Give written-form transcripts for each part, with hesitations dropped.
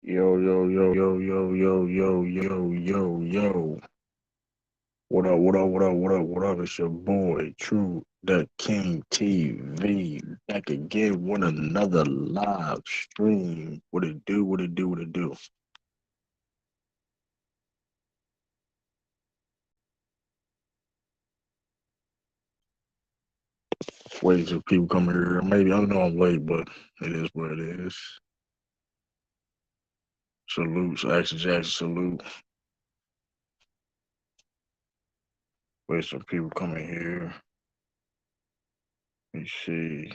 Yo, yo, yo, yo, yo, yo, yo, yo, yo, yo. What up, what up, what up, what up, what up? It's your boy, True the King TV. Back again with another live stream. What it do, what it do, what it do. Waiting till people come here. Maybe I know I'm late, but it is what it is. Salute, Action Jackson, salute. Wait some people coming here. Let me see.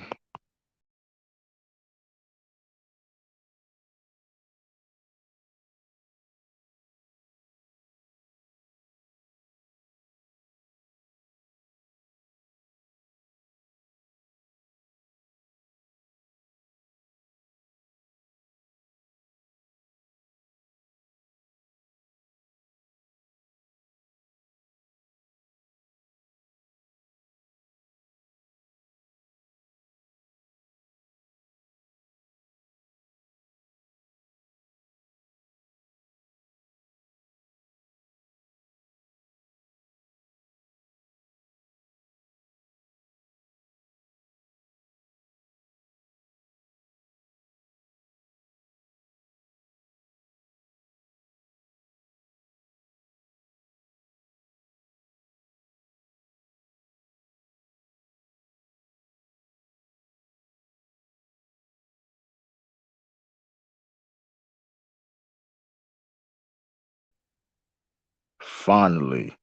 Finally.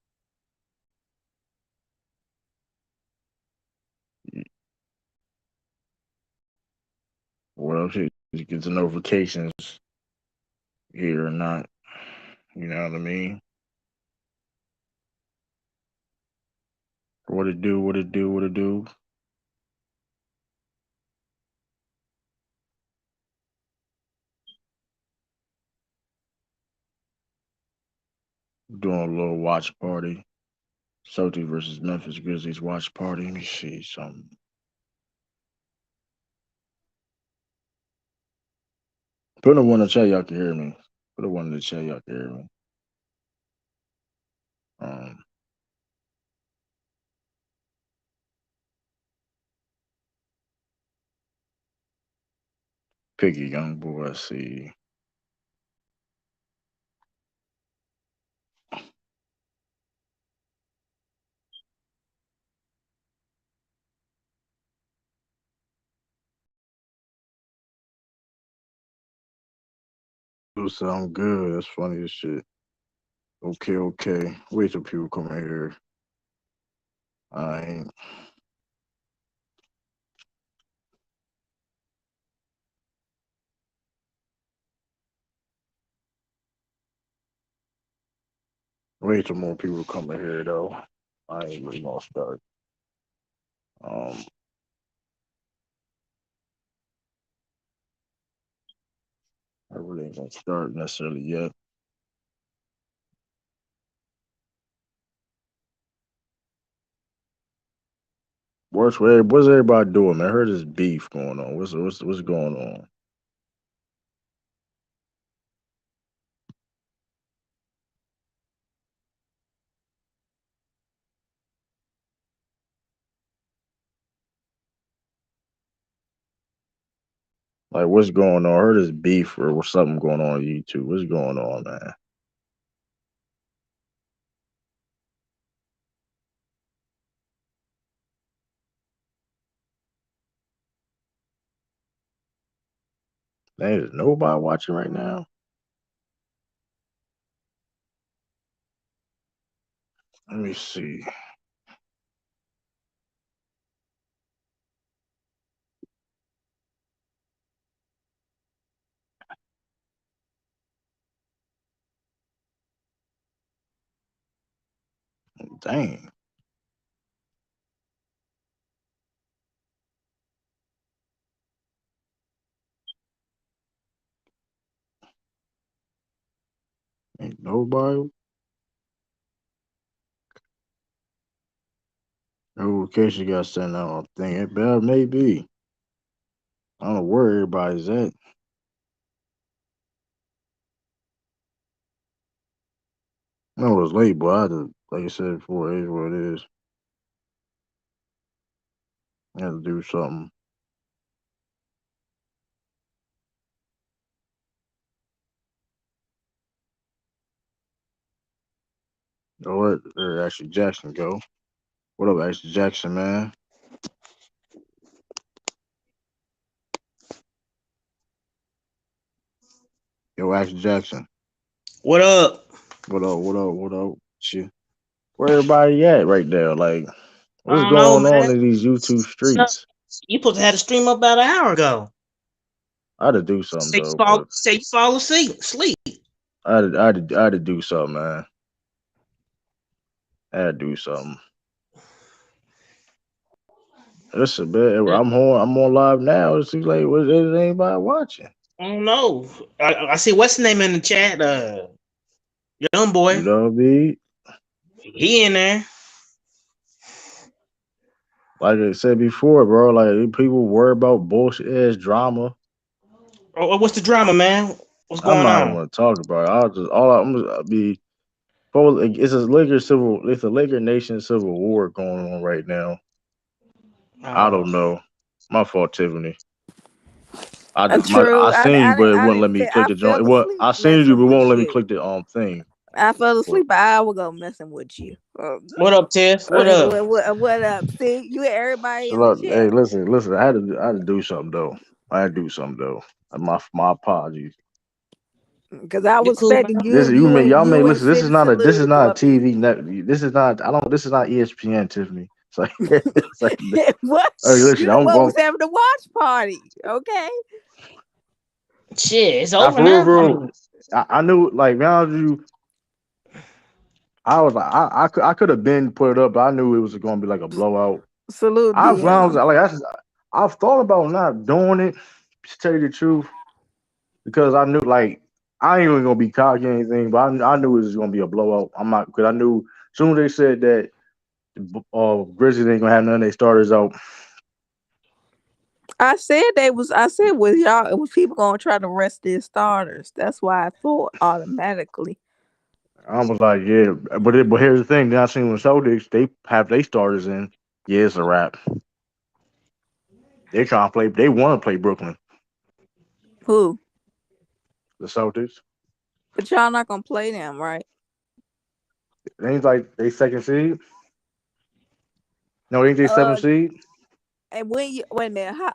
Well, she gets the notifications here or not. You know what I mean? What it do, what it do, what it do. Doing a little watch party. Celtics versus Memphis Grizzlies watch party. Let me see something. Put a one in the chat, y'all can hear me. Put a one in the chat, y'all can hear me. Um, Picky young boy, I see. Do sound good. That's funny as shit. Okay, okay. Wait till people come in here. I ain't. Wait till more people come in here though. I ain't really gonna start. Um, I really ain't gonna start necessarily yet. What's everybody doing, man? I heard this beef going on. What's going on? Like, what's going on? I heard this beef or something going on YouTube. What's going on, man? There's nobody watching right now. Let me see. Dang, ain't nobody. Notification got sent out. I think it better maybe. I don't know where everybody's at. I know it was late, but I had to, like I said before, it is what it is. I had to do something. You know what? There, Ashley Jackson go. What up, Ashley Jackson, man? Yo, Ashley Jackson. What up? What up? What up? What up? Shit. Where everybody at right now? Like, I what's don't know, going on man. in these YouTube No, streets? you supposed to have the stream up about an hour ago. I had to do something though, but Say you fall asleep. Sleep. I had to do something, man. I had to do something. Listen, man, I'm on live now. It seems like there's anybody watching. I don't know. I see what's the name in the chat. Young You boy. know what I mean? He in there. Like I said before, bro. Like people worry about bullshit ass drama. What's the drama, man? What's I'm going not even on? gonna talk about it. I'm just be. It's a Laker Nation civil war going on right now. I Oh, don't know. My fault, Tiffany. True. I seen you, but it I wouldn't didn't. let me click I the joint. fell It was asleep I seen you, but messing it with won't let me you. click the thing. I fell But asleep an hour ago messing with you. what up, Tiff? What up? What up? See, you and everybody in chill the out. Hey, chat. listen. I had to do something though. I had to do something though. My apologies. Because I You was cool, man? expecting This you may y'all may you and listen. Sin This is Salute not to a up in TV net. This is not. I don't. This is not ESPN, Tiffany. It's like it's like. what? Hey, listen. You the I'm one going. was having the watch party. Okay. Shit, it's I over for real, now. I bro. mean, I knew like now you. I was like I could have been put it up, but I knew it was going to be like a blowout. Salute I found DM. like I've thought about not doing it. To tell you the truth, because I knew like I ain't even gonna be cocky or anything, but I knew it was gonna be a blowout. I'm not because I knew soon as they said that Grizzlies ain't gonna have none of their starters out. I said was y'all it was people gonna try to rest their starters. That's why I thought automatically. I was like, yeah, but here's the thing. Then I seen when Celtics they have their starters in. Yeah, it's a wrap. They trying to play. They want to play Brooklyn, Who? the Celtics. But y'all not gonna play them, right? They ain't like they second seed. No, they ain't they seventh Uh seed. and when you wait a minute, how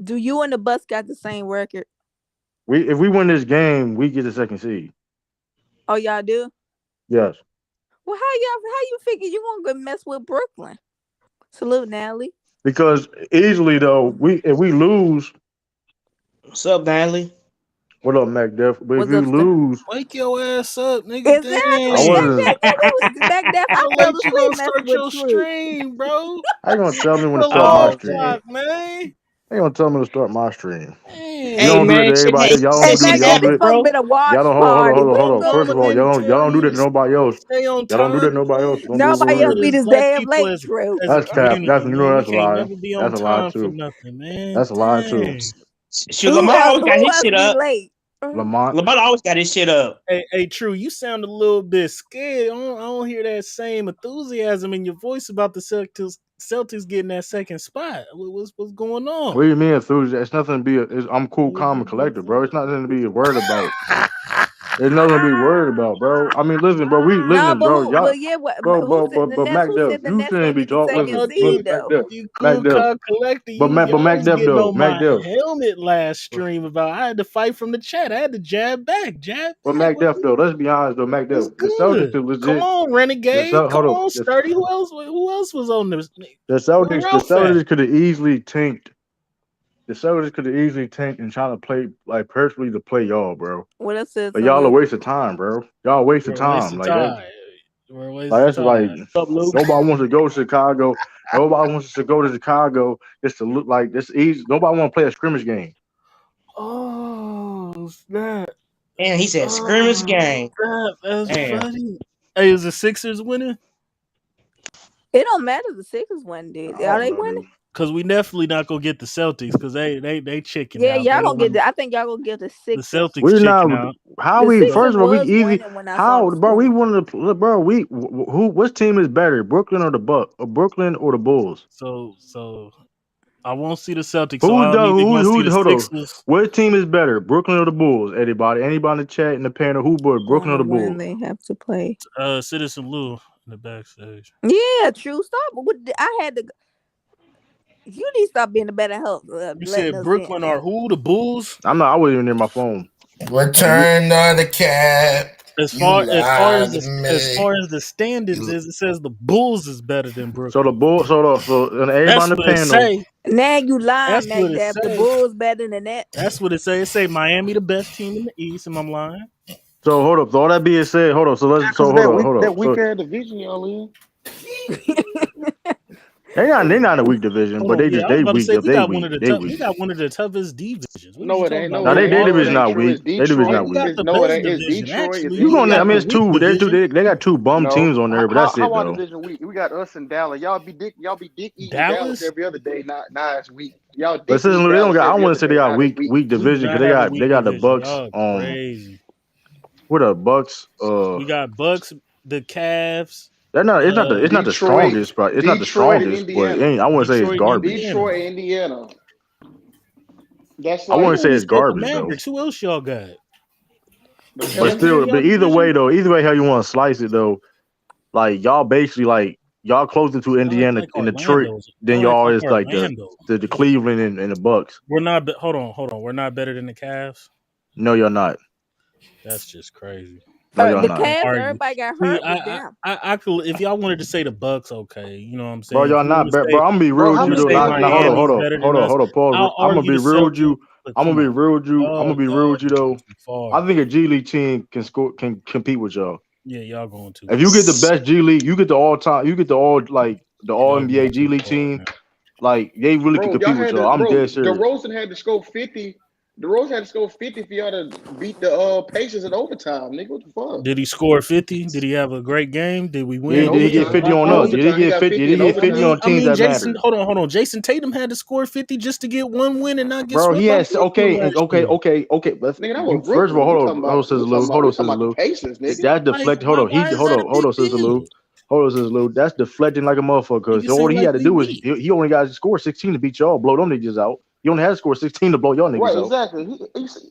do you and the bus got the same record? We if we win this game, we get the second seed. Oh, y'all do? Yes, Well, how you figure you won't go mess with Brooklyn? Salute, Natalie. because easily though, we if we lose, what's up, Natalie? what up, MacDuff? But if What's you up, sir? lose, Wake your ass up, nigga. I Exactly. Damn. wasn't. Back there. I How fell late you asleep gonna messing start with your True. stream, bro? How you gonna tell me It's when to start my 11 Oh stream? man. o'clock, man. How you gonna tell me to start my stream? You Hey don't do that to man, Damn. shit, everybody else. Y'all don't Hey, shit, do that. back shit Y'all there, don't do this happens, that. supposed to bro. be a Y'all watch don't party. We hold ain't on. doing First of all, Mama that. didn't y'all tell don't do that you to nobody else. stay on Y'all don't do that to time. nobody else. Nobody Don't do it Listen over else to here. be this this black damn people late, as True. as a That's cap. That's community, you know man. We that's a can't lie. never be on That's a lie time for too. nothing, man. That's a lie too. Dang. Shoot, Lamar always got Who his else shit be up. late? Lamont. Lamar always got his shit up. Hey, True, you sound a little bit scared. I don't hear that same enthusiasm in your voice about the Celtics getting that second spot. What's going What on? do you mean enthusiasm? It's nothing to be. I'm cool, calm, and collected, bro. It's nothing to be worried about. There's nothing to be worried about, bro. I mean, listen, bro. We No, listen, but bro. who? Y'all, But yeah, what? bro, Who said the but Nets? Mac Who Dev, said the you Nets shouldn't gonna be get the I talking. second thought Listen, seed though? you Mac cool, Dev, calm, collector. You Mac was Dev getting though, on Mac my Dev. helmet last stream about I had to fight from the chat. I had to jab back, jab But back. Mac Def though, let's be honest though, Mac What's Def, the Celtics good? are Come legit. on, Renegade. Come Hold up, on, Sturdy. Who else was on this? Where The Ralph at? Celtics could have easily tanked. The Celtics could have easily tanked and trying to play like personally to play y'all, bro. What else said But y'all a Salute? waste of time, bro. Y'all a waste of We're a waste time. of Like that. time. We're a waste Like of that's like time. What's up, Luke? nobody wants to go to Chicago. Nobody wants to go to Chicago just to look like this easy. Nobody want to play a scrimmage game. Oh, snap. And he said scrimmage Oh, game. snap. That's Damn. funny. Hey, is the Sixers winning? It don't matter. The Sixers won. Did I are don't they know, winning? dude. Because we definitely not gonna get the Celtics because they chicken Yeah, out. y'all gonna get. I think y'all gonna get the The Sixers. Celtics We're chicken not. out. How The we? Sixers First of all, we was easy. winning when I saw How, the bro? We score. wanted to, bro. Which team is better, Brooklyn or the Buck, or Brooklyn or the Bulls? So I won't see the Celtics. So Who's I'll the either gonna see the hold on? Sixers. What team is better, Brooklyn or the Bulls? Anybody in the chat in the panel? Who but Brooklyn or the When Bulls? they have to play. Citizen Lou in the backstage. Yeah, true. Stop. I had to. You need to stop being a better help. You Letting said us Brooklyn in. are who? The Bulls? I'm not. I wasn't even near my phone. Return of the cat. As You far lied as to as me. far as the standings is, it says the Bulls is better than So the Brooklyn. Bulls. So and everybody That's on the what it panel. say. Now you lying, That's what it McDaff. The say. Bulls better than that. That's what it say. It say Miami the best team in the East. Am I lying? So hold up. So all that being said, hold up. So Yeah, let's. So because hold up. Hold that up. weak So ass division y'all in. they're not in a weak division, Hold but on. Yeah, I was they about to weak. say They weak. They we weak. got one of the toughest divisions. What are you No, it talking ain't. about? No, Now it they ain't. their No, it division ain't not true. weak. It's Their division Detroit. not Who weak. got It's the no, it best ain't. It's division? Detroit. It's Actually, You who gonna? I got mean, the Indiana. it's weak two. They're two. division? They got two bum No, teams on there, but that's it how our though. division weak? We got us and Dallas. Y'all be dick eating Dallas Dallas? every other day. Now it's weak. Y'all But dick since eat they don't Dallas got, I every wouldn't other say they day. got Now they weak. weak We do division because not have a they weak got the division. Bucks. Y'all crazy. What the Bucks? We got Bucks, the Cavs, They're not. It's not the Detroit, strongest, but it's not the Detroit and strongest. But it Indiana. ain't, I wouldn't say it's Detroit, and garbage. Indiana. Detroit, Indiana. That's I You wouldn't like say only it's said the garbage though. Mavericks. Who else y'all got? the But Pelicans in still, Pelicans. but y'all division? either way, how you want to slice it though, like y'all basically like y'all closer to Y'all act Indiana like and Detroit Orlando's. than Y'all act y'all like is like Orlando. the Cleveland and the Bucks. We're not. Hold on. We're not better than the Cavs. No, you're not. That's just crazy. No, you're The I not, can't Cavs, argue. everybody got See, hurt but them. I could if y'all wanted to say the Bucks, okay. You know what I'm bro. saying. If Y'all you want not to bad, say bro. I'm gonna be Bro, real you with how you want to many though. say games Not they hold on, play? Miami's hold on, better hold than on, us, hold on. Pause. I'll I'm gonna argue be the real with Celtics. you. But I'm come gonna be on, real with you. I'm gonna y'all, be real y'all with you going though. too far. I think a G League team can score, can compete with y'all. Yeah, y'all going too If you far. get the best G League, you get the all time, you get the all like the all Y'all going NBA G too League far, team. man. Like they really can Bro, y'all compete with had y'all. to, I'm bro. dead serious. DeRozan had to score 50. DeRozan had to score 50 for y'all to beat the Pacers in overtime, nigga. What the fuck? Did he score 50? Did he have a great game? Did we Yeah, In win? did he get overtime. 50 on In us? Possibly. Did he overtime. He get got 50? 50 Did he in get I 50 overtime. mean, on teams that Jason. matter? Hold on. Jason Tatum had to score 50 just to get one win and not get Bro, swept he by has Brooklyn last year. okay. But Nigga, that you was first of all, Brooklyn. hold on, Sister Lou. We talking Sister about the Lou. Pacers, nigga. That Like, deflected. Hold on, why is that a hold big on, Sister deal? Lou. Hold on, Sister Lou. That's deflecting like a motherfucker. Because Nigga all seem he like had to we do was weak. he only got to score 16 to beat y'all, blow them niggas out. He only had to score 16 to blow y'all niggas Right, out. exactly.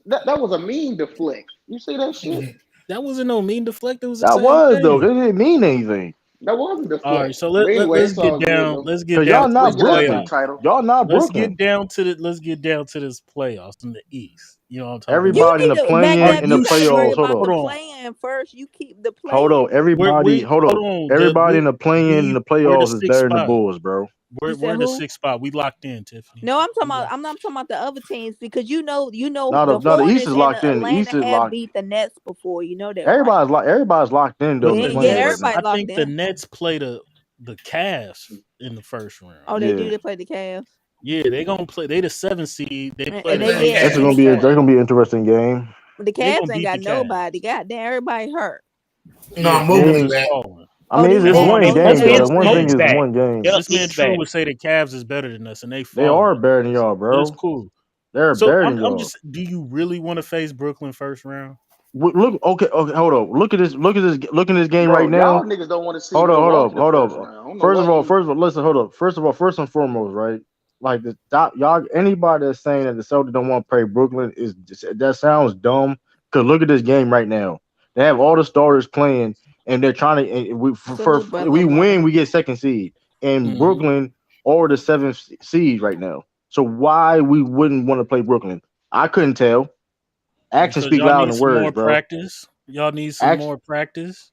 That was a mean deflect. You see that shit? That wasn't no mean deflect. It was the That same was though. It thing. didn't mean anything. That wasn't a All right, deflect. so But anyway, let's it's get all good down. though. Let's get Cause down y'all to Let's not this get down to the playoff. Brooklyn. title. Y'all not Let's Brooklyn. get down to the. Let's get down to this playoffs in the East. You know what I'm talking You about? Everybody in need the to playing Are McDaff. in the You you got to worry playoffs. sure? Hold about on. the Hold on. playing first. You keep the Hold on. playing. Everybody, hold Hold on. on. Everybody in the playing in the We're the playoffs is sixth better than the spot. Bulls, bro. You We're said in the who? sixth spot. We locked in, Tiffany. No, I'm talking We about. locked. I'm talking about the other teams because No, the the East Hornets is and locked the in. The Atlanta East is have locked. beat the Nets before. You know that, right? Everybody's locked in though But in the the Yeah, playing right Nets, now. everybody I locked think the in. Nets play the Cavs in the first round. Oh, they do. Yeah, They play the Cavs, Yeah, they gonna play. They the 7th seed. They play and the they eighth get seed. that's gonna be an interesting game. the They Cavs gonna ain't beat the got Cavs. nobody. God damn, everybody hurt. No, Yeah, Mo Yeah, will be Cam is back. falling. I Oh, mean he it's That's back. one Oh, he that's game back. though. Gibbs. That one No, thing he's is Okay. back. one game. Yep, This man he's True back. would say the Cavs is better than us, and they They are falling. better than y'all, But it's bro. cool. They're So better than I'm y'all. just. Do you really want to face Brooklyn first round? Look, okay, hold on. Look at this game right Bro, y'all now. niggas don't want to see Milwaukee the Hold first up. round. I don't know why First you of all, listen, hold up. First of all, first and foremost, right? Like the top, y'all, anybody that's saying that the Celtics don't want to play Brooklyn that sounds dumb. Cause look at this game right now. They have all the starters playing, and they're trying to. And Salute brother we LeBron. win, we get second seed, and Mm-hmm. Brooklyn are the seventh seed right now. So why we wouldn't want to play Brooklyn? I couldn't tell. Actions Because speak y'all louder need than some words, more bro. practice. Y'all need some Act more practice.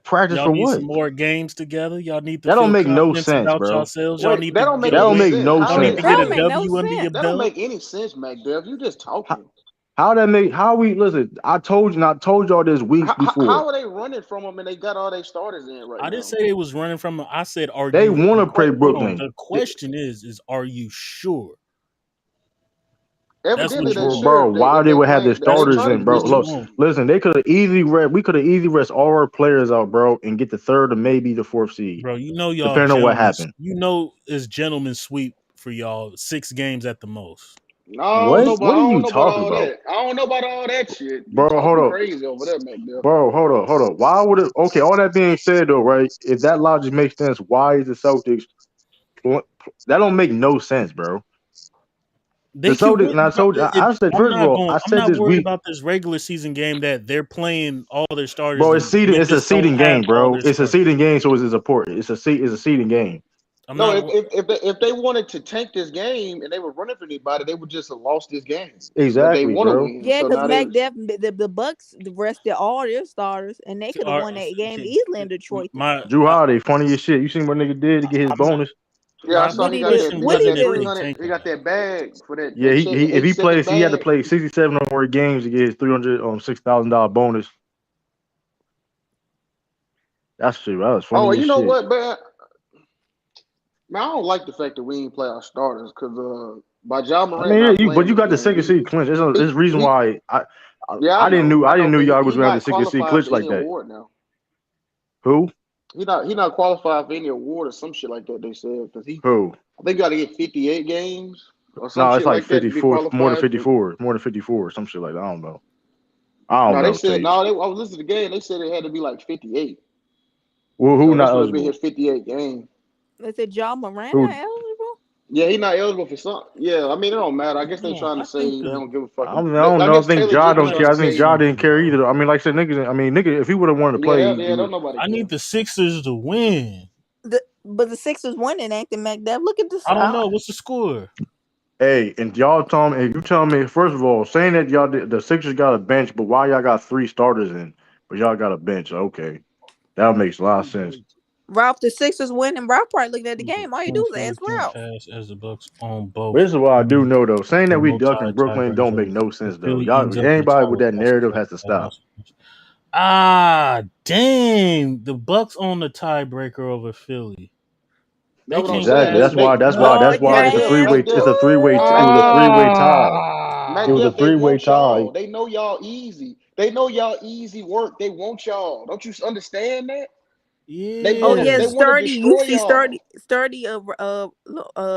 practice Y'all for need what? some more games together. Y'all need to That don't feel make no confidence sense, about bro. yourselves. Y'all wait, need to that don't get make a That any don't win. make sense. no How Y'all need to that sense. That get a don't how make no W under sense. your that don't belt. make any sense, McDuff. You just How, talking. how we listen? I told you, and I told y'all this weeks before. How are they running from them and they got all their starters in right I didn't now? say they was running from it. I said, are They you? want to play Hold on. Brooklyn. The question is are you sure? That's Evidently, what you they want. Bro, should. why If they they would have their playing, if they That's starters trying to in, get bro? what you Look, want. listen, we could have easily rest all our players out, bro, and get the third or maybe the fourth seed, Bro, you know y'all depending on what gentlemen. happened. You know it's gentlemen sweep for y'all. 6 games at the most. I don't know What? about. What I are don't you know about talking all about, that. I don't know about all that shit. You bro? Hold talking up, crazy over there, McDuff. bro. Hold up. Why would it? Okay, all that being said, though, right? If that logic makes sense, why is the Celtics? That don't make no sense, bro. The They can Celtics, win, and I bro. told you, I said I'm first of not all, going. I I'm said not this worried week, about this regular season game that they're playing all their starters bro. It's and seeding. It's a Memphis don't seeding have game, all bro. their It's a starters. seeding game, so it's important. It's a seeding game. I'm No, not. if they wanted to tank this game and they were running for anybody, they would just have lost this game. But they Exactly, want to bro. win, Yeah, so because now they. the Bucks rested all their starters, and they could have won that game easily in Detroit. Drew Holiday, funny as shit. You seen what nigga did to get his bonus? Yeah, I My saw What he he got do? that. question He What got he wasn't that if three do? they hundred. He tanking. got that bag for that. Yeah, That check, the if he 8 second plays, he had to bag. play 67 or more games to get his $6,000 bonus. That's true. That was Oh, funny as you know shit. what, man, I don't like the fact that we ain't play our starters because by John I Morant mean, not but playing you got the again, second seed clinch. There's a reason he why yeah, I didn't I know, know but y'all was he gonna have the not second seed qualified clinch for like any that. award now. Who? He not qualified for any award or some shit like that. They said because Who? I think got to get 58 games or some No, it's shit like like that to be 54, more than qualified for. 54, more than 54, some shit like that. I don't know. I don't No, they know, said Tate. no. I was listening to the game. They said it had to be like 58. Well, who So not this would have been eligible? his 58 game. They said John Moran not Who? eligible. Yeah, he not eligible for some. Yeah, I mean it don't matter. I guess they No, trying I to think say they the don't give a fuck. I don't I know. I guess think Taylor Ja Jenkins don't let me care. trying I to think say say, Ja didn't something, care bro. either. I mean, like I said, niggas. I mean, nigga, if he would have wanted to play, yeah, don't nobody I care. need the Sixers to win. But the Sixers winning ain't the McDuff. Look at this. I don't know what's the score. hey, and y'all tell me, if you tell me, first of all, saying that the Sixers got a bench, but why y'all got 3 starters in, but y'all got a bench? Okay, that makes a lot of sense. Ralph, the Sixers winning. Ralph probably looking at the Who's a game. All you do is ask 24-point Ralph. pass as the Bucks on But both this is what I do know though. Saying that we remote ducking Brooklyn tiebreakers don't over make no the sense though. Philly Y'all, ends up in a anybody tie with with that Boston narrative has to Celtics at stop. Boston. Ah, dang! The Bucks on the tiebreaker over Philly. They That's what I'm can't Exactly. saying. pass it. Oh, That's why it's a James. three-way. It's a three-way. It was a McDuff, three-way tie. It was a They three-way want tie. y'all. They know y'all easy. They know y'all easy work. They want y'all. Don't you understand that? They Oh want to. yeah, They Yeah. want to Sturdy. You destroy see, y'all. Sturdy.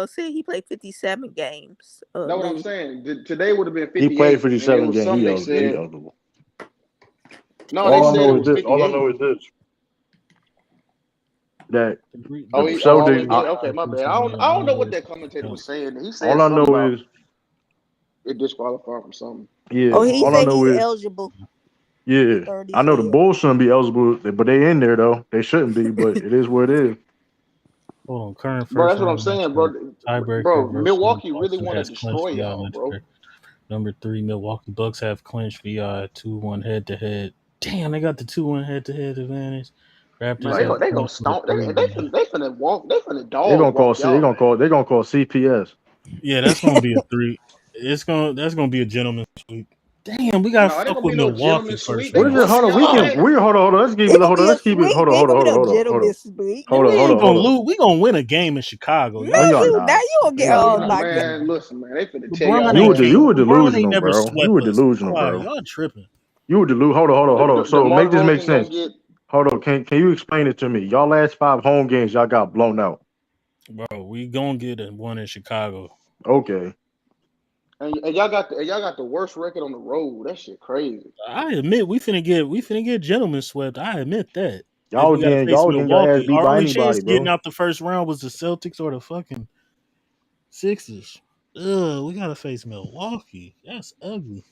Said he played 57 games. Know what I'm Lou. saying? Today would have been He played 58, and it 57 was games. some He they eligible. He said. eligible. No, they All I said it know is was this. All I 58. know is this. That the Oh, Celtics. he did. Okay, my bad. I don't know what that commentator was saying. He All said I something know about is it disqualified from something. Oh, yeah. he All I said know he's is eligible. yeah. Sturdy I know the said. Bulls shouldn't be eligible, but they in there though. They shouldn't be, but it is what it is. Hold on. Current Bro, first that's what I'm round saying, matchup. bro. Tiebreaker Bro, versus Milwaukee really Boston want to has clinched destroy via y'all, bro. tiebreaker. Number 3, Milwaukee Bucks have clinched via 2-1 head-to-head. Damn, they got the 2-1 head-to-head advantage. Man, Raptors they have go they gonna clinched with a stomp. 3-1. They finna walk. They finna They're dog gonna call walk C. They're y'all gonna call. ass. They're gonna call CPS. Yeah, that's gonna be a 3. That's gonna be a gentleman's sweep. Damn, we gotta No, it ain't fuck gonna with be no Milwaukee gentleman first sweep. They What is it? round. Hold whooping on. y'all Hold ass. on. Let's keep It it. gonna Hold on. be a Let's keep it. sweep. Hold on. There ain't Hold on. gonna be Hold on. no Hold on. Hold on. gentleman sweep. And Hold we on. Hold ain't on. gonna Hold on. lose. We gonna win a game in Chicago. No, Man, Y'all y'all you now not. tripping. you gonna get No, y'all oh not. my god. Man, listen, man. They finna tear LeBron y'all ain't ass You came. were up. LeBron ain't delusional, never bro. You swept were us. delusional, Quiet. bro. Y'all tripping. You were delusional. Hold on. Hold on. Hold on. So DeMar make this make DeRozan gonna sense. get. Hold on. Can you explain it to me? Y'all last 5 home games, y'all got blown out. Bro, we gonna get one in Chicago. Okay. And y'all got the worst record on the road. That shit crazy. I admit we finna get gentlemen swept. I admit that. If Y'all we gotta face y'all getting your ass Milwaukee, beat our by only chance anybody, getting bro. out the first round was the Celtics or the fucking Sixers. Ugh, we gotta face Milwaukee. That's ugly.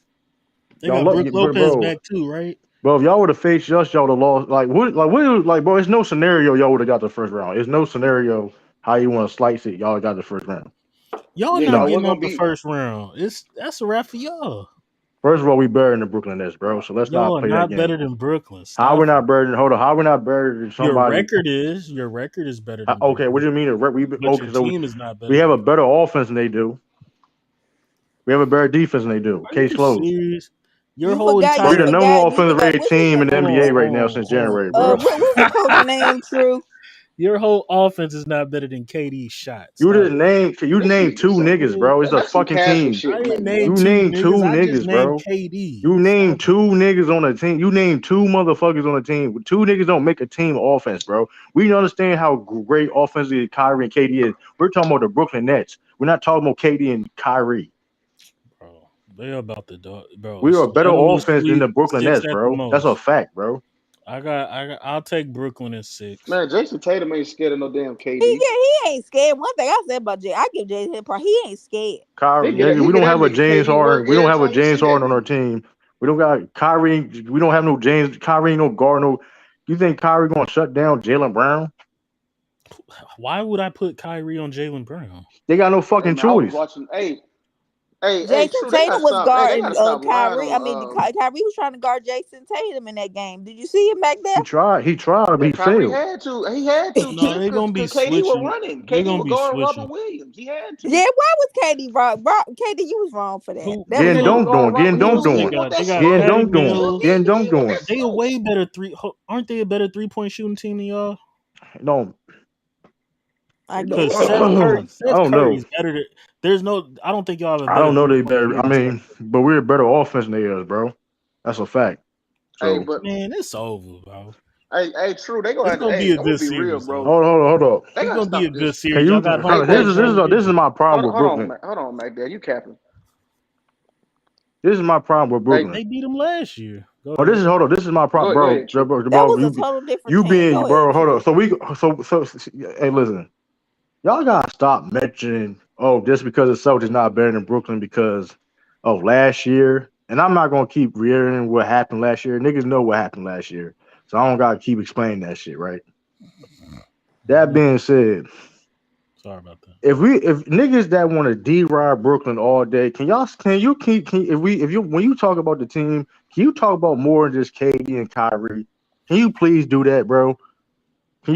They Y'all got look, Brooke Lopez back too, right? bro. If y'all would have faced us, y'all would have lost. Like, bro. It's no scenario y'all would have got the first round. It's no scenario how you want to slice it. Y'all got the first round. Y'all Yeah, not y'all No. wasn't getting gonna out the beat. first round. That's a wrap for y'all. First of all, we better than the Brooklyn Nets, bro. So let's not Y'all are play that not better game. than Brooklyn. How we're Stop it. not better than? Hold on. How we're not better than Your somebody? record is better than Okay. What Brooklyn, do you mean? but your Okay. So team is not we better have than a Brooklyn. better offense than they do. We have a better defense than they do. Are Case you closed. serious? Your You whole forgot We're you the entire number one forgot you offensive forgot rated what's his team in the name? hold on, NBA right hold now on, since hold January, bro. What's the coach name, True? Your whole offense is not better than KD's shot. You Stop didn't it. name. You This named nigga two so niggas, bro. It's a that's some fucking casual team. I shit, didn't Mac name You Dad. two named two niggas. I just niggas, named bro. KD. You named Stop two niggas on the team. You named two motherfuckers on the team. Two niggas don't make a team offense, bro. We understand how great offensively Kyrie and KD is. We're talking about the Brooklyn Nets. We're not talking about KD and Kyrie. it, bro. They're about the dog, bro. We are a It's better gentlemen offense than sweep, the Brooklyn 6 Nets, at the bro. That's a most. fact, bro. I'll take Brooklyn in 6. Man, Jason Tatum ain't scared of no damn KD. He ain't scared. One thing I said about Jay, I give Jay his part. He ain't scared. Kyrie, He nigga, we get don't that have a nigga James KD Harden. work We don't every have a time you James see that Harden on our nigga. team. We don't got Kyrie. We don't have no James. Kyrie, no guard. No. You think Kyrie gonna shut down Jaylen Brown? Why would I put Kyrie on Jaylen Brown? They got no Hey fucking man, I was choice. watching. Hey, Jason true. They Tatum gotta was stop. Hey, they guarding gotta stop lying Kyrie. I on. mean, Kyrie was trying to guard Jason Tatum in that game. Did you see him back there? He tried, but Yeah, he Kyrie failed. had to. He had to No, they're because gonna be KD was switching. running. They're KD gonna was be guarding Robert switching. Williams. He had to. Yeah, why was KD wrong? KD, you was wrong for that. Who That was Getting KD was wrong. dunked on. guarding Getting Robert. He dunked knew he on. want They that got Getting smoke. Patty dunked on. Mills. Getting He dunked want on. that They a smoke. way better aren't they a better 3-point shooting team than y'all? No, I Because guess. I Seth don't know. Curry's better than I don't think y'all have a I better don't know they 3-point better. I shooting team. mean, but we're a better offense than they is, bro. That's a fact. Hey, So but Man, it's over, bro. true. They gonna It's have to. gonna be Hey, a I'm gonna good be real, series bro. though. hold up. They It's gotta gonna be a stop good this. Can series. you? Y'all got Hey, home court advantage. This is my problem with hold Brooklyn. on, Mac Dad. You capping? This is my problem with Hey, Brooklyn. They beat them last year. Go Oh, ahead. hold on. This is my problem, go bro. ahead, true. That was a You, total different you team. being, Go bro. ahead, Hold on. True. Hey, listen. Y'all gotta stop mentioning, oh, just because the Celtics not better than Brooklyn because of last year. And I'm not gonna keep reiterating what happened last year. Niggas know what happened last year, so I don't gotta keep explaining that shit, right? That being said, Sorry about that. if niggas that want to D-ride Brooklyn all day, can when you talk about the team, can you talk about more than just KD and Kyrie? Can you please do that, bro? If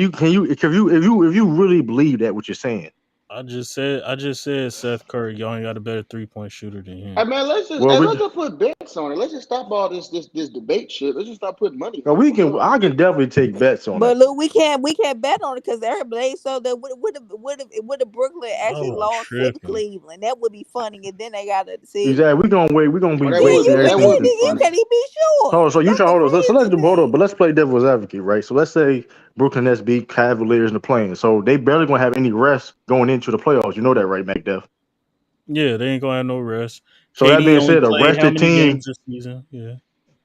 you really believe that what you're saying? I just said Seth Curry. Y'all ain't got a better 3-point shooter than Hey him. man, let's Well, just put bets on it. Let's just stop all this debate shit. Let's just start putting money on it. we can. I can definitely take bets on But it. look, we can't bet on it because everybody. So that would have Brooklyn actually Y'all are lost to tripping. Cleveland? That would be funny. And then they gotta see. Exactly. We're gonna wait. We're gonna be Well, that Yeah, would waiting be every that would be you funny. can't even be sure. Oh, so you That's try the hold on. So let's crazy hold on. thing. But let's play devil's advocate, right? So let's say Brooklyn Nets beat Cavaliers in the play-in. So they barely gonna have any rest going into the playoffs. You know that, right, McDuff? Yeah, they ain't gonna have no rest. So that KD being only said, a played how rested many team. games this season? Yeah.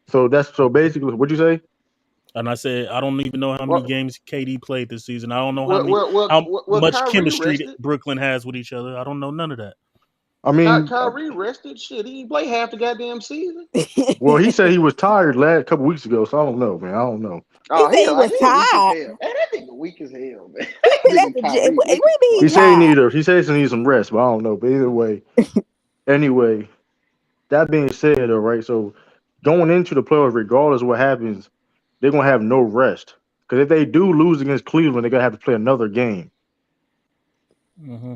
So basically, what'd you say? And I said I don't even know how many Well, games KD played this season. I don't know how much Kyrie chemistry rested. Brooklyn has with each other. I don't know none of that. I mean, Kyrie rested. Shit, he didn't play half the goddamn season. well, he said he was tired last couple weeks ago. So I don't know, man. I don't know. He Oh, said he was he weak as tired. hell. Man, that nigga weak as hell, man. He That been at nigga the gym. Kyrie What weak do as you mean fuck. he tired? He says he needs some rest, but I don't know. But either way, anyway, that being said, all right. So going into the playoffs, regardless of what happens, they're gonna have no rest. Because if they do lose against Cleveland, they're gonna have to play another game. Mm-hmm.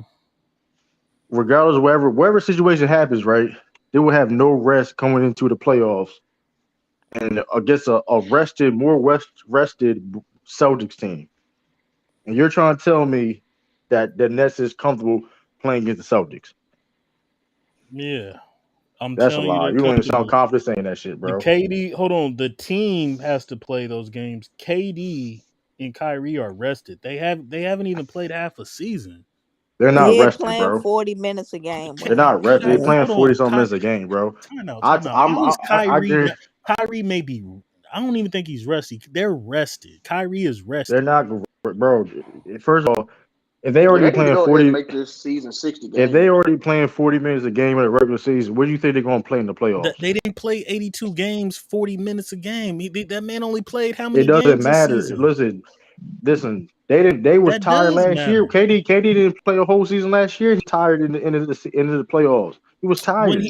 Regardless of whatever situation happens, right? They will have no rest coming into the playoffs and against a rested Celtics team. And you're trying to tell me that the Nets is comfortable playing against the Celtics? Yeah, I'm That's a telling you lie. they're You don't even sound comfortable. confident saying that shit, The bro. KD, hold on. The team has to play those games. KD and Kyrie are rested. They haven't even played half a season. They're not Yeah, rested, playing bro. 40 minutes a game. They're not rested. They're playing Hold 40 on. something minutes a game, bro. Time out. How is I Kyrie guarantee not? Kyrie may be. I don't even think he's rusty. They're rested. Kyrie is they're rested. not, bro. First of all, if they Yeah, already they need to playing go ahead and 40, make this season 60 if they games. already playing 40 minutes a game in the regular season, what do you think they're gonna play in the playoffs? They didn't play 82 games, 40 minutes a game. That man only played how It many doesn't games this matter. season? Listen. They didn't. They was That tired does last year. matter. KD didn't play a whole season last year. He's tired in the end of the playoffs. He was When tired.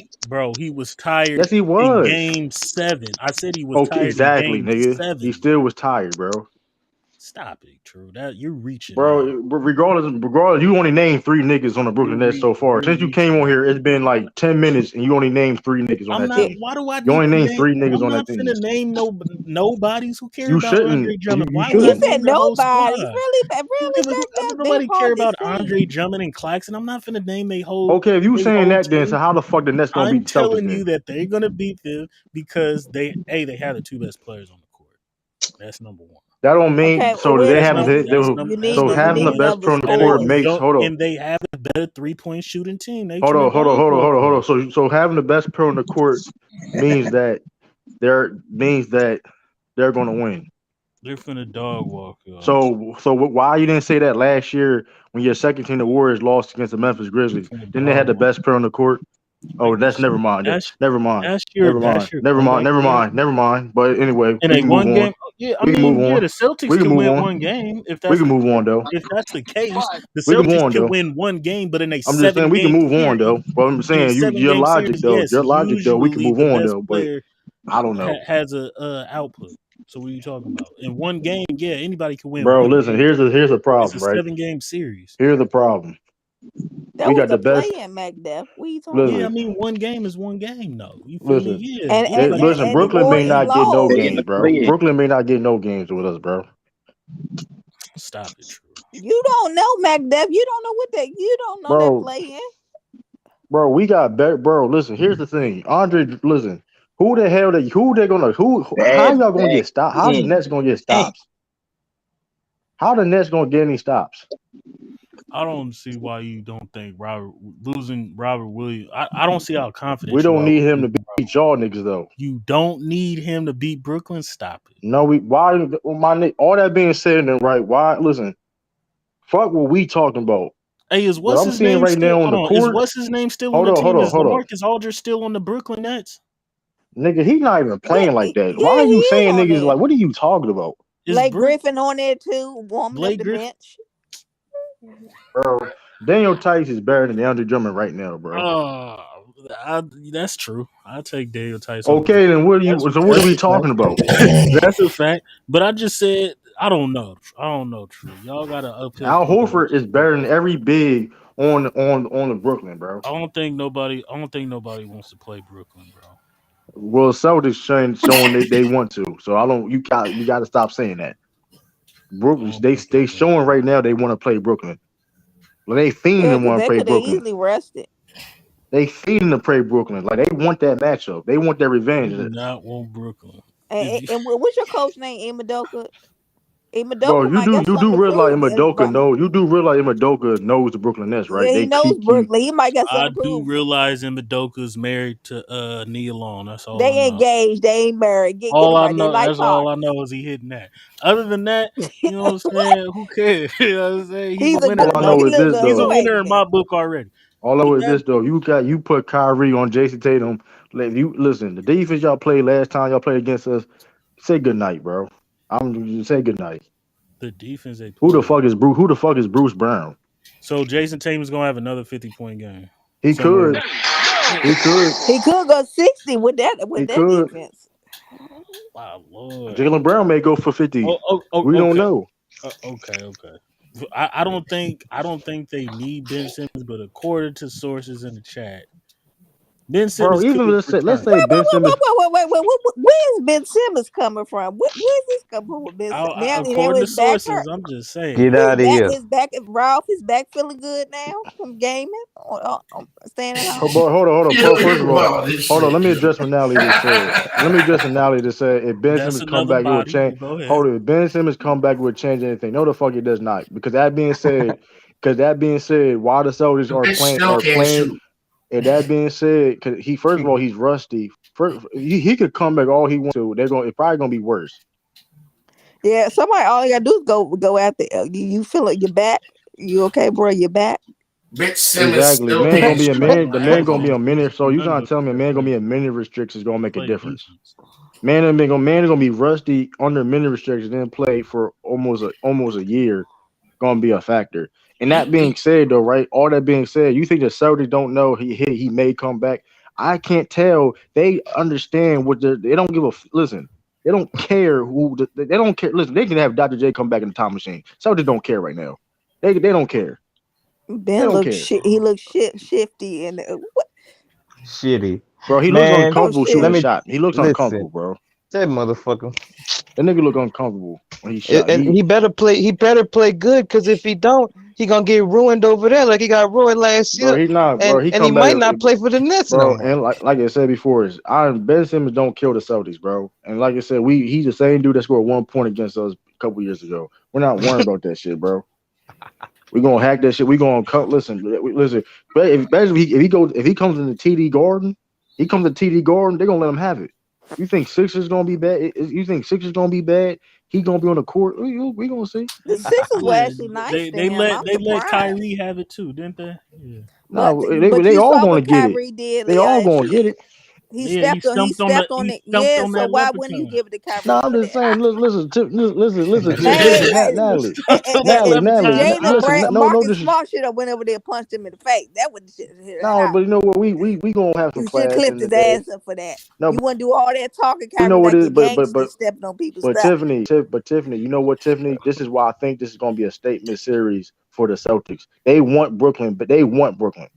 he was tired Yes, he in was. game 7. I said he was Okay, tired in exactly, game nigga. He 7. still was tired, bro. Stop it, True. That you're reaching Bro, now. regardless, you only named 3 niggas on the Brooklyn Nets so far. Since you came on here, it's been like 10 minutes, and you only named 3 niggas on I'm that not. team. Why do I You need only to named name? 3 niggas I'm on that not team. finna name nobodies. Who care You about Andre shouldn't. Drummond? You Why would You I shouldn't. said name that whole nobody. squad? Really, Don't Mac nobody care on about this Andre team. Drummond and Claxton. I'm not finna name they whole Okay, if you saying that, then team. so how the fuck the Nets gonna I'm beat the Celtics telling you then? that they're gonna beat them because they have the 2 best players on the court. That's number one. That don't mean Okay, so wait they a That's having minute. number. That's You number. That's need so you number having the need one. best number player on the And court they scores. makes don't. And they have a better 3-point shooting team. They hold finna on. dog walk them. So having the best player on the court means that they're gonna win. They're finna dog walk y'all. So why you didn't say that last year when your second team, the Warriors, lost against the Memphis Grizzlies? Then they had the best player on the court. Oh, that's never mind. That's Never mind. that's your comeback player. Never mind. But anyway, In we a can move one on. game, yeah, I We can move mean, yeah, on. the Celtics We can can move win on. one game if We that's can the move on though. case. The We can move Celtics on can though. win one game, but in a I'm just saying we can 7-game move on series, though. But I'm saying your logic though. yes, Your logic though. We can usually move the on best though. But player I don't know, has a output. So what are you talking about? In one game, yeah, anybody can win bro. one Listen, game. here's a It's a problem, right? 7-game series. Here's the problem. That We was got a the best. play in MacDef. What are you talking Yeah, I Listen, about? mean, one game is one game, though. You feel me? listen. Yeah, And and, anybody and, can Listen. and the win Brooklyn may Warriors not get no lost. They in the games, bro. play-in. Brooklyn may not get no games with us, bro. Stop it, True. You don't know MacDef. You don't know what that. You don't know that Bro, play in. bro, we got better, bro. Listen, here's the thing, Andre. Listen, who the hell who they gonna how Bad y'all gonna back get stopped? How the in. Nets gonna get stops? How the Nets gonna get any stops? I don't see why you don't think losing Robert Williams. I don't see how We confident you don't are need with him to losing Robert. beat y'all niggas though. You don't need him to beat Brooklyn. Stop it. No, all that being said, then right? Why? Listen, fuck what we talking about. Hey, is What what's I'm his seeing name right still? now on Hold the on. Is court. what's his name still on Hold the on, team? Is hold on. LaMarcus Aldridge still on the Brooklyn Nets? Nigga, he not even playing like that. Why Yeah, are he you is saying on niggas there. like? What are you talking about, Is Blake Griffin on there too, warming up Blake the Griffin? bench. bro? Daniel Tice is better than Andre Drummond right now, bro. That's true. I take Daniel Tice over. Okay, then what are That's you? So what are we talking about? that's a fact. But I just said I don't know. True. Y'all got an uphill Al fight. Horford is better than every big on the Brooklyn, bro. I don't think nobody wants to play Brooklyn, bro. Well, Celtics showing they want to, so I don't. You got to stop saying that. Brooklyn, they showing right now they want to play Brooklyn. Well, they fiending Yeah, to because want to they play could have Brooklyn. easily rested. They fiending to play Brooklyn. Like they want that matchup. They want their revenge. You do not want Brooklyn. And what's your coach name? Madoka. Bro, Madoka might got you do something to realize prove. Knows the Brooklyn Nets, right? Yeah, he knows Brooklyn. He might got I something to do prove. realize Mbadoka's married to Nia Long. That's all They I know. engaged. They ain't married. Get All it I right. They know, like that's all I know is he hitting that. Other than that, you know what I'm saying? Who cares? You know what I'm saying? He's a winner. All I know is this He's a though. winner in my book already. All I know is this though. You put Kyrie on Jason Tatum. Like you listen, the defense y'all played last time y'all played against us. Say good night, bro. I'm just say good night. The defense they Who played. Who the fuck is Bruce Brown? So Jason Tatum's gonna have another 50-point game. He could. He could. He could go 60 with that defense. Wow, Lord. Jaylen Brown may go for 50. We don't know. Okay. I don't think they need Ben Simmons, but according to sources in the chat, Ben Simmons. Bro, even let's say Ben Simmons. Wait. Where's Ben Simmons coming from? Where's this coming from with Ben Simmons? Now According to his back sources, hurt. I'm just saying. Get out of here. Ralph, his back feeling good now from gaming. Staying at home. Hold on. First of all, Wow, this hold on. shit, Let me yo. address Manali that said if Ben That's Simmons come another back, it will body. change. Go ahead. Hold on. If Ben Simmons come back, it would change anything. No, the fuck it does not. Because that being said, while the Celtics are Bitch still can't playing, shoot. and that being said, because first of all he's rusty. He could come back all he wants to. It's probably gonna be worse. Yeah, somebody all you gotta do is go after you feel like you're back. You okay, bro? You're back. Bitch Simmons Exactly. still Man can't gonna be a shoot. man. The man gonna be a minute. So you trying to tell me a man gonna be a minute restrictions gonna make a difference? Man is gonna be rusty under minute restrictions, then play for almost a year, gonna be a factor. And that being said, though, right? All that being said, you think the Celtics don't know he may come back? I can't tell. They understand they don't give a listen. They don't care who. They don't care. Listen, they can have Dr. J come back in the time machine. Celtics don't care right now. They don't care. They Ben don't looks care, shit. He looks shifty and what? Shitty. bro. He looks Man, Oh uncomfortable shit. shooting let a me shot. He looks listen. uncomfortable, bro. That motherfucker. That nigga look uncomfortable when he shot. And he better play. He better play good, because if he don't, he gonna get ruined over there like he got ruined last Bro, year. he not, bro. He And he come back, might not play for the Nets no bro. more. And like I said before, Ben Simmons don't kill the Celtics, bro. And like I said, he's the same dude that scored 1 point against us a couple years ago. We're not worrying about that shit, bro. We gonna hack that shit. We gonna cut. Listen. But if he comes in the TD Garden, they're gonna let him have it. You think Sixers gonna be bad? You think Sixers gonna be bad? He gonna be on the court. We gonna see. The Sixers were Yeah, actually nice to him. I'm they let surprised. Kyrie have it too, didn't they? Yeah. No, But they you all saw gonna what get it. Kyrie did They all last gonna get year. it. He Yeah, stepped on. He stepped on it. stumped Yeah. on So that why wouldn't you leprechaun. give it to Kyrie No, I'm for just that? saying. Listen, Hey, Natalie, That Natalie. leprechaun. Jalen No, Marcus this is Smart should have went over there and punched him in the face. That would shit hit no. But out. you know what? We gonna have some You should have class clipped in the his day. ass up for that. No, You wouldn't do all that talking, we know Kyrie, what like it the is. gangster stepping on people's But stuff. Tiffany, you know what, Tiffany? This is why I think this is gonna be a statement series for the Celtics. They want Brooklyn, but they want Brooklyn.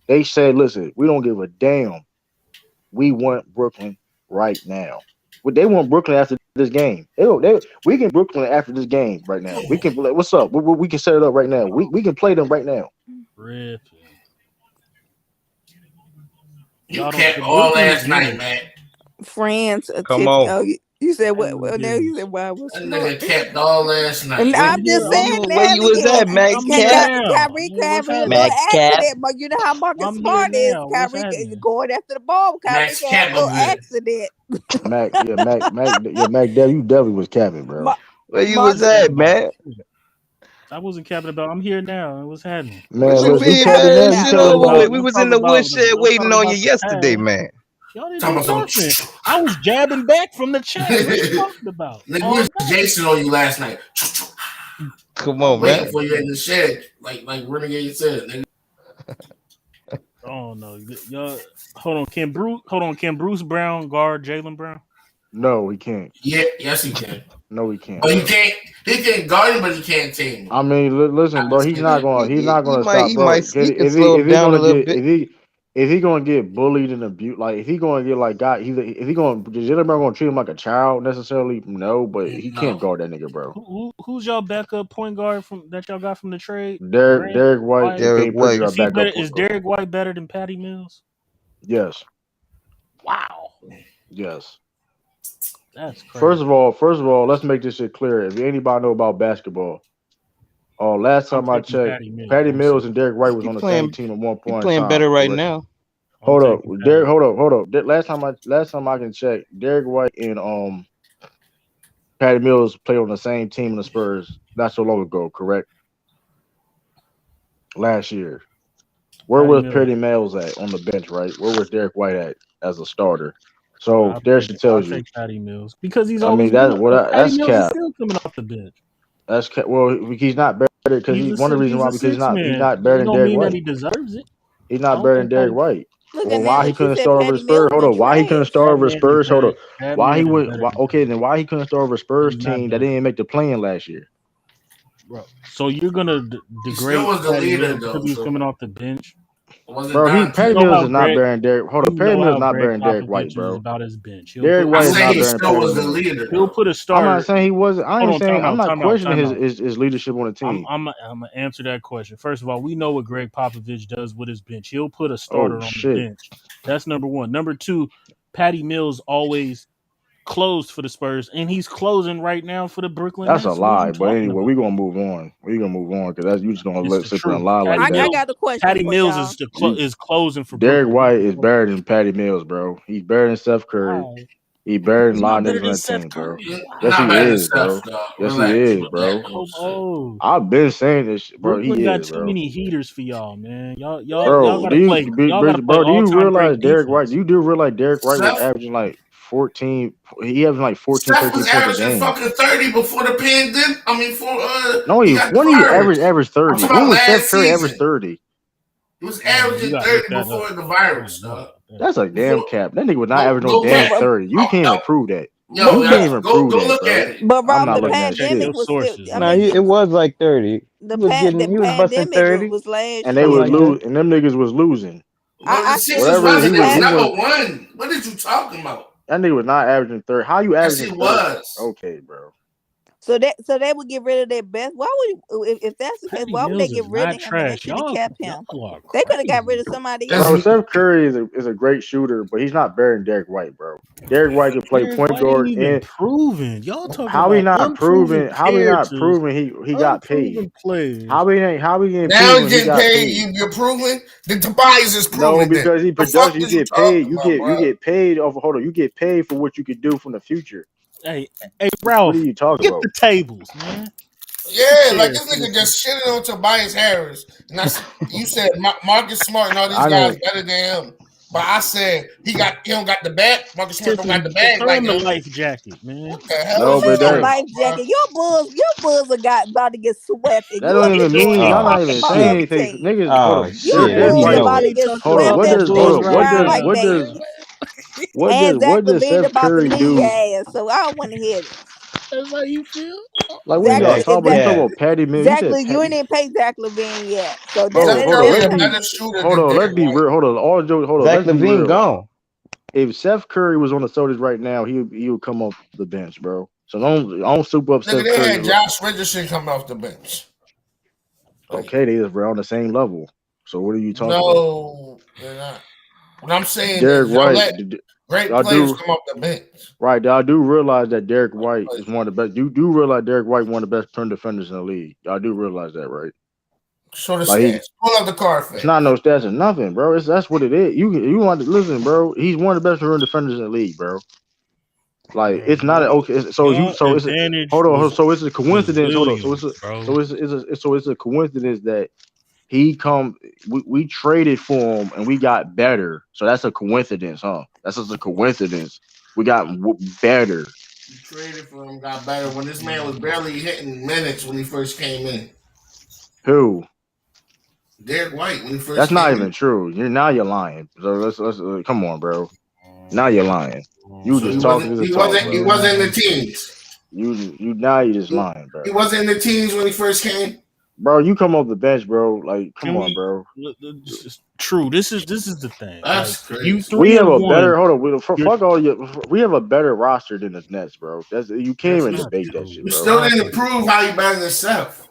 They said, listen, we don't give a damn. We want Brooklyn right now. They want Brooklyn after this game. We can Brooklyn after this game right now. We can. What's up? We can set it up right now. We can play them right now. Rip. You Y'all don't. kept The all Brooklyn is last night, winning. man. Friends, Come Tiffany. on. Oh, you said I what? know Well, now you business. said why was That smart. nigga kept all last night. And What? I'm just Where saying, you was Natalie, at, Max I'm here Cap? now. What's Kyrie a happening? little Max Cap. accident, but you know how Marcus I'm here Smart is. now. What's Kyrie happening? going after the ball. Kyrie Max can have a Cap little over there. accident. Mac, you definitely was capping, bro. Where you I was Marcus, wasn't capping at, about man? shit. I wasn't capping about. I'm here now. What's happening? What Man, you listen, he mean, capping man? now. Marcus You Shit telling Talk him over about with. about. We Don't was talk in the about. woodshed Don't waiting talk on you about the yesterday, past. man. Y'all didn't Talking do about nothing. some. I was jabbing back from the chat. What you talking about? Nigga, we All was night. Jason on you last night. Come Oh on, Waiting man. for you in man. the shed, like Renegade said. Nigga. Oh no. Y'all. Hold on. Can Bruce Brown guard Jaylen Brown? no, he can't. Yeah, yes he can. No, he can't, But he bro. can't. He can guard him, but he can't tame him. I mean, I listen, can bro. say that. He's not He gonna might stop, he bro. might he can slow him If he down a gonna little get bit. if he gonna get bullied and abused, like if he gonna get like got if he gonna is Jalen Brown gonna treat him like a child necessarily? No, but he can't No. guard that nigga, bro. Who's y'all backup point guard from that y'all got from the trade? Derek White White. is Derek pretty White. our Is he better? backup Is point guard. Derek White better than Patty Mills? Yes, Wow, yes. that's crazy. First of all, let's make this shit clear. If anybody know about basketball, last I'm time I taking checked, Patty Mills. Patty I'm Mills sorry. and Derek White was He on the same playing team at one he point in playing time. better right Correct? now. I'm Hold up, taking Derek. Patty. Hold up. Last time I can check, Derek White and Patty Mills played on the same team in the Spurs not so long ago. Correct? Last year, where Patty was Mills. Patty Mills at on the bench? Right? Where was Derek White at as a starter? So there she I'll tells you. take Patty Mills because he's I always mean good. Patty that's Mills is cap. still coming off the bench. Well, he's not better because He's one of the reasons why a because six he's man. not better It than don't Derek mean that White. he deserves it. He's I not don't better than think Derek Patty. White. look Well, at why Natalie. he She couldn't said start over Patty the Spurs? Mills Hold been on. Why he couldn't trash. start That over the man is Spurs? Hold on. better. That Why man he is went? better than Okay, Patty. then why he couldn't start over a Spurs He's not team that better, didn't make the play-in last year? bro. So you're gonna He still degrade was the Patty leader Mills because though, he was so coming off the bench? it wasn't Bro, You Patty Dante. know Mills how is not Greg. better than Derek. Hold up, You Patty know Mills is how not Greg better than Derek White, Popovich is bro. about his bench. Derek I White is say not he better than still Patty was the Mills. leader He'll though. put a I'm not starter. saying he wasn't. I Hold ain't on, saying I'm not questioning time out. his leadership on the team. I'm gonna answer that question. First of all, we know what Greg Popovich does with his bench. He'll put a Oh starter on the shit, bench. That's number one. Number two, Patty Mills always closed for the Spurs, and he's closing right now for the Brooklyn that's a Nets. What are lie. you But talking anyway, about? we gonna move on. We gonna move on because you just gonna It's let the sit there and truth. lie like I that. got the question Patty for Mills y'all. is closing for Derek Brooklyn. White is better than Patty Mills, bro. He's better than Steph Curry. Why? He's better than He's a lot not of better niggas on than that Seth team, bro. Curry. Why? Yes, Not he better than is, Steph, bro. dog. Yes, he Relax is, with that bro. bullshit. Oh, I've been saying this, shit, bro. Brooklyn He got is, too bro. many heaters for y'all, man. Y'all Bro, gotta play. Y'all gotta play do all you time realize great Derek White? defense. You do realize Derek White was Steph, averaging like 14. He averaging like 14, Steph 13 was points a averaging game. fucking 30 before the pandemic. I mean, No, he got when he fired. averaged I'm 30. talking When about was Steph last Curry averaged season. 30? He was Man, you averaging gotta look 30 that up. before the You gotta virus, look dog. that up. That's a damn Before, cap. That nigga was not go averaging no go damn back. 30. You can't even prove that. Yo, You can't even go prove that, look at bro. it. but I'm Ralph, not the looking at Check pandemic your shit. was still. sources, I Nah, man. mean, it was like 30. the He was busting pandemic 30. was And they last was year. Okay. and them niggas was losing. Well, the I said Sixers Whatever the wasn't. They was he number was. one. What are you talking about? That nigga was not averaging 30. How you Yes, averaging he 30? was. Okay, bro. so they would get rid of their best. Why would if that's the case? Patty Why would they Mills get is rid not of him and they trash. should have kept him? Y'all are They could have got rid crazy. of somebody Cause Bro, else. Steph Curry is a great shooter, but he's not better than Derek White, bro. Derek White can play Derek point White ain't guard even and proven. Y'all talking how he about not unproven proven characters, he got paid. unproven players. How he getting now he's proven he getting got paid. paid? You're proving. The Tobias is No, proving then. because he The fuck production, you is you get paid, talking about, bro? you get paid off you get paid for what you could do from the future. Hey, What are Ralph, you talking get about? the tables, man. Yeah, like Chairs this for the nigga people. just shitted on Tobias Harris, and you said Marcus Smart and all these I guys didn't better than him. But I said he don't got the bag. Marcus Smart don't got Tiffany, the bag throw like in the him. life jacket, man. What the hell no, is Throw you but in that talking that life about, bro? jacket. Your Bulls are about to get swept, and that you don't on the even New mean Orleans y'all Oh not even basketball saying shit. anything. team. Niggas, hold Oh on. Your shit. Derek He Bulls White. about know. to Ain't get talking Hold on. swept about What in no the does first Bulls right round now. like they is. And Zach what does Levine Steph about to Curry lead your do? ass. So I don't want to hear this. That's how you feel. Like, what are y'all Jack talking about? You talking Cat. about Patty Mills? You said Exactly. You ain't Patty. even paid Zach Levine yet. So Bro, Steph hold on. Curry let's a Let's not. be better shooter hold than on. Let's Derek be White. real. Hold on. All jokes. Hold on. Zach Let's be Levine real. gone. If Steph Curry was on the Celtics right now, he would come off the bench, bro. So don't super up Nigga, Steph they Curry. had Josh Richardson coming off the bench. Like, Okay, they were on the same level. So what are you talking about? no, they're not. What I'm saying Derek is y'all White, let great y'all players do come off the bench. right. Y'all do realize that Derek White is one of the best. You do realize Derek White one of the best turn defenders in the league. Y'all do realize that, right? Show the Like stats. Pull up the card it's facts. not no stats or nothing, bro. That's what it is. You want to listen, bro. He's one of the best run defenders in the league, bro. Like Bro, it's not okay. y'all It's a advantage hold on. was So it's a coincidence. Hold on. Williams, bro. It's a coincidence that we traded for him and we got better. So that's a coincidence, huh? That's just a coincidence. We got better. You traded for him, got better when this man was barely hitting minutes when he first came in. Who? Derek White when he That's first not came in. even true. You're lying. So let's come on, bro. Now you're lying. You So just talking to the talk, he bro. wasn't in the teams. You just lying, bro. He wasn't in the teams when he first came. Bro, you come off the bench, bro. Like, come Can on, we? bro. This is true. This is the thing. Like That's you crazy. We three have and a one. better hold on. You're Fuck all you. We have a better roster than the Nets, bro. That's you can't That's even not debate that true. shit, You bro. still Not didn't prove how you better than Steph.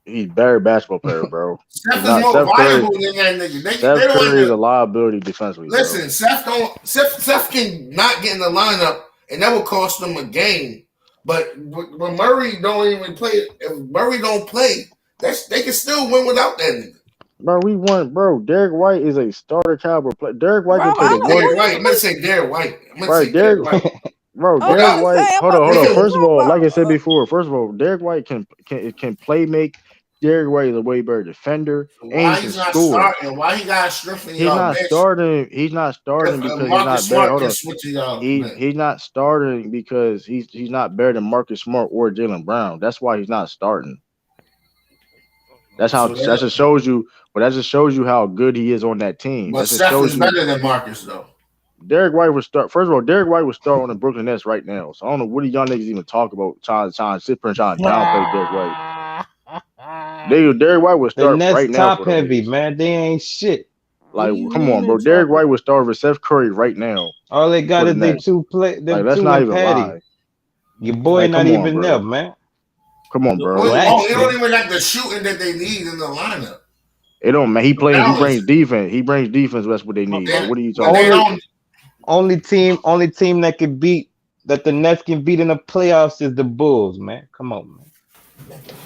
He's better basketball player, bro. He's Steph is not more Steph Curry. valuable than that nigga. They Steph don't Curry is even a liability defensively, bro. listen. Steph can not get in the lineup, and that will cost them a game. But when Murray don't even play, if Murray don't play, they can still win without that nigga. Bro, we won, bro. Derek White is a starter caliber player. Derek White can Rob, play the I don't. one. Derek What White. you I'm gonna what? say Derek White. I'm gonna Right, say Derek Derek. White. Bro, I was Derek about to White. say. I'm Hold about on, to hold say on. what you Nigga, First of talking all, like I said about. before, Derek White can play make. Derek White is a way better defender, and he why can he's not score. starting? Why he got strengthen He's y'all not bench starting. He's not starting if because he's Marcus not better. Smart Hold can on. switch to y'all bench? He's not starting because he's not better than Marcus Smart or Jalen Brown. That's why he's not starting. So That that, just shows you. But that just shows you how good he is on that team. but That just Steph shows is you better than Marcus though. Derek White would start. First of all, Derek White would start on the Brooklyn Nets right now. So I don't know what do y'all niggas even talk about trying to sit there and trying to downplay Derek White. Derek White would The start Nets right now top for them heavy, niggas. man. They ain't shit. What Like, do you come mean on, they bro. Derek top? White would start with Seth Curry right now All they for got the is Nets. Like, them let's two not and even Patty. lie. Your boy Like, not come on, even there, bro. man. Come on, bro. Well, Oh, he don't actually, even got the shooting that they need in the lineup. It don't man. He Balance. brings defense. He brings defense. That's what they need. So They, what are you but talking they about? only team that can beat that the Nets can beat in the playoffs is the Bulls, man. Come on, man.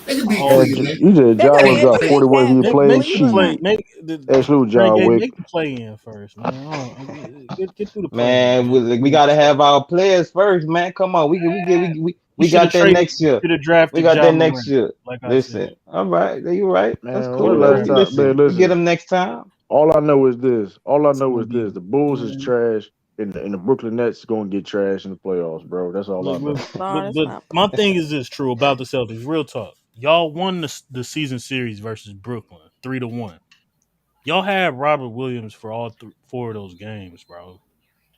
they can beat Oh, Cleveland. You said They're Ja gonna would end drop up Hey, 40 beating whether he plays. make the Cleveland. play. Shoot. Make the Exclude Grand Ja Game. Wick. Make the play in first, man. Get through the play in, Man, man. we gotta have our players first, man. Come on, You we should have got that traded. next You year. should have We drafted got Ja that next Morant, year. like I Listen, said. all right, you're right. That's Man, cool. what Though. last Draft time? Man, We get listen. them next time. All I know is this. It's gonna be The Bulls is man. trash, and the Brooklyn Nets going to get trash in the playoffs, bro. That's all I Look, know. No, that's but not. my thing is this true about the Celtics. Real talk. Y'all won the season series versus Brooklyn 3-1. Y'all had Robert Williams for all four of those games, bro.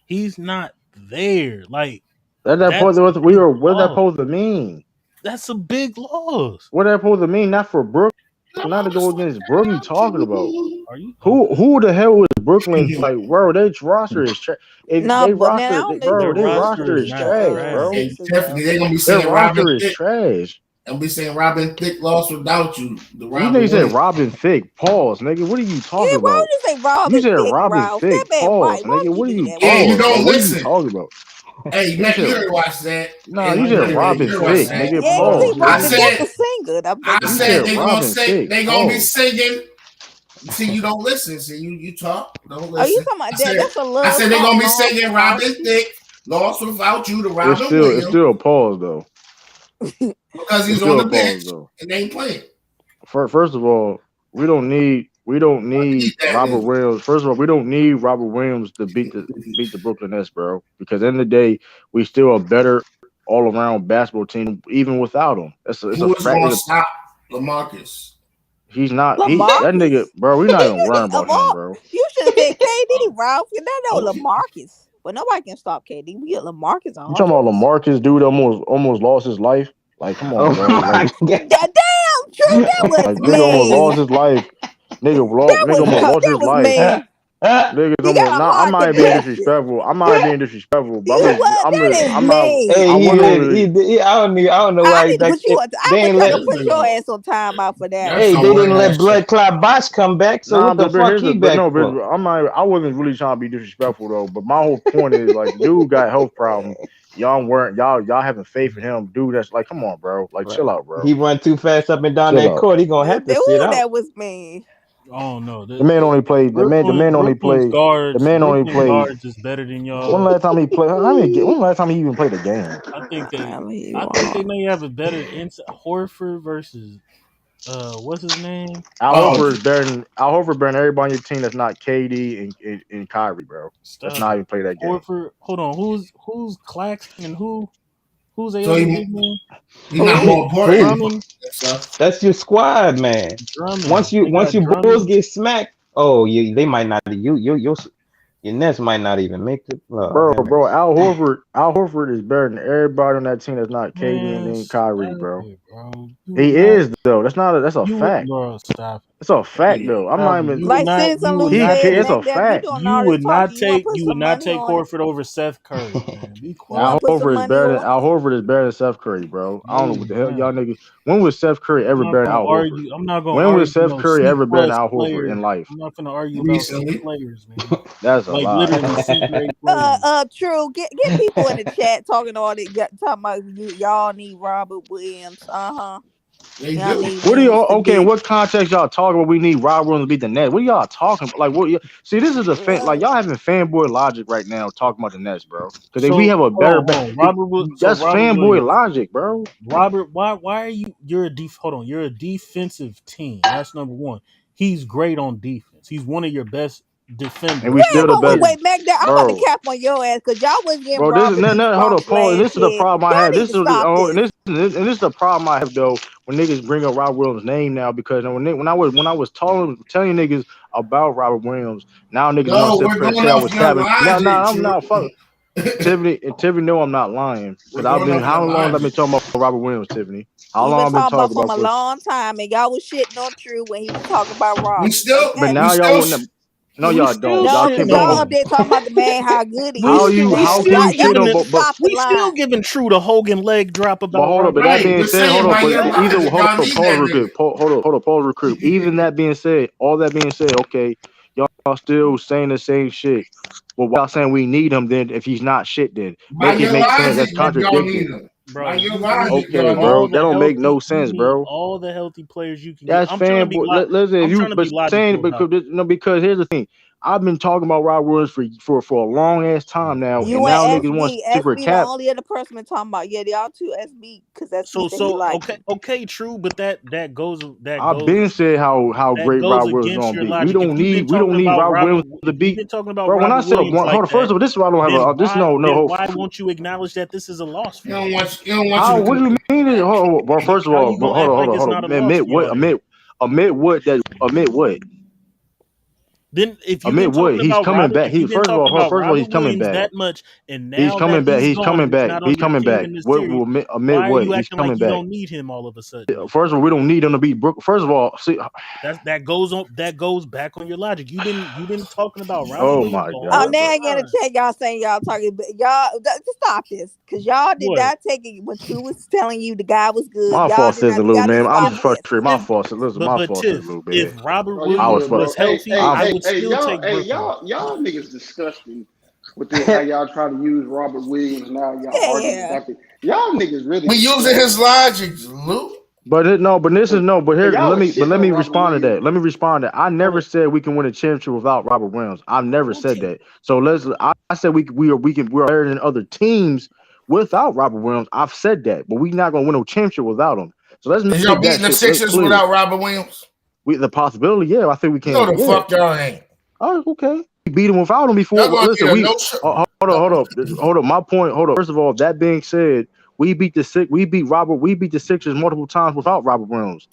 He's not there. Like That's that That's supposed a we big were. What's that loss. supposed to mean? That's a big loss. What that supposed to mean? Not for Brooklyn, No, not to that's go what against Brooklyn. You talking about? Are you okay? Who the hell was Brooklyn? Like, bro, their roster is trash. If No, they but man, I roster, don't know if Their you bro, their really roster roster is is beat not trash, the bro. trash. Hey, Sixers Tiffany, though. they're gonna be Their singing Robin roster is Thicke. trash. They'll be saying Robin Thicke lost without you. The You Robin niggas said Williams. Robin Thicke. Pause, nigga. What are you Yeah, talking why about? would you say You Robin said Thicke, Robin Ralph? That Thicke. man Pause, white. Why nigga. would you What are do you that? Yeah, Why you pause, bro? don't What are you listen. talking about? Hey, You Matt, you said didn't watch that. nah. Hey, You you said didn't Robin watch Thicke, that. nigga. Yeah, you Pause. see, What I are Robin you? Thicke said, a singer. I'm I just You said said saying. they gonna Robin say Thicke. they gonna be Pause. singing. See, you don't listen. See, you talk, don't Oh, you listen. talking about that? That's a I love said they gonna song, be Lord singing without Robin you. Thicke, lost without you to It's Robin still it's Williams still a pause though. because It's he's on still the a pause bench though. and they ain't playing. First of all, we don't need Need that Robert nigga. Williams. First of all, we don't need Robert Williams to beat the Brooklyn Nets, bro. Because at the end of the day, we still a better all around basketball team even without him. It's a Who is fact. gonna stop LaMarcus? He's not that nigga, Lamarcus. bro. We're not even worrying about him, Lamar. bro. You should have said KD, Ralph. You know Okay. Lamarcus. But nobody can stop KD. We get Lamarcus You talking about Aldridge. Lamarcus, dude? Almost lost his life. Like, come on, Oh bro. Like, my god. Damn, True, that was nigga almost lost mean. his life. That Nigga was almost lost that his was life. mean. Niggas He almost. got a Nah, I'm heart not even being condition. disrespectful. I'm not even being disrespectful. But You was that is I'm not. mean. I Hey, he wasn't did. really. I don't know I why. need to Like, put you on. I'm they gonna ain't try let. to This put your nigga, ass on timeout for that that's one. Hey, some they weird didn't let ass shit. Blood Clot Bosh come back. So Nah, what the but fuck here's he the. But back no, for? but I wasn't really trying to be disrespectful though. But my whole point is like, dude got health problem. Y'all having faith in him, dude. That's like, come on, bro. Like, Right. chill out, bro. He run too fast up and down Chill that out. court. He gonna have to sit out. That was mean. Oh no, The man only played. The man only played. The man only Brooklyn played. guards is better than When y'all. last time he played? When last time he even played a game? I think they, I'll leave you I think they alone. may have a better inside. Horford versus what's his name? Al Oh, Horford is better than everybody on your team that's not KD and Kyrie, bro. Let's Stop not it. even play that game. Horford. Hold on. Who's Claxton and who's the so other big man? he not Who? more important. Who? Drummond. So That's your squad, man. Drummond. They Once got you Bulls Drummond. get smacked, oh, they might not. Your Nets might not even make it. Oh, Bro, heavens. Al Horford is better than everybody on that team that's not KD and Man, then stop Kyrie, bro. it, bro. You would He not. is though. That's a You would, fact. bro. Stop it. It's a fact yeah. though. I'm not Calvin, even. you would Like not. Citizen You Lou would He not said, it's take. a Mac, you fact. doing all this talking. You wanna put You would some not money take on it? Horford over Seth Curry, man. Be You wanna quiet. put some money on it? Al Horford is better than Seth Curry, bro. I No, don't know what he's the hell not. y'all niggas. When was Seth Curry I'm ever not better than gonna Al Horford? argue. I'm not gonna When was argue Seth no Curry C ever better than plus Al Horford player. in life? I'm not gonna argue about C Recently, players, man. That's a Like lie. literally C grade players. True. Get people in the chat talking all that. Talking about y'all need Robert Williams. they Y'all do. need What do Williams y'all to okay? In be. what context y'all talking about? We need Rob Williams to beat the Nets. What are y'all talking about? Like, see, this is the fan. Like, y'all having fanboy logic right now talking about the Nets, bro. Because if we So have a better, that's Robert fanboy Williams. logic, bro. Robert, why are you're a hold on, you're a defensive team. That's number one. He's great on defense. He's one of your best And we defenders Wait, still on the the wait, best, wait, period. Mac. I'm about to bro. cap on your ass because y'all wasn't getting Bro, this is Robert these hold up, props Paul. And last this is the year. problem I Y'all have. need to stop And this. this is the problem I have though when niggas bring up Robert Williams' name now because when I was telling niggas about Robert Williams, now niggas want to No, sit up we're here and going say I off was your capping. No, logic, I'm True. not. Fuck Tiffany know I'm not lying We're because I've going been. off your How long have I been logic. talking about Robert Williams, Tiffany? How We've long been I've been talking about talking from about a for? long time, and y'all was shitting on True when he was talking about We Robert. still, But Okay. we now y'all still, wouldn't. No, We y'all still don't. Y'all No, keep because shitting y'all on on. up him. there talking about the man how good he We How is. still you? we How Y'all, can still you y'all shit giving need on? to it. But stop the We still line. giving True the Hogan leg drop about hold up. Robert But that right. being We're said, Williams. hold saying up. by But your either logic, hold y'all up. need Pause that real quick. Hold up. Pause real quick. nigga. Even that being said, all that being said, okay, y'all still saying the same shit. Well, why y'all saying we need him then? If he's not shit, then By make it your make sense. logic, That's y'all need contradicting. them. By Bro, your you need logic, Okay, y'all need bro. all them. That the don't make healthy. no You sense, need bro. all the healthy players you can get. That's fanboy. Listen, if I'm you trying to be but saying logical about because no, because here's the thing. I've been talking about Rod Williams for a long ass time now, and You now and niggas want SB. super SB the cap. only other person been talking about. Yeah, y'all two SB because SB said he So liked him. okay, true, but that goes I've been said how that great goes Rod Williams against gonna your be. logic. We don't need Rod Williams to If you've beat. been talking about Bro, when I Robert said Williams hold like on, first that, of all, this is why I don't have then a this no. why won't you acknowledge that this is a loss for You y'all? don't want you don't want you How? to What come do you mean? Well, first of How all, you gonna act like it's hold not a on. loss for y'all then? Admit what? Then if you've been Amid what? talking He's about coming Robert, back. if you've been talking about First of all, he's Robert coming Williams back. that much, and He's now that coming back. he's He's gone, coming he's back. not He's on your coming team back. in this What? series. Amid Why are what? you He's acting like coming you back. don't need him all of a sudden? First of all, we don't need him to beat Brook. First of all, see. That goes back on your logic. You've been talking about Robert Oh Williams my the Oh, whole God, now bro. again in time. the chat, y'all saying y'all talking, but y'all just stop this because y'all did What? not take it when True was telling you the guy was good. My Y'all fault, did not. Sizzle, little Y'all need to man. I'm stop just this. frustrated. My Tiff, fault. Listen, my but fault, Sizzle, Tiff, little if bit. Robert Oh, you I was Williams good, fuck. bro? was healthy, I I'm. would still take Brooklyn. Y'all niggas disgusting with this. How y'all try to use Robert Williams now? Y'all arguing Yeah. about it. Y'all niggas really We using disgusting. his logic, Lou. But this is no. But And here, y'all was let shitting me on Robert respond to that. Williams. Let me respond to that. I never Hold said we can win a championship without Robert Williams. I never said Okay. that. So I said we're better than other teams without Robert Williams. I've said that, but we're not gonna win a championship without him. So let's Is y'all make that beating the shit Sixers clear. without Robert Williams? The possibility, yeah, I think we No, can. the Yeah. fuck y'all ain't. Oh, okay. We beat him without him before. Y'all But gonna listen, get a we no shot. hold up. My point. Hold up. First of all, that being said, we beat the Sixers multiple times without Robert Williams.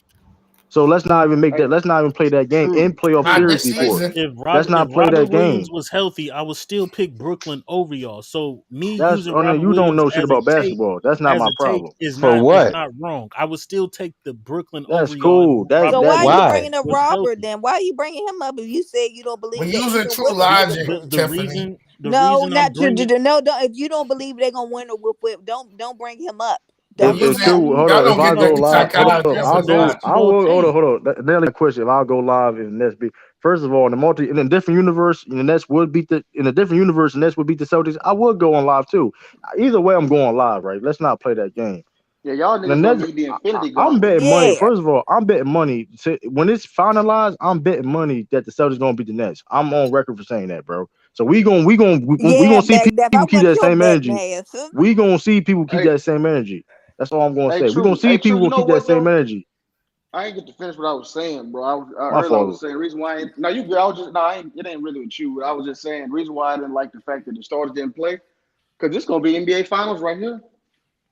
So let's not even make Hey, that. Let's not even play that game in playoff Not series this hey, before. season. Let's if not play Robert that Williams game. was healthy, I would still pick Brooklyn over y'all. So me That's using no, Robert you don't Williams know shit about basketball. That's not my problem. is For what? not wrong. I would still take the Brooklyn That's over y'all if cool. So Robert why are you Williams Why? bringing up was Robert healthy. then? Why are you bringing him up if you said you don't We believe that using even true with him? logic, The Tiffany. No, reason I'm not you. bringing No, don't. If you don't believe they're gonna win or whip, don't bring him up. We Don't bring If him using up. true, hold y'all on. If don't I get go the live, hold psychology up. of I'll his go. logic. I will. Hold on. Hold on. Nelly, question. If I'll go live in the Nets, first of all, in a different universe, the Nets would beat in a different universe, the Nets would beat the Celtics. I would go on live too. Either way, I'm going live. Right? Let's not play that game. yeah, y'all The niggas gonna Nets. need the Infinity I'm Gauntlet. betting money. Yeah. First of all, I'm betting money. When it's finalized, I'm betting money that the Celtics gonna beat the Nets. I'm on record for saying that, bro. So we Yeah, gonna see If I people keep want that your same betting energy. ass. We gonna see people keep Hey, that same energy. That's all I'm gonna say. We gonna true. see Hey, true. You people know keep that what same though? energy. I ain't get to finish what I was saying, bro. My Earlier I was fault. saying reason why. No, you good. I was just no. It ain't really with you. I was just saying reason why I didn't like the fact that the starters didn't play because this gonna be NBA Finals right here.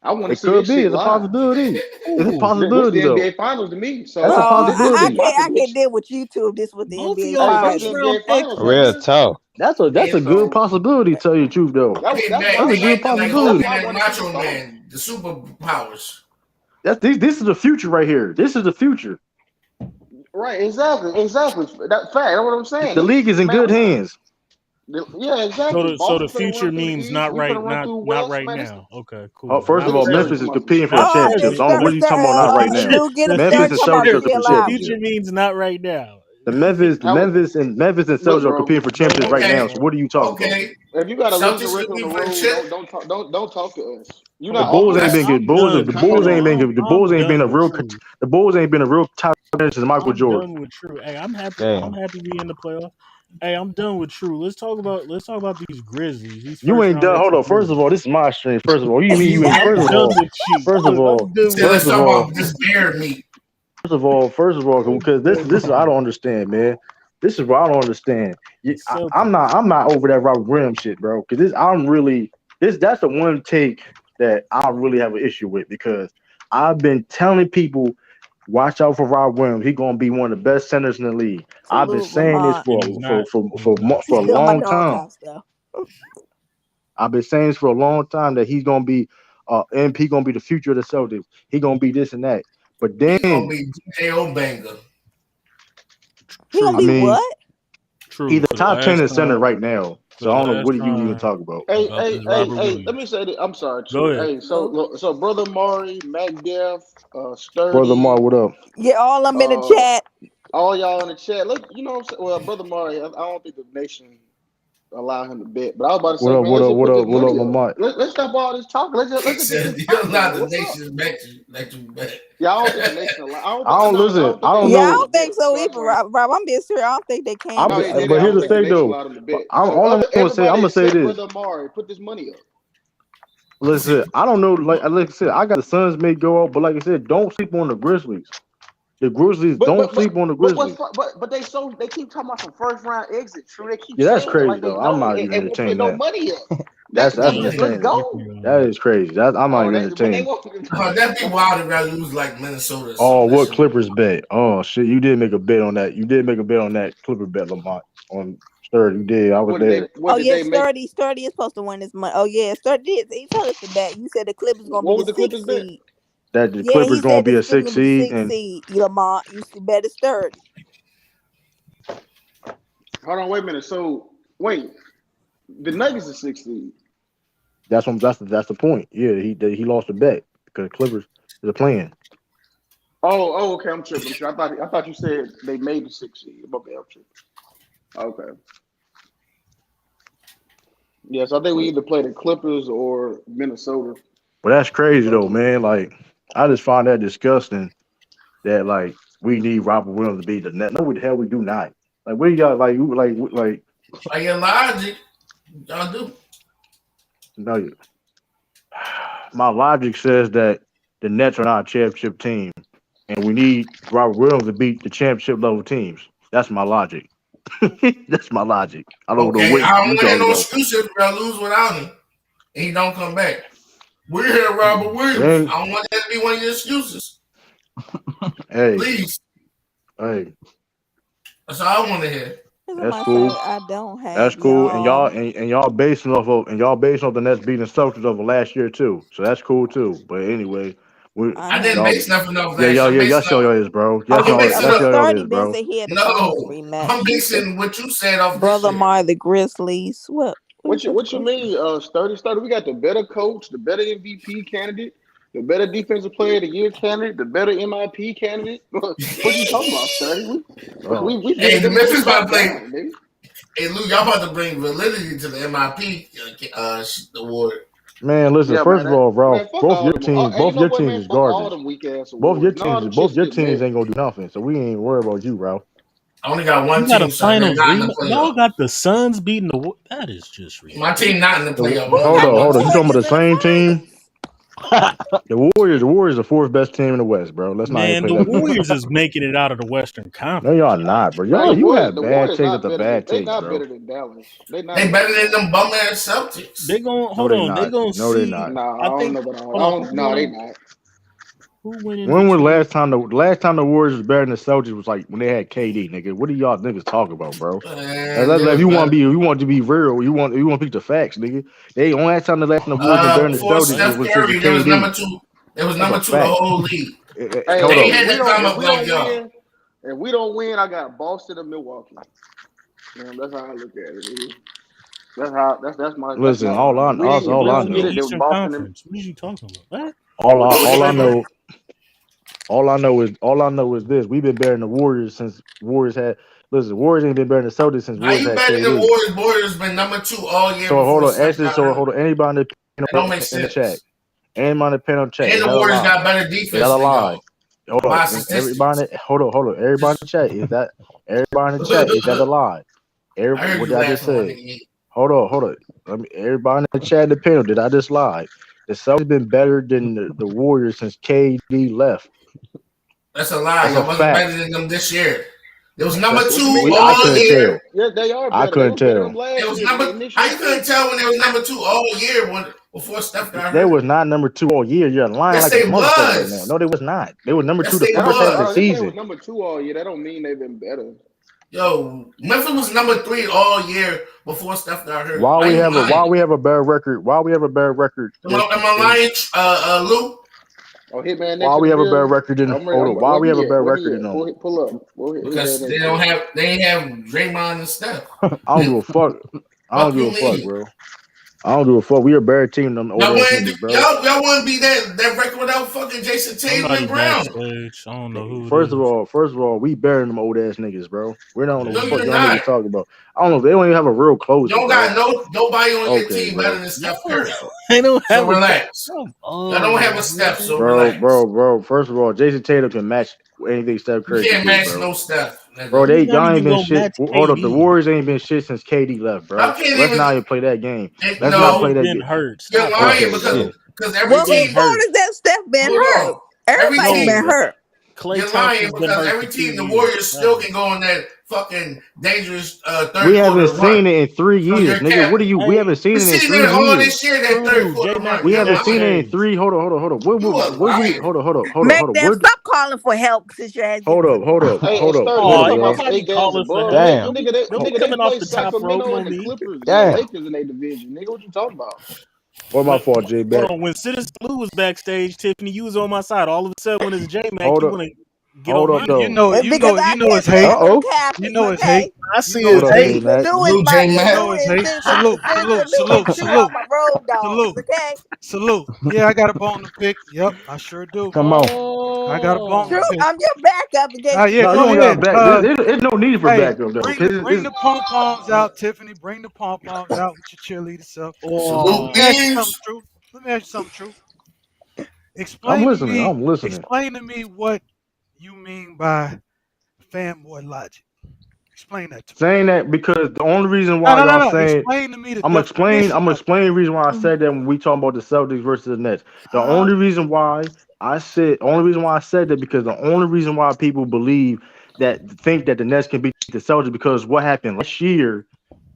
I want to It see could this be. shit It's a live. possibility. It's a Ooh, This the possibility though. NBA Finals to me. That's Bro, a So this I is possibility. my can't prediction. deal with you two if this was the both of NBA y'all Hey, this the first finals. round NBA picks, Finals right Real man. here. talk. That's a good So possibility. Tell you the truth though. Getting that's back why That's I a good wanted. like That's possibility. Hogan why I and wanted to see the Macho starters. Man, the superpowers. This is the future right here. This is the future. Right, exactly. That fact. That's what I'm saying. The league is in Man, good hands. yeah, exactly. So the Boston finna future run through the means East. not We finna run through not West. right Man, now. Okay, Oh, cool. first Not of all, nigga said Memphis talking is about some competing for a shit. not championship. present. So what are you talking about? Not right now. Lou, get him Memphis started and talking about Celtics are the competing real for life. Future championship. means not right now. How, Memphis and look, Celtics are bro. competing for Go championships right ahead, now. Okay, So bro. what are you talking about? okay. If you got a losing Celtics record on the looking for a road, chip. don't talk to us. You're The not Bulls ain't arguing. been With, good. I'm done. The come Bulls on, ain't been man. good. The Bulls I'm ain't been done a with real. True. The Bulls ain't been a real top contender since Michael I'm Jordan. done with True. Hey, I'm happy. I'm Damn. happy we in the playoff. Hey, I'm done with True. Let's talk about these Grizzlies. These You first ain't round done. Hold exit on. First of Grizzlies. all, this is my stream. First of all, you mean you ain't. I'm First of done all, with you. first of all, I'm He done said, with let's first of talk you. all, about this bear meat. first of all, I'm because done this with is what I you. don't understand, man. This is what I don't understand. The I'm Celtics. not over that Robert Graham shit, bro. Because that's the one take that I really have an issue with because I've been telling people, watch out for Rob Williams. He's gonna be one of the best centers in the league. I've been Salute, saying this Lamont. And he's not. And he's not. He's for a still in my long time. doghouse though. I've been saying this for a long time that he's gonna be MP gonna be the future of the Celtics. He gonna be this and that. But He gonna then be DJ Obanger. He gonna I be True. mean what? True. he's the For the top 10 last in center time. right now. For So the I don't know last what do you even time talk about. about this Robert Let me Williams. say that. I'm sorry, Go true. ahead. Hey, Go. so brother Mari, MacDev, Brother Mar, Sturdy, what up? Yeah, all I'm in the uh, chat. all y'all in the chat. Look, you know what I'm saying? Well, brother Mari, I don't think the nation allow him to bet. But I was about to What say, up, man, what let's up, just what put up, this what up, money up. Lamont? Let's stop all this talking. He Let's just get said, this you're pot not going. the What's up? nation's let you bet. Yeah, I don't think the nation allow. I don't I think. don't No, I listen. don't think I they don't Yeah, I allow him know. to don't think bet. so So that's either, why. Rob. I'm being serious. I don't think they No, can. they did. But I here's don't the think the thing nation though. allowed him to bet. All I'm gonna say, I'm Everybody gonna say except this. brother Amari, put this money up. Listen, I don't know. Like I said, I got the Suns may go out, but like I said, don't sleep on the Grizzlies. The Grizzlies don't sleep on the Grizzlies. But they keep talking about some first round exit. True, they keep Yeah, that's saying it crazy like they though. I'm know not even and won't put entertaining no that. money up. That's Just let's entertaining. go. That is crazy. I'm not even But they entertaining. won't. That'd be wild if I lose like Minnesota. Or Oh, something. what Clippers bet? Oh shit, you did make a bet on that. You did make a bet on that Clipper bet, Lamont. On Sturdy, you did. I was there. Oh yeah, Sturdy is supposed to win this money. Oh yeah, Sturdy did. He told us the bet. You said the Clippers gonna be the sixth seed. That the Clippers gonna be a sixth seed, and Lamont, you bet it's Sturdy. Hold on, wait a minute. So wait, the Nuggets are 6th seed. That's the point. Yeah, he lost the bet because Clippers is playing. Oh, okay. I'm tripping. I thought you said they made the 6th seed. Okay, I'm tripping. Okay. Yes, I think we either play the Clippers or Minnesota. But that's crazy though, man. Like I just find that disgusting that like we need Robert Williams to be the net. No, the hell we do not. Like what do y'all like your logic, y'all do. No, my logic says that the Nets are not a championship team, and we need Robert Williams to beat the championship level teams. That's my logic. That's my logic. I don't know what I you don't want no about. excuse if I lose without him and he don't come back. We're here, Robert Williams. I don't want that to be one of your excuses. Hey, please. Hey, that's all I want to hear. That's cool. I don't have. That's cool, and y'all basing off the Nets beating Celtics over last year too. So that's cool too. But anyway, I didn't base nothing off that. Yeah, that's y'all is, bro. That's y'all is, bro. No, I'm basing what you said off. Brother My the Grizzlies. What you mean? Sturdy. We got the better coach, the better MVP candidate, the better defensive player of the year candidate, the better MIP candidate. What you talking about, Sturdy? Hey, the Memphis about to play. Hey, Lou, y'all about to bring validity to the MIP award. Man, listen. First of all, bro, both your teams is garbage. Both your teams ain't gonna do nothing. So we ain't worried about you, bro. I only got one team. A finals y'all got the Suns beating the. That is just ridiculous. My team not in the playoff. Hold on. You talking about the same team? The Warriors are the fourth best team in the West, bro. Let's not even play the Warriors is making it out of the Western Conference. No, y'all not, bro. You have bad takes at the bad takes, bro. They're not better than Dallas. They better than them bum ass Celtics. They gonna hold on. They gonna see. No, they're not. I think. No, they not. When was the last time the Warriors was better than the Celtics was like when they had KD, nigga? What are y'all niggas talking about, bro? If you want to be real, you want to pick the facts, nigga. They only last time the Warriors was better than the Celtics was KD. It was number 2. It was number 2 the whole league. If we don't win, I got Boston and Milwaukee. That's how I look at it. That's my. Listen, all I know. What are you talking about? All I know is this: we've been better than the Warriors since Warriors had. Listen, Warriors ain't been better than the Celtics since Warriors had. Better than the Warriors been number 2 all year. So hold on, anybody in the chat. Anybody in the chat. And the Warriors got better defense. That's a lie. Hold on, everybody in the chat is that a lie? What did I just say? Hold on. Everybody in the chat, the panel, did I just lie? The Celtics been better than the Warriors since KD left. That's a lie. Y'all wasn't better than them this year. It was number 2 all year. Yeah, they are better. I couldn't tell. It was how you couldn't tell when they was number 2 all year before Steph got hurt? They was not number 2 all year. You're lying like a motherfucker right now. No, they was not. They were number 2 the first half of the season. They number 2 all year. That don't mean they've been better. Yo, Memphis was number 3 all year before Steph got hurt. Why we have a better record? Am I lying, Lou? Oh, Hitman. Why we have a better record than? Why we have a better record than them? Pull up. Because they ain't have Draymond and Steph. I don't give a fuck. Bro. I don't give a fuck. We are a better team than them. Y'all wouldn't be that record without fucking Jason Tatum and Brown. I don't know who. First of all, we better than them old ass niggas, bro. We're not on the fuck y'all niggas talking about. I don't know. They don't even have a real closer. You don't got nobody on your team better than Steph Curry. They don't have relax. Y'all don't have a Steph, so relax. Bro. First of all, Jason Tatum can match anything Steph Curry. You can't match no Steph. Bro, y'all ain't been shit. Hold up, the Warriors ain't been shit since KD left, bro. Let's not even play that game. Let's not play that game. You're lying because every team is that Steph been hurt? Everybody been hurt. Clay You're lying Thompson's been because hurt every for 2 team, the years. Warriors still can go on that fucking dangerous third We haven't quarter run. seen it in 3 So years, you're nigga. What are capping. you? We Hey, haven't seen We it in seen 3 that all years. this year, that third true. quarter J Mac run. We You're haven't seen it in lying. 3. Hold on. You a liar. Hold on. Mac, then stop calling for help since your ass getting put down. Hey, and Sturdy, you Oh, talking ain't about y'all. nobody 8 games calling for above? help. Damn. Don't be Nigga, they coming off play the top rope Sacramento on and the me. Clippers. They got Damn. Lakers in their division. Nigga, what you talking about? What my fault, J Hold Beck? on. When Citizen Blue was backstage, Tiffany, you was on my side. All of a sudden, when it's J Mac, Hold you up. want to get Hold on up my. though. Because I it's kept hate. saying them Uh-oh. You Catholics, know it's hate. okay? I You see know his What it's up, hate. J The Mac? new is Salute, my J You the Mac. know new it's is hate. Salute, the salute, new is salute, cheer on salute, my road dogs, salute, okay? salute. Yeah, I got a bone to pick. Yep, I sure do. Come on. I got a bone to True, Oh, pick. I'm your backup in case you Yeah, No, you need go don't got ahead. me. back. There's no need for Hey, backup though. bring 'Cause bring the pom poms out, Tiffany. Bring the pom poms out with your cheerleader self. Salute Let me oh, ask you something, beans. True. Let me ask you something, True. I'm Explain to listening. me. I'm listening. Explain to me what you mean by fanboy logic. Explain that to me. Saying that because the only reason No, why no, no, y'all no. saying Explain to me the I'm gonna explain. definition I'm gonna of it. explain the reason why I said that when we talking about the Celtics versus the Nets. The Huh? only reason why I said that because the only reason why people think that the Nets can beat the Celtics because what happened last year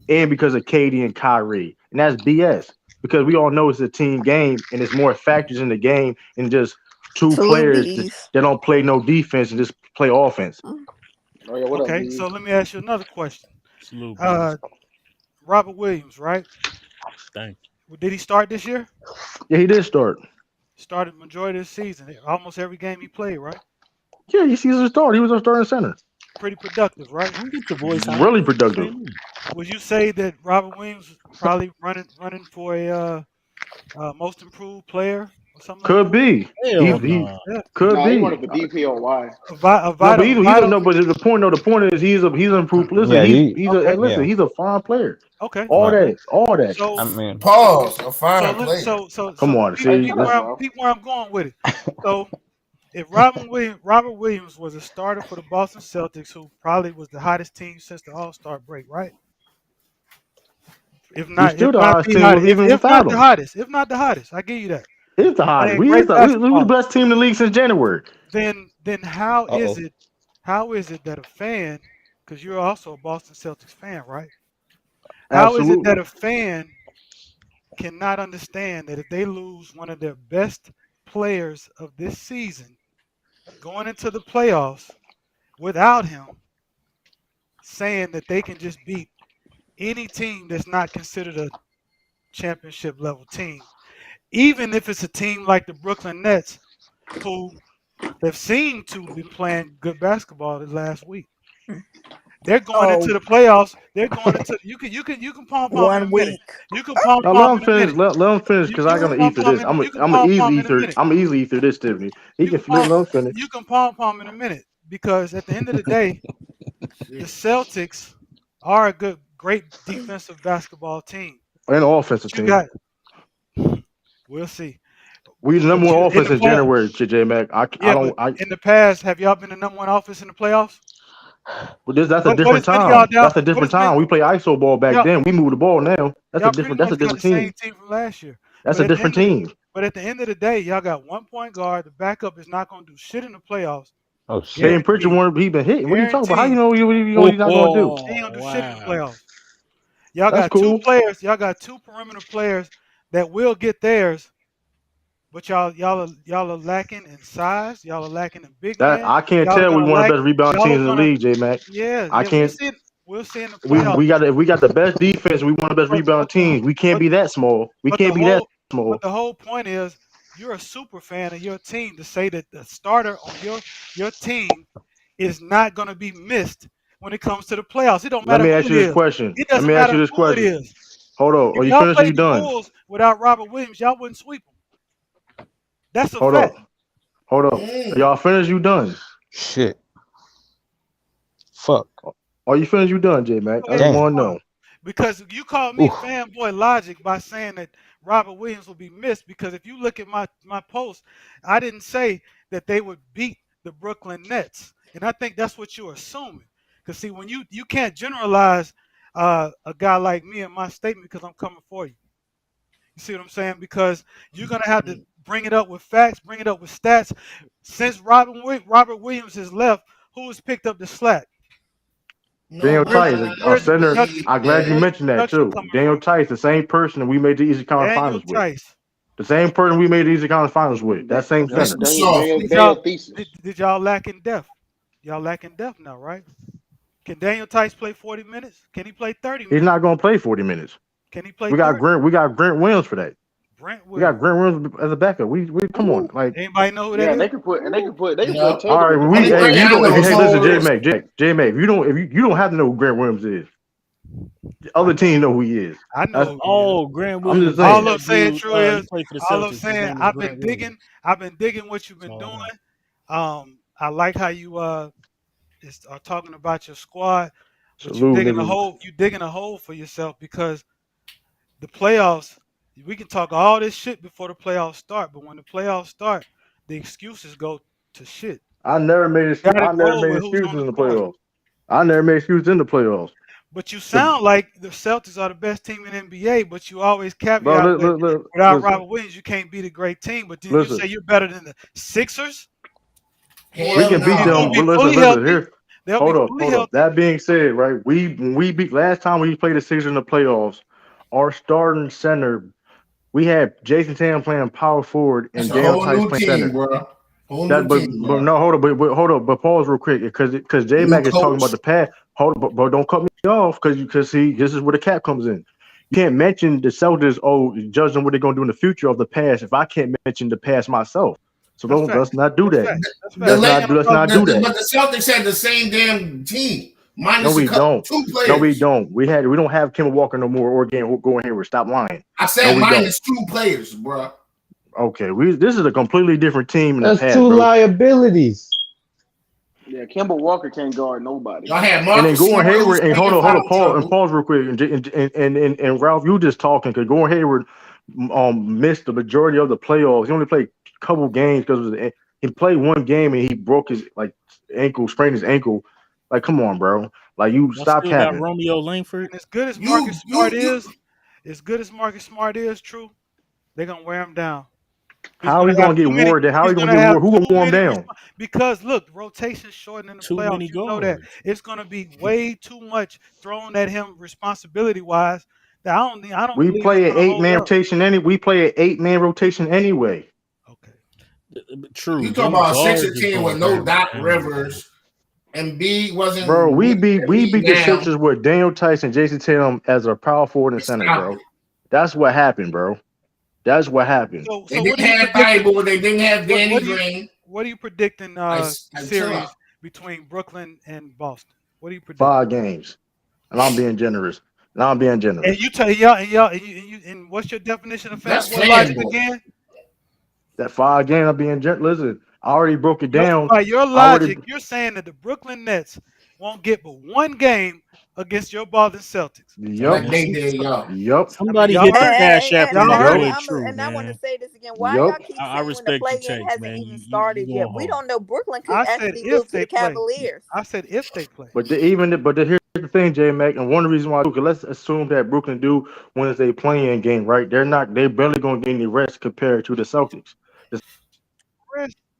and because of Katie and Kyrie, and that's BS. Because we all know it's a team game and there's more factors in the game than just two Salute players bees. that don't play no defense and just play offense. Oh yeah, what up, Okay, B? so let me ask you another question. salute bees. Uh, Robert Williams, right? Thank Did he start this year? Yeah, he did start. Started majority of the season, almost every game he played, right? Yeah, he's a start. He was a starting center. Pretty productive, right? you. Don't get your voice high. Really What productive. you mean? Would you say that Robert Williams probably running for a most improved player or something like Could that? be. He Hell he no. Yeah, could Nah, he running be. for DPOY. a No, but vital, he's a vital. no. But the point is he's an improved. Listen, Yeah, Okay, listen. He's a fine player. okay, All okay. that. So, Pause. A so fine let player. Come on, peep, Hey, see peep shut up, where this. I'm bro. peep where I'm going with it. So if Robert Williams was a starter for the Boston Celtics, who probably was the hottest team since the All Star break, right? We still If the not highest the team hottest, even if not without the him. hottest, if not the hottest, I give you that. He's the hottest. Playing great We the basketball. best team in the league since January. Then how Uh-oh. is it that a fan, because you're also a Boston Celtics fan, right? How is it that Absolutely. a fan cannot understand that if they lose one of their best players of this season going into the playoffs without him, saying that they can just beat any team that's not considered a championship level team, even if it's a team like the Brooklyn Nets, who have seemed to be playing good basketball the last week. They're going into Oh, the playoffs. They're going into you can pom pom in a one minute. week. You can pom Now let pom him in a finish. minute. Let him finish because You I'm can gonna pom eat through pom this. in you can pom pom in a minute. I'm easily eat through this, Tiffany. He You can can pom let him finish. you can pom pom in a minute because at the end of the day, the Celtics are a great defensive basketball team. And the But offensive you team. got we'll see. We the But number one you in offense the in past, January, J Mac. I yeah, but don't I in the past, have y'all been the number one offense in the playoffs? Well, that's a What different has been y'all time. down? That's a What different has been time. We play ISO ball back y'all? then. We move the ball now. Y'all pretty That's a much got different the same team. team from last year. That's But a at the different end of the team. but at the end of the day, y'all got one point guard. The backup is not going to do shit in the playoffs. Oh shit. Payton Pritchard Guaranteed. he been hitting. What are you talking about? How you Guaranteed. know what he's not gonna do? He ain't gonna do shit in the Wow. playoffs. Y'all That's got two cool. players. Y'all got two perimeter players that will get theirs. But y'all are lacking in size. Y'all are lacking in big That man. I can't Y'all are tell we gonna one of the lack. best rebound Y'all teams are in the gonna. league, J Mac. Yeah, I yeah. can't We'll see in the we playoffs. got we got the best defense, we one of the best But rebound but the teams. We can't but be that small. We but the can't be that whole small. point is you're a super fan of your team to say that the starter on your team is not going to be missed when it comes to the playoffs. It don't Let matter me who ask it you this is. question. It Let doesn't me ask matter you this who it question. is. Hold on. If Are you y'all finished or you played the done? Bulls without Robert Williams, y'all wouldn't sweep them. That's a Hold up. fact. Hold up. Are y'all finished? You done? Shit. Fuck. Are you finished? You done, J Mac? Go I ahead just and want to respond. know. Because you called me fanboy logic by saying that Robert Williams will be missed. Because if you look at my post, I didn't say that they would beat the Brooklyn Nets, and I think that's what you're assuming. Because see, when you can't generalize a guy like me in my statement because I'm coming for you. You see what I'm saying? Because you're gonna have to bring it up with facts, bring it up with stats. Since Robert Williams has left, who has picked up the slack? Daniel Nobody. Tice, our center. I'm glad you Where's the mentioned that production too. coming Daniel from? Tice, the same person that we made the Eastern Conference Daniel Finals with. Tice. The same person we made the Eastern Conference Finals with. That same That's center. soft. Daniel Thesis. Did y'all lack in depth? Y'all lack in depth now, right? Can Daniel Tice play 40 minutes? Can he play 30 He's minutes? not going to play 40 minutes. Can he play We got 30? Grant Williams for that. Brent We got Williams. Grant Williams as a backup. We come on, like. Anybody know who Yeah, that and they is? can put Yeah. Taylor All right, at the Only five. way I know is listen, Horace. J Mac, you don't have to know who Grant Williams is. The other teams know who he is. I know. That's- who he is. Oh, Grant I'm Williams. just saying. All I'm saying, Dude, true he is, played for the all I'm Celtics. His saying, name is I've Grant been Williams. digging what you've been That's all I doing. I like how you are talking about your squad, but Salute, you niggas. digging a hole for yourself because the playoffs. We can talk all this shit before the playoffs start, but when the playoffs start, the excuses go to shit. I never made Gotta roll with who's excuses on in the the court. playoffs. I never made excuses in the playoffs. But you sound like the Celtics are the best team in NBA, but you always caveat Bro, with without listen, Robert Williams, you can't beat a great team. But did you listen. say you're better than the Sixers? We Hell can beat no. them. Who'll be But fully listen. healthy? Here, They'll be fully hold up. healthy. That being said, right, when we beat last time we played the Sixers in the playoffs, our starting center, we had Jason Tatum playing power forward and That's a Daniel whole Tice new playing team, center. bro. Whole That, new but team, bro. no, hold up, but pause real quick, because J New Mac is talking about coach. the past. Hold up, but don't cut me off, because see, this is where the cap comes in. You can't mention the Celtics, judging what they're gonna do in the future of the past if I can't mention the past myself. So That's let's not do That's that. fact. That's The fact. Lakers, Let's not do that. but the Celtics had the same damn team, No, minus we don't. two No, players. we don't. We don't have Kemba Walker no more or going here. Stop lying. I said No, we minus two players, bro. Okay, this is a completely different team in the That's past, two bro. liabilities. Yeah, Kemba Walker can't guard nobody. Y'all had And then Marcus Gordon Smart Hayward and hold on, trouble. pause real quick, and Ralph, you just talking because Gordon Hayward missed the majority of the playoffs. He only played a couple games because he played one game and he broke his ankle, sprained his ankle. Like, come on, bro. Like, you Y'all stop still got capping. Romeo Langford. And as good as Marcus Smart is, true, they're gonna wear him down. How are you gonna get wore down? How are you gonna get wore? Who gonna warm him down? Because look, rotation shortened in the Too playoffs. many You know that guards. it's gonna be way too much thrown at him responsibility wise. That I don't We believe play it's an gonna hold 8-man up. rotation. We play an 8-man rotation anyway. Okay. True. You talking them about a guards Sixers is team gonna with no wear Doc him down. Rivers, and B wasn't. Bro, we beat the down. Sixers with Daniel Tice and Jason Tatum as a power forward and center, Stop bro. it. That's what happened, bro. That's what happened. So They what didn't are you have predicting? Bible. They didn't have Danny What do you Green. what are you predicting Like, chill series out. between Brooklyn and Boston? What do you predict? 5 games, and I'm being generous. And you tell y'all and what's your definition of That's fanboy logic fanboy. again? That 5 games, I'm being generous. Listen, I already broke it down. By your I already- logic, you're saying that the Brooklyn Nets won't get but one game against your Boston Celtics. Yup. Like they did, y'all. Yup. Somebody y'all hit the heard- cash app y'all real heard quick. it. True, And I want to man. say this again. Why Yup. y'all keep I saying when the respect your play-in takes, hasn't man. even You started going yet? We hard. don't know. Brooklyn could I said actually if lose to they the play. Cavaliers. I said if they play. But here's the thing, J Mac, and one of the reasons why, because let's assume that Brooklyn do wins they playing game, right? They're barely gonna get any rest compared to the Celtics.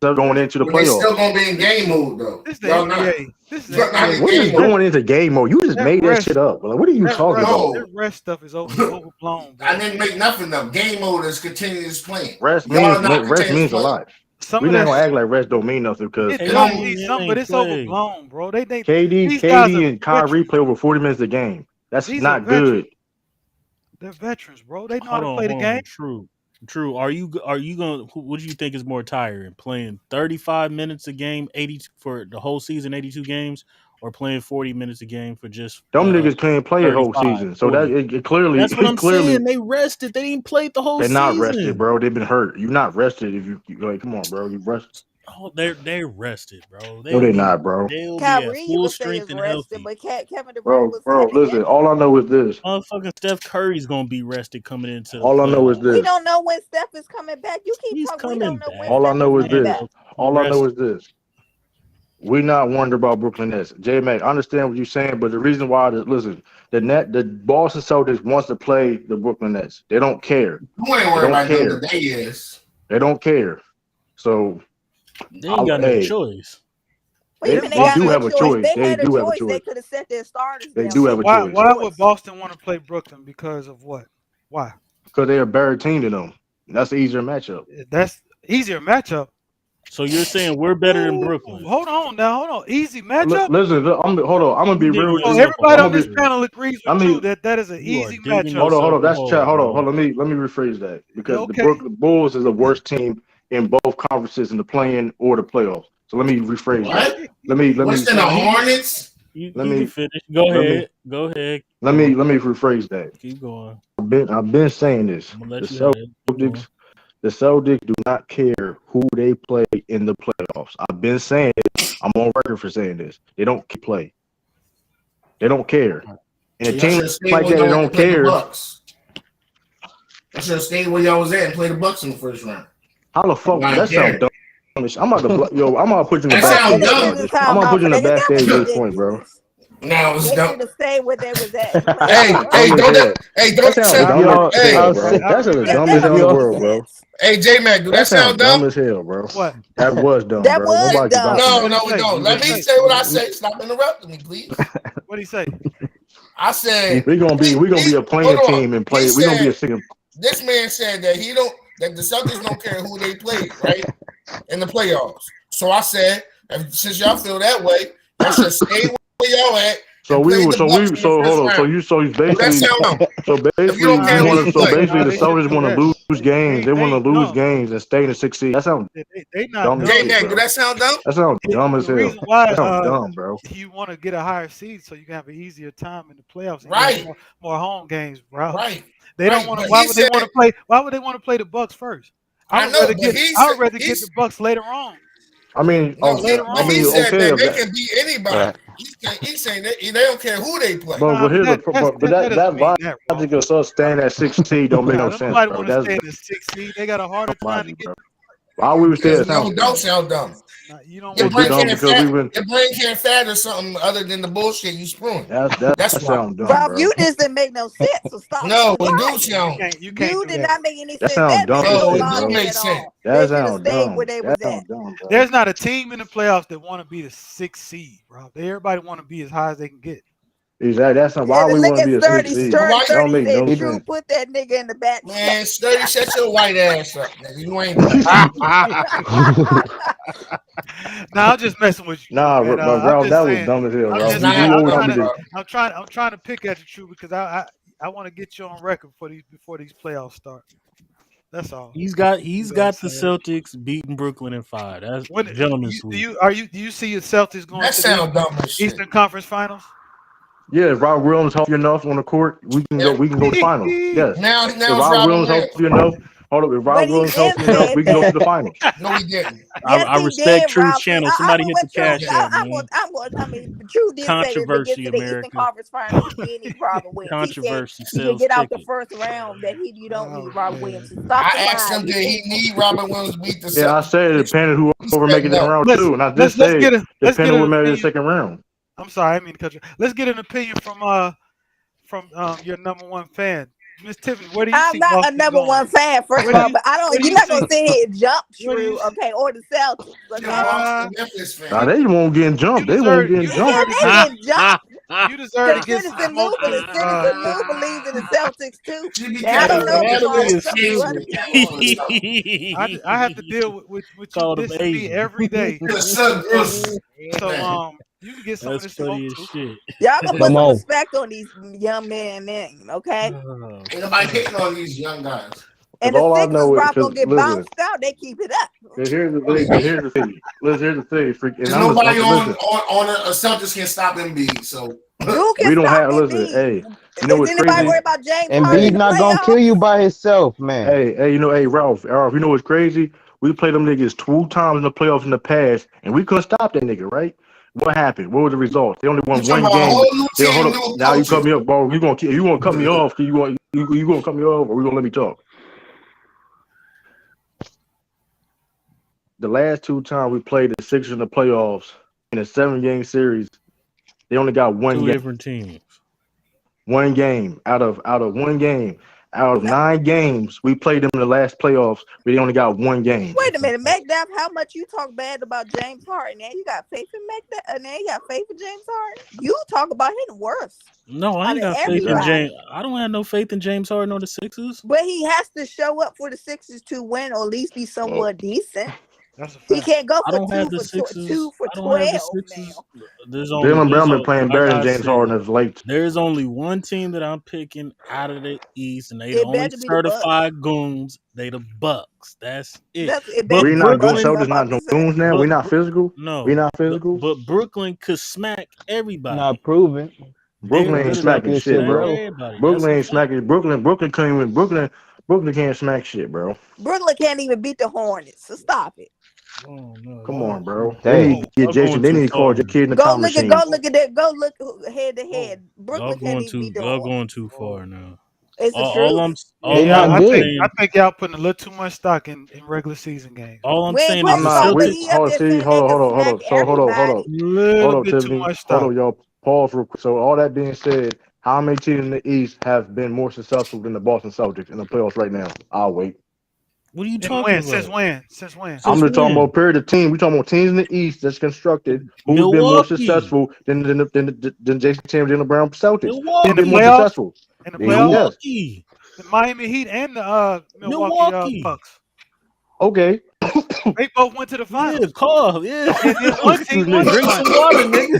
Going into the But they still playoffs. gonna be in game mode though. This is the Y'all not. NBA. This is the Y'all not NBA. in What is game mode. going into game mode? You just That made that rest- shit up. Like, what are you talking about? That rest stuff is overblown, bro. I didn't make nothing up. Game mode is continuous playing. Rest Y'all means not continuous a playing. lot. Some We're of not that gonna act like rest don't mean nothing because it Hey, does man, mean man something, but ain't it's play. overblown, bro. These guys KD are and Kyrie veterans. play over 40 minutes a game. That's These not are veterans. good. They're veterans, bro. They know how Hold to on, play the hold game. on. True. Are you going? What do you think is more tiring? Playing 35 minutes a game, 80 for the whole season, 82 games, or playing 40 minutes a game for just Them niggas can't play a whole 35, season. So 40? that it clearly That's what I'm clearly saying. They rested. They didn't play the whole they're season. not rested, bro. They've been hurt. You're not rested if you like. Come on, bro. You rested. Oh, they're rested, bro. No, they're not, bro. They'll be at Kyrie, you full would say strength is and rested, healthy. but Kevin Durant Bro, was listen. injured. All I know is this. Motherfucking Steph Curry's gonna be rested coming into the All I know is playoffs. We this. don't know when Steph is coming back. You keep He's talking. We don't coming know when back. All I Steph know is is coming this. back. All I know is this. We're not wondering about Brooklyn Nets. J Mac, I understand what you're saying, but the reason why listen, The Boston Celtics wants to play the Brooklyn Nets. They don't care. You ain't worried about them today is. They don't care. So They ain't got no choice. What do you mean they do have a choice? They had a choice. They could have set their starters. They do have a choice. Why would Boston want to play Brooklyn? Because of what? Why? Because they're a better team than them. That's the easier matchup. That's easier matchup. So you're saying we're better than Brooklyn? Hold on. Easy matchup. Listen, hold on. I'm gonna be real. Everybody on this panel agrees with you that is an easy matchup. Hold on. That's chat. Hold on. Let me rephrase that because the Brooklyn Bulls is the worst team in both conferences in the play-in or the playoffs. So let me rephrase that. Let me. Worse than the Hornets. Let me finish. Go ahead. Let me rephrase that. Keep going. I've been saying this. The Celtics do not care who they play in the playoffs. I've been saying it. I'm on record for saying this. They don't play. They don't care. And a team like that, they don't care. I should have stayed where y'all was at and played the Bucks in the first round. How the fuck? That sounds dumb. I'm about to put you in the backstage. I'm gonna put you in the backstage at this point, bro. Now it's dumb. They should have stayed where they was at. Don't sound dumb. That's the dumbest in the world, bro. Hey, J-Mac, do that sound dumb? Dumb as hell, bro. What? That was dumb, That bro. was dumb. No, we don't. Let me say what I say. Stop interrupting me, please. What did he say? I said we're gonna be a playing team and play. We're gonna be a single. This man said that that the Celtics don't care who they play, right? In the playoffs. So I said, since y'all feel that way, y'all should stay where y'all at. So basically the Celtics want to lose games. They want to lose games and stay in the 6th seed. That sounds dumb. Do that sound dumb? That sounds dumb as hell. That sounds dumb, bro. You want to get a higher seed so you can have an easier time in the playoffs. And right. More home games, bro. Right. They don't want to. Why would they want to play? Why would they want to play the Bucks first? I would rather get the Bucks later on. I mean, he said that they can beat anybody. He's saying that they don't care who they play. But that logic of us staying at 6 seed don't make no sense, nobody bro. want to stay in the 6 seed. They got a harder time to get. Why we was there? Don't sound dumb. You don't. Your brain can't fathom something other than the bullshit you spewing. That's sound dumb, bro. You just didn't make no sense. So stop. No, it do sound. You did not make any sense. That sounds dumb. No, it do make sense. That sounds dumb. Where they was at. There's not a team in the playoffs that want to be the 6th seed, bro. Everybody want to be as high as they can get. Exactly. That's not why we want to be a 6th seed. Don't make no sense. Put that nigga in the back. Man, Sturdy, shut your white ass up. You ain't. Nah, I'm just messing with you. Nah, bro, that was dumb as hell. I'm trying to pick at you, true, because I want to get you on record before these playoffs start. That's all. He's got the Celtics beating Brooklyn in 5. That's gentleman's sweep. Do you see your Celtics going to the Eastern Conference Finals? Yeah, if Rob Williams healthy enough on the court, we can go to the finals. Yes. Now if Rob Williams healthy enough, if Rob Williams healthy enough, we can go to the finals. No, he didn't. I respect Truth's channel. Somebody hit the cash app, man. True did Controversy, say that America. the Eastern Conference Finals any problem with. Controversy. He can get out the first round that you don't need Robert Williams to stop. I asked him, did he need Robert Williams to beat the Celtics? Yeah, I said it depending whoever making it in round 2, and I just said depending who made it in the second round. I'm sorry, I mean to cut you. Let's get an opinion from your number one fan, Miss Tiffany. Where do you see I'm not Boston a number going? one fan, first of all, but I don't. You're not gonna sit here and jump through, okay, or the Celtics. Nah, they won't get jumped. They won't get jumped. Yeah, they get jumped. You deserve to get Citizen Lou believes in the Celtics too. I don't know. I have to deal with you dissing me every day. So you can get some of this smoke too. Y'all gonna put some respect on these young men, okay? Ain't nobody hitting on these young guys. And the Sixers rock gonna get bounced out. They keep it up. Here's the thing. There's nobody on a Celtics can stop Embiid. So we don't have. Listen, hey, you know what's crazy? Worry about James Embiid not gonna kill you by himself, man. Hey, Ralph, you know what's crazy? We played them niggas 2 times in the playoffs in the past, and we couldn't stop that nigga, right? What happened? What were the results? They only won 1 game. Now you cut me up, bro. You gonna cut me off? You gonna cut me off, or we gonna let me talk? The last 2 times we played the Sixers in the playoffs in a 7-game series, they only got 1 2 game. different teams. One game out of 9 games we played them in the last playoffs. We only got 1 game. Wait a minute, McDuff. How much you talk bad about James Harden? Now you got faith in McDuff. Now you got faith in James Harden. You talk about him worse. No, I ain't got faith in James. I don't have no faith in James Harden or the Sixers. But he has to show up for the Sixers to win, or at least be somewhat decent. That's a fact. He can't go I for don't have the 2 Sixers. for I don't have the 12 Sixers. now. Jalen Brown been playing better than James Harden as late. There's only one team that I'm picking out of the East, and they the It only better be the certified goons. They the Bucks. That's it. We're not goons. Celtics not no goons now. We're not physical. No, we're not physical. But Brooklyn could smack everybody. Not proven. Brooklyn ain't smacking shit, bro. Brooklyn ain't smacking. Brooklyn can't even. Brooklyn can't smack shit, bro. Brooklyn can't even beat the Hornets. So stop it. Oh, no. Come on, bro. They need to get Jason. They need to call your kid in the Go time look machine. at that. Go look head to head. Brooklyn can't even beat the Y'all Hornets. going too far now. It's the truth. I think y'all putting a little too much stock in regular season games. All I'm saying is I'm not. Hold on. So hold on. Little bit too much stock. Hold on, y'all. Pause real quick. So all that being said, how many teams in the East have been more successful than the Boston Celtics in the playoffs right now? I'll wait. What are you talking about? Since when? I'm just talking about period of team. We're talking about teams in the East that's constructed who's been more successful than Jason Tatum, Jalen Brown, Celtics. In the playoffs? In the playoffs? The Miami Heat and the Milwaukee Bucks. Okay. They both went to the finals. Yeah, call. Yeah. And one team won Drink some water, nigga.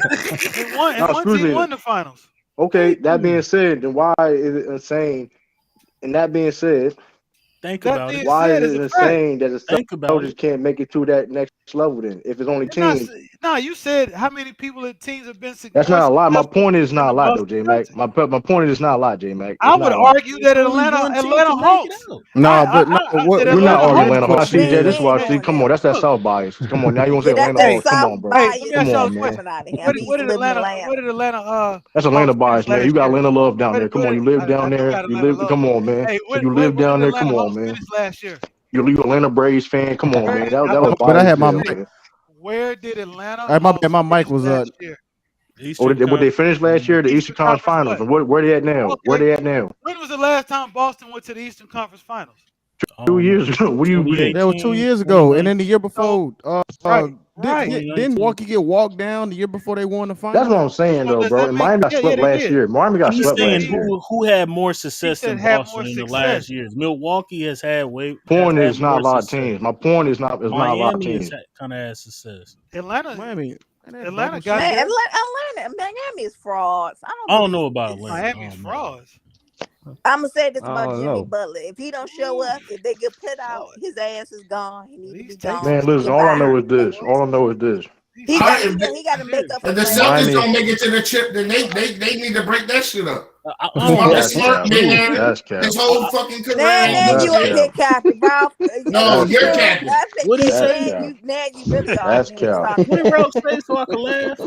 And one team won the finals. Okay, that being said, then why is it insane? And that being said, think about it. Why is it insane that the Celtics can't make it to that next level then? If it's only teams. No, you said how many people and teams have been successful. That's not a lot. My point is not a lot though, J Mac. My point is not a lot, J Mac. I would argue that Atlanta Hawks. No, but we're not arguing Atlanta Hawks. CJ, this is why. See, come on, that's that South bias. Come on, now you want to say Atlanta Hawks? Come on, bro. Come on, man. What did Atlanta? That's Atlanta bias, man. You got Atlanta love down there. Come on, you live down there. You live. Come on, man. You live down there. Come on, man. Last year. You Atlanta Braves fan. Come on, man. That was but I had my mic. Where did Atlanta? My mic was what they finished last year? The Eastern Conference Finals. And where they at now? Where they at now? When was the last time Boston went to the Eastern Conference Finals? 2 years ago. What do you mean? That was 2 years ago, and then the year before. Didn't Milwaukee get walked down the year before they won the finals? That's what I'm saying, though, bro. And Miami got swept last year. Miami got swept last year. Who had more success than Boston in the last years? Milwaukee has had way. Point is not a lot of teams. My point is not a lot of teams. Kind of has success. Miami got Miami is frauds. I don't know about Atlanta. Miami's frauds. I'm gonna say this about Jimmy Butler. If he don't show up, if they get put out, his ass is gone. He needs to be gone. Man, listen, all I know is this. He got to make up. If the Celtics don't make it to the chip, then they need to break that shit up. Smart been there his whole fucking career. Now you ain't get capping, Ralph. No, you're capping. What he say? Now you really are. That's cap. What did Ralph say so I can laugh?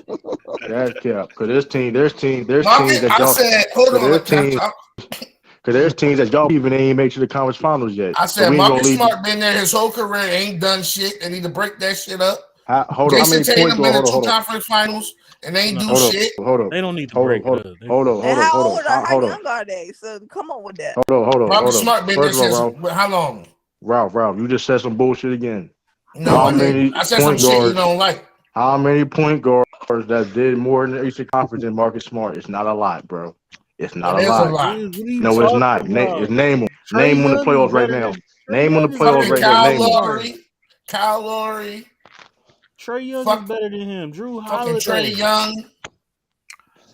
That's cap. Because there's teams that y'all. I said, hold on. Because there's teams that y'all even ain't make to the conference finals yet. I said Marcus Smart been there his whole career, ain't done shit. They need to break that shit up. Hold on, Jason Tatum been in 2 conference finals and they ain't do shit. Hold on. They don't need to break it up. How young are they? So come on with that. Hold on. Marcus Smart been there since how long? Ralph, you just said some bullshit again. No, I said some shit you don't like. How many point guards that did more in the Eastern Conference than Marcus Smart? It's not a lot, bro. It's not a lot. No, it's not. Name them. Name on the playoffs right now. Name on the playoffs right now. Kyle Lowry. Trae Young is better than him. Drew Holiday. Trae Young.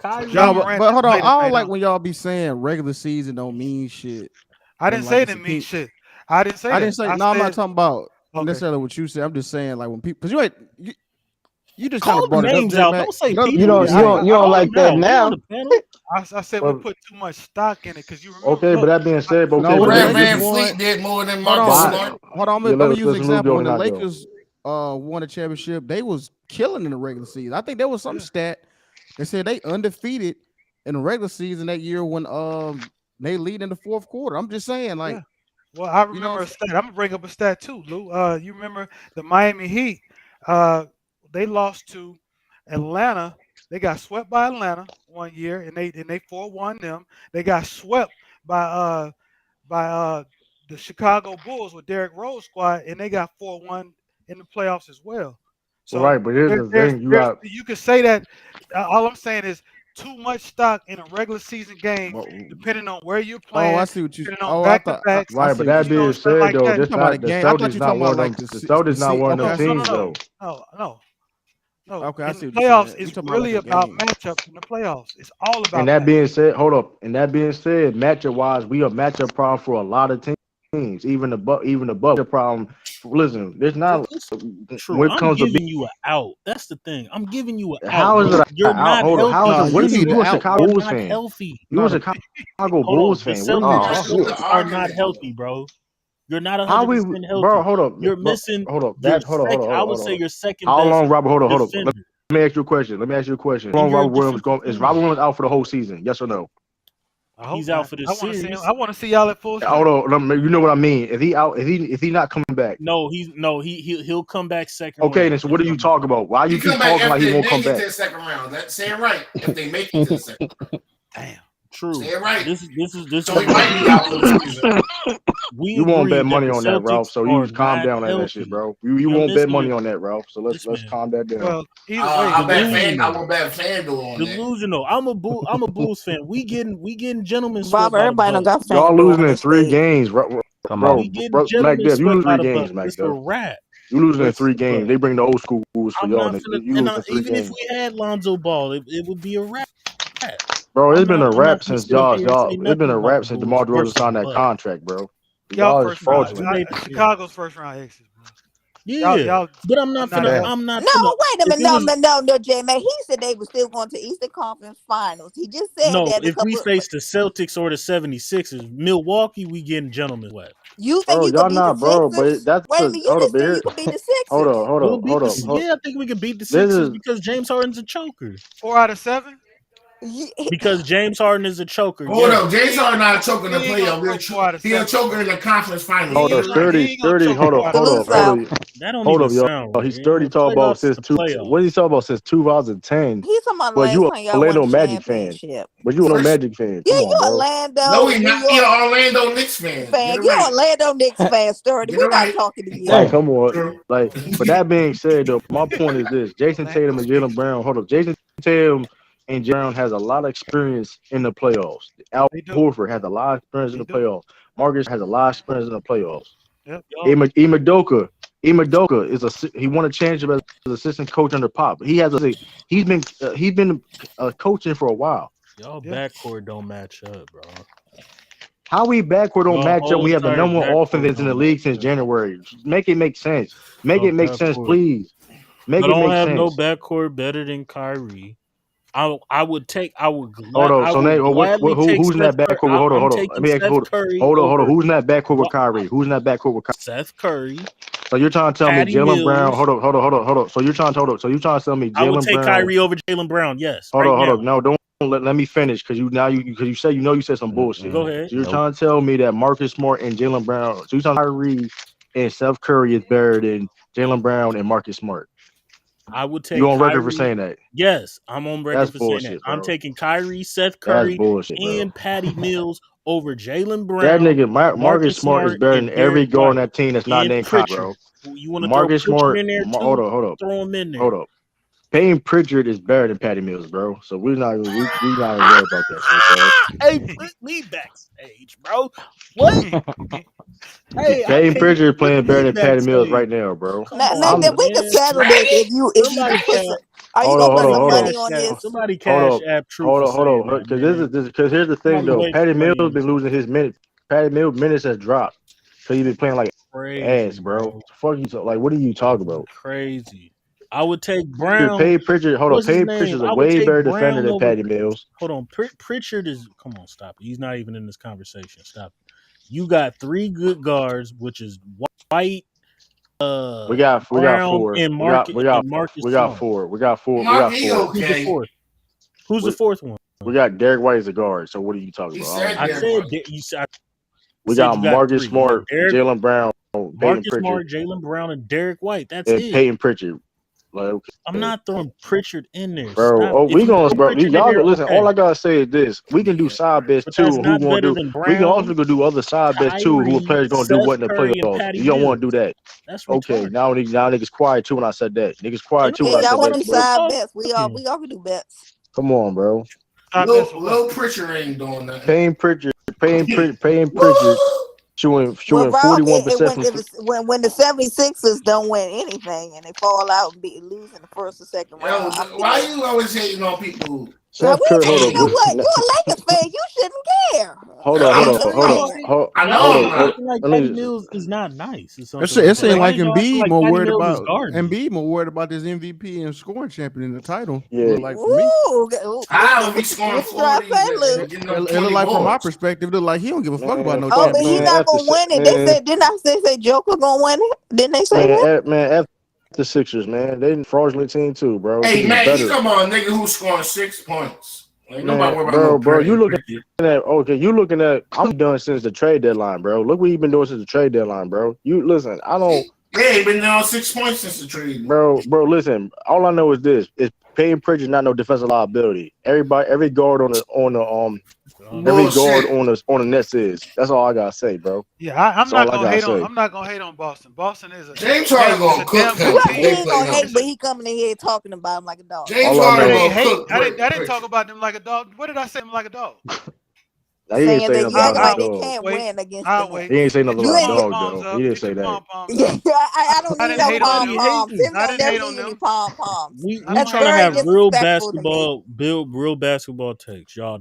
But hold on. I don't like when y'all be saying regular season don't mean shit. I didn't say it didn't mean shit. I didn't say. No, I'm not talking about necessarily what you said. I'm just saying like when people, because you just kind of brought names it up. Don't say you don't like that now. I said we put too much stock in it because you remember. Okay, but that being said, Fred VanVleet did more than Marcus Smart. Hold on, let me use an example. When the Lakers won a championship, they was killing in the regular season. I think there was some stat that said they undefeated in the regular season that year when they lead in the fourth quarter. I'm just saying, like. Yeah. Well, I remember a stat. I'm gonna bring up a stat too, Lou. You remember the Miami Heat? They lost to Atlanta They got swept by Atlanta one year, and they 4-1 them. They got swept by the Chicago Bulls with Derrick Rose squad, and they got 4-1 in the playoffs as well. So Right, but here's the thing: you could say that. All I'm saying is too much stock in a regular season game, depending on where you're playing. I see what you. Depending on back-to-backs. Right, but that being said, like though, that. this not the Celtics. Not one of them. The Celtics not one of them teams, though. No. Okay, I in see the what you're playoffs, saying. it's really about matchups in the playoffs. It's all about. And that being said, hold up. And that being said, matchup wise, we a matchup problem for a lot of teams. Even the matchup problem. Listen, there's not. True. When it I'm comes to giving you an out. That's the thing. I'm giving you an how out. is it? You're not Hold on. healthy. How is it? What are you a Chicago Bulls not fan? healthy. You a Chicago Bulls fan? The What Celtics are not healthy, bro. You're not 100% healthy. Bro, hold up. You're missing. Hold up. I would say your second. How long, Robert? Hold up. Defender. Let me ask you a question. How long Robert Williams going? Is Robert Williams out for the whole season? Yes or no? He's out for the series. I want to see y'all at full strength. Hold on. You know what I mean? If he out, if he not coming back? He'll come back second. Okay, round. then so what are you talking about? Why you keep talking like he won't come back? To the second round. That's saying right. If they make it to the second round. Damn. True. Say it right. This is. So he might be out for the season. You won't bet money on that, Ralph. So you just calm down on that shit, bro. You won't bet money on that, Ralph. So let's calm that down. Well, I will bet FanDuel on that. Delusional. I'm a Bulls fan. We getting gentlemen. Bob, everybody done got y'all losing in 3 games, bro. We getting Mac Dev, you lose 3 games, Mac Dev. You losing in 3 games. They bring the old school rules for y'all. Even if we had Lonzo Ball, it would be a wrap. Bro, it's been a wrap since y'all. It's been a wrap since DeMar DeRozan signed that contract, bro. Y'all first round. Chicago's first round exit, bro. Yeah, but I'm not. No, wait a minute. No, J-Man. He said they were still going to Eastern Conference Finals. He just said that. If we face the Celtics or the 76ers, Milwaukee, we getting gentlemen left. You think you could beat the Sixers? But that's wait a minute. You just think you could beat the Sixers? Hold on. Yeah, I think we could beat the Sixers because James Harden's a choker. 4 out of 7. Because James Harden is a choker. Hold up, James Harden not a choker in the playoff. He's a choker in the conference finals. Hold up, sturdy. Hold up. Hold up, y'all. He's sturdy. Talking about since what is he talking about since 2010? He's talking about but you last time y'all Orlando won Magic fan. But you a Magic fan. Yeah, you Orlando. No, he's not. You're an Orlando Knicks fan. You're Orlando Knicks fan, sturdy. We're not talking to you. Hey, come on. But that being said, though, my point is this: Jason Tatum and Jaylen Brown. Hold up, Jason Tatum and Brown has a lot of experience in the playoffs. Al Horford has a lot of experience in the playoffs. Marcus has a lot of experience in the playoffs. Yep. Ime Udoka is he won a championship as assistant coach under Pop. He's been coaching for a while. Y'all backcourt don't match up, bro. How we backcourt don't match up? We have the number 1 offense in the league since January. Make it make sense. Make it make sense, please. Make it make sense. I don't have no backcourt better than Kyrie. I would. Hold on. So who's in that backcourt? Hold on. Let me ask you. Hold on. Who's in that backcourt with Kyrie? Who's in that backcourt with Kyrie? Seth Curry. So you're trying to tell me Jaylen Brown? Hold on. So you're trying to tell me Jaylen Brown? I would take Kyrie over Jaylen Brown. Yes. Hold on. No, don't let me finish because you said some bullshit. Go ahead. So you're trying to tell me that Marcus Smart and Jaylen Brown. So you're telling Kyrie and Seth Curry is better than Jaylen Brown and Marcus Smart. I would take. You on record for saying that? Yes, I'm on record for saying that. Bro. I'm taking Kyrie, Seth Curry, and Patty Mills over Jaylen Brown. That nigga Marcus Smart is better than every guard on that team that's not named Kyrie, bro. You want to Marcus Smart in there too? Hold up. Throw him in there. Hold up. Payne Pritchard is better than Patty Mills, bro. So we're not worried about that shit, bro. Hey, put me backstage, bro. What? Hey, Payne Pritchard playing better than Patty Mills right now, bro. Now we can settle this if you put some money on this. Somebody cash app truth. Hold on. Because here's the thing though. Patty Mills been losing his minutes. Patty Mills minutes has dropped. So he's been playing like ass, bro. Fuck you. Like, what are you talking about? Crazy. I would take Brown. Payne Pritchard. Hold on. Payne Pritchard's a way better defender than Patty Mills. Hold on. Pritchard is. Come on, stop it. He's not even in this conversation. Stop it. You got 3 good guards, which is White. We got 4. And Marcus. We got 4. Who's the 4th one? We got Derek White as a guard. So what are you talking about? I said we got Marcus Smart, Jaylen Brown, Marcus Smart, Jaylen Brown, and Derek White. That's it. Payton Pritchard. Like, okay. I'm not throwing Pritchard in there. Bro, Stop. oh, If we you gonna, throw bro. Pritchard in Y'all there, listen. okay. All I gotta say is this: we can do side bets But too. that's Who not gonna better do? than We can also Brown, do other side bets too. Who a Kyrie, player's gonna do Seth what in the Curry, and playoffs? Patty You don't want to Mills. do that. That's Okay, retarded. now niggas quiet too when I said that. Niggas quiet Ain't too when Yeah, I nobody y'all said want that, them bro. side bets? We all talking. can do bets. Come on, bro. Lil Pritchard ain't doing that. Paying Pritchard, shooting Well, Rob, 41% from. when the 76ers don't win anything and they fall out and losing the first or second round, Why you always hating on people? Seth Curry, hold you know on. what? You're a Lakers fan. You shouldn't care. Hold You're on. a Lakers fan. I know Y'all I'm not. acting like Patty Mills is not nice or something It like that. seemed Why like is y'all acting Embiid like more Patty worried Mills is about garbage? this MVP and scoring champion in the title. Yeah. Look like for me. How if he's scoring 40 and getting up It 20 looked like from my boards? perspective, it looked like he don't give a fuck about no Oh, but championship. he's not gonna win it. They said, didn't they say Joker gonna win it? Didn't they say that? Man, the Sixers, man, they fraudulent team too, bro. Hey, Team man, better. you talking about a nigga who's scoring 6 points. Like, nobody worry about no bro, you looking cricket. at you looking at I'm done since the trade deadline, bro. Look what you've been doing since the trade deadline, bro. You listen, I don't He ain't been down 6 points since the trade. bro, listen, all I know is this: is paying Pritchard not no defensive liability. Every guard on the every guard on the Nets is. That's all I gotta say, bro. Yeah, I'm That's all not I gonna gotta hate say. on. I'm not gonna hate on Boston. Boston is a James Harden gonna cook him. Well, he ain't gonna hate, but he coming in here talking about him like a dog. James All I Harden know- gonna hate. cook. I didn't talk about them like a dog. What did I say? Them like a dog? He didn't Saying say that nothing you acting about like a they dog. can't win against the I'll Nets. wait. He ain't say nothing You about a ain't dog, pom-poms though. up. He didn't Get say your that. pom-poms Yeah, up. I don't I need didn't no hate on pom them. poms. Tim I don't didn't never hate on need any them. pom poms. We That's trying to very have real disrespectful to me. real basketball takes. Y'all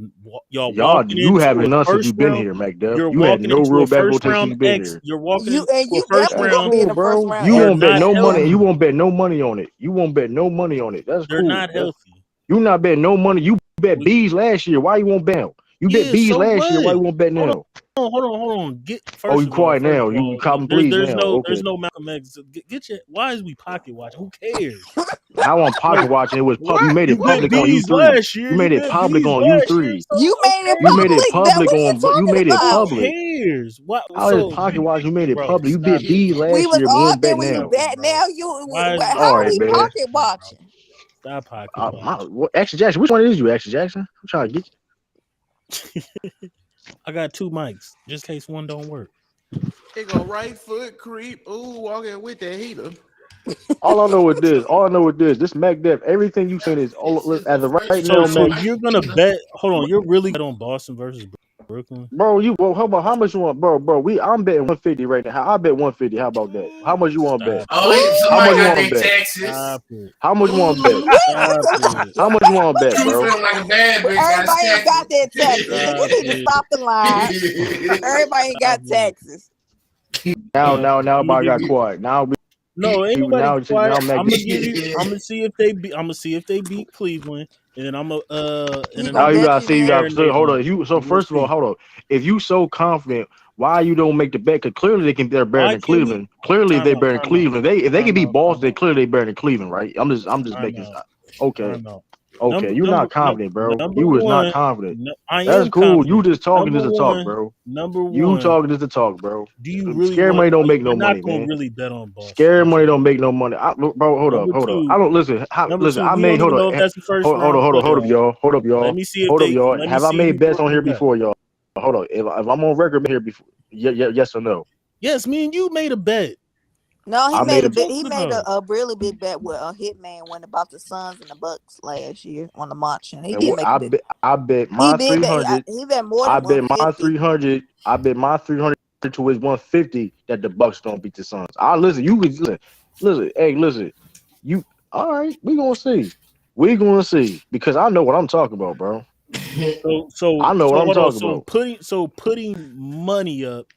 Y'all, walking you into haven't a none since first you've been round. here, McDuff. You're You had walking no into real a basketball first takes since round you've been X. here. You're walking You into a first definitely That's gonna be in cool, the first bro. round. You They're won't bet not no money. healthy. You won't bet no money on it. You won't bet no money on it. That's They're cool. not healthy. You not bet no money. You bet bees last year. Why you won't bet? You bet bees So last year. Why you what? won't bet now? Hold on. Oh, you quiet now. You cotton please there's now. no Okay. there's no Malcolm X. Get your. Why is we pocket watching? Who cares? How on pocket watching? It was public. You made it You bet public on bees U3. last year. You made it bet public bees on last year, U3. so You made it You made it public. That public what you on. You talking made it about? public. Who cares? What? How is pocket watch? You made it Bro, public. You stop bet bees it. last We was year, but you won't bet arguing when you now. bet. Now Why how All are right, we man. pocket watching? Stop pocket watching. Action Jackson. Which one is you, Action Jackson? I'm trying to get you. I got 2 mics, just in case one don't work. They go right foot creep. Ooh, walking with the heater. All I know is this. This MacDev, everything you saying is all as of right now, So man. you're gonna bet? Hold on, you're really bet on Boston versus Brooklyn? Bro, how much you want, bro? I'm betting 150 right now. I bet 150. How about that? How much you want to bet? How much you want to bet? Taxes. How much you want to bet? How much you want to bet, bro? Like a bad bitch. Everybody ain't got their taxes. So you need to stop the line. Everybody ain't got taxes. Now, everybody got quiet. Now No, ain't nobody quiet. Now I'm gonna give you. I'm gonna see if they beat. I'm gonna see if they beat Cleveland, and then I'm gonna. Now you gotta see. You got to hold on. First of all, hold on. If you so confident, why you don't make the bet? Because clearly they're better than Cleveland. Clearly they're better than Cleveland. If they can beat Boston, they clearly better than Cleveland, right? I'm just making. Okay. Okay, you're not confident, bro. You was not confident. That's cool. You just talking just to talk, bro. You talking just to talk, bro. Do you really scary money don't make no money, man. Not really bet on Boston. Scary money don't make no money. Bro, hold up. I don't listen. Listen, I made hold up. Hold up, y'all. Let me see if hold up, y'all. Have I made bets on here before, y'all? Hold up. If I'm on record here before, yes or no? Yes, me and you made a bet. No, he made a really big bet with a hitman one about the Suns and the Bucks last year on the March, and he did make a big. I bet my 300. He bet more I than bet my 300. I bet my 300 to his 150 that the Bucks don't beat the Suns. Listen. You listen. Hey, listen. You all right? We gonna see. Because I know what I'm talking about, bro. So I know what I'm talking about. Putting money up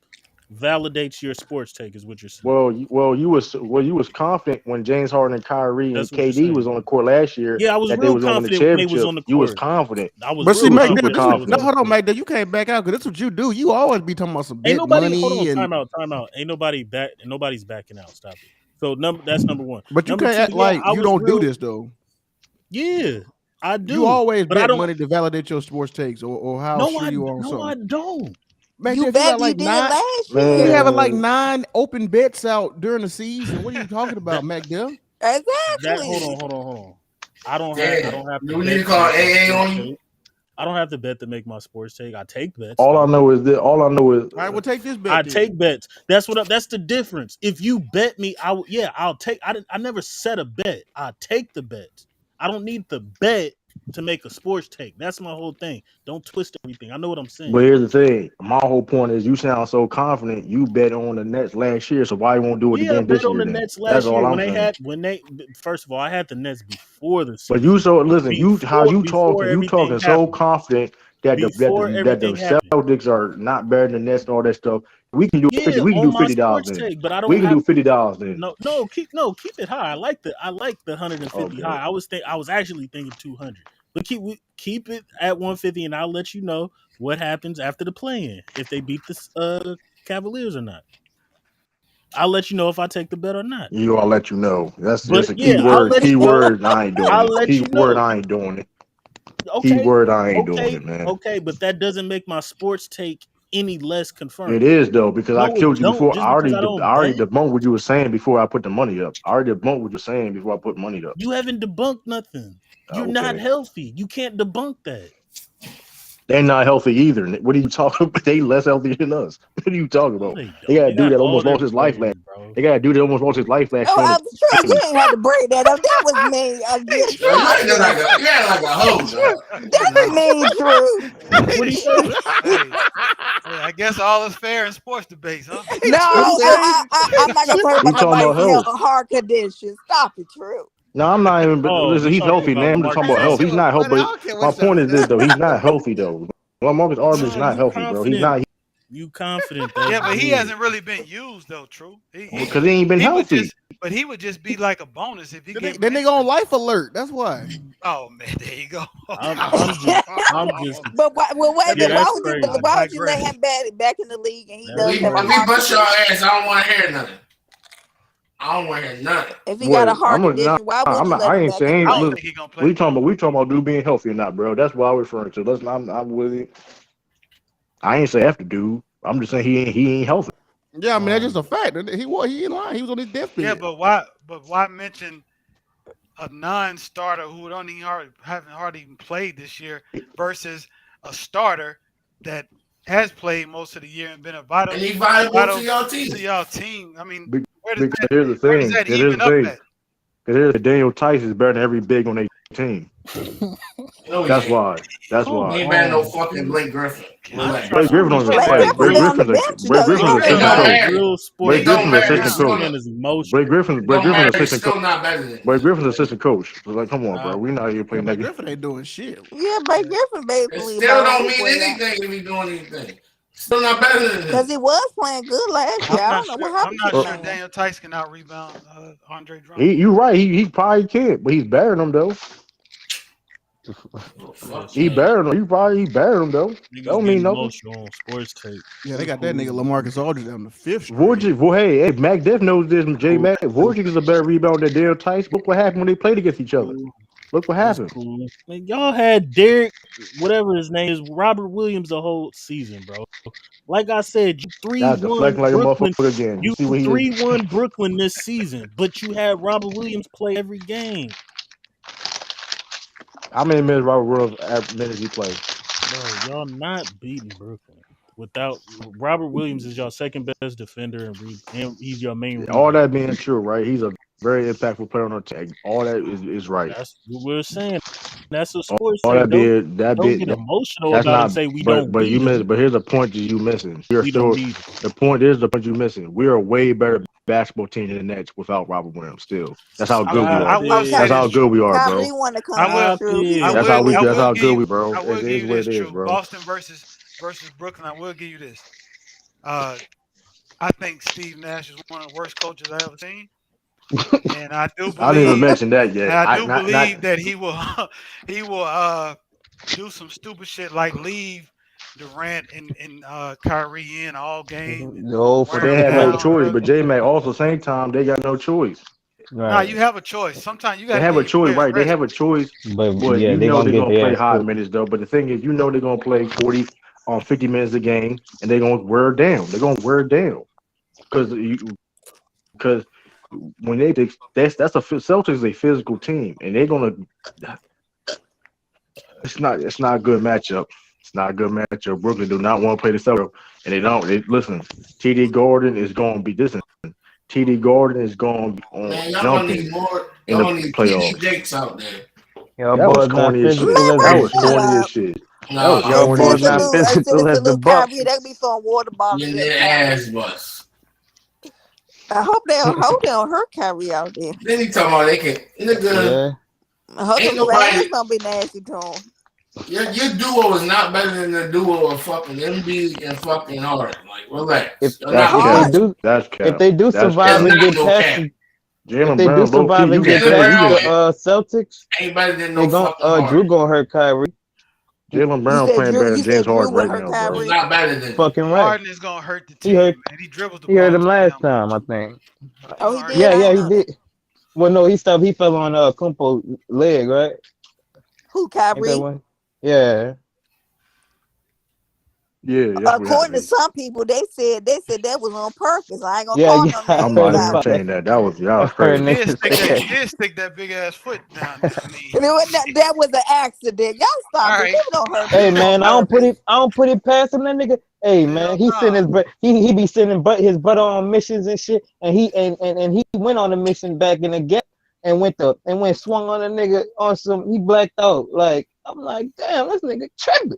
validates your sports take, is what you're saying. Well, you was confident when James Harden and Kyrie and KD was on the court last year. Yeah, I was that real they was confident on the when they was championship. on the court. You was confident. But see, McDuff, hold on, McDuff. You can't back out because that's what you do. You always be talking about some bet money. Hold on, time out. Ain't nobody back. Nobody's backing out. Stop it. So that's number one. But you can't act like you don't do this though. Yeah, I do. You always bet money to validate your sports takes or how sure you are on something. No, I don't. Man, you bet you did last year. You having like 9 open bets out during the season. What are you talking about, McDuff? Exactly. Hold on. I don't Damn. have to Do we bet need to call make my AA sports on you? take. I don't have to bet to make my sports take. I take bets. All I know is All right, we'll take this bet. I then. take bets. That's the difference. If you bet me, I'll take. I never set a bet. I take the bets. I don't need the bet to make a sports take. That's my whole thing. Don't twist everything. I know what I'm saying. But here's the thing. My whole point is you sound so confident. You bet on the Nets last year, so why you won't do it Yeah, I again this bet on year? the Then Nets that's last all year I'm saying. First of all, I had the Nets before the season. But you so listen. How you Before talking? You everything talking so happened. confident that Before the everything happened. Celtics are not better than the Nets and all that stuff. We can do Yeah, 50. We can on do my $50 sports then. take, but I don't We can have do $50 then. keep it high. I like the 150 high. I was actually thinking 200. But keep it at 150 and I'll let you know what happens after the play-in if they beat the Cavaliers or not. I'll let you know if I take the bet or not. I'll let you know. That's But a yeah, I'll keyword. let you know. Keyword. I ain't doing I'll it. let you Keyword. know. I ain't doing it. Okay. Keyword. I ain't doing it, man. Okay, but that doesn't make my sports take any less confirmed. It is though because I No, it killed you don't. before. Just I because already I don't bet. debunked what you were saying before I put the money up. I already debunked what you're saying before I put money up. You haven't debunked nothing. You're not healthy. You can't debunk that. They're not healthy either. What are you talking about? They less healthy than us. What are you talking about? They got a dude that almost all lost his life players, last. bro. They got a dude that almost lost his life last year. I'm sure you ain't had to break that up. That was me. You had like a hoe, dog. That's mean, Drew. What do you say? Hey, I guess all is fair in sports debates, huh? No, I'm not gonna talk about You talking about nobody's health? heart condition. Stop it, Drew. No, I'm not even. But Oh, listen, you he's talking healthy about now. I'm just talking Marcus about health. He's not healthy. But my point is this though: he's not healthy though. Well, Marcus Aldridge is not healthy, bro. He's not. You confident? Yeah, but he hasn't really been used though. True, Because he ain't been healthy. But he would just be like a bonus if he That gave. nigga on life alert. That's why. Oh man, there you go. I'm just. But why? Well, wait a minute. that's Why crazy. would you let him back in the league and he That's does have a If he heart bust your condition? ass, I don't want to hear nothing. I don't want to hear nothing. If he got a heart condition, why would you let I him ain't back in saying. the league? Look, we talking about dude being healthy or not, bro. That's what I was referring to. I'm with it. I ain't say after dude. I'm just saying he ain't healthy. Yeah, I mean that's just a fact. He in line. He was on his deathbed. Yeah, but why mention a non-starter who haven't hardly even played this year versus a starter that has played most of the year and been a vital to y'all team. I mean, Because here's the thing. Because here's Daniel Tice is better than every big on their team. That's why. That's why. He ain't better no fucking Blake Griffin. Blake Griffin was Blake Griffin's assistant coach. Blake Griffin's assistant coach. Blake Griffin's assistant coach. Blake Griffin's assistant coach. So like, come on, bro. We not here playing that. Griffin ain't doing shit. Yeah, Blake Griffin It basically still don't mean anything if he doing anything. Still not better than him. because he was playing good last year. I don't know what happened. I'm not sure Daniel Tice can out rebound Andre Drummond. You're right. He probably can't, but he's better than him though. He better than him. He better than him though. Don't mean nothing. Sports tape. Yeah, they got that nigga LaMarcus Aldridge on the fifth. Vorjic, well, hey, Mac Def knows this. J Mac Vorjic is a better rebounder than Daniel Tice. Look what happened when they played against each other. Look what happened. Cool. Man, y'all had Derek, whatever his name is, Robert Williams the whole season, bro. Like I said, you 3-1 like Brooklyn. a again. You 3-1 Brooklyn this season, but you had Robert Williams play every game. How many minutes minutes he played? Bro, y'all not beating Brooklyn without Robert Williams is y'all second best defender and he's your main. All that being true, right? He's a very impactful player on our team. All that is right. That's what we're saying. That's a sports. All that don't get emotional about it and say we don't. But you miss. But here's the point that you missing. The point is the point you missing. We are a way better basketball team than the Nets without Robert Williams. Still, that's how good we are. That's how good we are, bro. That's how good we, bro. I will give you this, true. Bro. Boston versus Brooklyn. I will give you this. I think Steve Nash is one of the worst coaches I ever seen. And I do believe I didn't even mention that yet. I do believe that he will do some stupid shit like leave Durant and Kyrie in all game. No, but they had no choice. But J Mac also same time they got no choice. Right. No, you have a choice. Sometimes you got. They have a choice, right? They have a choice, but yeah, they're gonna play high minutes though. But the thing is, they're gonna play 40 on 50 minutes a game, and they're gonna wear it down. They're gonna wear it down because when that's a Celtics is a physical team, and they're gonna. It's not a good matchup. It's not a good matchup. Brooklyn do not want to play the Celtics, and they don't. Listen, TD Gordon is going to be this. TD Gordon is going to be Man, y'all gonna jumping need more. in Y'all the gonna need playoffs. TD Jakes out there. Y'all That was boys not corny as shit. physical as That Man, was the shut corny as up. shit. That Nah, was y'all corny Send boys it as to not shit. little, physical as to the little Bucks. Kyrie. They be throwing water bottles getting at their Kyrie. ass bust. I hope they don't hurt Kyrie out there. Then he talking about they can. Nigga, Yeah. I hope ain't the glass nobody. don't be nasty to him. Your duo is not better than the duo of fucking Embiid and fucking Harden. Like, relax. If You're That's not cap. close. That's if cap. they do That's survive It's cap. and not get no past cap. if Jalen they do Brown, low key, survive you and can get Jalen say past you Brown can. the Celtics, ain't better than they no gon' fucking Harden. Drew gonna hurt Kyrie. Jalen You Brown said playing better Drew. than You James said Drew Harden would right hurt now, bro. He's Kyrie. not better than him. Fucking right. Harden is gonna hurt the He team, hurt man. He dribbles the he hurt ball him too last damn time, much. I think. He Oh, gonna he hurt did. his I Yeah, ain't he know ass. that. did. Well, no, he stopped. He fell on Kumpo's leg, right? Who Ain't that Kyrie? one? Yeah. Yeah, that's what According to happened. some people, they said that was on purpose. I ain't gonna Yeah, call yeah. no I I'm names not heard about it. about that. entertaining that. That was I heard crazy. He did niggas stick say that. that. He did stick that big ass foot down there. I mean, That was an accident. Y'all stop all it. right. People don't hurt Hey people on man, purpose. I don't put it past him. That nigga. Hey man, Hell he sent no. his he be sending his brother on missions and shit, and he went on a mission back in the gap and went swung on a nigga on some. He blacked out. Like I'm like, damn, this nigga tripping.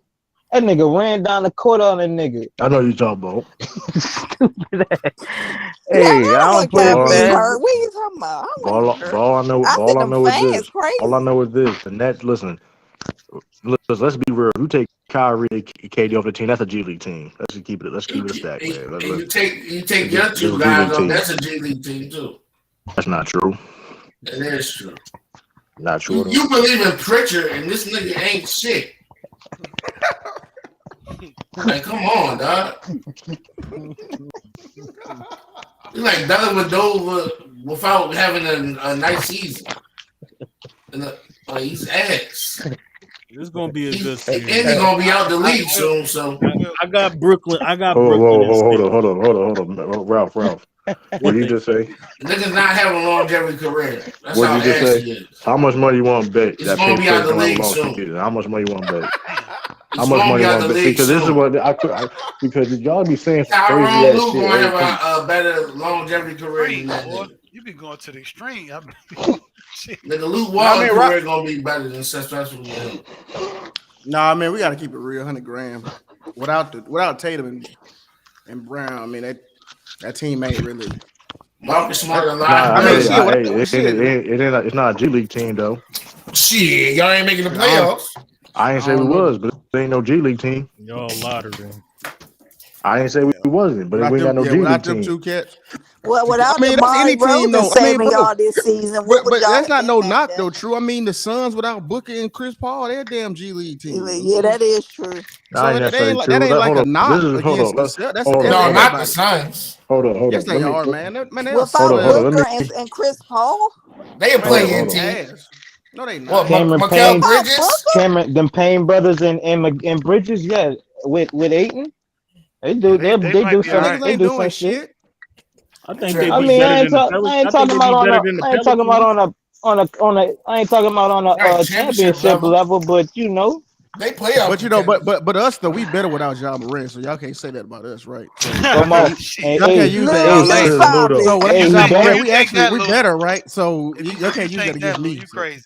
That nigga ran down the court on a nigga. I know you talking about. Stupid ass. Yeah, Hey, I I know don't what put it Kyrie's Ball, past. hurt. What are you talking about? I ball, wasn't hurt. ball. I know. I said All I them know is fans this. All I crazy. know is this. And that's listen. Let's be real. You take Kyrie, KD off the team. That's a G League team. Let's just keep it. Let's keep it a stack, man. And you take This your is two a G guys League off. team. That's a G League team too. That's not true. It is true. Not true at all. You believe in Pritchard, and this nigga ain't shit. Like, come on, dog. You're like Dellavedova without having a nice season. And he's ass. It's gonna be a good And series. he's gonna be out the league soon. So I got Brooklyn. I got Whoa, Brooklyn. hold on. Ralph. What did you just say? the nigga's not having a longevity career. That's What how did you just ass say? he is. How much money you want to bet He's that gonna Penn be out State's the gonna have a league long soon. season? How much money you want to bet? How He's much gonna money be you out want the to bet? league Because this is soon. what because y'all be saying crazy Tyrone ass Lue shit gonna every time. have a better longevity career than Extreme, that boy. nigga. You be going to the extreme. Shit. Nigga, Luke I Wall's mean, career gonna be better than successful than him. Nah, man, we got to keep it real. 100 grand without Tatum and Brown. I mean that team ain't really. Marcus Smart a Nah, lot. I mean, shit. it's not a G League team though. Shit, y'all ain't making the playoffs. I ain't say we was, but it ain't no G League team. Y'all lottery. I ain't say we wasn't, but we ain't got no G League without them team. two cats. Well, without I mean, that's DeMar any team DeRozan though. I mean, saving bro, y'all this season, but what would y'all that's not have no been back knock there? though. True. I mean, the Suns without Booker and Chris Paul, they're a damn G League team. Yeah, that is true. So ain't that necessarily ain't like true. that ain't like Hold a on. knock Hold against on. the Celtics. That's Hold on. No, not the everybody. Suns. Hold on. Yes, they are, man. Man, they're Without solid. Booker and Chris Paul, They a Man, they're playing whoop team. ass. No, they What, not. Mikael without Bridges? Booker, Them Payne brothers and Bridges, yeah, with Aiton, they do Yeah, they might do be Them all some right. niggas they ain't do doing some shit. shit. I think they I be mean, better than the Pelicans. I ain't I think talking they be about better than the I ain't talking about Pelicans. I ain't talking about on Right, a championship championship level. level, but you know, They playoff But you know, contenders. but us though, we better without Ja Morant, so y'all can't say that about us, right? So come on, Shit. y'all can't use that. Lou, So, stop Ludo. so it. without hey, he Ja better. Morant, You take that, we Lou. better, right? So If y'all can't you use that take that, against Lou, me. you So crazy.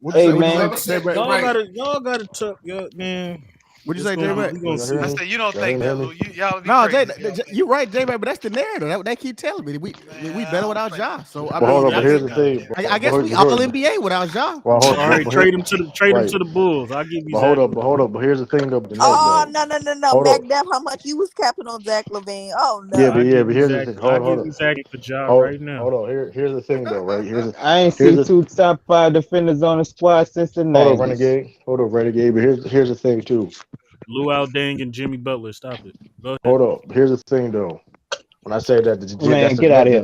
what'd Hey you say, man, Jay Brett? Right. Y'all gotta tuck, man. What'd you It's say, Jay gonna be. Brett? We gonna see. I said you don't Y'all think hear that, me? Lou. Y'all be No, crazy. You're right, Jay Brett, but that's the narrative. They keep telling me we Man, better I without don't Ja. So I But hold mean, on. But here's the thing. I guess we all NBA without Ja. All right, trade him to Right. the Bulls. I'll give you But Zach. hold up. But here's the thing though. The net Oh, though. no. Hold up. Macduff, how much you was capping on Zach LaVine? Oh, Yeah, no. but here's the thing. I'll Hold give up. you Zach for job Hold right now. on. Here's the thing though. Right. I ain't Here's see the two top 5 defenders on the squad since the hold up, 90s. Renegade. But here's the thing too. Lou Aldang and Jimmy Butler. Stop it. Go ahead. Hold up. Here's the thing though. When I say that Man, get out of here.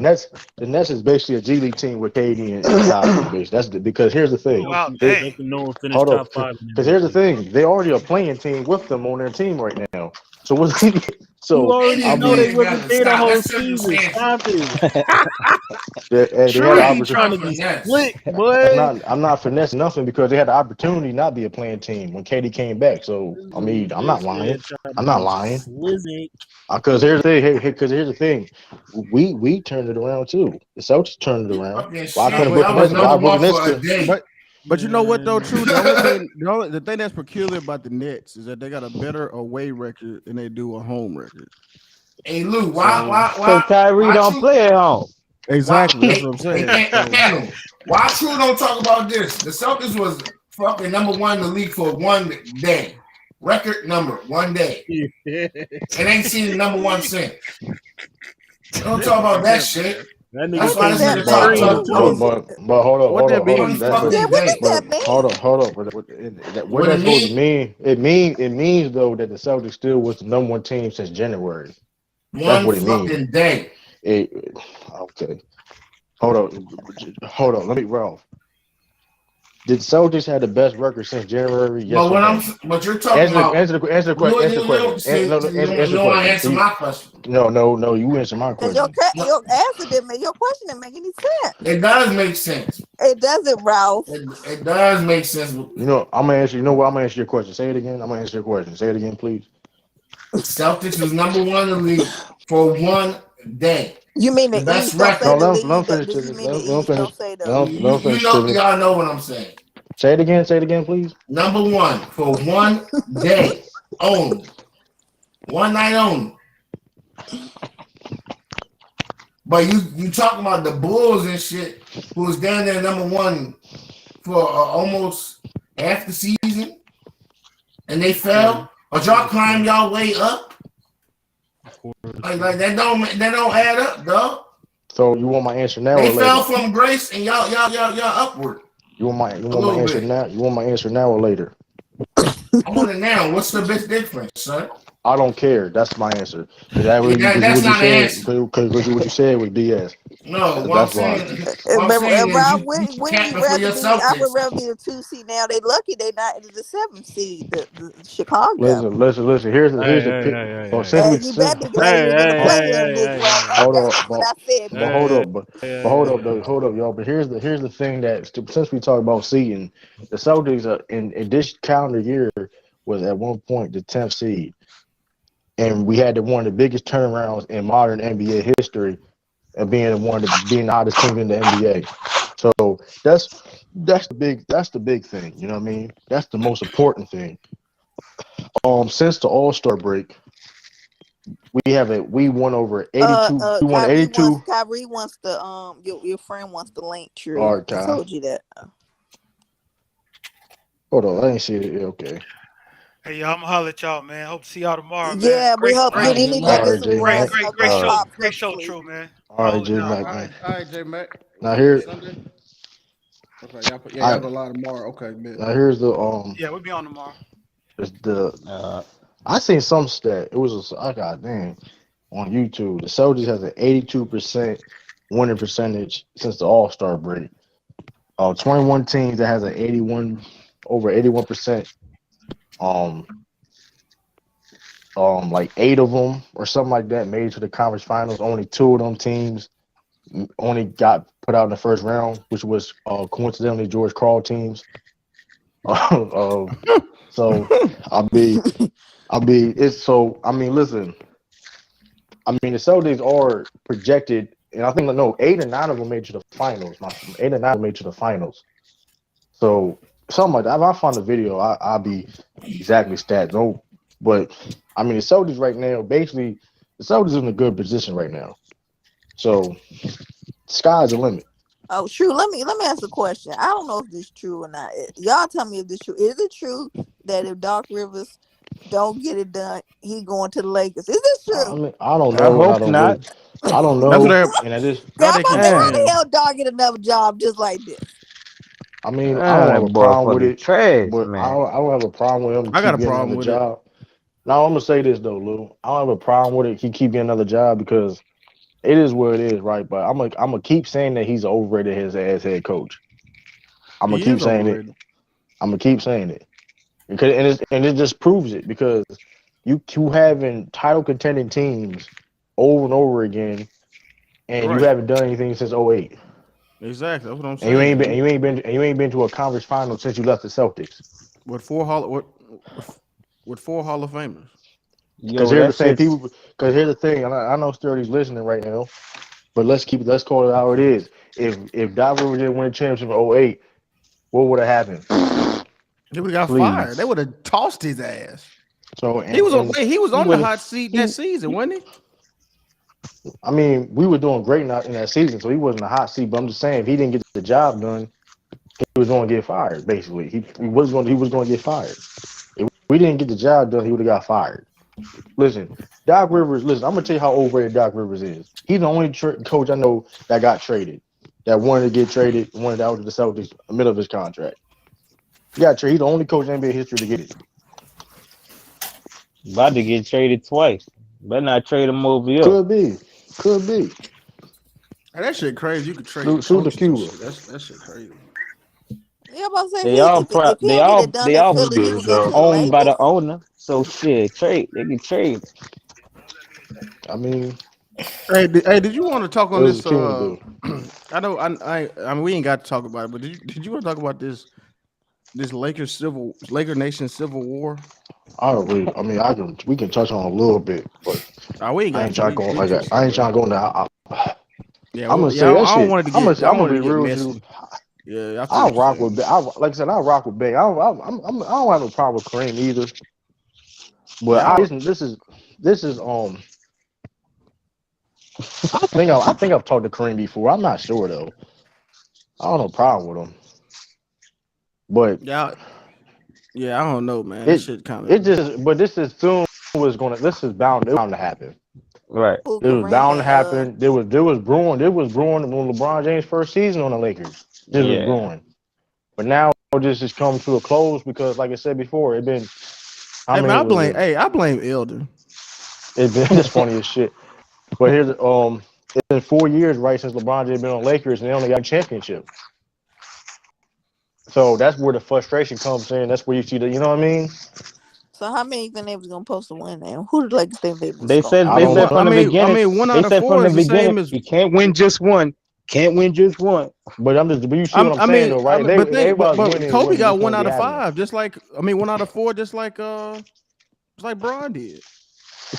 the Nets is basically a G League team with KD and Kyrie. Basically. Because here's the thing. Wow, They, dang. No one finished hold top up. 5. Because here's the thing. They already are playing team with them on their team right now. So what's You So already I know they mean, wasn't there the Stop. whole That's season. circumstantial. Stop it. they had the True, you Right. trying opportunity. to be Finesse. slick, boy. I'm not finessing nothing because they had the opportunity not be a playing team when Katie came back. So This I dude mean, I'm not just lying. said trying to I'm not be lying. slick. Because here's the thing. Because here's the thing. We turned it around too. The Celtics turned it around. Fucking Why Nah, shit. couldn't but Y'all Brooklyn was but Nets? but Why number one Brooklyn Nets for a could? day. but you know what though, Man. True. The thing that's peculiar about the Nets is that they got a better away record than they do a home record. Hey Lou, So Because Kyrie don't True? play at home. exactly, that's Hey, what I'm hey, saying. So Daniel, why True don't talk about this? The Celtics was fucking number one in the league for one day. Record number 1 day. And ain't seen the number one since. Don't talk about that shit. That nigga That's What why does this can't that be nigga top mean? screened top What is too. three. it? But hold up, what hold that up, hold up. Only mean? fucking Yeah, what does day. that But mean? hold up. What What it that's supposed to mean? mean? It means though that the Celtics still was the number one team since January. That's One what it means. fucking day. Okay. Hold up. Let me, Ralph. Did Celtics have the best record since January? Yes or no? But you're talking about Answer the question. you Answer the don't want to question. answer my question. No. You answer my Because question. your answer didn't make your question didn't make any sense. It does make sense. It doesn't, Ralph. It does make sense. I'm gonna answer. You know what? I'm gonna answer your question. Say it again. I'm gonna answer your question. Say it again, please. Celtics was number one in the league for 1 day. You mean The the best East? Don't say record. the Let him lead. finish. Do you mean the Let him East? finish. Don't say the. Let him finish. Y'all know what I'm saying. Say it again, please. Number one for 1 day only. One night only. But you talking about the Bulls and shit, who was down there number one for almost half the season, and they fell. Or y'all climb y'all way up? Like that don't add up, dog. So you want my answer now They or fell later? from grace and y'all upward. You want my answer bit. now? You want my answer now or later? I want it now. What's the big difference, son? I don't care. That's my answer. That's not an answer. Because what you said was BS. No, That's why. what I'm saying Ralph, is wouldn't you capping for rather your be? I would Celtics. rather be the 2 seed. Now they lucky they not the 7 seed. The Chicago. Listen. Here's the pick. So since we You better be glad you ain't in the play-in, big Ralph. hold That's up, what I said. but hold up, y'all. But here's the thing that since we talk about seeding, the Celtics in this calendar year was at one point the 10th seed, and we had one of the biggest turnarounds in modern NBA history, and being the hottest team in the NBA. So that's the big thing. You know what I mean? That's the most important thing. Since the All-Star break, we won over 82. We won 82. Kyrie wants the your friend wants the link. True. All right, I told you that. Hold on, I ain't see it. Okay. Hey, y'all, I'm gonna holler at y'all, man. Hope to see y'all tomorrow, man. Yeah, we hope All right, you need to J-Mac. go get some rest. Great show, Pop, great show, sleep. True, man. All right, Rolling J out. Mac, all man. right, J Mac. Now here, Sunday. Okay, y'all go live tomorrow. Okay, man. now here's the Yeah, we'll be on tomorrow. I seen some stat. It was I got damn on YouTube. The Celtics has an 82% winning percentage since the All-Star break. 21 teams that has an 81%. Like 8 of them or something like that made it to the conference finals. Only 2 of them teams only got put out in the first round, which was coincidentally George Karl teams. So listen. The Celtics are projected, and I think 8 or 9 of them made it to the finals. 8 or 9 of them made it to the finals. So something like that. If I find the video, I'll be exactly stat. No, but the Celtics right now, basically, the Celtics in a good position right now. So sky's the limit. Oh, true. Let me ask a question. I don't know if this is true or not. Y'all tell me if this is true. Is it true that if Doc Rivers don't get it done, he going to the Lakers? Is this true? I don't I know, and I hope don't not. really. I don't That's what know, they're. and I just. Yeah, I'm They about keep to say, how saying. the hell Doc get another job just like this? I don't have That a boy problem with fucking it, trash, but I man. don't have a problem with him I got keep a getting problem another with it. job. Now I'm gonna say this though, Lou. I don't have a problem with it. He keep getting another job because it is what it is, right? But I'm gonna keep saying that he's overrated as head coach. I'm gonna He keep is saying it. overrated. I'm gonna keep saying it because it just proves it because you having title contending teams over and over again, and you haven't done anything since 08. Exactly, that's what I'm And saying. you ain't been to a conference final since you left the Celtics. With four Hall of Famers. Because here's the thing, people. Because here's the thing, and I know Sturdy's listening right now, but let's call it how it is. If Doc Rivers didn't win a championship in 08, what would have happened? They would have got fired. They would have tossed his ass. So he was on the hot seat that season, wasn't he? I mean, we were doing great in that season, so he wasn't a hot seat. But I'm just saying, if he didn't get the job done, he was going to get fired. Basically, he was going to get fired. If we didn't get the job done, he would have got fired. Listen, Doc Rivers. Listen, I'm gonna tell you how overrated Doc Rivers is. He's the only coach I know that got traded, that wanted to get traded, wanted out to the Celtics in the middle of his contract. He got traded. He's the only coach in NBA history to get it. About to get traded twice. Better not trade him over here. Could be. Hey, that shit crazy. You could trade. Shoot the Cuba. That shit crazy. Yeah, I'm about to say They all owned by the owner. So shit, trade. They can trade. I mean, hey, did you want to talk on this? I know. I mean, we ain't got to talk about it, but did you want to talk about this Laker Nation civil war? I don't really. I mean, we can touch on a little bit, but we ain't got. I ain't trying to go like that. I ain't trying to go now. Yeah, I'm gonna say that shit. I'm gonna be real with you. Yeah, I rock with. Like I said, I rock with Bang. I don't have no problem with Kareem either. But this is. I think I've talked to Kareem before. I'm not sure though. I don't have no problem with him. But yeah, I don't know, man. This is bound to happen. Right. It was bound to happen. There was brewing when LeBron James' first season on the Lakers. This was brewing. But now this has come to a close because, like I said before, it been. I blame Elder. It's been just funny as shit. But here's it's been 4 years, right, since LeBron James been on Lakers, and they only got a championship. So that's where the frustration comes in. That's where you see the, you know what I mean? So how many think they was gonna post to win now? Who did Lakers think they was? They said from the beginning. I mean, 1 out of 4 is the same as you can't win just one. Can't win just one. But you see what I'm saying though, right? But Kobe got 1 out of 5, just like 1 out of 4, just like Bron did.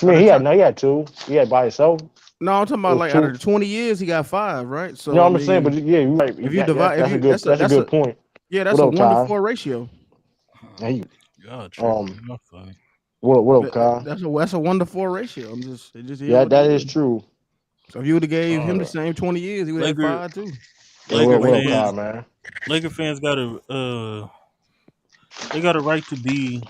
I mean, he had 2. He had by himself. No, I'm talking about like 2. Out of the 20 years, he got 5, right? So no, I'm saying, but yeah, you're right. If you divide, that's a good point. Yeah, that's a 1 to 4 ratio. Hey, what up, Kyle? That's a 1 to 4 ratio. That is true. So if you would have gave him the same 20 years, he would have 5 too. Laker fans got a right to be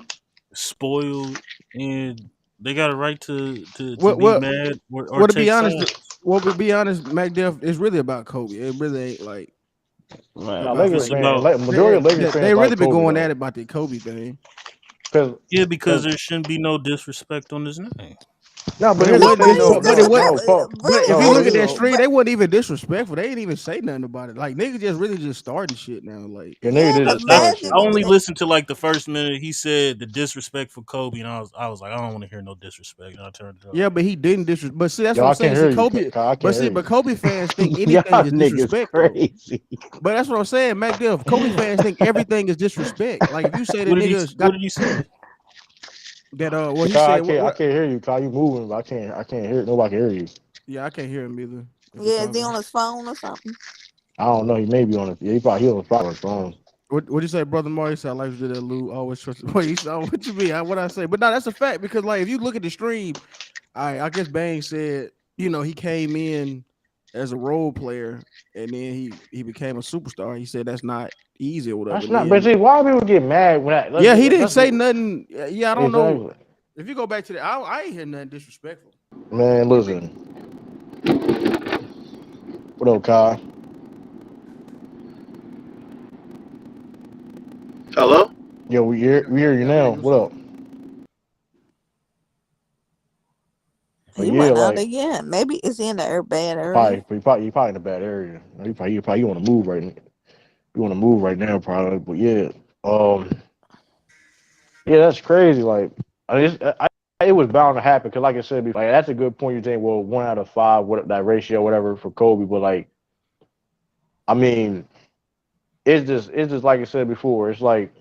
spoiled, and they got a right to be mad. Or to be honest, McDuff, it's really about Kobe. It really ain't like. Majority of Lakers fans, they really been going at it about the Kobe thing. Because there shouldn't be no disrespect on his name. No, but if you look at that stream, they wasn't even disrespectful. They didn't even say nothing about it. Like niggas just starting shit now. Like I only listened to like the first minute. He said the disrespectful Kobe, and I was like, I don't want to hear no disrespect. And I turned it off. Yeah, but he didn't disrespect. But see, that's what I'm saying. But Kobe fans think anything is disrespect. Crazy. But that's what I'm saying, McDuff. Kobe fans think everything is disrespect. Like if you say that niggas, what did you say? That he said, I can't hear you, Kyle. You moving, but I can't hear. Nobody can hear you. Yeah, I can't hear him either. Yeah, is he on his phone or something? I don't know. He may be on it. Yeah, he probably on his phone. What you say, brother Mario? Said like did that Lou always trust. What you mean? What I say? But no, that's a fact because like if you look at the stream, I guess Bang said he came in as a role player and then he became a superstar. He said that's not easy or whatever. That's not. But see, why people get mad when that? Yeah, he didn't say nothing. Yeah, I don't know. If you go back to that, I ain't hear nothing disrespectful. Man, listen. What up, Kyle? Hello? Yo, we hear you now. What up? He went out again. Maybe it's in the bad area. He probably in a bad area. You probably want to move right now. You want to move right now, probably. But yeah, yeah, that's crazy. Like, I it was bound to happen because, like I said before, like, that's a good point. You think, well, 1 out of 5, what that ratio, whatever, for Kobe, but like, I mean, it's just like I said before. It's like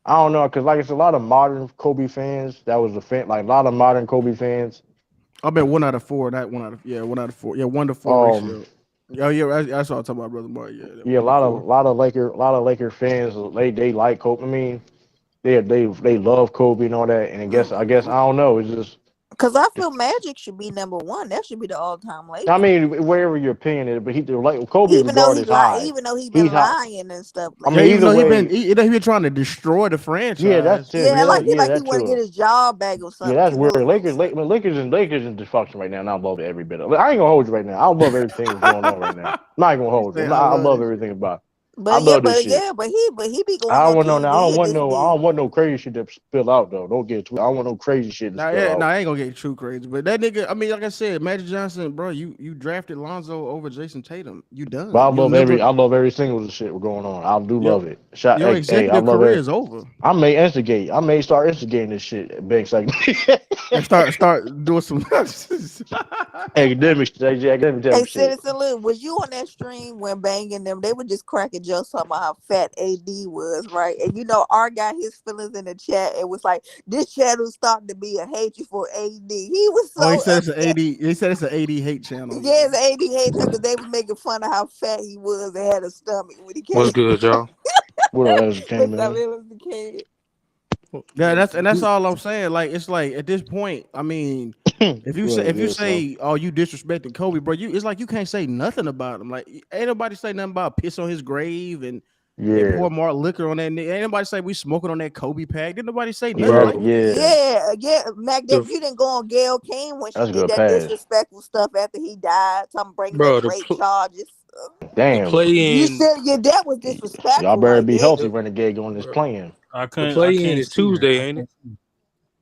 I don't know because, like I said, a lot of modern Kobe fans. That was the fan, like a lot of modern Kobe fans. I bet 1 out of 4, not 1 out of 4. Yeah, 1 to 4 ratio. Oh yeah, that's what I'm talking about, brother Mark. Yeah, a lot of Laker fans. They like Kobe. I mean, they love Kobe and all that. And I guess I don't know. It's just Because I feel Magic should be #1. That should be the all-time Laker. I mean, wherever your opinion is, but Kobe's even though regard is high. Even though he's been lying and stuff. I mean, even though he been trying to destroy the franchise. Yeah, that's it. Yeah, like he want to get his job back or something. Yeah, that's weird. Lakers in dysfunction right now, and I love every bit of it. I ain't gonna hold you right now. I love everything that's going on right now. I'm not gonna hold you. I love everything about it. But but he be going. I don't want no crazy shit to spill out though. Don't get too. I don't want no crazy shit to spill out. I ain't gonna get too crazy. But that nigga, I mean, like I said, Magic Johnson, bro, you drafted Lonzo over Jason Tatum. You done. But I love every single shit going on. I do love it. Your executive career is over. I may instigate. I may start instigating this shit. Big segment. And start doing some academic Hey, Citizen Luke, was you on that stream when Banging them? They were just cracking jokes talking about how fat AD was, right? And you know, R got his feelings in the chat. It was like this channel starting to be a hatred for AD. He was so. He said it's an AD. He said it's an AD hate channel. Yeah, it's an AD hate channel because they was making fun of how fat he was and had a stomach when he came. What's good, y'all? What else came Yeah, that's all I'm saying. Like it's like at this point, I mean, if you say, oh, you disrespecting Kobe, bro, it's like you can't say nothing about him. Like ain't nobody say nothing about piss on his grave and pour more liquor on that nigga. Ain't nobody say we smoking on that Kobe pack. Didn't nobody say nothing? Yeah. Mac, you didn't go on Gail King when she did that disrespectful stuff after he died. Some bringing up rape charges. Damn. You said your dad was disrespectful. Y'all better be healthy, Renegade, on this playing. The play-in is Tuesday, ain't it?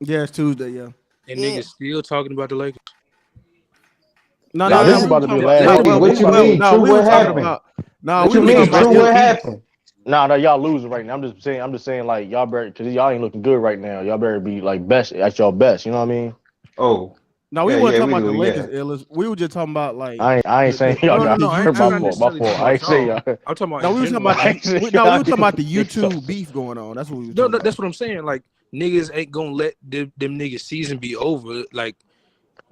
Yeah, it's Tuesday, yeah. And niggas still talking about the Lakers. No, this is about to be the last. What you mean? True, what happened? What you mean? True, what happened? No, y'all losing right now. I'm just saying, like y'all better, because y'all ain't looking good right now. Y'all better be like best at y'all best. You know what I mean? Oh. No, we weren't talking about the Lakers, Illis. We were just talking about like I ain't saying y'all got my fault. I ain't saying y'all. I'm talking about we were talking about the YouTube beef going on. That's what we were talking about. That's what I'm saying. Like niggas ain't gonna let them niggas season be over. Like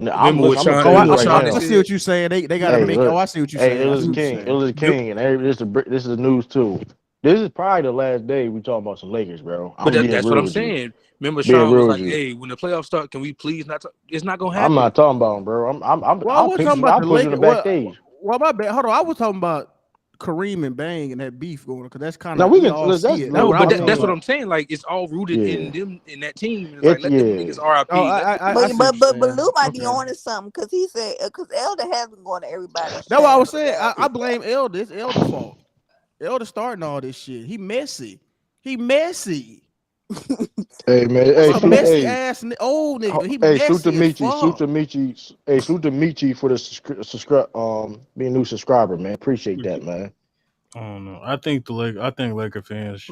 I see what you're saying. They gotta make. I see what you're saying. It was King, and this is the news too. This is probably the last day we talking about some Lakers, bro. But that's what I'm saying. Remember, Sean was like, "Hey, when the playoffs start, can we please not? It's not gonna happen." I'm not talking about them, bro. I'm talking about the Lakers. Well, my bad. Hold on, I was talking about Kareem and Bang and that beef going on because that's kind of. Now we can. That's what I'm saying. Like it's all rooted in them in that team. It's like let them niggas RIP. But Lou might be on to something because he said because Elder has been going to everybody. That's what I was saying. I blame Elder. It's Elder's fault. Elder starting all this shit. He messy. Hey man, messy ass old nigga. He Sutamichi for the being a new subscriber, man. Appreciate that, man. I don't know. I think Laker fans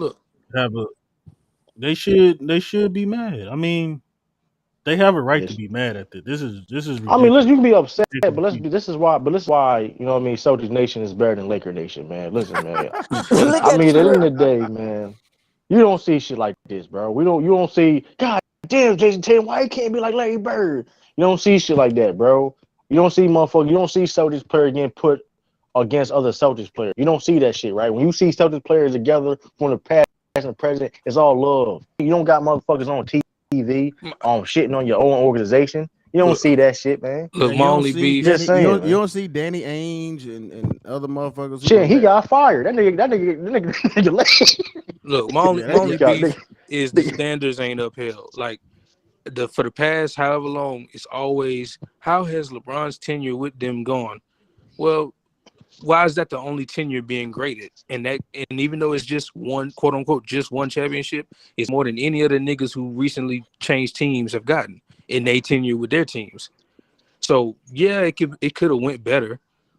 they should be mad. I mean, they have a right to be mad at this. This is ridiculous. I mean, listen, you can be upset, but this is why you know what I mean, Celtics Nation is better than Laker Nation, man. Listen, man. I mean, at the end of the day, man. You don't see shit like this, bro. You don't see, God damn, Jason Tatum, why he can't be like Larry Bird? You don't see shit like that, bro. You don't see Celtics players getting put against other Celtics players. You don't see that shit, right? When you see Celtics players together from the past and the present, it's all love. You don't got motherfuckers on TV shitting on your own organization. You don't see that shit, man. Look, my only beef. Just saying, you don't see Danny Ainge and other motherfuckers. Shit, he got fired. That nigga. Look, my only beef is the standards ain't upheld. Like for the past however long, it's always how has LeBron's tenure with them gone? Well, why is that the only tenure being graded? And even though it's just one quote unquote just one championship, it's more than any other niggas who recently changed teams have gotten in their tenure with their teams. So yeah, it could have went better,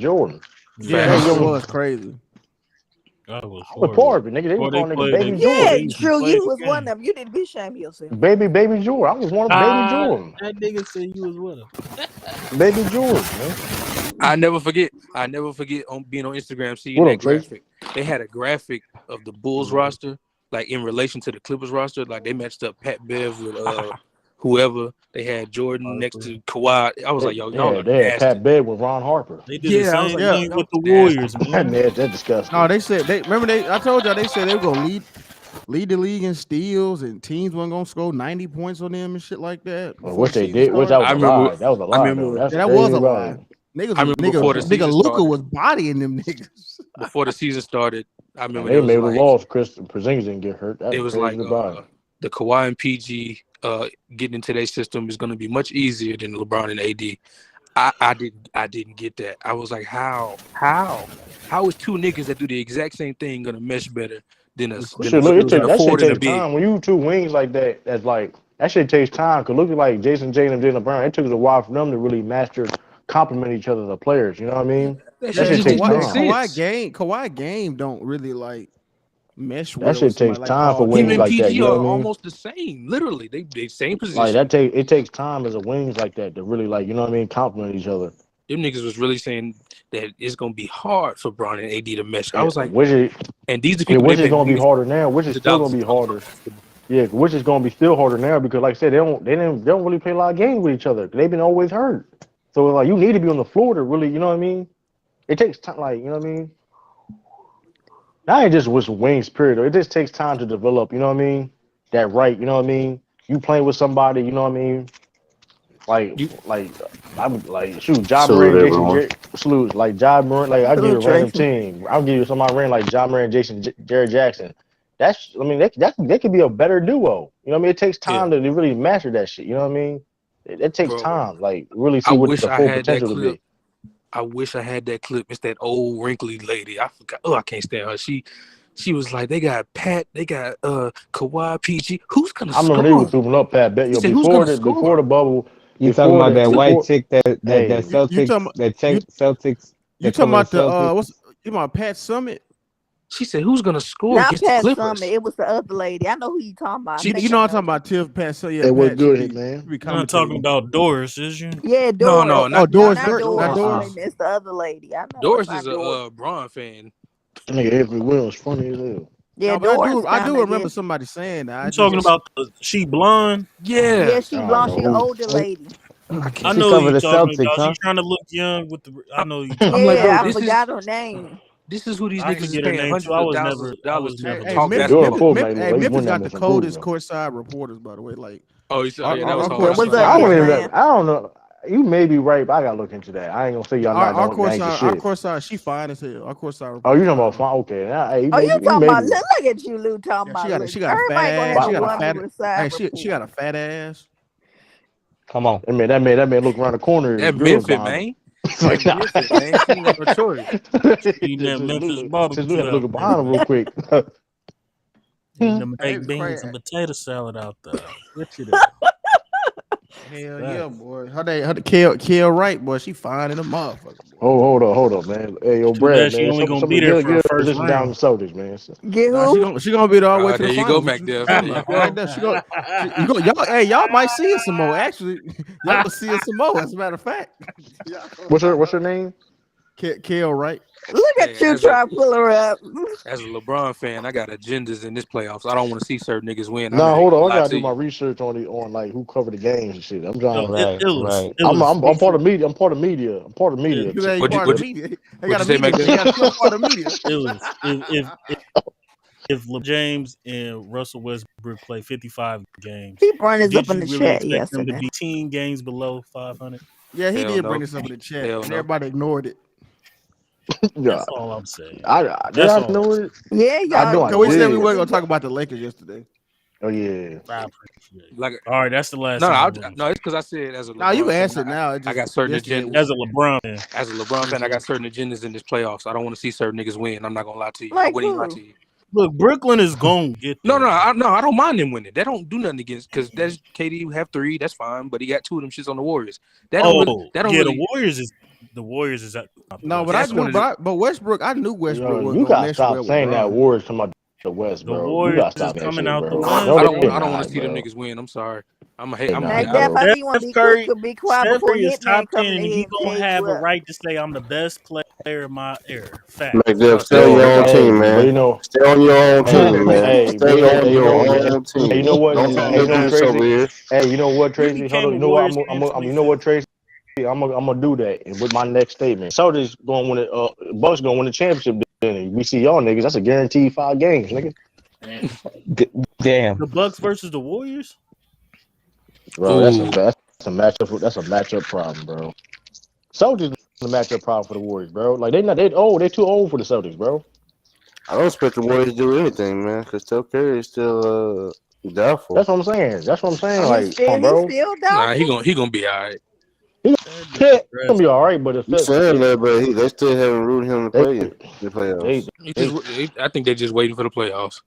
Jordan. Yeah, Facts. that was crazy. That was I was part of it, nigga. They Before was calling they nigga played, Baby they Jordan. Yeah, true. played You the was one game. of them. You need to be ashamed of yourself. Baby Jordan. I was one of Baby Jordan. That nigga said you was with him. Baby Jordan, man. I never forget on being on Instagram seeing What that up, Trace? graphic. They had a graphic of the Bulls roster, like in relation to the Clippers roster. Like they matched up Pat Bev with whoever. They had Jordan next to Kawhi. I was like, yo, y'all are They had nasty. Pat Bev with Ron Harper. They did the Yeah, I was same like, thing y'all with the nasty. Warriors, Man, man. that's disgusting. No, they said I told y'all they said they were gonna lead the league in steals and teams weren't gonna score 90 points on them and shit like that before Which the they season did, which that started. was a lie. That was a lie, though. That's That was a right. lie. Niggas, I remember before the nigga season Luka started. was bodying them niggas. Before the season started, I And remember they there was made the like loss. Chris Porzingis didn't get hurt. That it was was crazy like to buy. the Kawhi and PG getting into their system is going to be much easier than LeBron and AD. I didn't get that. I was like, how is two niggas that do the exact same thing gonna mesh better than us? Shit, look, that shit Ford and a takes big. time. When you two wings like that, that's like that shit takes time. Cause look at like Jason Tatum and Jaylen Brown. It took us a while for them to really master, complement each other as players. You know what I mean? That shit takes time. Kawhi game don't really like mesh well. That shit takes time for wings like that. You know what I mean? Almost the same. Literally, they same position. Like it takes time as a wings like that to really like, you know what I mean, complement each other. Them niggas was really saying that it's gonna be hard for Bron and AD to mesh. I was like, and these are people. Which is gonna be harder now. Which is still gonna be harder. Yeah, which is gonna be still harder now because, like I said, they don't really play a lot of games with each other. They've been always hurt. So like, you need to be on the floor to really, you know what I mean. It takes time, like, you know what I mean. That ain't just with wings, period. It just takes time to develop, you know what I mean? That right, you know what I mean? You playing with somebody, you know what I mean? I'm like, shoot, John Moran, Jason, salute, like John Moran, like I'll give you a random team. I'll give you somebody ran like John Moran, Jason, Jared Jackson. That's, I mean, that could be a better duo. You know what I mean? It takes time to really master that shit. You know what I mean? It takes time, like really see what the full potential to be. I wish I had that clip. It's that old wrinkly lady. I forgot. Oh, I can't stand her. She was like, they got Pat, they got Kawhi, PG. Who's gonna score? I remember they were throwing up Pat. Before the bubble. You talking about that white chick that Celtics Celtics? You talking about the you about Pat Summit? She said, "Who's gonna score?" Not Pat Summit. It was the other lady. I know who you talking about. You know I'm talking about Tiff Pat Summit. Yeah, it was good, man. You're not talking about Doris, is you? Yeah, Doris. No, not Doris. Not Doris. It's the other lady. I know. Doris is a Braun fan. Nigga, Anthony Williams funny as hell. Yeah, I do remember somebody saying that. You talking about she blonde? Yeah, she blonde. She an older lady. I know who you're talking about. She's trying to look young with the. I know you. I'm like, bro, I forgot her name. This is who these I niggas is forget her paying name, hundreds too. I of was thousands of dollars to never talk basketball. basketball. Memphis got the coldest courtside reporters, by the way. Like, oh, you said, that was I don't know. You may be right, but I gotta look into that. I ain't gonna say y'all not our don't shit. Our courtside, she fine as hell. Our courtside reporter. Oh, you talking about fine? Okay. You talking about? Look at you, Lou. Talking about. She got a fat ass. She got a fat ass. Come on. That man look around the corner. That Memphis, man. Like, Memphis, man. She ain't got no choice. Just look behind him real quick. Them baked beans and potato salad out there. What you Hell yeah, boy. Her Kale Wright, boy. She fine in a motherfucker. Hold up, man. Hey, yo, Brad, she man. only gonna be there for the first round. Down the Celtics, man. Get who? She gonna be there all the way to the finals. Go back there. Y'all might see us some more. Actually, y'all will see us some more. As a matter of fact. What's her name? Kale Wright. Look at you trying to pull her up. As a LeBron fan, I got agendas in this playoffs. I don't want to see certain niggas win. No, hold on. I gotta do my research on like who covered the games and shit. I'm trying. I'm part of media. I'm part of media. What you say, Mac? If LeBron James and Russell Westbrook play 55 games, he brought this up in the really chat expect them yesterday. to be 10 games below 500. Yeah, he did bring this up in the chat, and everybody ignored it. That's all I'm saying. I know it. Yeah, y'all. We said we weren't gonna talk about the Lakers yesterday. Oh yeah. I appreciate it. Like, all right, that's the last. No, it's because I said as a LeBron now you can fan, answer now. I got certain agendas. As a LeBron fan, I got certain agendas in this playoffs. I don't want to see certain niggas win. I'm not gonna lie to you. Like I wouldn't lie to you. Look, Brooklyn is going to get there. No, I don't mind them winning. They don't do nothing against because that's KD have 3. That's fine, but he got 2 of them shits on the Warriors. The Warriors is The Warriors is out the No, West. but I knew, but Westbrook, I knew Westbrook Yo, was you gonna gotta mesh stop well with saying that Bron. word talking about the West, The bro. You Warriors gotta is stop that coming shit, out the bro. West. No, I they don't want not, to see them bro. niggas win. I'm sorry. I'm a They I'm Hey, a not, that I, bro. Bobby, you want to Steph be Curry, quiet Steph before Curry is Hitman top 10, coming in and here he and gonna tear you have a up. right to say I'm the best player of my era. Facts. McDuff, trust stay me. on Yo, your but own team, but you man. know, Stay on your own team, man. but Stay on you know, your own you team. know what? Don't Hey, talk you know what, this over Tracy? here. Hey, you know what, He Tracy? Hold became on. a You know what? Warriors fan You know what, 25th. Tracy? I'm gonna do that. And with my next statement, Celtics gonna win it. Bucks gonna win the championship. Then we see y'all niggas. That's a guaranteed 5 games, nigga. Damn. The Bucks versus the Warriors. Bro, Ooh. that's a matchup. That's a matchup problem, bro. Celtics a matchup problem for the Warriors, bro. Like they're too old for the Celtics, bro. I don't expect the Warriors to do anything, man, because Steph Curry is still doubtful. That's what I'm saying. Oh, Like, come on, he's bro. still Nah, doubtful. he gonna be all right. He That gonna be aggressive. all right, but if You saying that, but they still haven't rooted him to they play in the playoffs. I think they're just waiting for the playoffs.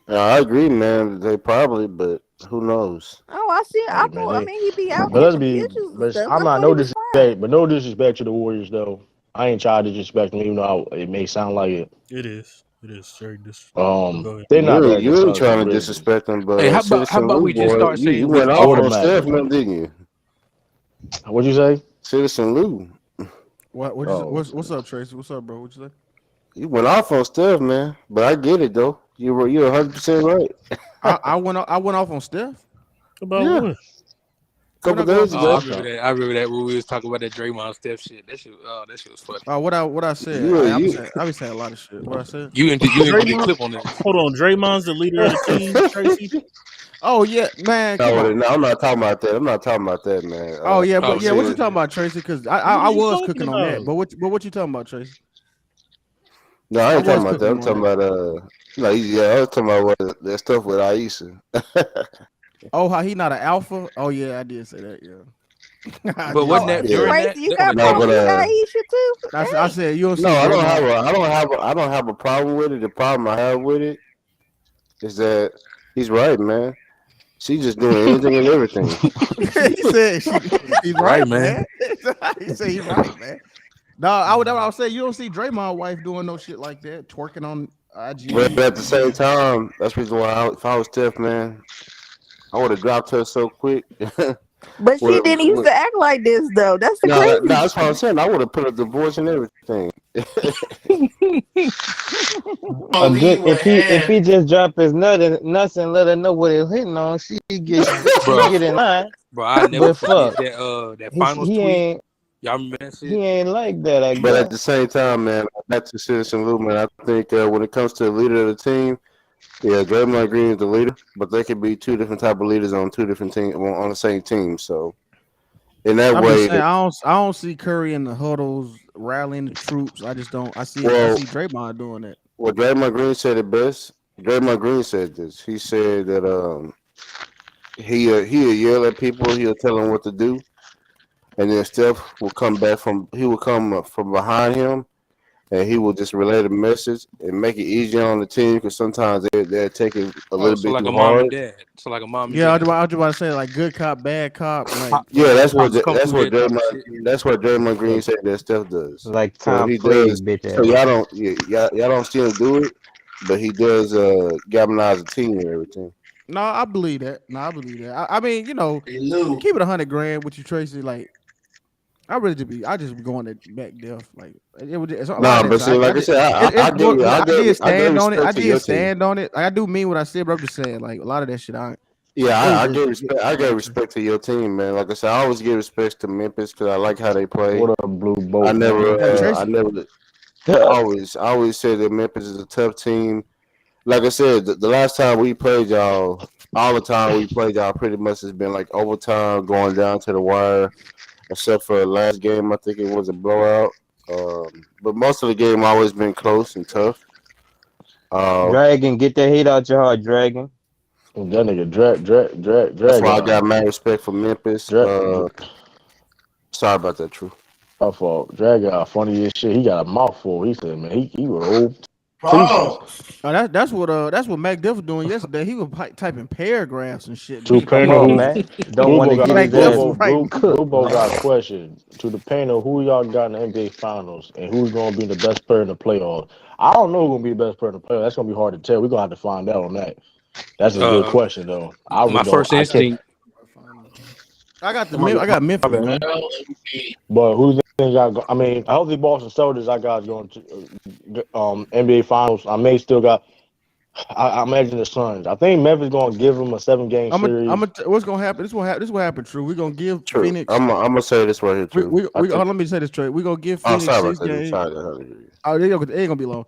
I agree, man. They probably, but who knows? Oh, I see. I Hey man, thought. I mean, he be out but let's taking be. pictures and But stuff. I'm I not thought he no was fine. disrespect, but no disrespect to the Warriors though. I ain't trying to disrespect them, even though it may sound like it. It is. It is very disrespectful. Go ahead. They're not better than You ain't Celtics and trying to Grizzlies. disrespect them, but Hey, how Citizen about Lou, we just boy, start you saying went which off on Automatically. Steph, man, didn't you? What'd you say? Citizen Lou. What's up, Tracy? What's up, bro? What you say? You went off on Steph, man. But I get it though. You're 100% right. I went off on Steph. About Yeah. what? Couple When I go days off on Oh, I ago. Steph? remember that. I remember that when we was talking about that Draymond Steph shit. That shit was funny. What I said? I be saying a lot of shit. What I said? You didn't get Draymond. clip on this. Hold on. Draymond's the leader of the team. Tracy. Oh yeah, man, come on. No, I'm not talking about that. I'm not talking about that, man. Oh yeah, but Oh, yeah, say what you what talking it is. about, Tracy? Because What I are you was talking cooking on that. about? But what you talking about, Tracy? No, I I ain't talking was about that. cooking I'm him on talking that. about I was talking about that stuff with Aisha. Oh, how he not an alpha? Oh yeah, I did say that. Yeah, I But did wasn't say that that. Yeah. during Tracy, that? you That was got a No, problems Draymond. with but Aisha too? I Dang. said you don't no, see I Draymond. don't have a problem with it. The problem I have with it is that he's right, man. She's just doing anything and everything. He said he's Right, right, man. man. He said he's right, man. No, I would say you don't see Draymond wife doing no shit like that, twerking on But IG. at the same time, that's the reason why if I was Steph, man, I would have dropped her so quick. But she With, didn't used with, to act like this though. That's the no, crazy that's what I'm part. saying. I would have put a divorce and everything. If he just drop his nuts and let her know what he's hitting on, she Bro, get in line. I never But forget fuck, that finals tweet. Y'all remember that shit? he ain't like that, I But at guess. the same time, man, back to Citizen Lou, man, I think when it comes to the leader of the team, yeah, Draymond Green is the leader, but they could be two different type of leaders on two different teams on the same team. So in that I'm just way, saying I don't see Curry in the huddles rallying the troops. I just don't. I see well, Draymond doing that. well, Draymond Green said it best. Draymond Green said this. He said that he'll yell at people, he'll tell them what to do, and then Steph will come from behind him, and he will just relay the message and make it easier on the team because sometimes they're taking a Oh, little so bit like too a mom and hard. dad. So like a mom and Yeah, I dad. was just about to say like good cop, bad cop. Like Yeah, Pops come through that type of shit. That's what Draymond Green Like, said that Steph does. like So Tom he Brady, does. bitch So ass. y'all don't see him do it, but he does galvanize the team and everything. no, I believe that. No, I believe that. I mean, Hey, Lou. keep it 100 grand with you, Tracy. Like I just be going to back death. Like it was just, a lot No, of that but see, time. like I said, It's bull, but I gave respect I to did your team. stand on it. Like, I do mean what I said, but I'm just saying like a lot of that shit. Yeah, It was I just gave respect. I gave respect to your team, man. Like I said, I always give respect to Memphis because I like how they play. What up, Blue Boat? I never, Hey, I always said that Memphis is a tough team. Like I said, the last time we played y'all, all the time we played y'all, pretty much has been like overtime, going down to the wire. Except for the last game, I think it was a blowout. But most of the game always been close and tough. Dragon, get that hate out your heart, Dragon. That nigga drag. That's why I got mad respect for Memphis. Sorry about that, True. My fault. Drag funny as shit. He got a mouthful. He said, man, he was old. Pause. That's what Mac Def was doing yesterday. He was typing paragraphs and shit. To Come panel, on, who man. Don't want to get Mac his Def ass was writing. Rubo got a question. To the panel, who y'all got in the NBA Finals, and who's gonna be the best player in the playoffs? I don't know who's gonna be the best player in the playoffs. That's gonna be hard to tell. We're gonna have to find out on that. That's a good question though. I really My don't. first instinct. I got Memphis. Man. But who's think y'all go? I mean, healthy Boston Celtics. I got going to NBA Finals. I may still got. I imagine the Suns. I think Memphis gonna give them a 7-game series. What's gonna happen? This will happen. True. We're gonna give True. Phoenix. I'm gonna say this right here too. Let me say this straight. We're gonna give Phoenix 6 games. Oh, they ain't gonna be long.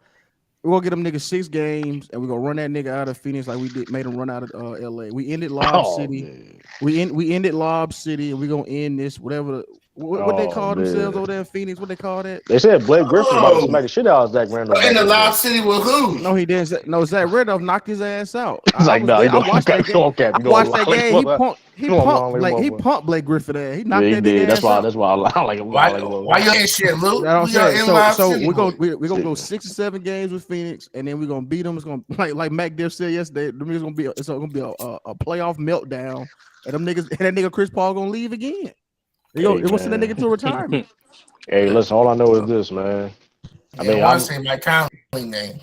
We're gonna get them niggas 6 games, and we're gonna run that nigga out of Phoenix like we made him run out of LA. We ended Lob City. Man. We ended Lob City, and we're gonna end this whatever. What they call themselves over there in Phoenix? What they call that? They said Blake Griffin about to smack the shit out of Zach Randolph. In the Lob City with who? No, he didn't. No, Zach Randolph knocked his ass out. I watched that game. He pumped Blake Griffin ass. He knocked that nigga ass out. That's why I like him. Why you ain't shit, Luke? So we're gonna go 6 or 7 games with Phoenix, and then we're gonna beat them. It's gonna like Mac Diff said yesterday. It's gonna be a playoff meltdown, and that nigga Chris Paul gonna leave again. It wants to send that nigga to retirement. Hey, listen, all I know is this, man. I mean, I want to say my Conley name.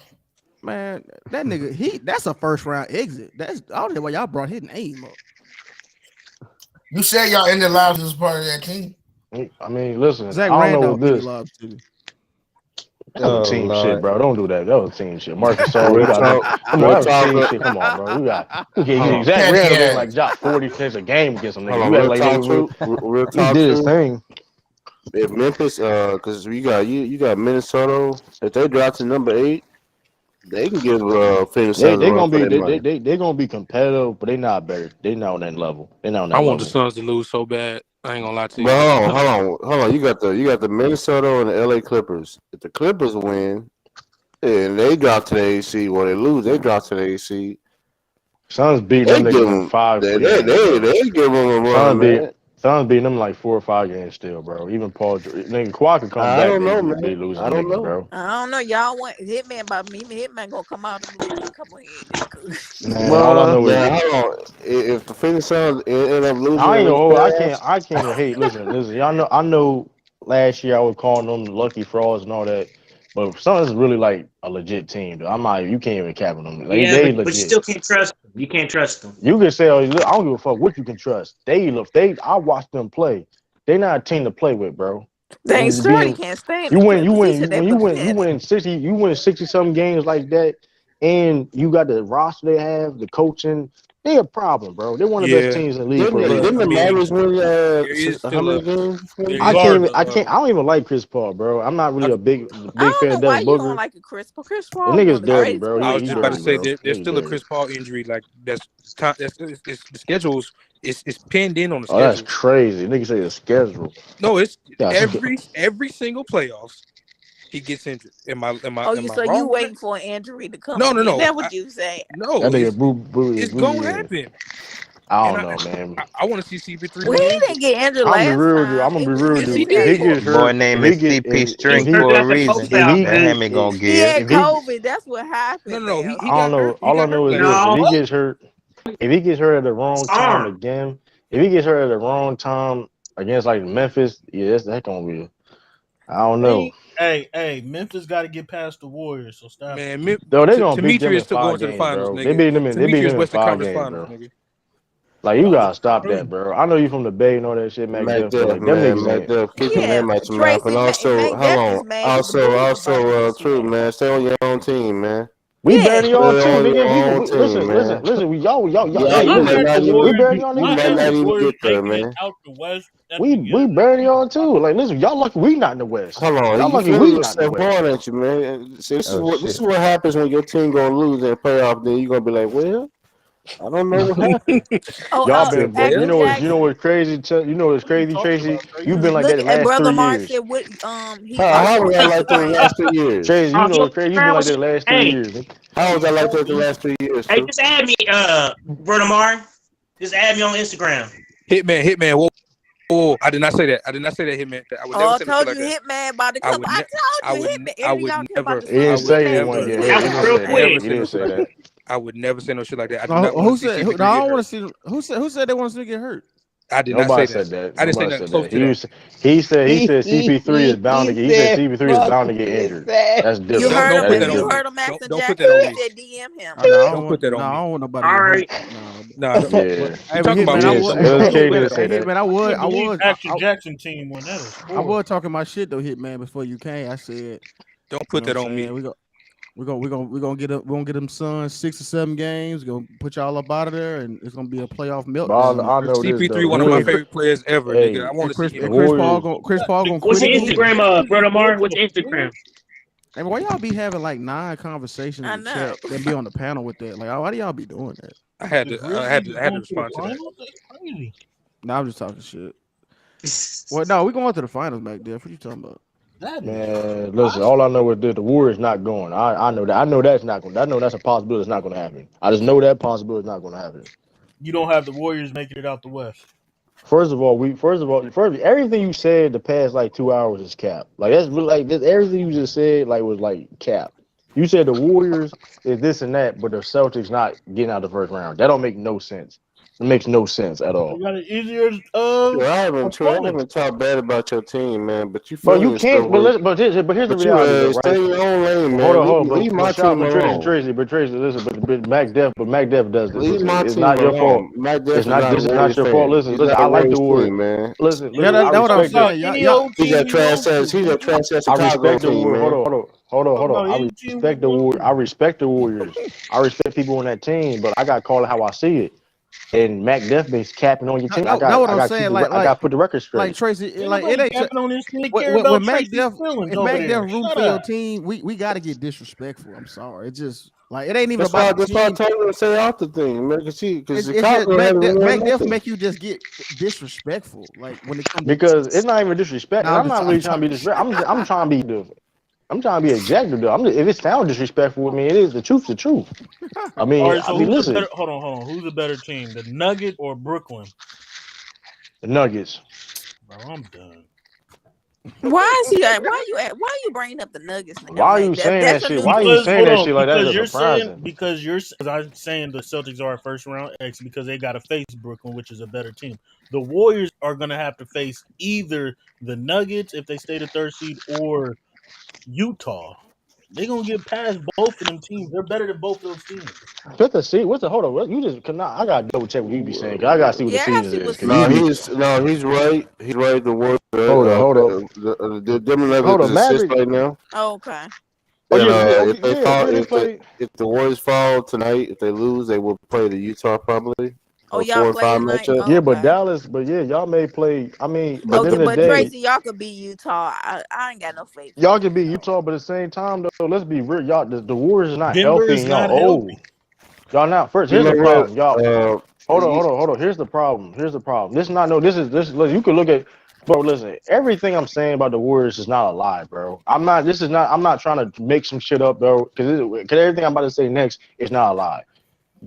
Man, that nigga, that's a first round exit. I don't know why y'all brought his name up. You said y'all ended lives as part of that team. I mean, listen, Zach I Randolph don't know this. That was team shit, bro. Don't do that. That was team shit. Marcus Gasol, come on, team shit. Come on, bro. Zach Randolph didn't like drop 40 points a game against some niggas. Real talk, he did his thing. If Memphis, because you got Minnesota, if they drop to number 8, they can give Phoenix. They're gonna be competitive, but they're not better. They're not on that level. They're not on that level. I want the Suns to lose so bad. I ain't gonna lie to you. But hold on. You got the Minnesota and the LA Clippers. If the Clippers win, and they drop to the AC, or they lose, they drop to the AC. Suns beat them niggas 5. They give them a run, man. Suns beating them like 4 or 5 games still, bro. Even Paul, nigga, Kawhi could come back. I don't know, man. They losing, I don't know, bro. I don't know. Y'all want Hitman about me. Hitman gonna come out and lose. Come on here. Man, all I know is if the Phoenix Suns end up losing, I can't hate. Listen. I know. Last year I was calling them lucky frauds and all that, but Suns is really like a legit team. Though. You can't even cap on them. They legit. But you still can't trust them. You can't trust them. You can say, I don't give a fuck what you can trust. I watch them play. They not a team to play with, bro. They can't stand. You win 60 something games like that, and you got the roster they have, the coaching. They a problem, bro. They're one of the best teams in the league. Didn't the Mavericks win how many games? I don't even like Chris Paul, bro. I'm not really a big fan of Devin Why you Booker. don't like Chris Paul? Chris Paul. The nigga's dirty, bro. I was just about to say bro. there's still a Chris Paul injury. Like the schedules. It's pinned in on the schedule. Oh, that's crazy. Nigga say the schedule. No, it's every single playoffs. He gets injured. Am I so wrong? You waiting for an injury to come? No. Is that what you say? No, that nigga it's gonna happen. I don't know, man. I want to see CP3. Well, he didn't get injured last time. I'm gonna be real with you. He gets hurt. Boy, name is CP String for a reason. That ain't gonna give. He had COVID. That's what happened. No. I don't know. All I know is this: if he gets hurt at the wrong time again, if he gets hurt at the wrong time against like Memphis, that's gonna be. I don't know. Hey, Memphis got to get past the Warriors, so stop. Man, they gonna beat them in 5 games, bro. They beat them in 5 games, bro. Nigga. Like, you gotta stop that, bro. I know you from the Bay and all that shit, Mac Duff. Like, them niggas keep your name out your mouth. And also, true, man. Stay on your own team, man. We better y'all too, nigga. Listen. We better y'all niggas. We better y'all too. Like, listen, y'all lucky we not in the West. Hold on, y'all lucky we not in the West. At you, man. See, this is what happens when your team gonna lose in the playoff. Then you gonna be like, well, I don't know what happened. Y'all been, you know what's crazy? You know what's crazy, Tracy? You've been like that the last 3 Mark years. Said, how was I like that the last 3 years? Tracy, you know what's crazy? You've been like that the last 3 years. How was I like that the last 3 years? Hey, just add me, Brother Mar. Just add me on Instagram. Hitman. Oh, I did not say that. I did not say that, Hitman. I would never Oh, I say no shit told like you that. Hitman about to I come. would. I I told you would. Hitman. I Every would y'all care about never. the He didn't Suns. say he Hitman wasn't said getting he hurt. That He was was didn't about real to say come. that. quick. He didn't say that. I would never say no shit like that. I do No, not want who to see said? CP3 No, I get don't want hurt. to see. Who said they want to see get hurt? I did not Nobody say that. said that. I didn't say Nobody nothing said close that. to that. He said CP3 is bound to get. He said said, CP3 is fuck bound to get his injured. ass. That's You different. heard Don't him. put That's that on You me. heard different. him asking Don't put Jackson. that on He me. said DM him. No, I don't Don't want. put that No, on I me. don't want nobody All to get hurt. right. No. Nah, Yeah. you Hey, but talking about Hitman, me? I Yes. was. LK Hey, didn't say that. Hitman, I can't believe Action Jackson team won that. I was talking my shit though, Hitman. Before you came, I said, Don't you put know that what I'm on me. saying? We're gonna get them Suns 6 or 7 games. We're gonna put y'all up out of there, and it's gonna be a playoff But meltdown. I know this though. CP3, The one of my Warriors. favorite players ever, nigga. Hey, I want to see him the get hurt. Warriors. Chris Paul gonna What's quit your again. Instagram, Brother Mar? What's your Instagram? And why y'all be having like 9 conversations I in the know. chat, then be on the panel with that? Like, why do y'all be doing that? I had The to Grizzlies going to the respond to that. finals? That's crazy. No, I'm just talking shit. Well, no, we going to the finals back there. What you talking about? That is Man, listen. All I know is that the Warriors not going. I know that. I know that's not going. I know that's a possibility. It's not going to happen. I just know that possibility is not going to happen. you don't have the Warriors making it out the West. First of all, everything you said the past like 2 hours is cap. Like that's really like this, everything you just said like was like cap. You said the Warriors is this and that, but the Celtics not getting out the first round. That don't make no sense. It makes no sense at all. They got an easier I haven't opponent. talked bad about your team, man. But you But feeling you it still can't. work. But here's the But you reality though, stay right? in your own lane, Hold man. on, hold on. Leave my team alone. Tracy, listen. But Mac Def does this. Leave Listen, my it's team not your fault. alone. Matt It's Def is not. not a This is not Warriors your fault. fan. Listen, He's listen. not I a like the Warriors Warriors. team, man. Listen. Yeah, I that's what I'm respect saying. it. Any old He's team a you trash want ass. to. He's a trash ass I Chicago respect the team, Warriors. man. Hold on. Talking about I any team respect you the want Warriors. to. I respect the Warriors. I respect people on that team, but I got to call it how I see it. And Mac Def been capping on your team. Know what I I'm got to keep saying? it. I got to put the record straight. Tracy, Ain't like it nobody ain't capping on this team. They care about when Tracy's feelings if over Mac Def there. root Shut for your up. team, we got to get disrespectful. I'm sorry. It just like it ain't even That's why about the I team. told him to say out the thing, man. Because It's just Chicago haven't won Mac Def nothing. make you just get disrespectful. Like when it comes to Because it's not even disrespect, no, and I'm not really trying to be disrespectful. I'm trying to be I'm trying to be objective though. If it sounds disrespectful with me, it is the truth's the truth. All right, so who's a Listen, better? Hold on. Who's a better team, the Nugget or Brooklyn? the Nuggets. Bro, I'm done. Why is he? Why you bringing up the Nuggets now? Why are you Like saying that that's a shit? new Why are you team. saying that shit like that? That's Because surprising. I'm saying the Celtics are a first round X because they got to face Brooklyn, which is a better team. The Warriors are going to have to face either the Nuggets if they stay the third seed or Utah. They're going to get past both of them teams. They're better than both of those teams. Just to see, hold on? You just cannot. I gotta double check what you be saying. 'Cause I gotta see what the Yeah, I gotta season see is. what Cause you season be He's right. He's right. The Warriors. hold The Denver Nuggets assist Magic. right now. Oh, okay. Oh And yeah, if they fall, they play. if the Warriors fall tonight, if they lose, they will play the Utah probably. Oh, A y'all 4 and play 5 tonight. matchup. Oh, Yeah, but okay. Dallas. But yeah, y'all may play. I mean, at the Okay, end of the but day, Tracy, y'all could beat Utah. I ain't got no faith. y'all can beat Utah, but at the same time, though, let's be real. Y'all, the Warriors is not Denver healthy, is and y'all not old. healthy. Y'all not first. You Here's know the what? problem, y'all. Hold on. Here's the problem. This is not no. This is Listen, you can look at, bro. Listen, everything I'm saying about the Warriors is not a lie, bro. I'm not. This is not. I'm not trying to make some shit up, bro. Because everything I'm about to say next is not a lie.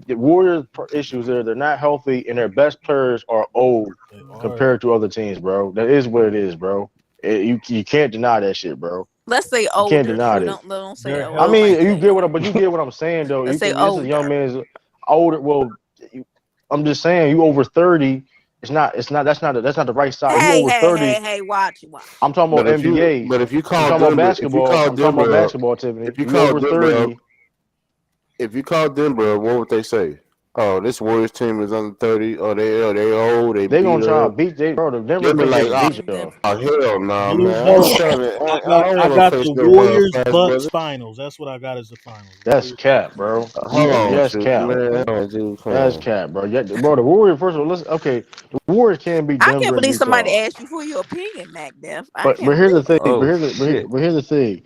The Warriors' issues there. They're not healthy, and their best players are old compared to other teams, bro. That is what it is, bro. You can't deny that shit, bro. Let's say You can't older. deny We it. don't say They're old. I I don't mean, like you saying get old. but you get what I'm saying, though. Let's say This is young older. man is older. Well, I'm just saying, you over 30. It's not. That's not the right side. You over 30. Hey! Watch. I'm talking about But if NBA. you I'm call talking about Denver, basketball. I'm talking about basketball, Tiffany. if you You call over Denver 30. If you call Denver, what would they say? Oh, this Warriors team is under 30. Oh, they old. They They beat gonna try to up. beat bro. The Denver They'll be think they like, can beat y'all. oh hell no, Blue man. Bulls. I don't I want to got face the them Warriors fast Bucks brother. finals. That's what I got as the finals. That's cap, bro. Hold on, Yes, Truth, cap. man. Dude, That's cap, bro. Yeah, bro. The Warriors. First of all, listen. Okay, the Warriors can beat I can't Denver and believe somebody Utah. asked you for your opinion, Mac Def. I But can't here's the believe thing. it. But here's the thing.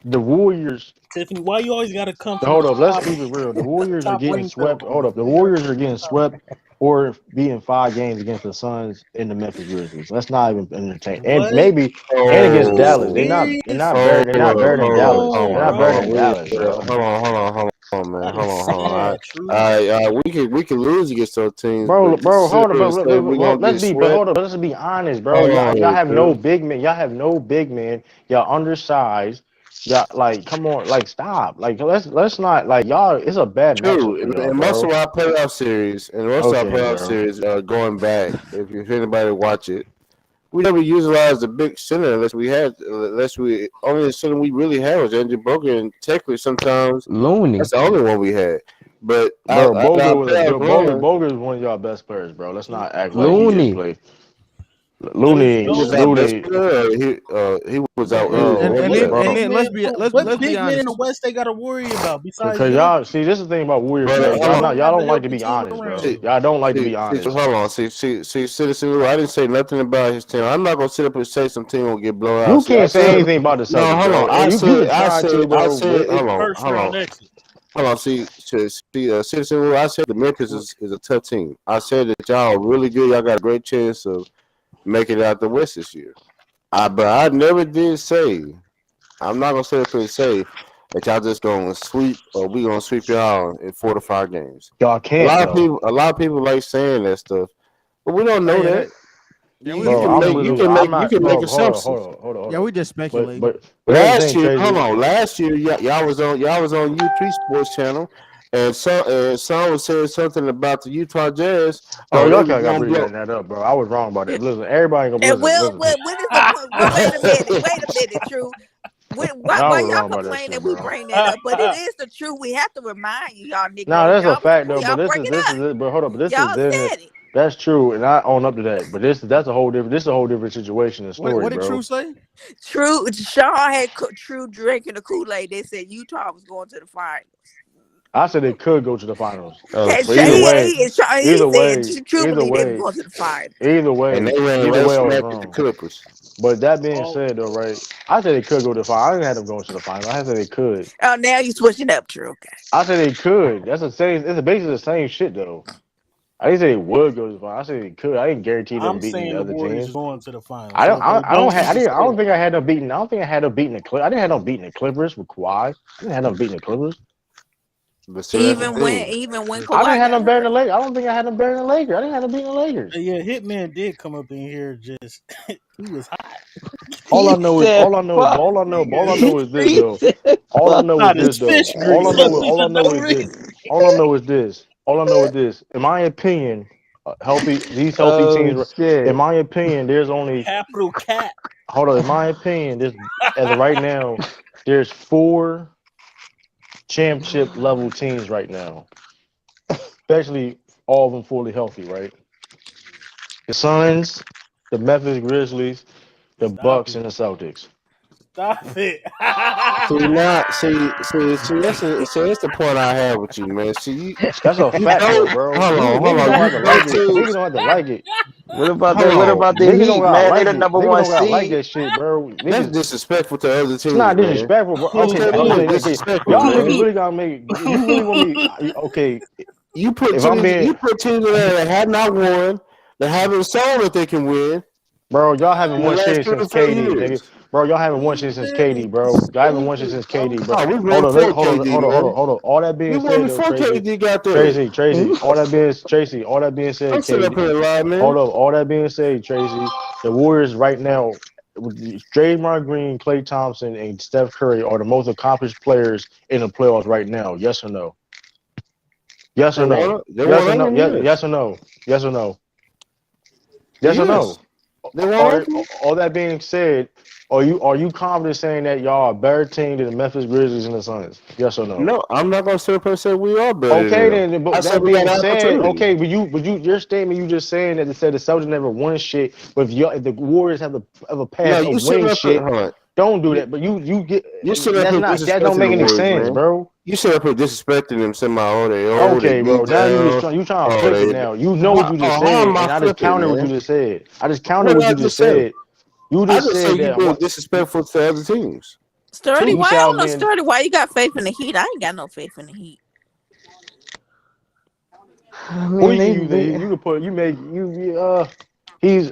The Warriors. Tiffany, why you always got to come from the Hold up, let's top keep it real. The Warriors are top getting ranked swept. team? Hold up, the Warriors are getting swept or beating 5 games against the Suns in the Memphis Grizzlies. Let's not even entertain. And What? maybe Are and against you Dallas. Oh, They're not serious? better. They're not better than Dallas. hold They're on, not hold better on. than Dallas, bro. Hold on. on, man. That Hold is on, hold on. sad, true. We can lose against those teams, Bro, but to bro, sit hold up, here bro. and say we're gonna get swept. Let's be honest, bro. Hold Y'all on, have no True. big men. Y'all have no big men. Y'all undersized. Y'all like, come on, like, stop. Like, let's not like y'all. It's a bad matchup True, for y'all, and most bro. of our playoff series, Okay, bro. going back, if anybody watch it, we never utilized the big center unless we only the center we really had was Andrew Bogut, and technically sometimes Looney. that's the only one we had. But Bro, our playoff run, Bogut is one of y'all best players, bro. Let's not act like he didn't Looney. play. There's he Looney, was no our best Looney, player. He was bro. out. He bro, was, And What then bro. and big then man? let's What be big man in the honest. West they got to worry about besides Cause y'all Jokic? see, this is the thing about Warrior but fans. hold on. Y'all Got don't to like help to the be team honest, bro. around. Y'all don't like to be honest. Hold on. Citizen Lou, I didn't say nothing about his team. I'm not gonna sit up and say some team will get blown out. You See, I can't say said anything about the no. Celtics, Hold on. bro. You can try to, bro. But Hold on. First round exit. Hold on. Citizen Lou, I said the Memphis is a tough team. I said that y'all are really good. Y'all got a great chance of making it out the West this year. But I never did say. I'm not gonna sit up and say that y'all just gonna sweep or we gonna sweep y'all in 4 to 5 games. y'all can't though. A lot of people like saying that stuff, but we don't know Yeah, that. we Bro, I'm literally, I'm You not, can make bro. assumptions. yeah, we just speculating. But here's the thing, Hold Tracy. on. Last year, y'all was on U3 Sports Channel, and some was saying something about the Utah Jazz. Bro, Oh, they y'all was gotta gonna bring blow. that up, bro. I was wrong about that. Listen, everybody gonna And listen. when is the point? Well, wait a minute. Wait a minute, True. Y'all Why was y'all wrong about that complain shit, that we bro. bring that up? But it is the truth. We have to remind you, y'all Nah, Negroes. that's a fact though. But Y'all bring it this up. is it. But hold up. But this is Y'all then. said it. That's true, and I own up to that. But that's a whole different. This is a whole different situation and story, What did bro. True say? True. Sean had True drinking the Kool-Aid. They said Utah was going to the finals. I said they could go to the finals. Hey, But either way, he said True believed they were going to the finals. either And way, they ran either way, last I was match with the wrong. Clippers. But that being said, though, right? I said they could go to the final. I didn't have them going to the final. I said they could. Oh, now you switching up, True. Okay. I said they could. That's the same. It's basically the same shit, though. I didn't say they would go to the final. I said they could. I didn't guarantee them I'm beating saying the the other Warriors teams. is going to the finals. I don't. So if they I don't. don't, you can I say don't that. think I had them beating. I don't think I had them beating the Clippers. I didn't have them beating the Clippers with Kawhi. I didn't have them beating the Clippers. But see, that's the thing. Even when I didn't Kawhi have got them beating the hurt. Lakers. I don't think I had them beating the Lakers. I didn't have them beating the Lakers. Yeah, Hitman did come up in here just he was hot. All I He know is said, "Fuck." all I know is this He though. said, All I "Fuck." know is Hot this as though. fish grease All I for know no is this. reason. All I know is this. All I know is this. In my opinion, healthy Oh teams. In shit. my opinion, there's only Capital cat. hold on. In my opinion, there's as of right now, there's 4 championship level teams right now, especially all of them fully healthy. Right, the Suns, the Memphis Grizzlies, the Stop Bucks, it. and the Celtics. Stop it. That's the point I have with you, man. That's a You fact though, don't. bro. Hold Niggas on. don't You have to go like it. to. Niggas don't have to like it. What about Hold that? What on. about the Niggas don't Heat, gotta man? They like the it. number Niggas one don't gotta like seed. that shit, bro. That's Niggas, disrespectful to other it's not teams, man. disrespectful, bro. Who Okay, said it is okay. disrespectful, Y'all Who niggas man? Heat? really gotta make. You really want me? Okay, You put if I'm teams. being, You put teams in there that have not won, that haven't shown that they can win bro, y'all haven't in the won last shit 3 since to 4 KD, nigga. years. Bro, y'all haven't won shit since KD, bro. Y'all haven't won shit since KD, bro. Oh, we Hold won on, before KD, man. hold on. All that We being won said, though, before Tracy, KD got there. All that being said, I'm sitting up here KD. lying, man. Hold up. All that being said, Tracy, the Warriors right now, with Draymond Green, Klay Thompson, and Steph Curry are the most accomplished players in the playoffs right now. Yes or no? Yes They or no? won. They Yes won or no? them, yes. Yes or no? Yes or no? Yes or no? Yes. They won All, them. all that being said, are you confident saying that y'all are a better team than the Memphis Grizzlies and the Suns? Yes or no? No, I'm not gonna sit up and say we are better than Okay, them. then. I But said that we got being an said, opportunity. okay, your statement, you just saying that it said the Celtics never won shit. But if the Warriors have a No, past of you sitting winning up here, shit, hold on. don't do You, that. But you get you sitting up here that don't disrespecting make the any Warriors, sense, man. bro. You sit up here disrespecting them, saying, "Oh, they Okay, bro. beat Now down. you trying to Oh, flip it they." now. You know what you just How said, am I and I just flipping, countered what you man? just said. I just countered What did what I you just just say? said. You I just just say said you that being what disrespectful to other teams. Sturdy, you why said I I don't know mean Sturdy? Why you got faith in the Heat? I ain't got no faith in the Heat. I who mean, you can use they you can put you make you he's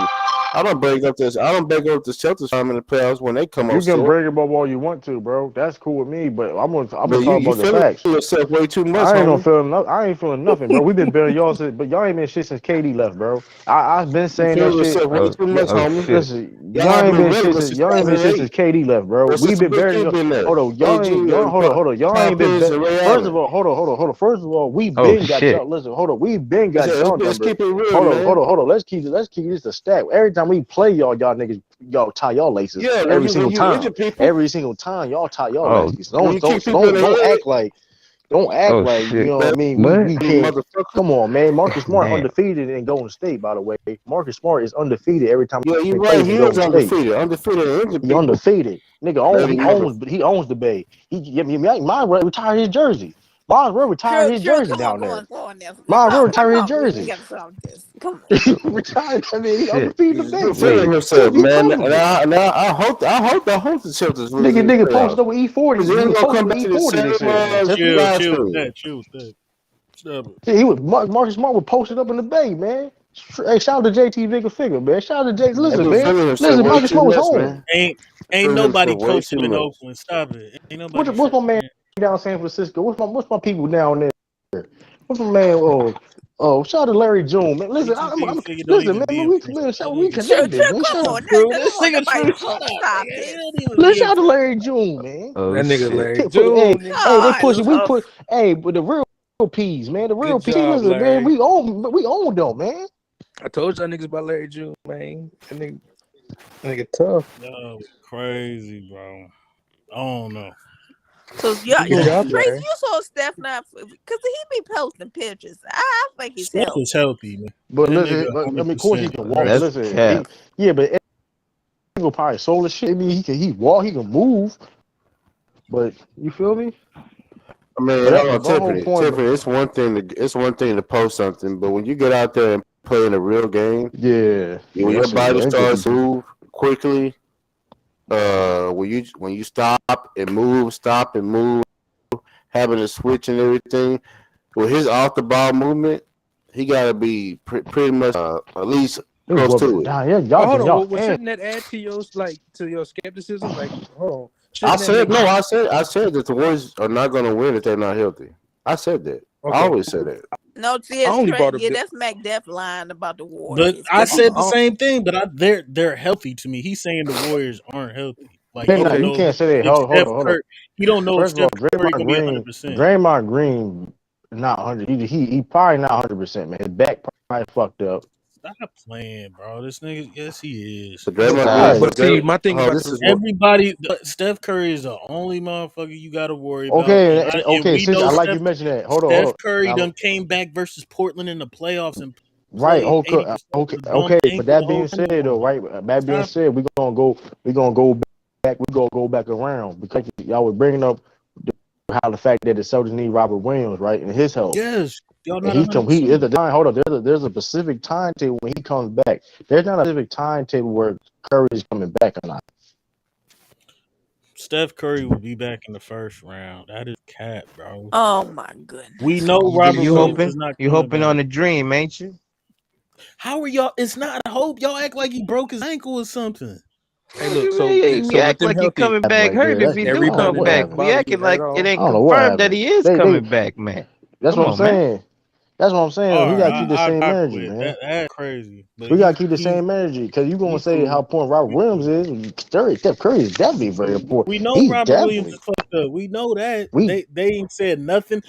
I don't bring up this. I don't bring up the Celtics time in the playoffs when they come You out can short. bring it up all you want to, bro. That's cool with me. But I'm gonna But talk you about the feeling facts. yourself way too much, I ain't homie. I ain't feeling nothing, bro. We've been better y'all since, but y'all ain't been shit since KD left, bro. I've been You saying that feeling shit. yourself way too much, homie. Listen, Y'all haven't been regular since y'all ain't been shit 2008. since KD left, bro. Or We've since the been Big better than Three y'all. been there. Hold on, AG and hold on. Y'all Kyle ain't been Pierce and Ray First of Allen. all, hold on. First of all, we been got y'all. Listen, hold on, we been got y'all Let's number. keep it real, man. Hold on. Let's keep this a stat. Every time we play y'all niggas, y'all tie y'all laces. Yeah, Every single when you time. injure people, Every single time y'all tie y'all laces. when you keep people in the Don't hood, act like. Don't act like, you know what I mean. We can't. motherfucker. Come on, man. Marcus Smart undefeated in Golden State, by the way. Marcus Smart is undefeated every time Yeah, he you're right. plays in He is Golden State. undefeated and injured He people. undefeated. Nigga Let him have it. he owns the Bay. Might retire his jersey. Might as well retire his True. jersey Come down on there. now. Might as well Come retire his on. We jersey. gotta solve this. Come on. He retired. I mean, he undefeated the He's Bay. feeling himself, Be man. proud of And it. I hope the Celtics lose in the Nigga playoffs. posted over E40. Because He then was we're gonna come posted over back to the E40. They same said Tiffany. Chill last with thing. that. Stop it. Yeah, he was Marcus Smart was posted up in the Bay, man. Hey, shout out to JT Figure, man. Shout out to Jay. They've Listen, been man. feeling himself Listen, way Marcus too Smart was much, home. man. Ain't Feeling nobody himself way too posted in much. Oakland. Stop it. Ain't nobody. What's my man down San Francisco? What's my people down there? What's my man? Shout out to Larry June, man. Listen, JT figure don't listen, even man. be in Princeton. That We nigga True. connected, man. Come Shout out. on. true. Come This on. nigga Nobody true. Shut post. up, Stop nigga. He this. don't even Let's be in shout out to Princeton. Larry June, man. That nigga Larry Hey, June, nigga. they God, pushing. We love. put. Hey, but the real peas, man. The real Good peas. job, Listen, man. Larry. We own them, man. I told y'all niggas about Larry June, man. That nigga tough. Yo, crazy, bro. I don't know. So yeah, Good job, Trace, Larry. you saw Steph now because he be posting pictures. I think he's Steph is healthy. healthy, man. But That listen, nigga I mean, of course he 100% can walk. But healthy. listen, but he will probably soul as shit. I mean, he walk, he can move. But you feel me? I mean, But hold that, on, my whole point. Tiffany. It's one thing to post something, but when you get out there and play in a real game, Yeah, when your that's it. body Yeah, injure starts to people. move quickly, when you stop and move, having a switch and everything, with his off the ball movement, he got to be pretty much at least He was close whooping to it it. down. Yeah, But y'all hold getting on, y'all well, hands. shouldn't that add to your skepticism? Like, hold on, I shouldn't that said make no. you I said that the Warriors are not going to win if they're not healthy. I said that. I okay? always said that. No, I yes, only brought up yeah, the that's Mac Def lying about the But Warriors I because said the I, same thing, but they're healthy to me. He's saying the Warriors aren't healthy. Like he Then don't okay. you know can't say that. if Hold Steph on, hold on. Curry. He don't know if First of all, Steph Curry gonna be 100%. Draymond Green, not 100. He probably not 100%, man. His back probably fucked up. Stop playing, bro. This nigga, yes, he is. But But Draymond Green, guys, But see, my thing about this the is what Everybody, Steph Curry is the only motherfucker you got to worry about, and okay, we since know I like you mentioned that. Hold on, hold Steph on. Curry Now, done came back versus Portland in the playoffs and right, played 80% of his bum But ankle that the whole being time. said, though, right? That being Stop. said, we're gonna go back. We're gonna go back around because y'all were bringing up how the fact that the Celtics need Robert Williams, right, and his health. Yes, y'all And not 100%. is the time. Hold on, there's a specific timetable when he comes back. There's not a specific timetable where Curry is coming back or not. Steph Curry will be back in the first round. That is cap, bro. oh my goodness, We know Robert You Williams is not coming hoping on back. a dream, ain't you? How are y'all? It's not a hope. Y'all act like he broke his ankle or something. hey, look, We so with act them like he healthy, coming back Right hurt there. if That's he I do every don't know time the come what man's back. happened. We body get acting hurt like it off, I ain't don't know what confirmed that happened. he is They coming back, man. That's Come what I'm on, man. saying. That's what I'm saying. All We gotta right, keep the same I energy, quit. man. That's crazy. But We gotta keep the same energy because you're gonna he say how cool. important Robert He Williams cool. is. Steph Curry is definitely He very cool. important. We know He's Robert Williams is definitely fucked up. We know that. we They ain't said nothing.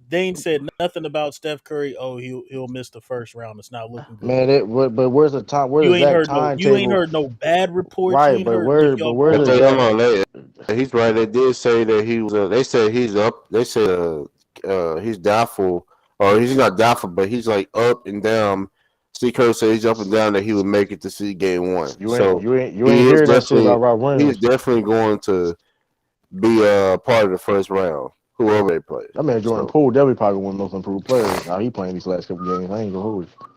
They ain't said nothing about Steph Curry. Oh, he'll miss the first round. It's not looking good. man. But where's the time? Where's the You ain't exact heard no. You ain't timetable? heard no bad reports. You Right, ain't heard none of y'all where's But the bullshit. hold exact? on, he's right. They did say that he was. They said he's up. They said he's doubtful, or he's not doubtful, but he's like up and down. Steve Kerr said he's up and down that he would make it to see game one. So You ain't hearing that shit about Robert he's Williams. definitely going to be part of the first round, whoever they play. I mean, Jordan So Poole definitely probably one of the most improved players. Now he playing these last couple games. I ain't gonna hold you.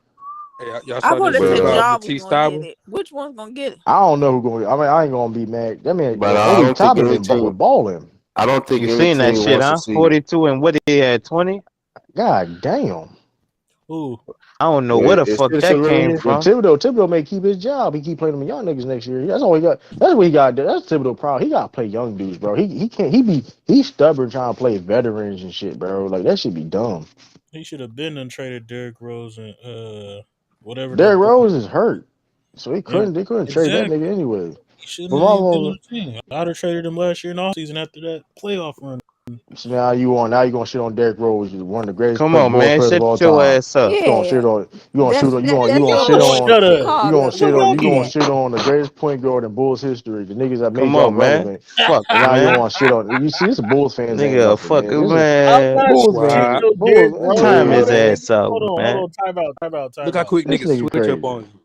hey, y'all I saw would that have shit but said about Ja was Matisse gonna get Thybulle? it. Which one's gonna get it? I don't know who going. I mean, I ain't gonna be mad. I mean, but I Obi don't think Toppin any been team. balling. I don't think You any seen that team shit, wants to huh? see. 42 and what he had 20? God damn. Ooh, I don't know where the Is fuck that Citizen Lou in came here? Yeah, from. Thibodeau may keep his job. He keep playing them young niggas next year. That's all he got. That's what he got. That's Thibodeau problem. He got to play young dudes, bro. He can't. He's stubborn trying to play veterans and shit, bro. Like that should be dumb. He should have been untraded Derrick Rose and whatever that Derrick boy. Rose is hurt, so they Yeah, couldn't trade that exactly. nigga anyway. He shouldn't But have my even been on mama, the team. I'd have traded him last year in off season after that playoff run. so now you gonna shit on Derrick Rose, one of the greatest Come on, ball man. players of Shut all your time. ass up. You gonna shit Yeah, on you gonna shoot on that's you gonna your shit boy on Shut up. you Chicago. gonna You shit on you know gonna that. shit on the greatest point guard in Bulls history, the niggas that made Come y'all on, man. relevant, Fuck, and now you man. want to shit on. You see, this Bulls fans ain't Nigga, nothing, fuck, man. This is I'm man. not Bulls shitting Wow. fans. on Bulls. Derrick This Rose. Time nigga his Hold on. crazy. ass out, Hold on. man. Look how Time out. quick This niggas nigga switch up crazy. on you.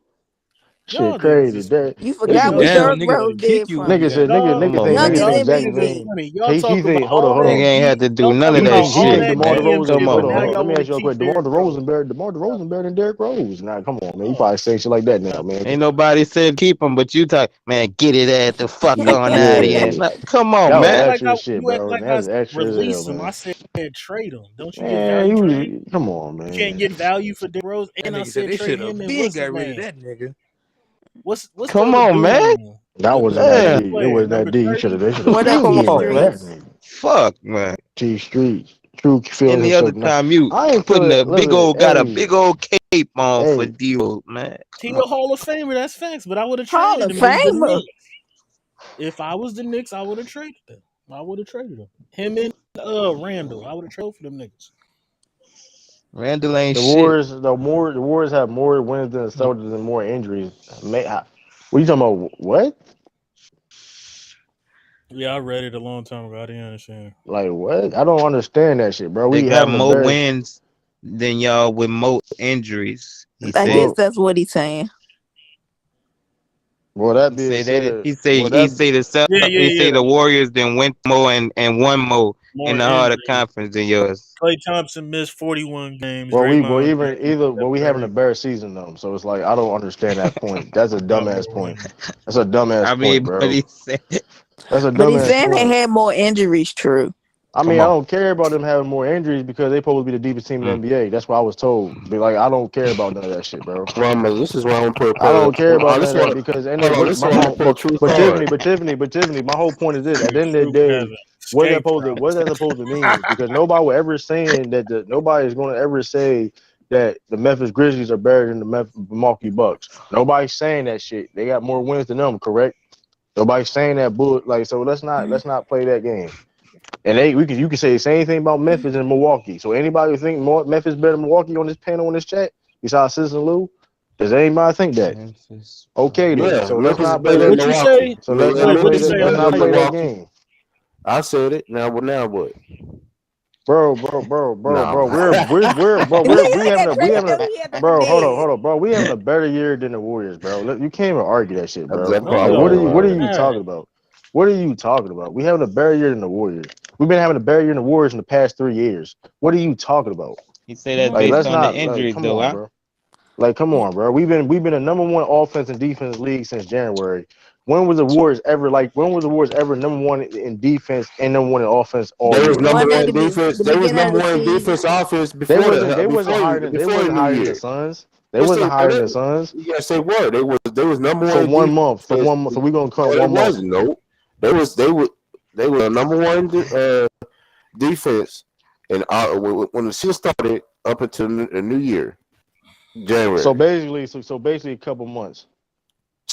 Y'all Shit niggas crazy. is You This forgot Damn, what nigga, a Derrick nigga Rose finna kick did you when for you nigga him. got said it. nigga Come on, think Younger the man. y'all than exact niggas is BD. same. funny. Y'all talk He about think all Nigga that ain't geek. had to do Y'all none talk of he about that think he all think shit, that DeMar man. geek DeRozan. Come shit, but on, Hold on, now hold man. on. Let y'all me want ask to you a keep question. Derrick Rose. DeMar DeRozan better than Derrick Rose. Nah, come on, man. You probably saying shit like that now, man. Ain't nobody said keep him, but you talk, man, get it at the fuck on out of here. Yeah, Like, come on, that was You act man. like extra as shit, you act bro. like That I was said extra as hell, release him. I man. said trade him. Don't you get Man, value for him? come on, You can't man. get value for Derrick Rose, That and I nigga said said they trade should him have and been what's his got rid of name? that nigga. What's the Come other on, man. dude? That wasn't The that Damn. Philly deep. It player, wasn't number that deep. 30. They should have What up, been T getting rid of that Streets? nigga. Fuck, man. T Street. True feeling Any other himself now. time you I ain't putting feeling. a big Listen, old, got a big old cape on for hey, D-Rose, man. He Come a on. Hall of Famer, that's facts. But I would have Hall traded of him. It was the Famer. Knicks. If I was the Knicks, I would have traded him. I would have traded him. Him and Randall. I would have traded for them niggas. Randall ain't the shit. Warriors have more wins than the Celtics and more injuries. What you talking about? What? Yeah, I read it a long time ago. I didn't understand. Like what? I don't understand that shit, bro. They We got having a more better. wins than y'all with more injuries. He I said. guess Well, that's what he's saying. well, that He being say that. said, He say. well He that say the Yeah, He yeah, say yeah. the Warriors then went more and won more in More the harder injuries. conference than yours. Klay Thompson missed 41 games. well Draymond we having a Curry. better season though. So it's like I don't understand that point. That's a Got more dumbass point. wins. That's a dumbass I point, mean, but bro. he said, That's a But he's dumbass saying they point. had more injuries, true. I mean, "Come I on." don't care about them having more injuries because they supposed to be the deepest team in Mm. the NBA. That's what I was told. But like, I don't care about none of that shit, bro. This is why I'm gonna I don't care about this none is of that why. because and Hold then on, what this is my why I'm gonna put True card. Tiffany, my whole point is this: at Nigga the end of True the be having day, escape what routes. that supposed to mean? Because nobody will ever saying that nobody is going to ever say that the Memphis Grizzlies are better than the Milwaukee Bucks. Nobody's saying that shit. They got more wins than them, correct? Nobody's saying that bull. Like, so let's not play that game. And you can say the same thing about Memphis and Milwaukee. So anybody who think Memphis better than Milwaukee on this panel on this chat, besides Citizen Lou, does anybody think that? Memphis. Okay then. Yeah, So let's Memphis is not play better that. than What you Milwaukee. say? So let's Yeah, not What play you Memphis is that. say, Let's better not than play that Milwaukee. game, I said it. Now what? bro. No. We Nigga, I having got a we traded having because a he had the bro. dead. Hold on, bro. We having a better year than the Warriors, bro. You can't even argue that shit, bro. That's No, Like probably y'all what are right. you not. talking about? What are you talking about? We having a better year than the Warriors. We've been having a better year than the Warriors in the past 3 years. What are you talking about? He say that's Like, No. based let's on the not like. injuries, Come though. on, Huh? bro. Like, come on, bro. We've been a number one offense and defense league since January. When was the Warriors ever number one in defense and number one in offense all They was year? number One at one defense. the They was beginning of number the one season. defense offense They before wasn't the they wasn't higher than before the new the year. Suns. They Yes, wasn't higher than the they Suns yes they were. They was number for one in 1 month. For defense. 1 month. So we gonna count No, it 1 month. wasn't. No, they were number one defense, and when the season started up until the new year, So January. basically a couple months.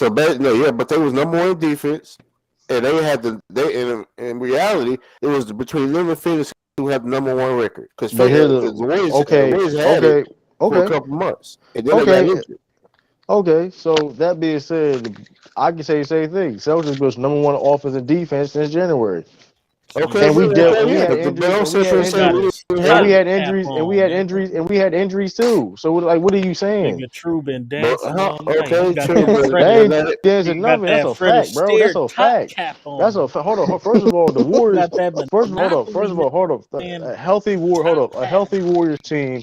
But they was number one in defense, and they had in reality it was between them and Phoenix who had the number one record because But here's the okay, Warriors had it okay, for a okay, couple months, and then they got okay, injured. okay. So that being said, I can say the same thing. Celtics was number one offense and defense since January. So Okay, And you we but dealt got and we yeah, had but injuries don't and we sit had here and say injuries we didn't and have we it. had cap injuries and we on, had nigga. injuries and we had injuries too. So like what are you saying? Nigga True been But dancing all night. He okay, got true, that but That Fred. ain't let it. dancing He got nothing. That's that a Fred fact, bro. That's Astaire a top fact. cap That's a on. fact. Hold on. First of all, the Warriors. Got that First of all, hold up. Monopoly Hold up. man A healthy war. Hold top up. A cap. healthy Warriors team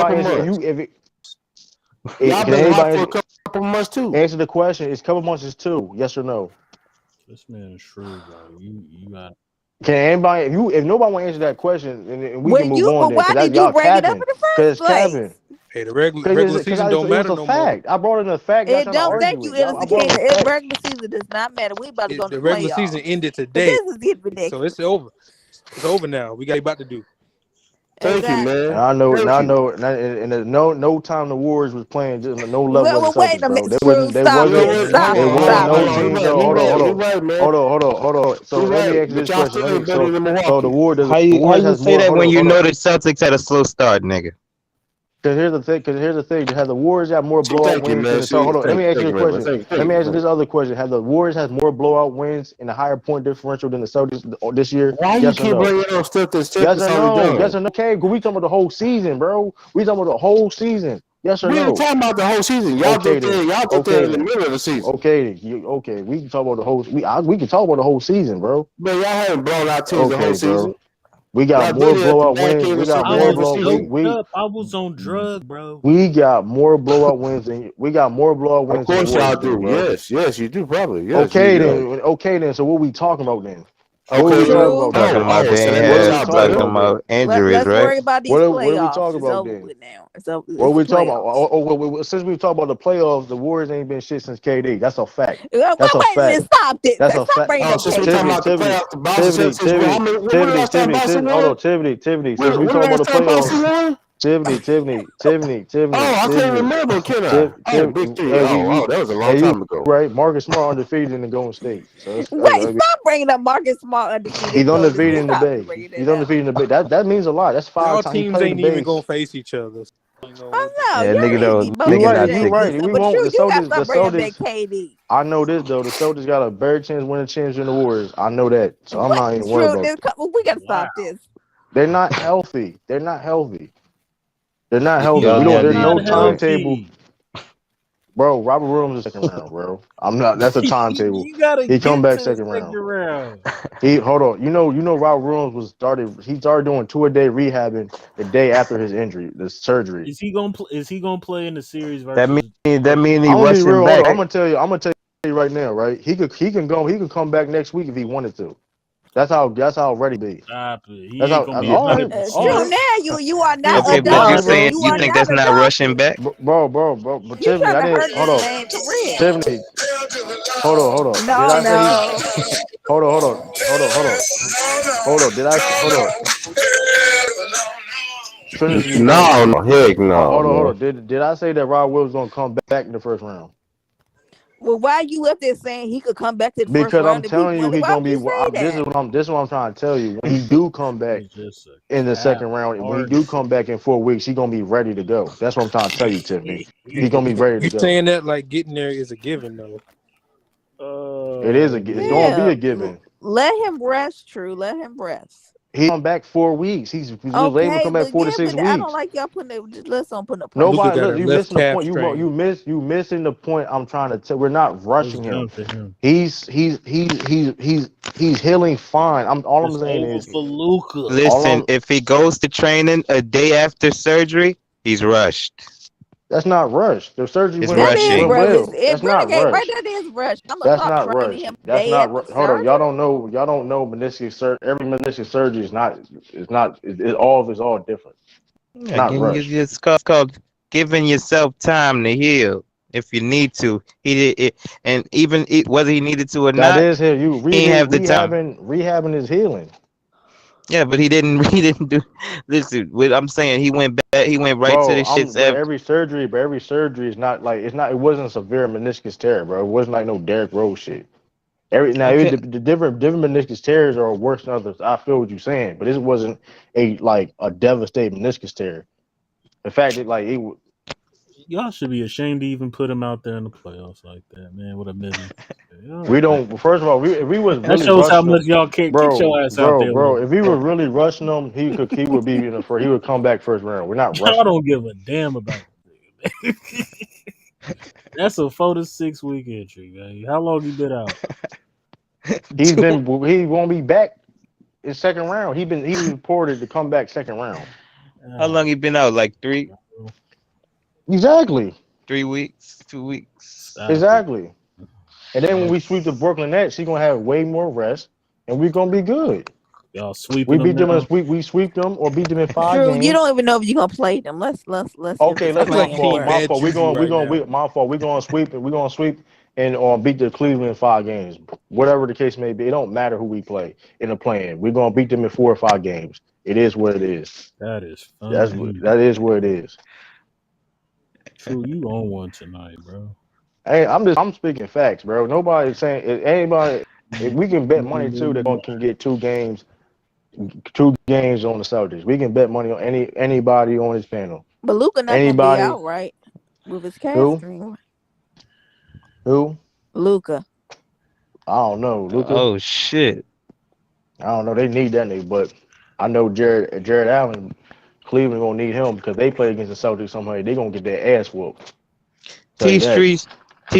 anybody couple answer? months. Y'all Can been hot anybody for a couple months too. answer the question? Is couple months is 2? Yes or no? This man is shrewd, bro. You got. Can anybody? If nobody want to answer that question, and we can When move you, on but then, why because did you y'all bring it up capping. in the Because first it's capping. place? Hey, the regular season Because don't it was matter a no more. fact. I brought in a fact. Not It trying to don't argue thank you, with y'all. I brought in King. a The fact. regular season does not matter. We about to go to The the regular season playoffs. ended But today, this is getting so ridiculous. it's over. It's over now. We got about to do. Thank you, Exactly. man. And I know, and Thank I you. know, and no time the Warriors was playing just no level Well, as the wait Celtics, a bro. minute, True. They Stop You know wasn't, it. what? Stop it it. wasn't Stop no it. He team. right. No, He right. He hold right, man. on. So He let me right. ask you But this y'all question. still ain't better than So Milwaukee. the How Warriors you has say more. that when you Hold know on. the Celtics had a slow start, nigga? Because here's the thing. Have the Warriors got more blowout Thank you, wins than man. the Celtics? Hold on. Let me ask you Thank this you very much. question. Let Thank me you. ask you this other question. Have the Warriors has more blowout wins and a higher point differential than the Celtics this year? Why you Yes or keep no? bringing up stuff that's Yes or already no? done? Yes or no? Okay, we talking about the whole season, bro. We talking about the whole season. Yes or We ain't no? talking about the whole season. Y'all Okay just then. there. Y'all just there Okay in the then. middle of the season. Okay then. Okay. We can talk about the whole. We can talk about the whole season, bro. But y'all haven't blown out teams the whole Okay, season. bro. We got Y'all more did it at the blowout back wins. end We of got I more half the was blowout. season. doped up. I was on drug, bro. We got more blowout wins than we got more blowout Of wins than the course y'all Warriors do, do. bro. Yes, you do probably. Yes, Okay yeah. then. Okay then. So what we talking about then? What are Okay, we talking well, True. about then? Talking about so they ain't that What are makes we had y'all talking better. talking about then? about injuries, Let's right? worry about these What are we playoffs. talking It's about over then? with now. What are It's the we talking about? playoffs. Since we talk about the playoffs, the Warriors ain't been shit since KD. That's a fact. Wait, That's a wait a minute. fact. Stop it. That's a Stop fact. bringing Oh, up since we're talking Tiffany, KD. about the Tiffany, playoffs, the Boston Tiffany, Celtics, Tiffany, when the Tiffany, last time Tiffany, Boston Tiffany. Hold won? on, Tiffany. Since When we the talk about the last time Boston playoffs, won? Tiffany, Oh, I can't remember, can I? Oh, Big Three. Hey, we, That was a long hey, you time ago. right? Marcus Smart undefeated in the Golden State, so Wait, stop bringing up Marcus Smart undefeated he's in Golden undefeated State. in the Stop Bay. bringing He's it up. undefeated in the Bay. That means a lot. That's 5 times he teams played the ain't even Bay. gonna face each other. So ain't gonna Oh work no, Yeah, you nigga, need to though, be You nigga bogus right. not You and taking. right. stuff. We But won't. true, you got to The stop bringing back Celtics. KD. I know this though. The Celtics got a better chance winning chance than the Warriors. I know that. So I'm What? not even worried True, about. we got to Wow. stop this. They're not healthy. They're not healthy. They're not If healthy. y'all We Yo, don't. never There's even no not play. timetable, healthy. bro. Robert Williams is second round, bro. I'm not. That's a timetable. You gotta He come get back to the second second round. round. He hold on. You know Robert Williams was started. He started doing 2-a-day rehabbing the day after his injury, the surgery. Is he gonna play in the series That versus mean he I'm gonna be rushing real. Hold back. on. I'm gonna tell you. Right now, right? He can come back next week if he wanted to. That's how ready be. stop it? He That's ain't how. gonna be All right. All 100%. True. right. Now you are not Okay, a but All you right, doctor. bro. saying You you are think not that's a not rushing doctor. back? Bro. But You Tiffany, trying I to didn't. hurt Hold this on, man career? Tiffany. Hold on. Did No, I say he? no. Hold on. Did I? Hold on. Finish what you're saying. No, heck no, Hold man. on. Did I say that Rob Williams gonna come back in the first round? Well, why you up there saying he could come back to the first Because I'm round if he telling you, wanted? he Why gonna would be. you say that? This is what I'm trying to tell you. When he do come back It's just a in the cap second round, when he do artist. come back in 4 weeks, he gonna be ready to go. That's what I'm trying to tell you, Tiffany. He gonna be ready to You go. saying that like getting there is a given though. It's gonna be Yeah, a given. let him rest. True, let him rest. He come back 4 weeks. He was able to Okay, come back but 4 to 6 I don't weeks. like y'all putting it. Just let's don't put no pressure Luca Nobody on got look. a him. You left missing the calf point. strain. You missing the point. I'm trying to tell. We're not Let's rushing him. jump to him. He's healing fine. All I'm It's saying over is for Luca. all Listen, I'm. if he goes to training a day after surgery, he's rushed. That's not rushed. The surgery It's That is rushing. went rush. well. It That's not Renegade right rushed. there. That is rush. I'm gonna That's start not training rushed. him That's day not. after Hold on. surgery. Y'all don't know meniscus surgery. Every meniscus surgery is not. It's not. It's all different. It's Yeah, not rushed. it's called giving yourself time to heal if you need to. He did it, and even whether he needed to or That not, is here. You he ain't have the time. rehabbing is healing. Yeah, but he didn't. He didn't do. Listen, what I'm saying, he went back. He went right to Bro, the shits but every surgery is not like it wasn't a severe meniscus tear, bro. It wasn't like no Derrick Rose shit. Okay. The different meniscus tears are worse than others. I feel what you're saying, but this wasn't a devastating meniscus tear. The fact that Y'all should be ashamed to even put him out there in the playoffs like that, man. With a million. we don't. First of all, if we was That really shows how rushing him, much y'all can't get your ass out there bro, like if we were really rushing him, he would be in the first. He would come back first round. We're not y'all rushing him. don't give a damn about the nigga. That's a 4 to 6 week entry, man. How long he been out? He won't be back in second round. He reported to come back second round. How long he been out? Like Exactly. 3 weeks, 2 weeks. Stop it. Exactly. And then when we sweep the Brooklyn Nets, he's gonna have way more rest, and we're gonna be good. Y'all We sweeping them beat them now. we sweep them or beat them in 5 True, you games. don't even know if you're gonna play them. Let's give Okay, it some let's Sound like my fault. King January. My Bad fault. Juju right now. My fault. We're gonna sweep and beat the Cleveland in 5 games. Whatever the case may be, it don't matter who we play in the plan. We're gonna beat them in 4 or 5 games. It is what it is. That is funny. That is what it is. True, you on one tonight, bro. Hey, I'm speaking facts, bro. Nobody's saying anybody. If we can bet money too that can get two games on the Celtics. We can bet money on anybody on this panel. But Luka not gonna be out, right? With his hamstring. Who? Luka. I don't know. Luka. Oh shit. I don't know. They need that nigga, but I know Jared Allen, Cleveland gonna need him because they play against the Celtics somehow. They gonna get their ass whooped. T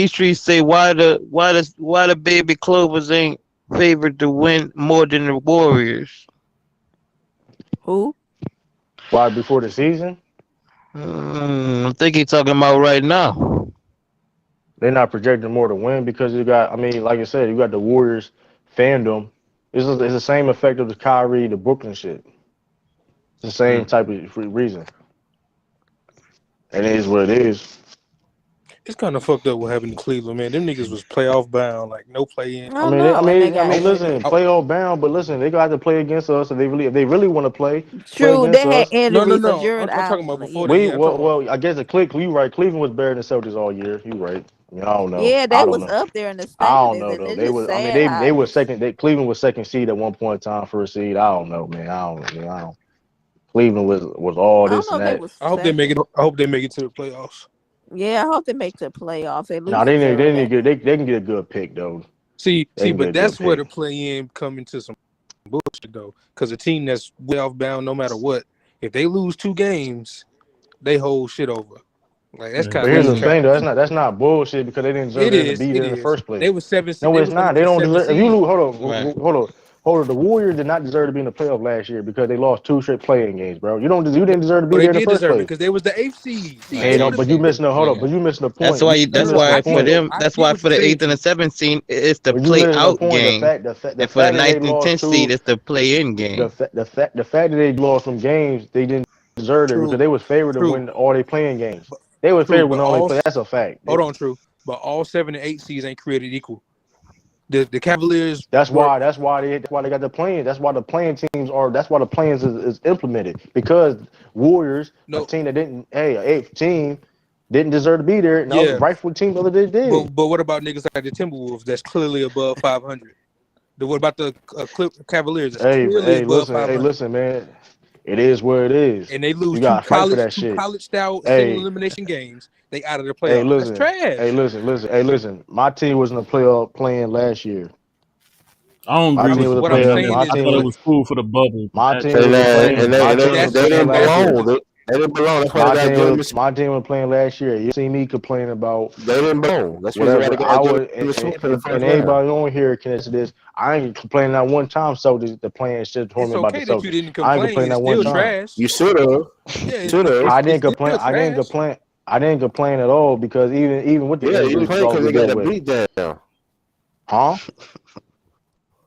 Streets say why the baby Clovers ain't favored to win more than the Warriors? Who? Why before the season? I think he's talking about right now. They're not projecting more to win because you got. I mean, like I said, you got the Warriors fandom. It's the same effect of the Kyrie, the Brooklyn shit. It's the same type of reason. And it is what it is. It's kind of fucked up what happened in Cleveland, man. Them niggas was playoff bound, like no play in. I mean, listen, playoff bound, but listen, they got to play against us if they really want to play. True, they had injuries. No. I'm talking about before I guess you right. Cleveland was better than Celtics all year. You right. I mean, I don't know. Yeah, they was up there in the standings. I don't know though. They was. I mean, they were second. Cleveland was second seed at one point in time, first seed. I don't know, man. I don't. Cleveland was all this and that. I hope they make it. I hope they make it to the playoffs. Yeah, I hope they make the playoffs. They can get a good pick though. See, but that's where the play-in come into some bullshit though, because a team that's way off bound, no matter what, if they lose 2 games, they hold shit over. Like that's kind of. Here's the thing though, that's not bullshit because they didn't deserve to be there in the first place. They were 7. No, it's not. They don't deserve. If you lose, hold on. The Warriors did not deserve to be in the playoff last year because they lost 2 straight playing games, bro. You didn't deserve to be there in the first place because they was the 8th seed. But you missing the But you missing the point. That's why for them. That's why for the 8th and the 7th seed, it's the play out game. And for the 9th and 10th seed, it's the play in game. The fact that they lost some games, they didn't deserve it because they was favored to win all their playing games. They was favored when all they play. That's a fact. Hold on, true. But all 7 and 8 seeds ain't created equal. The Cavaliers. That's why they got the playing. That's why the playing teams are. That's why the playing is implemented because Warriors, a team that didn't, an 8th team, didn't deserve to be there. And the rightful team the other day did. But what about niggas like the Timberwolves that's clearly above 500? What about the Cavaliers? That's clearly above 500? Hey, listen, man. It is what it is. And they lose 2 college style single elimination games. They out of the playoffs. That's trash. Hey, listen. My team was in the playoff playing last year. I don't agree with what I'm saying. I thought it was cool for the bubble. My team was playing. They didn't belong. They didn't belong. That's why they got my team was playing last year. You see me complain about they didn't belong. That's whatever. And anybody on here can answer this. I ain't complaining that one time. So the playing shit told me about the Celtics. You didn't complain. I ain't complaining that one time. Trash. You should have. I didn't complain. I didn't complain at all because even with the you complain because they got a beat down. Huh?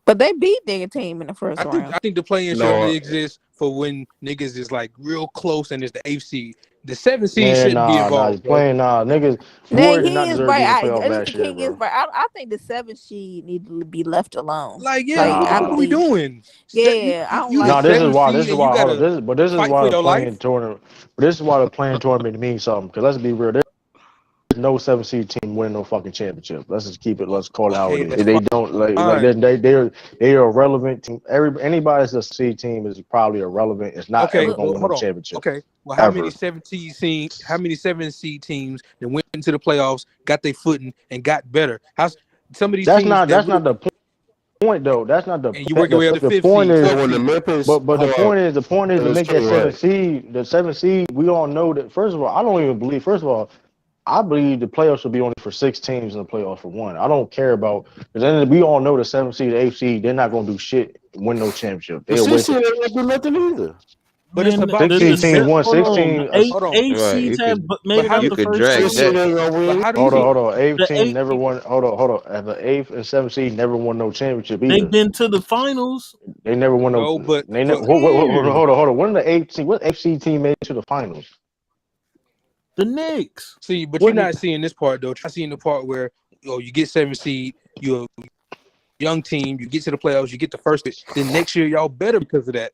But they beat their team in the first round. I think the play-in should only exist for when niggas is like real close and it's the 8th seed. The 7th seed shouldn't be involved. Niggas. He is right. I think the 7th seed needs to be left alone. What are we doing? Yeah, I don't like. No, this is why. This is why the playing tournament means something. Because let's be real. There's no 7th seed team winning no fucking championship. Let's just keep it. Let's call it out. They don't they're a relevant team. Anybody that's a seed team is probably irrelevant. It's not ever going to win a championship. Okay. Well, how many 7 seed teams that went into the playoffs, got their footing, and got better? Some of these teams not the point though. That's not the point. You work your way up to 5th seed. The point is to make that 7th seed. The 7th seed. We all know that. First of all, I don't even believe. First of all, I believe the playoffs should be only for 6 teams in the playoffs for 1. I don't care about because then we all know the 7th seed, the 8th seed, they're not going to do shit, win no championship. They'll win. They don't do nothing either. But it's about 16 teams won 16. 8 seeds have made it out the first. Hold on. 8th team never won. Hold on. The 8th and 7th seed never won no championship either. They've been to the finals. They never won no. Hold on. When the 8th seed, what 8th seed team made it to the finals? The Knicks. See, but you're not seeing this part though. You're seeing the part where you get 7th seed, you're a young team, you get to the playoffs, you get the first pick. Then next year y'all better because of that.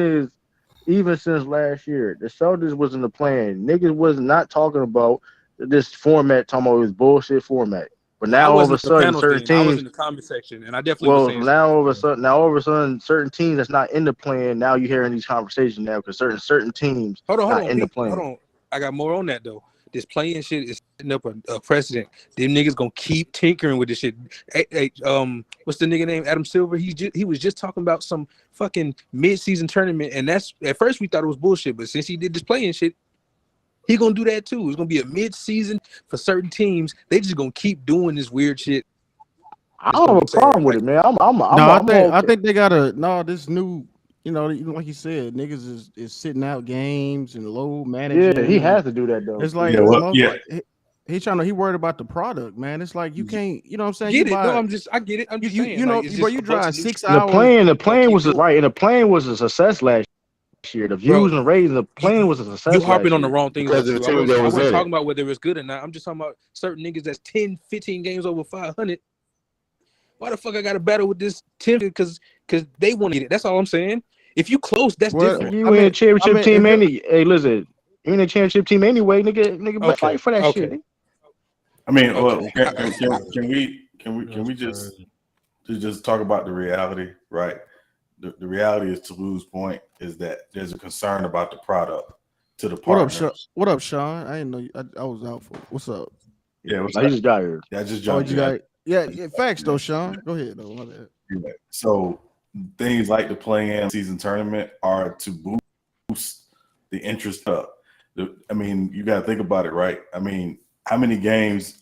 is even since last year. The Celtics was in the plan. Niggas was not talking about this format, talking about this bullshit format. But Well, I now all of wasn't a in the sudden, panels certain then. I was in teams. the comment section, and I definitely was Well, saying some shit. now all of a sudden, certain teams that's not in the plan. Now you're hearing these conversations now because certain teams Hold not on, in the Pete. Hold plan. on. I got more on that though. This playing shit is setting up a precedent. Them niggas gonna keep tinkering with this shit. Hey, what's the nigga name? Adam Silver. He was just talking about some fucking mid-season tournament, and that's at first we thought it was bullshit, but since he did this playing shit, he gonna do that too. It's gonna be a mid-season for certain teams. They just gonna keep doing this weird shit. I don't have a problem with it, man. I'm I okay. think they this new, like you said, niggas is sitting out games and low managing. Yeah, he and has to do that though. It's like, he worried about the product, man. It's like you can't, you know what I'm saying? Get you it? No, buy, I get it. I'm just you saying, know, like, it's bro, just you a bunch drive of new 6 shit. hours. The plane was right, and the plane was a success last year. The views and ratings, the plane was a success. You harping last on the year. wrong things. Because of the team that I was wasn't in it. talking about whether it's good or not. I'm just talking about certain niggas that's 10, 15 games over 500. Why the fuck I got to battle with this 10? Because they want it. That's all I'm saying. If you close, that's different. You ain't a championship team hey, listen, you ain't a championship team anyway, nigga. Fight for that shit. I mean, can we just talk about the reality, right? The reality is, to Lou's point, is that there's a concern about the product to the partners. What up, Sean? I didn't know I was out for it. What's up? Yeah, I just got here. Yeah, I just jumped in. Yeah, facts though, Sean. Go ahead though. Yeah. So things like the play-in season tournament are to boost the interest up. I mean, you got to think about it, right? I mean, how many games,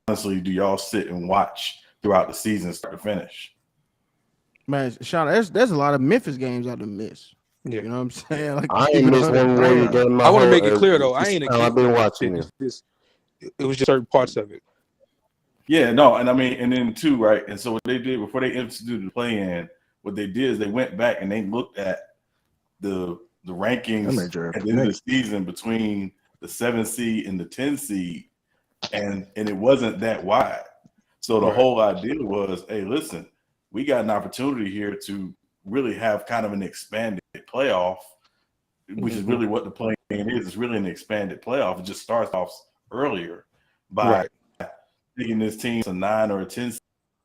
honestly, do y'all sit and watch throughout the season, start to finish? Man, Sean, there's a lot of Memphis games I done missed. Yeah. You know what I'm saying? Like, I ain't missed one Warrior game. I want to make it clear though. I ain't accused. I've been watching it. It was just certain parts of it. Yeah, no, and I mean, and then too, right? And so what they did before they instituted the play-in, what they did is they went back and they looked at the rankings at the end of the season between the 7 seed and the 10 seed, and it wasn't that wide. So the whole idea was, hey, listen, we got an opportunity here to really have kind of an expanded playoff, which is really what the play-in is. It's really an expanded playoff. It just starts off earlier by taking this team to 9 or a 10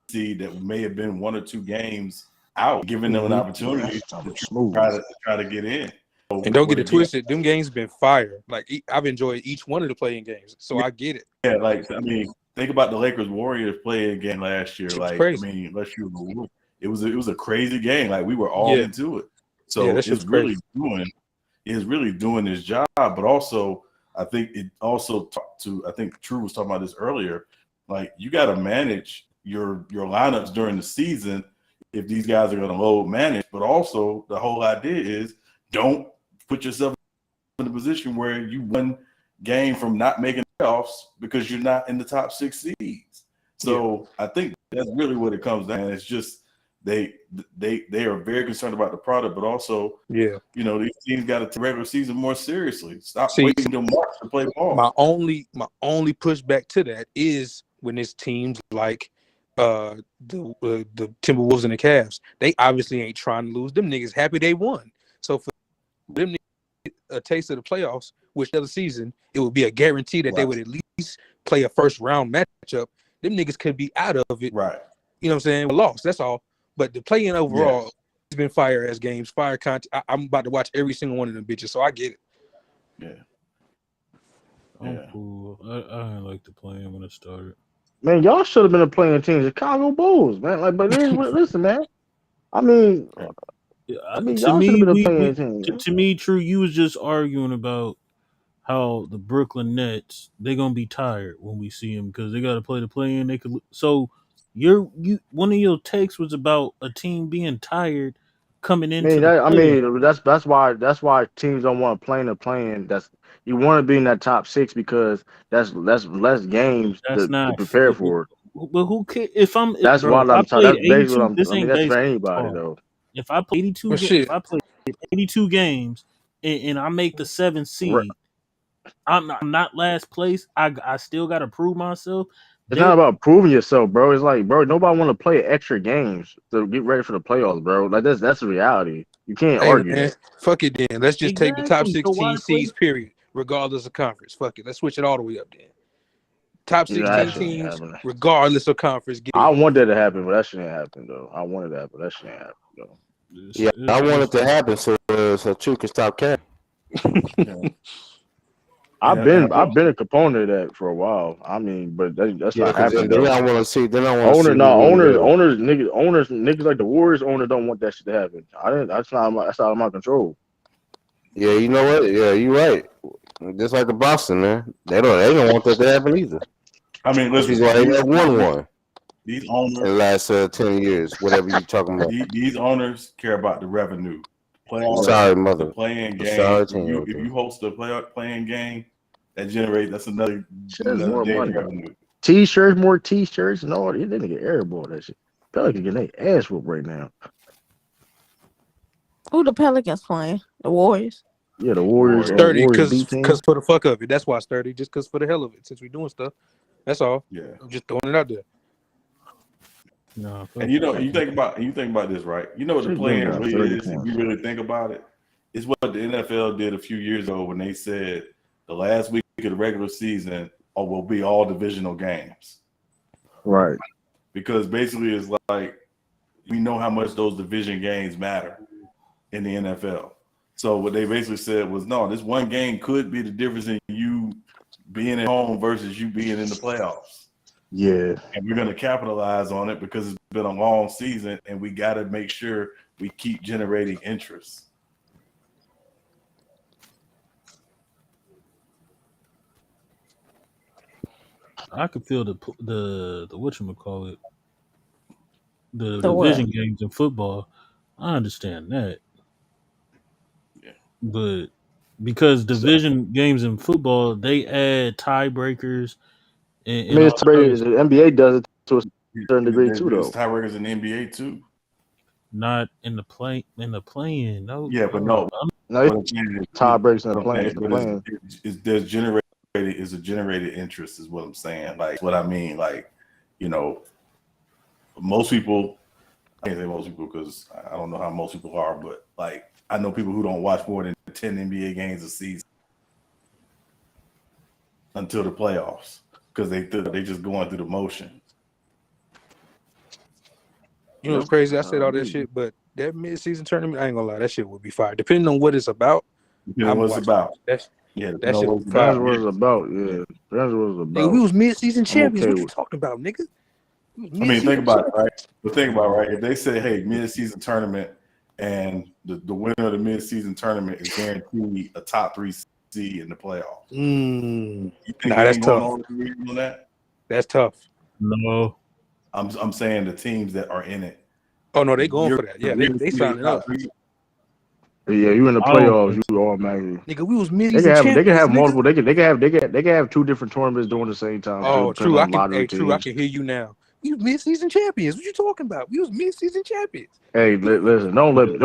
seed that may have been 1 or 2 games out, giving them an opportunity to try to get in. So and don't get it twisted, them games been fire. Like, I've enjoyed each one of the playing games, so I get it. Yeah, like, I mean, think about the Lakers Warriors play game last year. Like, crazy. I mean, unless you were, it was a crazy game. Like, we were all into it. So it's really doing its job. But also, I think it also talked to, I think True was talking about this earlier. Like, you got to manage your lineups during the season if these guys are going to load manage. But also, the whole idea is don't put yourself in a position where you one game from not making playoffs because you're not in the top 6 seeds. So I think that's really what it comes down. It's just they are very concerned about the product, but also, you know, these teams got to take the regular season more seriously. Stop waiting until March to play ball. My only pushback to that is when it's teams like the Timberwolves and the Cavs. They obviously ain't trying to lose. Them niggas happy they won. So for them to get a taste of the playoffs, which other season, it would be a guarantee that they would at least play a first round matchup. Them niggas could be out of it. Right. You know what I'm saying? Lost. That's all. But the play-in overall has been fire as games, fire content. I'm about to watch every single one of them bitches, so I get it. I'm cool. I didn't like the play-in when it started. Man, y'all should have been a playing team, Chicago Bulls, man. Like, but listen, man. I mean, y'all should have been a playing team. To me, True, you was just arguing about how the Brooklyn Nets, they're gonna be tired when we see them because they got to play the play-in. They could so one of your takes was about a team being tired coming into. That's why teams don't want to play in the play-in. That's you want to be in that top 6 because that's less games to prepare for. But who cares if I'm? That's bro, why I'm talking. That's basically what I'm. This ain't that's for baseball. anybody though. If I play 82, if I play 82 games and I make the 7th seed, I'm not last place. I still got to prove myself. It's not about proving yourself, bro. It's like, bro, nobody want to play extra games to get ready for the playoffs, bro. Like that's the reality. You can't Hey argue man, that. fuck it then. Let's just take the top Exactly. So why 16 seeds, period, regardless of conference. Fuck it. Let's switch it all the way up then. Top Yeah, that 16 shouldn't teams, happen. regardless of conference, get I in. want that to happen, but that shouldn't happen though. I wanted that to happen. That shouldn't happen though. Yeah, I want it to happen so Chu can stop capping. I've been a component of that for a while. I mean, but that's not happening. Then I want to see. Then I want to see. Owners, niggas like the Warriors owner don't want that shit to happen. That's not out of my control. Yeah, you know what? Yeah, you're right. Just like the Boston, man. They don't want that to happen either. I mean, listen, this is why they have won. These owners in the last 10 years, whatever you're talking about. These owners care about the revenue. Sorry, mother. The playing game. Sorry, if you host a playing game, that's another more day money. revenue. More T-shirts, and all. They didn't get airball that shit. Pelicans getting their ass whooped right now. Who the Pelicans playing? The Warriors. Yeah, the Warriors. Sturdy, because for the fuck of it. That's why sturdy. Just because for the hell of it. Since we're doing stuff, that's all. Yeah, I'm just throwing it out there. No, and you think about this, right? You know what the playing really is. If you really think about it, it's what the NFL did a few years ago when they said the last week of the regular season will be all divisional games. Right. Because basically it's like we know how much those division games matter in the NFL. So what they basically said was, no, this one game could be the difference in you being at home versus you being in the playoffs. Yeah. And we're going to capitalize on it because it's been a long season and we got to make sure we keep generating interest. I could feel the whatchamacallit, the division games in football. I understand that. Yeah. But because division games in football, they add tiebreakers. And it's the NBA does it to a certain degree too, though. Tiebreakers in the NBA too. Not in the play-in. No. Yeah, but no. Tiebreakers in the play-in. There's generated interest is what I'm saying. Like what I mean, like, you know, most people, I can't say most people because I don't know how most people are, but like I know people who don't watch more than 10 NBA games a season until the playoffs because they just going through the motion. You know what's crazy? I said all that shit, but that mid-season tournament, I ain't gonna lie, that shit would be fire. Depending on what it's about. Depending on what it's about. That shit would be That's fire. what it's about. Yeah, that's what it's about. Nigga, we was mid-season champions. What you talking about, nigga? I mean, think about it, right? But think about it, right? If they say, hey, mid-season tournament and the winner of the mid-season tournament is guaranteed a top 3 seed in the playoffs. You think that's tough. On that? That's tough. No. I'm saying the teams that are in it. Oh no, they going for that. Yeah, they signing up. Yeah, you in the playoffs, you automatically. Nigga, we was mid-season champions. They can have multiple. They can have 2 different tournaments during the same time. Oh, true. I can hear you now. We was mid-season champions. What you talking about? We was mid-season champions. Hey, listen, don't let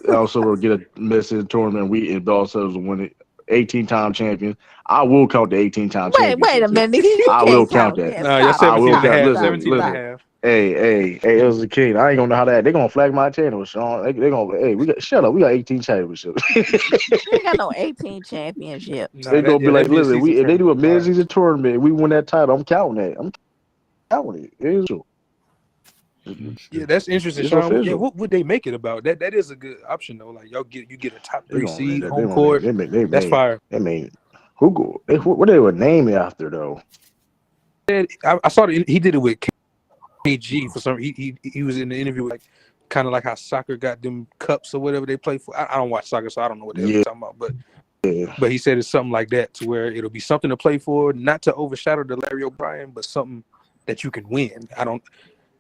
El Silver get a mid-season tournament. We ourselves win it. 18-time champions. I will count the 18-time champions. Wait a minute. I will count that. No, you're 17 and a half. Hey, it was a king. I ain't gonna know how that. They gonna flag my channel, Sean. They gonna. Hey, shut up. We got 18 championships. We ain't got no 18 championships. They gonna be like, listen, if they do a mid-season tournament, we win that title. I'm counting that. I'm counting it. It is true. Yeah, that's interesting, Sean. Yeah, what would they make it about? That is a good option though. Like you get a top 3 seed home court. That's fire. I mean, what they would name it after though? I saw he did it with KG for some. He was in the interview like kind of like how soccer got them cups or whatever they play for. I don't watch soccer, so I don't know what they're talking about. But he said it's something like that to where it'll be something to play for, not to overshadow the Larry O'Brien, but something that you can win.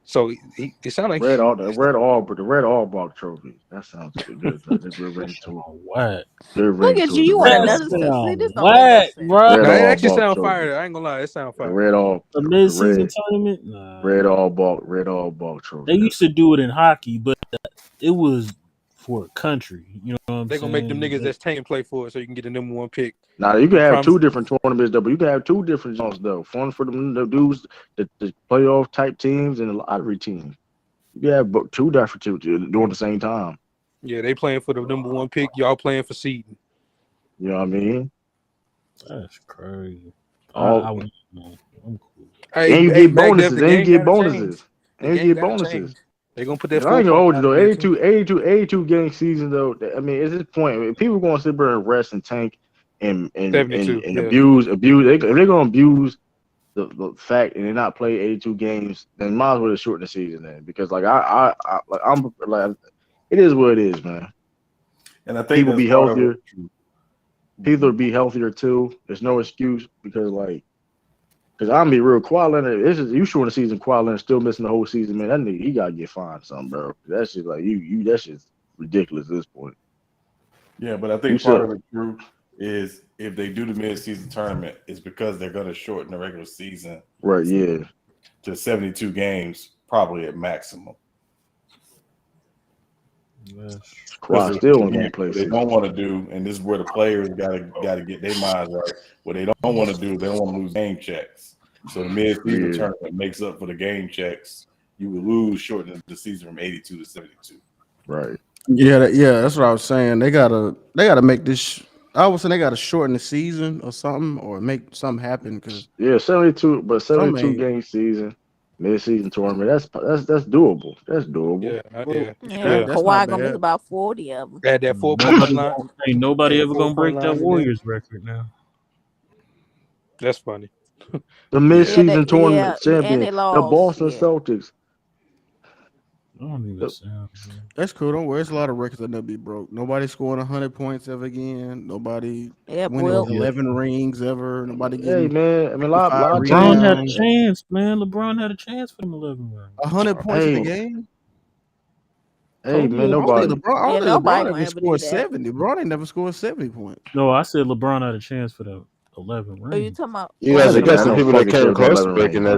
So it sounded like the red all ball trophy. That sounds good. They're ready to what? Look at you. You want another stuff? This don't what, bro? It actually sound fire. I ain't gonna lie. It sound fire. The mid-season tournament. Nah. Red all ball trophy. They used to do it in hockey, but it was for a country. You know what I'm saying? They gonna make them niggas that's tanking play for it so you can get the number 1 pick. Now you can have 2 different tournaments though, but you can have 2 different zones though. One for the dudes, the playoff type teams, and the lottery teams. You can have 2 different during the same time. Yeah, they playing for the number 1 pick. Y'all playing for seeding. You know what I mean? That's crazy. All I would. I'm cool. and you Hey, get back up. bonuses. The And you game get gotta change. bonuses. The And you game get gotta bonuses. change. They're gonna put that And I ain't gonna 4 hold you out though. in there too. 82 game season though. I mean, at this point, people going to sit there and rest and tank and 72. Yeah. abuse. If they're gonna abuse the fact and they not play 82 games, then might as well just shorten the season then. Because like I'm like, it is what it is, man. And I think People that's be part of healthier. it. People will be healthier too. There's no excuse because I'm gonna be real. Kawhi Leonard, you short the season. Kawhi Leonard still missing the whole season, man. That nigga, he gotta get fined something, bro. That shit like you that shit's ridiculous at this point. Yeah, but I think part of it, Drew, is if they do the mid-season tournament, it's because they're gonna shorten the regular season. Right? Yeah. To 72 games, probably at maximum. Kawhi still ain't gonna play. What they don't want to do, and this is where the players gotta get their minds right. What they don't want to do, they don't want to lose game checks. So the mid-season tournament makes up for the game checks. You would lose shortening the season from 82 to 72. Right. Yeah, that's what I was saying. They gotta make this. I was saying they gotta shorten the season or something, or make something happen. Because 72 game season, mid-season tournament. That's doable. That's doable. Kawhi gonna miss about 40 of them. Add that 4-point line. Ain't nobody ever gonna break that 4-point line Warriors record now. That's funny. The mid-season tournament champion, and they the lost, Boston Celtics. That's cool. Don't worry. It's a lot of records that never be broke. Nobody scoring 100 points ever again. Nobody winning 11 rings ever. Nobody getting. Hey man, I mean, LeBron had a chance, man. LeBron had a chance for them 11 rings. 100 points in the game. Hey man, nobody. I don't think LeBron nobody ever scored 70. LeBron ain't never scored 70 points. No, I said LeBron had a chance for the 11 rings. Are you talking about? You guys got some people that came close to breaking that.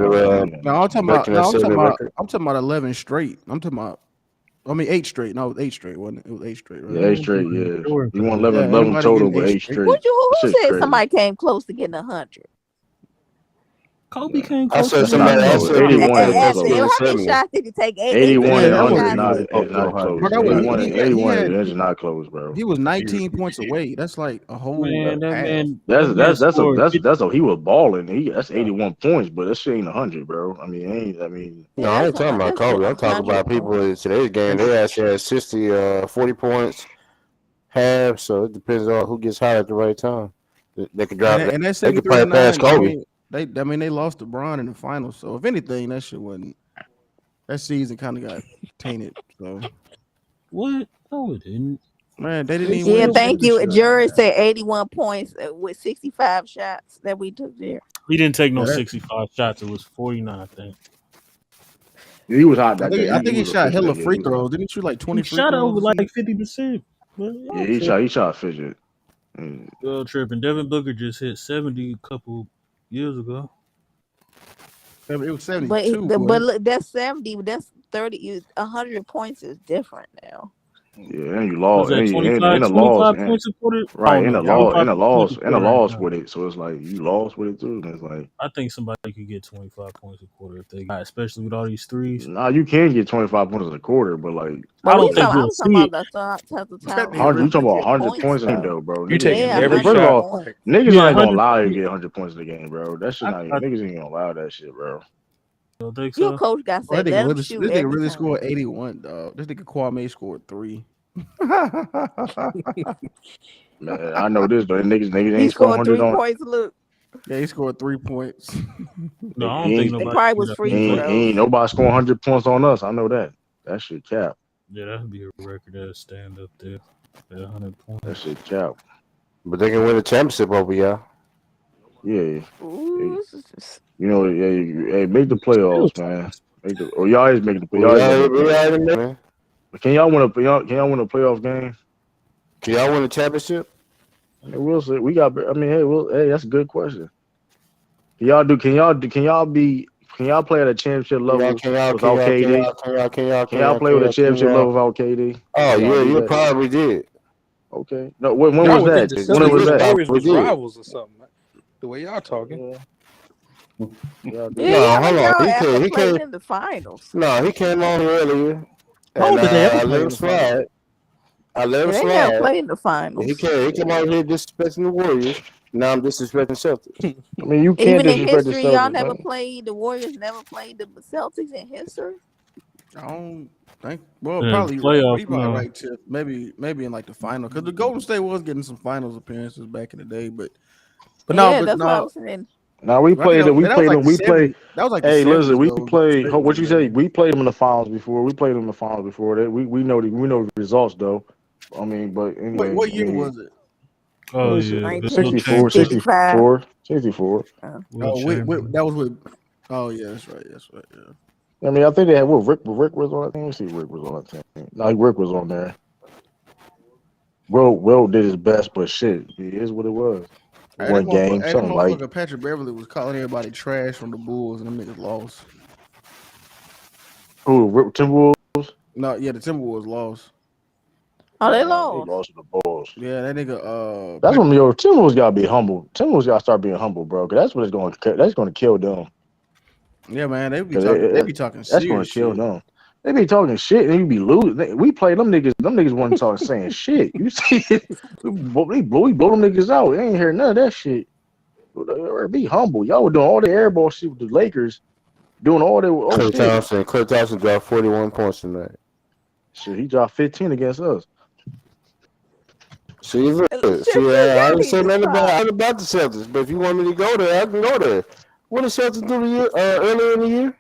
No, I'm talking record. I'm talking about 11 straight. I'm talking about. I mean, 8 straight. No, it was 8 straight, wasn't it? It was 8 straight, right? Yeah, 8 straight. Yeah, you want 11 total, but 8 straight. Who said somebody came close to getting 100? Kobe came I close. said somebody else. 81 How many shots did he take? 81 and 100 is not close. 81 is not close, bro. He was 19 points away. That's like a whole. That's he was balling. That's 81 points, but that shit ain't 100, bro. I mean. No, I ain't talking about Kobe. I'm talking about people in today's game. They actually had 60, 40 points, half. So it depends on who gets hot at the right time. They could drop. And that they could play past Kobe. They lost to Bron in the finals. So if anything, that shit wasn't. That season kind of got tainted. So what? No, it didn't. Man, they didn't even. Yeah, thank you. Jury said 81 points with 65 shots that we took there. He didn't take no 65 shots. It was 49, I think. He was hot that day. I think he shot hella free throws. Didn't he shoot like 20 free throws? Shot over like 50%. Yeah, he shot fidget. Girl tripping. Devin Booker just hit 70 a couple years ago. It was 72. But look, that's 70. That's 30. 100 points is different now. Yeah, and you lost. Was that And 25 the loss. points a quarter? Right, and the loss right with it. So it's like you lost with it too. And it's like I think somebody could get 25 points a quarter if they got, especially with all these threes. Nah, you can get 25 points in a quarter, but like I don't think we'll see it. You talking about 100 points in the game, though, bro. You taking every first of all, niggas not gonna allow you to get 100 points in the game, bro. That shit not niggas ain't gonna allow that shit, bro. You don't think Your coach got said this nigga really scored 81, dog. This nigga Kwame scored 3. Man, I know this though. Niggas ain't he scored 3 on points. Look, yeah, he scored 3 points. No, I don't think nobody. It probably was free throws. Ain't nobody scoring 100 points on us. I know that. That shit cap. Yeah, that'd be a record that'd stand up there. That 100 points. That shit cap. But they can win the championship over y'all. Yeah. You know, hey, make the playoffs, man. Y'all is making the playoffs. Can y'all win a playoff game? Can y'all win a championship? Hey, we'll see. We got. I mean, hey, that's a good question. Can y'all play at a championship level without KD? Can y'all play with a championship level without KD? Oh yeah, you probably did. Okay. No, when was that? When was that? Warriors was rivals or something. The way y'all talking. Hold on. He came in the finals. No, he came on earlier. How did they ever let him slide. I let him They never slide. played in the And finals. he come out here disrespecting the Warriors. Now I'm disrespecting Celtics. I mean, you can't Even in disrespect the history, y'all Celtics, never man. played. The Warriors never played the Celtics in history. I don't think. Well, And probably right. playoff, You probably no. right, Tip. Maybe in like the final, because the Golden State was getting some finals appearances back in the day, but Yeah, but that's what I no. was saying. Now we I think played them. We that was played like them. the We played. 70s. That was like the Hey, listen, 70s we though. Golden played. State was What in you say? there. We played them in the finals before. We played them in the finals before. That we know the results though. I mean, but anyway, What I year mean, was it? Oh it's yeah, the little 64, championship. 55. 64. World Oh, champion. that was with. Oh yeah, that's right. Yeah. I mean, I think they had what Rick was on that team. Let's see, Rick was on that team. No, Rick was on there. Will did his best, but shit, it is what it was. Hey, One game, that something like. motherfucker Patrick Beverly was calling everybody trash from the Bulls, and them niggas lost. Who Timberwolves? No, yeah, the Timberwolves lost. Oh, they They lost. lost to the Bulls. Yeah, that nigga. That's when Timberwolves gotta be humble. Timberwolves gotta start being humble, bro. Cause that's what it's going. That's going to kill them. Yeah, man, they be 'Cause talking. They be talking that's going serious to kill shit. them. They be talking shit and you be losing. We play them niggas. Them niggas wasn't talking saying shit. You see, we blow them niggas out. They ain't hear none of that shit. Be humble. Y'all were doing all the airball shit with the Lakers, doing all the Klay Thompson dropped 41 points tonight. Shit, he dropped 15 against us. See, I didn't say nothing about the Celtics, but if you want me to go there, I can go there. What did Celtics do earlier in the year?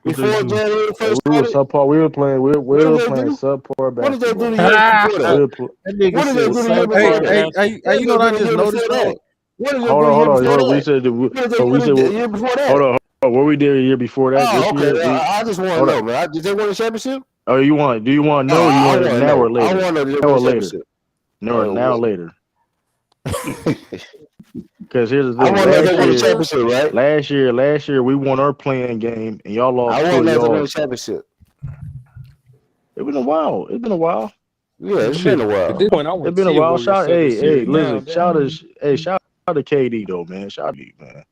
Before January first started? Subpar. We were playing subpar basketball. What did they do the year before that? What did they do the year before that? Hey, you know what I just noticed though? What did they do Hold the year on. before that? We said What did they do the year before that? Hold on. What we did the year before that? Oh, this okay. year, I just want to know, man. Did they win a championship? Oh, do you want to know? Or you want it now or later? I want to know. Now or later? No, now or later. Because here's the thing. I want to know they won a championship, right? Last year we won our playing game and y'all lost. I want to know they won a championship. It's been a while. Yeah, it's been a while. At this point, I want It's been to a see while. Warriors Listen, shout out to KD though, man. Shout out to KD.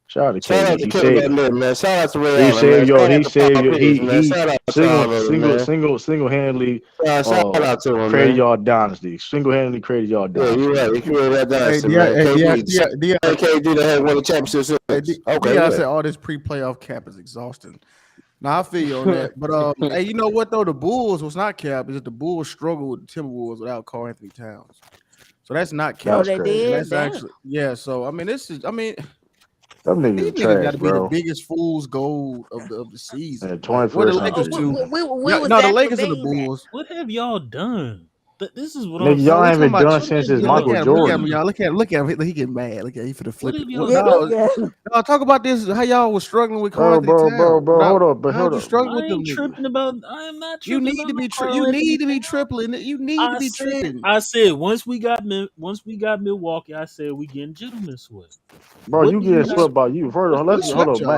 Shout out to Kevin Love, man. Shout out to Ray He Allen, saved y'all. He saved you. He shout out to all of them, man. single-handedly Shout out to him, created man. y'all dynasty. Single-handedly created y'all dynasty. Yeah, you're right. He created that dynasty, man. KD that had won the championship since. Okay, I said all this pre-playoff cap is exhausting. Now I feel you on that, but hey, you know what though? The Bulls was not cap. Is that the Bulls struggled with the Timberwolves without Karl Anthony Towns, so that's not cap. No, they did. That's actually So I mean, Them these niggas niggas got to be bro. the biggest fool's gold of the season. In the What the 21st Lakers century. do? was No, the that Lakers for and the being Bulls. What have y'all done? This is what Nigga, I'm y'all saying. haven't done since his Michael Jordan. Look at him, y'all. Look at him. He getting mad. Look at him. He finna flip it. y'all Talk about this. How y'all was struggling with Karl Anthony Bro. Towns. Hold up. How'd you struggle I with them ain't niggas? tripping about. I am not You tripping need about to be. Karl You Anthony need to be Towns. tripling. You need to be tripping. I said once we got Milwaukee, I said we getting gentlemen swept. Bro, you getting swept by you. Hold on, Mac.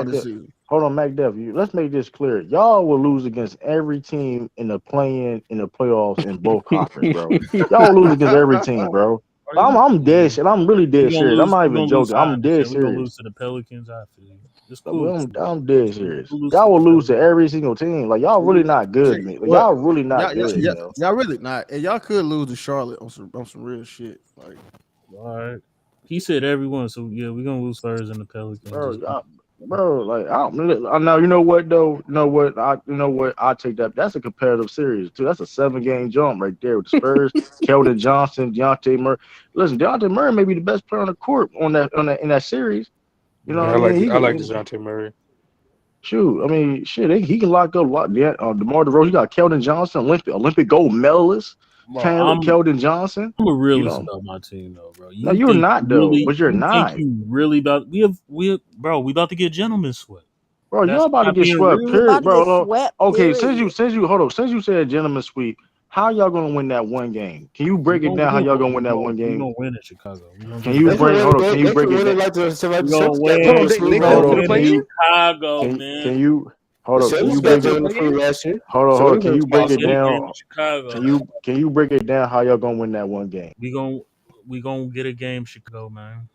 Season. Hold on, Mac Def. Let's make this clear. Y'all will lose against every team in the playoffs in both conference, bro. Y'all will lose against every team, bro. I'm dead shit. I'm really dead serious. I'm not even joking. I'm dead We're gonna serious. lose to the Pelicans. I feel you. It's cool. I'm dead serious. Y'all will lose to every single team. Like y'all really not good, man. Like, y'all really not good. Y'all really not. And y'all could lose to Charlotte on some real shit. Like, all right. He said everyone, so yeah, we're gonna lose Spurs and the Pelicans. Bro, like I know. You know what though? You know what? I take that. That's a competitive series too. That's a 7-game jump right there with the Spurs. Keldon Johnson, Deontay Murray. Listen, Deontay Murray may be the best player on the court in that series. You know what I mean? I like DeJounte Murray. Shoot, I mean, shit, he can lock up DeMar DeRozan. You got Keldon Johnson, Olympic gold medalist. Keldon Johnson. I'm a realist about my team, though, bro. No, you're not though, but you're not. Think you really about we about to get gentlemen swept. Bro, y'all about to get swept, period, bro. Okay, since you said gentleman sweep, how y'all gonna win that one game? Can you break it down? How y'all gonna win that one game? We gonna win in Chicago. Can you break it down? Can you break it down? Can you break it down? How y'all gonna win that one game? We gonna get a game, Chicago, man.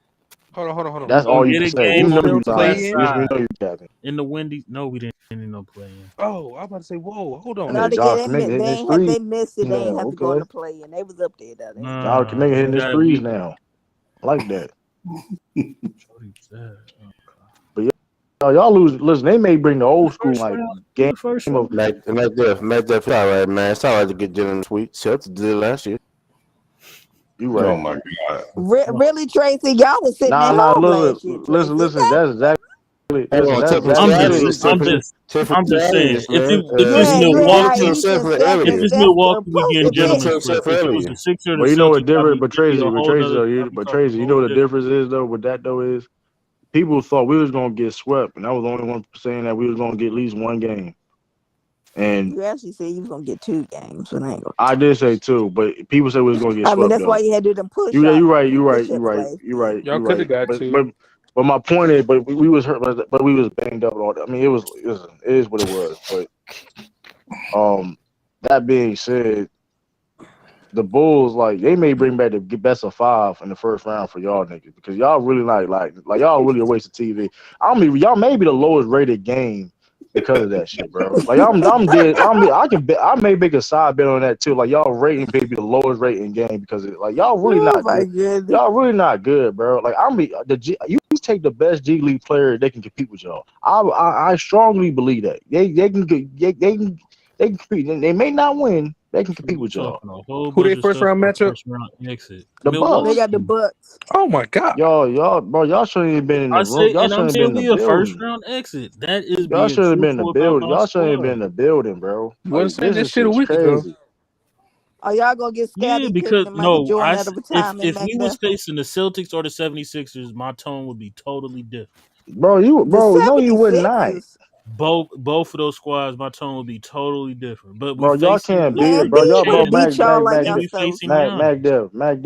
Hold on. That's We all you did can a say. game You know on the you tired. play-in. You know you capping. In the Wendy's, no, we didn't end no play-in. Oh, I'm about to say, whoa, hold on No, now. Y'all they can make it hitting they his ain't had threes they missed it. They ain't now. have to go on Okay. the play, and they was up there though. They was Y'all can make it hitting his Nah, threes now. I like that. But y'all lose. Listen, they may bring the old school like game of Mac Def, all right, man. It's all right to get Jalen this week. Celtics did last year. You right. Oh my God. Really, Tracy, y'all was sitting at Nah. home last year. Tracy. Listen. That's exactly. Hey, Listen, on that's tip from exactly. strategies. Tip from I'm just saying. strategies, If man. it's You had Milwaukee, Ayuk and if Steph it's and Steph Milwaukee, we post getting it Gentlemen then. gentlemen told slips. Steph If it was earlier. the Sixers or But the you know what Celtics, different? But Tracy, a whole nother. you know what the difference is though. With that though is people thought we was gonna get swept, and I was the only one saying that we was gonna get at least one game. And You actually said you was gonna get 2 games, but I ain't gonna. I did say two, but people said we was gonna get I mean, swept that's why though. you had to do them push You're ups right. last year. Y'all could have got But two. but my point is, but we was hurt, but we was banged up. All that. I mean, it is what it was. But that being said, the Bulls like they may bring back the best of 5 in the first round for y'all niggas because y'all really like y'all really a waste of TV. Y'all may be the lowest rated game because of that shit, bro. Like I'm dead. I may make a side bet on that too. Like y'all rating may be the lowest rating game because like y'all really Oh not my good. goodness. Y'all really not good, bro. Like you take the best G League player they can compete with y'all. I strongly believe that they can compete. They may not win. They can compete You with y'all. talking a whole Who they bunch of first stuff round for matchup? first round exit. The They Bucks. got the Bucks. Oh my God. Y'all shouldn't have been in the I room. say, Y'all and I'm shouldn't have been saying in the we a first building. round exit. That is Y'all being shouldn't have been in the truthful about building. my Y'all shouldn't have been squad. in the building, bro. You Like wasn't saying that this shit a is week ago. crazy. Are y'all gonna get Yeah, Scottie Pippen because and Michael no, Jordan out of retirement if back we there? was facing the Celtics or the 76ers, my tone would be totally different. The No, you would not. 76ers? Both of those squads, my tone would be totally different. But we Bro, y'all facing can't the beat it, Man, bro. Celtics Y'all, bro, they beat y'all like and y'all we supposed facing to. Giannis. Mac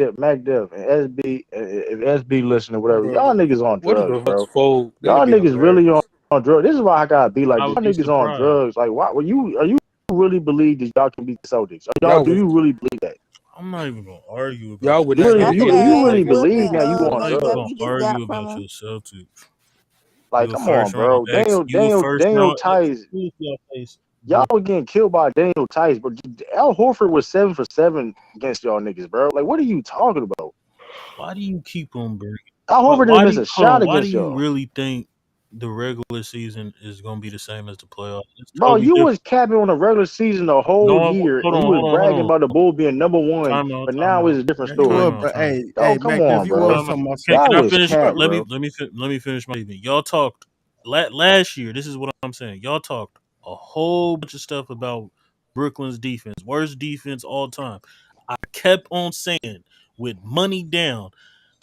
Dev, and SB, if SB listening or whatever, Bro, y'all niggas on what if drugs, the Bucks bro. fold? That'd Y'all be niggas really hilarious. on drugs. This is why I gotta be like I this. would Y'all be niggas on surprised. drugs. Like, why? Are you really believe that y'all can beat the Celtics? Y'all Do you wouldn't. really believe that? I'm not even gonna argue about Y'all your would not get After Do hit in that the you ass really face. believe whooping, now you I'm on not Nate, even that drugs? gonna you just argue got from about him. your Celtics. Like, You a come on, first round bro. exit. You a first Daniel round Tice. exit. Who y'all face? Y'all were getting killed by Daniel Tice, but Al Horford was 7 for 7 against y'all niggas, bro. Like, what are you talking about? Why do you keep on bringing? Al Horford didn't Why do miss you a hold shot on? Why do against you y'all. really think the regular season is gonna be the same as the playoffs? It's Bro, totally you different. was capping on the regular season the whole No, year, hold and you on, was hold on, hold bragging on. about the Bulls being number 1, but now it's a different You story. were, hey, Come Mac Duff, on, you bro. was Time out. talking about Can That I was finish? cap, Let bro. me finish my statement. Y'all talked last year. This is what I'm saying. Y'all talked a whole bunch of stuff about Brooklyn's defense, worst defense all time. I kept on saying with money down,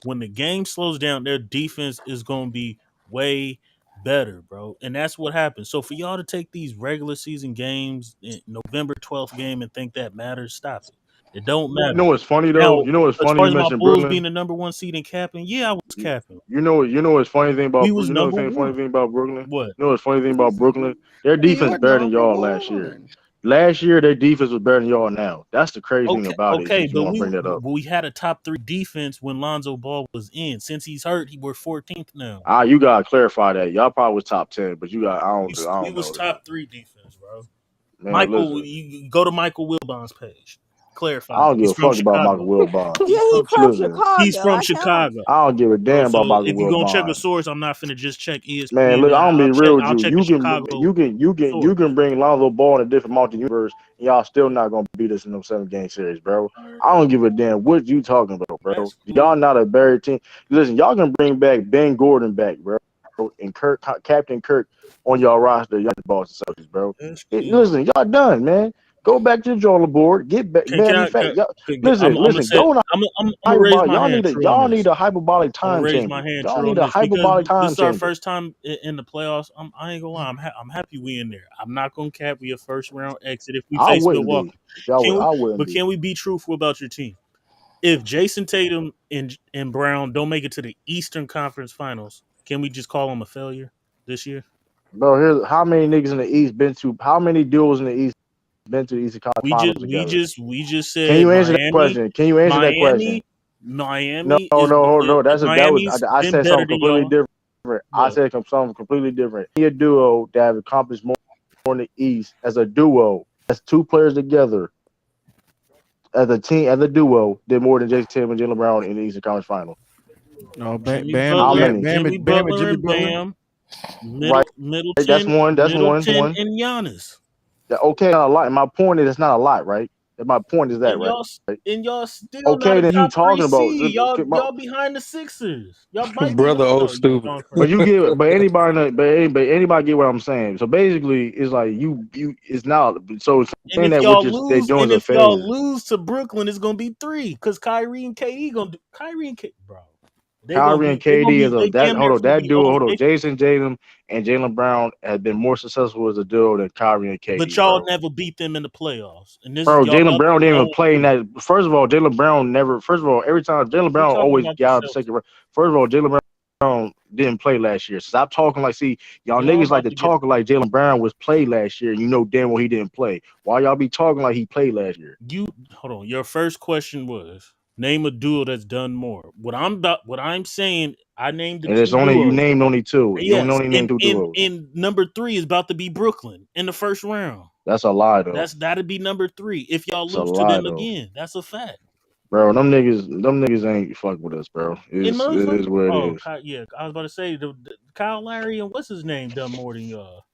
when the game slows down, their defense is going to be way better, bro. And that's what happened. So for y'all to take these regular season games, November 12th game, and think that matters, stop it. It don't You matter. know what's funny though? Now, You know what's as funny far you as my mentioned Bulls being Brooklyn? the number 1 seed in capping, yeah, I was capping. You know what's funny thing about We was number funny 1. thing about Brooklyn? What? You know what's funny thing about Brooklyn? Their We defense were better than number y'all last year. 1. Last year their defense was better than y'all now. That's the crazy thing about it, Okay, since you but want to bring that up. we had a top 3 defense when Lonzo Ball was in. Since he's hurt, we're 14th now. You gotta clarify that. Y'all probably was top 10, but you got I We don't was know. top 3 defense, bro. Man, listen. You go to Michael Wilbon's page. Clarify. I don't give He's a from fuck about Michael Chicago. Wilbon. Yeah, he from Listen, He's Chicago. from Like him. Chicago. I don't give a damn So about Michael if you're gonna check a Wilbon. source, I'm not finna just check Man, ESPN. look, I'm gonna be real with I'll you. check a Chicago You source. can bring Lonzo Ball in a different multi-universe, and y'all still not gonna beat us in no 7-game series, bro. I don't give a damn what you talking about, bro. That's cool. Y'all not a buried team. Listen, y'all can bring back Ben Gordon back, bro, and Captain Kirk on y'all roster. Y'all the Boston Celtics, bro. That's cool. Listen, y'all done, man. Go back to the drawing board. Get back. Matter of fact, y'all, listen. Go on. I'm gonna raise Hyperbolic. my hand. True on Y'all this. need a hyperbolic I'm gonna time raise my chamber. hand. Y'all True on need a this because hyperbolic this time is our chamber. first time in the playoffs. I ain't gonna lie. I'm happy we in there. I'm not gonna cap we a first round exit if we I face wouldn't be. Milwaukee. I wouldn't be. Can we be truthful about your team? If Jason Tatum and Brown don't make it to the Eastern Conference Finals, can we just call them a failure this year? Bro, here's how many niggas in the East been to? How many duels in the East been to the Eastern Conference Finals together? We just said Can you answer that Miami. question? Can you answer that question? Miami No. Miami's I been said better something than completely y'all. different. I What? said something completely different. A duo that have accomplished more in the East as a duo, as two players together, as a team, as a duo, did more than Jason Tatum and Jaylen Brown in the Eastern Conference Final. No, Jimmy How Butler, many? Jimmy Bam and Butler Jimmy and Butler. Bam, Right. That's Middleton, one. Middleton and Giannis. Okay, not a lot. My point is, it's not a lot, right? And my point is that, And right? y'all still not Okay, a then you top three talking about? seed. Y'all behind the Sixers. Y'all might be. Brother, oh No, y'all stupid. gone But further. you get, but anybody get what I'm saying. So basically, it's like it's not. So And saying if that they're doing is a y'all phase. lose to Brooklyn, it's gonna be 3 because Kyrie and KD bro. Kyrie and KD is They damn near gonna that be duo. over. Hold on, Jason Tatum and Jaylen Brown have been more successful as a duo than Kyrie and But KD, y'all bro. never beat them in the playoffs. And this Bro, y'all Jaylen about to Brown be didn't even 0-3. play in that. First of all, Jaylen Brown never. First of all, every time Jaylen We're Brown talking always about the got out the Celtics. second round. First of all, Jaylen Brown didn't play last year. Stop talking like, see, y'all Y'all niggas like about to to get talk like Jaylen Brown was played last year. You know damn well he didn't play. Why y'all be talking like he played last year? hold on. Your first question was name a duo that's done more. What I'm saying, I named the And it's two only you duos. named only two. You Yes, only named two duos. and number 3 is about to be Brooklyn in the first round. That's a lie though. That'd be number 3 if y'all It's a lose to lie them though. again. That's a fact. Bro, them niggas ain't fuck with us, bro. It And is what it oh is. yeah, I was about to say the Kyle Lowry and what's his name done more than y'all.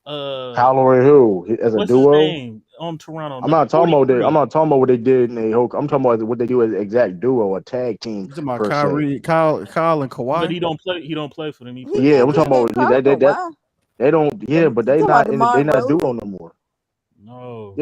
Kylo and who as a What's his duo? name on Toronto? I'm Number not talking about that. I'm 43. not talking about what they did in the whole. I'm talking about what they do as an exact duo, a tag team You talking about per se. Kyle and But Kawhi? he don't play. He don't play for them. He He play for Yeah, the did I'm just talking get Raptors. about called for that. wow. They don't. Yeah, but You talking about they DeMar not duo Rosen? no more. No,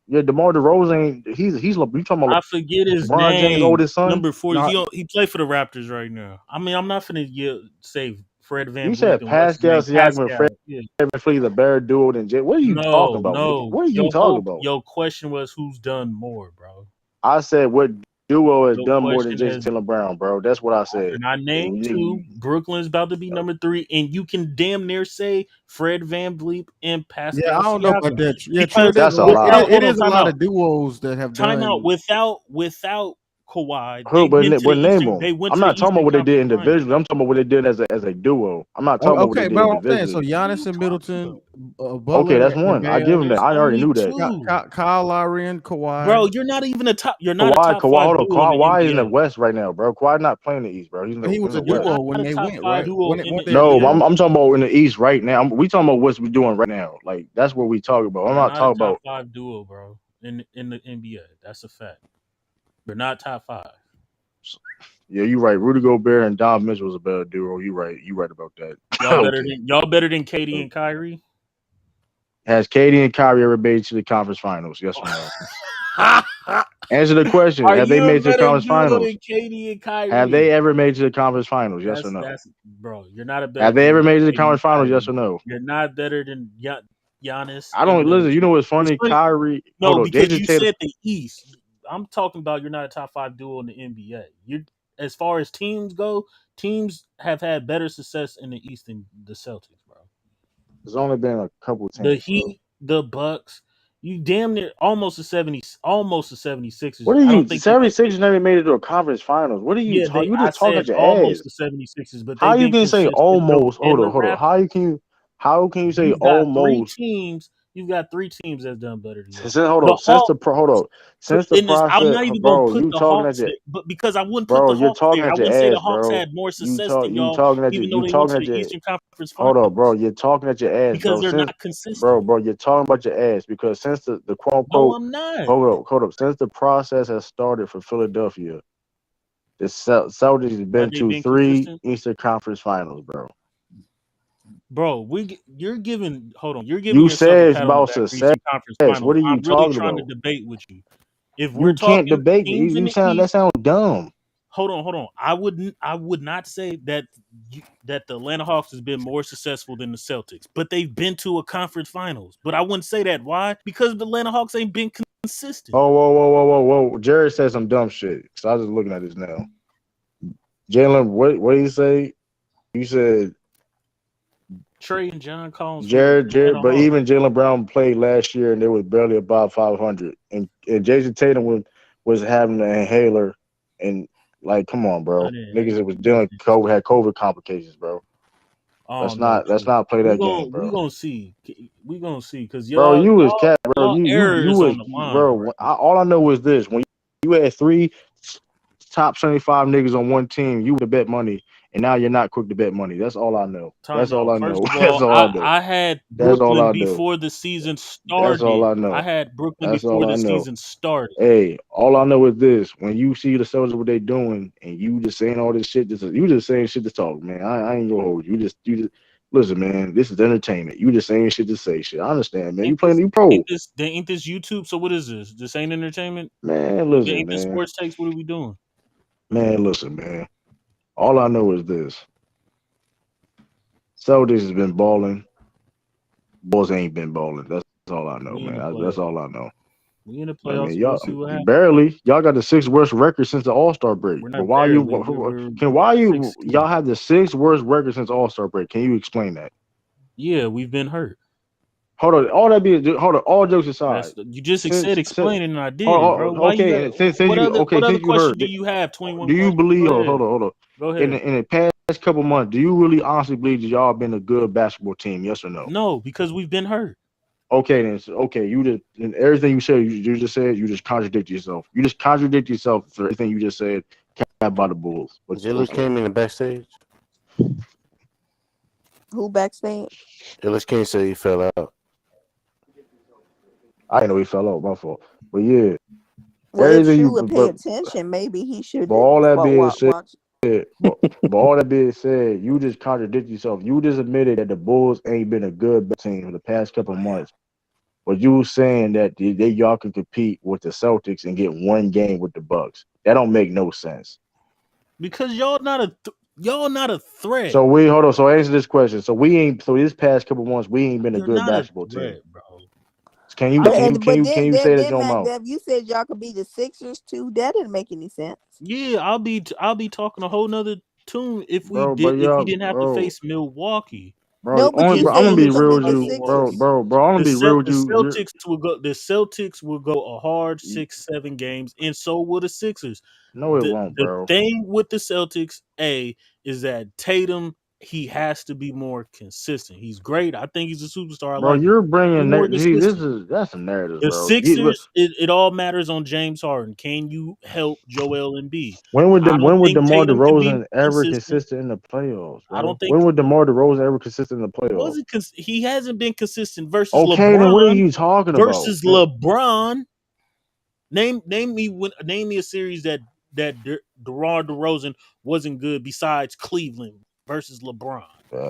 Yeah, DeMar DeRozan ain't. He's you talking about I forget his LeBron James' name. oldest son? Number 40. No, He play for the Raptors right now. I mean, I'm not finna say Fred You Van Vliet said and what's his Pascal name, Siakam and Fred Pascal. Yeah. VanVleet is a better duo than Jay. What are you talking about, nigga? No. What are you talking about? Your question was who's done more, bro. I said what duo has Your done more than question Jason has Taylor Brown, bro. That's what I said. And I named 2. You- Brooklyn's about to be number 3, and you can damn near say Fred Van Vliet and yeah, Pascal I don't know about Siakam that. Yeah, true. because It is That's a a lot. lie. hold It on, is a time lot out. of duos that have Time out. done. Without Kawhi, Who? But name them. They went I'm to the not talking about Eastern what they did Conference Finals. individually. I'm talking about what they did as a duo. I'm not talking about what they Okay, did but I'm saying so individually. What are Giannis you and talking Middleton, about? Okay, Butler that's and one. I give Bam, him that. There's I already only knew that. 2. Kyle Lowry and Bro, Kawhi. you're not even you're not a Kawhi, top 5 hold on. duo in the Kawhi is in the NBA. West right now, bro. Kawhi not playing the East, bro. He's He in was a the You're West. duo not when a they top went 5 right. duo in the Weren't they a No, duo? NBA. I'm talking about in the East right now. We talking about what we doing right now. Like that's what we talking about. I'm You're not not a talking top about. 5 duo, bro, in the NBA. That's a fact. You're not top 5. Yeah, you right. Rudy Gobert and Don Mitchell was a better duo. You right. You right about that. Okay. Y'all better than KD and Kyrie. Has Katie and Kyrie ever made it to the conference finals? Yes or no? Answer the question. Are Have they you made a it to the better conference duo finals? than KD and Have Kyrie? they ever made it to the conference finals? Yes or no? That's bro. You're not a better Have they duo ever than made it to the KD and conference finals? Yes Kyrie. or no? You're not better than Giannis I and don't listen. You know what's it's funny? funny. Kyrie. Hold No, on. because Jason you Tatum. said the East. I'm talking about you're not a top 5 duo in the NBA. You as far as teams go, teams have had better success in the East than the Celtics, bro. There's only been a couple The teams, bro. Heat, the Bucks, you damn near almost the 76ers. What are I you? don't think you can say 76 never made it to a conference finals. What are you yeah, talking? You I just talking said out your almost ass. the 76ers, but How they've you been can say consistent. almost? Hold And on, the hold on. Raptors, How can you say almost? you've got 3 teams that's done better than y'all. Hold The on. Hawks Hold on. Since the in this, I'm process, not even gonna bro, put you the talking at Hawks your there, but because I wouldn't put bro, the you're Hawks talking there, I at your wouldn't say the ass, Hawks bro. had more success than You y'all, talking at your even though they went to the Eastern Conference hold on, bro. Finals You're talking at your ass, because bro. they're Since not consistent. bro, you're talking about your ass because since the quote No, unquote I'm not, hold up, since the process has started for Philadelphia, the Celtics has been have they to been 3 consistent? Eastern Conference Finals, bro. Bro, you're giving You yourself a said it's pat on the about back for success. Eastern Conference What Finals. are you I'm really talking trying to about? debate with you. If we're You can't talking debate. teams in You the sound that East, sounds dumb. hold on. I would not say that the Atlanta Hawks has been more successful than the Celtics, but they've been to a conference finals. But I wouldn't say that. Why? Because the Atlanta Hawks ain't been consistent. Oh, whoa. Jared said some dumb shit. So I was just looking at this now. Jalen, what did you say? You said Trey and John Collins from the Jared, Atlanta but Hawks. even Jalen Brown played last year and they was barely above 500. And Jason Tatum was having an inhaler and Like, come on, bro. I didn't. Niggas that was dealing COVID had COVID complications, bro. Let's not play that game, bro. We gonna see. We gonna see because Bro, you was cat, bro. y'all You errors was, on the line, bro. All I know is this: when you had 3 top 75 niggas on one team, you would have bet money, and now you're not quick to bet money. That's all I know. That's all I know. First of That's all, all I know. I had That's all Brooklyn I know. before the season started. That's all I know. I had Brooklyn That's before all I the know. season started. Hey, all I know is this: when you see the Celtics what they doing, and you just saying all this shit, you just saying shit to talk, man. I ain't gonna hold you. You just listen, man. This is entertainment. You just saying shit to say shit. I understand, man. You playing, you pro. Ain't this YouTube? So what is this? This ain't entertainment, man. Listen, ain't this man. sports takes? What are we doing? Man, listen, man. All I know is this: Celtics has been balling. Bulls ain't been balling. That's all I know, man. That's all I know. We in the I playoffs. mean, We'll y'all see what happens. barely. Y'all got the 6th worst record since the All-Star break. We're But not why barely. y'all have the 6th worst record since All-Star break? Can you explain that? Yeah, we've been hurt. Hold on, all jokes aside. You just said explain it, and I did, bro. Okay, since what you other question heard, do you have? 21. do you believe? Hold on. Go ahead. In the past couple months, do you really honestly believe that y'all been a good basketball team? Yes or no? No, because we've been hurt. Okay, then. You just and everything you said, you just said, you just contradict yourself. You just contradict yourself for everything you just said about the Bulls. Jillis came in the backstage. Who backstage? Jillis King said he fell out. I didn't know he fell out. My fault. But yeah, well, if Shu would pay attention, maybe he should. But all that being said, you just contradict yourself. You just admitted that the Bulls ain't been a good team for the past couple months. But you saying that y'all can compete with the Celtics and get one game with the Bucks. That don't make no sense. Because y'all not a threat. So hold on. So answer this question. So this past couple months we ain't been a good basketball team, bro. Can you say that, Joe Mo? You said y'all could be the Sixers too. That didn't make any sense. Yeah, I'll be talking a whole nother tune if we didn't have to face Milwaukee. No, but I'm gonna be real with you, bro. I'm gonna be real with you. The Celtics will go a hard 6-7 games, and so will the Sixers. No, it won't, bro. The thing with the Celtics, is that Tatum, he has to be more consistent. He's great. I think he's a superstar. Bro, you're bringing that's a narrative, the bro. Sixers, it all matters on James Harden. Can you help Joel Embiid? When would DeMar DeRozan ever consistent in the playoffs, bro? I don't think. When would DeMar DeRozan ever consistent in the playoffs? He hasn't been consistent versus LeBron. Then what are you talking versus about? LeBron? Name me a series that DeMar DeRozan wasn't good besides Cleveland versus LeBron.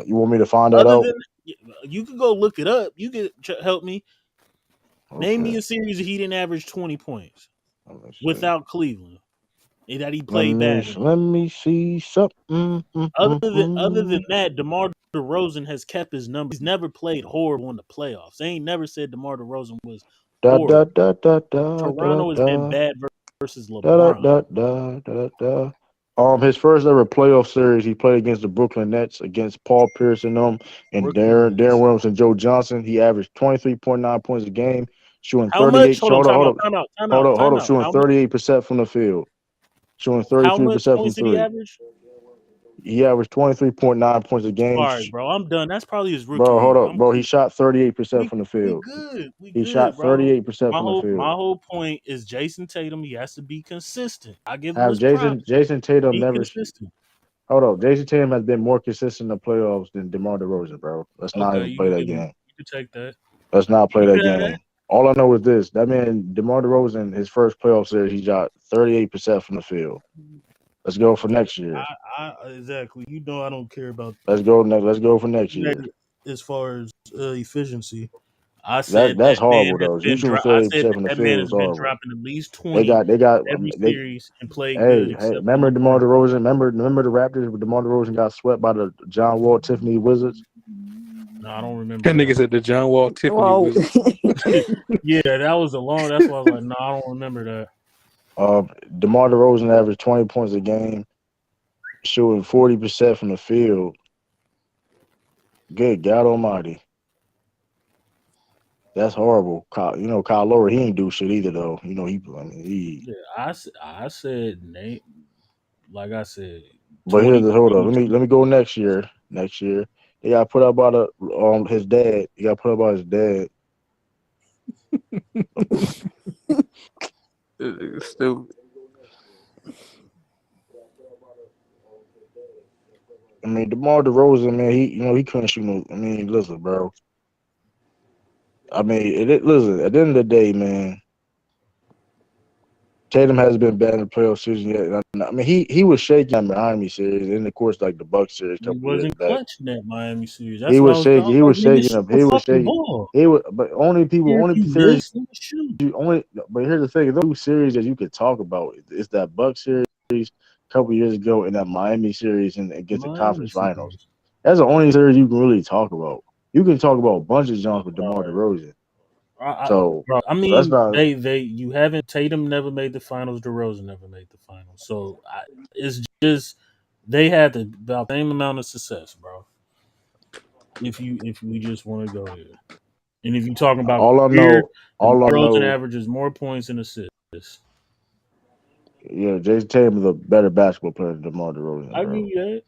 You want me to find that out? You can go look it up. You can help me. Okay. Name me a series that he didn't average 20 points without Cleveland. And that he played bad. Let me see something. Other than that, DeMar DeRozan has kept his number. He's never played horrible in the playoffs. They ain't never said DeMar DeRozan was horrible. Toronto has been bad versus LeBron. His first ever playoff series, he played against the Brooklyn Nets against Paul Pierce and Darren Williams and Joe Johnson. He averaged 23.9 points a game, shooting 38. Hold on, shooting 38% from the field, shooting 33% from three. He averaged 23.9 points a game. Sorry, bro. I'm done. That's probably his rookie. Bro, hold up, bro. He shot 38% from the field. He shot 38% from the field. My whole point is Jason Tatum. He has to be consistent. I give him his props. Jason Tatum be never. Consistent. Hold up, Jason Tatum has been more consistent in the playoffs than DeMar DeRozan, bro. Let's not even play that game. You can take that. Let's not play that game. All I know is this: that man, DeMar DeRozan, his first playoff series, he shot 38% from the field. Let's go for next year. Exactly. You know I don't care about. Let's go for next year. As far as efficiency, I said that's horrible though. You shoot 38% from the field is horrible. Dropping at least 20. They got every series and played good. Hey, remember DeMar DeRozan? Remember the Raptors when DeMar DeRozan got swept by the John Wall Tiffany Wizards? No, I don't remember. That nigga said the John Wall Tiffany Wizards. Yeah, that was a long. That's why I was like, no, I don't remember that. DeMar DeRozan averaged 20 points a game, shooting 40% from the field. Good God Almighty, that's horrible. Kyle Lowry, he ain't do shit either though. Yeah, I said Nate. like I said, But here's the hold up. 2022. Let me go next year. Next year, they got put up by the his dad. He got put up by his dad. Stupid. I mean, DeMar DeRozan, man, he couldn't shoot no. I mean, listen, bro. I mean, listen. At the end of the day, man, Tatum hasn't been bad in the playoff season yet. I mean, he was shaky in the Miami series, and of course, like the Bucks series a He couple years wasn't back. clutch in that Miami series. He That's what I was was shaky. He like, was nigga, shaking shoot up. the He was fucking shaking. ball. But only If series miss, nigga, shoot. but here's the thing: those series that you could talk about is that Bucks series a couple years ago and that Miami series and against the Miami conference finals. series. That's the only series you can really talk about. You can talk about a bunch of jumps with DeMar DeRozan. So I so that's mean, not. you haven't. Tatum never made the finals. DeRozan never made the finals. So it's just they had about the same amount of success, bro. If we just want to go there, and if you're talking about All I career, know, DeMar all I DeRozan know, averages more points and assists. yeah, Jason Tatum is a better basketball player than DeMar DeRozan, I give bro. you that.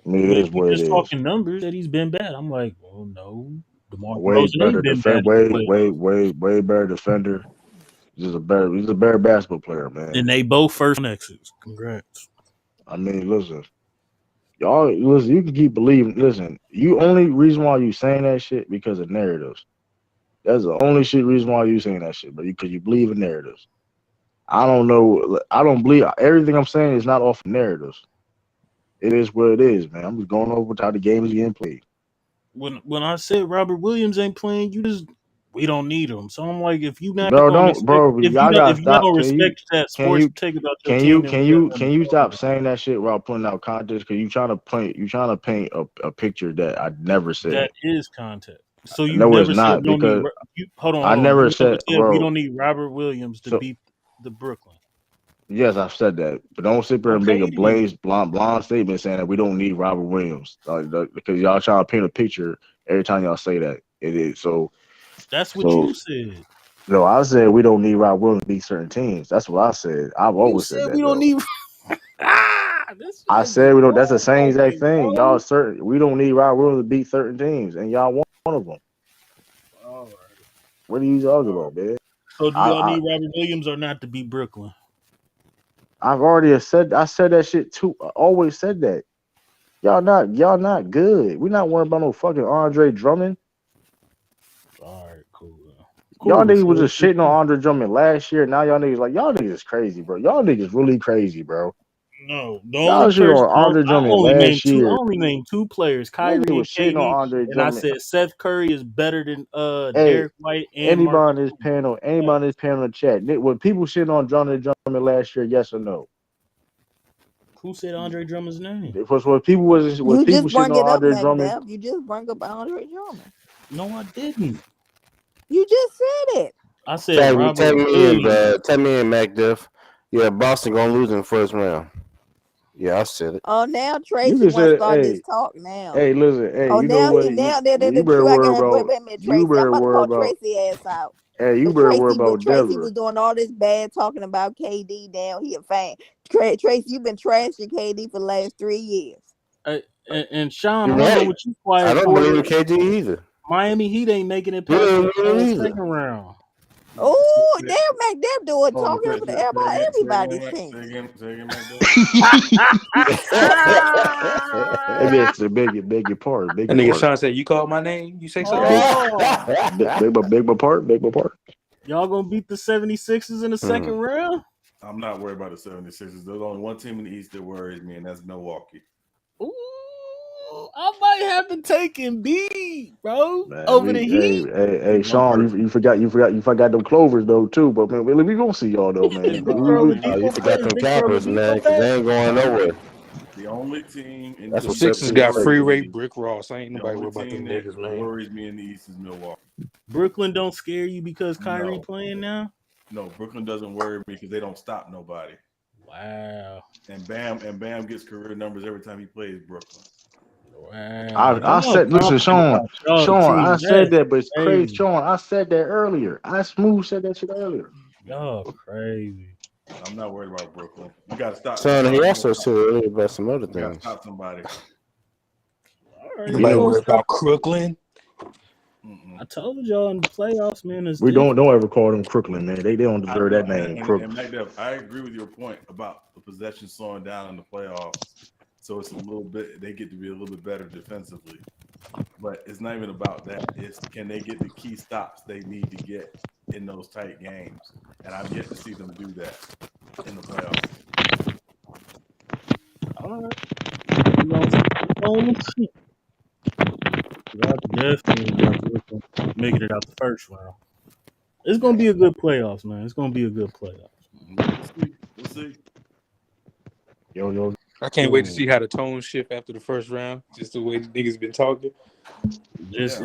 I mean, But it if is we what it just is. talking numbers that he's been bad, I'm like, well, no, DeMar Way DeRozan better ain't been bad defend, in the playoffs. way better defender. He's a better basketball player, man. And they both first exits. Congrats. I mean, listen, you can keep believing. Listen, you only reason why you saying that shit because of narratives. That's the only reason why you saying that shit, but because you believe in narratives. I don't know. I don't believe everything I'm saying is not off of narratives. It is what it is, man. I'm just going over how the game is getting played. When I said Robert Williams ain't playing, we don't need him. So I'm like, if you not Bro, gonna don't, respect, bro. Y'all gotta if you not stop. gonna respect that Can sports you, you take about your team, then we got nothing can to you talk stop about. saying that shit while putting out context? Because you trying to paint a picture that I never said. That is context. So you No, it's never said not we don't need. because Hold I on. never You never said, said we bro. don't need Robert Williams to So beat the Brooklyn. yes, I've said that, but don't sit there and make a Okay, then. blonde statement saying that we don't need Robert Williams, because y'all trying to paint a picture every time y'all say that. It is so. That's what So you said. no, I said we don't need Robert Williams to beat certain teams. That's what I said. I've You always said said we that don't though. need. This I nigga said we don't. That's the dog same exact walking, thing. bro. We don't need Robert Williams to beat certain teams, and y'all one of them. All right. What are you talking about, man? So do y'all I need Robert Williams or not to beat Brooklyn? I've already said. I said that shit too. I always said that. Y'all not good. We're not worrying about no fucking Andre Drummond. All right, cool. Y'all Cool. niggas was So just shitting on Andre Drummond last year. Now y'all niggas like y'all niggas is crazy, bro. Y'all niggas really crazy, bro. no, the Y'all only shit person on Andre Drummond last I year. only named two players, Nigga Kyrie was and shitting KD, on Andre and I Drummond. said Seth Curry is better than Hey, Derek White and anybody on Marcus this Smart. panel, anybody on this panel in the chat, were people shitting on Andre Drummond last year? Yes or no? Who said Andre Drummond's name? Was You people just shitting bring on it up, Andre Drummond? McDuff. You just bring up Andre Drummond. No, I didn't. You just said it. I said Robert Williams. Tag me in, MacDuff. Yeah, Boston gonna lose in the first round. Yeah, I said it. Oh, now You Tracy can want to say, start this talk now. listen, hey, Oh, you know now what? he now You the better true. I worry got wait about. a minute, You Tracy. I'm better about to worry call about. Tracy ass out. Hey, you But better worry about Tracy was Denver. doing all this bad talking about KD. Down, he a fan. Tracy, you've been trashing KD for the last 3 years. And Sean, You're I don't know right. what you I quiet don't for. believe in KD either. Miami Heat ain't making it You past don't the believe in either. second round. Oh, damn, McDuff doing Hold on, talking say about everybody's again, team. say again, MacDuff. Beg your pardon. Beg That your nigga pardon. Sean said, "You called my name. You say something." Oh, Beg my pardon. y'all gonna beat the 76ers in the second round? I'm not worried about the 76ers. There's only one team in the East that worries me, and that's Milwaukee. Ooh, I might have to take Embiid, bro, Man, over the Heat. hey, Sean, you forgot them Clovers though too. But man, we gonna see y'all though, man. Victor You Oladipo forgot playing them Victor Cappers, man, Oladipo because back? they ain't going nowhere. The only team in That's The the what East Sixers Pepsi that got say. free worries rate me. Brick Ross. Ain't The nobody only worried about them team that niggas, man. worries me in the East is Milwaukee. Brooklyn don't scare you because Kyrie No, playing now? no, Brooklyn doesn't worry me because they don't stop nobody. Wow. And Bam gets career numbers every time he plays Brooklyn. Wow. I Don't said, know listen, confident Sean, about y'all I team. said That's that, but it's crazy, crazy. Sean. I said that earlier. I smooth said that shit earlier. Y'all crazy. I'm not worried about Brooklyn. You got to stop. Son, he also said earlier about some other You got to things. stop somebody. All right, Nobody worry about Crooklyn. I told y'all in the playoffs, man. We don't ever call them Crooklyn, man. They don't deserve that name. And Macduff, I agree with your point about the possession slowing down in the playoffs. So it's a little bit, they get to be a little bit better defensively. But it's not even about that. It's can they get the key stops they need to get in those tight games? And I've yet to see them do that in the playoffs. All right. You know, definitely making it out the first round. It's gonna be a good playoffs, man. It's gonna be a good playoffs. We'll see. Yo. I can't wait to see how the tone shift after the first round. Just the way the niggas been talking. It's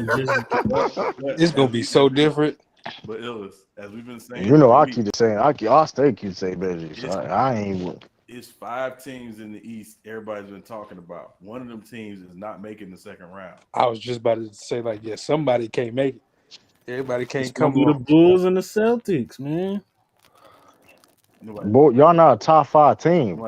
gonna be so different. But Illis, as we've been saying, you know, I keep saying, I'll stay keep saying better. So I ain't. It's 5 teams in the East. Everybody's been talking about. One of them teams is not making the second round. I was just about to say, like, yeah, somebody can't make it. Everybody can't come. The Bulls and the Celtics, man. Boy, y'all not a top 5 team.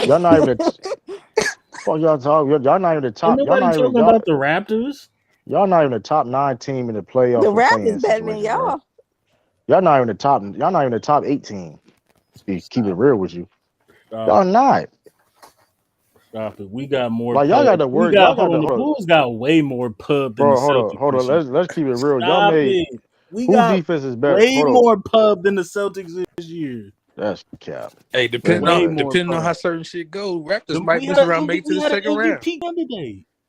Y'all not even. Fuck y'all talking. Y'all not even the top. Ain't nobody talking about the Raptors. Y'all not even the top 9 team in the playoffs. The Raptors better than y'all. Bro. Y'all not even the top. Y'all not even the top 8 team. Keep it real with you. Y'all not. Stop it. We got more. Like y'all got the word. The Bulls got way more pub than the Celtics. Hold on. Let's keep it real. Stop y'all made. It. We who got defense is better? Way more pub than the Celtics this year. That's cap. Hey, depending on how certain shit go, Raptors might miss around make to the second round.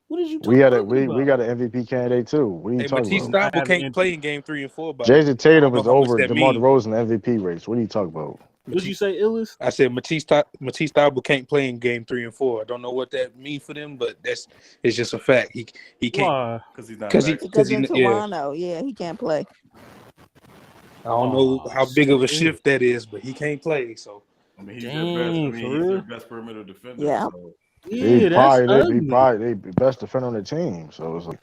What did you we got an MVP candidate too. What are you talking Matisse about? Thybulle can't play in game 3 and 4. Jason Tatum is over DeMar DeRozan MVP race. What are you talking about? What did you say, Illis? I said Matisse Thybulle can't play in game 3 and 4. I don't know what that means for them, but it's just a fact. He can't because he's not because in Toronto, he can't play. I don't know how big of a shift that is, but he can't play. So I mean, he's their best perimeter defender. Yeah. So. He probably the best defender on the team. So it's like,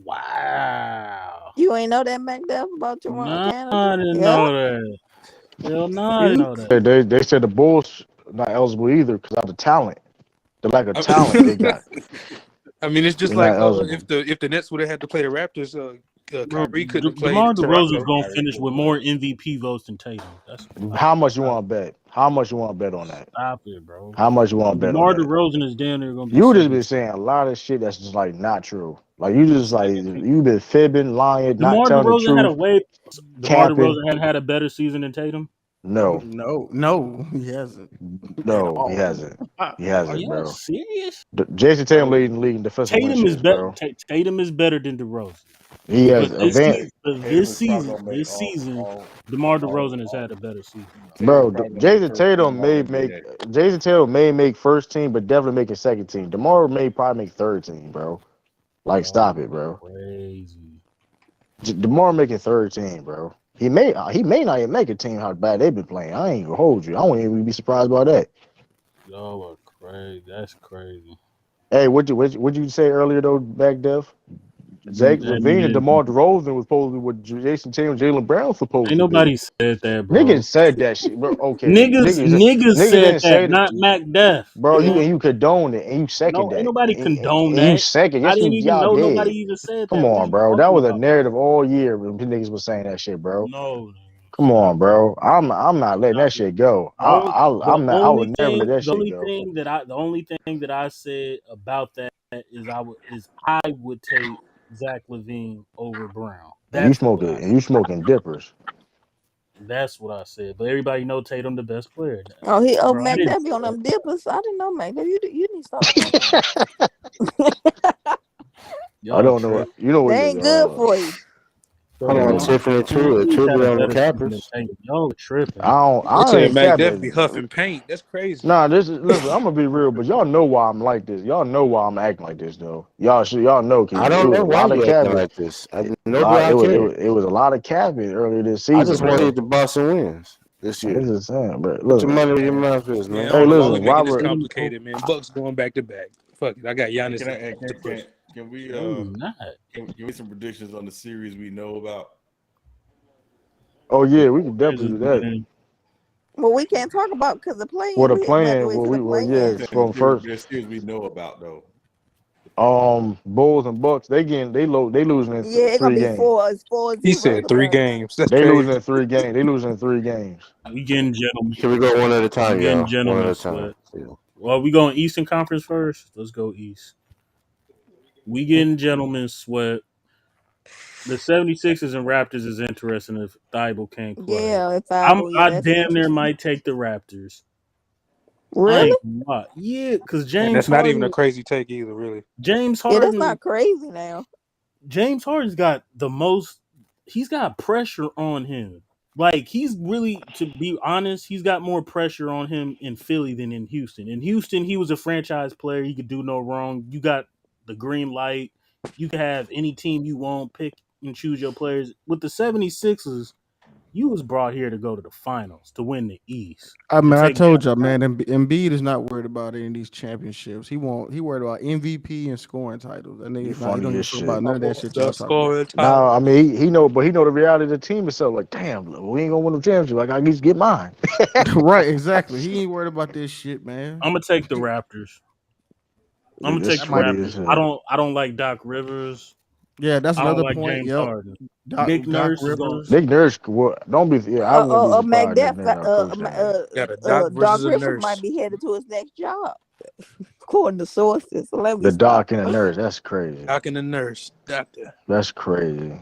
wow. You ain't know that, Macduff, about Toronto, Canada? I didn't know that. Hell no, I didn't know that. They said the Bulls not eligible either because of the talent, the lack of talent they got. I mean, it's just like if the Nets would have had to play the Raptors, Kyrie couldn't play. DeMar DeRozan's gonna finish with more MVP votes than Tatum. How much you want to bet? How much you want to bet on that? Stop it, bro. How much you want to bet DeMar on that? DeRozan is down there gonna be. You just been saying a lot of shit that's just like not true. Like you just like you been fibbing, lying, not telling the truth. DeMar DeRozan had a better season than Tatum. No, he hasn't. No, he hasn't. He hasn't, Are you bro. serious? Jason Tatum leading the league in defensive Tatum win is shares, better. bro. Tatum is better than DeRozan. He has this season, DeMar DeRozan has had a better season. Bro, Jason Tatum may make first team, but definitely making second team. DeMar may probably make third team, bro. Like, stop it, bro. Crazy. DeMar making third team, bro. He may not even make a team. How bad they've been playing. I ain't gonna hold you. I won't even be surprised by that. Y'all are crazy. That's crazy. Hey, what'd you say earlier though, back Dev? Zach LaVine and DeMar DeRozan was supposed to be with Jason Tatum, Jaylen Brown supposed Ain't to nobody be. said that, bro. Niggas said that shit, bro. Okay, niggas said that, not MacDuff. Bro, you condone it and you second that. Ain't nobody condone that. You second. Yes, I didn't even know nobody even said that. Come on, bro. That was a narrative all year when niggas was saying that shit, bro. No. Come on, bro. I'm not letting that shit go. I would never let that shit go. The only thing that I said about that is I would take Zach LaVine over Brown. You smoking dippers. That's what I said. But everybody know Tatum the best player. Oh, MacDuff be on them dippers. I didn't know MacDuff. You need to stop. I don't know. You know what they ain't good for you. Hold on, Tiffany True on the Cappers. Y'all tripping. I said ain't MacDuff be huffing paint. That's crazy. Nah, listen, I'm gonna be real, but y'all know why I'm like this. Y'all know why I'm acting like this, though. Y'all know. I don't know why you acting like this. It was a lot of capping earlier this season. I just want to see if the Boston wins this year. This is saying, but put your money in your mouth, man. Hey, listen, Robert, this complicated, man. Bucks going back to back. Fuck it, I got Giannis. Can we give me some predictions on the series we know about? Oh yeah, we can definitely do that. Well, we can't talk about because the playing. Well, the We have to playing, wait till the yeah, playing. from first. There's series we know about though. Bulls and Bucks, they losing in Yeah, it's gonna 3 be games. 4-0 He for said the 3 Bucks. games. That's They losing crazy. in 3 games. They losing in 3 games. We getting gentlemen. Can we go one at a We time, getting y'all? One gentlemen at a time. sweat. Yeah. Well, we going Eastern Conference first. Let's go East. We getting gentlemen sweat. The 76ers and Raptors is interesting if Thibault can't play. Yeah, if yeah, I that's damn near interesting. might take the Raptors. I Really? ain't gonna lie. Yeah, because And James that's not even a Harden. crazy take either, really. James Yeah, that's Harden. not crazy now. James Harden's got the most. He's got pressure on him. Like he's really, to be honest, he's got more pressure on him in Philly than in Houston. In Houston, he was a franchise player. He could do no wrong. You got the green light. You can have any team you want, pick and choose your players. With the 76ers, you was brought here to go to the finals, to win the East. I To mean, I take told y'all, man, Embiid is not worried about any of these championships. He worried about MVP and scoring titles. That He nigga's not. He don't funny give as a fuck shit. about none of that shit y'all The talking about. scoring Now, I title. mean, he know, but he know the reality of the team itself. Like, damn, we ain't gonna win the championship. Like, I at least get mine. Right, exactly. He ain't worried about this shit, man. I'm gonna take the Raptors. I'm gonna That's take That the might. funny as Raptors. hell. I don't like Doc Rivers. Yeah, that's I don't another like point. James Yep. Harden. Doc Nick Nurse is going. Rivers. Nick Nurse, don't be. Yeah, I wouldn't be surprised. Nick Nurse coach that. Got a doc Doc versus a Rivers might nurse. be headed to his next job, according to sources. So let me The stop. doc and the nurse. That's crazy. Doc and the nurse. Doctor. That's crazy.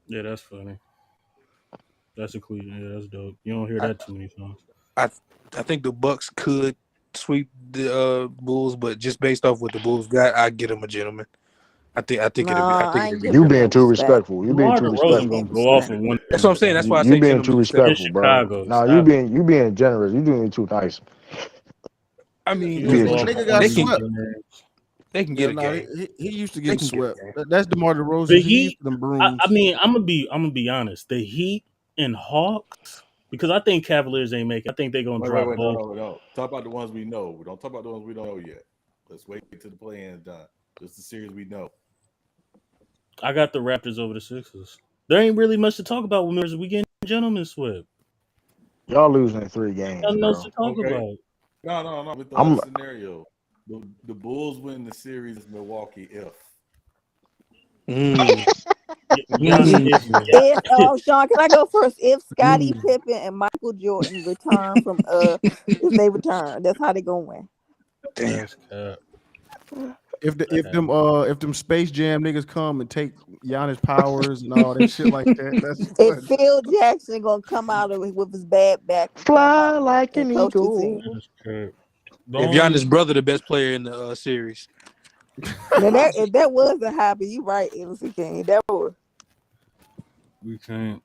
Yeah, that's funny. That's a cliche. Yeah, that's dope. You don't hear that too many times. I think the Bucks could sweep the Bulls, but just based off what the Bulls got, I get them a gentleman. I think it'll be. I Nah, think I it'll ain't be. giving You them no being too respect. respectful. You being DeMar too DeRozan respectful. gonna go off Respect. in one That's what I'm saying. That's why I You say being gentlemen too respect. It's respectful, bro. Chicago. Nah, Stop it. you being generous. You doing too nice. I He mean, gonna Nigga, go listen, off in nigga one got of they these can swept. games. get a No, game. he used to They getting can get a swept. game. That's DeMar The DeRozan. He used Heat. to them I brooms. mean, I'm gonna be honest. The Heat and Hawks, because I think Cavaliers ain't making. I think they're gonna drop Wait, both. no. Talk about the ones we know. Don't talk about the ones we don't know yet. Let's wait till the play-in is done. This is the series we know. I got the Raptors over the Sixers. There ain't really much to talk about when we getting gentlemen swept. Y'all losing in 3 games, Nothing else bro. to talk Okay. about. No. With the I'm other scenario, the Bulls win the series in Milwaukee if. If Sean, can I go first? If Scottie Mm. Pippen and Michael Jordan return from if they return, that's how they gonna win. Damn. If them Space Jam niggas come and take Giannis powers and all that shit like that, that's If funny. Phil Jackson gonna come out with his bad back and fly like and an coach the eagle. team, That's good. If Giannis' brother the best player in the series, now that if that wasn't happen, you right, MC King. That was. We can't,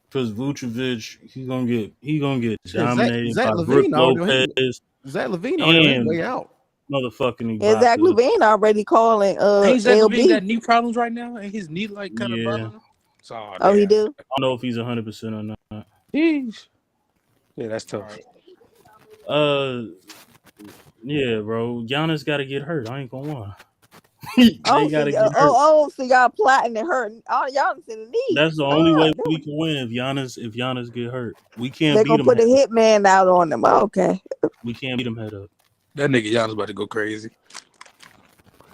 because Vucevic, he gonna get Shit, dominated by Zach Brook Levine Lopez Zach Levine on his and way out. motherfucking And Zach Ibaka. Levine already calling ain't Zach Levine got LB. knee problems right now? Ain't his knee like kind of Yeah, bothering him? Oh, damn. he do. I don't know if he's 100% or not. Jeez. Yeah, that's tough. Yeah, bro. Giannis got to get hurt. I ain't gonna lie. They Oh, got to get hurt. so y'all plotting and hurting. Oh, y'all in the knee. That's the only way we can win if Giannis get hurt. We can't They're beat gonna him. put a hitman out on them. Okay. We can't beat him head up. That nigga Giannis about to go crazy.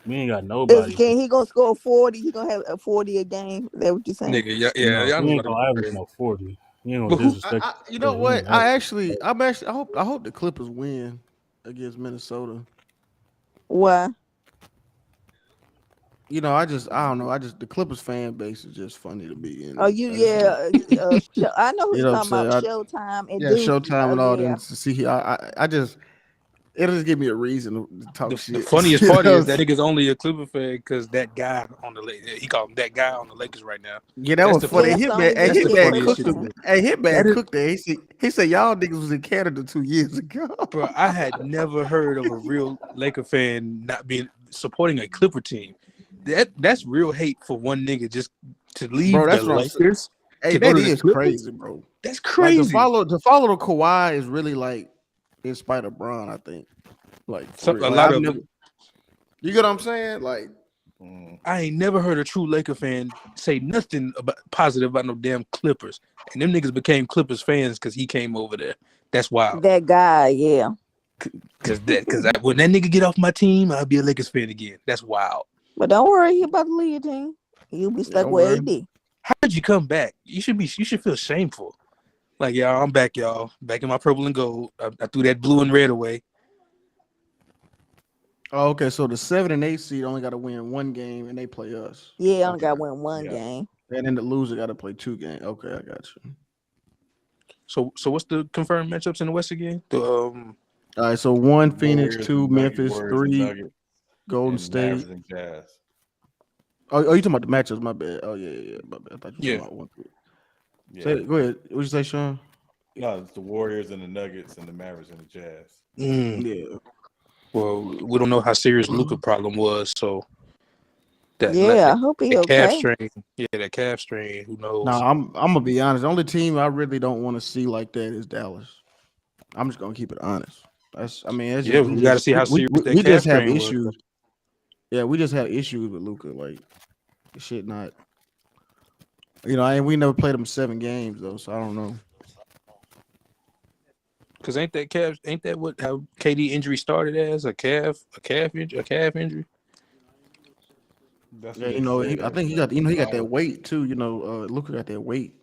We ain't got nobody. He gonna score 40. He gonna have a 40 a game. Is that what you're saying? Nigga, yeah, No, Giannis he about ain't to gonna go average crazy. no 40. He ain't gonna disrespect. You know what? I hope the Clippers win against Minnesota. Why? You know, I don't know. The Clippers fan base is just funny to be in. Oh, I know who You you're know talking what I'm about. saying? Showtime and Yeah, Deuce. Showtime and all Yeah. that. To see, it'll just give me a reason to talk shit. The funniest part is that nigga's only a Clipper fan because that guy on the Lakers, he called him that guy on the Lakers right now. Yeah, that was funny. Hitman cooked him. Hey, Hitman cooked it. He said y'all niggas was in Canada 2 years ago. Bro, I had never heard of a real Laker fan not being supporting a Clipper team. That's real hate for one nigga just to leave Bro, that's the what I'm saying. Lakers. Hey, to go that to the is Clippers? crazy, bro. That's crazy. Like to follow the Kawhi is really like in spite of Bron, I think. Like So, real. a Like, lot I've of never, you get what I'm saying? Like I ain't never heard a true Laker fan say nothing positive about no damn Clippers. And them niggas became Clippers fans because he came over there. That's wild. That guy, yeah. Because when that nigga get off my team, I'll be a Lakers fan again. That's wild. But don't worry, he about to leave your team. You'll be stuck with AD. How did you come back? You should feel shameful. Like, y'all, I'm back, y'all. Back in my purple and gold. I threw that blue and red away. Oh, okay, so the 7 and 8 seed only got to win one game, and they play us. Yeah, only got to win one game. And then the loser got to play 2 games. Okay, I got you. So what's the confirmed matchups in the West again? All right, so 1 Phoenix, Warriors, 2 Memphis, Warriors, 3 Nuggets, Golden and State. Mavericks and Jazz. Oh, you talking about the matchups? My bad. Oh yeah, my bad. I thought you were talking about 1. Yeah. Go ahead. What'd you say, Sean? No, it's the Warriors and the Nuggets and the Mavericks and the Jazz. Yeah. Well, we don't know how serious Luka problem was, so I hope he okay. Calf strain. Yeah, that calf strain. Who knows? No, I'm gonna be honest. The only team I really don't want to see like that is Dallas. I'm just gonna keep it honest. We got to see how serious that we calf just have strain issues. was. Yeah, we just have issues with Luka. Like, the shit not. We never played him 7 games though, so I don't know. Cause ain't that what how KD injury started as a calf injury? That's I think he got that weight too. Luka got that weight.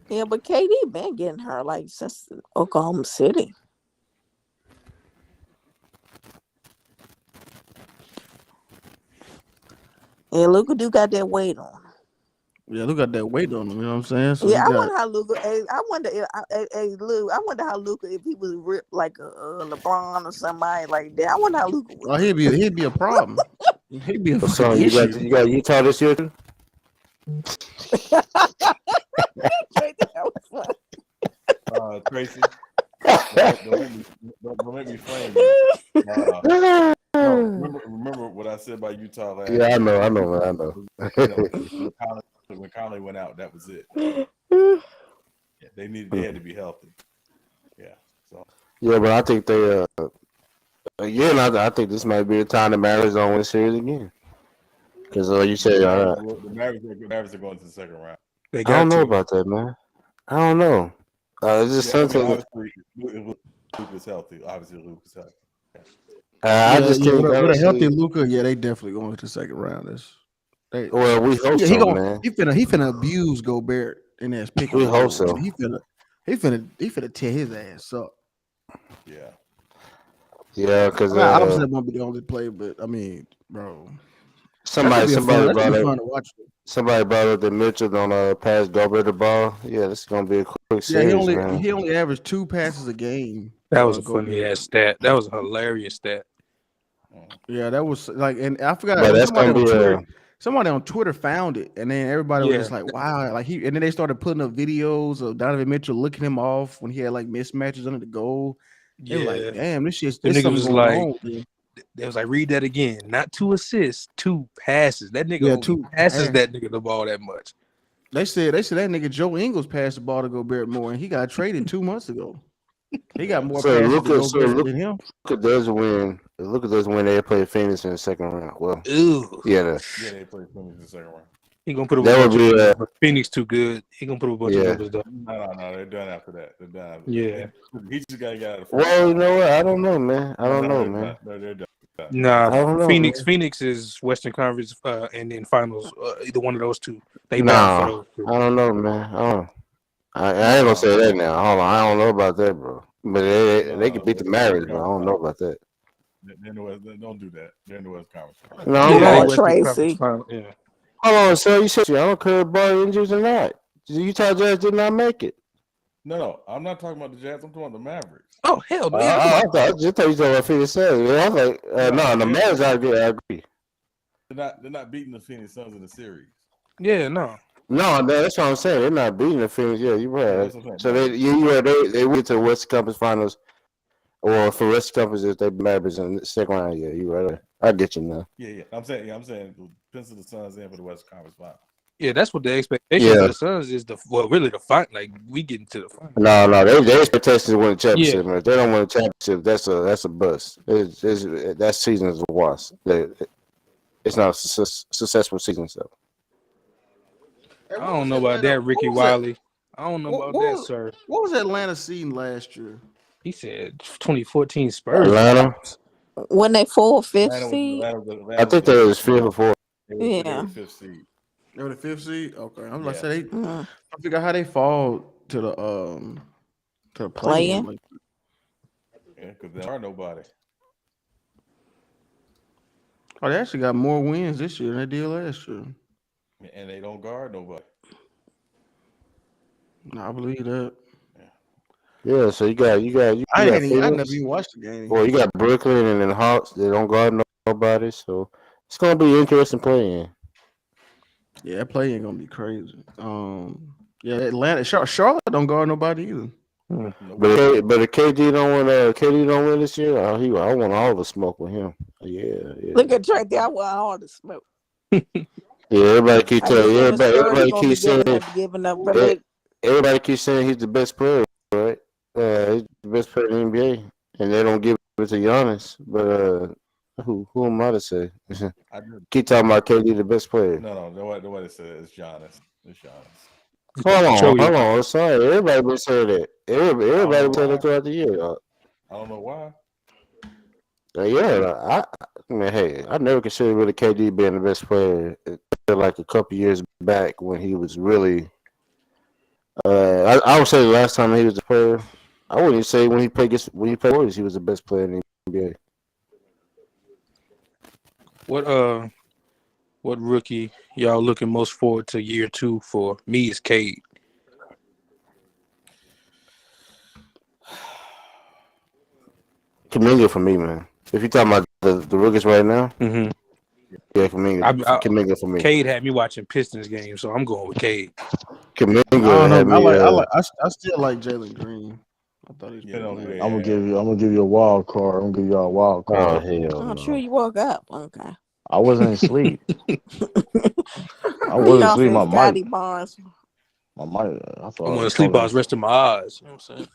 Yeah, but KD been getting her like since Oklahoma City. Yeah, Luka do got that weight on. Yeah, Luka got that weight on him. You know what I'm saying? So I wonder how Luka. I wonder how Luka if he was ripped like a LeBron or somebody like that. I wonder how Luka was. Oh, he'd be a problem. He'd be a So fucking you issue. got Utah this year too? Tracy, don't make me flame you. Remember what I said about Utah last year? Yeah, I know. When Conley went out, that was it. They had to be healthy. Yeah. So. Yeah, but I think they I think this might be the time the Mavericks don't win the series again. Because you say the Mavericks are going to the second round. I don't know about that, man. I don't know. It's just something. Luke is healthy. Obviously, Luke is healthy. I just think with a healthy Luka, they definitely going to the second round. Well, we hope so, man. He finna abuse Gobert in that pick. We hope so. He finna tear his ass up. Yeah. Yeah, because obviously that won't be the only play, but I mean, bro. Somebody brought up that Mitchell don't pass Gobert the ball. Yeah, this is gonna be a quick series. He only averaged 2 passes a game. That was a funny ass stat. That was a hilarious stat. Yeah, that was and I forgot. But that's gonna be somebody on Twitter found it, and then everybody was just like, "Wow!" And then they started putting up videos of Donovan Mitchell looking him off when he had like mismatches under the goal. They were like, "Damn, this shit's this nigga was like." on, they was like, read that again. Not 2 assists, 2 passes. That nigga 2 passes that nigga the ball that much. They said that nigga Joe Ingles passed the ball to Gobert more, and he got traded 2 months ago. He got more passes than him. Look does win. Look does win. They play Phoenix in the second round. Well, they play Phoenix in the second round. He gonna put a bunch of Phoenix too good. He gonna put a bunch of numbers down. No, they're done after that. They're done after that. He just got out of the Well, you know what? I don't know, man. They're done. Nah, Phoenix is Western Conference and then finals. Either one of those two. I don't know, man. I ain't gonna say that now. Hold on, I don't know about that, bro. But they can beat the Mavericks, but I don't know about that. Don't do that. They're in the West Conference. No, Tracy. Yeah. Hold on, so you said I don't care about injuries or not. Utah Jazz did not make it. No, I'm not talking about the Jazz. I'm talking about the Mavericks. Oh hell no! I just thought you talking about Phoenix Suns. I was like, no, the Mavericks. I agree. They're not beating the Phoenix Suns in the series. Yeah, no. No, that's what I'm saying. They're not beating the Phoenix. Yeah, you're right. So they went to the West Conference Finals, or for West Conference if they Mavericks in the second round. Yeah, you're right. I get you now. Yeah. I'm saying pencil the Suns in for the West Conference Finals. Yeah, that's what the expectation for the Suns is. Really the fight. Like we get into the final. No, their expectation is win the championship. Man. If they don't win the championship, that's a bust. That season is a wash. it's not a successful season. So I don't know about that, Ricky Wiley. I don't know about that, sir. What was Atlanta seeding last year? He said 2014 Spurs. Atlanta. When they 4th or 5th seed. I think they was 5th or 4th. Yeah. They were 5th seed. They were the 5th seed. Okay, I'm like, Yeah. I figure how they fall to the play-in. Like, Yeah, because there are nobody. oh, they actually got more wins this year than they did last year. And they don't guard nobody. No, I believe that. Yeah, so you got I never Phoenix. even watched the game. Well, you got Brooklyn and then Hawks. They don't guard nobody, so it's gonna be interesting playing. Yeah, that play ain't gonna be crazy. Yeah, Atlanta, Charlotte don't guard nobody either. But if KD don't win this year, I want all the smoke with him. Yeah. Look at Trey there. I want all the smoke. Yeah, everybody keep telling everybody keeps saying Everybody keeps saying he's the best player, right? He's the best player in the NBA, and they don't give it to Giannis. But who am I to say? Keep talking about KD the best player. No, nobody said it's Giannis. It's Giannis. Hold on. Sorry, everybody been saying that. Everybody been saying that throughout the year. I don't know why. Yeah, I never considered really KD being the best player until like a couple years back when he was really. I would say the last time he was a player, I wouldn't even say when he played Warriors, he was the best player in the NBA. What rookie y'all looking most forward to year 2 for? Me is Cade. Kuminga for me, man. If you're talking about the rookies right now, yeah, Kuminga for me. Cade had me watching Pistons games, so I'm going with Cade. Kuminga had me. I still like Jalen Green. I thought he was I'm gonna give you a wild card. I'm gonna give y'all a wild card. Oh hell! I'm sure you woke up. Okay. I wasn't asleep. I wasn't asleep. My mic. My mic. I thought I want to sleep. I was resting my eyes. You know what I'm saying?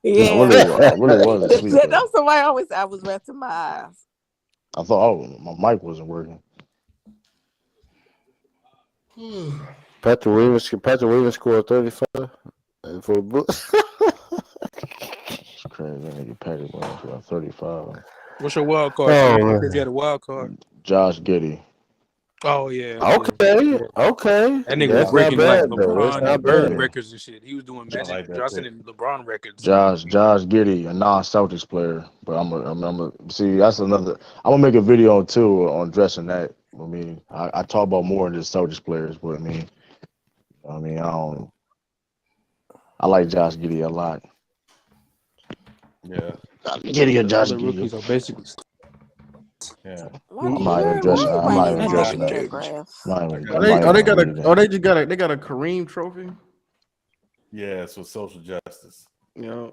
Yeah. I really wasn't asleep. That's somebody always. I was resting my eyes. I thought my mic wasn't working. Patrick Williams scored 35 for a book. It's crazy. That nigga Patrick Williams got 35. What's your wild card? Oh, you had a wild card. Josh Giddey. Oh yeah. Okay. That nigga was breaking like LeBron and Bird bad. records and shit. He was doing Magic Johnson and LeBron records. Josh Giddey, a non-Celtics player, but I'm gonna see. That's another. I'm gonna make a video too on addressing that. I mean, I talk about more than just Celtics players, but I like Josh Giddey a lot. Yeah. Giddey and Josh Giddey. Rookies are basically. Yeah. I'm not even addressing that. They got a Kareem trophy. Yeah, it's for social justice. Yeah.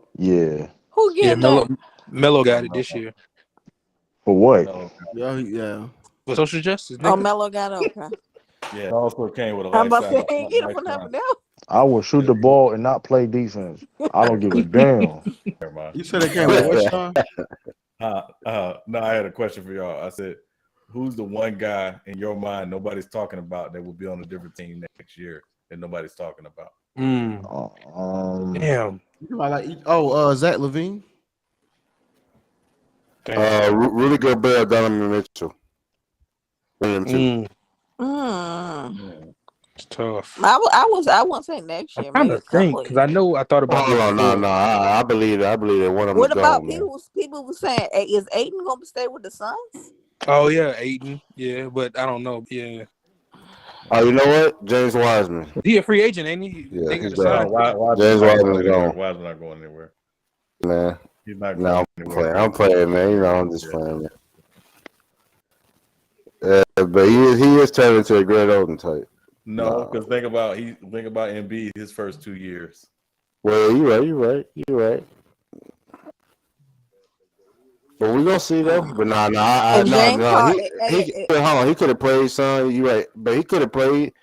Who get that? Melo got it this year. For what? Yeah. For social justice. Oh, Melo got it. Okay. Yeah, it also came with a I'm about to lifestyle. say, he ain't get it for nothing else. I will shoot the ball and not play defense. I don't give a damn. You said it came with what, Sean? No, I had a question for y'all. I said, who's the one guy in your mind nobody's talking about that will be on a different team next year that nobody's talking about? Damn. Zach LaVine. Really good player, Donovan Mitchell. It's tough. I won't say next year. I'm trying to think because I thought about. No. I believe that one of them. What about people were saying? Is Aiden gonna stay with the Suns? Oh yeah, Aiden. Yeah, but I don't know. Yeah. Oh, you know what? James Wiseman. He a free agent, ain't he? Yeah, he's gone. James Wiseman's gone. Wiseman's not going anywhere. Man, he's not going anywhere. I'm playing, man. You know, I'm just playing, man. But he is turning into a Grant Oden type. No, because think about Embiid his first 2 years. Well, you're right. But we're gonna see though. But he could have played, son. You right, but he could have played.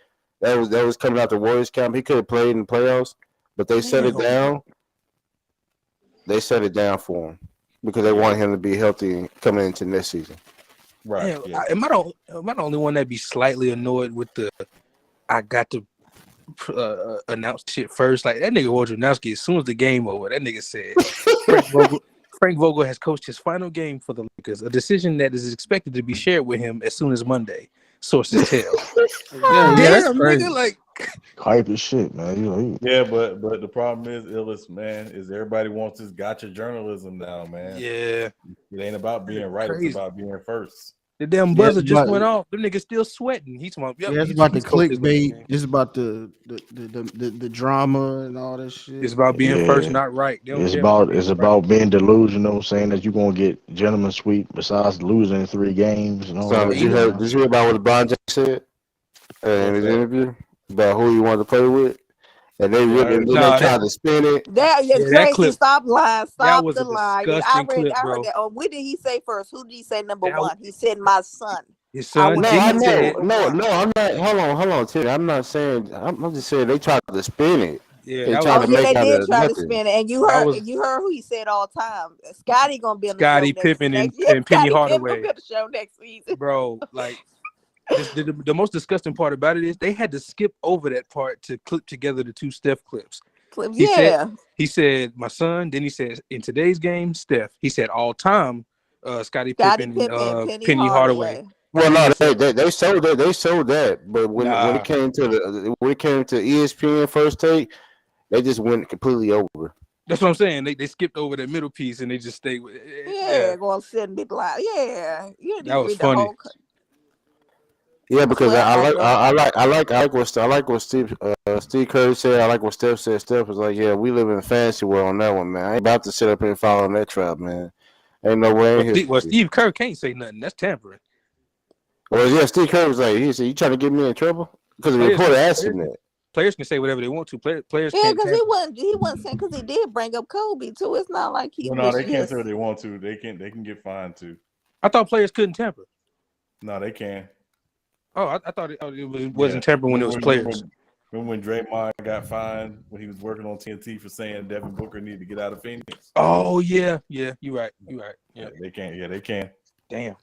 That was coming out the Warriors camp. He could have played in the playoffs, but they set it down. They set it down for him because they wanted him to be healthy coming into next season. Right. Damn, Yeah. am I the only one that be slightly annoyed with the I got to announce shit first? Like that nigga Wojnarowski, as soon as the game over, that nigga said Frank Vogel has coached his final game for the Lakers, a decision that is expected to be shared with him as soon as Monday. Sources tell. Yeah, that's Damn, crazy. nigga, like Hype as shit, man. You know, Yeah, but the problem is, Illis, man, is everybody wants this gotcha journalism now, man. yeah, It ain't about being right; crazy. it's about being first. The damn Yeah, buzzer just went off. Them niggas still sweating. He's talking about, yep, yeah, it's about the he's coached his last clickbait. game. It's about the drama and all that shit. It's about being first, not right. They don't It's care about being right. being delusional, saying that you're gonna get gentleman sweep besides losing 3 games and all So that. did you hear about what LeBron James said in his interview about who he wanted to play with? And they really they tried to spin it. That that Tracy, clip- stop lying. that Stop was the a lie. I disgusting heard clip, bro. that. Oh, what did he say first? Who did he say number That- one? He said my son. His son. No, Then I he said, know. No, I'm not. Hold on, Terry. I'm not saying. I'm just saying they tried to spin it. Yeah, They that tried Oh to yeah, make they out did of try to nothing. spin it, and you That heard was- who he said all time. Scotty gonna be on the Scottie show Pippen next and Penny Scottie Hardaway. Pippen on the show next season. bro, like the most disgusting part about it is they had to skip over that part to clip together the 2 Steph clips. He said my son. Then he said in today's game, Steph. He said all time, Scottie Pippen and Penny Hardaway. Well, And no, he said, they sold that. They sold that. But when it came to ESPN First Take, they just went completely over. That's what I'm saying. They skipped over that middle piece and they just stayed with it. Yeah, going to sit and be like, yeah, you didn't That was read the funny. whole. Yeah, because Well, I like what Steve Curry said. I like what Steph said. Steph was like, "Yeah, we live in a fantasy world on that one, man. I ain't about to sit up here and follow on that trap, man. Ain't no way in here." Well, Steve Kerr can't say nothing. That's tampering. Well, yeah, Steve Curry was like, he said, "You trying to get me in trouble?" Because the reporter asked him that. Players can say whatever they want to. Players yeah, can't. because he wasn't saying because he did bring up Kobe too. It's not like he. No, they can't say what they want to. They can get fined too. I thought players couldn't tamper. No, they can. Oh, I thought it wasn't tampering when it was players. Remember when Draymond got fined when he was working on TNT for saying Devin Booker needed to get out of Phoenix? Oh yeah, you're right. Yeah, they can. Yeah, they can. Damn.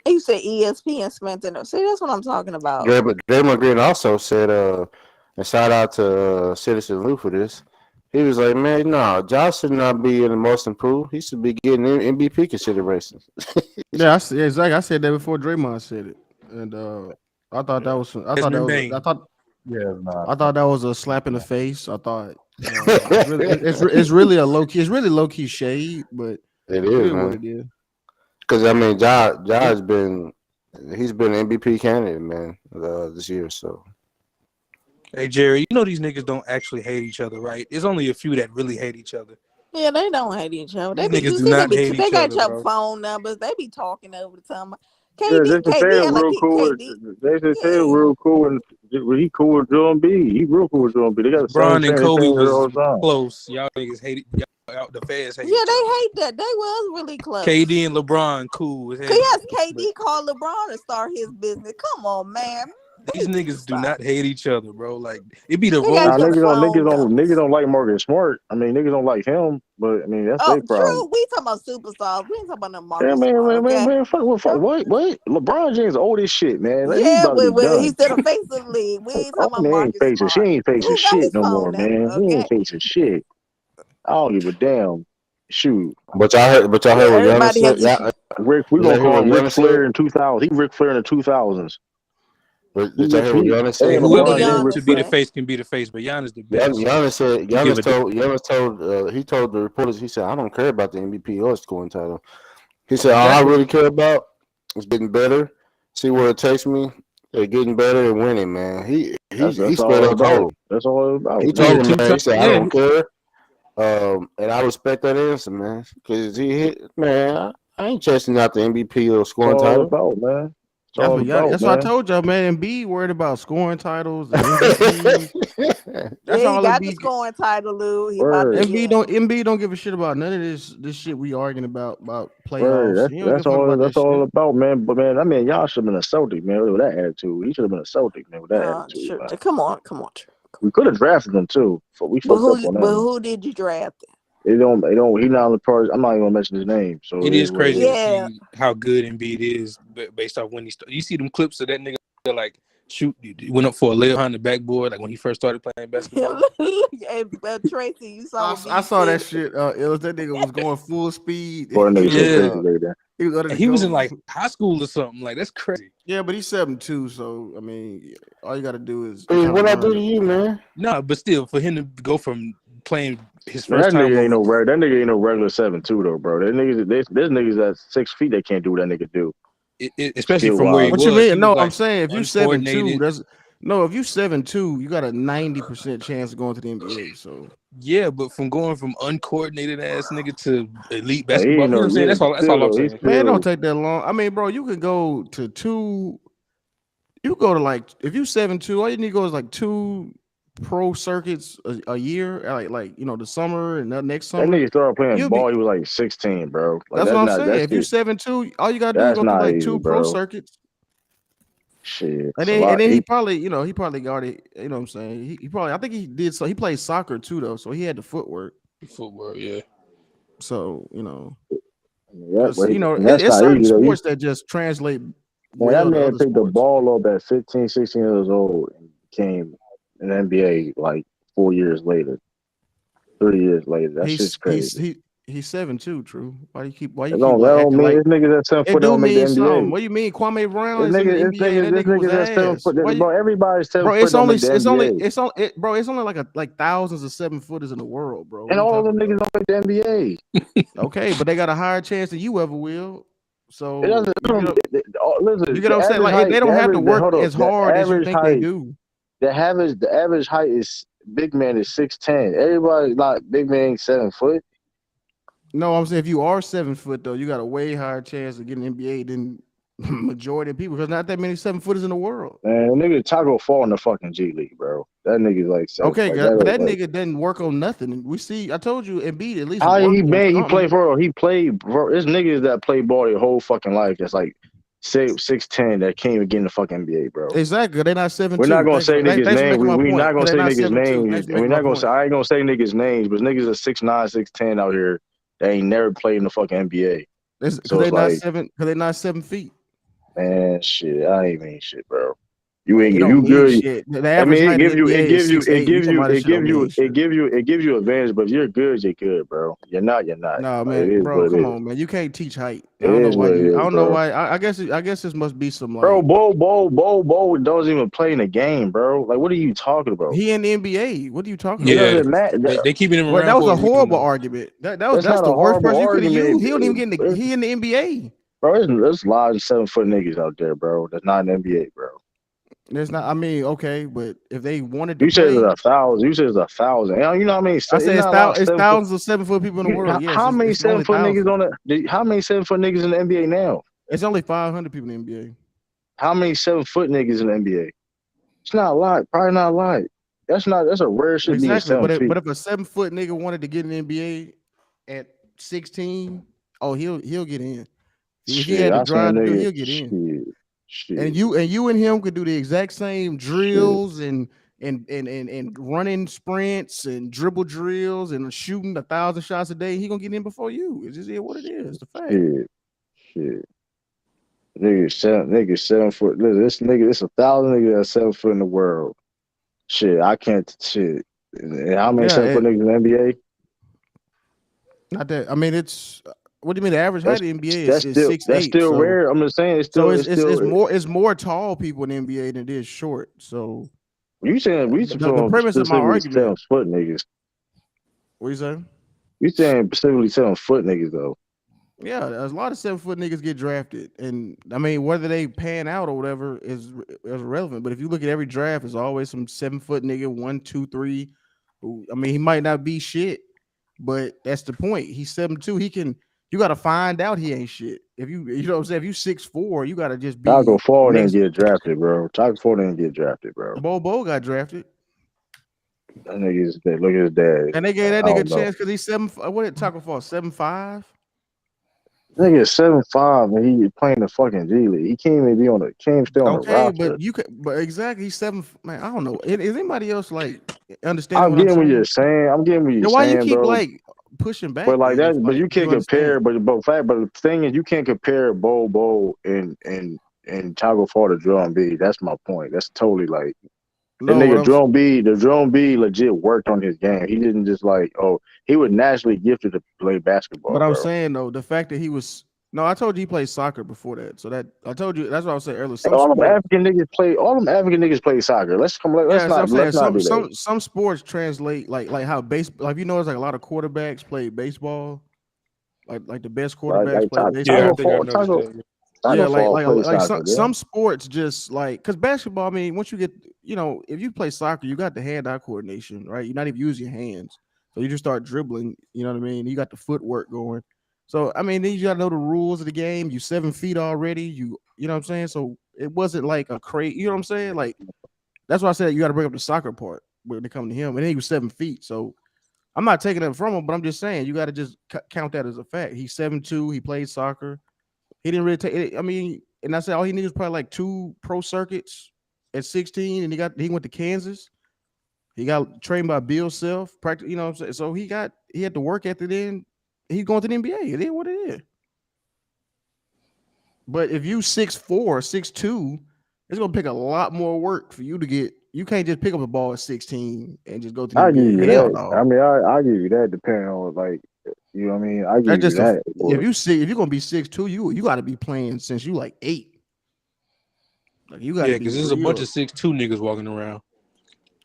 You said ESPN spent it. See, that's what I'm talking about. Draymond Green also said, and shout out to Citizen Lou for this. He was like, "Man, no, Josh should not be in the most improved. He should be getting MVP considerations." Yeah, exactly. I said that before Draymond said it, and I thought that was. I thought that was a slap in the face. I thought it's really a low key. It's really low key shade, but it is what it is. Because I mean, Josh has been an MVP candidate, man, this year. So. Hey Jerry, you know these niggas don't actually hate each other, right? There's only a few that really hate each other. Yeah, they don't hate each other. They Niggas do not hate They each got other, your bro. phone numbers. They be talking over the time. They just say real cool. They just say real cool, and he cool with Joe Embiid. He real cool with Joe Embiid. They got the same LeBron and Kobe thing was all the time. close. Y'all niggas hate it. Y'all, the fans hate Yeah, each they other. hate that. They was really close. KD and LeBron cool as hell. Yes, KD called LeBron to start his business. Come on, man. These niggas do not hate each other, bro. Like it be the They role. got your Niggas don't like Marcus Smart. I mean, niggas don't like him, but I mean that's their problem. True. We talking about superstars. We ain't talking about no Marcus Yeah, Smart. man, fuck, what? LeBron James old as shit, man. Like, Yeah, done. he's still the face of the league. We ain't talking about Man, Marcus Smart. she ain't facing Who got shit his no phone more, number, man. He ain't facing shit. I don't give a damn. Shoot. But y'all heard what Giannis said. We gonna call him Ric Flair in 2000. He Ric Flair in the 2000s. Did y'all hear what Giannis said? Whoever you want to be the face can be the face, but Giannis the best. Giannis told the reporters, he said, "I don't care about the MVP or scoring title." He said, "All I really care about is getting better. See where it takes me. Getting better and winning, man." He straight up told him. That's all about. He told him, man. He said, "I don't care." And I respect that answer, man, because I ain't chasing out the MVP or scoring title. About, man. That's what I told y'all, man. Embiid worried about scoring titles. And MVP. That's all he got Embiid. the scoring title, Lou. Embiid don't give a shit about none of this shit we arguing about playoffs. That's all about, man. But man, I mean, y'all should have been a Celtic, man, with that attitude. He should have been a Celtic, man, with that attitude. Come on. We could have drafted him too. But we fucked up on that. But who did you draft? They don't. He's not on the part. I'm not even gonna mention his name. So It it is is what it crazy to is. see how good Embiid is based off when he started. You see them clips of that nigga like went up for a layup behind the backboard like when he first started playing basketball. And Tracy, you saw what I B saw that said. shit. That nigga was going full speed. Boy, that nigga so Yeah. crazy like that. He was, And he was in like high school or something. Like that's crazy. Yeah, but he's 7'2", so I mean, all you got to do is. Hey, what I do to you, man? No, but still, for him to go from playing his Man, first that time, nigga ain't no regular 7'2" though, bro. That niggas, there's niggas at 6 feet that can't do what that nigga do. especially Skill from where he wise. What was. you mean? He No, was, like, I'm saying if you 7'2", uncoordinated. if you 7'2", you got a 90% chance of going to the NBA. So yeah, but from going from uncoordinated ass nigga to elite Like, he basketball, ain't you know what no, I'm saying? That's all. That's all I'm he's saying. man, it don't still. take that long. I mean, bro, you can go to 2. You go to like if you 7'2", all you need to go is like 2 pro circuits a year, like the summer and the next That summer. nigga started playing You'll ball. be. He was like 16, bro. Like That's what I'm saying. that If you shit. 7'2", all you gotta do is That's go through not like easy, 2 pro bro. circuits. Shit, And then he probably, he probably already, you know what I'm saying? He probably, I think he did, so he played soccer too though, so he had the footwork. Footwork, yeah. So, that's it's not certain easy though. sports that just translate When that well to man other picked the sports. ball up at 15, 16 years old and became an NBA like 4 years later, 3 years later, that shit's crazy. He's 7'2", true. Why you keep That acting don't mean like this niggas at 7 it foot do don't make the mean something? NBA. What do you mean? Kwame Brown This is in the nigga, NBA and that nigga was at 7 ass. foot. Why you, Bro, everybody's 7 bro, foot don't make the NBA. it's only like thousands of 7-footers in the world, bro. What And are you all of talking them niggas about? don't make the NBA. Okay, but they got a higher chance than you ever will. So It doesn't. Listen, you get the what I'm saying? average Like height. they don't have to work as hard as you think they do. The average height is big man is 6'10". Everybody like big man 7 foot. No, I'm saying if you are 7 foot though, you got a way higher chance of getting NBA than majority of people because not that many 7-footers in the world. Man, nigga Taco fall in the fucking G League, bro. That nigga's like 7 okay, foot. but that nigga didn't work on nothing. We see. I told you, Embiid at least. How he made? He something. played, bro. There's niggas that play ball their whole fucking life. That's like 6'10" that can't even get in the fucking NBA, bro. Exactly. They're not 7'2". We're not gonna say niggas' names. We're point. not gonna say niggas' 7'2". names. We're not gonna say. I ain't gonna say niggas' names, but niggas are 6'9", 6'10" out here that ain't never played in the fucking NBA. So they're not 7. Because they're not 7 feet. Man, shit, I ain't mean shit, bro. You ain't you good. Shit. The average height in the NBA is 6'8". It gives you advantage, but if you're good, you're good, bro. You're not. No, man, bro, come on, man. You can't teach height. I don't know why. I guess this must be some like. Bro, Bo doesn't even play in the game, bro. Like, what are you talking about? He in the NBA. What are you talking about? Yeah, they keeping him around. That was a horrible argument. That's the worst person you could have used. He don't even get he in the NBA. Bro, there's a lot of 7 foot niggas out there, bro. That's not in the NBA, bro. There's not. I mean, okay, but if they wanted to, you said it's 1,000. You said it's 1,000. You know what I mean? I said it's thousands of 7 foot people in the world. Yes. How many 7 foot niggas How many 7 foot niggas in the NBA now? It's only 500 people in the NBA. How many 7 foot niggas in the NBA? It's not a lot. Probably not a lot. That's a rare shit. Exactly. But if a 7 foot nigga wanted to get in the NBA at 16, he'll get in. If he had to drive to do, he'll get in. Shit. And you and him could do the exact same drills and running sprints and dribble drills and shooting 1,000 shots a day. He gonna get in before you. It's just what it is. The fact. Shit. Nigga 7 foot. Listen, this 1,000 niggas that's 7 foot in the world. Shit, I can't. Shit. How many 7 foot niggas in the NBA? Not that. I mean, it's. What do you mean? The average height in the NBA is 6'8". That's still rare. I'm just saying it's still. It's more tall people in the NBA than it is short. So you saying the premise of my argument? 7 foot niggas. What you saying? You saying specifically 7 foot niggas though? Yeah, a lot of 7 foot niggas get drafted, and I mean whether they pan out or whatever is irrelevant. But if you look at every draft, there's always some 7 foot nigga 1, 2, 3. Who, I mean, he might not be shit, but that's the point. He's 7'2". He can. You got to find out he ain't shit. If you know what I'm saying, if you 6'4", you got to just be. Taco Fall didn't get drafted, bro. Taco Fall didn't get drafted, bro. Bo got drafted. That nigga's dead. Look at his dad. And they gave that nigga a chance because he's 7. What did Taco Fall 7'5"? Nigga 7'5" and he playing the fucking G League. He can't even be on the. Can't stay on the roster. But you could. But exactly, he's 7. Man, I don't know. Is anybody else like understanding? I'm getting what you're saying. I'm getting what you're saying, why you keep bro. like? pushing back. But like then, that, but you you can't compare. understand. But the thing is, you can't compare Bo and Taco Fall to Drum B. That's my point. That's totally like the No, what nigga I'm s- Drum B legit worked on his game. He didn't just like he was naturally gifted to play basketball, but I'm bro. saying though, the fact that he was no, I told you he played soccer before that. So that I told you that's what I was saying earlier. Some All them sport, African niggas play soccer. Let's yeah, so I'm saying not do that. some sports translate like how baseball, like it's like a lot of quarterbacks play baseball, like the best quarterbacks play Yeah, I baseball. think I noticed that. Yeah, Play soccer, some sports just like because basketball. I mean, once you get if you play soccer, you got the hand-eye coordination, right? You're not even using your hands, so you just start dribbling. You know what I mean? You got the footwork going. So I mean, then you got to know the rules of the game. You 7 feet already. You know what I'm saying? So it wasn't like a crazy. You know what I'm saying? Like that's why I said you got to bring up the soccer part when it comes to him. And then he was 7 feet. So I'm not taking it from him, but I'm just saying you got to just count that as a fact. He's 7'2". He played soccer. He didn't really take it. I mean, and I said all he needed was probably like 2 pro circuits at 16, and he went to Kansas. He got trained by Bill Self, practice, you know what I'm saying? So he had to work at the end. He's going to the NBA. It is what it is. But if you 6'4", 6'2", it's gonna take a lot more work for you to get. You can't just pick up a ball at 16 and just go to the I give NBA. you Hell that. no. I mean, I give you that depending on like you know what I mean. I That's give you just that. if you're gonna be 6'2", you got to be playing since you like 8. Like you got to Yeah, be because there's a bunch real. of 6'2" niggas walking around.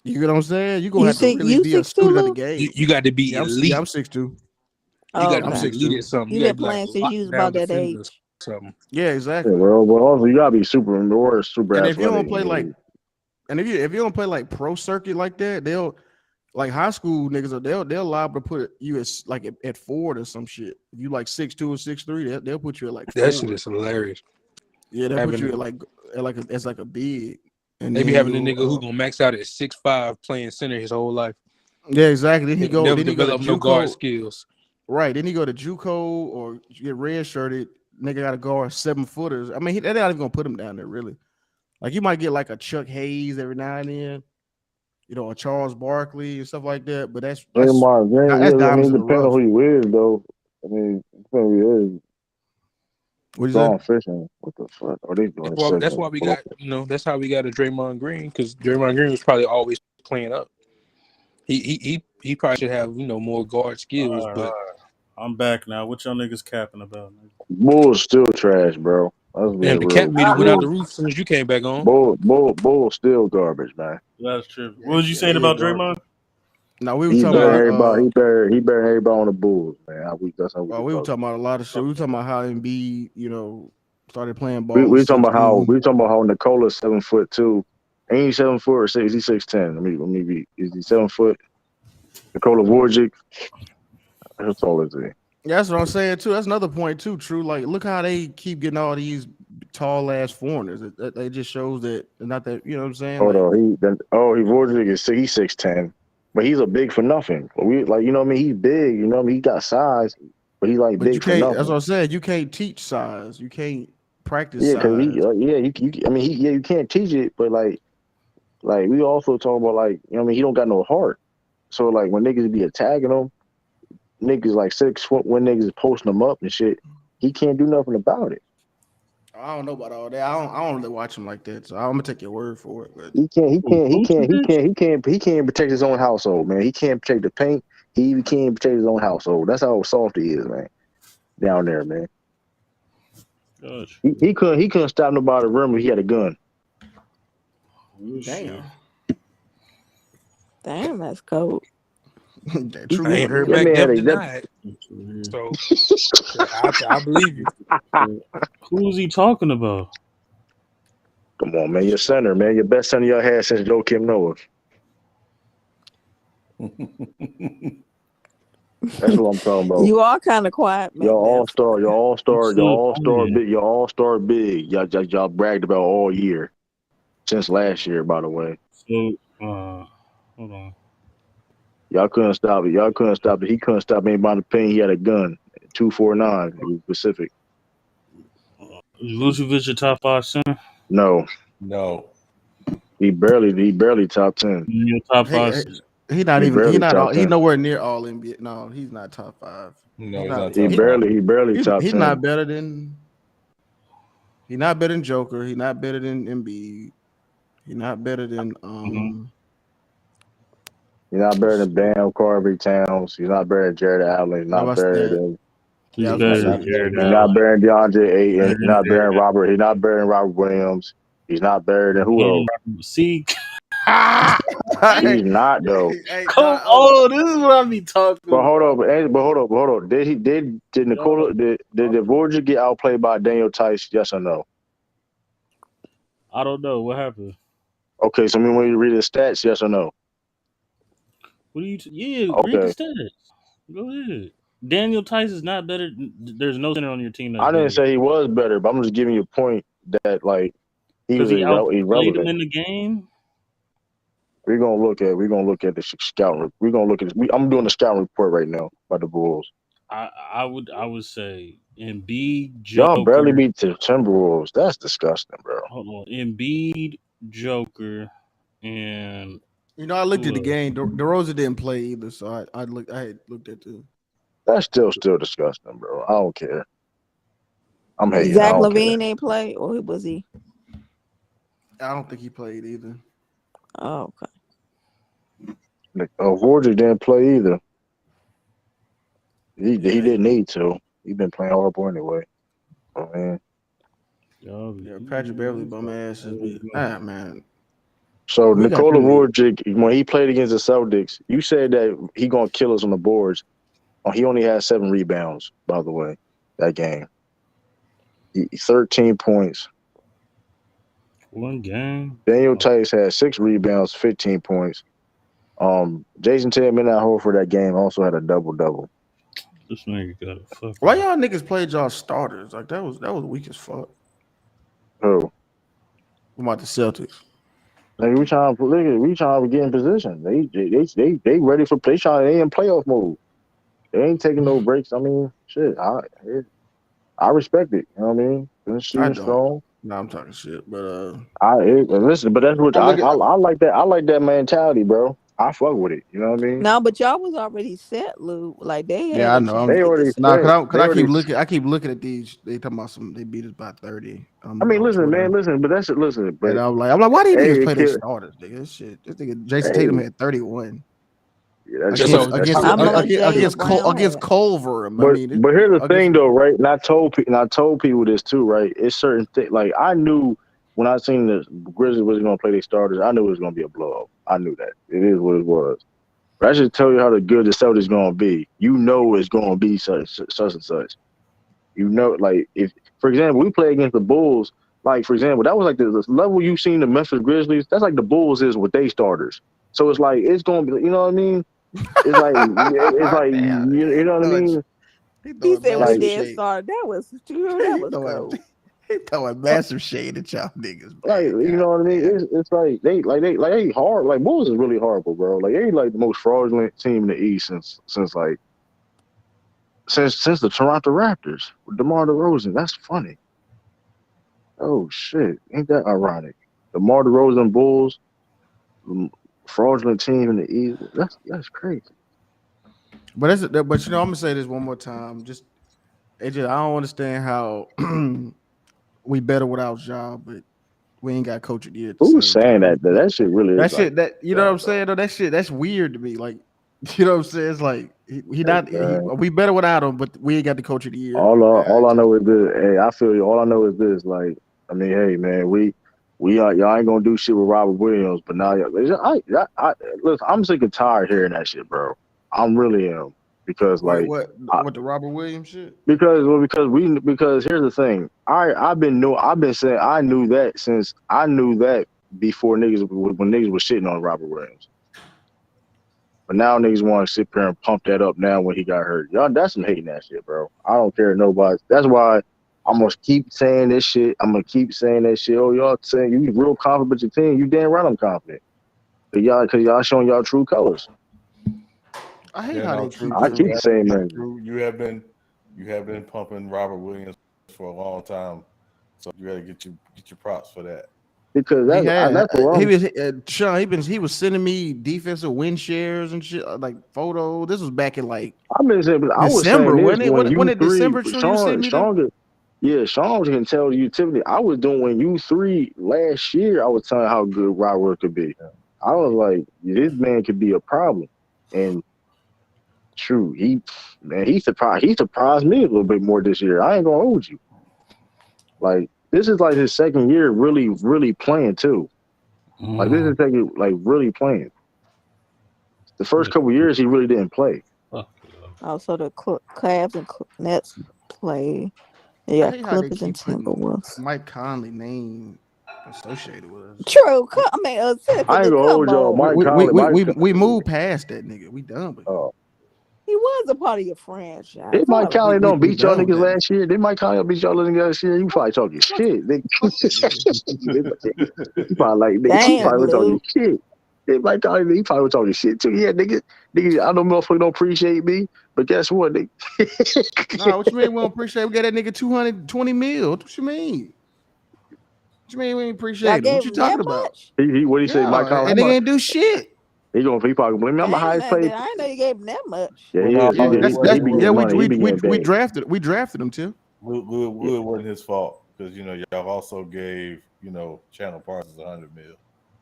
You get what I'm saying? You gonna You have to see, really you be a 6'2", student of the Lou? game. You got to be Yeah, elite. I'm 6'2". You Oh, got to I'm be okay. elite 6'2". at something. You You got been to be like playing a since you was lockdown about that defender or age. something. Yeah, Yeah, exactly. well, but also you gotta be super And if you athletic. don't play like, and if you don't play like pro circuit like that, they'll like high school niggas. They'll liable to put you as like at Ford or some shit. If you like 6'2" or 6'3", they'll put you at like That shit Ford. is hilarious. Yeah, they'll put you Having at like as like a big. And maybe then having a nigga who gonna max out at 6'5" playing center his whole life. yeah, exactly. Then he go Never to develop no guard JUCO. skills. Right. Then he go to JUCO or get red shirted. Nigga got to guard 7-footers. I mean, they're not even gonna put him down there really. Like you might get like a Chuck Hayes every now and then, a Charles Barkley and stuff like that. But that's Yeah, I diamonds mean, in it the depends on rough. who you is, though. I mean, it depends on who you is. What you say? Gone fishing. What the fuck are they doing? That's why we got that's how we got a Draymond Green, because Draymond Green was probably always playing up. He probably should have more guard skills, All but right. I'm back now. What y'all niggas capping about? Bull's still trash, bro. That's being damn, the cat real. meter went out the roof as soon as you came back on. Bull still garbage, man. That's true. What was you saying about Draymond? No, we were He talking better about everybody. He better everybody on the Bulls, man. That's how we were talking about a lot of shit. We were talking about how Embiid, started playing ball. We at talking about how 16. Nicola's 7'2". Ain't he 7 foot or is he 6'10"? Let me be. Is he 7 foot? Nikola Vujic. How tall is he? Yeah, that's what I'm saying too. That's another point too. True. Like, look how they keep getting all these tall ass foreigners. It just shows that they're not that. You know what I'm saying? Hold on. He Vujic is he's 6'10", but he's a big for nothing. You know what I mean? He's big. You know what I mean? He got size, but he's like But you big for can't. nothing. That's what I'm saying. You can't teach size. You can't practice Yeah, because size. you can't teach it, but like we also talk about he don't got no heart. So like when niggas be attacking him, niggas like 6 foot when niggas posting him up and shit, he can't do nothing about it. I don't know about all that. I don't really watch him like that. So I'm gonna take your word for it. But He can't protect his own household, man. He can't protect the paint. He even can't protect his own household. That's how soft he is, man. Down there, man. Gosh. He couldn't stop nobody rim if he had a gun. Damn, that's cold. I ain't heard Mac Dep deny it. So I believe you. Who's he talking about? Come on, man. Your center, man. Your best center y'all had since Joakim Noah. That's what I'm talking about. You are kind of quiet, man. Your all star big. Y'all bragged about all year. Since last year, by the way. So hold on. Y'all couldn't stop it. He couldn't stop anybody in the paint. He had a gun. 249. It was Pacific. Is Vucevic your top 5 center? No. No. He barely top 10. Your top 5 center. He's not He even. He's barely not top all. He's 10. nowhere near all NBA. No, he's not top 5. No, He's he's not. not He top five. barely top He's 10. not better than. He's not better than Joker. He's not better than Embiid. He's not better than He's not better than Bam Carvey Towns. He's not better than Jared Allen. He's I not was better saying. than Yeah, He's I was gonna better than say. Jared he's not Allen. better than DeAndre Ayton. He's not better And than Robert. He's not better than Robert Williams. He's not better than who else? see, Hey, He's not though. hey, come on, this is what I be talking But hold about. on, but hold on. Did Nikola did the Voyager get outplayed by Daniel Tice? Yes or no? I don't know what happened. Okay, so when you read the stats, yes or no? What do you? Yeah, read the Okay. stats. Go ahead. Daniel Tice is not better. There's no center on your team that's I didn't better say he was better, but I'm just giving you a point that like he because was he outplayed him irrelevant. in the game. We're gonna look at the scouting. We're gonna look at. I'm doing the scouting report right now by the Bulls. I would say Embiid, Y'all barely Joker. beat the Timberwolves. That's disgusting, bro. Hold on, Embiid, Joker, and You know, I looked at who the else? game. DeRozan didn't play either, so I looked. I had looked at too. That's still disgusting, bro. I don't care. I'm hating. I Zach don't care. Levine ain't play, or was he? I don't think he played either. Oh, okay. Voyager didn't play either. He didn't need to. He been playing horrible anyway. Oh man. Yeah, Patrick Beverly bum ass is be man. So We got Nikola them niggas. Vujic, when he played against the Celtics, you said that he gonna kill us on the boards. Oh, he only had 7 rebounds, by the way, that game. 13 points. One game. Daniel Tice had 6 rebounds, 15 points. Jason Tatum and Horford that game also had a double-double. This nigga got a fuck. Why y'all niggas played y'all starters? Like that was weak as fuck. Who? What about the Celtics? Like we trying to get in position. They ready for play. They in playoff mode. They ain't taking no breaks. I mean, shit. I respect it. You know what I mean? Been shooting strong. No, I'm talking shit. But listen. But that's what I like that. I like that mentality, bro. I fuck with it. You know what I mean? No, but y'all was already set, Lou. Like they had yeah, I a know. chance to get set. I keep looking. I keep looking at these. They talking about some. They beat us by 30. I mean, listen, man, listen. But that's it. Listen, but and I'm like, why do you niggas play their kid, starters, nigga? This shit. This nigga Jason Tatum had 31. Yeah, against Culver. But here's the thing, though, right? And I told people this too, right? It's certain things. Like I knew when I seen the Grizzlies was going to play their starters, I knew it was going to be a blowout. I knew that. It is what it was. But I should tell you how good the Celtics going to be. You know it's going to be such and such. You know, like if, for example, we play against the Bulls. Like for example, that was like the level you seen the Memphis Grizzlies. That's like the Bulls is with they starters. So it's like it's going to be. You know what I mean? It's like you know what I mean. He said when they started, that was true. That was cool. He throwing massive shade at y'all niggas. Like you know what I mean? It's like they hard. Like Bulls is really horrible, bro. Like they like the most fraudulent team in the East since the Toronto Raptors with DeMar DeRozan. That's funny. Oh shit, ain't that ironic? DeMar DeRozan Bulls, fraudulent team in the East. That's crazy. But you know, I'm gonna say this one more time. Just AJ, I don't understand how we better without Ja, but we ain't got coach of the year. Who's saying that? That shit really that is. Shit that you know what I'm saying? Though that shit that's weird to me. Like you know what I'm saying? It's like we better without him, but we ain't got the coach of the year. All I know is this. Hey, I feel you. All I know is this. Like I mean, hey man, y'all ain't gonna do shit with Robert Williams, but now listen, I'm sick and tired hearing that shit, bro. I'm really am because like what the Robert Williams shit? Because here's the thing. I've been saying I knew that before when niggas was shitting on Robert Williams. But now niggas want to sit here and pump that up now when he got hurt. Y'all, that's some hating that shit, bro. I don't care nobody. That's why I'm gonna keep saying this shit. I'm gonna keep saying that shit. Oh, y'all saying you real confident with your team. You damn right I'm confident. Cause y'all showing y'all true colors. I hate how they keep. I keep saying that. You have been pumping Robert Williams for a long time, so you got to get your props for that. because He that's had what he I'm. was Sean. He was sending me defensive win shares and shit like photos. This was back in like I've been saying, but I was saying December, this wasn't it? when When you it three, December true you sent me them? Yeah, Sean can tell you, Tiffany. I was doing when you three last year. I was telling how good Robert could be. I was like, this man could be a problem, and true, he surprised me a little bit more this year. I ain't gonna hold you. Like this is like his second year, really playing too. Like this is second, like really playing. The first couple years, he really didn't play. Also, the Cavs and Nets play. Yeah, I hate how they Clippers and keep putting Timberwolves. Mike Conley name associated with us. True. I ain't gonna hold y'all. Mike Conley. We moved past that nigga. We done with him. He was a part of your franchise. Did Mike Conley don't beat y'all done with niggas that. last year? Did Mike Conley beat y'all niggas last year? You probably talking shit. You probably like nigga. You probably was talking shit. Did Mike Conley? He probably was talking shit too. Yeah, nigga. I know motherfuckers don't appreciate me, but guess what, nigga? Nah, what you mean we don't appreciate? We got that nigga 220 mil. What you mean? What you mean we ain't appreciate him? What you talking about? What he say? Mike Conley. That nigga ain't do shit. He probably blame me. I'm the highest paid. I didn't know you gave him that much. Yeah, he is. He be getting money. We drafted him too. It wasn't his fault because y'all also gave Chandler Parsons $100 million.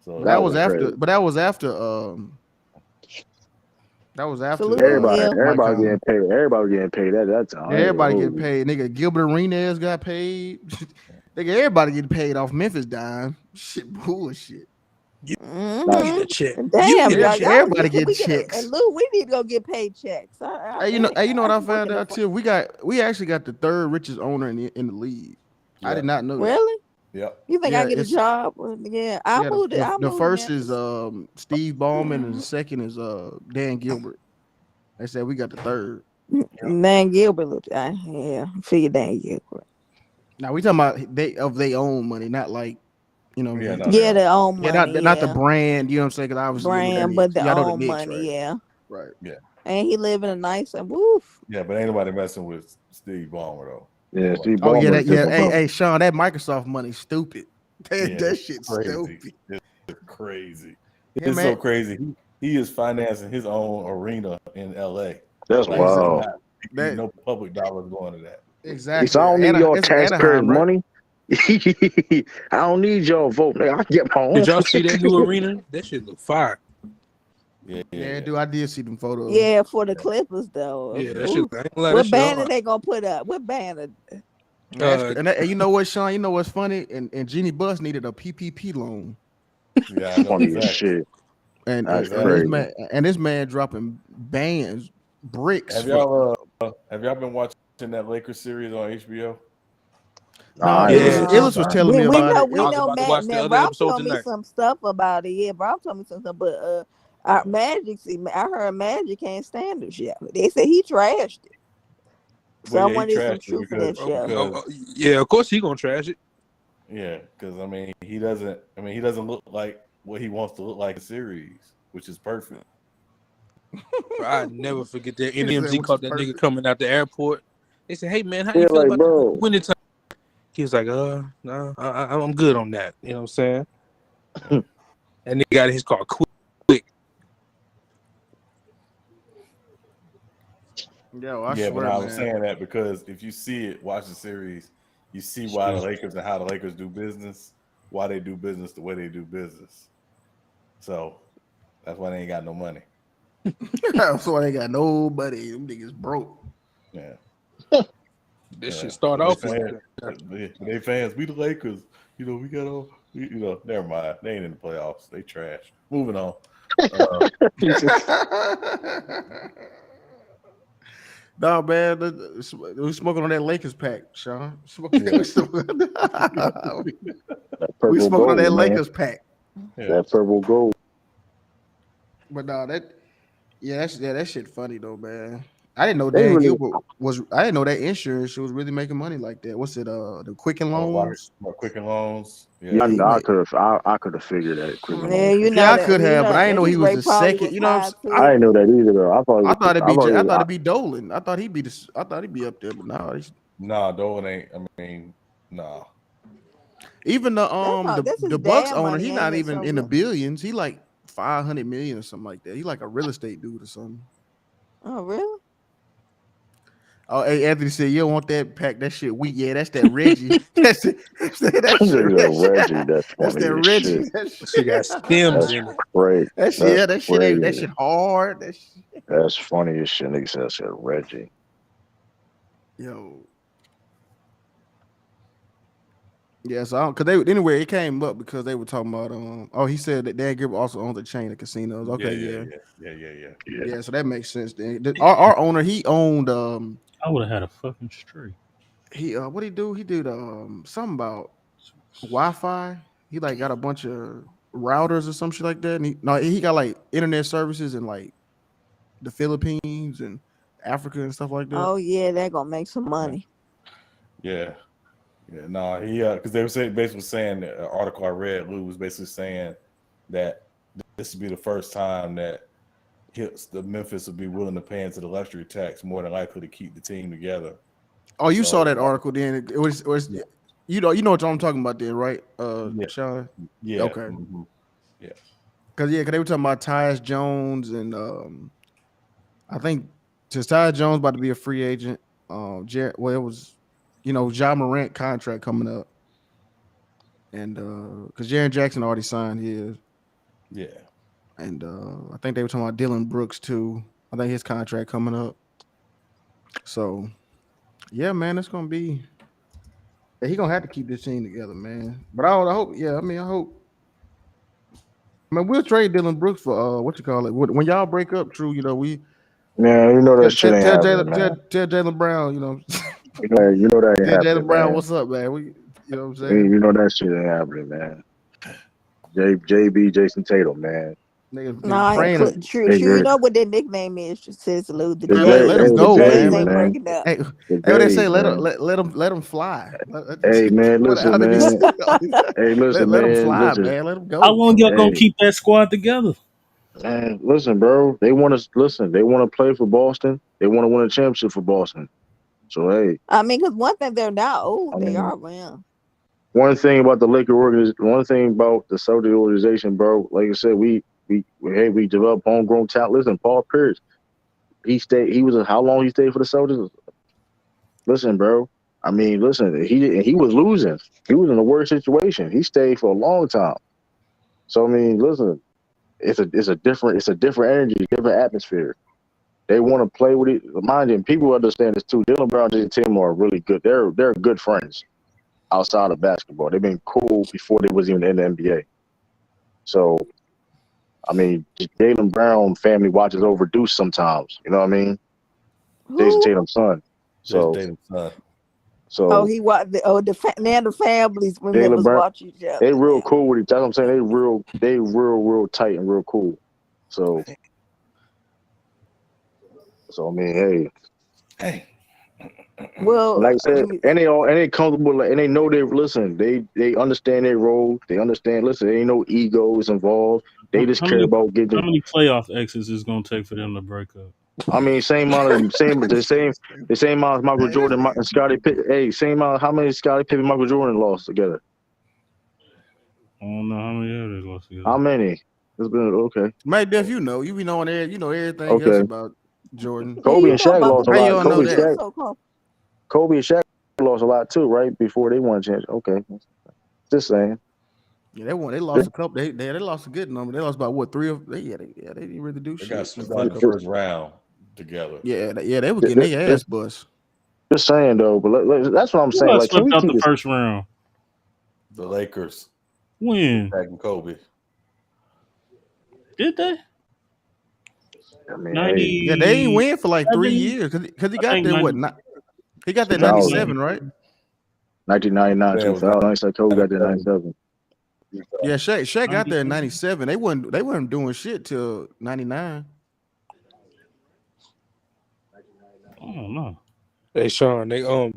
So that was after. But that was after. Everybody getting paid. Everybody getting paid at that time. Everybody getting paid. Nigga, Gilbert Arenas got paid. Nigga, everybody getting paid off Memphis dime. Shit, bullshit. Damn, everybody get checks. And Lou, we need to go get paid checks. Hey, you know what I found out too? We actually got the third richest owner in the league. Yeah. I did not know. Really? Yep. You think I get a job? Yeah, I moved it. The first is Steve Ballman, and the second is Dan Gilbert. They said we got the third. Dan Gilbert, figure Dan Gilbert. Now we talking about their own money, not like. Their own money. Not the brand, you know what I'm saying? Because obviously, brand, but the own Knicks, money, right? yeah. Right. Yeah. And he live in a nice and woof. Yeah, but ain't nobody messing with Steve Ballmer though. Yeah, Steve Ballmer. Oh yeah, Hey, Sean, that Microsoft money stupid. That shit's crazy. Stupid. It's crazy. Yeah, it's so crazy. He is financing his own arena in LA. That's wild. No public dollars going to that. Exactly. So I don't need your taxpayers' money. I don't need your vote. I get my own. Did y'all see that new arena? That shit look fire. Yeah, dude, I did see them photos. Yeah, for the Clippers though. Yeah, that shit. What banner they gonna put up? What banner? And you know what, Sean? You know what's funny? And Jeannie Buss needed a PPP loan. Yeah, I know funny as shit. And this man dropping bands, bricks. Have y'all been watching that Lakers series on HBO? Illis was telling me about it. We know Rob told me some stuff about it. Yeah, Rob told me some stuff, but Magic, I heard Magic can't stand the show. They said he trashed it. Someone is some truth in that show. Yeah, of course he gonna trash it. Yeah, because he doesn't look like what he wants to look like in the series, which is perfect. I never forget that NMG caught that nigga coming out the airport. They said, "Hey man, how you feel about the winning time?" He was like, no, I'm good on that. You know what I'm saying? And he got his car quick. Yo, but I was saying that because if you see it, watch the series, you see why the Lakers and how the Lakers do business, why they do business the way they do business. So that's why they ain't got no money. That's why they got nobody. Them niggas broke. Yeah. This shit start off with they fans. We the Lakers. We got all. Never mind. They ain't in the playoffs. They trash. Moving on. No, man. We smoking on that Lakers pack, Sean. We smoking on that Lakers pack. That purple gold. But no, that shit funny though, man. I didn't know Dan Gilbert was. I didn't know that insurance was really making money like that. What's it? The Quicken Loans. Quicken Loans. Yeah, I could have figured that. I could have, but I didn't know he was the second. You know, I didn't know that either though. I thought it'd be Dolan. I thought he'd be up there, but no. Nah, Dolan ain't. Nah. Even That's his the Bucks dad owner, money, he ain't not it? even So in the billions. He like 500 million or something like that. He like a real estate dude or something. oh really? Oh, hey, Anthony said you don't want that pack. That shit weak. Yeah, that's that Reggie. That's it. That's that Nigga, Reggie, shit. that's That's funny that as Reggie. shit. That She got stems That's in it. great. that shit. That's Yeah, that shit ain't. That crazy. shit hard. That shit. That's funny as shit. Nigga said I said Reggie. Yo. Yeah, so because they anyway, it came up because they were talking about he said that Dan Gilbert also owns a chain of casinos. Okay, yeah. So that makes sense. Then our owner, he owned I would have had a fucking streak. he what he do? He did something about Wi-Fi. He like got a bunch of routers or some shit like that. And he got like internet services in like the Philippines and Africa and stuff like that. Oh yeah, they're gonna make some money. Yeah. No, he because they were basically saying the article I read, Lou, was basically saying that this would be the first time that the Memphis would be willing to pay into the luxury tax more than likely to keep the team together. Oh, you saw that article then? It was yeah. you know what I'm talking about then, right? Sean? Yeah. Okay. Mm-hmm. Yeah. Cause they were talking about Tyus Jones and I think Tyus Jones about to be a free agent. It was Ja Morant contract coming up. And because Jaren Jackson already signed his. Yeah. And I think they were talking about Dylan Brooks too. I think his contract coming up. So yeah, man, it's gonna be he gonna have to keep this team together, man. But I hope, I hope. I mean, we'll trade Dylan Brooks for what you call it. When y'all break up, True, we Man, you know that shit ain't tell happening, man. Jaylen Brown, You know that ain't tell happening, Jaylen Brown, man. what's up, man? You know what I'm saying? You know that shit ain't happening, man. JB, Jason Tatum, man. Nigga, True. You know what their nickname is? Says Lou. The let him go, Jays man. ain't breaking up. Hey, what they say? Let him fly. Hey, man, listen, man. Hey, listen, let him man. fly, Listen. man. Let him go. How long y'all gonna keep that squad together? Man, listen, bro. They want to listen. They want to play for Boston. They want to win a championship for Boston. So hey, I mean, because one thing, they're not old. They are young. One thing about the Laker organization, one thing about the Saudi organization, bro. Like I said, we develop homegrown talent. Listen, Paul Pierce, how long he stayed for the Celtics? Listen, bro. I mean, listen, he was losing. He was in the worst situation. He stayed for a long time. So I mean, listen, it's a different energy, different atmosphere. They want to play with it. Mind you, people understand this too. Dylan Brown and Tim are really good. They're good friends outside of basketball. They've been cool before they was even in the NBA. So, I mean, Jaylen Brown family watches over Deuce sometimes. You know what I mean? Jason Tatum's son. So, Jason Tatum's son. So he watched the families Jaylen Brown, watch each other. They real cool with each other. That's what I'm saying. They real tight and real cool. So I mean, hey. Well, like I said, and they comfortable, and they know they understand their role. They understand. Listen, there ain't no egos involved. They just care about getting. How many playoff exits is gonna take for them to break up? I mean, the same amount as Michael Jordan and Scottie Pippen. Hey, same amount. How many Scottie Pippen and Michael Jordan lost together? I don't know how many others lost together. How many? It's been okay. Mike Duff, you be knowing everything else about Jordan. Kobe and Shaq lost a lot. How you know that? Kobe and Shaq lost a lot too, right? Before they won a chance. Okay, just saying. Yeah, they lost a couple. They lost a good number. They lost about what 3 of. They didn't really do shit. They got swept out the first round together. Yeah, they were getting their ass bust. Just saying though, but that's what I'm saying. Like, swept out the first round? The Lakers. When? Shaq and Kobe. Did they? I mean, yeah, they ain't win for like 3 years because he got there. He got there 97, right? 1999, 2000. I said Kobe got there 97. Yeah, Shaq got there in 97. They weren't doing shit till 99. I don't know. Hey Sean, they a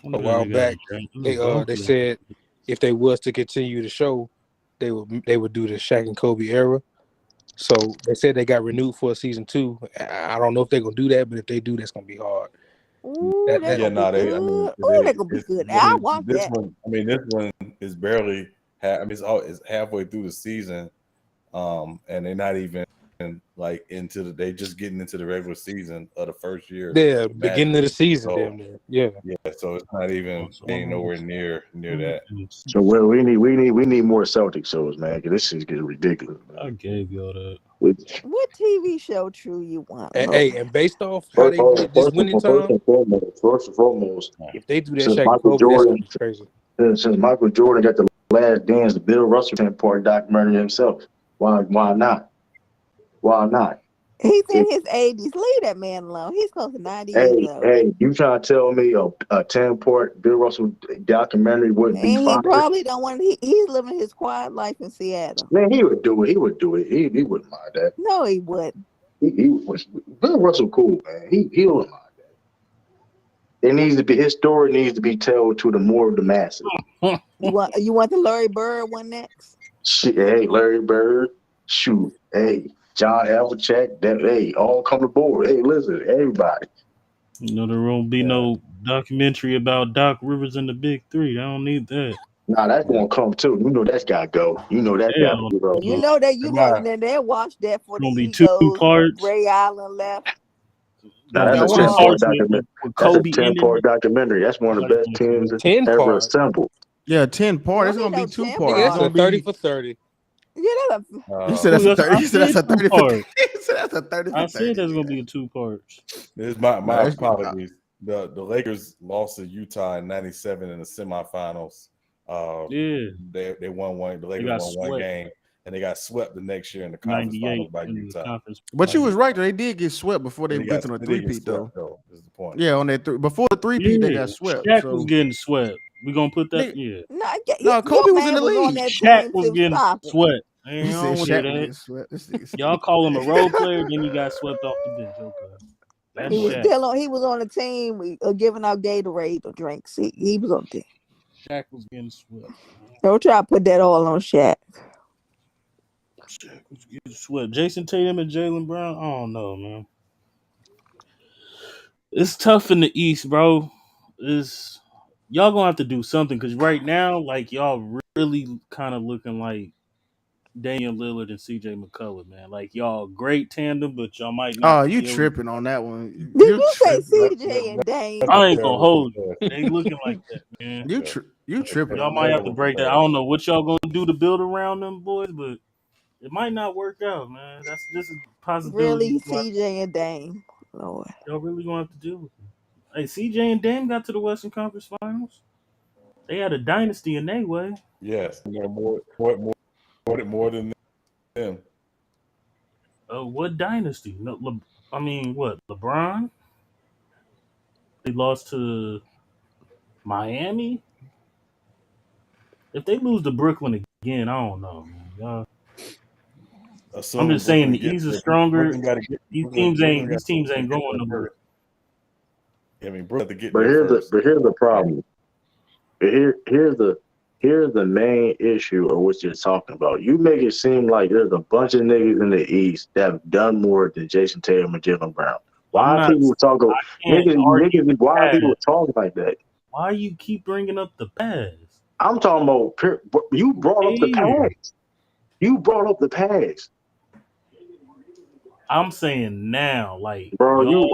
while back they said if they was to continue the show, they would do the Shaq and Kobe era. So they said they got renewed for season 2. I don't know if they're gonna do that, but if they do, that's gonna be hard. Ooh, they Yeah, gonna be no, good. Ooh, they gonna be good. I want this that. one. I mean, this one is barely. It's halfway through the season, and they're not even like into the. They just getting into the regular season of the first year. Yeah, beginning of the season, So, damn near. Yeah. So it's not even ain't nowhere near that. So well, we need more Celtic shows, man. Cause this shit's getting ridiculous. Man. I gave y'all that. What TV show true you want? Hey, and based off how they did this winning time, first and foremost, if they do that since Shaq and Michael Kobe, that's gonna Jordan, be crazy. since Michael Jordan got the last dance, the Bill Russell 10-part documentary himself. Why not? Why not? He's in his 80s. Leave that man alone. He's close to 90 years old. Hey, you trying to tell me a 10-part Bill Russell documentary wouldn't be fine? He probably don't want. He's living his quiet life in Seattle. Man, he would do it. He wouldn't mind that. No, he wouldn't. He was Bill Russell cool, man. He wouldn't mind that. It needs to be his story needs to be told to the more of the masses. You want the Larry Bird one next? Shit, hey, Larry Bird, shoot, hey, John Havlicek, hey, all come aboard. Hey, listen, everybody. You know, there won't be no documentary about Doc Rivers and the Big Three. I don't need that. Nah, that's gonna come too. You know that's gotta go. You know that gotta go. You know that they watch that for the be egos. 2 parts. Ray Allen left. Nah, that's a 10-part documentary. That's a 10-part documentary. That's one of the best teams ever assembled. Yeah, 10 part. It's gonna be 2 parts. That's a 30 for 30. Yeah, he said that's a 30. He said that's a 30 for 30. He said that's a 30 for 30. I said that's gonna be 2 parts. This is my apologies. The Lakers lost to Utah in '97 in the semifinals. They won one. The Lakers won one game, and they got swept the next year in the conference finals by Utah. But you was right though. They did get swept before they went to the 3-peat though. Is the point? Yeah, on that before the 3-peat they got swept. Shaq was getting swept. We gonna put that. No, Kobe was in the league. Shaq was getting swept. He said Shaq was getting swept. Y'all call him a role player, then he got swept off the bench. Okay. That's he was on the team giving out Gatorade or drinks. He was on the team. Shaq was getting swept. Don't try to put that all on Shaq. Shaq was getting swept. Jason Tatum and Jaylen Brown. I don't know, man. It's tough in the East, bro. Y'all gonna have to do something because right now, like y'all really kind of looking like Damian Lillard and CJ McCullough, man. Like y'all great tandem, but y'all might not. Oh, you tripping on that one? Did you say CJ and Dame? I ain't gonna hold you. They looking like that, man. You tripping? Y'all might have to break that. I don't know what y'all gonna do to build around them boys, but it might not work out, man. That's just a possibility. Really, CJ and Dame, Lord. Y'all really gonna have to deal with it. Hey, CJ and Dame got to the Western Conference Finals. They had a dynasty in their way. Yes, more than them. What dynasty? No, what? LeBron? They lost to Miami. If they lose to Brooklyn again, I don't know, man. I'm just saying the East is stronger. These teams ain't going nowhere. I mean, Brooklyn to get But here's the problem. Here's the main issue of what you're talking about. You make it seem like there's a bunch of niggas in the East that have done more than Jason Tatum and Jaylen Brown. Why are people talking like that? Why you keep bringing up the past? I'm talking about you brought up the past. You brought up the past. I'm saying now, like, bro, then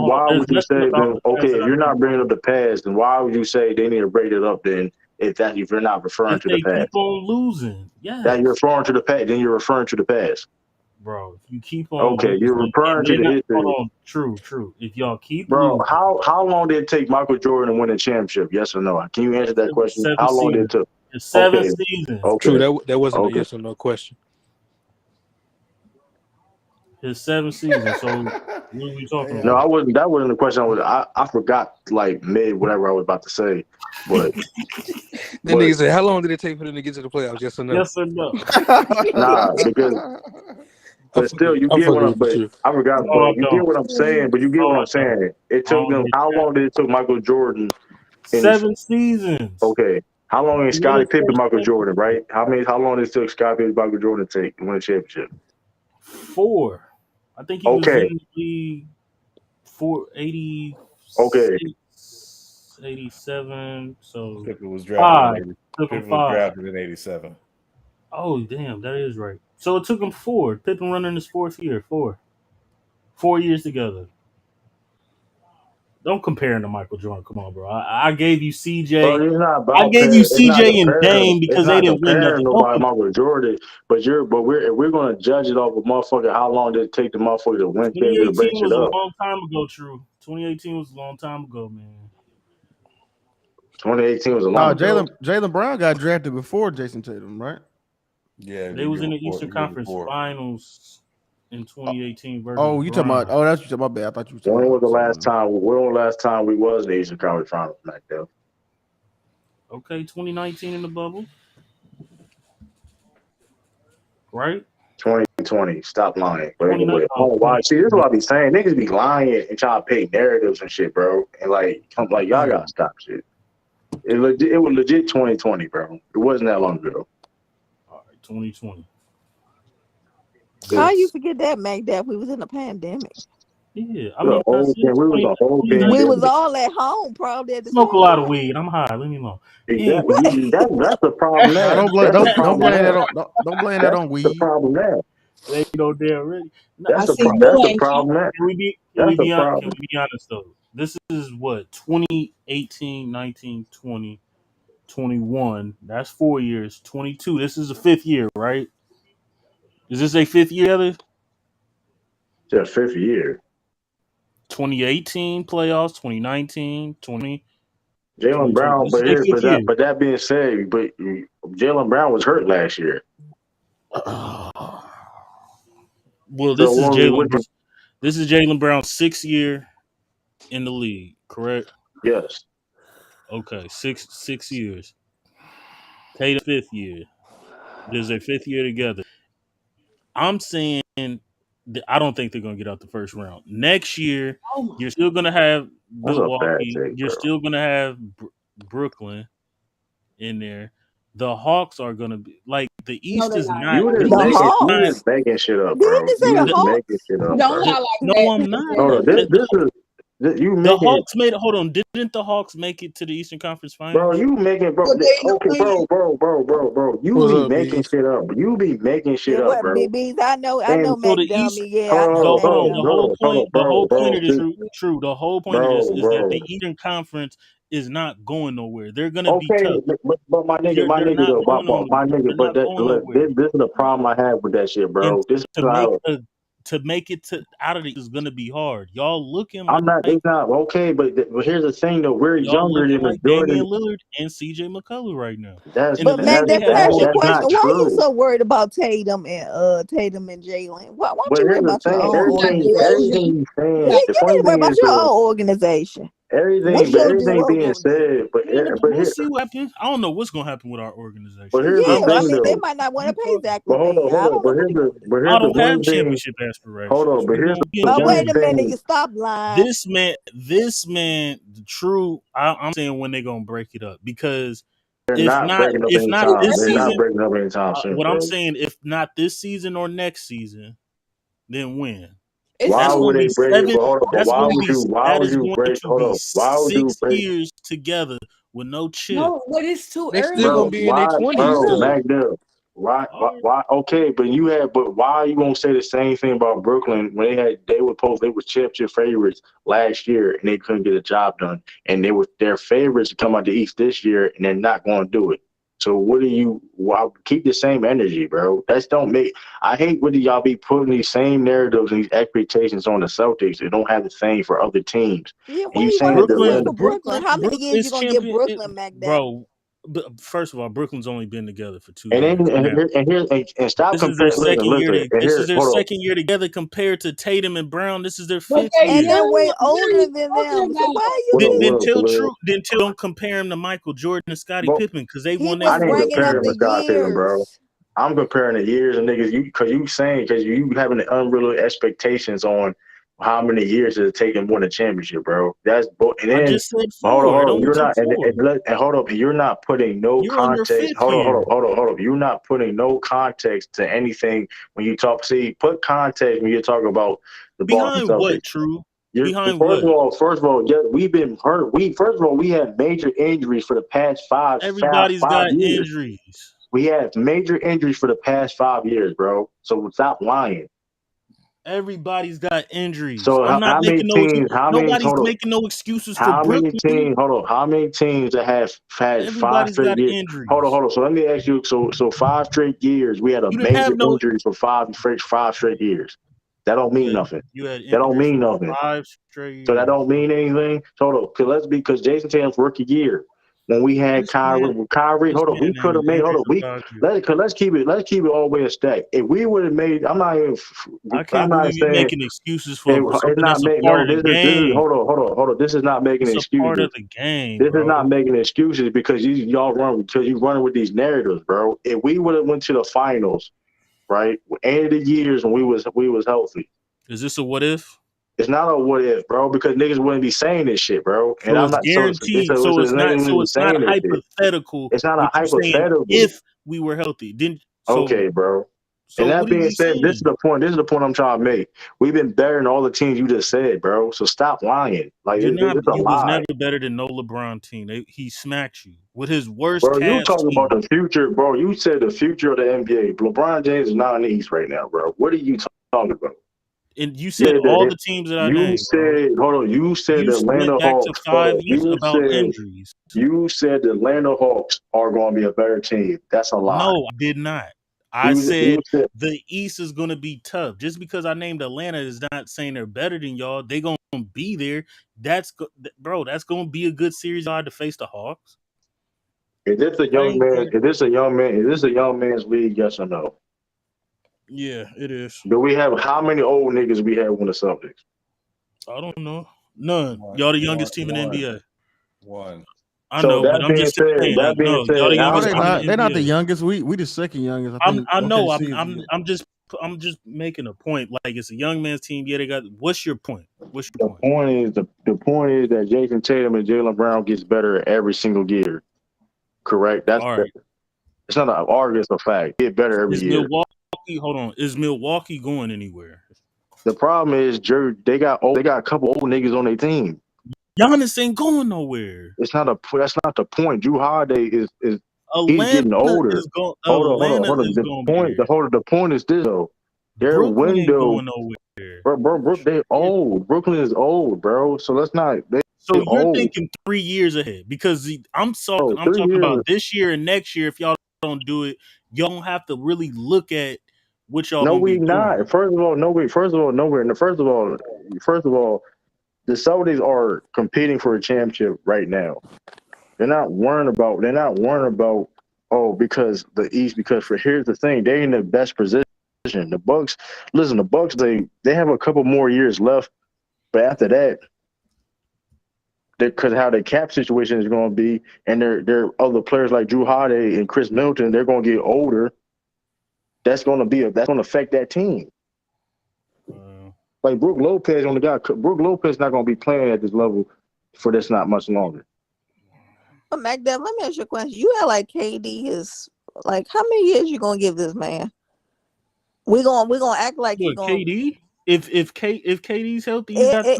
why would you say if you're not bringing up the past, then why would you say they need to break it up then if you're not referring to the past? Keep on losing. Yeah. That you're referring to the past, then you're referring to the past. Bro, if you keep on you're referring to the history. Hold on, true. If y'all keep losing, how long did it take Michael Jordan to win a championship? Yes or no? Can you answer that question? How long did it take? It's 7 seasons. Okay. True, that wasn't a yes or no question. His 7 seasons. So what are we talking about? No, I wasn't. That wasn't the question. I forgot like mid whatever I was about to say. But then nigga said, how long did it take for them to get to the playoffs? Yes or no? Yes or no? Nah, because. But still, you get what I'm. But I forgot. But you get what I'm saying. But you get what I'm saying. It took them. How long did it took Michael Jordan? 7 seasons. Okay. How long did Scottie Pippen, Michael Jordan? Right. How long did it took Scottie Pippen, Michael Jordan to win a championship? 4. I think he was in the league 86 Okay. 87. So Pippen was drafted in 80. Took him Pippen was 5. drafted in 87. Oh damn, that is right. So it took him 4. Pippen running his 4th year. 4 years together. Don't compare him to Michael Jordan. Come on, bro. I gave you CJ. Bro, it's not I about gave you it's not CJ and comparing. Dame It's because they not didn't win comparing nothing. Don't nobody Michael Jordan. But we're gonna judge it off of motherfucker. How long did it take the motherfucker to win things to 2018 break shit was a up? long time ago, True. 2018 was a long time ago, man. 2018 was a No, long ago. Jaylen Brown got drafted before Jason Tatum, right? Yeah, They was in the Eastern Conference Finals in 2018 versus Oh, you talking about? Brown. Oh, that's what you talking about. I thought you were talking When about. was the last time? When was the last time we was in the Eastern Conference Finals back there? Okay, 2019 in the bubble, right? 2020. Stop lying. But 2019. anyway, oh, why? See, this is what I be saying. Niggas be lying and trying to paint narratives and shit, bro. And like, y'all gotta stop shit. It was legit 2020, bro. It wasn't that long ago. All right, 2020. How you forget that, Mac? That we was in a pandemic. Yeah, I mean, we was a whole We pandemic. was all at home, probably at the Smoke a same lot of time. weed. I'm high. Leave me alone. Exactly. That's the problem Nah, there. don't blame That's the don't problem blame there. don't blame that on That's the weed. problem there. They ain't no damn ready. No, That's the problem there. Can we be That's the honest? Can problem. we be honest though? This is what 2018, 19, 20, 21. That's 4 years. 22. This is the 5th year, right? Is this a 5th year together? It's their 5th year. 2018 playoffs, 2019, 20. Jaylen Brown, This is their 5th year. but that being said, but Jaylen Brown was hurt last year. Well, this is Jaylen. This is Jaylen Brown's 6th year in the league, correct? Yes. Okay, six years. Tatum 5th year. This is their 5th year together. I'm saying I don't think they're gonna get out the first round. Next year, you're still gonna have Milwaukee. You're still gonna have Brooklyn in there. The Hawks are gonna be like the East is not. You just making shit up, bro. You just making shit up, Don't bro. lie like No, that. I'm not. Hold on, you The making, Hawks made it. Hold on, didn't the Hawks make it to the Eastern Conference bro. Finals? You making, bro. Okay, bro. You What's be up, making Beans? shit up. You be making shit up, bro. BBs, I know And Mac the Dummy. East. Yeah, I know Mac The Dummy. whole point. The whole point of this, bro. true. The whole point of this is that the Eastern Conference is not going nowhere. They're gonna be Okay, tough. but my nigga, They're not though, going nowhere. my nigga, They're but not going nowhere. this is the problem I have with that shit, bro. And This is to how make it to out of it is gonna be hard. Y'all looking I'm not. like It's not okay, but here's the thing, though. We're younger than the Damian Jordan. Lillard and CJ McCollum right now. That's But Mac, let me ask you a that's question. not Why are you true. so worried about Tatum and Jalen? Why don't But you worry here's the about your thing. own organization? Everything he's saying. You The need funny to worry thing about is, your though, own organization. What's everything your being dude? said, but We'll see what happens. I don't know what's gonna happen with our organization. but here's the Yeah, I thing, mean, they though. might not want to pay Zach But hold LaVine. on. I don't know. But I here's the don't have one thing. championship aspirations. Hold on, but here's the But one wait a minute, thing. you stop lying. This man, the true. I'm saying when they're gonna break it up because They're if not breaking up anytime. this They're not season, breaking up anytime soon, what I'm bro. saying, if not this season or next season, then when? Why would they break it? But hold on. But why would you? Why That would is you going break? to Hold be on. Why would you 6 break? years together with no chip. No, but it's too They early. still gonna be in their 20s though. Magda? Why? Okay, but why are you gonna say the same thing about Brooklyn when they were championship favorites last year and they couldn't get a job done, and they were their favorites to come out the East this year and they're not going to do it. So why keep the same energy, bro? I hate when y'all be putting these same narratives and these expectations on the Celtics. They don't have the same for other teams. Yeah, And what you are you saying gonna that do for Brooklyn? How many years you gonna give Brooklyn, Magda? Bro, but first of all, Brooklyn's only been together for 2 and years. and stop This is their comparing. second year. This is their Hold on. second year together compared to Tatum and Brown. This is their But 5th they year. And they're young. way What are older you than talking them. So about? why are you Then don't compare him to Michael Jordan and Scottie Pippen because they He won was I didn't bringing compare up him the to Scott Pippen, bro. years. I'm comparing the years and niggas. Because you having the unreal expectations on how many years it take and win a championship, bro. And then I just said hold 4. It on. only You're took not 4. and hold up. You're not putting no You're on your context. 5th year. Hold up. You're not putting no context to anything when you talk. See, put context when you talk about the Boston Behind Celtics. what, True? First what? of all, yeah, we've been hurt. We had major injuries for the past five Everybody's got years. injuries. We had major injuries for the past 5 years, bro. So stop lying. Everybody's got injuries. So I'm not making nobody's hold on. making no excuses for How many Brooklyn. teams? Hold on. How many teams that have had 5 Everybody's straight got years? injuries. Hold on. So let me ask you. So 5 straight years, we had a You didn't major have no. injury for five straight years. That don't mean nothing. You had That don't injuries mean for nothing. 5 straight years. So that don't mean anything. So hold on, because Jason Tatum's rookie year, when we had Kyrie, hold on, we could have made. Hold on, let's keep it all the way a stack. If we would have made, I'm not believe you saying making excuses for something it's not that's a making. part No, of the game. Hold on. This is not making It's excuses. a part of the game. This is not making excuses because y'all running with these narratives, bro. If we would have went to the finals, right, end of the years when we was healthy. Is this a what if? It's not a what if, bro, because niggas wouldn't be saying this shit, bro. So it's guaranteed. So it's not hypothetical. It's not a hypothetical. If we were healthy, okay, bro. So and that being said, this is the point. This is the point I'm trying to make. We've been better than all the teams you just said, bro. So stop lying. Like it's a you lie. was never better than no LeBron team. He smacked you with his worst. Bro, you talking about the future, bro? You said the future of the NBA. LeBron James is not in the East right now, bro. What are you talking about? And you said all the teams that I named. Hold on. You said the Atlanta Hawks. Injuries. You said the Atlanta Hawks are going to be a better team. That's a lie. No, I did not. I said the East is going to be tough. Just because I named Atlanta is not saying they're better than y'all. They're going to be there. That's going to be a good series. I had to face the Hawks. Is this a young man? Is this a young man's league? Yes or no? Yeah, it is. Do we have how many old niggas we have on the Celtics? I don't know. None. Y'all the youngest team in the NBA. One. I know, but I'm just saying. Y'all the youngest team in the NBA. They're not the youngest. We the second youngest. I know. I'm just making a point. Like it's a young man's team. Yeah, they got. What's your point? The point is that Jason Tatum and Jaylen Brown gets better every single year. Correct. That's all right. It's not an argument. It's a fact. Get better every year. Hold on. Is Milwaukee going anywhere? The problem is, they got a couple old niggas on their team. Giannis ain't going nowhere. That's not the point. Drew Holiday is he's getting older. The point is this though. Their Brooklyn window. Ain't going nowhere. Bro, they old. Brooklyn is old, bro. So let's not. So you're thinking 3 years ahead because I'm talking about this year and next year. If y'all don't do it, y'all don't have to really look at what y'all. No, we not. First of all, nowhere. First of all, the Celtics are competing for a championship right now. They're not worrying about. Because the East. Because here's the thing, they're in the best position. The Bucks. Listen, the Bucks. They have a couple more years left, but after that. Because how the cap situation is going to be, and there are other players like Drew Holiday and Chris Middleton, they're going to get older. That's going to affect that team. Like Brook Lopez not going to be playing at this level for this not much longer. But MacDev, let me ask you a question. You had like KD is like how many years you gonna give this man? We're gonna act like he's gonna KD. If KD's healthy, he's got 3.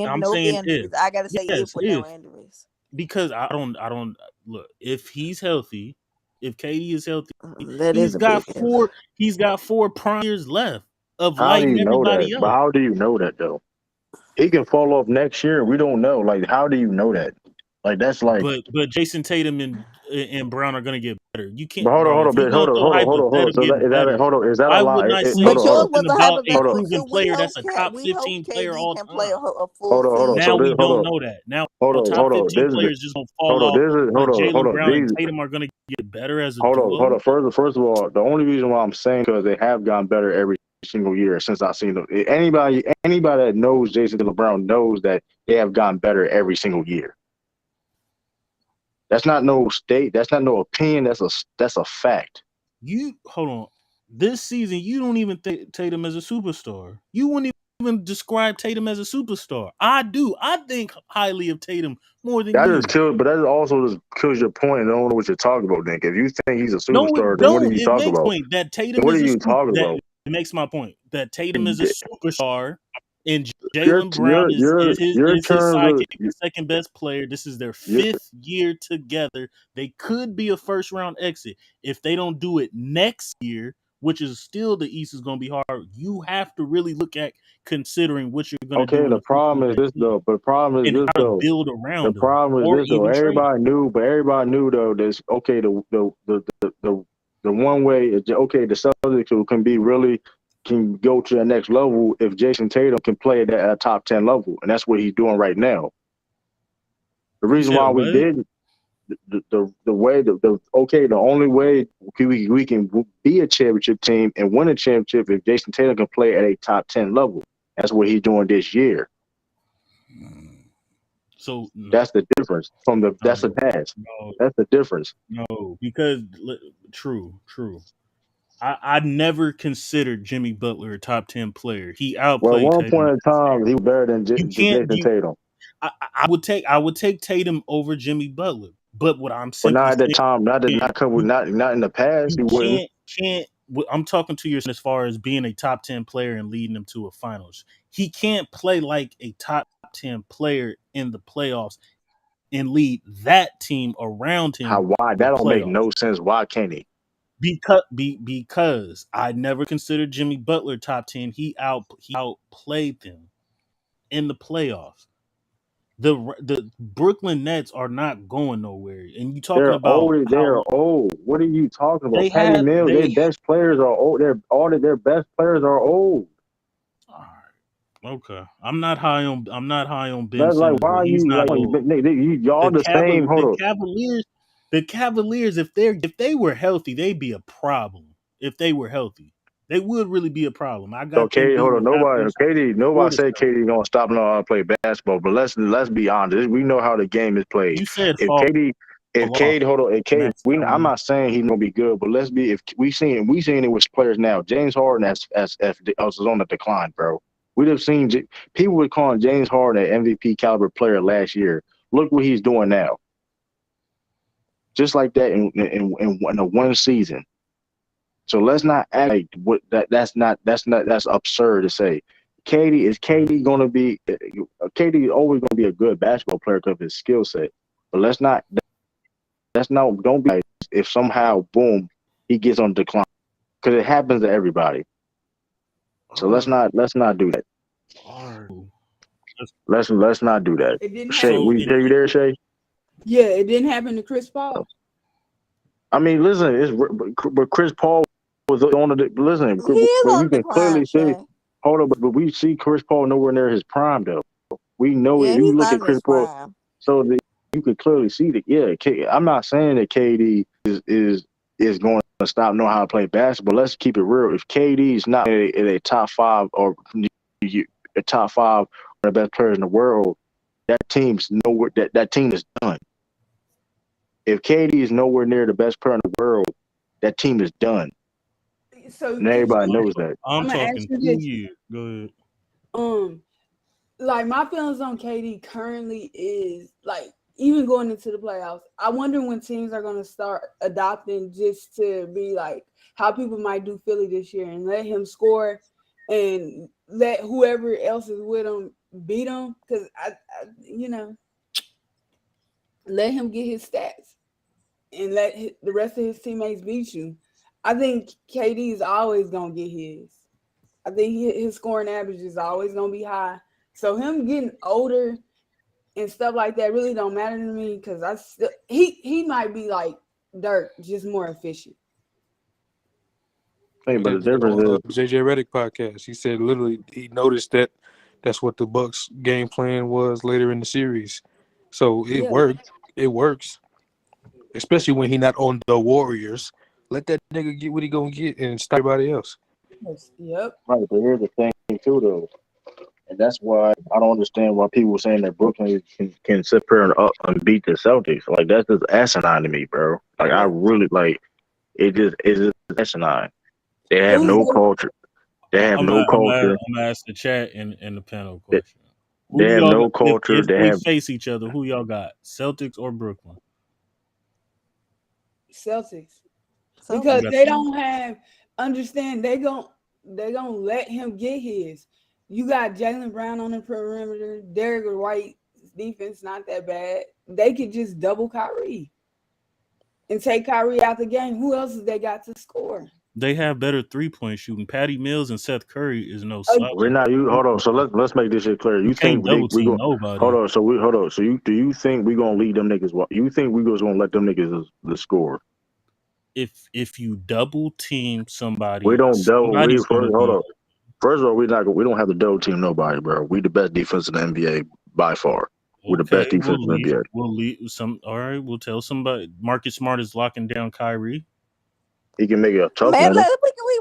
I'm saying injuries. I gotta say if with no injuries. Because I don't look, if he's healthy, if KD is healthy, he's got 4 prime years left of lighting everybody up. But how do you know that though? He can fall off next year. We don't know. Like, how do you know that? Like, that's like. But Jason Tatum and Brown are gonna get better. You can't. Hold on. Is that a lie? But yours was a proven player. That's a top 15 player all time. Now we don't know that. Now top 15 players just gonna fall off. Jaylen Brown and Tatum are gonna get better as a duo. Hold on. First of all, the only reason why I'm saying because they have gotten better every single year since I've seen them. Anybody that knows Jason Brown knows that they have gotten better every single year. That's not no state. That's not no opinion. That's a fact. You hold on. This season, you don't even think Tatum as a superstar. You wouldn't even describe Tatum as a superstar. I do. I think highly of Tatum more than you. But that also just kills your point. And I don't know what you're talking about, Nick. If you think he's a superstar, then what are you talking about? That Tatum what are you talking about? It makes my point that Tatum is a superstar And Your Jaylen Brown your is his terms sidekick, the second best player. This is their fifth year together. They could be a first round exit if they don't do it next year, which is still the East is going to be hard. You have to really look at considering what you're going to do in the the future problem with is that this team though. But the problem is and this how to though. build The around them problem is or this though. even trade them. Everybody knew though. This okay. The one way. Okay, the Celtics who can go to the next level if Jason Tatum can play at a top 10 level, and that's what he's doing right now. The You reason said why we what? did the only way we can be a championship team and win a championship if Jason Tatum can play at a top 10 level. That's what he's doing this year. So that's the difference from that's the past. That's the difference. No, because true. I never considered Jimmy Butler a top 10 player. He outplayed Well, at one Tatum. point in time, he was better than Jason Tatum. I would take Tatum over Jimmy Butler. But what I'm But simply not at that saying, time, not in the past. He wouldn't. Can't. I'm talking to you as far as being a top 10 player and leading them to a finals. He can't play like a top 10 player in the playoffs and lead that team around him. Why? That don't make no sense. Why can't he? Because I never considered Jimmy Butler top 10. He outplayed them in the playoffs. The Brooklyn Nets are not going nowhere. And you talking They're about old. They're old. What are you talking about? They Patty have- Mills, they- their best players are old. Their best players are old. Okay, I'm not high on Ben That's like Simmons. why are He's you not like old. y'all the same? Hold on. The Cavaliers, if they were healthy, they'd be a problem. If they were healthy, they would really be a problem. I got Okay, hold on. Nobody said KD gonna stop knowing how to play basketball. But let's be honest. We know how the game is played. You said if KD, I'm not saying he's gonna be good, but let's be. If we seen it with players now. James Harden as on the decline, bro. We'd have seen people were calling James Harden an MVP caliber player last year. Look what he's doing now. Just like that in a one season. So let's not act like that's absurd to say. KD is always going to be a good basketball player because of his skill set. But don't be like if somehow boom he gets on decline because it happens to everybody. So let's not do that. Let's not do that. It didn't Shay, happen. you there, Shay? Yeah, it didn't happen to Chris Paul. I mean, listen, but Chris Paul was on the listen. But you can clearly see. Hold on, but we see Chris Paul nowhere near his prime, though. We know if you look at Chris Paul, you can clearly see that. Yeah, I'm not saying that KD is going to stop knowing how to play basketball. Let's keep it real. If KD is not in a top 5 or a top 5 of the best players in the world, that team's nowhere. That team is done. If KD is nowhere near the best player in the world, that team is done. So and everybody knows that. I'm talking 2 years. Go ahead. Like my feelings on KD currently is like even going into the playoffs. I wonder when teams are going to start adopting just to be like how people might do Philly this year and let him score and let whoever else is with him beat him because I let him get his stats and let the rest of his teammates beat you. I think KD is always gonna get his. I think his scoring average is always gonna be high. So him getting older and stuff like that really don't matter to me because he might be like Dirk, just more efficient. Hey, but the difference is JJ Redick podcast. He said literally he noticed that that's what the Bucks game plan was later in the series. So it worked. It works. Especially when he not on the Warriors. Let that nigga get what he gonna get and stop everybody else. Yep. Right, but here's the thing too, though, and that's why I don't understand why people saying that Brooklyn can sit there and beat the Celtics. Like that's just asinine to me, bro. Like I really like it. It's just asinine. They have no culture. They have no culture. I'm gonna ask the chat and the panel question. They have no culture. If they face each other, who y'all got? Celtics or Brooklyn? Celtics. Because they don't have understand they gonna let him get his. You got Jaylen Brown on the perimeter. Derrick White's defense not that bad. They could just double Kyrie and take Kyrie out the game. Who else has they got to score? They have better 3-point shooting. Patty Mills and Seth Curry is no slouch. We're not. You hold on. So let's make this shit clear. You think double we team go? nobody. Hold on. So hold on. So do you think we gonna lead them niggas? You think we just gonna let them niggas the score? If you double team somebody, We don't double. Hold on. be. First of all, we don't have to double team nobody, bro. We the best defense in the NBA by far. We're the best defense in the NBA. We'll lead some. All right, we'll tell somebody. Marcus Smart is locking down Kyrie. He can make it a tough Man, one.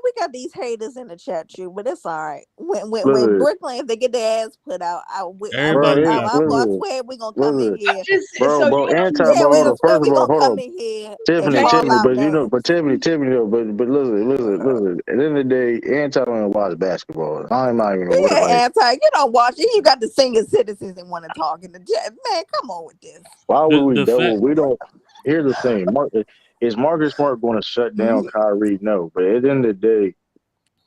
we got these haters in the chat too, but it's all right. When Brooklyn, if they get their ass put out, I swear we're gonna come in here. Bro, anti, yeah, bro, first of all, hold on. in here Tiffany, but you know, but Tiffany, though, but listen. At the end of the day, anti don't watch basketball. I'm not even gonna anti. You don't watch it. You got the senior citizens that want to talk in the chat. Man, come on with this. Why would we double? We don't. Here's the thing. Is Marcus Smart going to shut down Kyrie? No. But at the end of the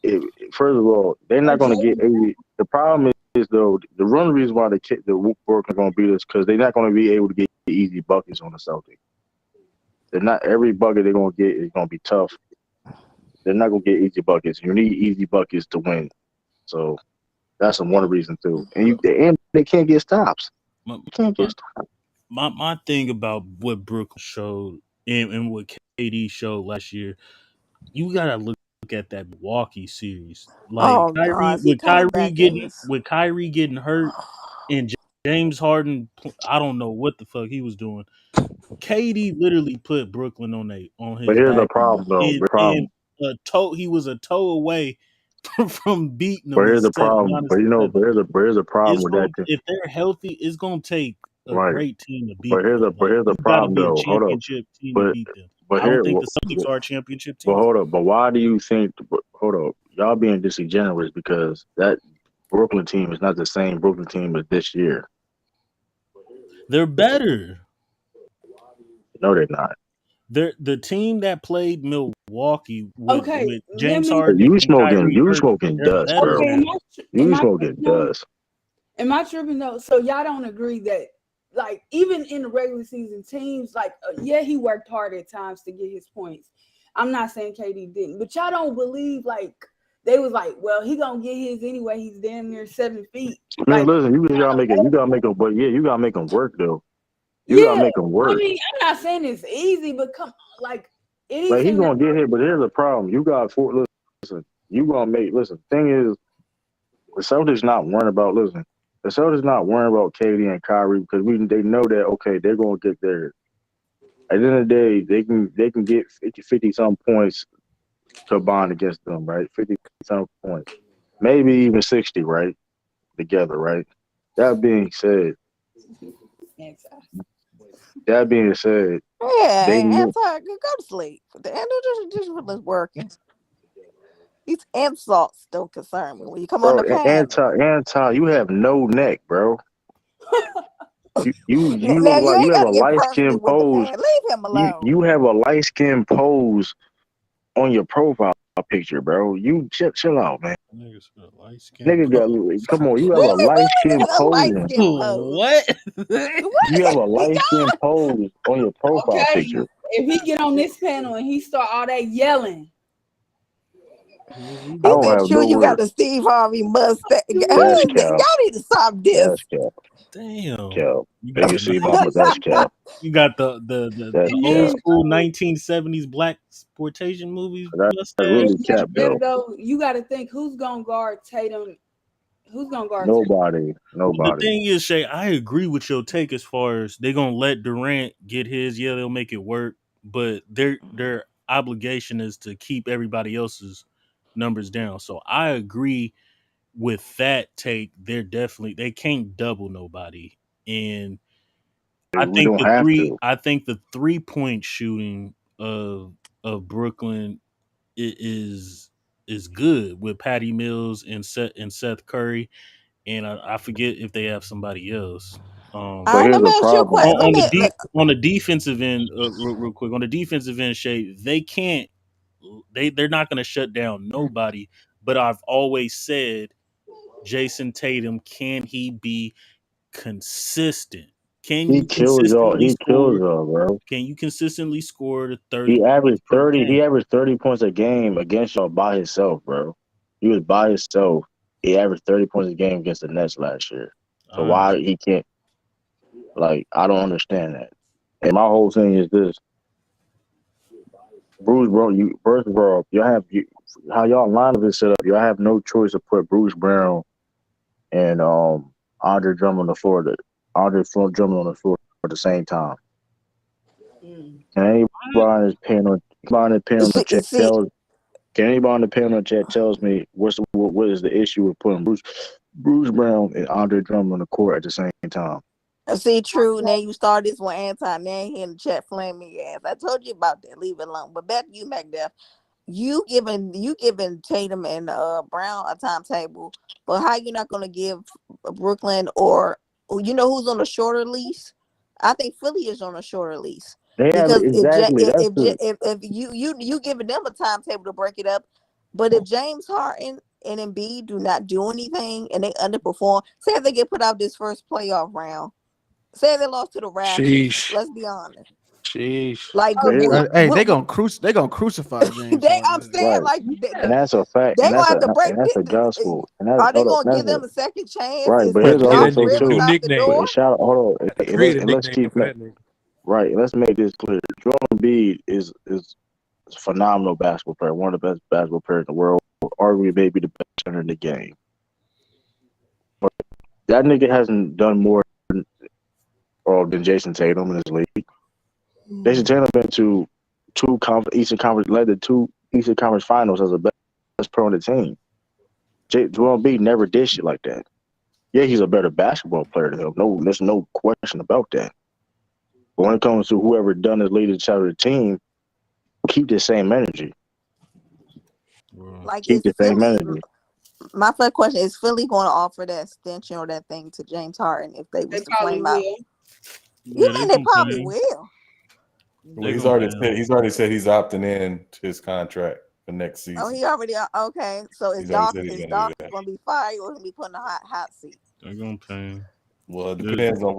day, first of all, they're not going to get 80. The problem is, though, the one reason why the Brooklyn are going to beat us because they're not going to be able to get easy buckets on the Celtics. They're not every bucket they're going to get is going to be tough. They're not going to get easy buckets. You need easy buckets to win. So that's one reason too. And they can't get stops. You can't get stops. My thing about what Brooklyn showed and what KD showed last year, you gotta look at that Milwaukee series. Like Kyrie getting hurt and James Harden, I don't know what the fuck he was doing. KD literally put Brooklyn on his But here's back. the problem, though. He was a toe away from beating them. But here's the problem. But here's a problem with that. If they're healthy, it's gonna take a great team to beat them. But here's the problem, though. Hold up. To beat them. But I don't think the Celtics are a championship team. But hold up. But why do you think? Hold up. Y'all being disingenuous because that Brooklyn team is not the same Brooklyn team as this year. They're better. No, they're not. They're the team that played Milwaukee with James Harden. You smoking dust, bro. You smoking dust. Am I tripping though? So y'all don't agree that, like, even in the regular season, teams like, he worked hard at times to get his points. I'm not saying KD didn't, but y'all don't believe like they was like, well, he gonna get his anyway. He's damn near 7 feet. Man, listen, you gotta make them, but you gotta make them work though. You gotta make them work. I mean, I'm not saying it's easy, but come, like, it is. Like he's gonna get hit, but here's the problem. You got four. Listen, you gonna make. Listen, thing is, the Celtics not worrying about. Listen, the Celtics not worrying about KD and Kyrie because they know that okay, they're gonna get there. At the end of the day, they can get 50 some points combined against them, right? 50 some points, maybe even 60, right? Together, right? That being said. That being said, go to sleep. The end of this was working. These insults don't concern me when you come on the panel. Anti, you have no neck, bro. you have a light skin pose. Leave him alone. You have a light skin pose on your profile picture, bro. You chill out, man. Nigga got come on. You have a light skin pose. What? You have a light skin pose on your profile picture. If he get on this panel and he start all that yelling. You got the Steve Harvey mustache. Y'all need to stop this. Damn. That's cap. You got the old school 1970s black exploitation movies. That's really cap, though. You got to think who's gonna guard Tatum. Who's gonna guard Nobody. The thing is, Shay, I agree with your take as far as they're gonna let Durant get his. Yeah, they'll make it work, but their obligation is to keep everybody else's numbers down. So I agree with that take. They can't double nobody. And I think the 3-point shooting of Brooklyn is good with Patty Mills and Seth Curry, and I forget if they have somebody else. On the defensive end, real quick. On the defensive end, Shay, they're not going to shut down nobody. But I've always said Jason Tatum, can he be consistent? Can He you kills y'all. consistently He kills score? y'all, bro. Can you consistently score the 30 He averaged points per 30. He game? averaged 30 points a game against y'all by himself, bro. He was by himself. He averaged 30 points a game against the Nets last year. So All right. why he can't? Like, I don't understand that. And my whole thing is this: Bruce, bro. You first of all, how y'all lineup is set up. Y'all have no choice to put Bruce Brown and Andre Drummond on the floor. Drummond on the floor at the same time. Mm. Can anybody on the panel chat tells? Can anybody on the panel chat tells me what is the issue with putting Bruce Brown and Andre Drummond on the court at the same time? See, true. Now you start this one anti. Now he in the chat flaming your ass. I told you about that. Leave it alone. But back to you, McDuff. You giving Tatum and Brown a timetable, but how you not gonna give Brooklyn or you know who's on a shorter lease? I think Philly is on a shorter lease because if you giving them a timetable to break it up, but if James Harden and Embiid do not do anything and they underperform, say if they get put out this first playoff round, say they lost to the Raptors, Sheesh. let's be honest. Sheesh. Like, hey, they gonna crucify James. I'm saying like and that's a fact. they And gonna have to break. and that's a gospel. And that's Are they hold up, gonna that's give them a second chance? right. Is But is here's Doc also Rivers too. out the door? But shout out, hold on, and let's keep for that nigga. right. Let's make this clear. Joel Embiid is a phenomenal basketball player, one of the best basketball players in the world, arguably maybe the best center in the game. But that nigga hasn't done more than Jason Tatum in his league. Jason Tatum been to Eastern Conference, led the two Eastern Conference Finals as the best player on the team. Joel Embiid never did shit like that. Yeah, he's a better basketball player than him. No, there's no question about that. But when it comes to whoever done his leadership of the team, keep the same energy. Like, keep the same Philly? energy. My first question is: Philly going to offer that extension or that thing to James Harden if they was to flame out? You mean they probably will? Well, he's already said he's opting in to his contract for next season. Oh, he already okay. So is Doc going to be fired or going to be put in a hot seat? They're gonna pay him. Well, it depends on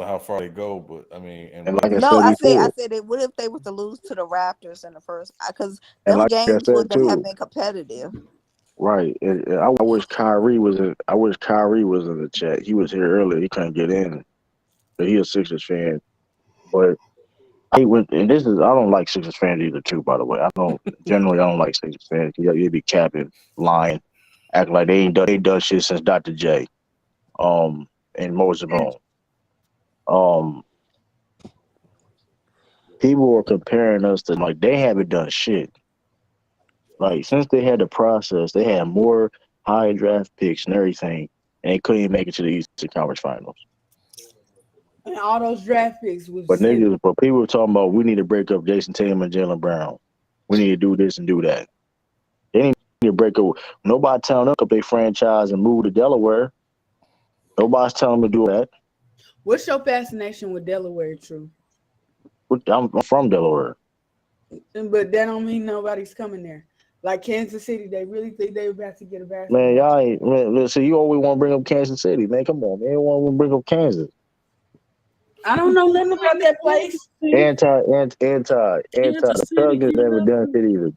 how far they go, but I mean, I said what if they were to lose to the Raptors in the first? Because them games would have been competitive. Right. I wish Kyrie was in. I wish Kyrie was in the chat. He was here earlier. He couldn't get in, but he a Sixers fan. But I don't like Sixers fans either, too. By the way, I don't like Sixers fans. You be capping, lying, acting like they done shit since Dr. J, and Moses Malone. People were comparing us to like they haven't done shit. Like since they had the process, they had more high draft picks and everything, and they couldn't even make it to the Eastern Conference Finals. And all those draft picks was. But people were talking about we need to break up Jason Tatum and Jaylen Brown. We need to do this and do that. They need to break up. Nobody telling them up their franchise and move to Delaware. Nobody's telling them to do that. What's your fascination with Delaware, True? I'm from Delaware. But that don't mean nobody's coming there. Like Kansas City, they really think they about to get a basketball. Man, y'all ain't. Man, so you always want to bring up Kansas City, man. Come on, man. You want to bring up Kansas. I don't know nothing about that place. Anti. The Pelicans never done shit either.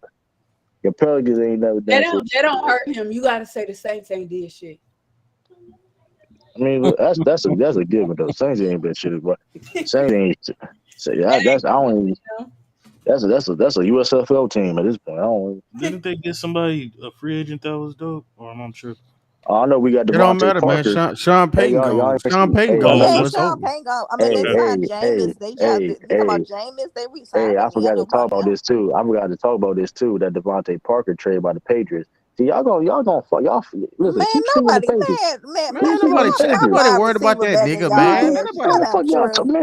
The Pelicans ain't never done shit. That don't hurt him. You got to say the Saints ain't did shit. I mean, that's a given though. Saints ain't been shit, but Saints ain't. So that's a USFL team at this point. Didn't they get somebody a free agent that was dope? Or am I tripping? I know we got It don't matter, Parker. man. Sean Payton gone. Sean Payton gone. Yeah, Sean Payton gone. I mean, they signed Jameis. They talking about Jameis. They re-signed. I forgot to talk about this too. That Devontae Parker trade by the Patriots. See, y'all gonna listen. Man, nobody worried about that nigga, man. Man,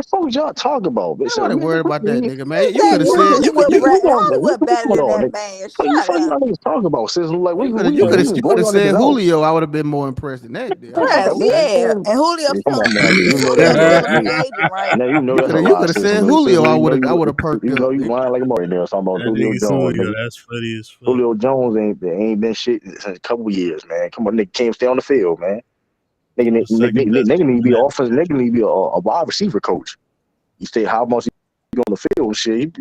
folks y'all talk about. Nobody worried about that nigga, man. You could have said you could talk about. You could have said Julio. I would have been more impressed than that. Yeah, and Julio still a free agent, right? You could have said Julio. I would have perked up. You lying like a Mario there. Talking about Julio Jones. That's funny as fuck. Julio Jones ain't been shit in a couple of years, man. Come on, nigga can't stay on the field, man. Nigga, Second best nigga team need to in be that offense. Nigga need to be a wide receiver coach. You stay how much you on the field and shit.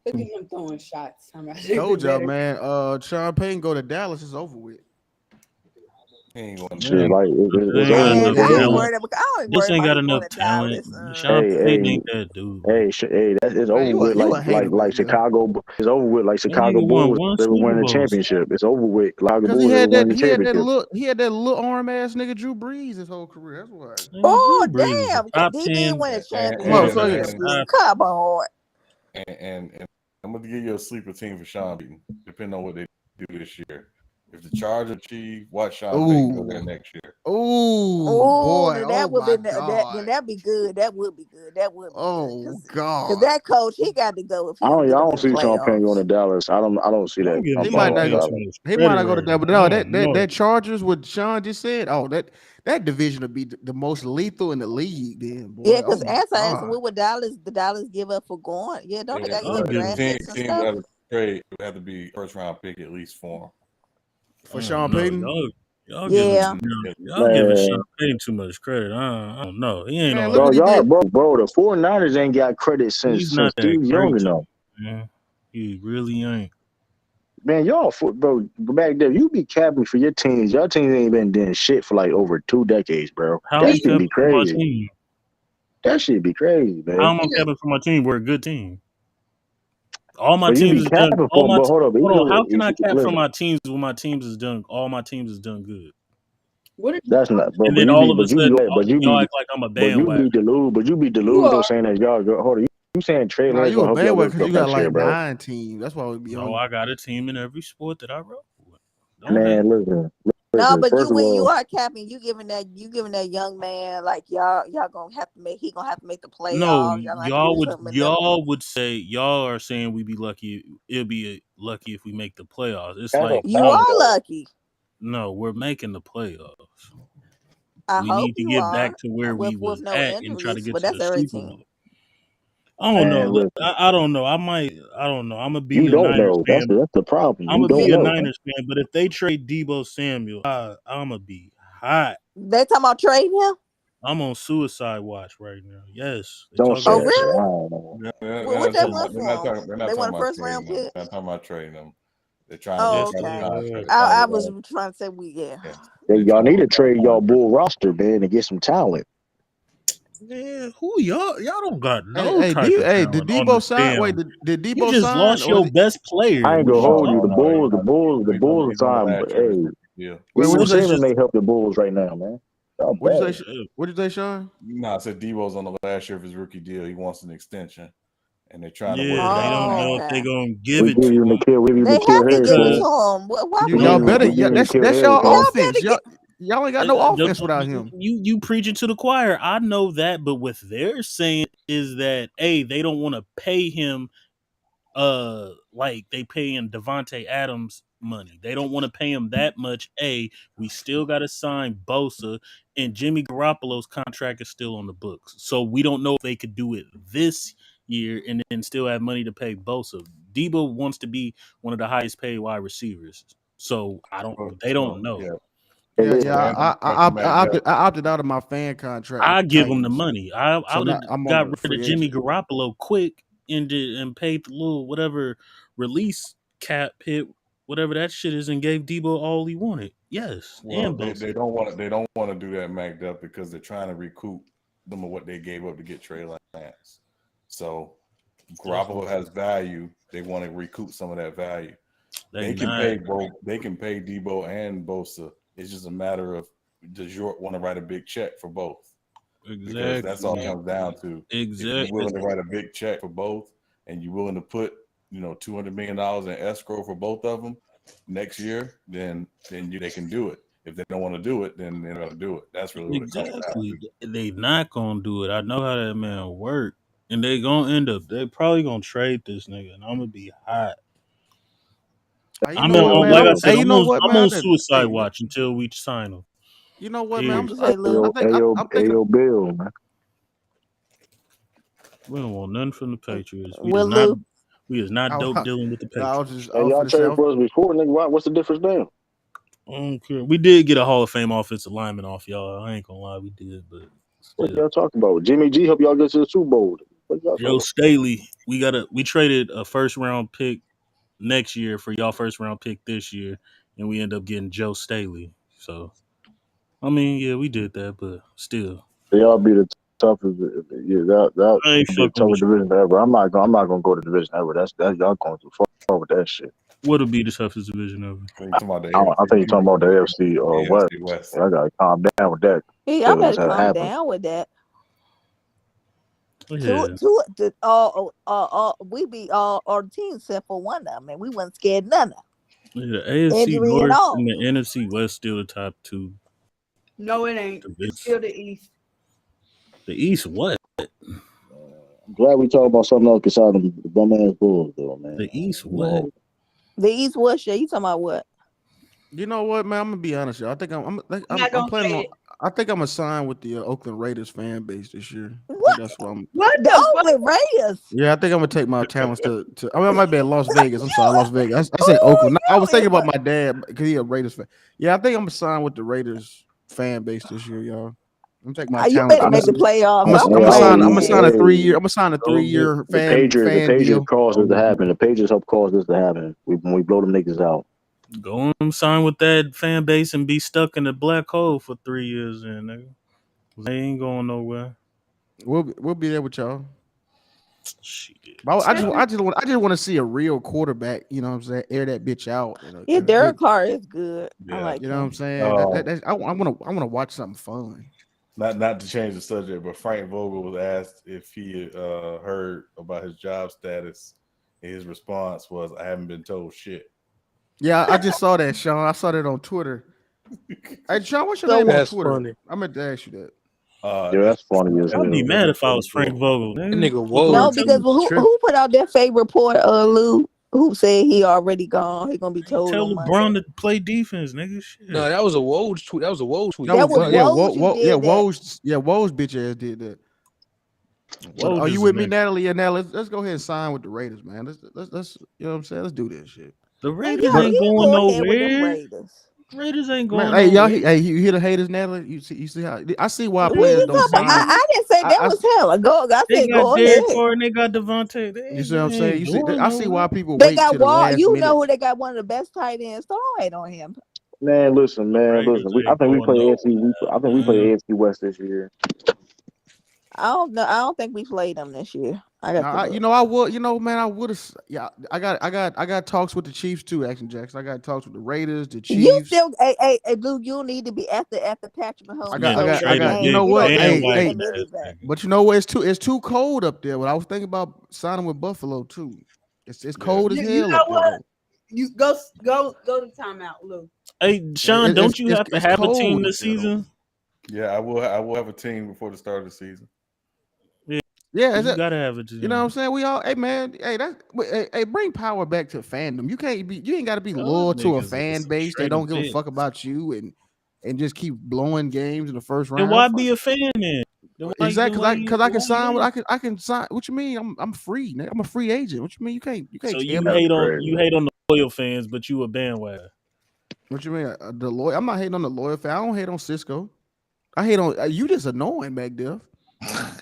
Look at him throwing shots. Told y'all, man. Sean Payton go to Dallas. It's over with. He ain't going Shit, to like it's over. Man, It's I ain't over. worried about. I ain't This worried ain't about got him going enough to talent. Dallas. Sean Payton Hey, ain't that dude. Man. It's Man, over with. you a hater, Like yeah. Chicago. It's over with. Like That Chicago nigga won Bulls. one They were Super winning the Bowl. championship. It's over with. Chicago Because Bulls. They were winning the championship. he had that little arm ass nigga Drew Brees his whole career. That's why. Oh Drew Brees is a damn! top He did 10 win a Come on, so championship. yeah. Come on. and I'm going to give you a sleeper team for Sean Payton, depending on what they do this year. If the Chargers achieve, watch Sean Payton go there next year. Oh boy! Then Oh that would my be god! then that'd be good. That would be good. That would be Oh good. god! Because that coach, he got to go if he I don't get them don't to the see Sean Payton going playoffs. to Dallas. I don't see that. He might not go. He might not go to Dallas. But no, that Chargers, what Sean just said. Oh, that division will be the most lethal in the league. Then, boy. Yeah, because Oh my answer god! what would the Dallas give up for going? Yeah, don't they got to give draft picks and Team stuff? would have to trade. It would have to be first round pick at least for him. For Sean Payton? Y'all Yeah. giving Sean Payton too much credit. I don't know. He ain't Man, all look that. at it. Bro, the 49ers ain't got credit He's since not that Steve Young great, enough. man. He really ain't. Man, bro, back there, you be capping for your teams. Your teams ain't been doing shit for like over 2 decades, bro. How That am I should be capping for my crazy. team? That should be crazy, man. How am I capping for my team? We're a good team. All my But you teams be is done. capping All for my them, but hold up. hold on. How can I cap for Listen, my teams when my teams is done? All my teams is done good. that's not, bro. And But then you all be, of a but you, sudden, but you y'all be, act like I'm a but you bandwagon. be delusional saying that y'all go. Hold on, you saying Trey Nah, Lance you gonna a help y'all bandwagon win because you stuff got next year, like bro? 9 teams. That's why we be No, on. I got a team in every sport that I roll with. Don't hate. Man, listen. No, but First of when you all, are capping, you giving that young man like y'all gonna have to make the playoffs. No, Y'all gonna have to do something in them. y'all would say y'all are saying we'd be lucky. It'll be lucky if we make the playoffs. It's that's a like You fact, are though. lucky. no, we're making the playoffs. I We hope need to you get are back to where we was with no at and try to injuries, get but to that's the every Super team. Bowl. I don't Man, know. listen. I don't know. I don't know. I'm gonna be You a don't Niners know. fan. That's the problem. I'm You gonna don't be a know, man. Niners fan. But if they trade Debo Samuel, I'm gonna be hot. They talking about trading him? I'm on suicide watch right now. Yes, they Don't talking say Oh about that shit. I really? don't know. What they want They're for not him? talking. They're They not want talking a about first round trading them. pick. They're not talking about trading them. They're trying to Oh, work out the okay. contract. I was trying to say Yeah. Y'all need to work out trade the y'all contract. bull roster, man, and get some talent. Man, who y'all? Y'all don't got no Hey, type of did talent on Debo the sign? Wait, damn. did You Debo just sign lost or your is it? best player. I ain't What gonna are you hold you. talking The about? Bulls He's are on the time, last but year of his hey, rookie deal. Wait, what you Debo say? Samuel may help the Bulls right now, man. Y'all What you bad. say? What you say, Sean? No, I said Debo's on the last year of his rookie deal. He wants an extension, and they're trying to work Yeah, it they out don't now. know if they Okay. gonna give We it give to you him Nikhil They have to Harris, give it man. to because him. Why You would y'all they better. not? We give Yeah, you Nikhil that's Harris, y'all man. Y'all offense. better get. Y'all ain't got no offense without him. you preaching to the choir. I know that, but what they're saying is that they don't want to pay him like they paying Devontae Adams money. They don't want to pay him that much. We still got to sign Bosa, and Jimmy Garoppolo's contract is still on the books. So we don't know if they could do it this year and then still have money to pay Bosa. Debo wants to be one of the highest paid wide receivers. So they don't know. Yeah. I opted out of my fan contract with I the give him the Titans, money. I so would have now I'm got on the rid free of Jimmy agent. Garoppolo quick and paid the little whatever release cap hit, whatever that shit is, and gave Debo all he wanted. Yes, Well, and Bosa. they don't want to do that Mac Duff because they're trying to recoup some of what they gave up to get Trey Lance. So Garoppolo has value. They want to recoup some of that value. They can pay both. They can pay Debo and Bosa. It's just a matter of does York want to write a big check for both? Exactly. Because that's all it comes down to. Exactly. If you're willing to write a big check for both, and you're willing to put $200 million in escrow for both of them next year, then they can do it. If they don't want to do it, then they're going to do it. That's really what it comes down to. They not gonna do it. I know how that man work, and they gonna end up. They probably gonna trade this nigga, and I'm gonna be hot. You know what, man? Like I said, you know what, I'm man? on suicide watch until we sign him. You know what, man? Ayo, Bill, man. We don't want nothing from the Patriots. We Well, does not. Lou. We is not dope dealing with the I was Patriots. just, Hey, y'all traded for us before, nigga. What's the difference now? Okay. We did get a Hall of Fame offensive lineman off y'all. I ain't gonna lie, we did, but What still. y'all talking about? Jimmy G help y'all get to the Super Bowl. What y'all talking Joe about? Staley, we traded a first round pick next year for y'all first round pick this year, and we end up getting Joe Staley. So I mean, yeah, we did that, but still. Y'all be the toughest. Yeah, that I ain't be the fucking with toughest division ever. I'm not gonna go to division ever. That's y'all going too far with that shit. What'll be the toughest division ever? You talking about the I think you're talking about the AFC West. AFC West. I gotta calm down with that. Yeah, y'all better Because it calm happened. down with that. Yeah. We beat all the teams except for one of them, and we wasn't scared none of them. Yeah, the AFC Injury and North all. and the NFC West still the top two No, it ain't. divisions. It's still the East. The East what? I'm glad we talk about something else besides the bum ass Bulls, though, man. The East what? The East what shit? You talking about what? You know what, man? I'm gonna be honest, y'all. I think I'm gonna planning say on. it. I think I'm gonna sign with the Oakland Raiders fan base this year. I think What? that's what I'm. What The the fuck? Oakland Raiders. Yeah, I think I'm gonna take my talents to. I mean, I might be at Las Vegas. I'm sorry, Las Vegas. I said Oakland. No, I was thinking about my dad because he a Raiders fan. Yeah, I think I'm gonna sign with the Raiders fan base this year, y'all. I'm gonna take my You talent. better make the playoffs. I'm I'm gonna sign. I'm glad. gonna sign a 3-year. I'm gonna sign a Over. 3-year The fan Patriots deal. caused this to happen. The Patriots helped cause this to happen. When we blow them niggas out. Go and sign with that fan base and be stuck in a black hole for 3 years, and nigga. They ain't going nowhere. We'll be there with y'all. Shit. But I just want to see a real quarterback. You know what I'm saying? Air that bitch out. You know, Yeah, Derek Carr is good. I like you know what I'm him. saying? I want to watch something fun. Not to change the subject, but Frank Vogel was asked if he heard about his job status, and his response was, "I haven't been told shit." Yeah, I just saw that, Sean. I saw that on Twitter. Hey, Sean, what's your name on Twitter? Funny. I meant to ask you that. Yeah, that's funny as hell. I'd be mad if I was Frank Vogel. That nigga No, Woj. because who put out that fake report? Lou, who said he already gone? He gonna be told Tell on LeBron Monday. to play defense, nigga. Shit. No, that was a Woj tweet. That was a Woj tweet. That was Woj who did that. Woj bitch ass did that. But Woj are is you the with me, next- Natalie? Yeah, now let's go ahead and sign with the Raiders, man. Let's you know what I'm saying? Let's do this shit. The Yeah, Raiders you ain't going go ahead with them nowhere. Raiders. Raiders ain't Man, going hey, y'all, nowhere. hey, you hear the haters, Natalie? You see how I see why What players you don't talking about? sign. I didn't say that was him. I They said got go Derek ahead. Carr and they got Devontae. They You see what I'm ain't saying? You see, going I see why nowhere. people They wait got to the Wall. last You minute. know who they got? One of the best tight ends. Don't hate on him. Man, listen, man, Raiders listen. I ain't think we going play nowhere. AFC. I think we play AFC West this year. I don't know. I don't think we played them this year. I got to look. I would. Man, I would have. Yeah, I got talks with the Chiefs too, Action Jackson. I got talks with the Raiders, the Chiefs. You still, hey, Lou, you need to be after Patrick Mahomes. I got. You know what? Hey, but you know what? It's too cold up there. But I was thinking about signing with Buffalo too. It's cold as hell You know up there. what? You go to timeout, Lou. Hey, Sean, don't you have to have a team this season? Yeah, I will have a team before the start of the season. Yeah, you gotta have it. You know what I'm saying? We all, hey man, hey, bring power back to fandom. You ain't got to be loyal to a fan base that don't give a fuck about you and just keep blowing games in the first round. Then why be a fan then? Exactly, because I can sign. I can sign. What you mean? I'm free. I'm a free agent. What you mean? You can't. So you hate on the loyal fans, but you a bandwagon. What you mean? The loyal? I'm not hating on the loyal fan. I don't hate on Cisco. I hate on you. Just annoying, Mac Def. I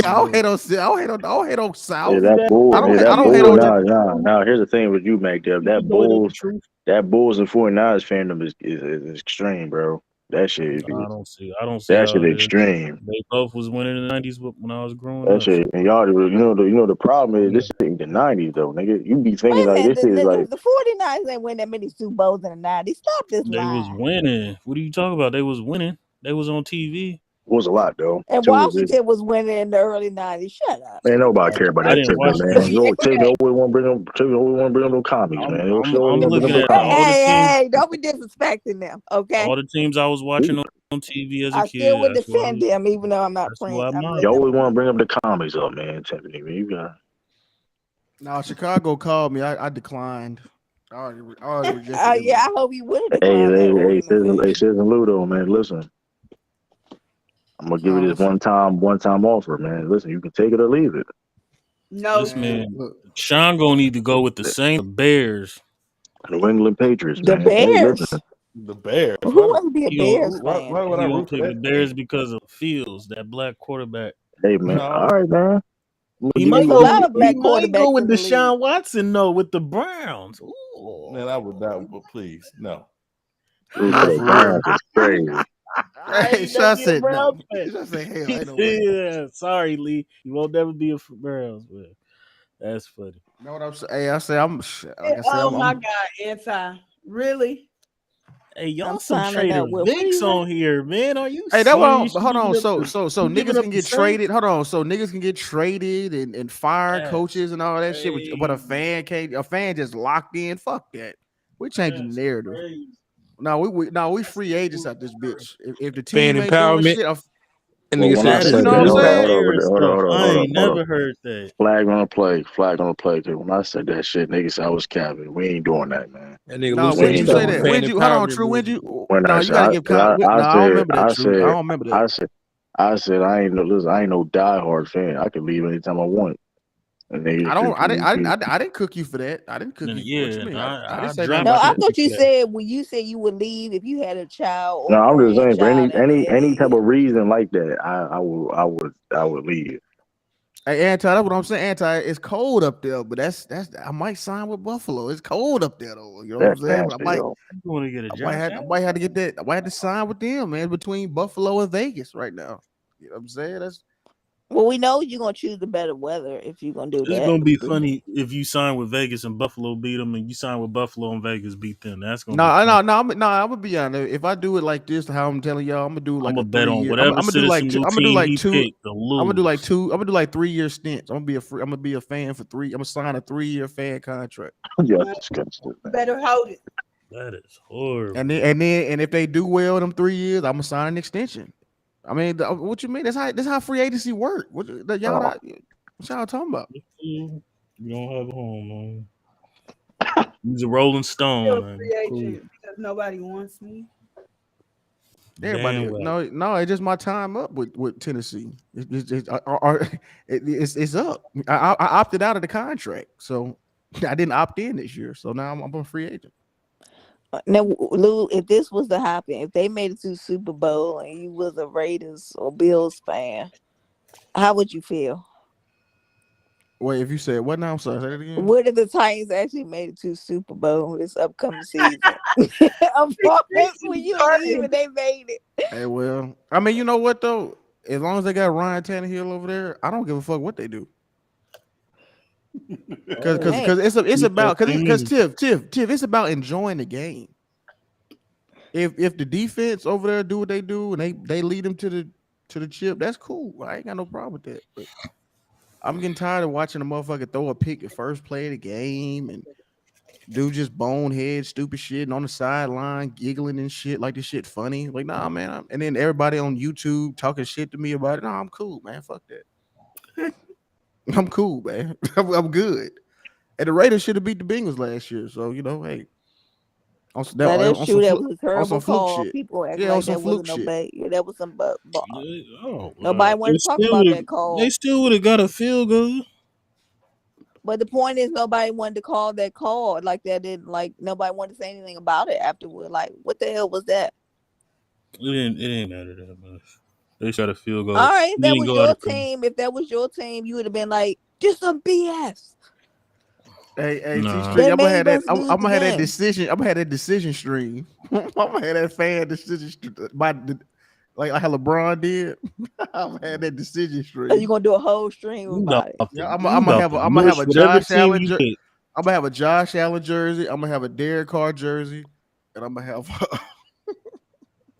don't hate on South. Yeah, that bull. I don't hate on. Now, here's the thing with you, Mac Dev. That Bulls and 49ers fandom is extreme, bro. That shit. I don't see That how shit it is. extreme. They both was winning in the 90s when I was growing That up. shit. And y'all, the problem is this shit in the 90s though, nigga. You be thinking like this shit is like. The 49ers ain't win that many Super Bowls in the 90s. Stop this They was line. winning. What are you talking about? They was winning. They was on TV. Was a lot though. And Washington was winning in the early 90s. Shut up. Man, nobody care about I that didn't shit, watch man. You always want to bring them no comics, man. I'm looking at all the teams. Hey, don't be disrespecting them, okay? All the teams I was watching on TV as a I kid. still would defend them, even though I'm not That's playing. why I'm You always want to bring up the comics up, man. Tiffany, you got. No, Chicago called me. I declined. I already rejected yeah, I hope you would have Hey, declined that Citizen Ludo, man. Listen, I'm gonna give you this one time offer, man. Listen, you can take it or leave it. No. This man, Look, Sean gonna need to go with the same Bears. New England Patriots, The man. Hey, listen. Bears. The Bears. Who Why, wants to be a He gonna Bears fan? why would I he gonna root for pick the that Bears team? because of Fields, that black quarterback. Hey, man. All No. right, man. I'm He gonna There's might a go. lot give of He black you. might go quarterbacks with in the league. Deshaun Watson though with the Browns. Ooh. Man, I would not. But please, no. Root for nah, the for real. Browns is crazy. I Hey, ain't never Sean be a said no. Browns fan. Sean said, hell, He ain't no said, way. yeah, sorry, Lee. You won't never be a Browns fan. That's funny. You know what I'm saying? Hey, I say I'm like I said, Oh my I'm God, anti. Really? Hey, y'all I'm some signing Trader up with. What do Vicks you say? on here, man. Are you Hey, that serious? one. Hold on. So You giving niggas up can the get Saints? traded. Hold on. So niggas can get traded and fire That's coaches and all that shit. But a crazy. fan can't. A fan just locked in. Fuck that. We're changing That's the narrative. crazy. No, we That's free agents too out this far. bitch. If the Fan team ain't doing empowerment. shit, And Well, nigga when I said That free you is say know that, what I'm agent. hold on, saying? over player there, stuff. I ain't hold on. never heard that. Flag on the play. Cause when I said that shit, niggas said I was capping. We ain't doing that, man. That nigga No, Lou We said when he you ain't was say on doing the that? that. fan When you hold on, empowerment true? When movement. you When no, I you said, gotta give count. No, I don't remember that, true. I don't remember that. I said, I ain't no, listen, I ain't no diehard fan. I can leave anytime I want. And I niggas don't. can I didn't cook you for that. I didn't cook And you. What yeah, you and mean? I didn't I say nothing dropped No, about I that. thought you for that. said when you said you would leave if you had a child No, or I'm just saying for grandchild in the any type area. of reason like that, I would leave. Hey, Anti, that's what I'm saying. Anti, it's cold up there, but that's I might sign with Buffalo. It's cold up there though. You know what I'm That's saying? But nasty, yo. You want to get a Josh I Allen? might have to get that. I might have to sign with them, man, between Buffalo and Vegas right now. You know what I'm saying? That's Well, we know you're gonna choose the better weather if you're gonna do It's that. gonna be funny if you sign with Vegas and Buffalo beat them, and you sign with Buffalo and Vegas beat them. That's gonna be no, fun. no, no. I'm gonna be honest. If I do it like this, how I'm telling y'all, I'm gonna do I'm like a gonna bet on 3 year. I'm whatever gonna do like Citizen two. Blue I'm gonna do team like he two. picked to I'm gonna do like lose. two. I'm gonna do like 3 year stints. I'm gonna be a fan for 3. I'm gonna sign a 3-year fan contract. Y'all disgusting, man. Better hold it. That is horrible. And if they do well in them 3 years, I'm gonna sign an extension. I mean, what you mean? That's how free agency work. Y'all Oh, not, what y'all talking about? You don't have a home, man. He's a Rolling Stone, Still man. free Cool. agent because nobody wants me. Everybody, Damn well. no, it's just my time up with Tennessee. It's up. I opted out of the contract, so I didn't opt in this year. So now I'm a free agent. Now, Lou, if this was to happen, if they made it to Super Bowl and you was a Raiders or Bills fan, how would you feel? Wait, if you said what now? I'm sorry, say that again. What if the Titans actually made it to Super Bowl this upcoming season? Of course, when you leave and they made it. Hey, well, I mean, you know what though? As long as they got Ryan Tannehill over there, I don't give a fuck what they do. Because Hey, it's Keep that about because thing. Tiff, it's about enjoying the game. If the defense over there do what they do and they lead them to the chip, that's cool. I ain't got no problem with that. But I'm getting tired of watching a motherfucker throw a pick at first play of the game and do just bonehead stupid shit and on the sideline giggling and shit like this shit funny. Like, nah, man. And then everybody on YouTube talking shit to me about it. Nah, I'm cool, man. Fuck that. I'm cool, man. I'm good. And the Raiders should have beat the Bengals last year. So, you know, hey, on some, that is true. That was a on some terrible fluke call. shit. People act Yeah, on like some that fluke wasn't no shit. bait. That was some. Oh, Nobody they wanted to talk still about would that call. they still would have got a field goal. But the point is, nobody wanted to call that call like that. Didn't like nobody wanted to say anything about it afterward. Like, what the hell was that? It didn't matter that much. They shot a field goal. All right, if He that didn't was go out your of bounds. team, you would have been like, just some BS. Hey, T Nah. Street, They I'm gonna made have that. us I'm lose the gonna have that game. decision. I'm gonna have that decision stream. I'm gonna have that fan decision like how LeBron did. I'm gonna have that decision Are you stream. gonna do a whole stream You about it? Yeah, I'm you gonna about have to I'm gonna have mush a whatever Josh team Allen. you pick. I'm gonna have a Josh Allen jersey. I'm gonna have a Derek Carr jersey, and I'm gonna have.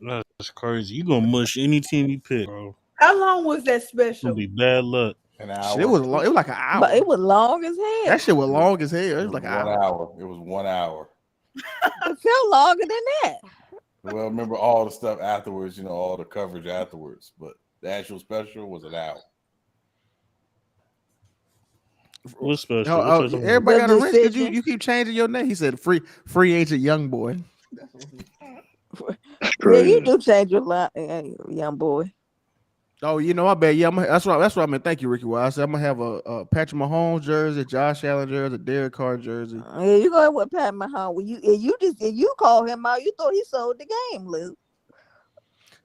That's crazy. You gonna mush any team you pick, bro. How long was that It's gonna special? be bad luck. An Shit, it hour. was long. It was like an But it hour. was long as That hell. shit was It long as hell. It was was like an 1 hour. hour. It was 1 hour. It felt longer than that. Well, remember all the stuff afterwards, all the coverage afterwards. But the actual special was an hour. What's special? What y'all talking about? Everybody The got a wrench because decision. you keep changing your name. He said free agent young boy. Yeah, you crazy. do change your line, young boy. Oh, you know, I bet. Yeah, that's what I meant. Thank you, Ricky. Well, I said I'm gonna have a Patrick Mahomes jersey, Josh Allen jersey, Derek Carr jersey. Yeah, you going with Pat Mahomes? When you call him out, you thought he sold the game, Luke.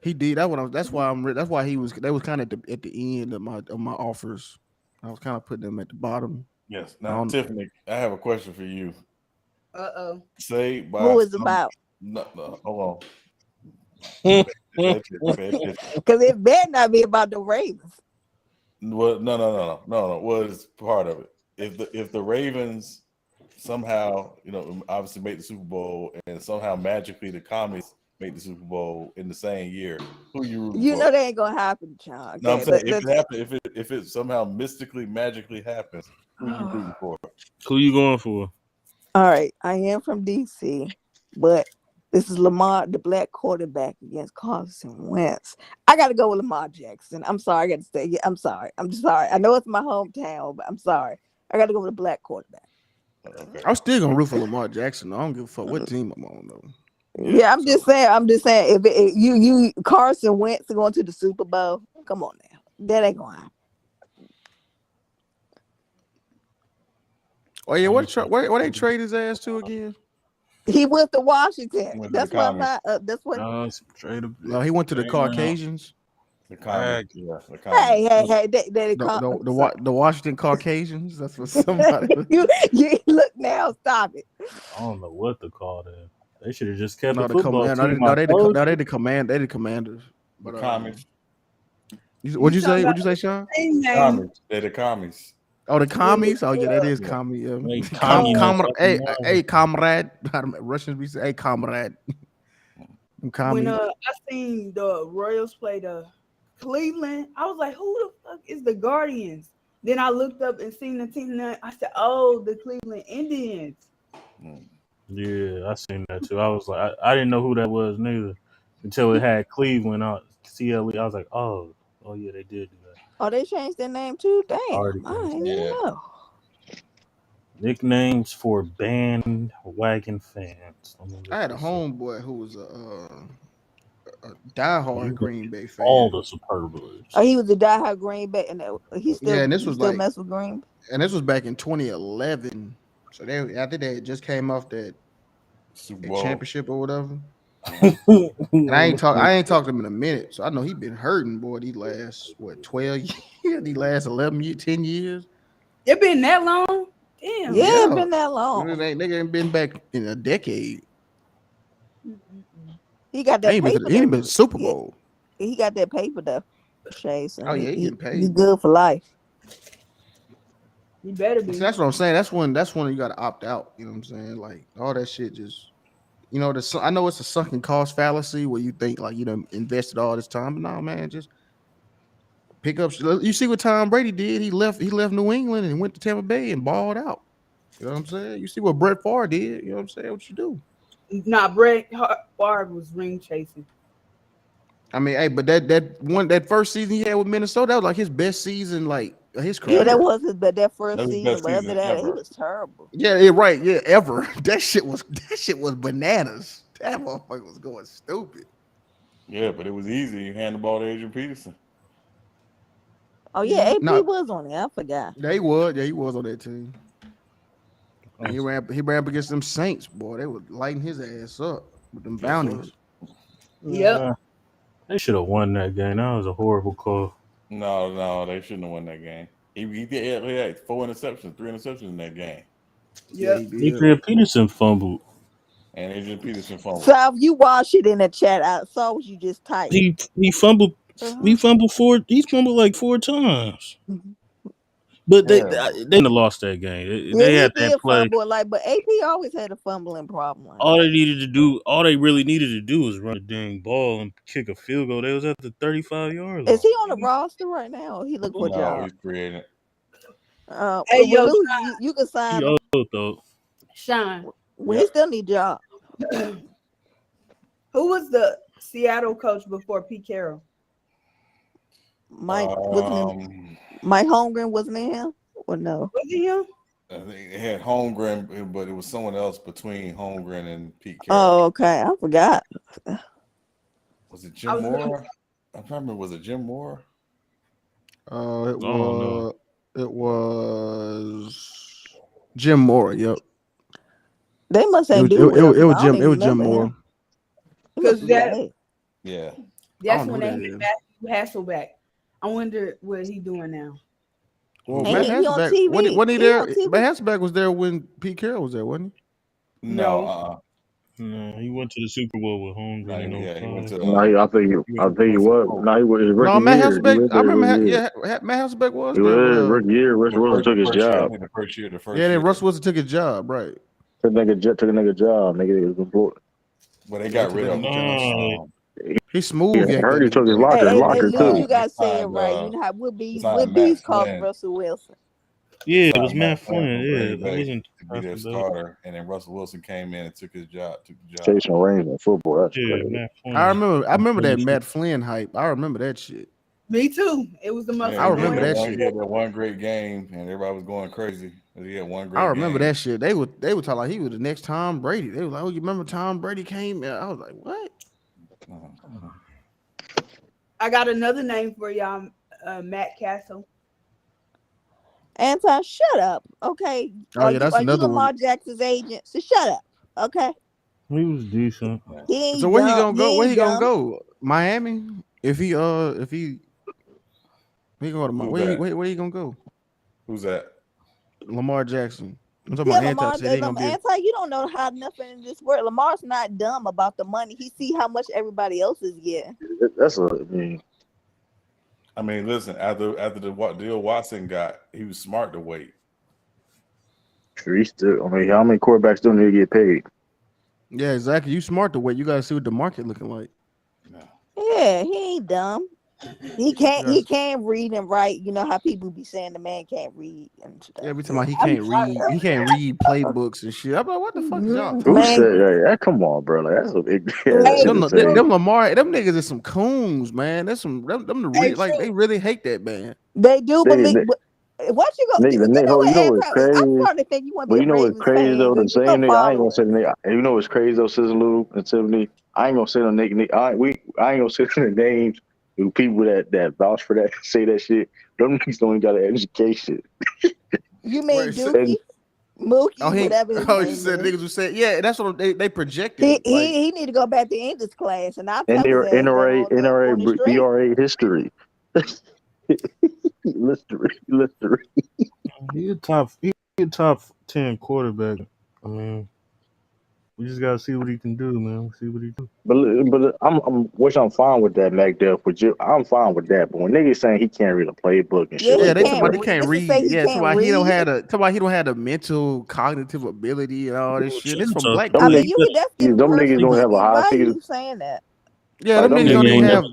He did. That's why he was. They was kind of at the end of my offers. I was kind of putting them at the bottom. Yes. Now, Tiffany, I have a question for you. Uh-oh. Say by Who is about? No, hold on. Because it better not be about the Ravens. Well, no. Well, it's part of it. If the Ravens somehow, obviously make the Super Bowl, and somehow magically the Commies make the Super Bowl in the same year, who you rooting for? You know that ain't gonna happen, John. No, I'm saying if it happens, if it somehow mystically, magically happens, who you rooting for? Who you going for? All right, I am from DC, but this is Lamar, the black quarterback against Carson Wentz. I got to go with Lamar Jackson. I'm sorry, I got to say. Yeah, I'm sorry. I know it's my hometown, but I'm sorry. I got to go with the black quarterback. Okay. I'm still gonna root for Lamar Jackson. I don't give a fuck what team I'm on though. Yeah, I'm just saying. If you Carson Wentz going to the Super Bowl, come on now, that ain't gonna happen. Oh yeah, where they trade his ass to again? He went to Washington. That's why I'm Commies. not. That's what. No, he went to the Caucasians. The Commies. Yeah, the Hey, The Washington Caucasians. That's what somebody. you look now. Stop it. I don't know what to call them. They should have just kept No, the the football command. team. No, they the commanders. The Commies. What'd you say? What'd you say, Sean? Commies. They're the Commies. Oh, the commies. Oh yeah, that is commie. Yeah. Hey, comrade. Russians be say, hey, comrade. When I seen the Royals play the Cleveland, I was like, who the fuck is the Guardians? Then I looked up and seen the team name. I said, oh, the Cleveland Indians. Yeah, I seen that too. I was like, I didn't know who that was neither until it had Cleveland on CLE. I was like, oh yeah, they did do that. Oh, they changed their name too. Damn, Already I didn't even know. Nicknames for bandwagon fans. I had a homeboy who was a diehard Green Bay fan. All the superlatives. Oh, he was a diehard Green Bay, and he still and this was still like mess with Green. And this was back in 2011. So I think they just came off that championship or whatever. And I ain't talked to him in a minute, so I know he been hurting, boy. These last 12 years, these last 11 years, 10 years. It been that long? Damn. Yeah, it been that long. Nigga ain't been back in a decade. He got that paper. He ain't been to Super Bowl. He got that paper though. Shay, so oh yeah, he getting paid. He's good for life. You better be. See, that's what I'm saying. That's when you got to opt out. You know what I'm saying? Like all that shit just. I know it's a sunken cost fallacy where you think like you done invested all this time, but no, man, just pick up. You see what Tom Brady did? He left New England and went to Tampa Bay and balled out. You know what I'm saying? You see what Brett Favre did? You know what I'm saying? What you do? Nah, Brett Favre was ring chasing. I mean, hey, but that first season he had with Minnesota, that was like his best season, like his career. Yeah, that was that first season. But after that, he was terrible. Yeah, right. Yeah, ever. That shit was bananas. That motherfucker was going stupid. Yeah, but it was easy. You hand the ball to Adrian Peterson. Oh yeah, AP was on it. I forgot. Yeah, he was. Yeah, he was on that team. And he ran up against them Saints, boy. They were lighting his ass up with them bounties. Yep. They should have won that game. That was a horrible call. No, they shouldn't have won that game. He had 3 interceptions in that game. Yeah, Adrian Peterson fumbled. And Adrian Peterson fumbled. So if you watch it in the chat, I saw what you just typed. He fumbled. He fumbled like 4 times. Mm-hmm. But they didn't have lost that game. They had that play. Fumble, but AP always had a fumbling problem. All they really needed to do was run a dang ball and kick a field goal. They was at the 35-yard line. Is he on the roster right now? Or he look for a job? No, he's creating it. Hey, yo, you can sign him. Though. Sean. We still need a job. Who was the Seattle coach before Pete Carroll? Mike Holmgren wasn't in him, or no? Was it him? I think they had Holmgren, but it was someone else between Holmgren and Pete Carroll. Oh, okay. I forgot. Was it Jim Moore? I'm trying to remember. Was it Jim Moore? It was Jim Moore. Yep. They must It ain't was do well. it was I don't Jim. It even was Jim remember Moore. him. He Because must be that late. Yeah. that's know when who they that had is. Matthew Hasselback. I wonder what he doing now. Well, Ain't Matt he on Hasselbeck TV? wasn't he He on there? TV? Matt Hasselbeck was there when Pete Carroll was there, wasn't No. No, he went to the Super Bowl with No, Holmgren in he went 05. to. No, I think he was. No, he was his he? No, rookie Matt year. He Hasselbeck. was I there his remember. rookie year. Matt Hasselbeck was He was there, but there his rookie year. Russell Wilson took his job. The first year. yeah, then Russell Wilson took his job, right? Took a nigga job. Nigga, he was employed. Well, they Yeah, got took rid that of nigga him. job. He smooth I yanked heard that he took his nigga job. Hey, locker Luke, too. you gotta say it right. You know how Wood signed Bees Matt called Flynn. Russell Wilson. Yeah, it Signed was Matt Flynn. from Yeah, Green it Bay wasn't to be their Hasselbeck. starter, and then Russell Wilson came in and took his job. Chasing rings in football. That's Yeah, crazy. Matt Flynn. I remember that Matt Flynn hype. I remember that shit. Me too. It was the most. Yeah, I remember that He shit. had that one great game, and everybody was going crazy. He had one great I remember game. that shit. They would talk like he was the next Tom Brady. They were like, "Oh, you remember Tom Brady came?" And I was like, "What?" I got another name for y'all, Matt Castle. Anton, shut up. Okay. Oh yeah, that's Are you another Lamar one. Jackson's agent? So shut up. Okay. He was decent. He ain't So where he dumb. gonna go? Where he gonna dumb. go? Miami? If he gonna go to Miami, where he gonna go? Who's that? Lamar Jackson. I'm talking Yeah, about Lamar. Anton. Said he ain't gonna be. Anton, you don't know how nothing in this world. Lamar's not dumb about the money. He see how much everybody else is getting. That's I mean, listen. After the deal Watson got, he was smart to wait. He still. I mean, how many quarterbacks still need to get paid? Yeah, exactly. You smart to wait. You gotta see what the market looking like. Yeah, he ain't dumb. He can't. He can't read and write. You know how people be saying the man can't read and stuff. Yeah, every time he can't read. He can't read playbooks and shit. I'm like, what the fuck is y'all? Who said that? Come on, bro. Like that's a big. Them Lamar, them niggas is some coons, man. That's some them they really hate that man. They do, but what you go? You know what's crazy? I'm starting to think you want to be You know what's crazy though? The same nigga. I ain't gonna say the nigga. You know what's crazy though, Sizzle Lou and Tiffany. I ain't gonna say no nigga. I ain't gonna say the names. The people that vouch for that say that shit. Them niggas don't even got an education. You mean Dookie? Mookie, whatever his name you said is. niggas who said, yeah, that's what they projected. He need to go back to English class, and I'll tell his ass NRA, BRA history. Listery. He a top 10 quarterback. I mean, we just gotta see what he can do, man. See what he do. But I'm fine with that, Mac Def. I'm fine with that. But when niggas saying he can't read a playbook and shit, they talking about they can't read. Yeah, talking about he don't have the mental cognitive ability and all this shit. It's from black. I mean, that's them niggas don't have a high. Why are you saying that? Yeah, them niggas don't even have.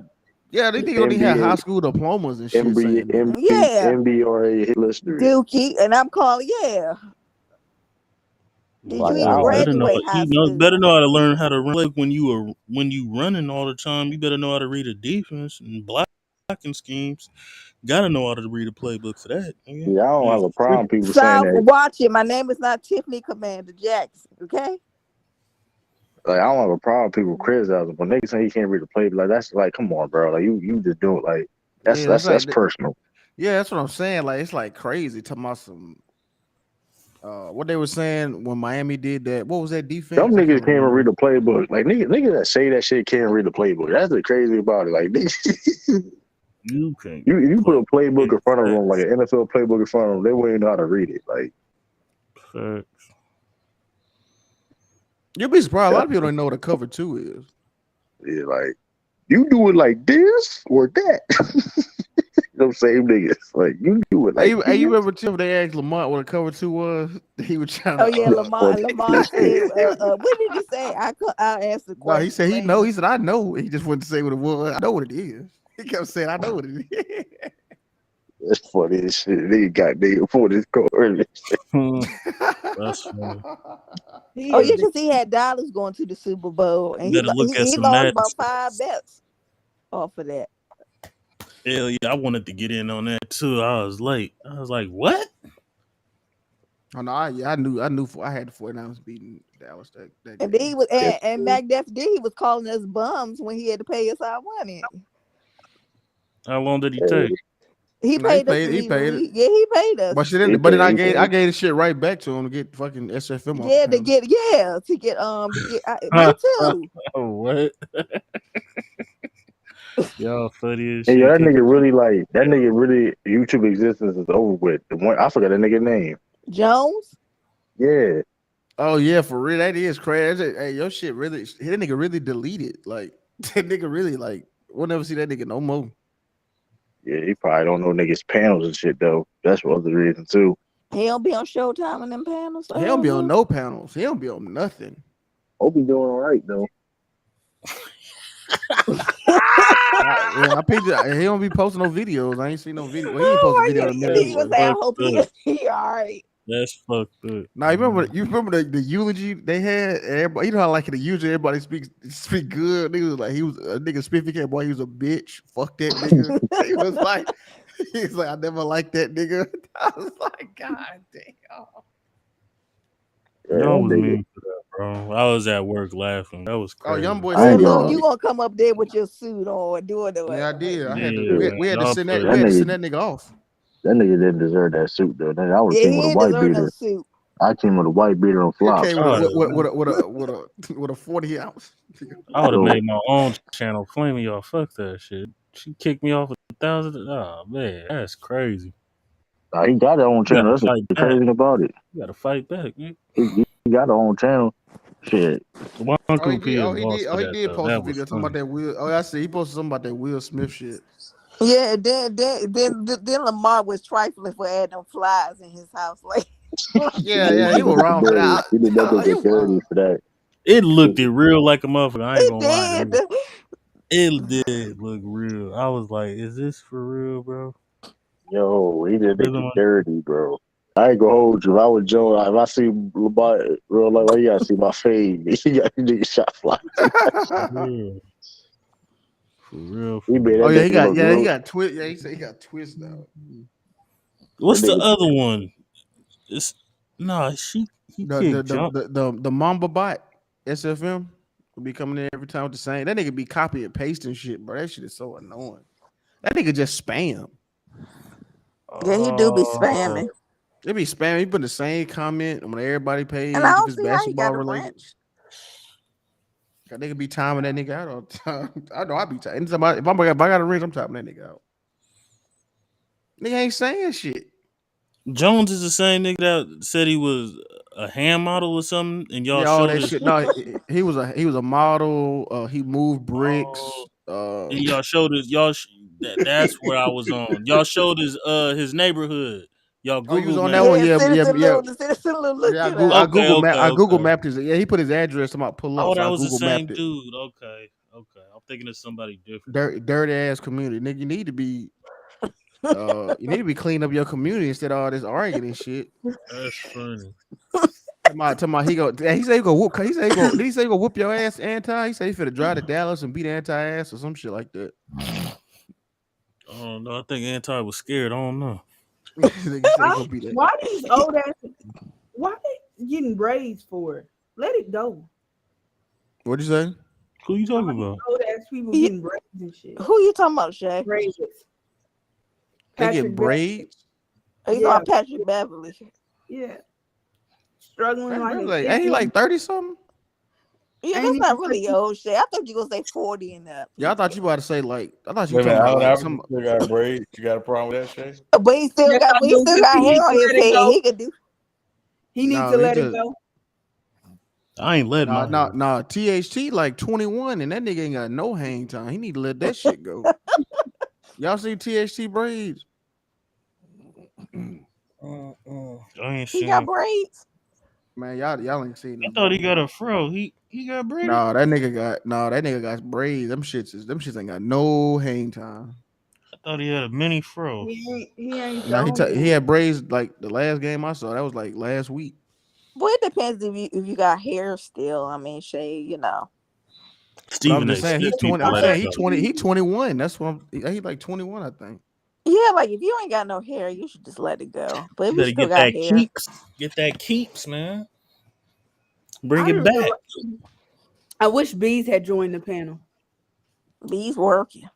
Yeah, they think don't even have high school diplomas and shit. MBRA history. Dookie, and I'm calling. Yeah. Did you even graduate high school? Better know how to learn how to run. Like when you running all the time, you better know how to read a defense and blocking schemes. Gotta know how to read a playbook for that. Yeah, I don't have a problem people saying that. Watch it. My name is not Tiffany Commander Jackson. Okay. Like I don't have a problem people criticizing, but niggas say he can't read the playbook. Like that's like, come on, bro. Like you just do it. Like that's personal. Yeah, that's what I'm saying. Like it's like crazy. Talking about some. What they were saying when Miami did that, what was that defense? Some niggas can't even read the playbook. Like niggas that say that shit can't read the playbook. That's the crazy about it. Like you can't. You put a playbook in front of them, like an NFL playbook in front of them, they wouldn't know how to read it. Like facts. You'll be surprised. A lot of people don't know what a cover 2 is. Yeah, like you do it like this or that. Them same niggas. Like you do it like you remember Tim? They asked Lamont what a cover 2 was. He was trying to. Oh yeah, Lamont said. What did he say? I'll answer the question. No, he said he know. He said I know. He just wouldn't say what it was. I know what it is. He kept saying I know what it is. That's funny as shit. They got nigga for this call early. That's funny. Oh yeah, because he had dollars going to the Super Bowl, and he lost about 5 bets off of that. Hell yeah, I wanted to get in on that too. I was late. I was like, what? Oh no, I knew I had the 49ers beating Dallas that and then he was and McDuff he was calling us bums when he had to pay us our money. How long did he take? He No, he paid us paid. to He leave the paid it. league. Yeah, he paid us. But shit, He but then paid. He I paid. gave the shit right back to him to get fucking SFM off the Yeah, panel. to get me too. Oh, what? Y'all funny as Hey, shit. yo, that Can't nigga really like that nigga really YouTube existence is over with. The one I forgot that nigga name. Jones. Yeah. Oh yeah, for real, that is crazy. Hey, your shit really, that nigga really deleted. Like that nigga really like, we'll never see that nigga no more. Yeah, he probably don't know niggas panels and shit though. That's one of the reason too. He don't be on Showtime and them panels. He don't be on no panels. He don't be on nothing. Hope he doing all right though. Yeah, I picked it. He don't be posting no videos. I ain't seen no video. Well, he ain't posted a video in a minute. He was saying, I hope he all right. That's fucked up. Now you remember the eulogy they had? Everybody, you know how like the eulogy everybody speak good. Nigga was like he was a nigga Spiffy cat boy. He was a bitch. Fuck that nigga. He was like I never liked that nigga. I was like, God damn. Y'all was mean for that, bro. I was at work laughing. That was crazy. Oh, young boy. Hey, look, you gonna come up there with your suit on doing the Yeah, I did. I had Yeah, to. We had to y'all send put- that. We had to send that nigga off. That nigga didn't deserve that suit though. I was Yeah, came he with a didn't white deserve no beater. suit. I came with a white beater on He flops. came with a 40 ounce. I would have made my own channel flaming y'all. Fuck that shit. She kicked me off 1,000. Oh man, that's crazy. Nah, he got his own You channel. gotta That's the fight crazy back. thing about it. You gotta fight back, man. He got his own channel. Shit. One Oh, he P had lost did. for He that did though. post a That was video talking about funny. that Will. Oh, I see. He posted something about that Will Smith shit. Yeah, then Lamar was trifling for adding them flies in his house. Like, Yeah, he was wrong for that. He did nothing but dirty for that. It looked real like a motherfucker. I ain't gonna lie. did. It did look real. I was like, is this for real, bro? Yo, he did Living it on- dirty, bro. I ain't gonna hold you. If I was Joe, if I see Lamar real life, you gotta see my fade. He got nigga shot fly. For real. He made that Oh yeah, nigga he look got twist. Yeah, he said he got twist now. What's the nigga- other one? It's he kicked jump. The Mamba bot SFM will be coming in every time with the same. That nigga be copy and pasting shit, bro. That shit is so annoying. That nigga just spam. Yeah, he do be spamming. They be spamming. He put the same comment on everybody page And I if don't it's see how he basketball got a related. branch. Cause they could be timing that nigga out all the time. I know I be timing. If I got a ring, I'm timing that nigga out. Nigga ain't saying shit. Jones is the same nigga that said he was a hand model or something, and y'all Yeah, all showed that his, shit. No, he was a model. He moved bricks. and y'all showed his that's where I was on. Y'all showed his neighborhood. Y'all Oh, you was Google on Maps. that one? Yeah. The citizen looked Yeah, it up. I Google Okay. mapped his. Yeah, he put his address. I'm about to pull up. Oh, So that I was the Google same mapped it. dude. Okay. I'm thinking of somebody different. Dirty ass community, nigga. You need to be. You need to be cleaning up your community instead of all this arguing and shit. That's funny. Tomorrow he go. He said he go whoop. He said he go. Did he say he go whoop your ass? Anti. He said he finna drive to Dallas and beat Anti ass or some shit like that. I don't know. I think Anti was scared. I don't know. Why these old ass? Why they getting braids for it? Let it go. What'd you say? Who you talking about? Old ass people getting braids and shit. Who you talking about, Shay? Braids. They get braids. Are you talking about Patrick Beverly? Yeah. Struggling Ain't he like 30 something? Yeah, that's not really old shit. I thought you were gonna say 40 and up. Yeah, I thought you about to say like. I thought you Wait a talking minute, about Allen like Iverson some. still got braids. You got a problem with that, Shay? But he still got hair on his head. He could do. He needs to let it go. I ain't letting Nah. THT like 21, and that nigga ain't got no hang time. He need to let that shit go. Y'all see THT braids? I ain't He seen. got braids. Man, y'all ain't seen. I thought he got a fro. He got braids. Nah, that nigga got braids. Them shits ain't got no hang time. I thought he had a mini fro. He ain't. Nah, he had braids like the last game I saw. That was like last week. Well, it depends if you got hair still. I mean, Shay, you know. I'm just saying he's 20. I'm saying he 21. That's what he like 21, I think. Yeah, like if you ain't got no hair, you should just let it go. But if you Better still get got that hair, keeps. Get that keeps, man. Bring it back. I wish Bees had joined the panel. Bees working.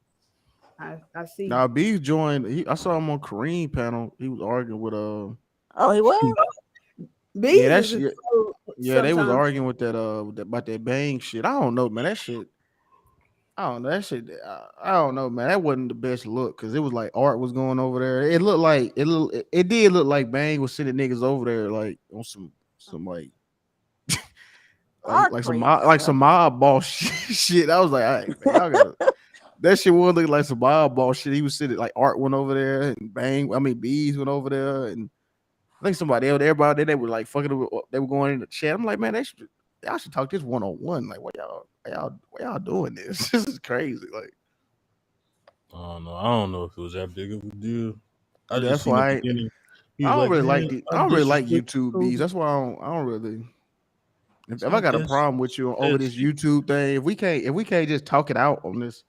I see. Now Beef joined. I saw him on Kareem panel. He was arguing with Oh, he was. Yeah, Bees that is a shit. troll Yeah, they was sometimes. arguing with that about that bang shit. I don't know, man. That shit. I don't know that shit. I don't know, man. That wasn't the best look because it was like Art was going over there. It looked like it did look like Bang was sending niggas over there like on some Art crazy like stuff. some mob boss shit. I was like, all right, man, y'all gotta. That shit was looking like some mob boss shit. He was sitting like Art went over there and Bang. I mean, Bees went over there and I think somebody else. Everybody they were like fucking. They were going in the chat. I'm like, man, y'all should talk this 1-on-1. Like, why y'all doing this? This is crazy. Like, I don't know if it was that big of a deal. I just that's seen the why beginning. He I was don't like, really man, I I don't really like disrespect YouTube beats. Kobe. That's why I don't really. If I Like, got a problem with you over this YouTube thing, if we can't just talk it out on this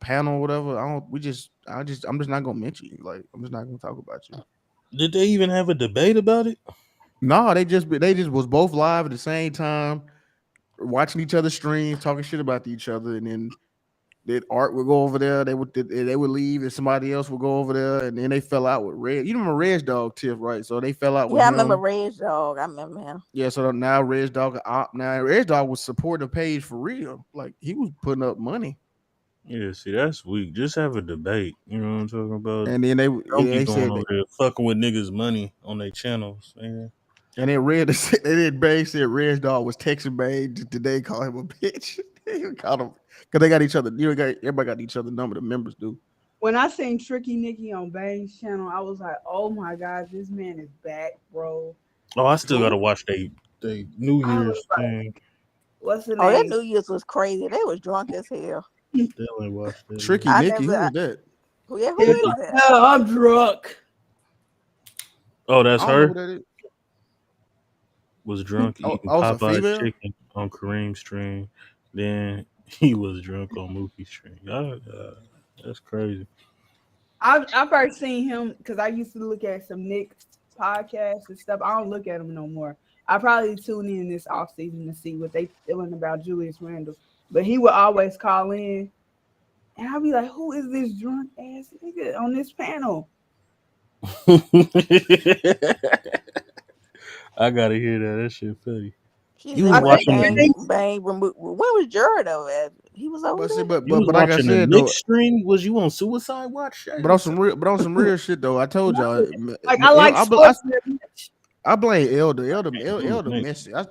panel or whatever, I'm just not gonna mention you. Like, I'm just not gonna talk about you. Did they even have a debate about it? No, they just was both live at the same time, watching each other's streams, talking shit about each other, and then that Art would go over there. They would leave, and somebody else would go over there, and then they fell out with Red. You remember Red's dog Tiff, right? So they fell out with Yeah, I remember him. Reg Dog. I remember him. Yeah, so now Red's dog now Red's dog was supporting the page for real. Like he was putting up money. Yeah, see, that's weak. Just have a debate. You know what I'm talking about? And then Don't be they going said over there fucking with niggas' money on their channels, man. and then Red they did Bang said Red's dog was texting Bang today, call him a bitch. He called him because they got each other. Everybody got each other number. The members do. When I seen Tricky Nicky on Bang's channel, I was like, "Oh my god, this man is back, bro." Oh, I still gotta watch they New I Year's was like, thing. "What's the Oh, that name?" New Year's was crazy. They was drunk as hell. Still ain't watched that. Tricky I Nicky, never. who was that? Yeah, who He was is like, that? "No, I'm drunk." Oh, that's I don't know her. who that is. Was drunk Oh, eating it's a Popeye's female. chicken on Kareem's stream. Then he was drunk on Mookie's stream. That's crazy. I first seen him because I used to look at some Nick's podcasts and stuff. I don't look at them no more. I probably tune in this off season to see what they feeling about Julius Randle. But he would always call in, and I'd be like, "Who is this drunk ass nigga on this panel?" I gotta hear that. That shit funny. She You said was I when think watching Bang removed. Where was Jared at? He was over But see, there. but you but was but like I watching the said though, Knicks stream. Was you on Suicide Watch? but on some real shit though, I told y'all. like I like sports very much. I blame Elder. Elder messy. I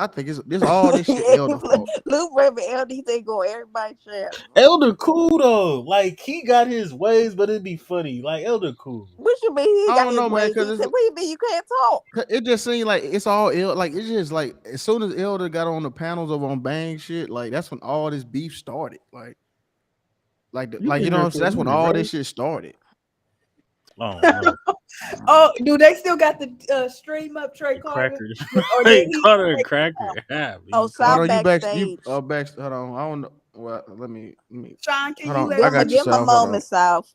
think it's all this shit Elder fault. Luke Raven LD they go everybody share. Elder cool though. Like he got his ways, but it'd be funny. Like Elder cool. What you mean he I got don't his know, man, ways? He because said, "What you mean you can't talk?" it just seemed like it's all like it's just like as soon as Elder got on the panels of on Bang shit, like that's when all this beef started. Like You you been know what there I'm for saying? a That's when minute, all right? this shit started. Oh no. Oh, do they still got the stream up, Trey Carter? Crackers. Or Hey, did he? Carter and Cracker. Yeah, Oh, man. South Hold on, you backstage. back. Hold on, I don't know. Well, let me. Sean, can Hold you on, let I Give him, got you, give him a South. Hold on. moment, South.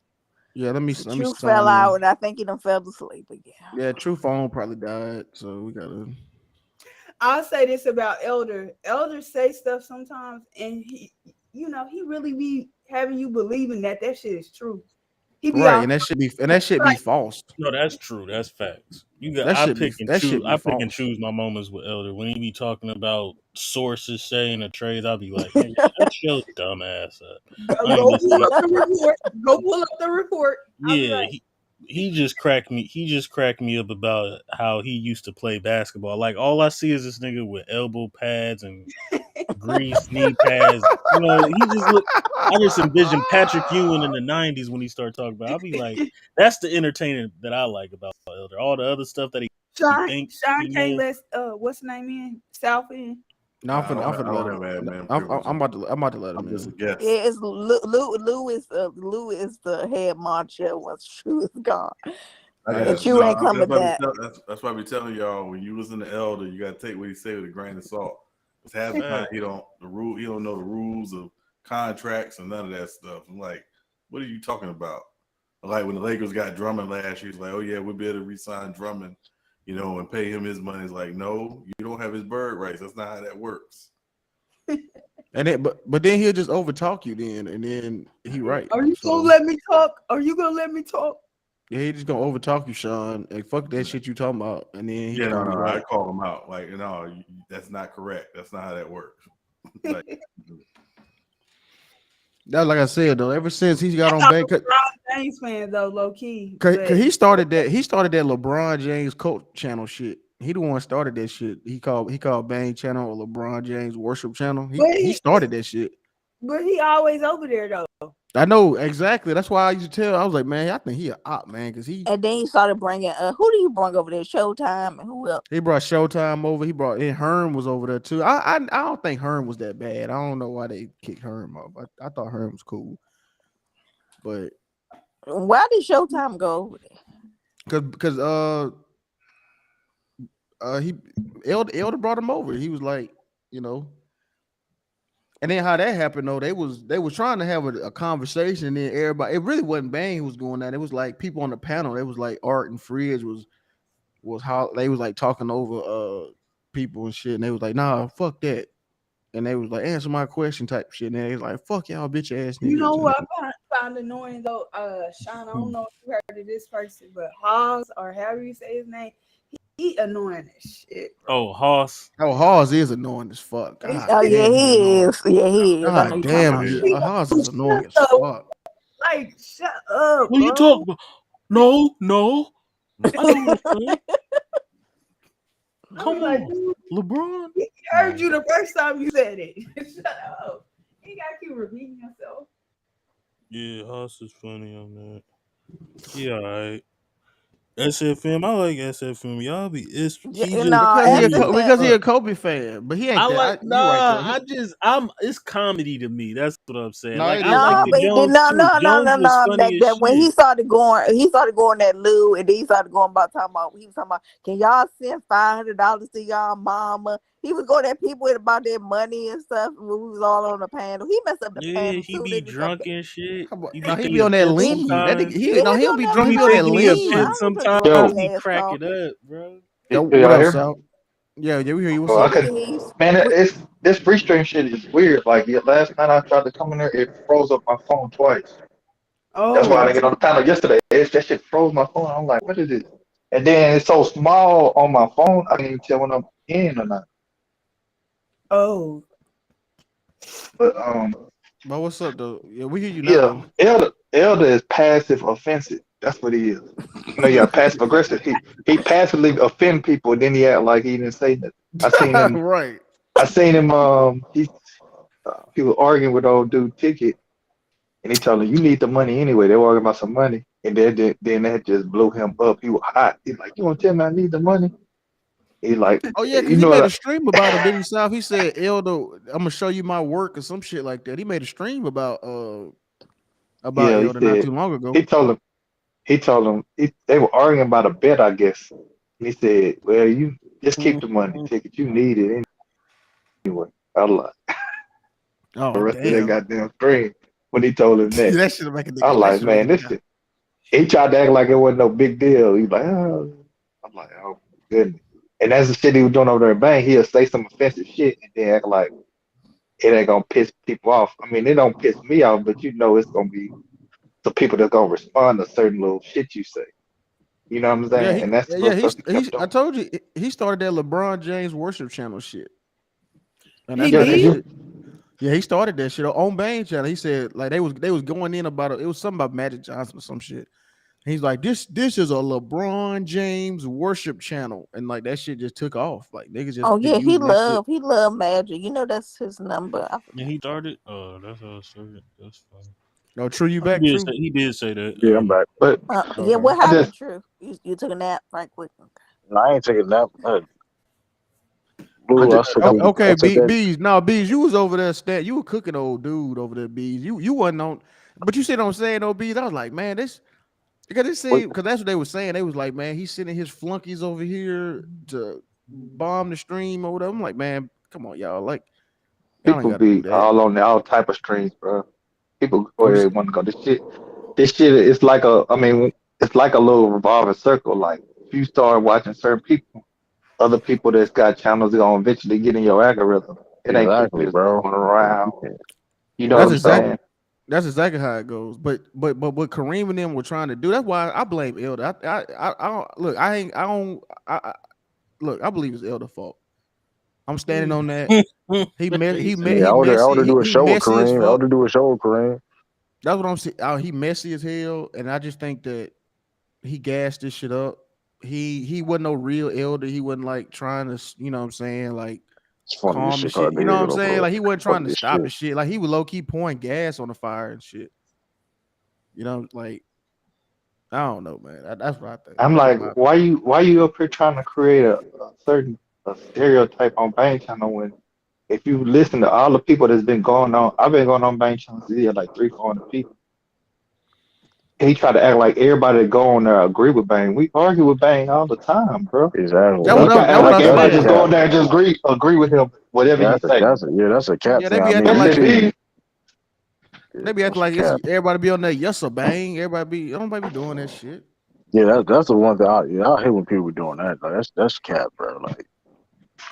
Yeah, let me Truth sign fell out, in. and I think he done fell asleep again. Yeah, True Phone probably died, so we gotta. I'll say this about Elder. Elder say stuff sometimes, and he really be having you believing that shit is true. He be Right, out and that should be false. No, that's true. That's facts. You got. That should be I pick and false. choose my moments with Elder. When he be talking about sources saying the trades, I'll be like, nigga, shut your dumb ass up. I ain't go pull listening. up the report. Go pull up the report. I'll be Yeah, like, he just cracked me. He just cracked me up about how he used to play basketball. Like all I see is this nigga with elbow pads and grease knee pads. You know, he just look. I just envision Patrick Ewing in the '90s when he started talking about. I'll be like, that's the entertainer that I like about Elder. All the other stuff that he Sean thinks he can't knows. let what's the name in South End. No, I'm I finna don't let have him. admin I'm privilege. about to let him I'm just a in. guest. Yeah, it's Lou is the head macho once True is gone. I Hey, got And True ain't coming back. that's why I be telling y'all when you listen to Elder, you gotta take what he say with a grain of salt. Because half the time he don't know the rules of contracts and none of that stuff. I'm like, what are you talking about? Like when the Lakers got Drummond last year, he's like, oh yeah, we'll be able to re-sign Drummond, and pay him his money. It's like, no, you don't have his bird rights. That's not how that works. And then, but then he'll just overtalk you then, and then he right. Are you So gonna let me talk? Are you gonna let me talk? yeah, he just gonna overtalk you, Sean. And fuck that shit you talking about, and then he Yeah, gonna no, be I right. call him out. Like, that's not correct. That's not how that works. Like, That's like I said though. Ever since he got I on thought bank, LeBron James fan though, low key. cause But he started that. He started that LeBron James coach channel shit. He the one started that shit. He called Bang Channel or LeBron James Worship Channel. He started that shit. but he always over there though. I know exactly. That's why I used to tell. I was like, man, I think he a op, man, because he And then he started bringing who do you bring over there? Showtime and who else? brought Showtime over. He brought in Herm was over there too. I don't think Herm was that bad. I don't know why they kicked Herm off. I thought Herm was cool, but Why did Showtime go over there? because he Elder brought him over. He was like, and then how that happened though, they was trying to have a conversation, and then everybody, it really wasn't Bang who was going that. It was like people on the panel. It was like Art and Fridge was how they was like talking over people and shit, and they was like, nah, fuck that. And they was like, answer my question type shit. And they was like, fuck y'all bitch ass niggas. You know what I found annoying though? Sean, I don't know if you heard of this person, but Hawes, or however you say his name, he annoying as shit. Oh, Hoss. Oh, Hawes is annoying as fuck. God Oh yeah, damn, he is. Yeah, he is. I know God you damn, talking about. Hawes is annoying as fuck. Like, shut up. What are you talking about? No. I know what you're saying. Come on, LeBron. He heard you the first time you said it. Shut up. You gotta keep repeating yourself. Yeah, Hoss is funny on that. Yeah, all right. SFM, I like SFM. Y'all be it's he just Because he a Kobe fan, but he ain't I that. like You right though. it's comedy to me. That's what I'm saying. No, Like it I is like comedy. the Jones too. Jones was funny as That when shit. he started going that Lou, and then he started going about he was talking about, can y'all send $500 to y'all mama? He was going at people about their money and stuff. We was all on the panel. He messed up the panel He too. be drunk and shit. He No, he think be on that lean. sometimes. He'll be drunk. He He be on that think he a lean. pimp sometimes. Yo. He crack it up, bro. Yo, Can what y'all up, hear? Sal? Yeah, we hear you. What's Well, up? man, it's this free stream shit is weird. Like last night I tried to come in there, it froze up my phone twice. That's why I Oh, didn't get on the panel yesterday. That shit froze my phone. I'm like, what is it? And then it's so small on my phone, I can't even tell when I'm in or not. But But what's up though? Yeah, we hear you now yeah, though. Elder is passive offensive. That's what he is. You know, yeah, passive aggressive. He passively offend people, and then he act like he didn't say nothing. I seen him. Right. I seen him. He was arguing with old dude Ticket, and he told him, "You need the money anyway." They were arguing about some money, and then that just blew him up. He was hot. He's like, "You want to tell me I need the money?" He like, Oh yeah, because you he know, made a like, stream about him, didn't he, Sal? He said, Elder, I'm gonna show you my work or some shit like that. He made a stream about yeah. He Elder not said too long ago. he told him they were arguing about a bet, I guess. And he said, "Well, you just keep the money, Ticket. You need it anyway." I was like, the Oh rest of that damn. goddamn stream when he told him that. That should make a I was nigga. That like, should make man, a this nigga. shit. He tried to act like it wasn't no big deal. He's like, oh. I'm like, oh goodness. And that's the shit he was doing over there at Bang. He'll say some offensive shit and then act like it ain't gonna piss people off. I mean, it don't piss me off, but you know it's gonna be some people that's gonna respond to certain little shit you say. You know what I'm saying? And that's the little stuff he kept I doing. told you he started that LeBron James worship channel shit. And he that's Yeah, that did. shit. Yeah, he started that shit on Bang channel. He said like they was going in about it. It was something about Magic Johnson or some shit. He's like, this is a LeBron James worship channel, and like that shit just took off. Like niggas just Oh been yeah, using that shit. he loved Magic. You know that's his number. And he started. Oh, that's how I started. That's funny. No, True, you back, True? He did say that. Yeah, I'm back. But Yeah, what I happened, just True? You took a nap right quick. No, I ain't taking that. I Blue, I just took I, a, I Okay, took that. Bees, you was over there you were cooking old dude over there, Bees. You wasn't on, but you see what I'm saying, though, Bees. I was like, man, this because that's what they were saying. They was like, man, he's sending his flunkies over here to bomb the stream or whatever. I'm like, man, come on, y'all. Like, y'all ain't people gotta do be that. all on the all type of streams, bro. People go What where is they want to go. This shit is like it's like a little revolving circle. Like if you start watching certain people, other people that's got channels are gonna eventually get in your algorithm, It ain't people Exactly, just bro. going around. You know That's what I'm exactly saying? that's exactly how it goes. But what Kareem and them were trying to do, that's why I blame Elder. I don't look. Look. I believe it's Elder fault. I'm standing on that. He Yeah, Elder do a he show with messy as Kareem. fuck. Elder do a show with Kareem. That's what I'm saying. He messy as hell, and I just think that he gassed this shit up. He wasn't no real Elder. He wasn't like trying to, you know what I'm saying, like It's funny this calm the shit shit. called You know what I'm nigga, saying? bro. Like he wasn't Fuck trying to this stop the shit. shit. Like he was low key pouring gas on the fire and shit. You know, like I don't know, man. That's what I think. I'm That's just like, my why you up here trying to create a certain stereotype on Bang Channel when if you listen to all the people that's been going on, I've been going on Bang Channel yeah, like 300 people. He tried to act like everybody that go on there agree with Bang. We argue with Bang all the time, bro. Exactly. that He what try I to that act what like I everybody just said. go on there and just agree with him, whatever he say. That's a cap Yeah, thing. they I be acting mean, like That's it. they be acting that's a like it's cap. everybody be on there. Yes, a bang. Everybody be doing that shit. Yeah, that's the one thing. I hate when people doing that. Like, that's cap, bro. Like,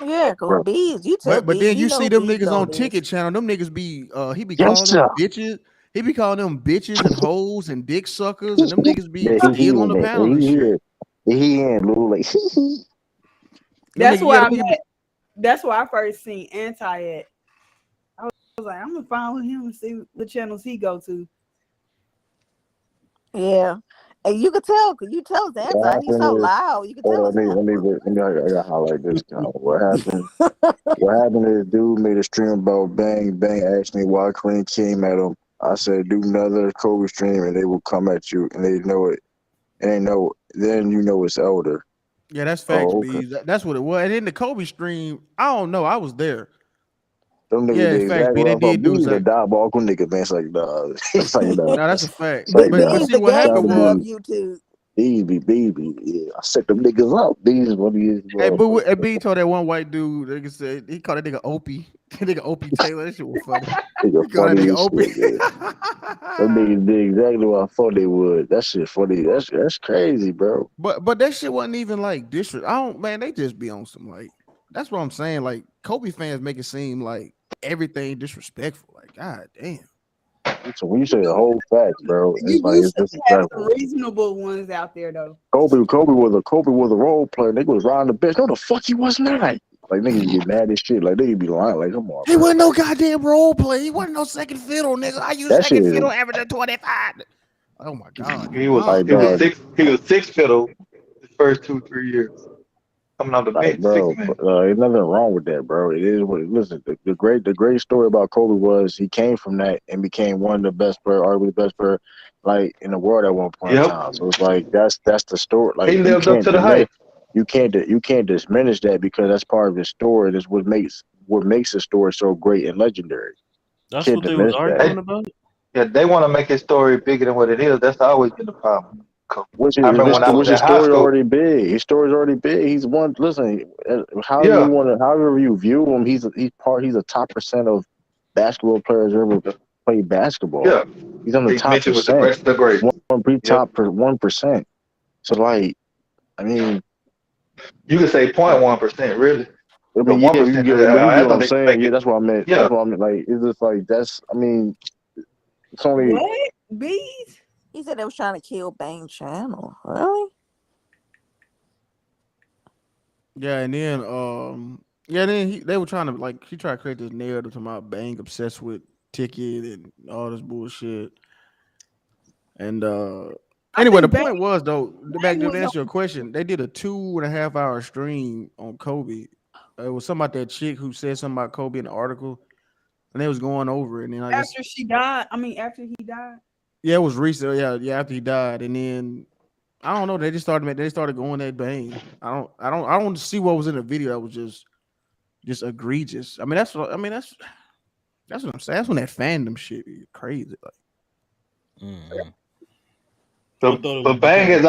Yeah, cause bro. Bees, you tell But Bees, then he you know see who them Bees niggas Load on is. Ticket Channel. Them niggas be he be Yes, calling them sir. bitches. He be calling them bitches and hoes and dick suckers, and them niggas be Yeah, still on in the it. panel and shit. He in Lou like Them That's niggas, yeah, where them I'm niggas at. That's where I first seen Anti at. I was like, I'm gonna follow him and see the channels he go to. Yeah, and you could tell, cause you tell his what anti, he's so happened is loud. You can hold tell on, it's him. I gotta highlight this count. What happened is dude made a stream about Bang Bang asked me why Kareem came at him. I said do another Kobe stream and they will come at you and they know it. And they know then you know it's Elder. Yeah, that's facts, Oh, okay. B. That's what it was. And in the Kobe stream, I don't know. I was there. Them niggas Yeah, did facts, exactly B. what They I thought. did do Bees a exactly. diabolical nigga, man. It's like, nah. It's like, nah. No, that's a fact. It's like, But nah. Bees, see the what happened gangster of was, YouTube. Baby. Yeah, I set them niggas up. These is what he is. hey, B told that one white dude, nigga said he called that nigga Opie. That nigga Opie Taylor. That shit was funny. Nigga He called that funny nigga as Opie. shit, man. Them niggas did exactly what I thought they would. That shit funny. That's crazy, bro. But that shit wasn't even like disrespect. I don't, man. They just be on some like. That's what I'm saying. Like Kobe fans make it seem like everything disrespectful. Like God damn. So when you say the whole facts, bro, You it's like do it's still have some disrespectful. reasonable ones out there though. Kobe was a role player. Nigga was riding the bench. No, the fuck he was not. Like niggas get mad as shit. Like they be lying. Like come on, He bro. wasn't no goddamn role play. He wasn't no second fiddle, nigga. I use That shit second is fiddle averaging 25. Oh my god. He was like, he was dog. six fiddle the first 2-3 years. Coming off the Like, bench, six bro, man. ain't nothing wrong with that, bro. It is what. Listen, the great story about Kobe was he came from that and became one of the best player, arguably the best player, like in the world at one point in Yep. time. So it's like that's the story. He Like lived up to the hype. you can't diminish that because that's part of his story. That's what makes the story so great and legendary. That's Can't what they was diminish that. arguing about. Yeah, they want to make his story bigger than what it is. That's always been the problem. Which I remember is when I was his in high story school. already big. His story's already big. He's one. Listen, Yeah, however you view him, he's a top percent of basketball players who ever played basketball. yeah. He's on the He's top mentioned with the percent. greatest of the great. Yep. Top 1%. So like, I mean, You could say 0.1%, really. But yeah, you 1% get of what you the get what I'm athletes saying. make Yeah, it. that's what I meant. Yeah. That's what I meant. Like, it's just like that's. I mean, it's only. What? Bees? He said they was trying to kill Bang Channel. Really? Yeah, and then they were trying to like he tried to create this narrative to my Bang obsessed with Ticket and all this bullshit. And anyway, the think point was though, back Bang to was answer your on. question, they did a 2.5 hour stream on Kobe. It was something about that chick who said something about Kobe in the article, and they was going over it. And then I guess After she died. I mean, after he died. yeah, it was recent. Yeah, after he died, and then I don't know. They started going at Bang. I don't see what was in the video that was just egregious. I mean, that's what I'm saying. That's when that fandom shit is crazy. Like, But Bang has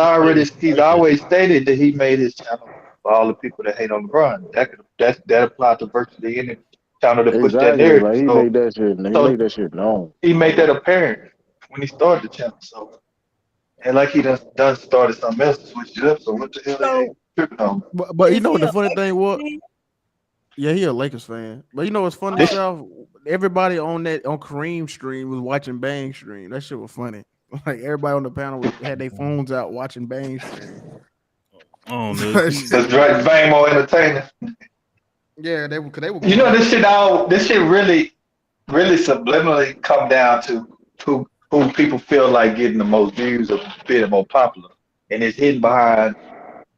he's always stated that he made his channel for all the people that hate on LeBron. That applies to virtually any channel that push that Exactly. narrative. Like he made that shit. He made that shit known. He made that apparent when he started the channel. So and like he done started something else to switch it up. So what the hell they So tripping on? but you is know he what the a funny Lakers thing was? fan? Yeah, he a Lakers fan. But you know what's funny, This South? Everybody on Kareem stream was watching Bang stream. That shit was funny. Like everybody on the panel had their phones out watching Bang stream. Oh no, does Bang more entertaining. Yeah, they were You know, this shit really subliminally come down to who people feel like getting the most views or being more popular, and it's hidden behind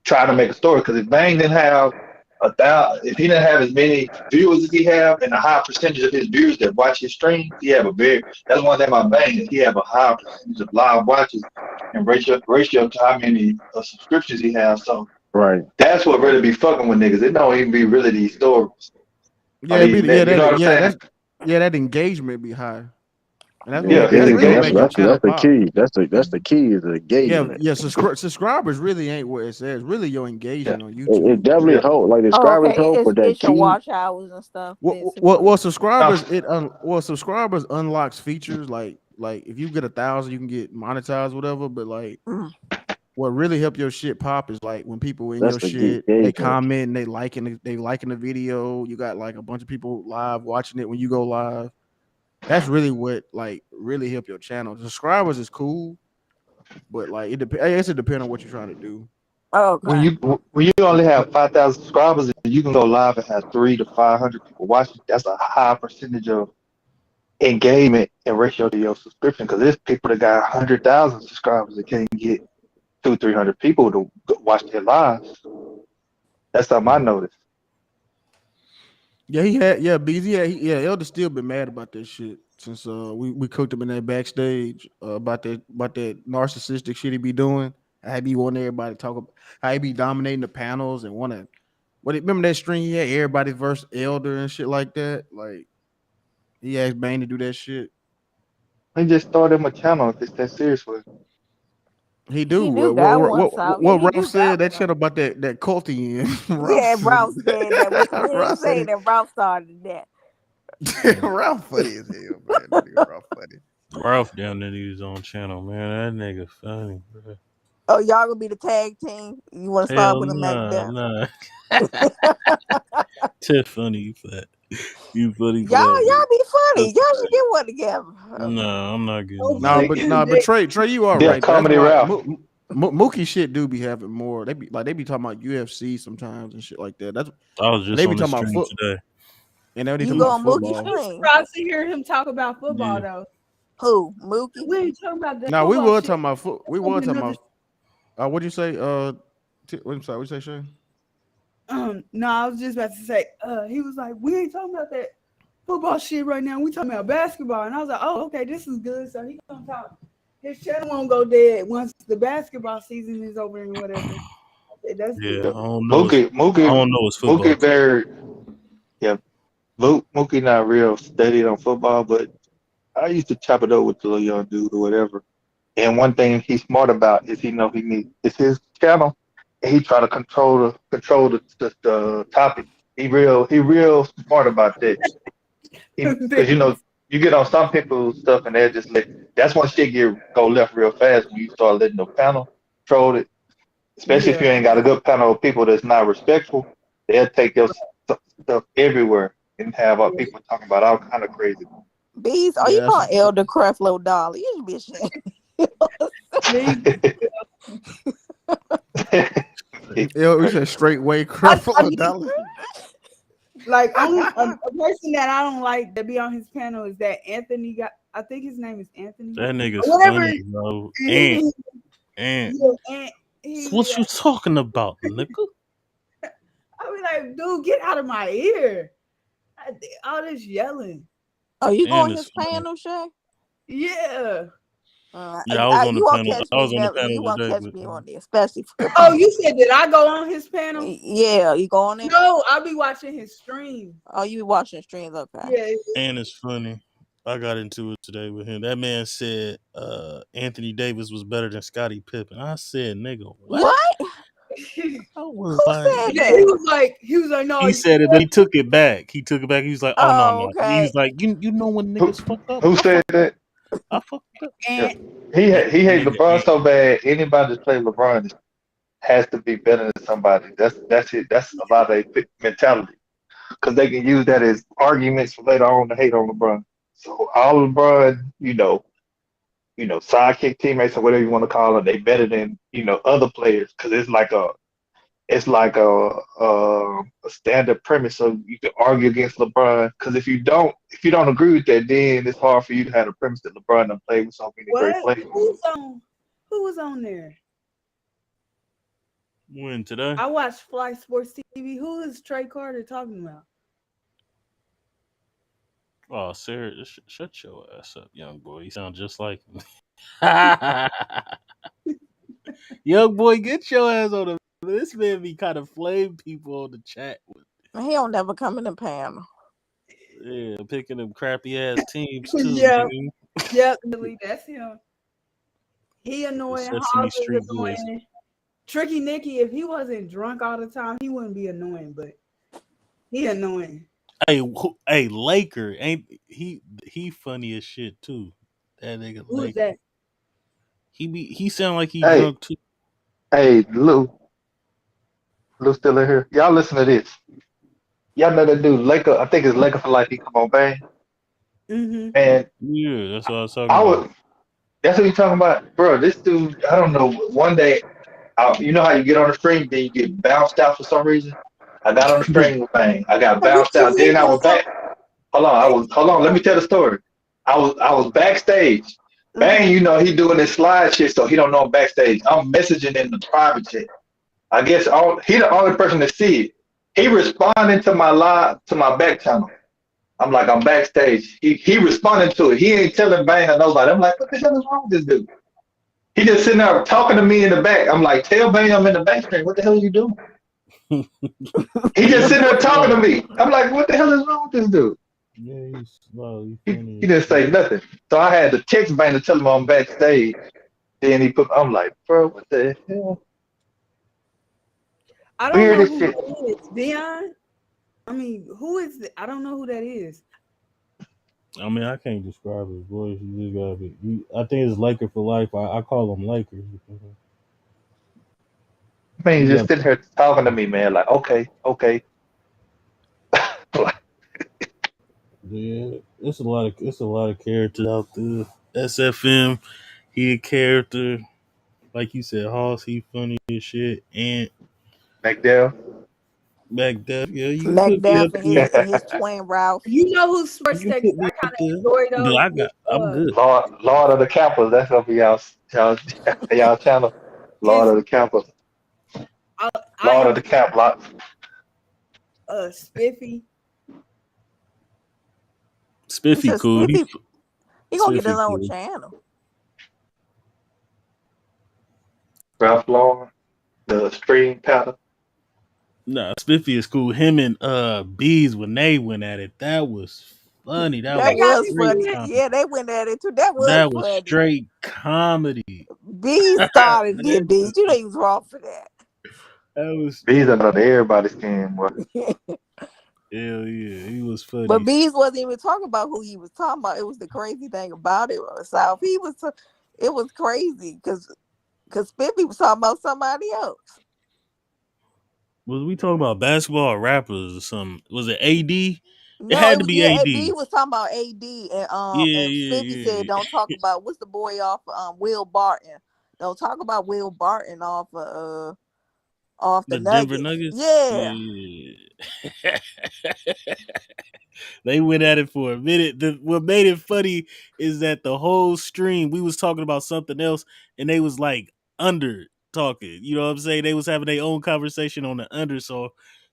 trying to make a story. Because if Bang didn't have if he didn't have as many viewers as he have, and a high percentage of his viewers that watch his stream, that's one thing about Bang, is he have a high percentage of live watches and ratio to how many subscriptions he has. So Right. that's what really be fucking with niggas. It don't even be really these stories. Yeah, you know what I'm saying? That engagement be high. And that's Yeah, that's the key. That's the key is the engagement. Yeah. Subscribers really ain't what it says. Really, your engagement on YouTube. It definitely hold like the subscribers hold, but that It's your key. watch hours and stuff. Well, subscribers subscribers unlocks features like if you get 1,000, you can get monetized, whatever. But like, what really help your shit pop is like when people in your shit, they comment and they liking the video. You got like a bunch of people live watching it when you go live. That's really what like really help your channel. Subscribers is cool, but like I guess it depends on what you're trying to do. Oh, okay. When you only have 5,000 subscribers and you can go live and have 300 to 500 people watching, that's a high percentage of engagement in ratio to your subscription. Because there's people that got 100,000 subscribers that can't get 200-300 people to watch their lives. That's something I noticed. Yeah, Elder still been mad about that shit since we cooked him in that backstage about that narcissistic shit he be doing. I be wanting everybody to talk about how he be dominating the panels and remember that string he had everybody versus Elder and shit like that. Like he asked Bane to do that shit. He just started him a channel if it's that serious with him. He do. What Ralph said that shit about that culty in. Ralph said that. We didn't say that Ralph started that. Ralph funny as hell, man. Ralph funny. Ralph down there his own channel, man. That nigga funny, bro. Oh, y'all gonna be the tag team? You want to start with a McDuck? Nah. Tiff funny, you fat. You funny. Y'all be funny. Y'all should get one together. No, I'm not getting one. But Trey, you are right. Comedy Ralph. Mookie shit do be having more. They be talking about UFC sometimes and shit like that. That's I was just they on be the talking stream about today. And they You talking go about on Mookie's football. stream. Surprised to hear him talk about football though. Who? Mookie? We ain't talking about that. No, we football were shit. talking about we were talking about. What'd you say? What'd you say, Shane? No, I was just about to say. He was like, we ain't talking about that football shit right now. We talking about basketball, and I was like, oh, okay, this is good. So he gonna talk. His channel won't go dead once the basketball season is over and whatever. That's Yeah, good. I don't know. Mookie, I don't know it's football. Mookie very, Mookie not real steady on football, but I used to chop it up with the little young dude or whatever. And one thing he's smart about is it's his channel, and he try to control the topic. He real smart about that. Because you get on some people's stuff and they're just that's when shit go left real fast when you start letting the panel control it. Especially if you ain't got a good panel of people that's not respectful, they'll take your stuff everywhere and have people talking about all kind of crazy. Bees, you call Elder Creflo Dolly? You be ashamed. We said straight way Creflo Dolly. Like a person that I don't like to be on his panel is that Anthony. I think his name is Anthony. That nigga's funny, bro. What you talking about, nigga? I be like, dude, get out of my ear! All this yelling. Oh, you going his panel, Shay? Yeah. I was on the panel. I was on the panel. You won't catch me on there, especially. Oh, you said did I go on his panel? Yeah, you go on there? No, I'll be watching his stream. Oh, you be watching streams? Okay. Yeah. And it's funny. I got into it today with him. That man said Anthony Davis was better than Scottie Pippen. I said, nigga, what? I was like, he was like, no. He said it, but he took it back. He was like, oh no. Okay. He was like, you know when niggas fucked up. Who said that? I fucked up. He hates LeBron so bad. Anybody that plays LeBron has to be better than somebody. That's it. That's a lot of their mentality. because they can use that as arguments for later on to hate on LeBron. So all LeBron, sidekick teammates or whatever you want to call them, they better than other players because it's like a standard premise. So you can argue against LeBron because if you don't agree with that, then it's hard for you to have a premise that LeBron done played with so many great What? players. Who was on there? When today? I watched Fly Sports TV. Who is Trey Carter talking about? Oh, Sarah, shut your ass up, young boy. You sound just like him. Young boy, get your ass on the. This man be kind of flame people on the chat. He don't never come in the panel. Yeah, picking them crappy ass teams too. Yeah, Nigga. definitely. That's him. He annoying. Sesame Hobbs is Street Boys. annoying. Tricky Nicky, if he wasn't drunk all the time, he wouldn't be annoying, but he annoying. Hey, Laker ain't he? He funny as shit too. That nigga Who is Laker. that? He sound like he Hey, drunk too. hey, Lou still in here. Y'all listen to this. Y'all know that dude Laker. I think it's Laker for life. He come on, bang. Mm-hmm. And Yeah, that's what I was talking I about. was. That's what you talking about, bro. This dude. I don't know. One day, you know how you get on the screen, then you get bounced out for some reason. I got on the screen with bang. I got bounced out. Then I was back. Hold on. Let me tell the story. I was backstage. Bang, he doing this slide shit, so he don't know I'm backstage. I'm messaging in the private chat. I guess he the only person to see it. He responding to my back channel. I'm like, I'm backstage. He responding to it. He ain't telling Bang or nobody. I'm like, what the hell is wrong with this dude? He just sitting there talking to me in the back. I'm like, tell Bang I'm in the back screen. What the hell are you doing? He just sitting there talking to me. I'm like, what the hell is wrong with this dude? Yeah, he's slow. He didn't say nothing. So I had to text Bang to tell him I'm backstage. Then I'm like, bro, what the hell? I don't Weird know as who shit. that is. Dion? I mean, who is it? I don't know who that is. I mean, I can't describe his voice. You just gotta be. I think it's Laker for life. I call him Lakers. Man, He just got sitting here talking to me, man. Like, okay. yeah. It's a lot of characters out there. SFM, he a character. Like you said, Hoss, he funny as shit. And McDowell. Yeah, you can put me McDuff up there. and his twin Ralph. You know who sports You can takes put me I kind up of there. enjoy Dude, though? I'm good. Lord of the Campers. That's gonna be y'all channel. Lord His of the Campers. I Lord of the enjoy Camp lot. Spiffy. Spiffy said cool. Spiffy, he gonna get his Spiffy own cool. channel. Ralph Lauren, the stream pattern. Nah, Spiffy is cool. Him and Bees when they went at it, that was funny. That That was Y'all was be straight funny. seeing it? comedy. Yeah, they went at it too. That was That was funny. straight comedy. B started that, it, B. You know he was wrong for that. that was These are under everybody's skin, boy. hell yeah. He was But funny. Bees wasn't even talking about who he was talking about. It was the crazy thing about it. South, it was crazy because Spiffy was talking about somebody else. Was we talking about basketball or rappers or something? Was it AD? It No, had it to was be AD. B was talking about AD and Spiffy said Yeah. don't talk about what's the boy off Will Barton. Don't talk about Will Barton off the The Denver Nuggets. Nuggets? Yeah. Yeah. They went at it for a minute. What made it funny is that the whole stream we was talking about something else, and they was like under talking. You know what I'm saying? They was having their own conversation on the under, so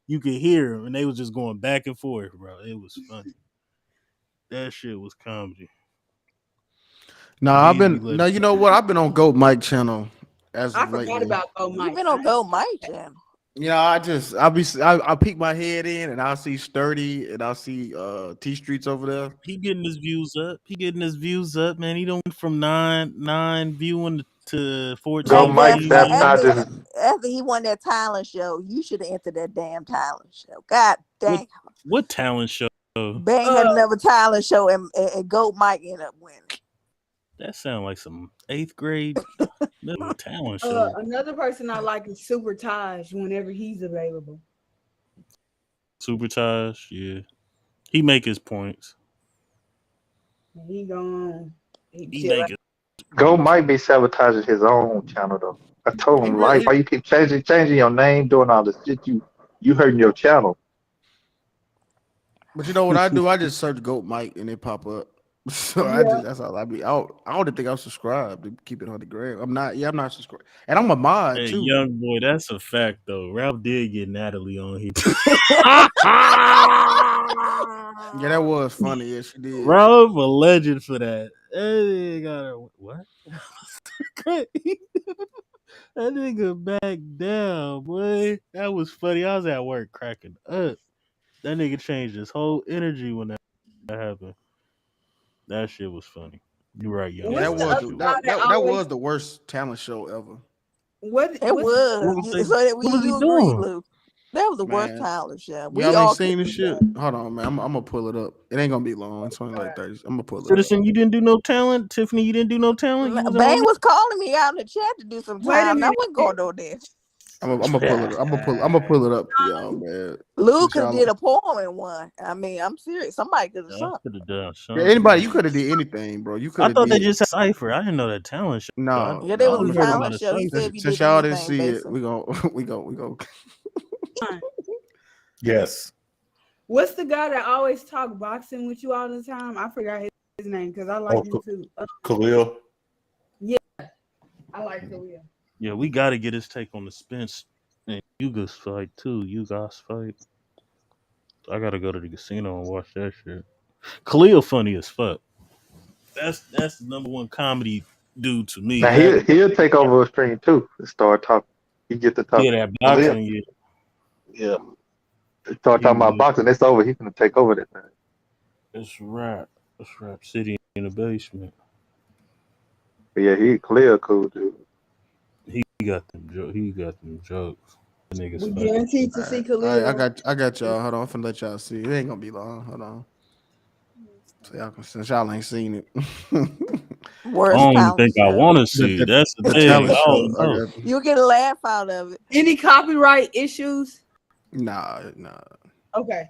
you could hear them, and they was just going back and forth, bro. It was funny. That shit was comedy. Nah, Bees you know what? I've been on Goat Mike channel as I of forgot lately. about Go You Mike. been on Go Mike channel. You know, I peek my head in and I'll see Sturdy and I'll see T Streets over there. He getting his views up. Man. He don't went from nine viewing to 14, Go Mike, McDuff, 15 that's not views. just after he won that talent show, you should have entered that damn talent show. God dang. What talent show? Bang had another talent show and Goat Mike ended up winning. That sounds like some 8th grade talent show. Another person I like is Super Taj whenever he's available. Supercharged, yeah. He make his points. He gone. He He chill make out. it. Go might be sabotaging his own channel though. I told He him, like, really why you keep changing your name, doing all this shit? You hurting your channel. But you know what I do? I just search Goat Mike and it pop up. So Yeah. that's all I be. I don't think I'm subscribed to keep it on the gram. I'm not. Yeah, I'm not subscribed, and I'm a mod Hey, too. young boy, that's a fact though. Ralph did get Natalie on here. Yeah, that was funny. Yeah, she did. Ralph a legend for that. Hey, got her, what? That nigga back down, boy. That was funny. I was at work cracking up. That nigga changed his whole energy when that happened. That shit was funny. You right, young Yeah, What's that boy. the was other That shit was guy that that always was the worst talent show ever. what? It What's was. What was they? So that What was he you agree, doing? Lou? That was the worst Man, talent show. We y'all ain't all seen could this do shit. that. Hold on, man. I'm gonna pull it up. It ain't gonna be long. It's only like 30. I'm gonna pull it up. Citizen, you didn't do no talent. Tiffany, you didn't do no talent. You wasn't Bang on was calling me out in the chat to do some wait a time. I minute? wasn't going on there. I'm gonna pull it. I'm gonna pull it up for y'all, man. Lou Since could have y'all, did a poem in one. I mean, I'm serious. Somebody could have there. I sung. could have done yeah, something. anybody, you could have did anything, bro. You could I have thought they did. just had Cypher. I didn't know that talent show. I No, Yeah, there no. was I'm a gonna, heard I'm, talent about a show. He said Cypher. if you since did y'all didn't anything, see it, basically. we go. Yes. What's the guy that always talk boxing with you all the time? I forgot his name because I like Oh, him too. Khalil. Yeah, I like Khalil. Yeah, we got to get his take on the Spence and Yuga's fight too. Yuga's fight. I gotta go to the casino and watch that shit. Khalil funny as fuck. That's the number one comedy dude to me. Now That he'll take over a stream too and start talking. He get to yeah, talking. that Khalil, boxing. Yeah, yeah. Start he talking about will. boxing. It's over. He's gonna take over that thing. It's rap. It's Rap City in the basement. But yeah, he Khalil cool dude. He got them. He got them jokes. The niggas We funny. guaranteed to All see right, all right, Khalil. I got y'all. Hold on, I'm finna let y'all see. It ain't gonna be long. Hold on. So y'all can, since y'all ain't seen it. I Worst don't even talent think I show. want to see. That's the the thing. talent I show. don't I know. got You get a laugh out of it. Any copyright issues? nah. Okay.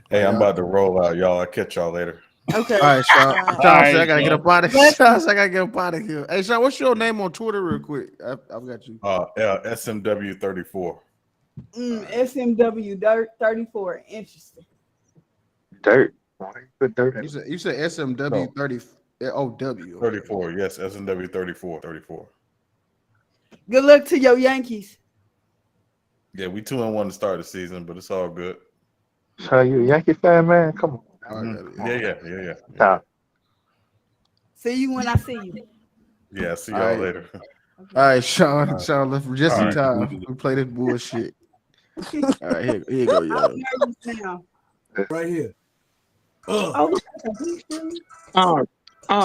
Hey, I'm Y'all. about to roll out, y'all. I'll catch y'all later. Okay. All right, Sean. All right. Sean said I Alright, gotta get so up out of here. Let's Sean said I gotta get up out of here. Hey, Sean, what's your name on Twitter, real quick? I've got you. SMW34. SMW 34. Interesting. Dirt. Why you put dirt in it? You said SMW No, 30. Oh, W. Okay. 34. Yes, SMW 34. 34. Good luck to your Yankees. Yeah, we 2-1 to start the season, but it's all good. So you a Yankee fan, man? Come on. Yeah. Stop. See you when I see you. Yeah, see All y'all right. later. Okay. All right, Sean. All right. Sean left for just All in right. time. We play this bullshit. All right, here you go, y'all. I'm nervous now. right here. Oh,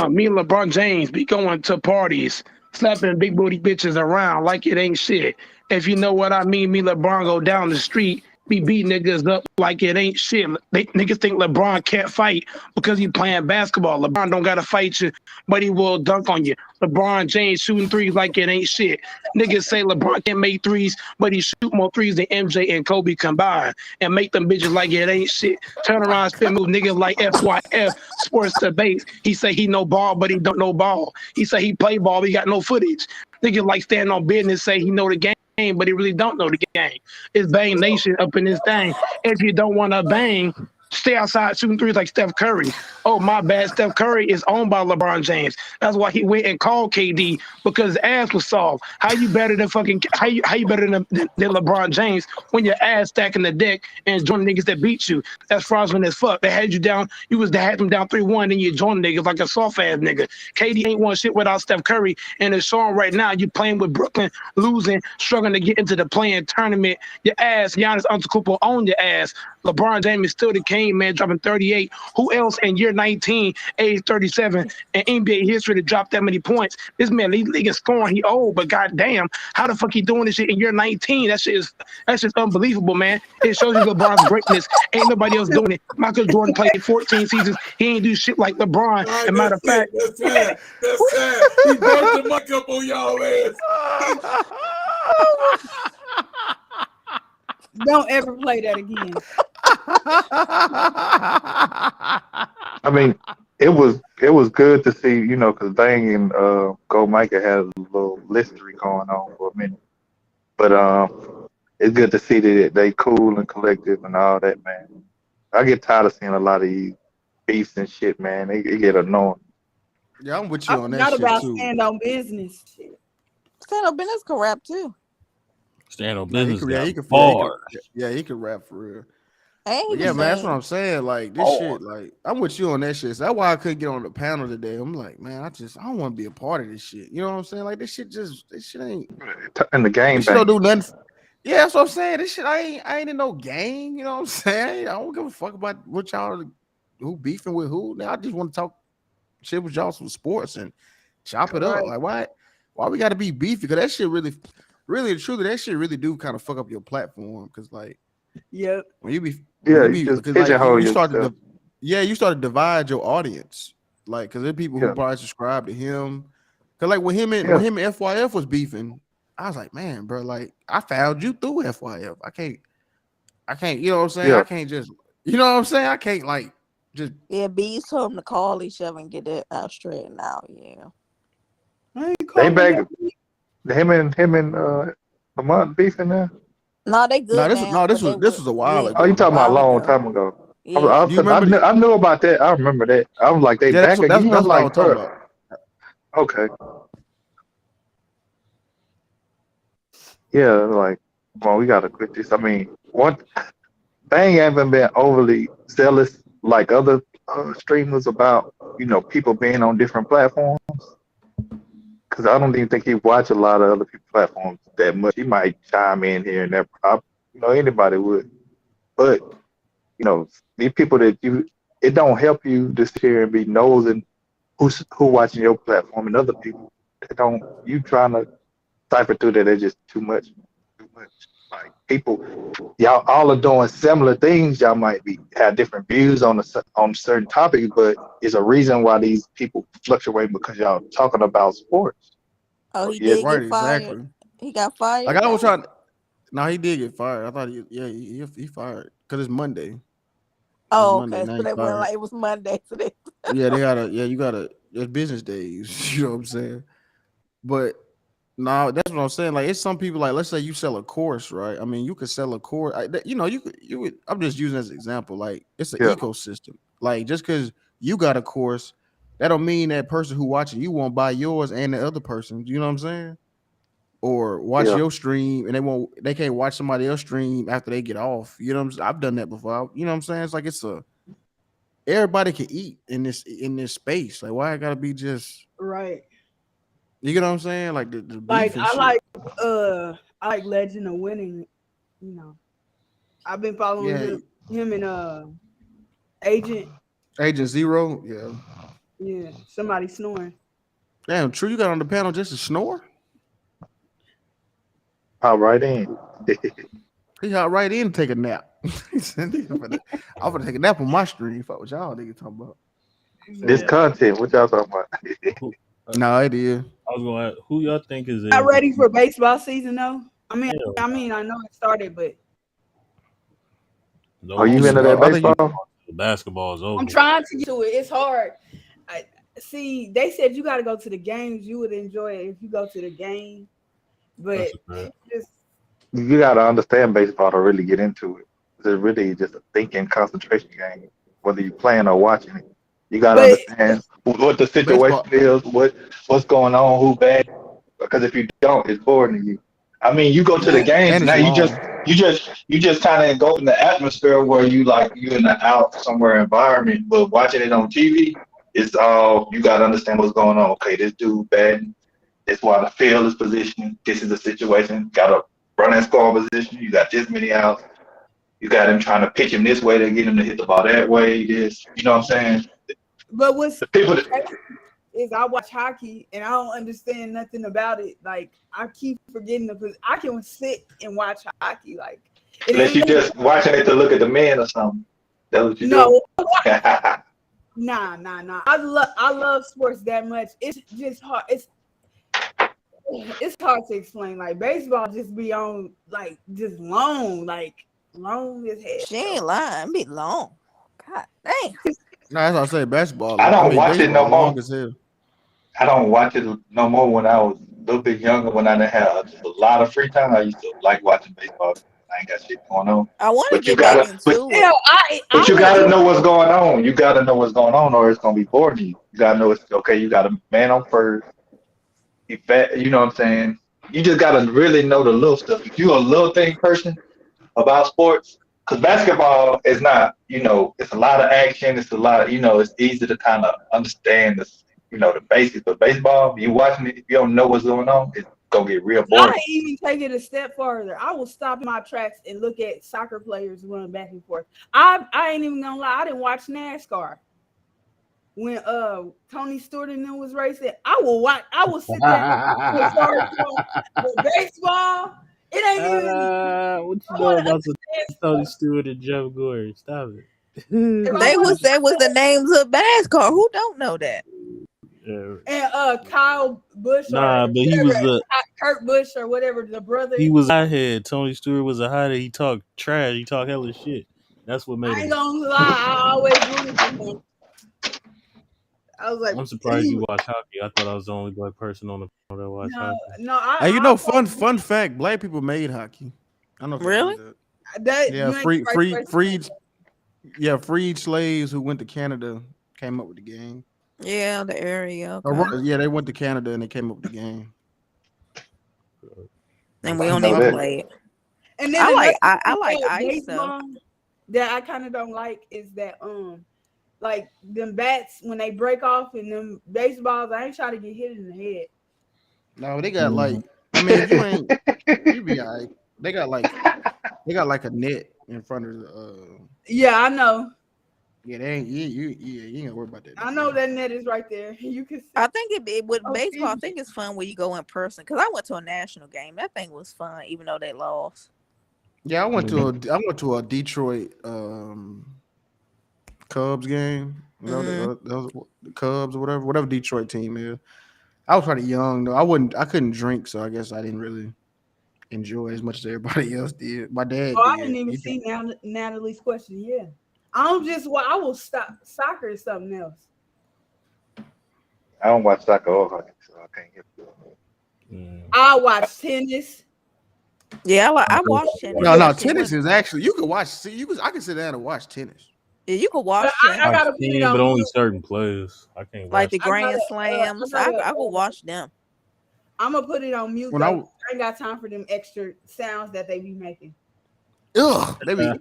Me and LeBron James be going to parties, slapping big booty bitches around like it ain't shit. If you know what I mean, me LeBron go down the street, be beating niggas up like it ain't shit. Niggas think LeBron can't fight because he playing basketball. LeBron don't gotta fight you, but he will dunk on you. LeBron James shooting threes like it ain't shit. Niggas say LeBron can't make threes, but he shoot more threes than MJ and Kobe combined and make them bitches like it ain't shit. Turn around, spin move niggas like FYF, sports debate. He say he know ball, but he don't know ball. He say he play ball, but he got no footage. Niggas like standing on business, say he know the game, but he really don't know the game. It's Bang Nation up in this thing. If you don't want to bang, stay outside shooting threes like Steph Curry. Oh, my bad. Steph Curry is owned by LeBron James. That's why he went and called KD because his ass was soft. How you better than how you better than LeBron James when your ass stacking the deck and joining niggas that beat you? That's fraudulent as fuck. They had you down. They had them down 3-1, and you joined niggas like a soft ass nigga. KD ain't won shit without Steph Curry, and it's showing right now. You playing with Brooklyn, losing, struggling to get into the playing tournament. Your ass, Giannis Antetokounmpo on your ass. LeBron James is still the king, man, dropping 38. Who else in year 19, age 37, in NBA history to drop that many points? This man, league is scoring. He old, but goddamn, how the fuck he doing this shit in year 19? That's just unbelievable, man. It shows you LeBron's greatness. Ain't nobody else doing it. Michael Jordan played 14 seasons. He ain't do shit like LeBron. All right, And matter of fact, that's sad. That's sad. He burnt the mic up on y'all ass. don't ever play that again. I mean, it was good to see, because Bang and Go Micah had a little listery going on for a minute. But it's good to see that they cool and collective and all that, man. I get tired of seeing a lot of these beefs and shit, man. It get annoying. Yeah, I'm with I you on that forgot shit about too. stand on business. Shit. Stand up business can rap too. Stand on Nah, he business could, got he could, bars. he could rap for real. And he But was yeah, man, that's what saying, I'm saying. Like this shit, like I'm with you on that shit. So that's why I couldn't get on the panel today. I'm like, man, I don't want to be a part of this shit. You know what I'm saying? Like this shit ain't. In the game, This shit don't Bang. do nothing. Yeah, that's what I'm saying. This shit, I ain't in no game. You know what I'm saying? I don't give a fuck about what y'all who beefing with who. Now I just want to talk shit with y'all some sports and chop it up. Right. Like why we got to be beefy? Because that shit really truly that shit really do kind of fuck up your platform. Because like Yep. when you be Yeah, you just because like pigeonhole you start yourself. you start to divide your audience. Like because there are people who Yeah, probably subscribe to him. Because like when him and yeah, FYF was beefing, I was like, man, bro, like I found you through FYF. I can't, you know what I'm saying? I yeah. can't just, you know what I'm saying? I can't like just. yeah, B's told him to call each other and get it out straightened out. Yeah. I ain't They calling back. that. Him and Lamont beefing now. No, they No, good now, but they this were was a while yeah Oh, you a ago. talking about a while long ago. time ago? Yeah. Do you remember? I knew about that. I remember that. I was like, they Yeah, back again. that's I'm what I was like, talking bro. about. Okay. Yeah, like, well, we gotta quit this. I mean, what Bang haven't been overly zealous like other streamers about people being on different platforms. Because I don't even think he watch a lot of other people's platforms that much. He might chime in here and there. Anybody would. But these people it don't help you to sit here and be nosing who watching your platform and other people. They don't. You trying to cipher through that? It's just too much. Too much. Like people, y'all all are doing similar things. Y'all might have different views on certain topics, but it's a reason why these people fluctuate because y'all talking about sports. Oh, So he yes, did Right, get fired. exactly. He got Like fired. I was Dang. trying. No, he did get fired. I thought he fired because it's Monday. It's Oh, Monday. okay. Now So he they went fired. like it was Monday. So they Yeah, you gotta. It's business days. You know what I'm saying? But no, that's what I'm saying. Like, it's some people. Like, let's say you sell a course, right? I mean, you could sell a course. You would. I'm just using as an example. Like, it's an yeah, ecosystem. Like, just because you got a course, that don't mean that person who watching you won't buy yours and the other person. You know what I'm saying? Or watch yeah, your stream and they can't watch somebody else stream after they get off. You know what I'm saying? I've done that before. You know what I'm saying? It's like everybody can eat in this space. Like, why I gotta be just Right. you get what I'm saying? Like the Like beef and shit. I like Legend of Winning. You know, I've been following Yeah, him and Agent. Agent Zero. Yeah. Yeah, somebody snoring. Damn, true. You got on the panel just to snore? hop right in. He got right in and take a nap. He said, I'm gonna take a nap on my stream. Fuck what y'all niggas talking about. This So, content, what y'all talking about? who, No, it is. I was going to ask, who y'all think is Not MVP? ready for baseball season though. I mean, Hell, I know it started, but Are no, you into that I think you. baseball? the basketball is I'm over. trying to get to it. It's hard. I see. They said you got to go to the games. You would enjoy it if you go to the game, but That's a fact. just You gotta understand baseball to really get into it. It's really just a thinking concentration game, whether you're playing or watching it. You gotta but understand what the situation Baseball. is, what's going on, who bad. Because if you don't, it's boring to you. I mean, you go to the Yeah, games and it's now. long. You just kind of go in the atmosphere where you in the out somewhere environment. But watching it on TV, it's all you gotta understand what's going on. Okay, this dude bad. That's why the field is positioned. This is the situation. Got a running score position. You got this many outs. You got him trying to pitch him this way to get him to hit the ball that way. This, you know what I'm saying? what's The people that crazy is I watch hockey and I don't understand nothing about it. Like I keep forgetting because I can sit and watch hockey. Like it unless you ain't just watching it to look at the men or something. That's what you do. no. Nah. I love sports that much. It's just hard. It's hard to explain. Like baseball just be on like just long. Like Long as hell. She ain't lying. Be long. God damn. No, that's what I say. Basketball. I don't watch it no baseball long more. as hell. I don't watch it no more. When I was a little bit younger, when I didn't have a lot of free time, I used to like watching baseball. I ain't got shit going on. I want to But you get back gotta, into it. Hell, but I you went gotta to know what's going on. You gotta know what's going on, or it's gonna be boring to you. You gotta know it's okay. You got a man on first. You know what I'm saying? You just gotta really know the little stuff. If you're a little thing person about sports, because basketball is not, it's a lot of action. It's a lot of, it's easy to kind of understand the basics. But baseball, you watching it, if you don't know what's going on, it's gonna get real boring. I even take it a step further. I will stop in my tracks and look at soccer players running back and forth. I ain't even gonna lie. I didn't watch NASCAR when Tony Stewart and them was racing. I will sit there and start with baseball. It ain't even. What you know about Tony Stewart and Jeff Gordon? Stop it. They was the names of NASCAR. Who don't know that? Yeah. And Kyle Busch, Nah, but he was Kurt Busch or whatever, the brother. He was a hothead. Tony Stewart was a hothead. He talked trash. He talked hella shit. That's what made I ain't him. gonna lie. I always rooted for him. I was like, I'm surprised you watch hockey. I thought I was the only black person on the panel that watched hockey. No, Hey, fun fact: black people made hockey. I don't know. Really? Freed slaves who went to Canada came up with the game. Yeah, the area. Okay. Yeah, they went to Canada and they came up with the game. And we don't even play it. And then I like ice stuff. That I kind of don't like is that like them bats when they break off and them baseballs, I ain't trying to get hit in the head. No, they got like, I mean, if you ain't, you be all right. They got like a net in front of the. Yeah, I know. Yeah, they ain't you ain't gotta worry about that. I know that net is right there. You can. I think with baseball, I think it's fun when you go in person. Cause I went to a national game. That thing was fun, even though they lost. Yeah, I went to a Detroit Cubs game. You know, the Cubs or whatever Detroit team is. I was pretty young though. I couldn't drink, so I guess I didn't really enjoy as much as everybody else did. My dad. I didn't even see Natalie's question. Yeah, I will stop. Soccer is something else. I don't watch soccer or hockey, so I can't get it. I watch tennis. Yeah, I watch tennis. No, tennis is actually you can watch. I can sit down and watch tennis. Yeah, you can watch. I gotta put it on. But only certain players. I can't like watch the Grand Slams. I will watch them. I'm gonna put it on mute. I ain't got time for them extra sounds that they be making. They be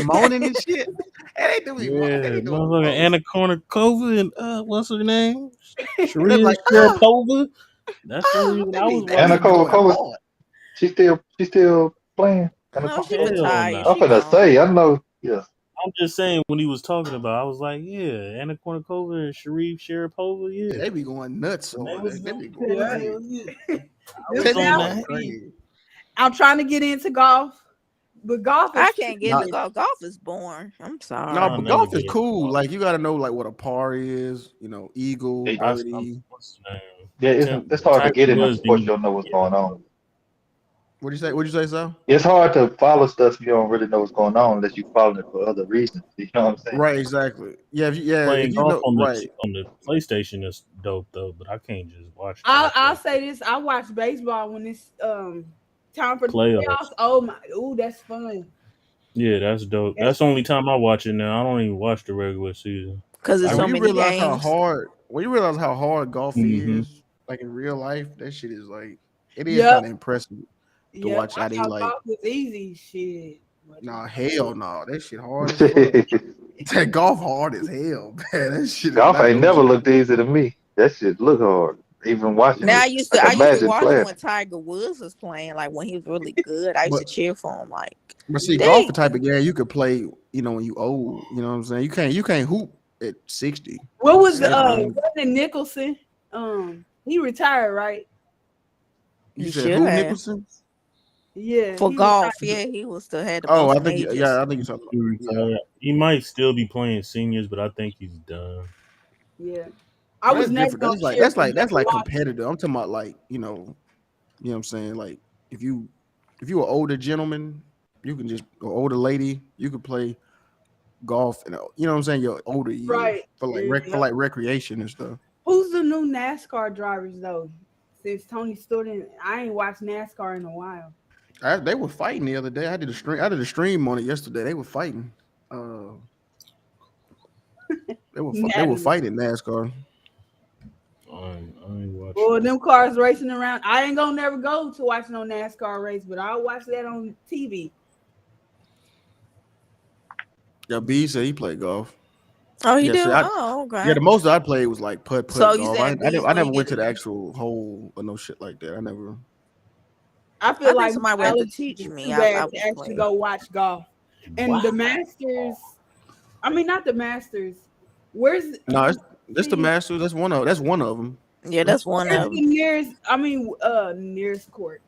moaning and shit. They do be moaning. Motherfucking Anna Kournikova and what's her name? Like, Sharapova. That's the reason I was watching. Anna Kournikova. She still playing. No, she retired. I'm gonna say, I know. Yeah. I'm just saying when he was talking about, I was like, yeah, Anna Kournikova and Sharapova, yeah. They be going nuts on that. They be going crazy. I'm trying to get into golf, but golf I can't get into golf. Golf is boring. I'm sorry. No, but golf is cool. Like you got to know like what a par is. You know, eagle, birdie. Yeah, it's hard to get into sports. You don't know what's going on. What'd you say, Sal? It's hard to follow stuff if you don't really know what's going on unless you follow it for other reasons. You know what I'm saying? Right, exactly. Yeah, Playing if you golf know, on the PlayStation is dope though, but I can't just watch. I'll say this: I watch baseball when it's time for the playoffs. Oh that's fun. Yeah, that's dope. That's the only time I watch it now. I don't even watch the regular season because it's so many games. When you realize how hard golf is, like in real life, that shit is like it is kind of impressive. To watch how they like. Golf is easy shit. Nah, hell no, that shit hard as fuck. That golf hard as hell, man. That shit. Golf ain't never looked easy to me. That shit look hard. Even watching. Now I used to watch him when Tiger Woods was playing. Like when he was really good, I used to cheer for him. Like, but see, golf the type of game you could play. You know, when you old. You know what I'm saying? You can't hoop at 60. What was Nicholson? He retired, right? You said who, Nicholson? Yeah, for golf, he will still had the I think he's talking about. He might still be playing seniors, but I think he's done. Yeah, I was never. That's like competitive. I'm talking about like you know what I'm saying. Like if you an older gentleman You can just an older lady. You could play golf. You know what I'm saying? Your older years Right. for Yeah. recreation and stuff. Who's the new NASCAR drivers though? Since Tony Stewart, I ain't watched NASCAR in a while. They were fighting the other day. I did a stream on it yesterday. They were fighting. They were fighting NASCAR. I ain't watching. Well, them cars racing around. I ain't gonna never go to watch no NASCAR race, but I'll watch that on TV. Yeah, B said he played golf. Oh, he Yeah, do? so Okay. the most I played was like putt So you golf. saying I B, so never he went get to the actual hole or no shit like that. I never. I I feel think like somebody would have to Alex teach is me. too I bad would to actually play. go watch golf. And the Masters, I mean not the Masters. Where's No, that's the Masters. That's one of them. Yeah, that's one where's of the them. nearest court?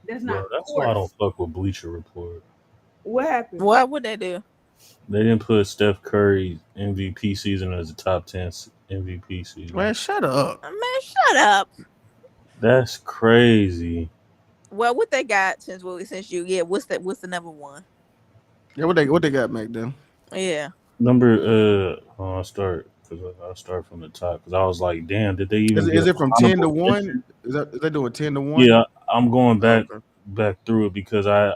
That's not Bro, that's why I course. don't fuck with Bleacher Report. What happened? What would they do? They didn't put Steph Curry's MVP season as a top 10 MVP season. Man, shut up. Man, shut up. That's crazy. Well, what they got since what's the number one? Yeah, what they got back then? Yeah. I'll start from the top because I was like, damn, did they even Is get it from 10 to 1? Is they doing 10 to 1? Yeah, I'm going back okay. back through it because I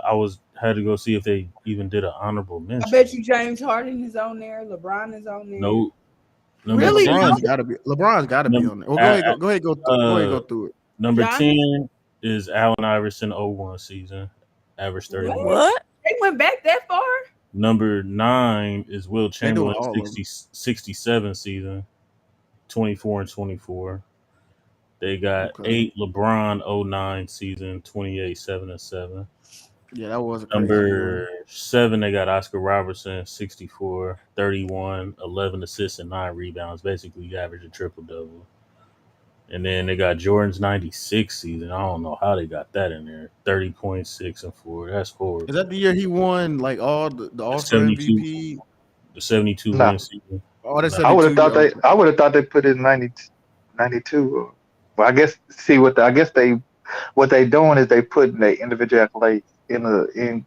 had to go see if they even did an honorable mention. I bet you James Harden is on there. LeBron is on there. Nope. Really? LeBron's got to be on there. Well, go ahead, go through it. Number Giannis? 10 is Allen Iverson 01 season, average 31. What? They went back that far? Number 9 is Will Chamberlain all of them. 67 season, 24 and 24. They got 8 LeBron 09 season, 28, 7 and 7. Yeah, that was a crazy Number year. 7, they got Oscar Robertson, 64, 31, 11 assists and 9 rebounds. Basically, average a triple-double. And then they got Jordan's 96 season. I don't know how they got that in there. 30.6 and 4. That's horrible. Is that the year he won like all the All-Star 72 MVP? The 72 Nah. win season. Oh, that's I would have 72. thought they put it in 92. Well, I guess what they doing is they putting their individual accolades in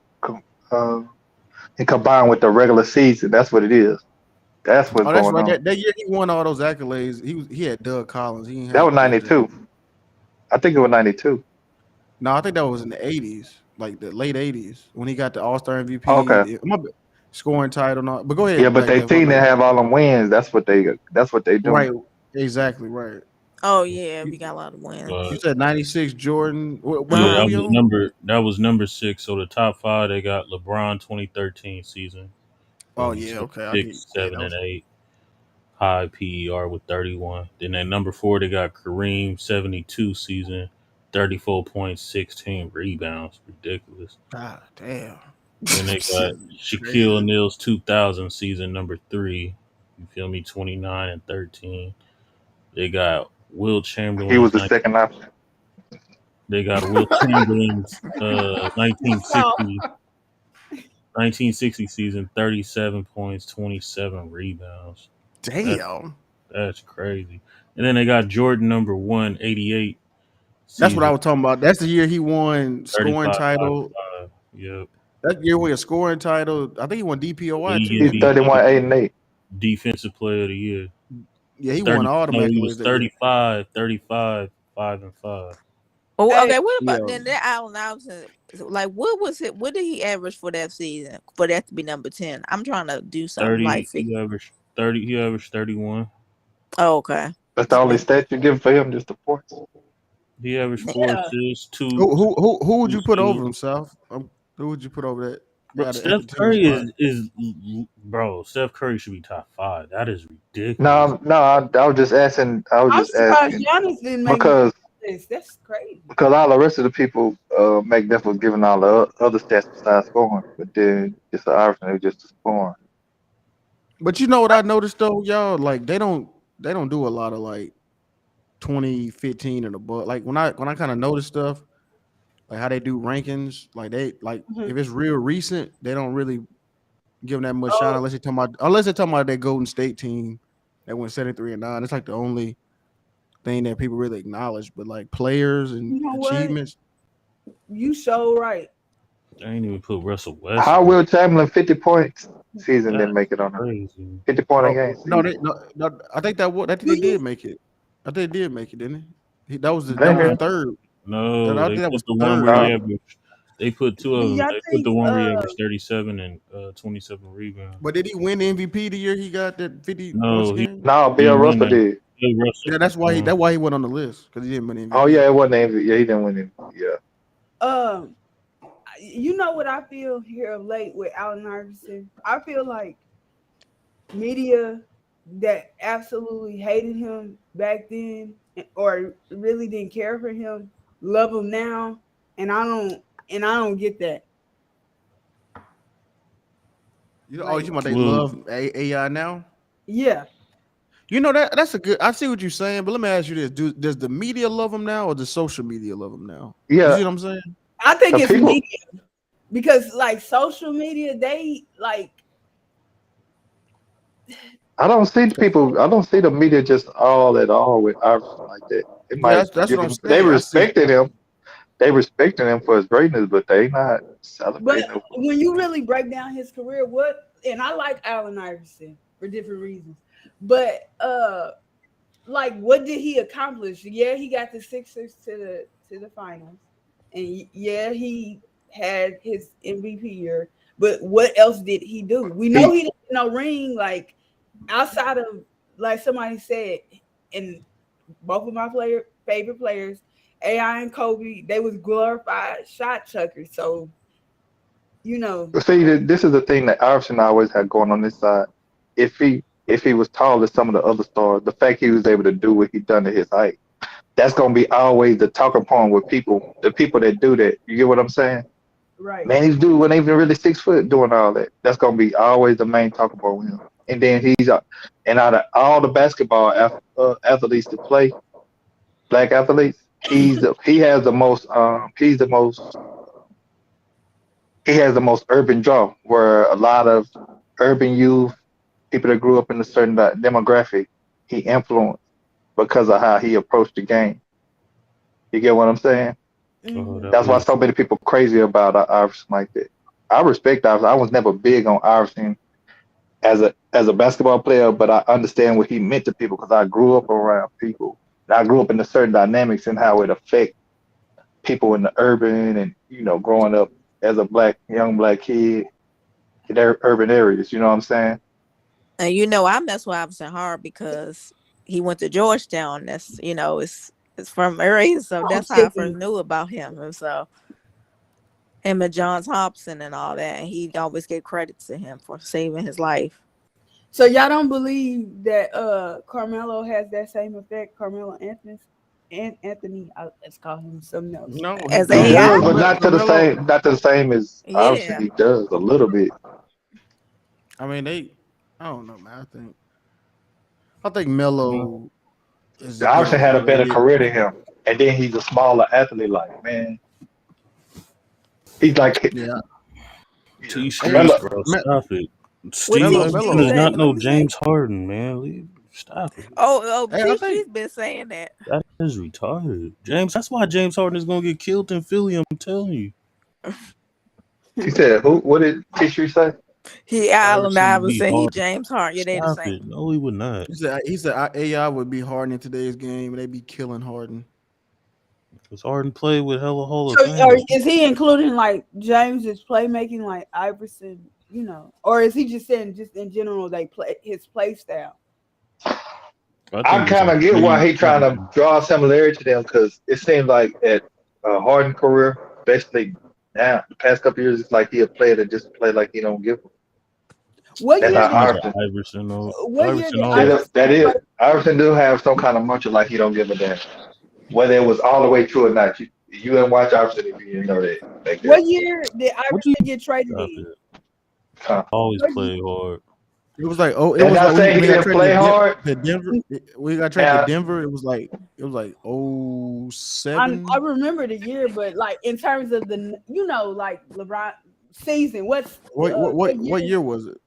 combined with the regular season. That's what it is. That's what's Oh, that's going right. on. That year he won all those accolades. He had Doug Collins. He ain't That was had 92. I think it was 92. No, I think that was in the 80s, like the late 80s, when he got the All-Star MVP, Okay. scoring title and all. But go ahead. Yeah, but Black they Death, team my that bad. have all them wins. That's what they doing. Right. Exactly right. Oh yeah, we got a lot of wins. You said 96 Jordan. What Yeah, number we on? that was number 6. So the top 5, they got LeBron 2013 season. Oh yeah, okay. I 6, 7, and 8. High PER with 31. Then at number 4, they got Kareem 72 season, 34 points, 16 rebounds. Ridiculous. God damn. Then they got Shaquille O'Neal's 2000 season, number 3. You feel me? 29 and 13. They got Will Chamberlain. He was the second option. They got Will Chamberlain's 1960 season, 37 points, 27 rebounds. Damn. That's crazy. And then they got Jordan number 1, 88. That's what I was talking about. That's the year he won scoring 35, title. 55. Yep. That year won a scoring title. I think he won DPOI too. He's 31, 8 and 8. Defensive player of the year. Yeah, he won all the He was accolades. 35, 5 and 5. Oh, okay. What about then that Allen Iverson? Like, what was it? What did he average for that season? For that to be number 10? I'm trying to do something 30. like He averaged 30. He averaged 31. Oh, okay. That's the only stat you give for him, just the points. He averaged 4 assists, 2. Who would you put over him, South? Who would you put over that? Bro, Steph Curry is bro. Steph Curry should be top 5. That is ridiculous. No, I was just asking. I'm surprised Giannis didn't make this. That's crazy. Because all the rest of the people, McDuff was giving all the other stats besides scoring, but then just the Iverson, it was just the scoring. But you know what I noticed though, y'all? Like they don't do a lot of like 2015 and above. Like when I kind of notice stuff, like how they do rankings, like they if it's real recent, they don't really give them that much shine unless they're talking about their Golden State team that went 73-9. It's like the only thing that people really acknowledge. But like players and You know what? achievements. You so right. I ain't even put Russell How Westbrook. Will Chamberlain 50 points season didn't That's make it on there. crazy. 50 point a Oh game no, season. I think I think they did make it. I think they did make it, didn't he? That was They the did. third. No, I they think that put was the one where third he year. averaged. They put two Do of them. y'all They put think the one where he averaged 37 and 27 rebounds. But did he win the MVP the year he got that 50 points a No, he game? No, Bill didn't win Russell that. did. Bill Yeah, Russell. that's why he went on the list because he didn't win Oh MVP. yeah, it wasn't MVP. Yeah, he didn't win it. Yeah. You know what I feel here of late with Allen Iverson? I feel like media that absolutely hated him back then or really didn't care for him love him now, and I don't get that. You know, Like, you about they love AI now? yeah. You know that's a good. I see what you're saying, but let me ask you this: does the media love him now, or does social media love him now? You Yeah. see what I'm saying? I think it's people. media because like social media, they like I don't see people. I don't see the media just all at all with Iverson like that. They Yeah, might that's give what I'm him. They saying. I see. respected him. They respected him for his greatness, but they not but celebrating him. when you really break down his career, and I like Allen Iverson for different reasons, but like what did he accomplish? Yeah, he got the Sixers to the finals, and yeah, he had his MVP year. But what else did he do? We know he didn't get no ring. Like outside of like somebody said, and both of my favorite players, AI and Kobe, they was glorified shot chuckers. So you know, See, this is the thing that Iverson always had going on this side. If he was tall as some of the other stars, the fact he was able to do what he done at his height, that's gonna be always the talking point with people. The people that do that, you get what I'm saying? right? Man, these dudes weren't even really 6 foot doing all that. That's gonna be always the main talking point with him. And then and out of all the basketball athletes to play, black athletes, he has the most. He has the most urban draw, where a lot of urban youth, people that grew up in a certain demographic, he influenced because of how he approached the game. You get what I'm saying? Oh, that That's why was so many people crazy about Iverson like that. I respect Iverson. I was never big on Iverson as a basketball player, but I understand what he meant to people because I grew up around people. And I grew up in the certain dynamics and how it affect people in the urban and growing up as a young black kid in their urban areas. You know what I'm saying? And I mess with Iverson hard because he went to Georgetown. That's it's from area, so that's how I first knew about him. And so him and Johns Hobson and all that, and he'd always get credit to him for saving his life. So y'all don't believe that Carmelo has that same effect? Carmelo Anthony, let's call him something else. No, As He AI. does, but not to the Carmelo. same. Not to the same as Iverson. Yeah. He does a little bit. I mean, I don't know, man. I think Melo is a Iverson different had a kind of better league. career than him, and then he's a smaller athlete. Like, man, he's like Yeah. T Streets, Melo. bro. Stop it. What Steve T Austin Street is Melo. say? not no James Harden, man. Stop it. Oh, Hey, T I think Street's been saying that. That is retarded. That's why James Harden is gonna get killed in Philly. I'm telling you. He said, "Who? What did Fisher say?" He Allen Iverson would be Iverson, he hard. James Harden. Yeah, they the Stop same. it. No, he would not. he said AI would be Harden in today's game, and they'd be killing Harden. Because Harden played with hella Hall of So Famers. is he including like James's playmaking, like Iverson, or is he just saying just in general they play his play style? I I think it's kind all of get why three. he trying to draw a similarity to them because it seems like at Harden career, especially now the past couple years, it's like he a player that just play like he don't give. What That's year how That's did because of Iverson. Iverson. what year Iverson did always. Iverson That play? is Iverson do have some kind of muncher like he don't give a damn. Whether it was all the way true or not, you didn't watch Iverson if you didn't know that back there. What year did What you Iverson get traded stop in? it? Huh. Always What year? play hard. It was like it Did was I like say he we got didn't traded play hard? to Denver. We got traded to Now, Denver. It was like I 07. remember the year, but like in terms of the like LeBron season, what What year? year was it?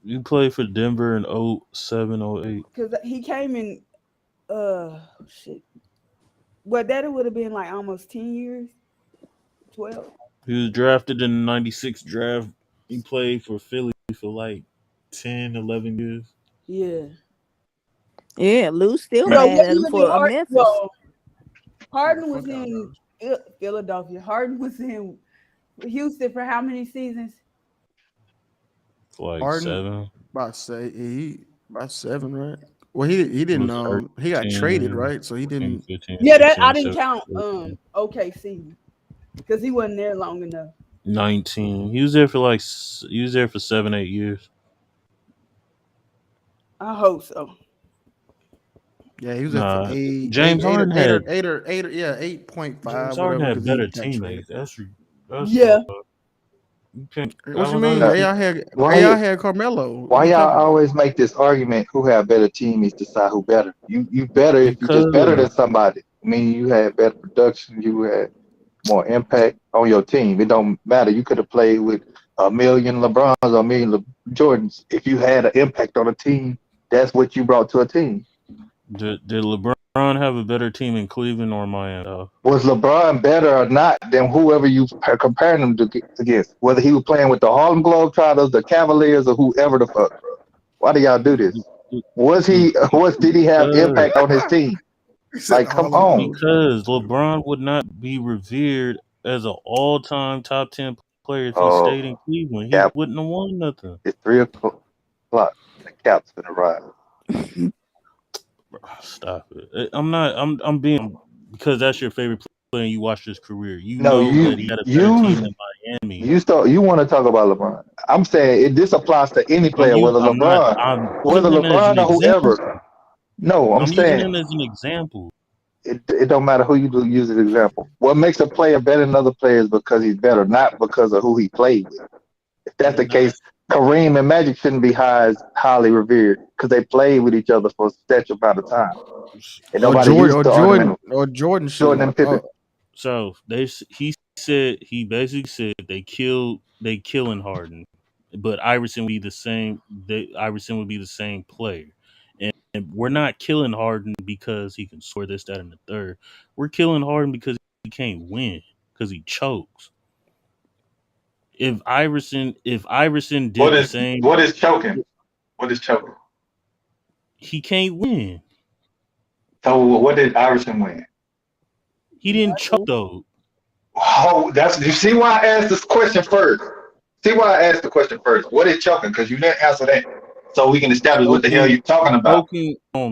You played for Denver in 07, 08. Because he came in shit. Well, that would have been like almost 10 years. 12. He was drafted in the '96 draft. He played for Philly for like 10, 11 years. Yeah. Yeah, Lou still So mad what at him year did for a Memphis. Harden was in Philadelphia. Harden was in Houston for how many seasons? Like Harden, 7. about seven, right? Well, he It didn't was he got traded, 13, right? So he 14, didn't. 15, Yeah, that I 16, didn't 17, count 18, OKC because he wasn't there long enough. 19. He was there for like 7, 8 years. I hope so. Yeah, he was there for Nah, James Harden had 8.5, James Harden whatever, had because he better got traded. teammates. That's Yeah. you can't. What you Allen mean? Uh, Iverson why AI you had Carmelo. What why are you y'all talking about? always make this argument? Who have better teammates decide who better? You better if you just better because than somebody. I mean, you had better production. You had more impact on your team. It don't matter. You could have played with a million LeBrons or a million Jordans. If you had an impact on a team, that's what you brought to a team. did LeBron have a better team in Cleveland or Miami? Was LeBron better or not than whoever you are comparing him against? Whether he was playing with the Harlem Globetrotters, the Cavaliers, or whoever the fuck, bro. Why do y'all do this? Did he have Because impact on his team? He said Like, the come Harlem on. Globetrotters. because LeBron would not be revered as an all-time top 10 player if he stayed in Oh, Cleveland. He Cap, wouldn't have won nothing. it's 3 o'clock. And the Cap's gonna rise. Stop it. I'm being because that's your favorite player and you watched his career. You No, know that he had a better team in Miami. you want to talk about LeBron. I'm saying this applies to any player, I'm not I'm whether using him as LeBron an or example. whoever. No, I'm I'm using saying him as an example. it don't matter who you do use as an example. What makes a player better than other players because he's better, not because of who he played with. If that's the case, Kareem and Magic shouldn't be highly revered because they played with each other for such amount of time. And Or nobody Jordan used or the argument Jordan of Jordan shouldn't. and Pippen. So he basically said they killing Harden, but Iverson would be the same. Iverson would be the same player, and we're not killing Harden because he can score this, that, and the third. We're killing Harden because he can't win because he chokes. If Iverson did the same, What is choking? What is choking? he can't win. So what did Iverson win? He didn't choke though. Oh, you see why I asked this question first. See why I asked the question first. What is choking? Because you didn't answer that. So we can establish what the hell you're talking about.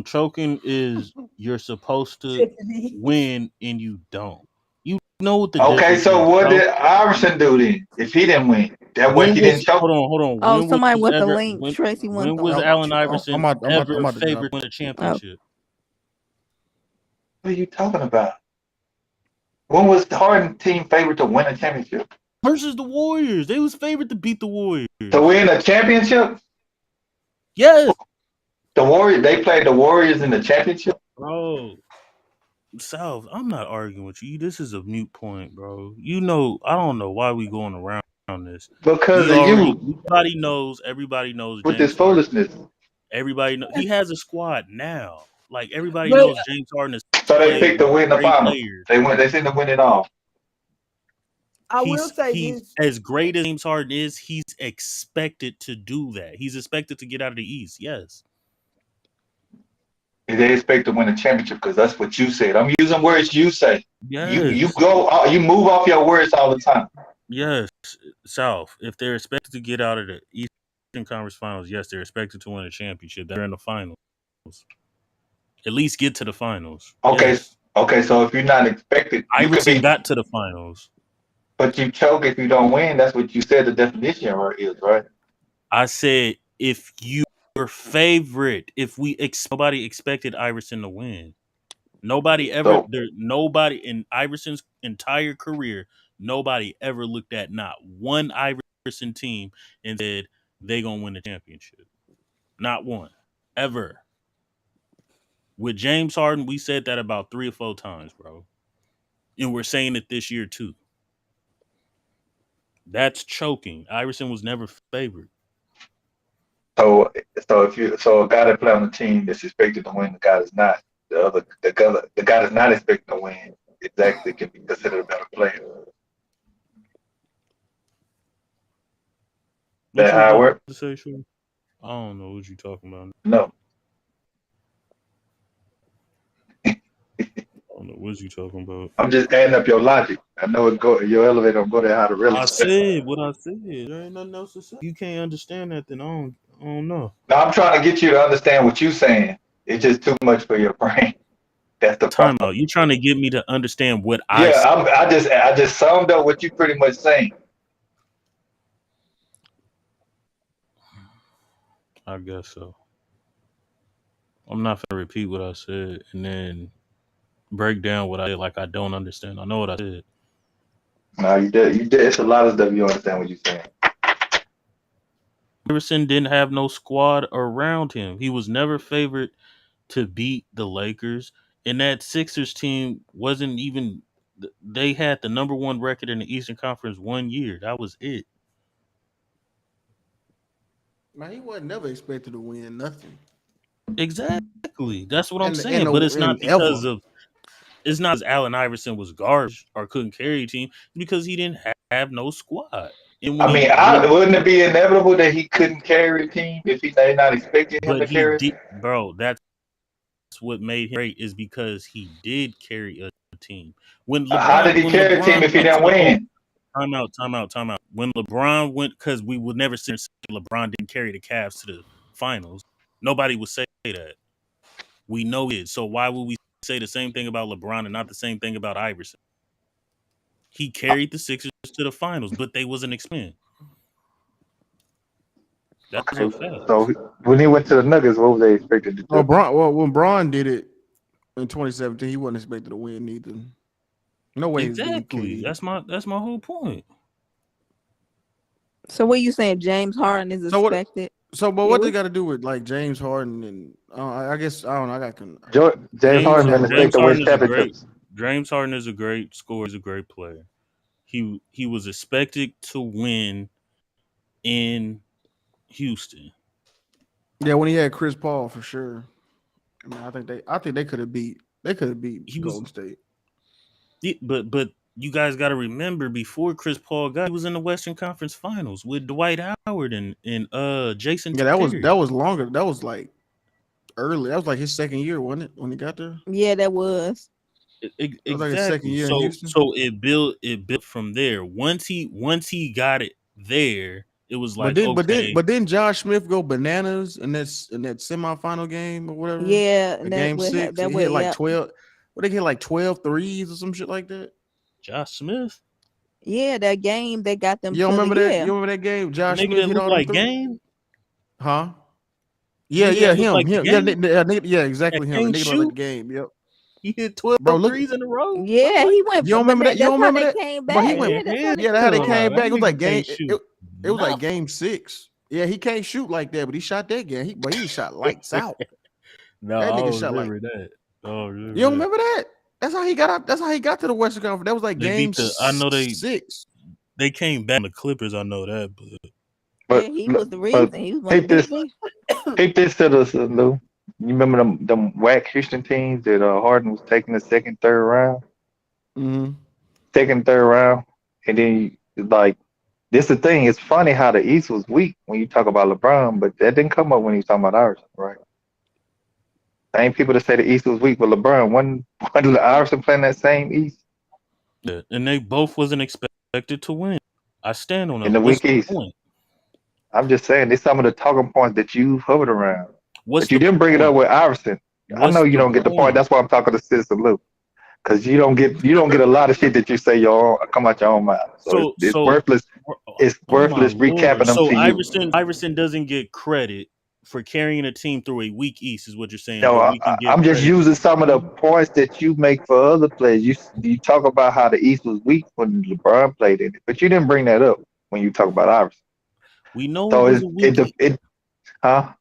Choking is you're supposed to Tiffany. win and you don't. You know what the Okay, difference so is. what Bro. did Iverson do then? If he didn't win, that what When he didn't was choke. hold on? Oh, somebody with the link. Tracy went When the was link. Allen Iverson I'm ever about to drop favored it. to win a championship? What are you talking about? When was the Harden team favored to win a championship? Versus the Warriors. They was favored to beat the Warriors. To win a championship? Yes. They played the Warriors in the championship? Bro. South, I'm not arguing with you. This is a mute point, bro. You know, I don't know why we going around this. Because of you. Everybody knows With this James Harden. foolishness. Everybody knows he has a squad now. Like everybody But knows James Harden is So they playing picked to with win the great finals. players. They seem to win it all. I will say He's this. as great as James Harden is, he's expected to do that. He's expected to get out of the East. Yes. They expect to win a championship because that's what you said. I'm using words you say. Yes. You move off your words all the time. Yes. South. If they're expected to get out of the Eastern Conference Finals, yes, they're expected to win a championship. They're in the finals. At least get to the finals. Okay. Yes. Okay, so if you're not expected, Iverson got to the finals. But you choke if you don't win. That's what you said the definition is, right? I said if you were favorite, nobody expected Iverson to win. Nobody in Iverson's entire career, nobody ever looked at not one Iverson team and said they gonna win the championship. Not one. Ever. With James Harden, we said that about 3 or 4 times, bro. And we're saying it this year too. That's choking. Iverson was never favored. So a guy that play on the team that's expected to win, the guy that's not. The guy that's not expected to win exactly can be considered a better player. What That you was how it about work? to say, sure? I don't know what you talking about. No. I don't know what you talking about. I'm just adding up your logic. I know it go your elevator don't go there how to really. I said what I said. There ain't nothing else to say. You can't understand that, then I don't know. No, I'm trying to get you to understand what you're saying. It's just too much for your brain. That's the Time problem. out. You trying to get me to understand what I Yeah, said? I just summed up what you pretty much saying. I guess so. I'm not gonna repeat what I said and then break down what I did like I don't understand. I know what I said. No, you did. You did. It's a lot of stuff you understand what you're saying. Iverson didn't have no squad around him. He was never favored to beat the Lakers. And that Sixers team wasn't even. They had the number one record in the Eastern Conference 1 year. That was it. Man, he wasn't never expected to win nothing. Exactly. That's what I'm And saying. But it's not because ever. of. It's not because Allen Iverson was garbage or couldn't carry a team. It's because he didn't have no squad. And when I mean, wouldn't it be inevitable that he couldn't carry a team if they not expecting him but to he carry a did, team? bro. That's what made him great is because he did carry a team. When How did he carry a team if he went to didn't the win? time out. When LeBron went, because we would never say LeBron didn't carry the Cavs to the finals. Nobody would say that. We know it. So why would we say the same thing about LeBron and not the same thing about Iverson? He carried the Sixers to the finals, but they wasn't expecting. That's Okay, a fact. so when he went to the Nuggets, what was they expected to do? When Braun did it in 2017, he wasn't expected to win either. No way Exactly. he was That's my whole point. So what you saying? James Harden is expected. But what they got to do with like James Harden and I guess I don't know. I got James Harden been expected to win championships. James Harden is a great scorer. He's a great player. He was expected to win in Houston. Yeah, when he had Chris Paul for sure. I mean, I think they could have beat Golden State. Yeah, but you guys got to remember before Chris Paul he was in the Western Conference Finals with Dwight Howard and Jason. Yeah, that was longer. That was like early. That was like his second year, wasn't it, when he got there? Yeah, that was. Exactly. Like his second year in Houston. So it built from there. Once he got it there, it was like but then Josh Smith go bananas in that semifinal game or whatever. Yeah, game 6. He hit like 12. What they hit like 12 threes or some shit like that. Josh Smith. Yeah, that game they got them. You don't remember that? You remember that game? Josh Smith hit all like game. Huh? Yeah, him. Yeah, exactly him. Nigga like the game. Yep. He hit 12 threes in a row. Yeah, he went. You don't remember that? You don't remember that? Came back. But he went. Yeah, that's how they came back. It was like game. It was like game 6. Yeah, he can't shoot like that, but he shot that game. He shot lights out. No, that nigga shot like that. Oh, you don't remember that? That's how he got up. That's how he got to the Western Conference. That was like game 6. They came back on the Clippers. I know that, but yeah, he was the reason. He was one of the Take this to us, Lou. You remember them whack Houston teams that Harden was taking the second, third round? Mm-hmm. Second, third round. And then, like, this the thing. It's funny how the East was weak when you talk about LeBron, but that didn't come up when he was talking about Iverson, right? Same people that say the East was weak with LeBron. One Iverson playing that same East? Yeah, and they both wasn't expected to win. I stand on that. In the weak East. I'm just saying, there's some of the talking points that you hovered around. But you didn't bring it up with Iverson. I know you don't get the point. That's why I'm talking to Citizen Lou. Because you don't get a lot of shit that you say come out your own mouth. So it's worthless. It's worthless recapping them to you. Iverson doesn't get credit for carrying a team through a weak East, is what you're saying. No, I'm just using some of the points that you make for other players. You talk about how the East was weak when LeBron played in it, but you didn't bring that up when you talk about Iverson. We know it was a weak East. Huh?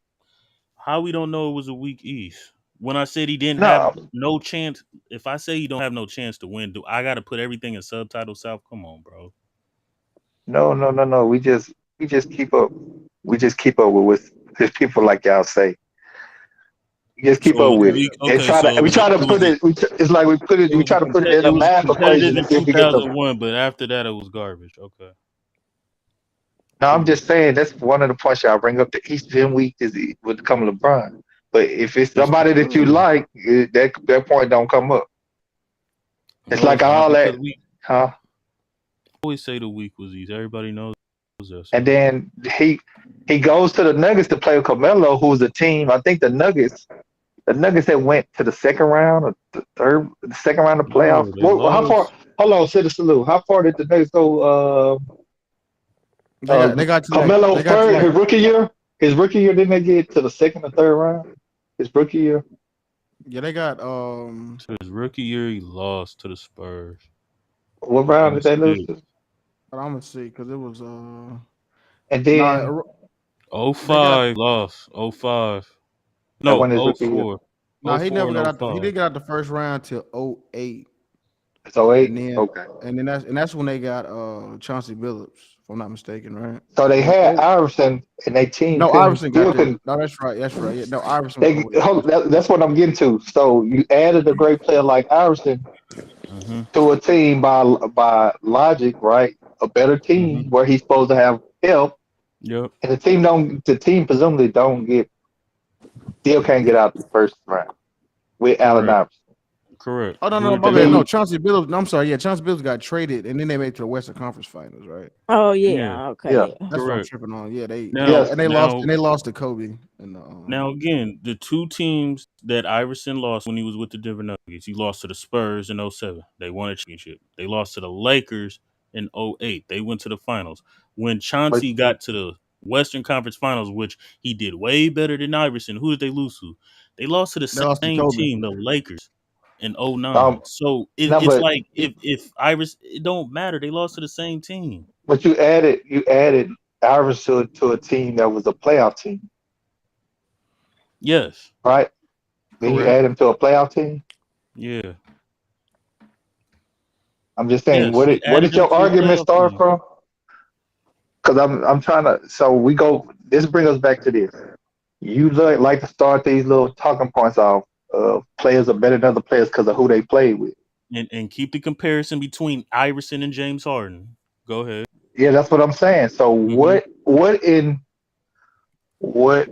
How we don't know it was a weak East? When I said he didn't have no chance, if I say he don't have no chance to win, do I got to put everything in subtitle South? Come on, bro. No. We just keep up. We just keep up with what people like y'all say. We just keep up with it. And we try to put it. It's like we put it. We try to put it in a math equation. In 2001, but after that it was garbage. Okay. No, I'm just saying that's one of the points y'all bring up. The East Gym Week would come LeBron. But if it's It's somebody that you true. like, that point don't come up. It's No, like it's not all because that, we huh? always say the week was easy. Everybody knows that. And So then he goes to the Nuggets to play with Carmelo, who's a team. I think the Nuggets that went to the second round or the second round of playoffs. no, they How far? lost. Hold on, Citizen Lou. How far did the Nuggets go? They got to like Carmelo they got to first, like his rookie year, didn't they get to the second or third round? His rookie year. yeah they got So his rookie year, he lost to the Spurs. What In round game did they lose 6. to? I'm gonna see because it was And then nah they got 05 lost. 05. that No, won his oh rookie year. 04. nah he 04 never and got oh out he five. didn't get out the first round till 08. It's 08? And Okay. that's when they got Chauncey Billups, if I'm not mistaken, right? So they Oh, had oh Iverson, and they team no, couldn't Iverson got still there. couldn't. No, that's right. That's right. Yeah, no, Iverson was 08. That's what I'm getting to. So you added a great player like Iverson Mm-hmm. to a team by logic, right? A better team Mm-hmm. where he's supposed to have help, Yep. and the team presumably still can't get out the first round with Allen Correct. Iverson. Correct. Oh no, Who no, did my And they bad. then No, you, lose? Chauncey Billups. No, I'm sorry. Yeah, Chauncey Billups got traded, and then they made it to the Western Conference Finals, right? Oh Yeah. yeah, yeah, okay, yeah. That's what I'm Correct. tripping on. Yeah, they Now, yes. and they lost now, and they lost to Kobe. And now again, the two teams that Iverson lost when he was with the Denver Nuggets, he lost to the Spurs in 07. They won a championship. They lost to the Lakers in 08. They went to the finals. When But Chauncey got to the Western Conference Finals, which he did way better than Iverson, who did they lose to? They lost to the they lost to same Kobe. team, the Lakers, in 09. um, So no, it's but like if Iverson, it don't matter. They lost to the same team. you added Iverson to a team that was a playoff team, Yes. right? Then you Correct. add him to a playoff team. Yeah. I'm just saying, Yes. He where added did them your to a argument playoff start team. from? Because I'm trying to. So we go. This brings us back to this. You like to start these little talking points off. Players are better than other players because of who they play with. And keep the comparison between Iverson and James Harden. Go ahead. Yeah, that's what I'm saying. So Mm-hmm. what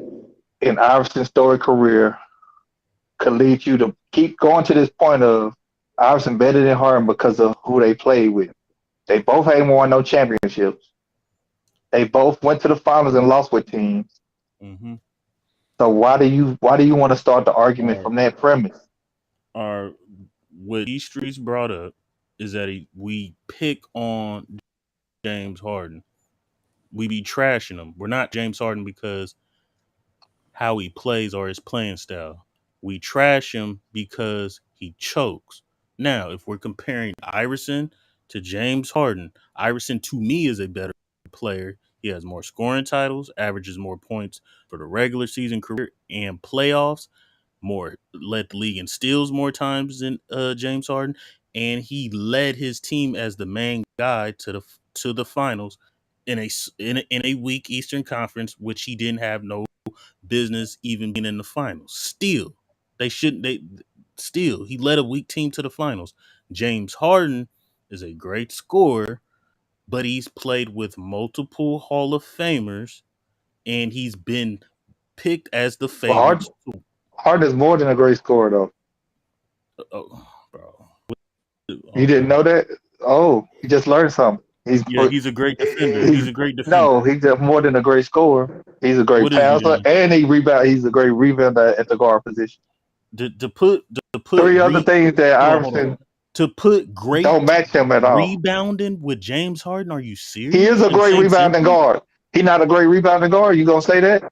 in Iverson's story career could lead you to keep going to this point of Iverson better than Harden because of who they played with? They both ain't won no championships. They both went to the finals and lost with teams. Mm-hmm. So why do you want to start the argument Or from that premise? what E Streets brought up is that we pick on James Harden. We be trashing him. We're not James Harden because how he plays or his playing style. We trash him because he chokes. Now, if we're comparing Iverson to James Harden, Iverson to me is a better player. He has more scoring titles, averages more points for the regular season career and playoffs, more led the league in steals more times than James Harden, and he led his team as the main guy to the finals in a weak Eastern Conference, which he didn't have no business even being in the finals. Still, they shouldn't. They still he led a weak team to the finals. James Harden is a great scorer, but he's played with multiple Hall of Famers, and he's been picked as the Well, favorites. Harden is more than a great scorer, though. Oh, bro. You didn't know that? Oh, you just learned something. Yeah, he's a great defender. He's a great defender. No, he's just more than a great scorer. He's a great What is he passer, then? and he's a great rebounder at the guard position. To put Three other things that hold on. Iverson To put great don't match him at all. rebounding with James Harden? Are you serious? He is a In the great same rebounding sentence? guard. He's not a great rebounding guard. You gonna say that?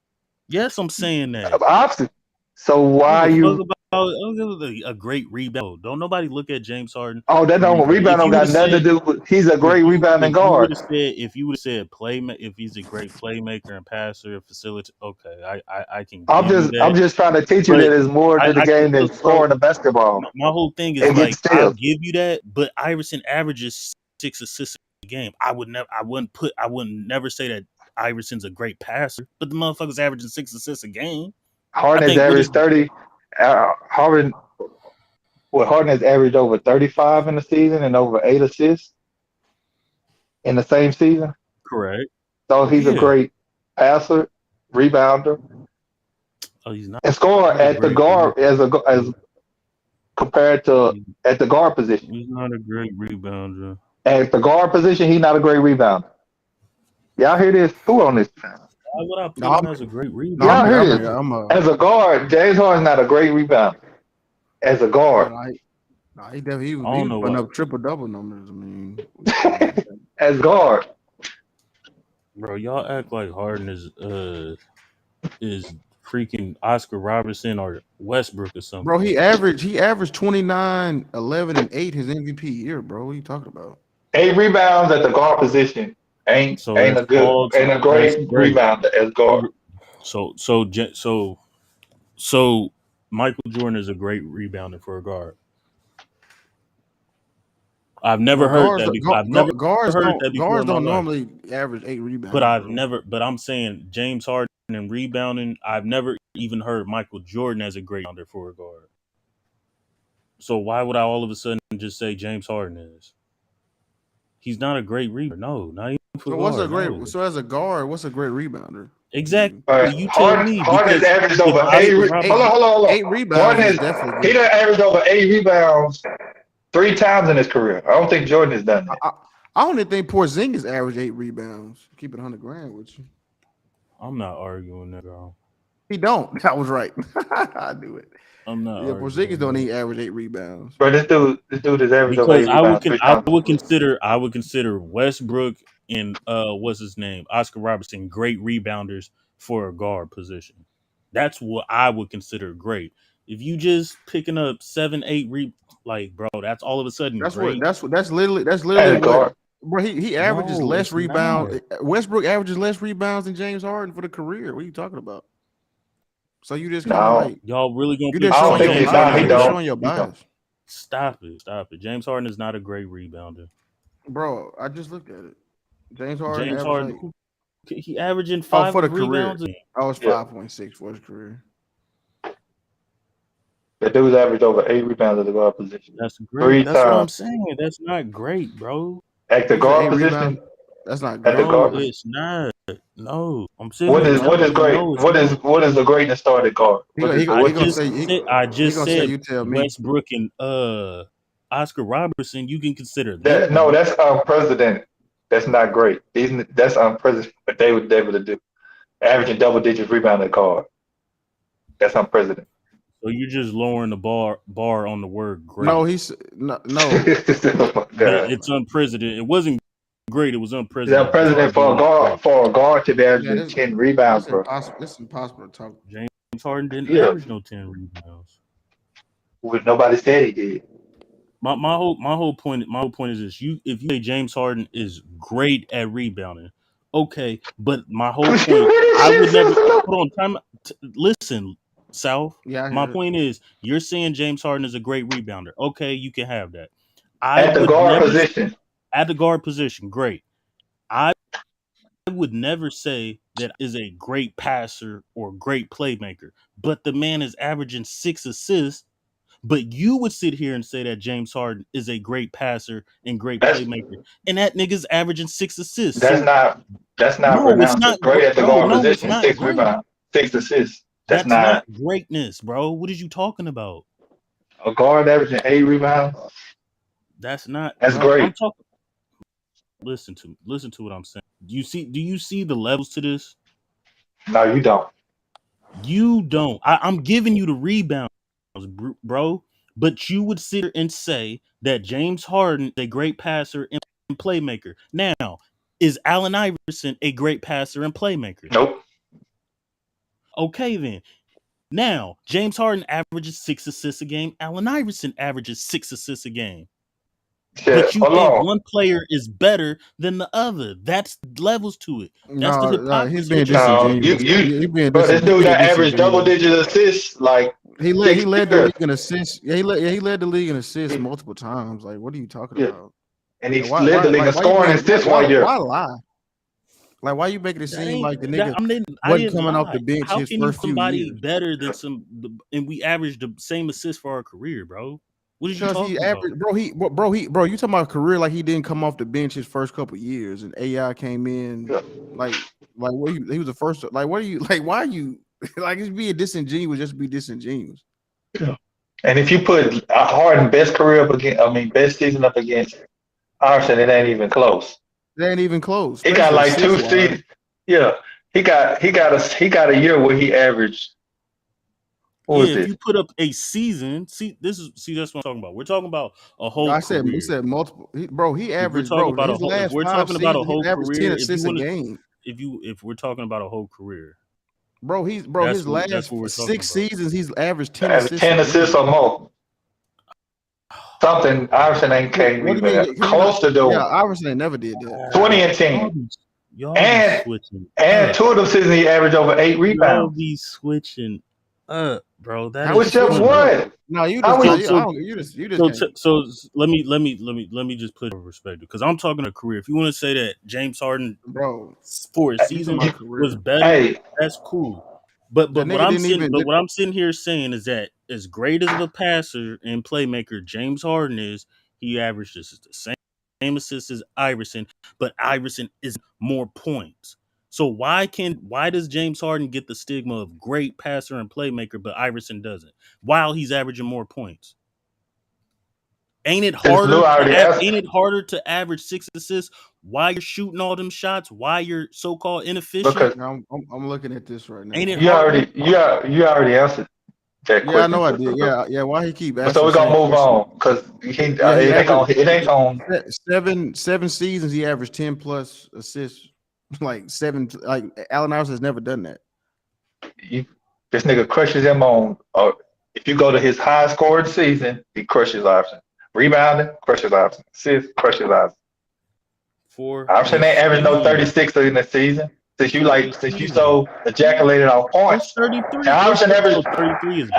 Yes, I'm saying that. Obviously. So I why don't give a you? fuck about a great rebound. Don't nobody look at James Harden Oh, that for don't rebound. rebound If don't you would got have nothing to said do with. He's a great rebounding if you would guard. have said if he's a great playmaker and passer, facilitator, okay, I can I'm give you just I'm that. just trying to teach you But that there's more to the I can game than still scoring the basketball my whole thing is and getting like I'll steals. give you that, but Iverson averages 6 assists a game. I would never say that Iverson's a great passer, but the motherfucker's averaging 6 assists a game. I Harden has think what is averaged 30. Harden has averaged over 35 in the season and over 8 assists in the same season. correct. So he's a Yeah. great passer, rebounder, Oh, he's not. and scorer Not a at the great. guard as compared to at the guard position. He's not a great rebounder. At the guard position, he's not a great rebounder. Y'all hear this? Who on this? Why would I put No, him as a great no, Y'all rebounder? hear this? As a guard, James Harden's not a great rebounder. As a guard, he definitely he I was don't know putting why. up triple double numbers. I mean, as guard, Bro, y'all act like Harden is freaking Oscar Robertson or Westbrook or something. bro, he averaged 29, 11, and 8 his MVP year, bro. What are you talking about? 8 rebounds at the guard position ain't So ain't that's a good all. ain't a That's great great. rebounder as guard. So Michael Jordan is a great rebounder for a guard. I've never Bro, heard that. I've never heard that before guards in my don't life. normally average 8 rebounds. But I've bro. never. But I'm saying James Harden and rebounding. I've never even heard Michael Jordan as a great rebounder for a guard. So why would I all of a sudden just say James Harden is? He's not a great rebounder. No, not even for So guard. No. as a guard, what's a great rebounder? Exactly. You tell Harden me Harden's because averaged if over Oscar hold Robertson, on, hold on, hold on. 8 rebounds Harden is has definitely he good. done averaged over 8 rebounds 3 times in his career. I don't think Jordan has done that. I don't even think Porzingis averaged 8 rebounds. Keep it 100 grand with you. I'm not arguing that, girl. He don't. I was right. I knew it. I'm not. Yeah, arguing Porzingis don't that. even average 8 rebounds. Bro, this dude has averaged over Because 8 rebounds 3 I times. would consider Westbrook and what's his name, Oscar Robertson, great rebounders for a guard position. That's what I would consider great. If you just picking up 7, 8 like bro, that's all of a sudden That's great. that's literally As what guard. bro, he averages No, less it's rebounds. not. Westbrook averages less rebounds than James Harden for the career. What are you talking about? So you just kind of No. like Y'all really gonna you pick just I don't showing think your he bias. he You just don't. showing your He don't. bias. Stop it. James Harden is not a great rebounder. Bro, I just looked at it. James Harden James averaged Harden, he averaging oh 5 for the career. rebounds. Oh, it's 5.6 for his career. The dude's averaged over 8 rebounds at the guard position. That's 3 great. That's what I'm times. saying. That's not great, bro. At the You said guard 8 position, rebounds. That's not at the great. guard No, position. it's not. No, I'm sitting What here is telling you, great? no, it's What not. is the greatness start at guard? He What gonna, is he gonna, I he gonna what say just he gonna say said you tell me. Westbrook and Oscar Robertson. You can consider that? them No, great. that's unprecedented. That's not great. That's unprecedented. What they would be able to do, averaging double digits rebound at guard. That's unprecedented. So you're just lowering the bar on the word great. No, he's no. Oh my But God. it's unprecedented. It wasn't great. It was It's unprecedented. That's all unprecedented I'm doing. for a guard to be Yeah, averaging 10 rebounds, it's bro. impossible. It's impossible to talk. James Harden didn't Yeah, average no 10 rebounds. nobody said he did. My whole point is this: if you say James Harden is great at rebounding, okay, but my whole point, I would never hold on. Listen, South. Yeah, I My hear it. point is, you're saying James Harden is a great rebounder. Okay, you can have that. I At the would guard never position, at the guard position. Great. I would never say that is a great passer or great playmaker, but the man is averaging 6 assists. But you would sit here and say that James Harden is a great passer and great that's playmaker, and that nigga's averaging 6 assists. that's So not no, it's pronounced as not. great at the Bro, guard no, it's position. not 6 great. rebounds, 6 assists. That's That's not not greatness, bro. What is you talking about? a guard averaging 8 rebounds. That's not, That's bro. I'm great. talking. Listen to what I'm saying. Do you see the levels to this? No, you don't. You don't. I'm giving you the rebounds, bro. But you would sit here and say that James Harden is a great passer and playmaker. Now, is Allen Iverson a great passer and playmaker? Nope. Okay, then. Now, James Harden averages 6 assists a game. Allen Iverson averages 6 assists a game. Yeah, But you hold think on. one player is better than the other. That's levels to it. That's the No, he's hypocrisy being that you're saying. You disingenuous. He being bro, this he dude being that averaged double disingenuous. digit assists like He 6 led the years. league in assists. Yeah, he led the league in assists multiple times. Like, what are you talking Yeah, about? and he Like, led the league in why you scoring make assists one year. why lie? Like, why you making it That seem ain't like the that. nigga I wasn't didn't coming off the lie. bench How his can you first few somebody years? better than and we averaged the same assists for our career, bro? What did you Because talking he about? averaged, bro. You talking about career like he didn't come off the bench his first couple years, and AI came in like what he was the first. Like what are you like? Why are you like it's being disingenuous? Just be disingenuous. Yeah. And if you put Harden best career up against, best season up against Iverson, it ain't even close. It ain't even close. He got like two assist-wise. seasons. Yeah, he got a year where he averaged. What was If this? you put up a season, that's what I'm talking about. We're talking about a whole career. We said multiple. He averaged, if we're talking about his last if we're 5 talking about a seasons, whole he averaged career, 10 assists a game. if we're talking about a whole career, his that's last what we're 6 talking seasons, he's averaged 10 Has assists. 10 assists or more. Something Iverson ain't even close to doing. Yeah, Iverson ain't never did that. 20 and 10. Y'all and be switching. And 2 of them seasons he averaged over 8 rebounds. Y'all be switching up, bro. Which of what? No, you just so let me just put it in perspective because I'm talking a career. If you want to say that James Harden, bro, for a season was better, that's cool. But what I'm sitting here saying is that as great as of a passer and playmaker James Harden is, he averages the same assists as Iverson, but Iverson is more points. So why does James Harden get the stigma of great passer and playmaker, but Iverson doesn't? While he's averaging more points. Ain't it harder to average 6 assists while you're shooting all them shots, while you're so-called inefficient? Because I'm looking at this right now. Ain't it you already answered that question. Yeah, I know I did. Yeah. Why he keep asking? So we're gonna move on because it ain't on 7 seasons. He averaged 10 plus assists. Like 7. Like Allen Iverson has never done that. This nigga crushes him on. If you go to his high scored season, he crushes Iverson. Rebounding, crushes Iverson. Assists, crushes Iverson. Iverson ain't averaged no 36 in the season. Since you so ejaculated on points. 33. Iverson averaged 33 is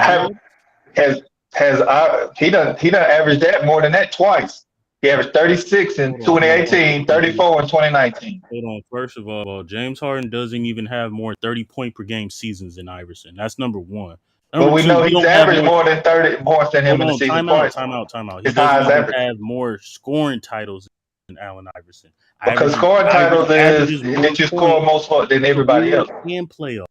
he done averaged that more than that twice. He averaged 36 in 2018, 34 in 2019. Hold on. First of all, James Harden doesn't even have more 30-point per game seasons than Iverson. That's number one. But we know he's averaged more than 30 points than him in the season twice. Time out. He doesn't even have more scoring titles than Allen Iverson. Because scoring titles is that you score more than everybody else. In playoffs.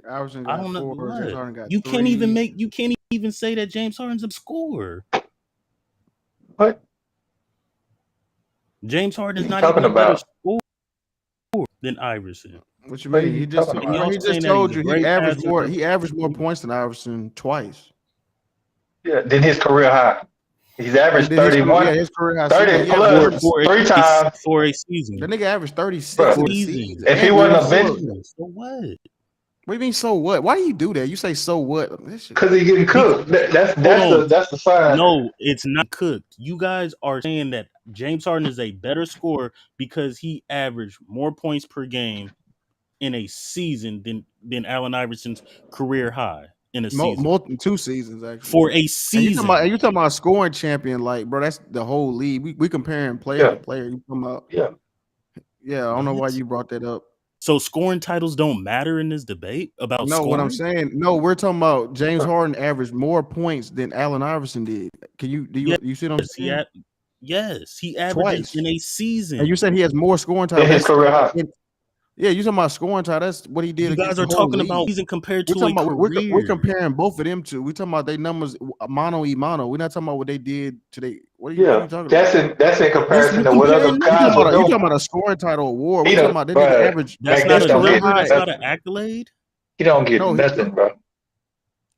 Iverson got I don't know 4. James Harden got you 3. can't even say that James Harden's a scorer. What? James Harden is not even a better scorer than Iverson. What you mean? He just told you he averaged more. He averaged more points than Iverson twice. Yeah, than his career high. He's averaged 31. His career high 30 plus for 3 times for a season. The nigga averaged 36 in a season. If he wasn't a bench, so what? What do you mean? So what? Why do you do that? You say so what? Because he getting cooked. That's the sign. No, it's not cooked. You guys are saying that James Harden is a better scorer because he averaged more points per game in a season than Allen Iverson's career high in a season. 2 seasons actually. For a season. And you talking about a scoring champion, like bro, that's the whole league. We comparing player to player. You talking about Yeah, I don't know why you brought that up. So scoring titles don't matter in this debate about scoring? What I'm saying, we're talking about James Harden averaged more points than Allen Iverson did. You see what I'm saying? Yes, he averages twice in a season. And you said he has more scoring titles. His career high. Yeah, you talking about scoring time. That's what he did. You guys are talking about season compared to a career. We're comparing both of them two. We're talking about their numbers mano y mano. We're not talking about what they did today. What are you talking about? That's in comparison to what other guys are doing. You're talking about a scoring title award. We're talking about they didn't average. That's not an accolade. He don't get nothing, bro.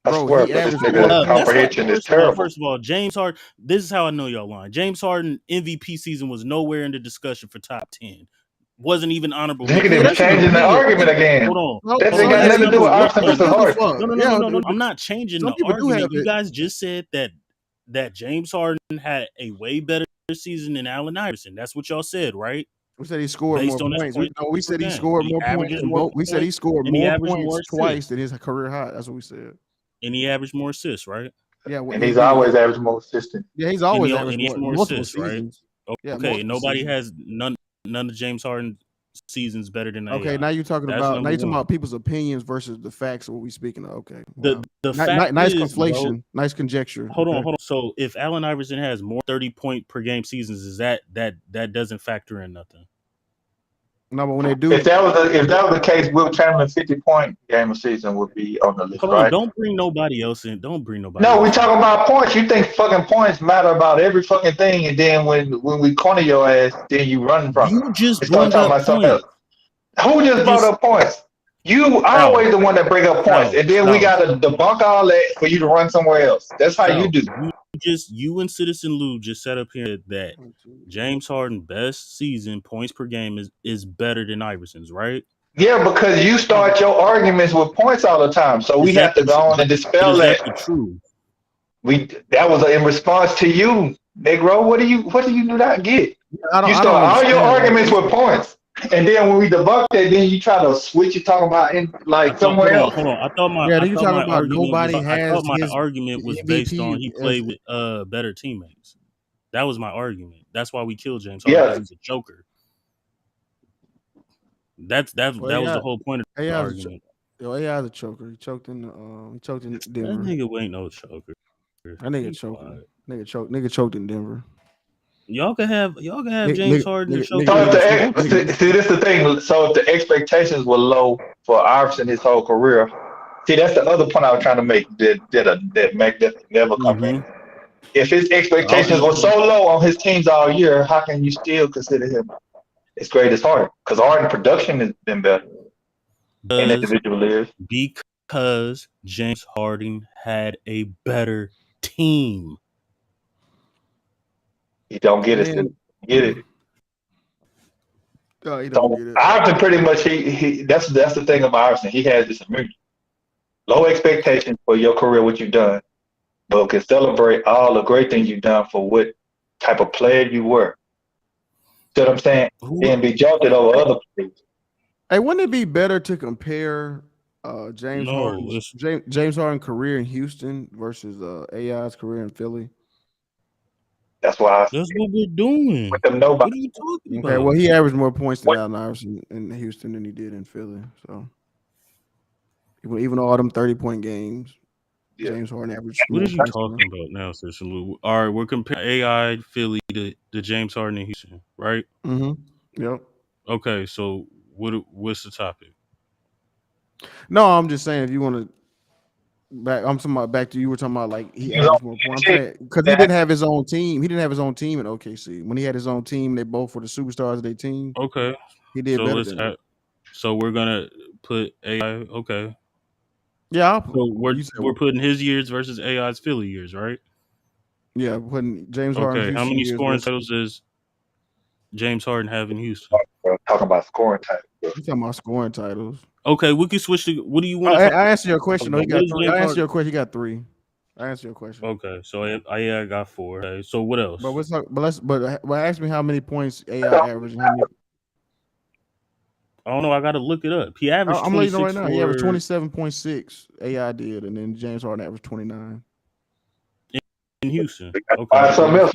I swear, this nigga's comprehension is terrible. First of all, James Harden, this is how I know y'all lying. James Harden MVP season was nowhere in the discussion for top 10. Wasn't even honorable. Nigga, they changing the argument again. Hold on. That ain't got nothing to do with Iverson versus Harden. No. I'm not changing the argument. You guys just said that James Harden had a way better season than Allen Iverson. That's what y'all said, right? We said he scored more points. We said he scored more points. We said he scored more points twice than his career high. That's what we said. And he averaged more assists, right? Yeah, and he's always averaged more assists. Yeah, he's always averaged more assists, right? Okay, nobody has none of James Harden's seasons better than AI. Okay, now you're talking That's about number one. people's opinions versus the facts of what we speaking of. Okay, The wow. fact nice is, conflation, bro, nice conjecture. hold Okay. on. So if Allen Iverson has more 30-point per game seasons, is that doesn't factor in nothing? No, but when they do, If that was the case, Will Chamberlain 50-point game of season would be on the list, Hold on, right? don't bring nobody else in. Don't bring nobody No, we else in. talking about points. You think fucking points matter about every fucking thing, and then when we corner your ass, then you run from You it. just You start brought talking up about something else. points. Who just brought up points? You South, always the one that bring up points, and then we got to debunk all that for you to run somewhere else. That's how you South, do. you and Citizen Lou just set up here that James Harden best season points per game is better than Iverson's, right? Yeah, because you start your arguments with points all the time, so we have to go on and dispel Is that. that the truth? That was in response to you, Negro. What do you not get? You start all your arguments with points, and then when we debunk that, then you try to switch it, talking about somewhere else. Hold on. I thought my argument was based on he played with better teammates. That was my argument. That's why we killed James Harden, because he's a choker. That was the whole point of the argument. AI is a choker. He choked in Denver. That nigga ain't no choker. That nigga choking. Nigga choked in Denver. Y'all can have James Harden and choke. See, this is the thing. So if the expectations were low for Iverson his whole career, see, that's the other point I was trying to make. That Mac never come in. If his expectations were so low on his teams all year, how can you still consider him as great as Harden? Because Harden production has been better. And individual is because James Harden had a better team. You don't get it. Get it. No, you don't get it. Iverson pretty much that's the thing about Iverson. He has this immunity. Low expectations for your career, what you've done, but can celebrate all the great things you've done for what type of player you were. See what I'm saying? Then be jumped over other players. Hey, wouldn't it be better to compare James Harden's career in Houston versus AI's career in Philly? That's why. That's what we're doing. With them nobody. What are you talking about? Okay, well, he averaged more points than Allen Iverson in Houston than he did in Philly. So even all them 30-point games, James Harden averaged. What are you talking about now, Sister Lou? All right, we're comparing AI Philly to James Harden in Houston, right? Mm-hmm. Yep. Okay, so what's the topic? No, I'm just saying if you want to I'm talking about back to you were talking about like he averaged more points because he didn't have his own team. He didn't have his own team in OKC. When he had his own team, they both were the superstars of their team. Okay, he did better than that. So we're gonna put AI. Okay. Yeah. So we're putting his years versus AI's Philly years, right? Yeah, putting James Harden. Okay, how many scoring titles does James Harden have in Houston? Talking about scoring titles. You're talking about scoring titles. Okay, we can switch to what do you want? I answered your question. No, I answered your question. He got 3. I answered your question. Okay, so AI got 4. Okay, so what else? But ask me how many points AI averaged. How many... I don't know. I got to look it up. He averaged. I'm letting you know right now. He averaged 27.6. AI did, and then James Harden averaged 29. In Houston. Okay. Find something else.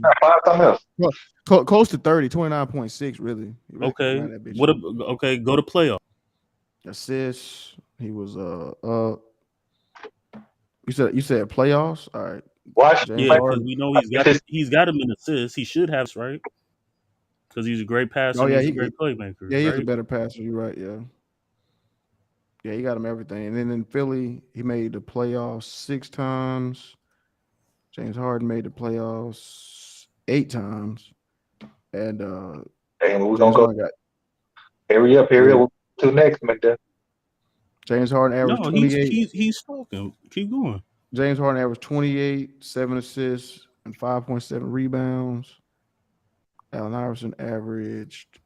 Close to 30. 29.6. Really. Okay. Okay. Go to playoff. Assists. He was You said playoffs. All right. Watch. Yeah, because we know he's got him in assists. He should have, right? Because he's a great passer. He's a great playmaker. Yeah, he's a better passer. You're right. Yeah. Yeah, he got him everything. And then in Philly, he made the playoffs 6 times. James Harden made the playoffs 8 times. And we're gonna go. Hurry up. We'll to next, McDuff. James Harden averaged 28. He's talking. Keep going. James Harden averaged 28, 7 assists, and 5.7 rebounds. Allen Iverson averaged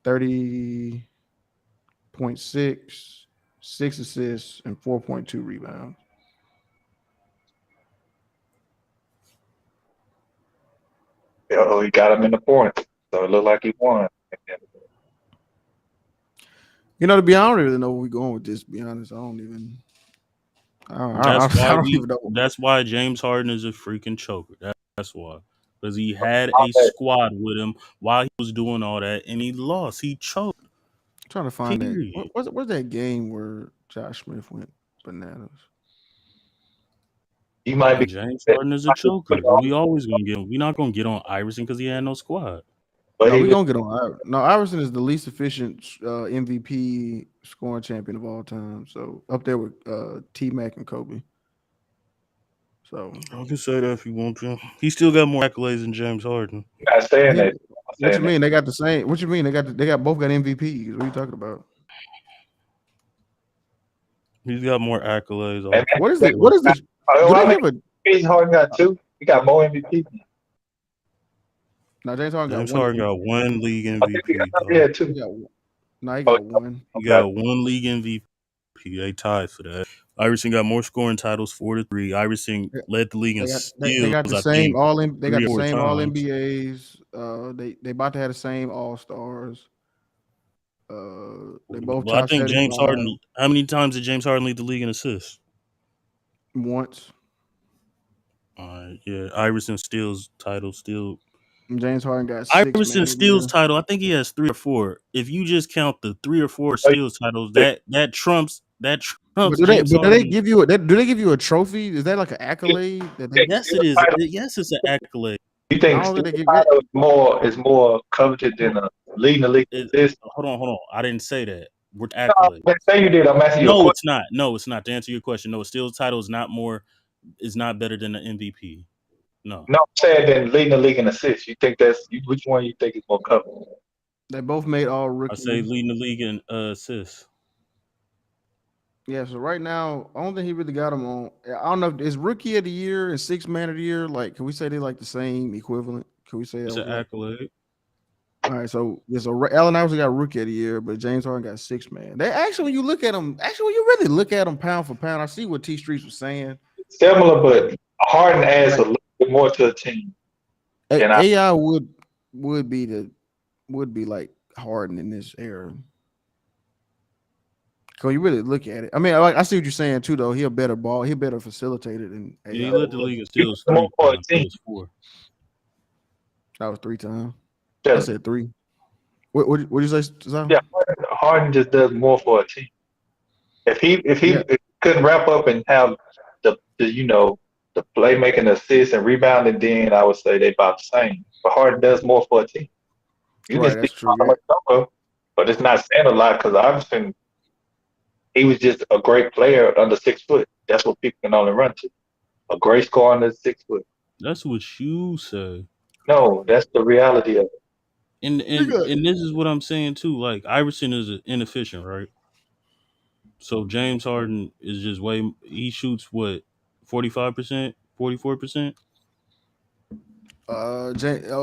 30.6, 6 assists, and 4.2 rebounds. Yeah, he got him in the points, so it looked like he won. You know, to be honest, I don't really know where we're going with this. To be honest, I don't even know. That's why James Harden is a freaking choker. That's why. Because he had a squad with him while he was doing all that, and he lost. He choked. trying to find that. Period. What's that game where Josh Smith went bananas? You might be. James Harden is a choker, but we always gonna get him. We're not gonna get on Iverson because he had no squad. No, we're gonna get on Iverson. No, Iverson is the least efficient MVP scoring champion of all time. So up there with T Mac and Kobe. So I can say that if you want to. He still got more accolades than James Harden. I'm not saying that. What you mean? They got the same. What you mean? They got both got MVPs. What are you talking about? He's got more accolades. What is it? What is this? Do they give a James Harden got 2. He got more MVP. No, James Harden James got one. Harden got one league MVP. Yeah, 2. No, he got one. He got one league MVP. They tied for that. Iverson got more scoring titles, 4-3. Iverson led the league in steals. They got the I same think, all. They got the same all times. NBAs. They about to have the same All Stars. They both. Well, I think James Harden. How many times did James Harden lead the league in assists? Once. All right, yeah. Iverson steals title still. James Harden got 6. Iverson steals title. I think he has 3 or 4. If you just count the 3 or 4 steals titles, that trumps. But do they give you a trophy? Is that like an accolade? Yes, it is. Yes, it's an accolade. You think is more coveted than leading the league? Hold on. I didn't say that. We're accolades. Say you did. I'm asking you. No, it's not. No, it's not. To answer your question, no, a steals title is not better than the MVP. No. No, I'm saying than leading the league in assists. You think which one you think is more coveted? They both made all rookie. I say leading the league in assists. Yeah, so right now, I don't think he really got him on. I don't know if it's rookie of the year and 6th man of the year. Like, can we say they like the same equivalent? Can we say that? It's an accolade. All right, so Allen Iverson got rookie of the year, but James Harden got 6th man. They actually, when you really look at them pound for pound, I see what T Streets was saying. Similar, but Harden adds a little bit more to the team. AI would be like Harden in this era. When you really look at it, I mean, I see what you're saying too. Though he a better facilitator than AI. Yeah, he led the league in steals 3 times. It was 4. That was 3 times. I said 3. What you say, Zach? Yeah, Harden just does more for a team. If he couldn't wrap up and have the playmaking, assist, and rebounding, then I would say they about the same. But Harden does more for a team. That's true. But it's not saying a lot because Iverson, he was just a great player under 6 foot. That's what people can only run to. A great scorer under 6 foot. That's what you say. No, that's the reality of it. And this is what I'm saying too. Like Iverson is inefficient, right? So James Harden is just he shoots what 45%, 44%.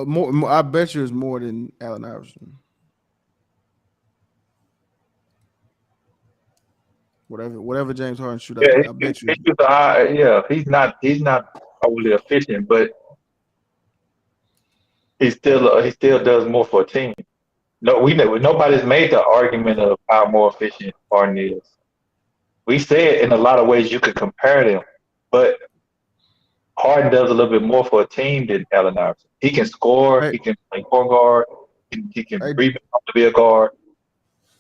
More. I bet you it's more than Allen Iverson. Whatever James Harden shoot, I bet you. He's not overly efficient, but he still does more for a team. No, nobody's made the argument of how more efficient Harden is. We say it in a lot of ways you could compare them, but Harden does a little bit more for a team than Allen Iverson. He can score, he can play point guard, he can rebound to be a guard.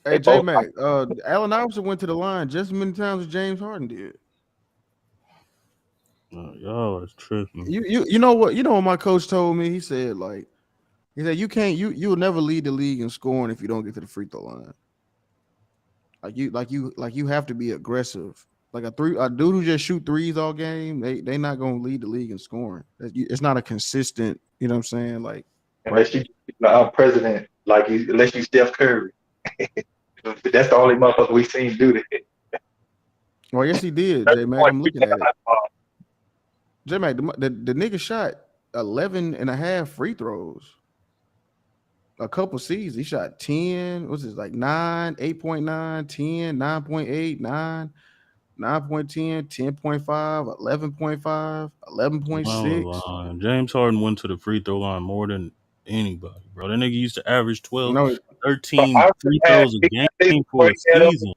Hey, J-Mac, Allen Iverson went to the line just as many times as James Harden did. Y'all is tripping. You know what my coach told me? He said you'll never lead the league in scoring if you don't get to the free throw line. Like you have to be aggressive. Like a dude who just shoot threes all game, they not gonna lead the league in scoring. It's not a consistent, you know what I'm saying? Like unless you president, unless you Steph Curry. That's the only motherfucker we seen do that. Well, yes, he did, J-Mac. I'm looking at it. J-Mac, the nigga shot 11 and a half free throws. A couple seasons. He shot 10. What's this, like 9, 8.9, 10, 9.8, 9, 9.10, 10.5, 11.5, 11.6. James Harden went to the free throw line more than anybody, bro. That nigga used to average 12, 13 free throws a game for a season.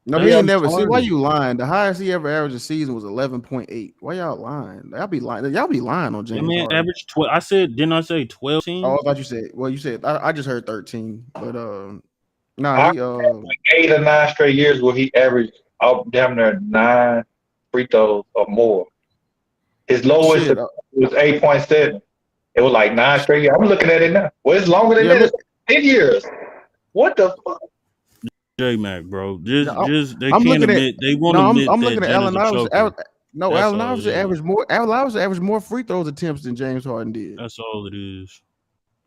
No, he ain't never. See, why you lying? The highest he ever averaged a season was 11.8. Why y'all lying? Y'all be lying on James. Man, Harden. Average 12. Didn't I say 12? Oh, I thought you said. Well, you said. I just heard 13, but Nah, I he like 8 or 9 straight years where he averaged out damn near 9 free throws or more. His lowest shit. was 8.7. It was like 9 straight years. I'm looking at it now. Well, it's longer than Yeah, that. It's look. 10 years. What the fuck? J Mac, bro. Yeah, Just they I'm can't looking at. admit they won't No, admit I'm that looking at Jenner's Allen a Iverson. choker. No, That's Allen all it Iverson is. averaged more. Allen Iverson averaged more free throws attempts than James Harden did. That's all it is.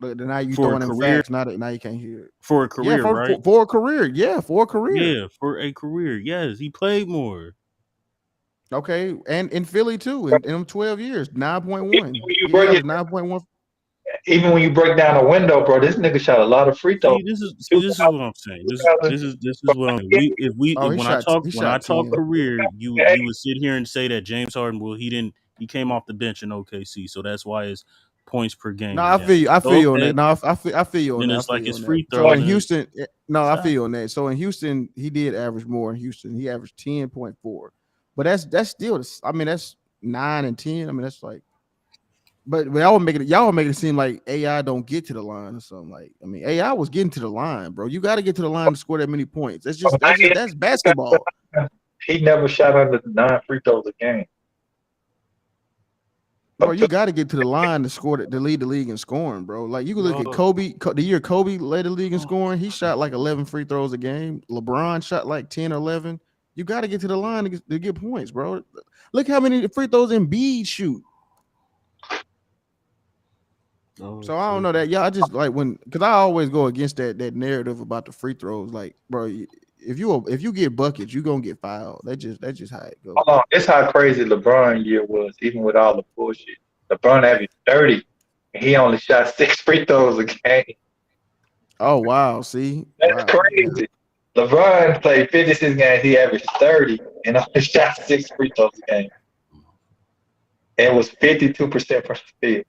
But now you For a throwing in career, facts. Now you can't hear it. for a Yeah, career, right? for a career. Yeah, for a career. Yeah, for a career. Yes, he played more. Okay, and in Philly too. In them 12 years, 9.1. When you He break it, averaged 9.1. even when you break down a window, bro, this nigga shot a lot of free throws. This is what I'm saying. This is what I'm. Oh, When he when I shot talk 10. career, you would sit here and say that James Harden, well, he came off the bench in OKC, so that's why his points per No, game I is feel down. you. I feel you on that. Okay, No, I feel you on then that. I it's feel like you his on that. free So throws in and Houston, no, I shot. feel you on that. So in Houston, he did average more in Houston. He averaged 10.4. But that's still, I mean, that's 9 and 10. I mean, that's like, but y'all making it seem like AI don't get to the line or something. Like, I mean, AI was getting to the line, bro. You got to get to the line to score that many points. That's basketball. He never shot under 9 free throws a game. Bro, you got to get to the line to score to lead the league in scoring, bro. Like you can look at Kobe, the year Kobe led the league in scoring. He shot like 11 free throws a game. LeBron shot like 10 or 11. You got to get to the line to get points, bro. Look how many free throws Embiid shoot. So I don't know that. Yeah, I just like because I always go against that narrative about the free throws. Like, bro, if you get buckets, you gonna get fouled. That's just how it goes. Hold on, this how crazy LeBron year was, even with all the bullshit. LeBron averaged 30, and he only shot 6 free throws a game. Oh wow, see, That's crazy. LeBron played 56 games, he averaged 30, and only shot 6 free throws a game. And was 52% from the field.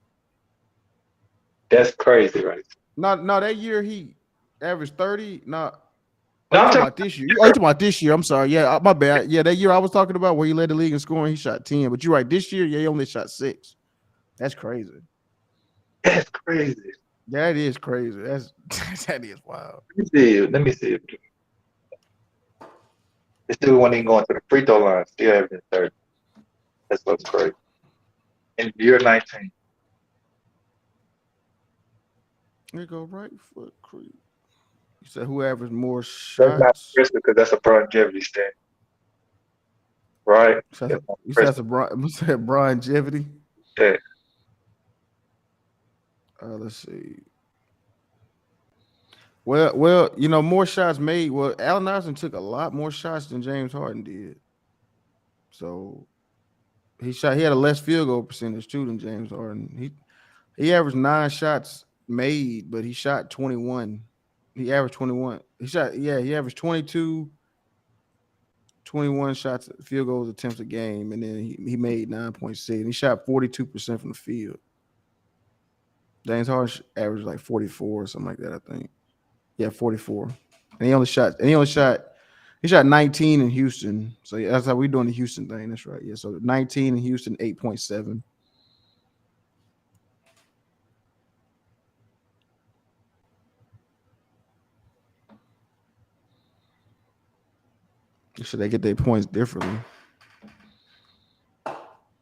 That's crazy, right? No, that year he averaged 30. No, No, you I'm talking talking about this year? Oh, you talking about this year? I'm sorry. Yeah, my bad. Yeah, that year I was talking about where he led the league in scoring, he shot 10. But you're right. This year, yeah, he only shot 6. That's crazy. That's crazy. That is crazy. That is wild. Let me see. This dude wasn't even going to the free throw line, still averaging 30. That's what's crazy. In year 19. There go right foot creep. You said who averaged more That's not shots? Chris because that's a longevity stat. Right? You said that's a longevity? Yeah. Let's see. Well, more shots made. Well, Allen Iverson took a lot more shots than James Harden did. So he had a less field goal percentage too than James Harden. He averaged 9 shots made, but he shot 21. He averaged 21. He averaged 22, 21 shots, field goals attempts a game, and then he made 9.6. And he shot 42% from the field. James Harden averaged like 44 or something like that, I think. Yeah, 44. And he shot 19 in Houston. So yeah, that's how we're doing the Houston thing. That's right. Yeah. So 19 in Houston, 8.7. So they get their points differently.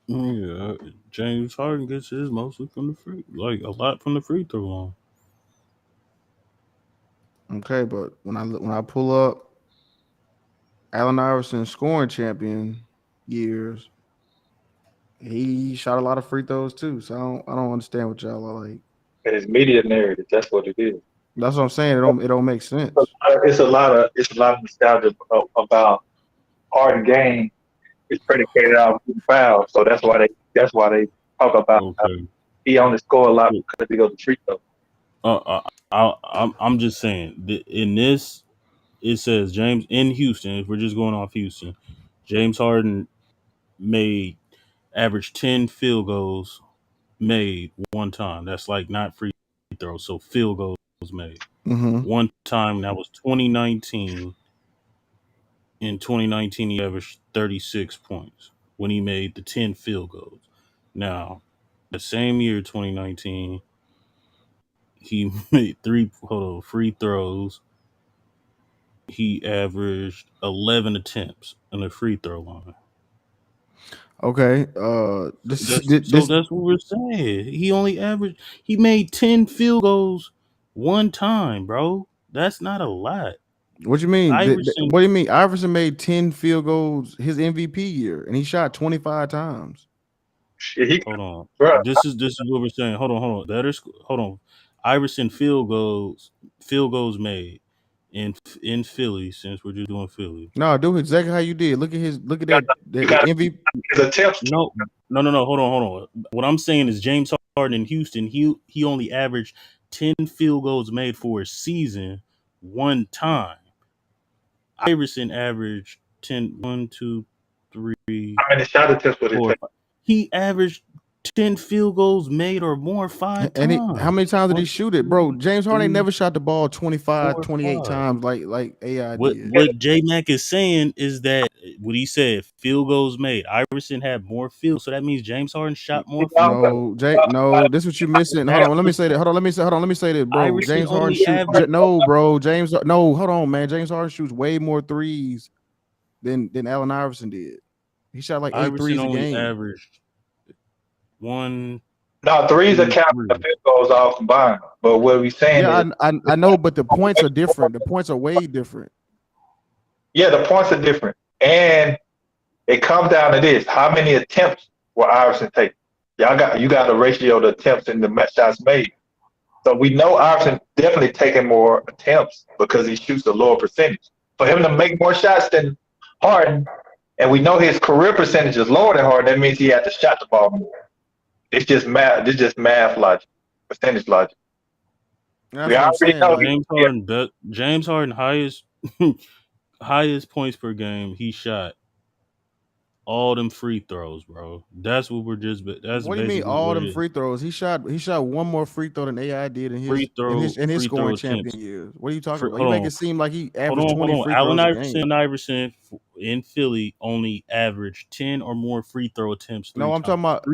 Yeah, James Harden gets his mostly from a lot from the free throw line. Okay, but when I pull up Allen Iverson scoring champion years, he shot a lot of free throws too. So I don't understand what y'all are like. And it's media narrative. That's what it is. That's what I'm saying. It don't make sense. It's a lot of nostalgia about Harden game. It's predicated on foul, so that's why they talk about he only scored a lot because he goes to free throw. I'm just saying in this it says James in Houston. If we're just going off Houston, James Harden made average 10 field goals made one time. That's like not free throws, so field goals made. Mm-hmm. One time that was 2019. In 2019, he averaged 36 points when he made the 10 field goals. Now, the same year, 2019, he made free throws he averaged 11 attempts in the free throw line. Okay. That's what we're saying. He made 10 field goals one time, bro. That's not a lot. What you mean? Iverson, What do you mean? Iverson made 10 field goals his MVP year, and he shot 25 times. hold on. This is what we're saying. Hold on. Hold on. Iverson field goals made in Philly, since we're just doing Philly. No, do exactly how you did. Look at that MVP. No. Hold on. What I'm saying is James Harden in Houston, he only averaged 10 field goals made for a season one time. Iverson averaged 10, 1, 2, 3. How many shot attempts would it take? He averaged 10 field goals made or more 5 times. How many times did he shoot it, bro? James Harden ain't never shot the ball 25, 28 times like AI did. What J Mac is saying is that what he said, field goals made. Iverson had more field, so that means James Harden shot more field. No, this is what you're missing. Hold on, let me say that. Let me say that, bro. Iverson James Harden only hold on, man. James Harden shoots way more threes than Allen Iverson did. He shot like 8 threes a game. Averaged one. No, threes are counting the field goals off combined. But what we saying is, I know, but the points are different. The points are way different. Yeah, the points are different, and it comes down to this: how many attempts will Iverson take? You got a ratio of the attempts and the shots made. So we know Iverson definitely taking more attempts because he shoots a lower percentage. For him to make more shots than Harden, and we know his career percentage is lower than Harden, that means he had to shot the ball more. It's just math. It's just math logic, percentage logic. We already know James Harden highest points per game. He shot all them free throws, bro. That's what we're just. That's what do you mean all them free throws? He shot one more free throw than AI did in his scoring champion years. What are you talking about? You make it seem like he averaged 20 free throws a game. Iverson in Philly only averaged 10 or more free throw attempts. I'm talking about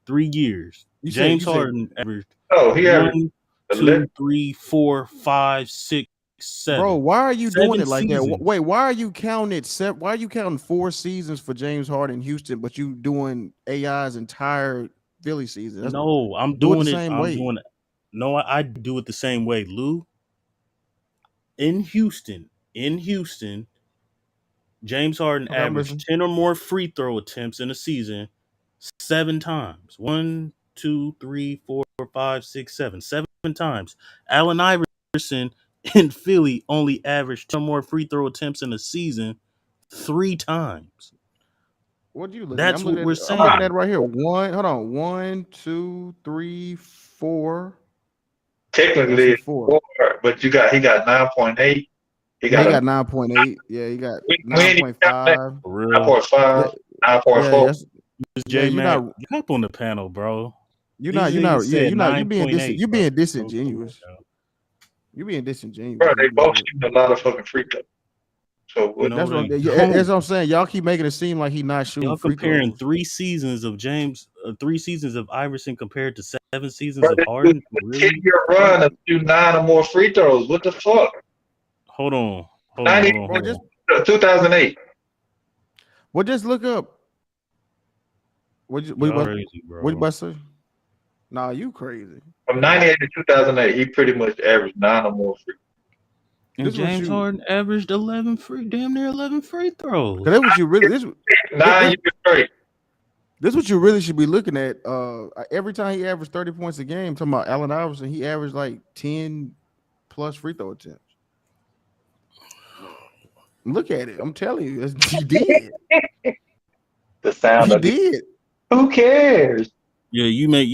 3 years. James Harden averaged. He averaged 1, 2, 3, 4, 5, 6, 7. Bro, why are you doing it like seasons. that? Wait, why are you counting Why are you counting 4 seasons for James Harden in Houston, but you doing AI's entire Philly season? I'm doing it the same way. No, I do it the same way, Lou. In Houston, James Harden averaged 10 or more free throw attempts in a season 7 times. 1, 2, 3, 4, 5, 6, 7. 7 times. Allen Iverson in Philly only averaged 10 or more free throw attempts in a season 3 times. What do you look That's at? what we're saying. I'm looking at it right here. 1, 2, 3, 4. Technically, 4, but he got 9.8. He got 9.8. Yeah, he got 9.5. 9.5. 9.4. You're not up on the panel, bro. You're being disingenuous. You're being disingenuous. Bro, they both shooting a lot of fucking free throws. So that's what I'm saying. Y'all keep making it seem like he's not shooting. Y'all free comparing throws. 3 seasons of 3 seasons of Iverson compared to 7 seasons of Harden. Really? 10-year run of 9 or more free throws. What the fuck? Hold on. 2008. Well, just look up. What you about to say? Nah, you crazy. From 98 to 2008, he pretty much averaged 9 or more free. And James Harden averaged damn near 11 free throws. That's what you really. 9 years straight. This is what you really should be looking at. Every time he averaged 30 points a game, talking about Allen Iverson, he averaged like 10 plus free throw attempts. Look at it. I'm telling you, he did. The sound he did. Who cares? Yeah, J-Mac,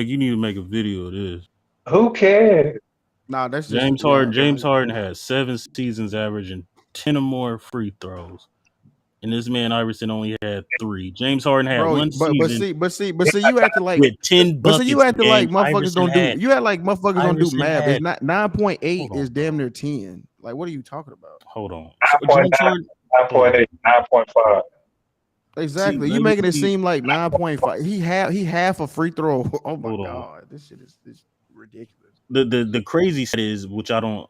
you need to make a video of this. Who cares? Nah, that's James Harden. James Harden has 7 seasons averaging 10 or more free throws. And this man Iverson only had 3. James Harden had 1 season. But see, you acting like with 10 buckets. So you acting like motherfuckers don't do. You act like motherfuckers don't do Iverson math. It's not 9.8 is damn near 10. Like, what are you talking about? Hold on. 9.8, 9.5. Exactly. You making it seem like 9.5. He half a free throw. Oh my god, this shit is ridiculous. The crazy shit is, which I don't.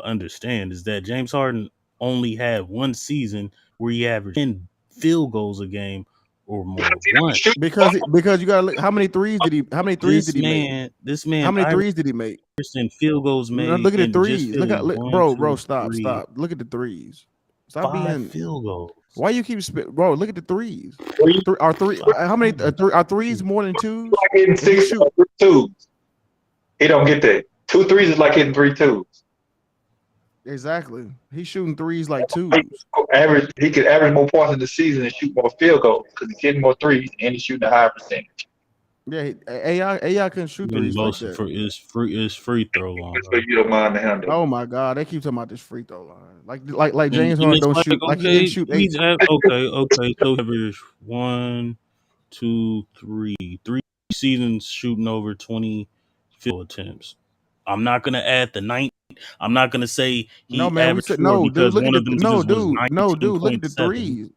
understand is that James Harden only had one season where he averaged 10 field goals a game or more once. Because you got to look how many threes did he make? This man, How many threes did he make? Field goals No, made look at the in just threes. Look at Philly. bro, stop. Look at the threes. Stop 5 being field goals. Why you keep bro? Look at the threes. How many are threes more than twos? Like hitting 6 twos. He don't get that. 2 threes is like hitting 3 twos. Exactly. He's shooting threes like twos. He could average more points in the season and shoot more field goals because he's hitting more threes and he's shooting a higher percentage. Yeah, AI couldn't shoot threes like that. Is free throw line. So you don't mind the handle. Oh my God, they keep talking about this free throw line. Like James Harden don't shoot. Like he didn't shoot 8. Okay. So average 1, 2, 3 seasons shooting over 20 field attempts. I'm not gonna add the 9. I'm not gonna say he averaged 4 because one of them seasons was 19.7. Look at the threes.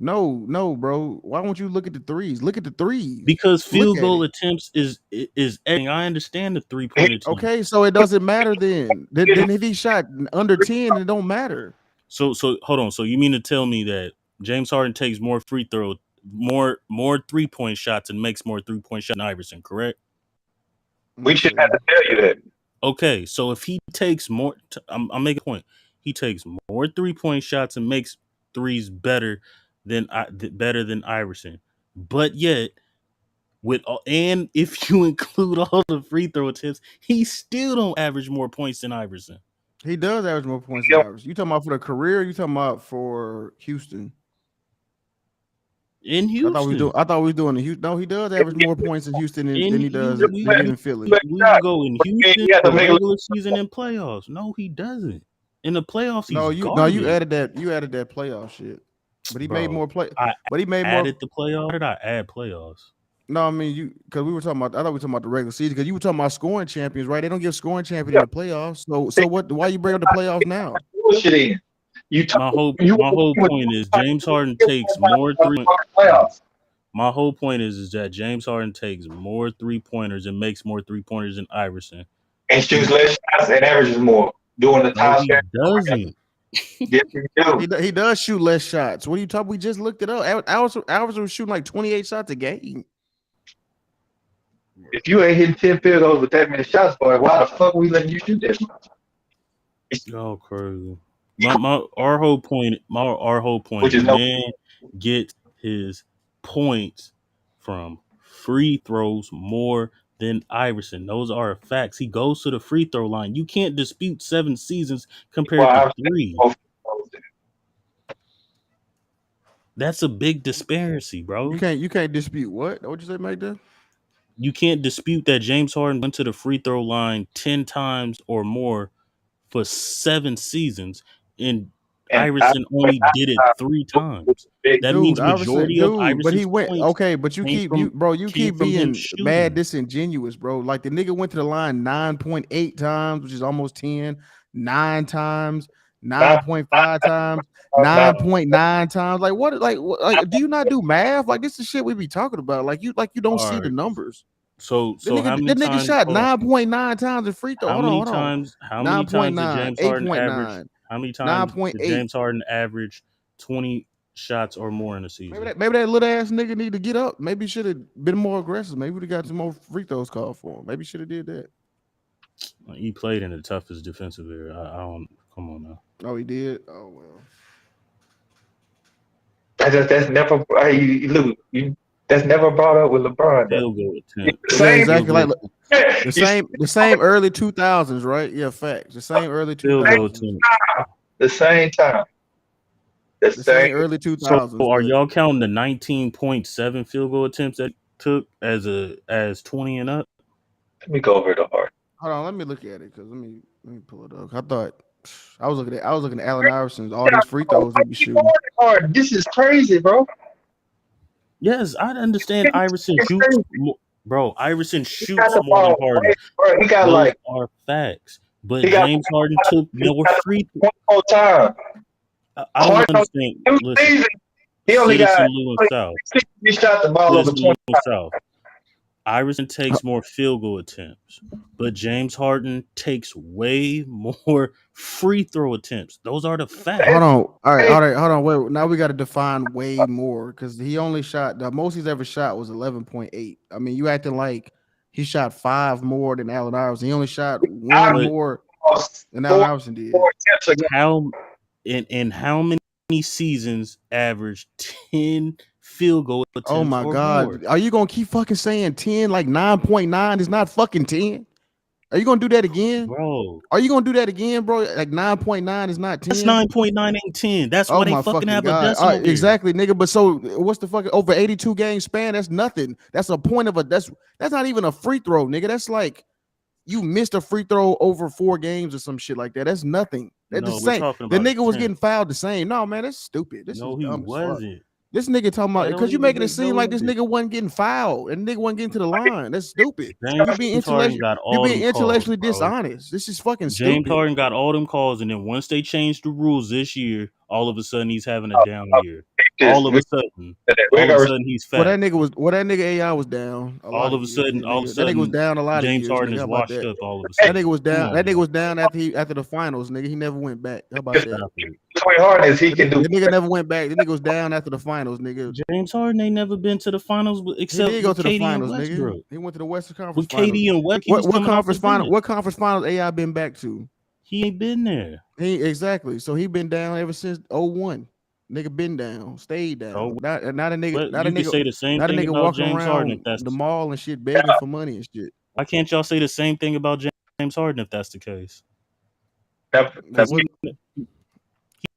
No, bro. Why won't you look at the threes? Look at the threes. Because field goal attempts is everything. I understand the 3-point attempt. Okay, so it doesn't matter then. Then if he shot under 10, it don't matter. So hold on. So you mean to tell me that James Harden takes more free throw, more 3-point shots and makes more 3-point shots than Iverson, correct? We shouldn't have to tell you that. Okay, so if he takes more, I'm making a point. He takes more 3-point shots and makes threes better than Iverson, but yet and if you include all the free throw attempts, he still don't average more points than Iverson. He does average more points than Iverson. You talking about for the career? You talking about for Houston? In Houston, I thought we was doing the Houston. No, he does average more points in Houston than he does in Philly. We go in Houston for regular season and playoffs. No, he doesn't. In the playoffs, you added that playoff shit. But he made more play. But he made more. Added the playoffs. Or did I add playoffs? No, I mean because we were talking about. I thought we were talking about the regular season because you were talking about scoring champions, right? They don't give scoring champion in the playoffs. So what? Why you bring up the playoffs now? My whole point is James Harden takes more 3. My whole point is that James Harden takes more 3-pointers and makes more 3-pointers than Iverson. And shoots less shots and averages more. Doing the time. He doesn't. He does shoot less shots. What are you talking? We just looked it up. Iverson was shooting like 28 shots a game. If you ain't hitting 10 field goals with that many shots, boy, why the fuck we letting you shoot that much? Oh, crazy. Our whole point is man gets his points from free throws more than Iverson. Those are facts. He goes to the free throw line. You can't dispute 7 seasons compared to 3. That's a big disparity, bro. You can't dispute what? What'd you say, Mike? You can't dispute that James Harden went to the free throw line 10 times or more for 7 seasons, and Iverson only did it 3 times. That means majority of Iverson's but he went points okay. But you keep being mad disingenuous, bro. Like the nigga went to the line 9.8 times, which is almost 10, 9 times, 9.5 times, 9.9 times. Like what? Like do you not do math? Like this is shit we be talking about. Like you don't see the numbers. So the nigga shot 9.9 times in free throw. How many times did James Harden average? How many times did James Harden average 20 shots or more in a season? Maybe that little ass nigga need to get up. Maybe he should have been more aggressive. Maybe we got some more free throws called for him. Maybe should have did that. He played in the toughest defensive area. I don't. Come on now. Oh, he did. Oh well. That's never. That's never brought up with LeBron. They'll go with 10. Exactly like the same early 2000s, right? Yeah, facts. The same early 2000s. The same time. The same early 2000s. So are y'all counting the 19.7 field goal attempts that took as 20 and up? Let me go over the heart. Hold on, let me look at it because let me pull it up. I thought I was looking at Allen Iverson's all these free throws he be shooting. This is crazy, bro. Yes, I understand Iverson shoots more, bro. Iverson shoots more than Harden. He got Those are facts. But James Harden took more free throws. One more time. I don't understand. Listen, he only got Lewis South. He shot the ball over 20 South. Iverson takes more field goal attempts, but James Harden takes way more free throw attempts. Those are the facts. Hold on. All right, hold on. Wait, now we got to define way more because he only shot the most he's ever shot was 11.8. I mean, you acting like he shot 5 more than Allen Iverson. He only shot 1 But more than Allen Iverson did. how in how many seasons average 10 field goal attempts Oh my or God. more? Are you gonna keep fucking saying 10? Like 9.9 is not fucking 10. Are you gonna do that again? Bro, Are you gonna do that again, bro? Like 9.9 is not 10. that's 9.9 ain't 10. That's Oh why they my fucking fucking have a God. decimal there. Exactly, nigga. But so what's the fucking over 82 game span? That's nothing. That's a point of a that's not even a free throw, nigga. That's like you missed a free throw over 4 games or some shit like that. That's nothing. That's the No, we're same. talking The about nigga was 10. getting fouled the same. No, man, that's stupid. This No, is he dumb as fuck. wasn't. This nigga talking about That don't because you even making it make seem no like this sense. nigga wasn't getting fouled and the nigga wasn't getting to the line. That's stupid. You're being James Harden intellectually got you're all being them calls, intellectually bro. dishonest. This is fucking James stupid. Harden got all them calls, and then once they changed the rules this year, all of a sudden he's having a down year. All of a sudden he's Well, fat. that nigga AI was down a lot All of of a years. sudden, That nigga was down a lot of James years, Harden nigga. is How about washed that? up all of a That sudden. nigga was Come down. on, That nigga man. was down after the finals, nigga. He never went back. How about that? Stop it. Between Harden is he can do. That nigga never went back. That nigga was down after the finals, nigga. James Harden ain't never been to the finals He except did go with to the KD and finals, nigga. Westbrook. He went to the Western Conference With Finals. KD and Westbrook, he was What coming off conference the final? bench. What conference finals AI been back to? He ain't been there. He exactly. So he been down ever since 01. Nigga been down, stayed down. So Not a nigga. you can say the same Not a thing nigga about walking James Harden if around that's the mall and shit begging for money and shit. why can't y'all say the same thing about James Harden if that's the case? Like what?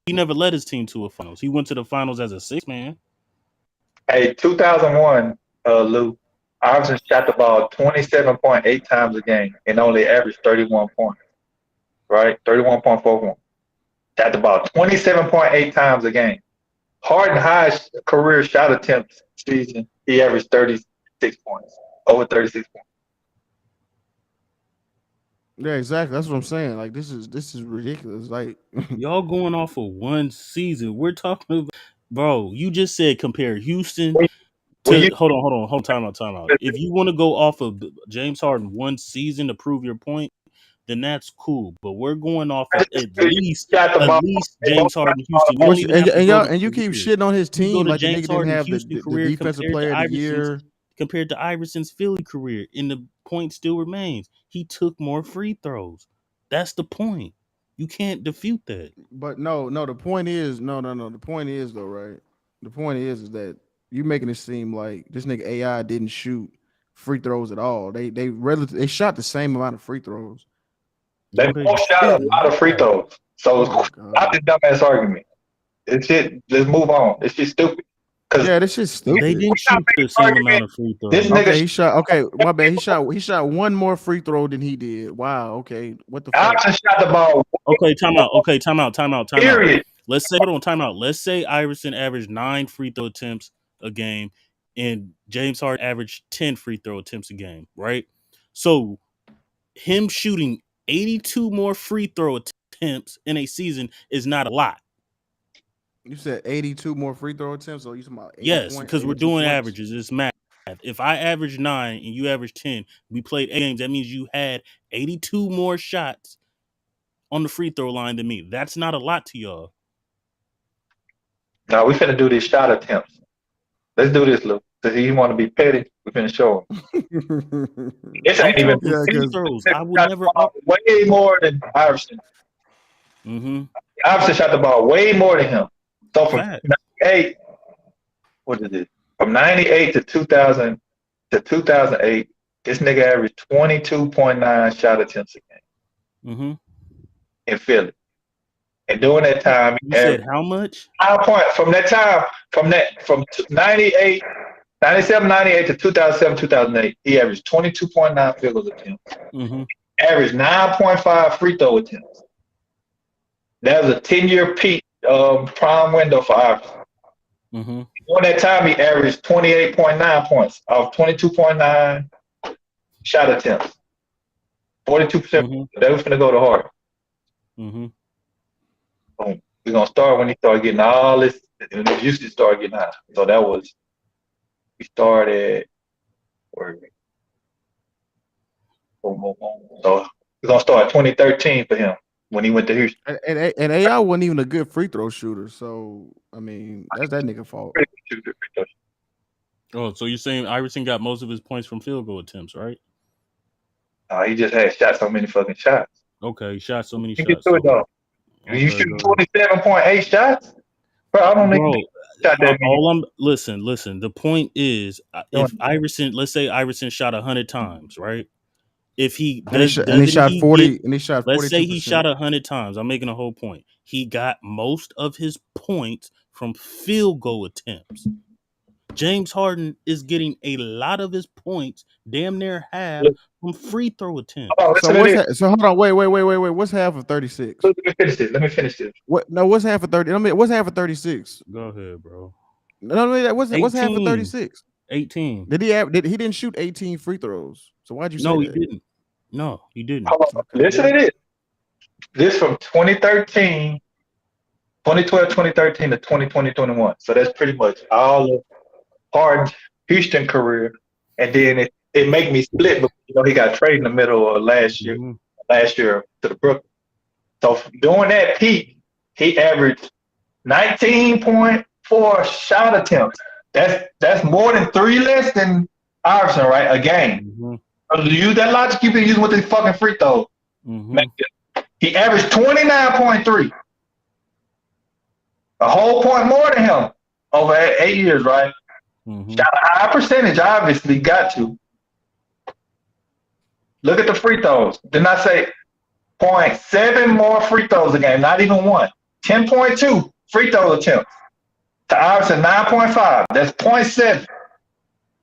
He never led his team to a finals. He went to the finals as a 6-man. Hey, 2001, Lou, Iverson shot the ball 27.8 times a game and only averaged 31 points, right? 31.41. Shot the ball 27.8 times a game. Harden highest career shot attempts season, he averaged 36 points, over 36 points. Yeah, exactly. That's what I'm saying. Like this is ridiculous. Like Y'all going off of one season. We're talking about, bro. You just said compare Houston to hold on, time out. If you want to go off of James Harden one season to prove your point, then that's cool. But we're going off of at least James Harden Houston. We don't even have to go to and you keep shitting on his you go team to like the James nigga didn't Harden have the Houston career defensive player of the year. compared to Iverson's Philly career, and the point still remains. He took more free throws. That's the point. You can't defute that. But no, the point is no. The point is though, right? The point is that you making it seem like this nigga AI didn't shoot free throws at all. They shot the same amount of free throws. They both shot a lot of free throws. So not this dumbass argument. It's shit. Let's move on. It's just stupid. Yeah, this shit's stupid. They didn't shoot the same amount of free throws. This nigga okay, he shot. Okay, my bad. He shot one more free throw than he did. Wow. Okay, what the fuck? Iverson shot the ball. Okay, time out. Okay, time out. Period. Let's say, hold on, time out. Let's say Iverson averaged 9 free throw attempts a game, and James Harden averaged 10 free throw attempts a game, right? So him shooting 82 more free throw attempts in a season is not a lot. You said 82 more free throw attempts, or you talking about 80 Yes, because we're doing points? averages. It's math. If I average 9 and you average 10, we played 8 games. That means you had 82 more shots on the free throw line than me. That's not a lot to y'all. Now we finna do these shot attempts. Let's do this, Lou. Does he want to be petty? We finna show him. This ain't even free throws. I would never way more than Iverson. Iverson shot the ball way more than him. So from 98, what is it? From 98 to 2000 to 2008, this nigga averaged 22.9 shot attempts a game in Philly. And during that time, you said how much? 5 points from that time, from 98, 97, 98 to 2007, 2008, he averaged 22.9 field goal attempts. Averaged 9.5 free throw attempts. That was a 10-year peak prime window for Iverson. During that time, he averaged 28.9 points off 22.9 shot attempts. 42%. That was going to go to Harden. Boom. We're going to start when he started getting all this, and his usage started getting high. So that was, we started, where So it's gonna start 2013 for him when he went to Houston. And AI wasn't even a good free throw shooter. So I mean, that's that nigga fault. Oh, so you're saying Iverson got most of his points from field goal attempts, right? He just had shot so many fucking shots. Okay, he shot so many You get shots. to it though. Okay, You shoot 27.8 shots, bro. I don't think bro. you shot that many. Listen. The point is, if Iverson, let's say Iverson shot 100 times, right? If he does, and he doesn't shot he 40, get? and he shot 42%. Let's say he shot 100 times. I'm making a whole point. He got most of his points from field goal attempts. James Harden is getting a lot of his points, damn near half, from free throw attempts. So hold on, wait. What's half of 36? Let me finish this. What? No, what's half of 30? I mean, what's half of 36? Go ahead, bro. No, what's half of 36? 18. He didn't shoot 18 free throws. So why'd you say that? He didn't. No, he didn't. Listen to this. This from 2012, 2013 to 2020, 21. So that's pretty much all of Harden's Houston career. And then it make me split because he got traded in the middle of last year to the Brooklyn. So during that peak, he averaged 19.4 shot attempts. That's more than 3 less than Iverson, right? A game. So to use that logic you've been using with these fucking free throws. He averaged 29.3. A whole point more than him over 8 years, right? Shot a high percentage, obviously, got to. Look at the free throws. Didn't I say 0.7 more free throws a game? Not even one. 10.2 free throw attempts. To Iverson, 9.5. That's 0.7.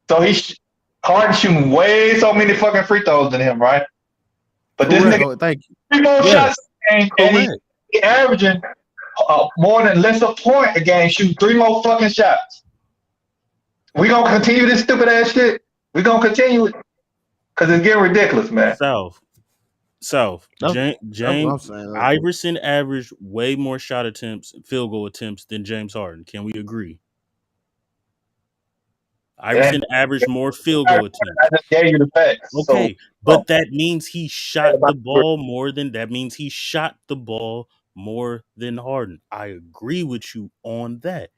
So Harden shooting way so many fucking free throws than him, right? But this nigga, thank you. 3 more shots a game, and he averaging more than less a point a game, shooting 3 more fucking shots. We gonna continue this stupid ass shit? We gonna continue it? Cause it's getting ridiculous, man. James Iverson averaged way more shot attempts, field goal attempts than James Harden. Can we agree? Iverson averaged more field goal attempts. I just gave you the facts. Okay, but that means he shot the ball more than Harden. I agree with you on that.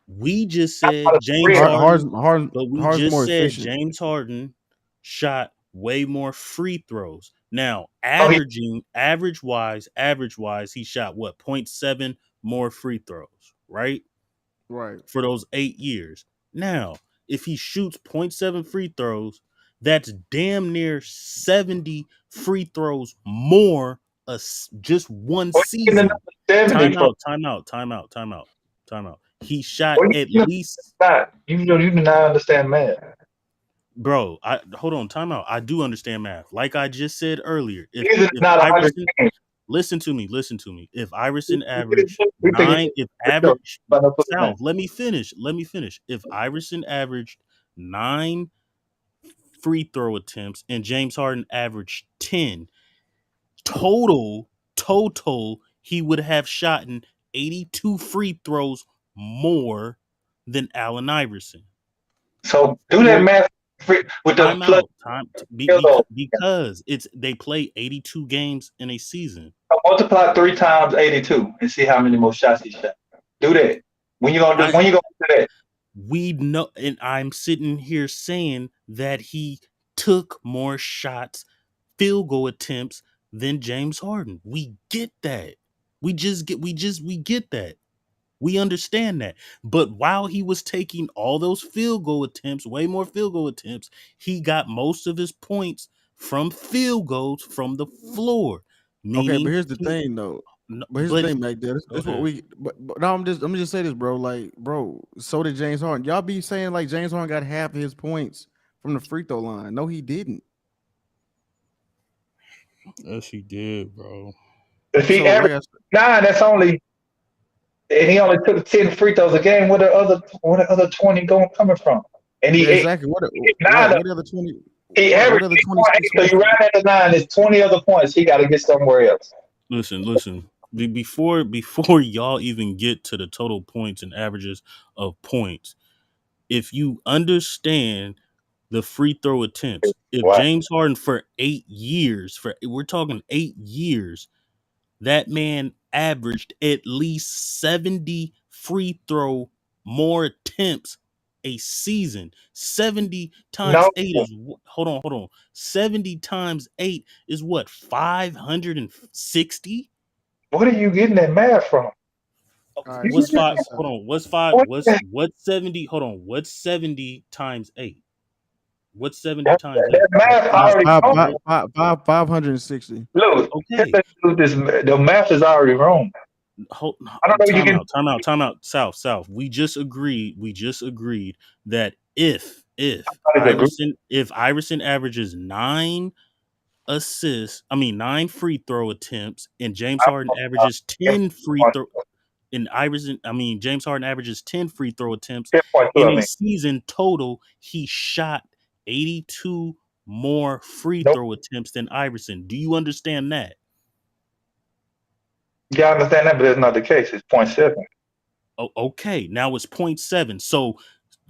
We just said James Harden, but we just said James Harden shot way more free throws. Now, average wise, he shot what 0.7 more free throws, right? Right. For those 8 years. Now, if he shoots 0.7 free throws, that's damn near 70 free throws more just one season. Time out. He shot at least. You do not understand math. Bro, hold on, time out. I do understand math. Like I just said earlier. Listen to me. If Iverson averaged 9, let me finish. If Iverson averaged 9 free throw attempts and James Harden averaged 10, total, he would have shot 82 free throws more than Allen Iverson. So do that math with the because they play 82 games in a season. So multiply 3 times 82 and see how many more shots he shot. Do that. When you gonna do that? We know, and I'm sitting here saying that he took more shots, field goal attempts than James Harden. We get that. We get that. We understand that. But while he was taking all those field goal attempts, way more field goal attempts, he got most of his points from field goals from the floor. Okay, but here's the thing though. But here's the thing, Mac. That's what we. But now I'm just say this, bro. Like, bro, so did James Harden. Y'all be saying like James Harden got half of his points from the free throw line. No, he didn't. Yes, he did, bro. If he averaged 9, that's only. And he only took 10 free throws a game. Where the other 20 coming from? And he exactly what other 20? He averaged 20. So you round at the 9. There's 20 other points. He got to get somewhere else. Listen. Before y'all even get to the total points and averages of points, if you understand the free throw attempts. If Wow. James Harden for 8 years, we're talking 8 years, that man averaged at least 70 free throw more attempts a season. 70 times No. 8 is hold on. 70 times 8 is what? 560? What are you getting that math from? All right, What's so check five? this Hold out. on. What's five? What What's 70? Hold on. What's 70 times 8? What's 70 that, times that 8? That's math already wrong. 560. Look, Okay. the math is already wrong. I don't know if you can. Time out. South. We just agreed that if Agree. Iverson averages 9 free throw attempts, and James Harden averages 10 free throw James Harden averages 10 free throw attempts 10.2, in I a mean. season total, he shot 82 more free Nope. throw attempts than Iverson. Do you understand that? Yeah, I understand that, but that's not the case. It's 0.7. Oh, okay, now it's 0.7. So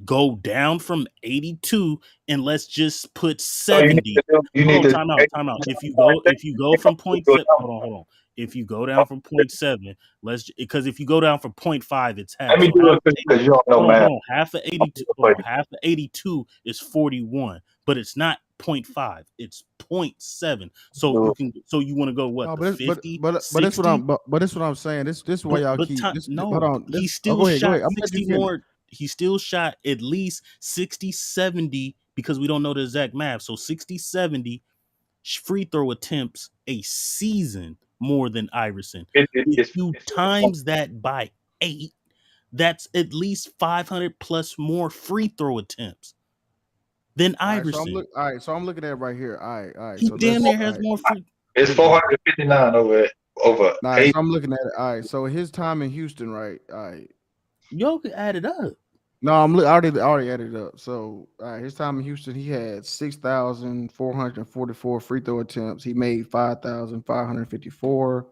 go down from 82 and let's just put So you need 70. to do, you need to Time out. If you go from 0.7, hold on. If you go down from 0.7, because if you go down from 0.5, it's half. Let me So do half it because you don't know math. half of 82. Hold on, half of 82 is 41, but it's not 0.5, it's 0.7. So you want to go what, No, the 50, but that's 60? that's what I'm saying. This why y'all keep this. Hold on. He still go ahead. shot I'm glad 60 you finished. more. He still shot at least 60, 70, because we don't know the exact math. So 60, 70 free throw attempts a season more than Iverson. If you times that by 8, that's at least 500 plus more free throw attempts than Iverson. All right, so I'm looking at it right here. All right. He So damn near has more free. It's 459 over All right, 8. so I'm looking at it. All right, so his time in Houston, right? All right. Y'all can add it up. No, I already added it up. So his time in Houston, he had 6,444 free throw attempts. He made 5,554.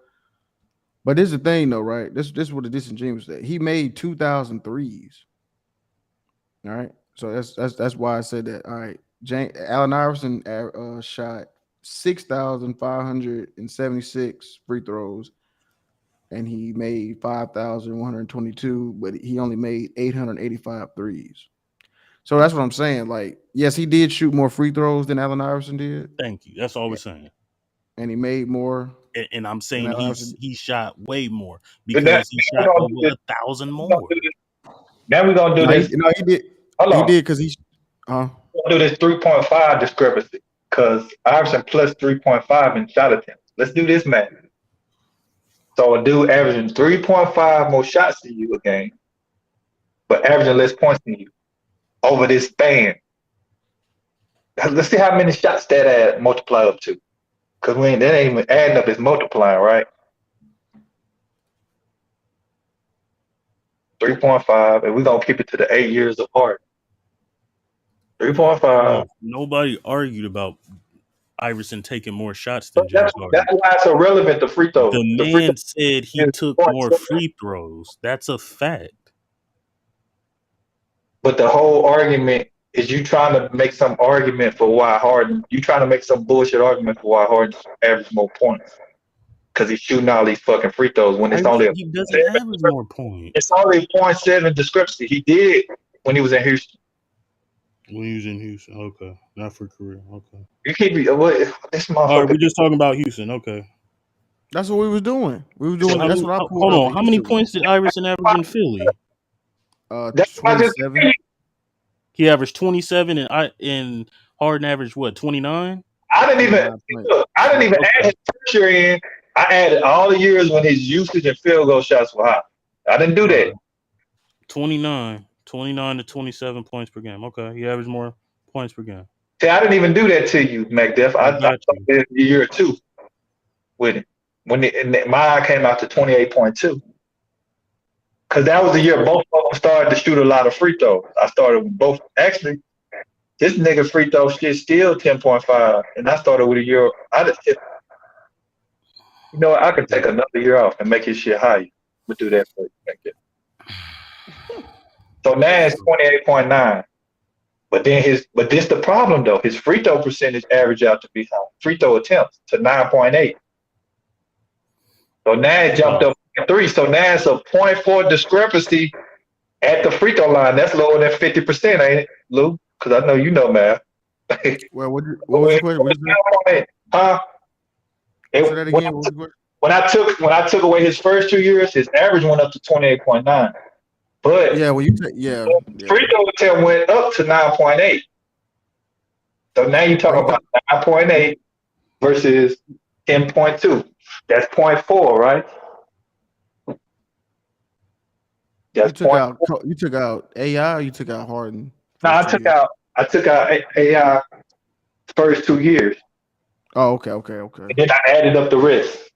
But this is the thing, though, right? This is what the disingenuous that he made 2,000 threes. All right, so that's why I said that. All right, Allen Iverson shot 6,576 free throws, and he made 5,122, but he only made 885 threes. So that's what I'm saying. Like, yes, he did shoot more free throws than Allen Iverson did. Thank you. That's all we're saying. And he made more. And I'm saying he shot way more But because he shot over 1,000 more. Now we're gonna do this. No, he did. Hold He on. did because he. We're gonna do this 3.5 discrepancy because Iverson plus 3.5 in shot attempts. Let's do this math. So a dude averaging 3.5 more shots than you a game, but averaging less points than you over this span. Let's see how many shots that multiply up to. Because that ain't even adding up, it's multiplying, right? 3.5, and we're going to keep it to the 8 years apart. 3.5. Nobody argued about Iverson taking more shots than James Harden. That's why it's irrelevant, the free throws. The man said he took more free throws. That's a fact. But the whole argument is you trying to make some argument for why Harden, you trying to make some bullshit argument for why Harden averaged more points. Because he's shooting all these fucking free throws when it's only he doesn't average more points. It's only 0.7 discrepancy. He did when he was in Houston. When he was in Houston, okay, not for career, okay. You keep this motherfucker. All right, we're just talking about Houston, okay. That's what we was doing. We was doing. So that's what I pulled. Hold on, how many points did Iverson average in Philly? 27. He averaged 27, and Harden averaged what, 29? I didn't even add his first year in. I added all the years when his usage and field goal shots were high. I didn't do that. 29 to 27 points per game. Okay, he averaged more points per game. See, I didn't even do that to you, McDuff. I started a year or two with him. When mine came out to 28.2. Because that was the year both of them started to shoot a lot of free throws. I started with both. Actually, this nigga free throw shit still 10.5. And I started with a year. I could take another year off and make his shit higher. We'll do that for you. So now it's 28.9. But this the problem though. His free throw percentage average out to be high. Free throw attempts to 9.8. So now it jumped up to 3. So now it's a 0.4 discrepancy at the free throw line. That's lower than 50%, ain't it, Lou? Because I know you know math. Well, what was the question? Huh? Say that again. What was the question? When I took away his first 2 years, his average went up to 28.9. But yeah, well, free throw attempt went up to 9.8. So now you're talking about 9.8 versus 10.2. That's 0.4, right? You took out AI. Or you took out Harden. No, I took out AI first 2 years. Oh, okay. And then I added up the rest,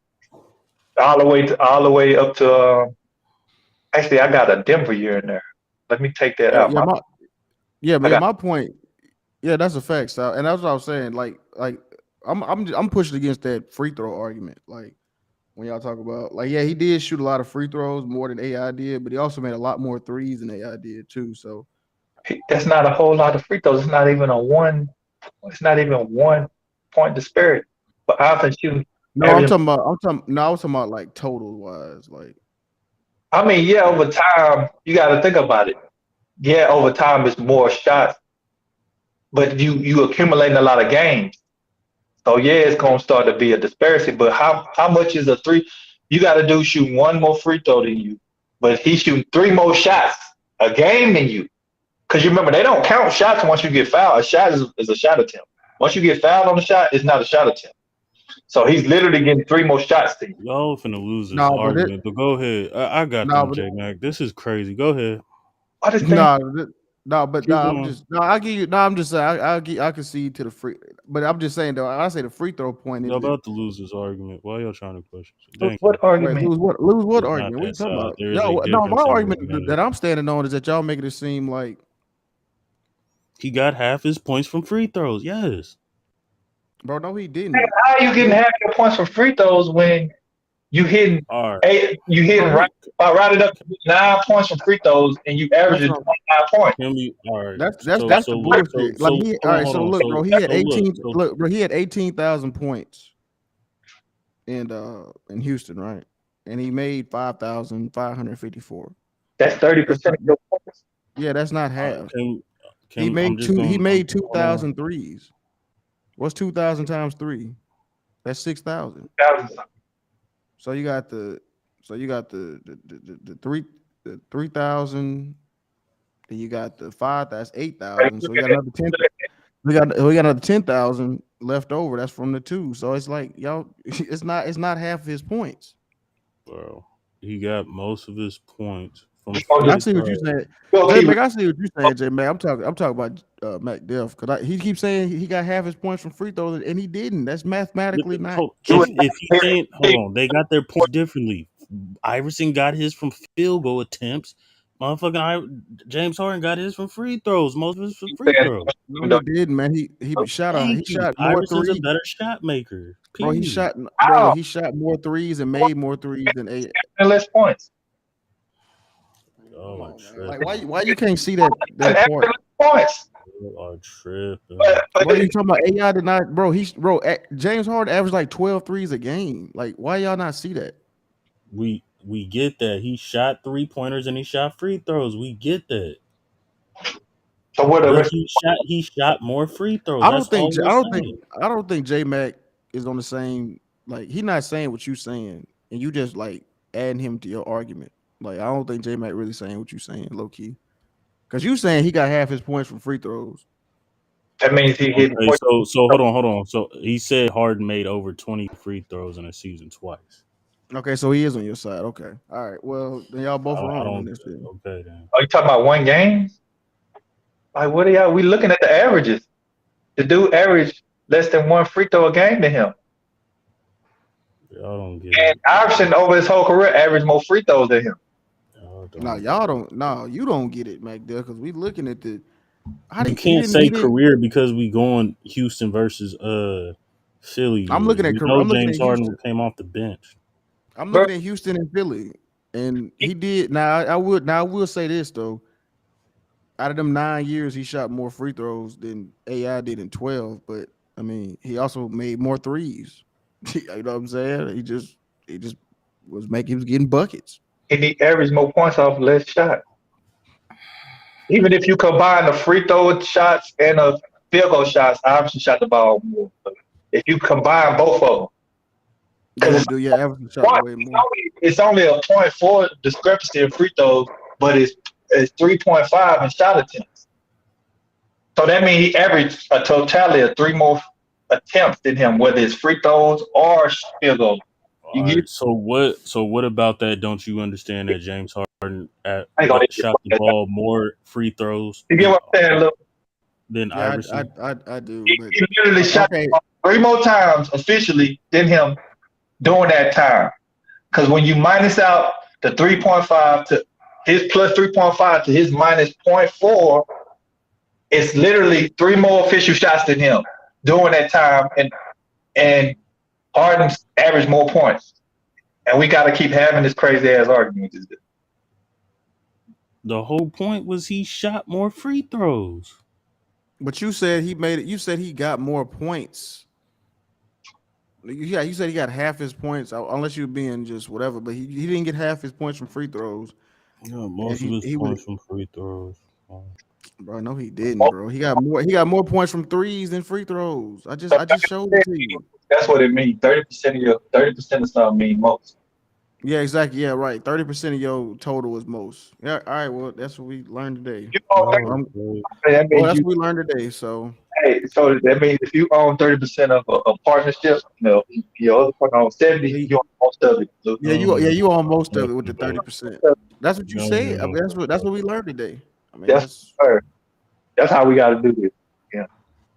all the way up to. Actually, I got a Denver year in there. Let me take that out. My point. Yeah, that's a fact, Sal. And that's what I was saying. Like I'm pushing against that free throw argument. Like when y'all talk about he did shoot a lot of free throws more than AI did, but he also made a lot more threes than AI did too. So that's not a whole lot of free throws. It's not even one point disparity. But I often shoot. No, I was talking about like total wise. Like, I mean, yeah, over time you got to think about it. Yeah, over time it's more shots, but you accumulating a lot of games. So yeah, it's gonna start to be a disparity. But how much is a three? You got to shoot one more free throw than you, but he's shooting 3 more shots a game than you. Because you remember they don't count shots once you get fouled. A shot is a shot attempt. Once you get fouled on the shot, it's not a shot attempt. So he's literally getting 3 more shots than you. Y'all finna lose this argument, but go ahead. I got them, J Mac. This is crazy. Go ahead. I concede to the free, but I'm just saying though. I say the free throw point. Y'all about to lose this argument. Why y'all trying to push? What argument? Lose what argument? What are you talking about? No, my argument that I'm standing on is that y'all making it seem like he got half his points from free throws. Yes, bro. No, he didn't. How are you getting half your points from free throws when you hitting right it up to 9 points from free throws and you averaging 29 points? That's the bullshit. So look, bro, he had 18. Look, bro, he had 18,000 points in Houston, right? And he made 5,554. That's 30% of your points. Yeah, that's not half. He made 2,000 threes. What's 2,000 times 3? That's 6,000. So you got the 3,000. Then you got the 5. That's 8,000. So we got another 10. We got another 10,000 left over. That's from the 2. So it's like y'all. It's not half of his points. Bro, he got most of his points from. I see what you said, J-Mac. I see what you saying, J-Mac. I'm talking about Mac Def because he keeps saying he got half his points from free throws and he didn't. That's mathematically not. If he's saying, hold on, they got their points differently. Iverson got his from field goal attempts. Motherfucking James Harden got his from free throws. Most of his from free throws. No, he didn't, man. He shot more Iverson's threes. a better shot maker. Bro, he shot more threes and made more threes than 8. And less points. Oh, like why you can't see that point? Points. You are tripping. What are you talking about? AI did not, bro. James Harden averaged like 12 threes a game. Like, why y'all not see that? We get that. He shot 3-pointers and he shot free throws. We get that. So what he shot more free throws. I don't think J Mac is on the same, like, he's not saying what you saying, and you just like adding him to your argument. Like, I don't think J Mac really saying what you saying, low key. Because you saying he got half his points from free throws. That means he hit. So hold on. So he said Harden made over 20 free throws in a season twice. Okay, so he is on your side. Okay, all right. Well, then y'all both wrong on this. Okay, then. Are you talking about one game? Like, what are y'all? We looking at the averages. The dude averaged less than 1 free throw a game to him. Y'all don't get and Iverson over his whole career averaged more free throws than him. No, y'all don't. No, you don't get it, Mac. Because we looking at the. You can't say career because we going Houston versus Philly. I'm looking at career. James Harden came off the bench. I'm looking at Houston and Philly, and he did. Now I will say this though. out of them 9 years, he shot more free throws than AI did in 12. But I mean, he also made more threes. You know what I'm saying? He just he was getting buckets. And he averaged more points off less shots. Even if you combine the free throw shots and the field goal shots, Iverson shot the ball more. But if you combine both of them, Yeah, because dude. Yeah, Everton shot way more. it's only a 0.4 discrepancy in free throws, but it's 3.5 in shot attempts. So that means he averaged a totality of 3 more attempts than him, whether it's free throws or field goals. All right. So what about that? Don't you understand that James Harden I ain't gonna shot the ball more free throws You get what I'm saying? Look, than Yeah, Iverson? I do. he But literally shot okay, 3 more times officially than him during that time. Because when you minus out the 3.5 to his plus 3.5 to his minus 0.4, it's literally 3 more official shots than him during that time, and Harden's averaged more points. And we got to keep having this crazy ass argument. The whole point was he shot more free throws. but you said he made it. You said he got more points. Yeah, you said he got half his points, unless you're being just whatever. But he didn't get half his points from free throws. Yeah, And most of his he was, points from free throws. bro. No, he didn't, bro. He got more. He got more points from threes than free throws. I just showed it to you. That's what it means. 30% of something mean most. Yeah, exactly. Yeah, right. 30% of your total is most. Yeah. All right. Well, that's what we learned today. That Well, means that's you. what we learned today. So So that means if you own 30% of a partnership, your other partner owns 70, you own most of it. So, you own most of it with the 30%. That's what you said. I mean, that's what we learned today. I mean, that's how we got to do this. Yeah.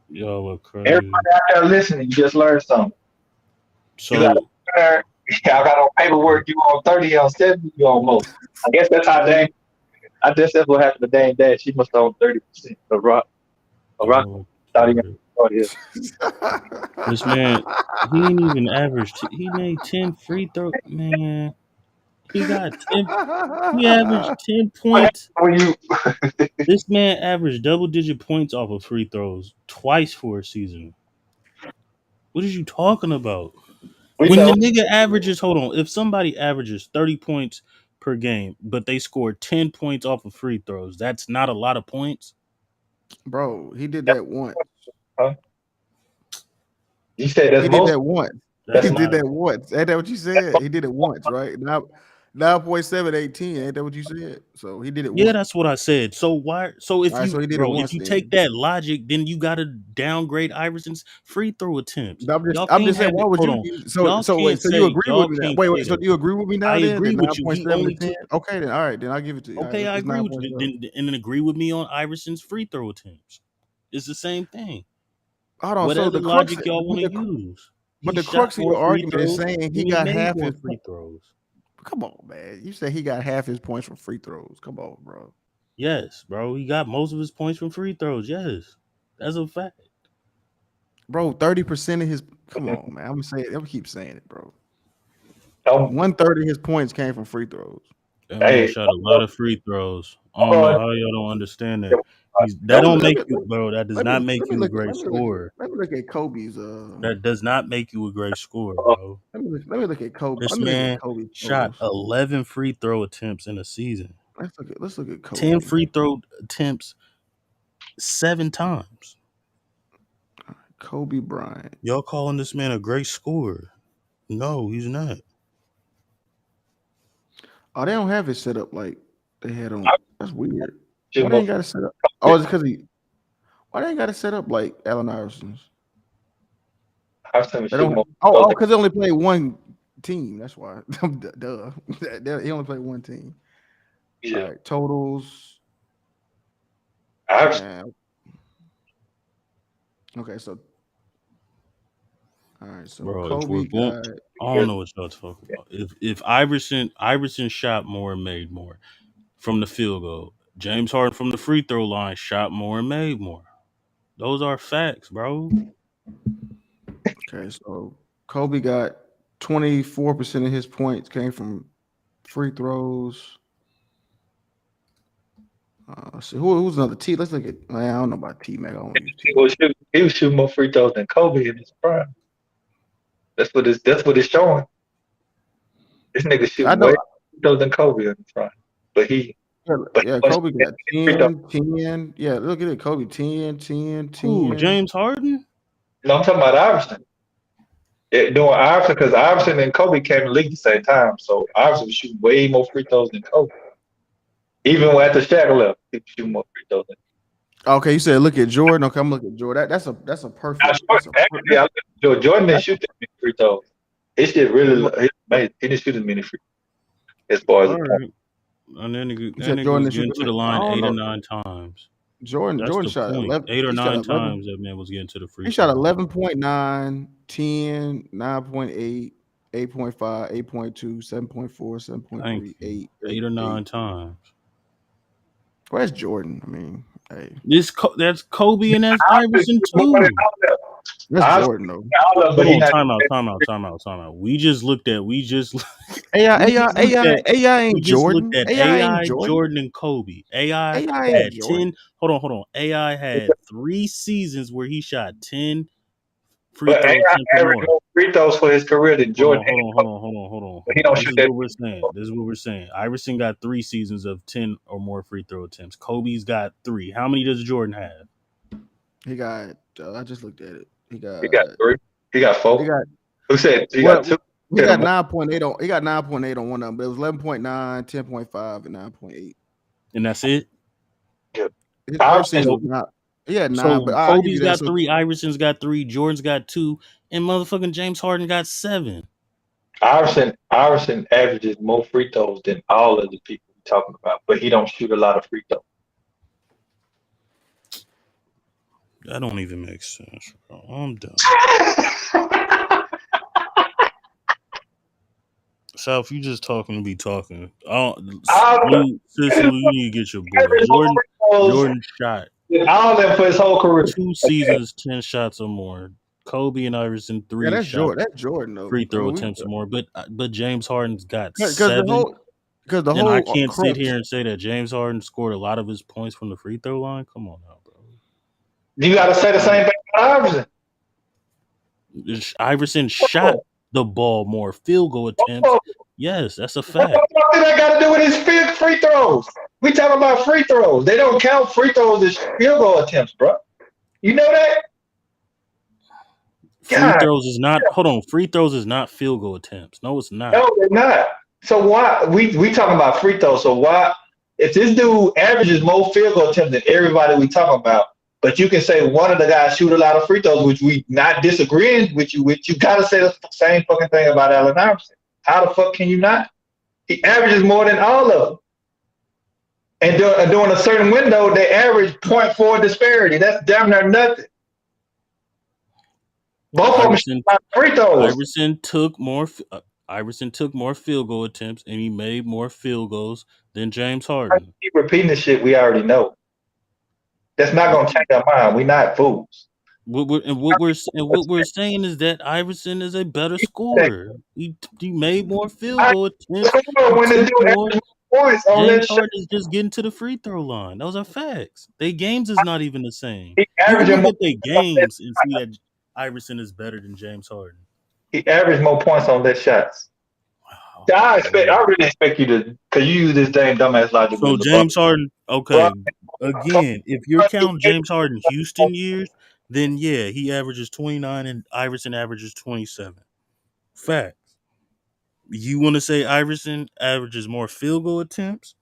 Y'all are crazy. Everybody out there listening, you just learned something. You got So to learn. I got on paperwork. You on 30, on 70, you on most. I guess that's how Dame. I guess that's what happened to Dame Dad. She must own 30% of Rock. Thought he got this man, he ain't even averaged. He made 10 free throws. Man, he got 10. He averaged 10 points. This man averaged double-digit points off of free throws twice for a season. What are you talking about? When the nigga averages, hold on, if somebody averages 30 points per game, but they score 10 points off of free throws, that's not a lot of points. Bro, he did that once. Huh? You said that's he most. Did that once. He did that once. Ain't that what you said? He did it once, right? Now 9.718. Ain't that what you said? So he did it once. Yeah, that's what I said. So why? So if Right, you, so he did bro, it if once you then. take that logic, then you got to downgrade Iverson's free throw attempts. I'm Y'all just saying, why would hold you? on. So Y'all so wait, can't so you say agree y'all with me now? can't Wait, say so that. do you agree with me now? I Then agree that with you. He 9.7 only to 10. took. Okay, then all right, then I'll give it to you. Okay, All I right, agree with you. 9.7. Then agree with me on Iverson's free throw attempts. It's the same thing. Hold on. So Whatever the crux, logic y'all want to use. but He the shot crux of more your free argument is throws saying and he he got made half more his. free throws. Come on, man. You said he got half his points from free throws. Come on, bro. Yes, bro. He got most of his points from free throws. Yes, that's a fact. Bro, 30% of his. Come on, man. I'm gonna say it. I'm gonna keep saying it, bro. Oh. 1/3 of his points came from free throws. That man shot a lot of free throws. I don't know how y'all don't understand that. That don't make you, bro. That does not make you a great scorer. Let me look at Kobe's. That does not make you a great scorer, bro. Let me look at Kobe. This Let me look at man Kobe's shot totals. 11 free throw attempts in a season. Let's look at Kobe. 10 free throw attempts 7 times. Kobe Bryant. Y'all calling this man a great scorer? No, he's not. Oh, they don't have it set up like they had on. That's weird. Why they ain't got it set up? Oh, it's because why they ain't got it set up like Allen Iverson's? They don't. Because they only play one team. That's why. Duh. He only played one team. Yeah. All right, totals. Okay, so. All right, so Bro, Kobe got. I don't know what y'all talking about. If Iverson shot more and made more from the field goal, James Harden from the free throw line shot more and made more. Those are facts, bro. Okay, so Kobe got 24% of his points came from free throws. Who's another T? Let's look at. I don't know about T Mac. I don't use T. He was shooting more free throws than Kobe in his prime. That's what it's showing. This nigga shooting way more free throws than Kobe in his prime. But Kobe got 10. Yeah, look at it. Kobe 10. Who, James Harden? No, I'm talking about Iverson. Yeah, doing Iverson because Iverson and Kobe came in the league at the same time. So Iverson was shooting way more free throws than Kobe. Even after Shaq left, he was shooting more free throws than Kobe. Okay, you said look at Jordan. Okay, I'm looking at Jordan. That's a perfect. Jordan didn't shoot that many free throws. His shit really amazing. He didn't shoot as many free throws as far as and then Jordan was getting to the line 8 or 9 times. Jordan shot 11, 8 or 9 times. That man was getting to the free. He shot 11.9, 10, 9.8, 8.5, 8.2, 7.4, 7.3, 8 or 9 times. Where's Jordan? I mean, hey, that's Kobe and that's Iverson too. That's Jordan though. Time out. We just looked at AI ain't Jordan. AI, Jordan, and Kobe. AI had 10. Hold on. AI had 3 seasons where he shot 10 free throws. AI averaged more free throws for his career than Jordan. Hold on. He don't this shoot is that. This is what we're saying. Iverson got 3 seasons of 10 or more free throw attempts. Kobe's got 3. How many does Jordan have? He got. I just looked at it. He got 3. He got 4. Who said he got 2? He got 9.8 on. He got 9.8 on one of them. But it was 11.9, 10.5, and 9.8. And that's it. Yeah. His first season was not. He had 9. So but Kobe's got 3. Iverson's got 3. Jordan's got 2, and motherfucking James Harden got 7. Iverson averages more free throws than all of the people we're talking about, but he don't shoot a lot of free throws. That don't even make sense, bro. I'm done. South, you just talking to be talking. You need to get your boy. Jordan shot. All of them for his whole career. 2 seasons, 10 shots or more. Kobe and Iverson 3 that's shots. That's Jordan though. Free throw attempts or more. But James Harden's got 7. Because the whole I can't sit here and say that James Harden scored a lot of his points from the free throw line. Come on now, bro. You got to say the same thing about Iverson. Iverson shot the ball more. Field goal attempts. Yes, that's a fact. What did that got to do with his free throws? We talking about free throws. They don't count free throws as field goal attempts, bro. You know that? Free throws is not. Hold on. Free throws is not field goal attempts. No, it's not. No, they're not. So why we talking about free throws? So why, if this dude averages more field goal attempts than everybody we talking about, but you can say one of the guys shoot a lot of free throws, which we not disagreeing with you, you gotta say the same fucking thing about Allen Iverson. How the fuck can you not? He averages more than all of them. And during a certain window, they average 0.4 disparity. That's damn near nothing. Both of them shot free throws. Iverson took more field goal attempts and he made more field goals than James Harden. Keep repeating this shit we already know. That's not gonna change our mind. We're not fools. What we're saying is that Iverson is a better scorer. He made more field goal attempts. James Harden is just getting to the free throw line. Those are facts. Their games is not even the same. You can look at their games and see that Iverson is better than James Harden. He averaged more points on less shots. Wow. I really expect you to, because you use this damn dumbass logic. So James Harden, okay. Again, if you're counting James Harden Houston years, then yeah, he averages 29 and Iverson averages 27. Facts. You want to say Iverson averages more field goal attempts?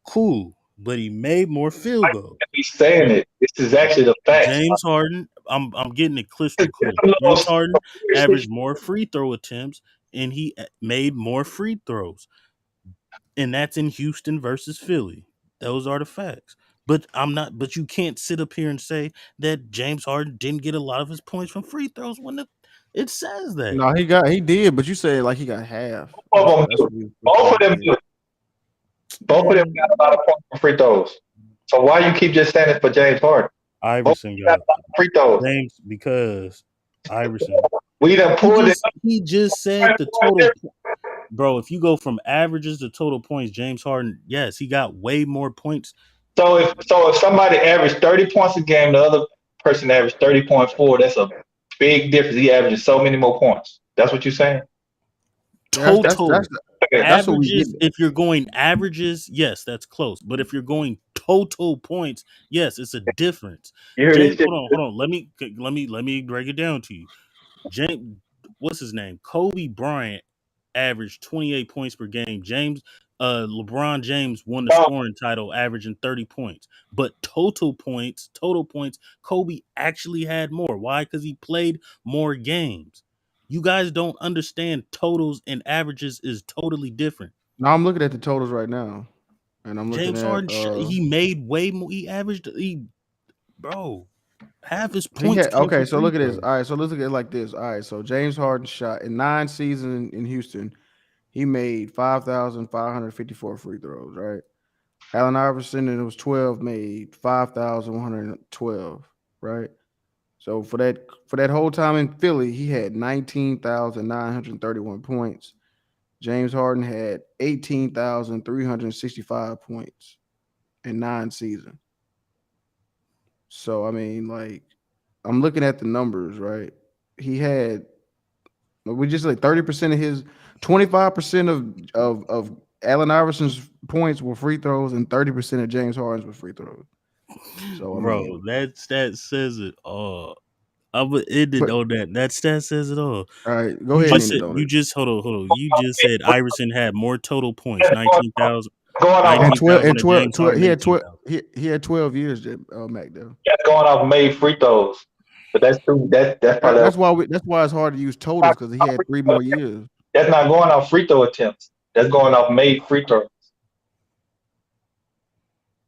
Cool. But he made more field goals. He's saying it. This is actually the fact. James Harden, I'm getting it crystal clear. James Harden averaged more free throw attempts and he made more free throws. And that's in Houston versus Philly. Those are the facts. But you can't sit up here and say that James Harden didn't get a lot of his points from free throws when it says that. No, he did, but you said like he got half. Both of them do. Both of them got a lot of points from free throws. So why you keep just saying it for James Harden? Iverson got a lot of free throws. James, because Iverson. We done pulled it. He just said the total. Bro, if you go from averages to total points, James Harden, yes, he got way more points So if somebody averaged 30 points a game, the other person averaged 30.4. That's a big difference. He averages so many more points. That's what you're saying. Total That's what we averages. get. If you're going averages, yes, that's close. But if you're going total points, yes, it's a difference. You hear this James, shit? hold on. Let me break it down to you. James, what's his name? Kobe Bryant averaged 28 points per game. LeBron James won the No, scoring title, averaging 30 points. But total points, Kobe actually had more. Why? Because he played more games. You guys don't understand totals and averages is totally different. Now I'm looking at the totals right now, and I'm looking James at Harden, he made way more. Bro, half his he points had came okay. from So free look at this. throws. All right, so let's look at it like this. All right, so James Harden shot in 9 seasons in Houston. He made 5,554 free throws. Right. Allen Iverson, and it was 12, made 5,112. Right. So for that whole time in Philly, he had 19,931 points. James Harden had 18,365 points in 9 seasons. So I mean, like, I'm looking at the numbers, right? He had we just like 30% of his 25% of Allen Iverson's points were free throws, and 30% of James Harden's were free throws. So I mean, Bro, that stat says it all. I would end it but on that. That stat says it all. all right, go ahead and end it on You it. just hold on. You just said Iverson had more total points, Going off, And 12 and than 12, James 12 Harden, he had 18,000. 12 he had 12 years, Mac though. that's going off made free throws. But that's true. That's probably That's why it's hard to use totals because he had 3 more years. that's not going off free throw attempts. That's going off made free throws.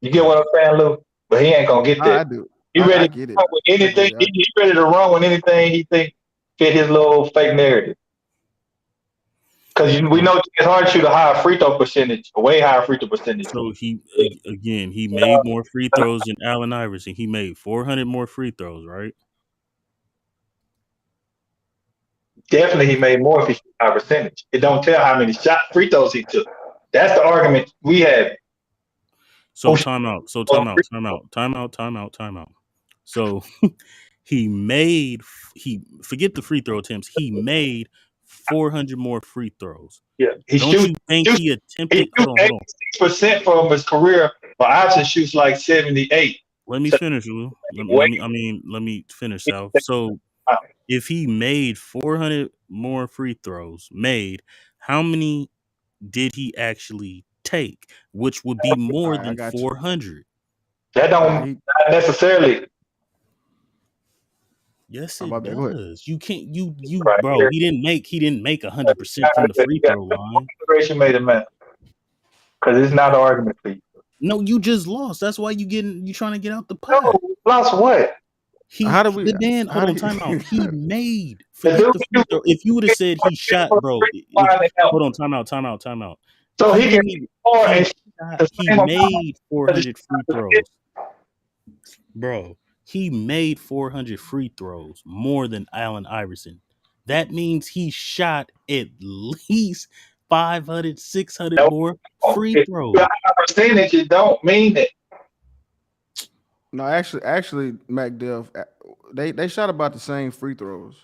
You get what I'm saying, Lou? But he ain't gonna get I that. do. He I ready to get it. run with I get anything. it. He ready to run with anything he think fit his little fake narrative. Because we know it's hard to shoot a higher free throw percentage, a way higher free throw percentage. So he made more free throws than Allen Iverson. He made 400 more free throws, right? Definitely, he made more if he shot a high percentage. It don't tell how many free throws he took. That's the argument we had. So timeout. So forget the free throw attempts. He made 400 more free throws. Yeah, Don't you think he attempted? Hold on. 86% from his career, but Iverson shoots like 78. Let me finish, Lou. Let me finish, Sal. So if he made 400 more free throws, how many did he actually take? Which would be more than 400. That don't not necessarily. Yes, Oh, it my bad. Go ahead. does. You can't. You Right bro. here. He didn't make 100% from the free throw line. Consideration made a man. Because it's not an argument for you. No, you just lost. That's why you trying to get out the pot. No, lost what? How do we? Hold on, time out. He made. Forget the free throw. If you would have said he shot, bro. Hold on, time out. So he can score and he made 400 free throws. Bro, he made 400 free throws more than Allen Iverson. That means he shot at least 500, 600 more free throws. Percentage, it don't mean it. No, actually, MacDuff, they shot about the same free throws.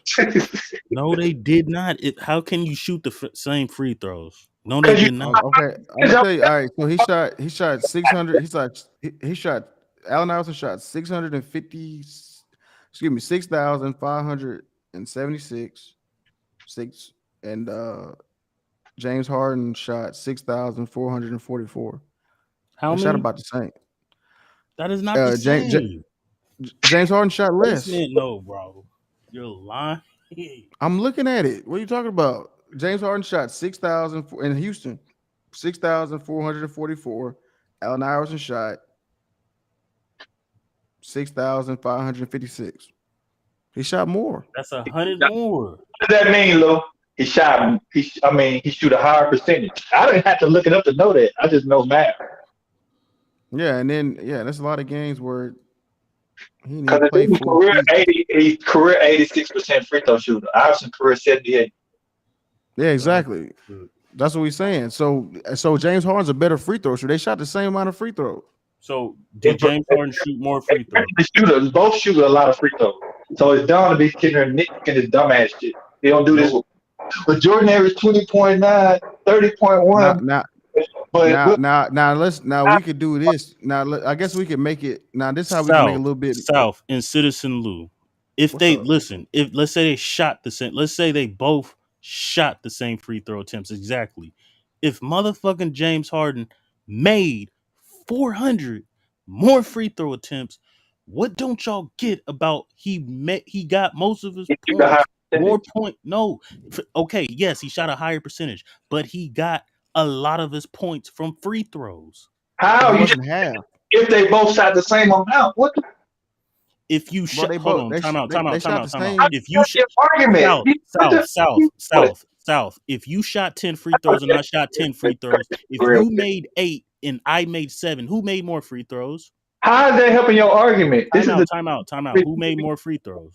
No, they did not. How can you shoot the same free throws? No, they did not. Okay, I'm gonna tell you. All right, so he shot 600. He shot. Allen Iverson shot 650. Excuse me, 6,576. And James Harden shot 6,444. How many? Shot about the same. That is not the same. James Harden shot less. No, bro. You're lying. I'm looking at it. What are you talking about? James Harden shot 6,000 in Houston, 6,444. Allen Iverson shot 6,556. He shot more. That's 100 more. What does that mean, Lou? He shoot a higher percentage. I didn't have to look it up to know that. I just know math. Yeah, and then that's a lot of games where he Because his career 86% free throw shooter. Iverson career 78. Yeah, exactly. That's what we're saying. So James Harden's a better free throw shooter. They shot the same amount of free throws. So did James Harden shoot more free throws? The shooters both shoot a lot of free throws. So it's dumb to be sitting there nitpicking this dumbass shit. They don't do this. But Jordan averaged 20.9, 30.1. Now we could do this. Now I guess we could make it. Now this is how we can make it a little bit. South in Citizen Lou. If What's they up? listen, if let's say they shot the same, let's say they both shot the same free throw attempts exactly. If motherfucking James Harden made 400 more free throw attempts, what don't y'all get about he got most of his points, more point? No, okay, yes, he shot a higher percentage, but he got a lot of his points from free throws. How It you wasn't just, half. if they both shot the same amount? What? If you shot, hold on, time out. same. If you South, if you shot 10 free throws and I shot 10 free throws, if you made 8 and I made 7, who made more free throws? How is that helping your argument? Time out. Who made more free throws?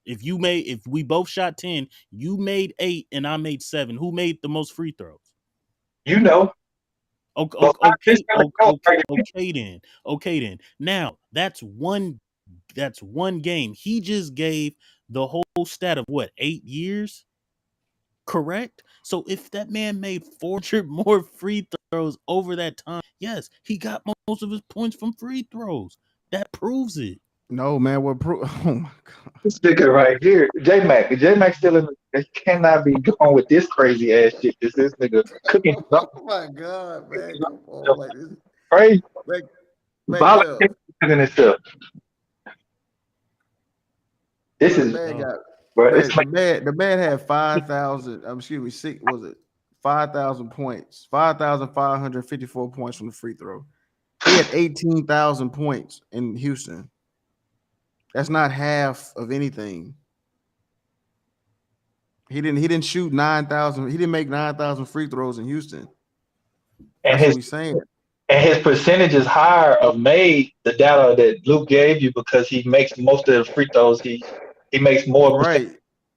If we both shot 10, you made 8 and I made 7, who made the most free throws? You know. Okay then. Now that's one game. He just gave the whole stat of what, 8 years? Correct? So if that man made 400 more free throws over that time, yes, he got most of his points from free throws. That proves it. No, man. Oh my god. This nigga right here, J Mac still in the, they cannot be going with this crazy ass shit. This nigga cooking. Oh my god, man. Come on, like this. Crazy. Like, in itself. This is the man had 5,000. Excuse me, 5,000 points, 5,554 points from the free throw. He had 18,000 points in Houston. That's not half of anything. He didn't shoot 9,000. He didn't make 9,000 free throws in Houston. That's what he's saying. And his percentage is higher of made, the data that Luke gave you, because he makes most of the free throws. He makes more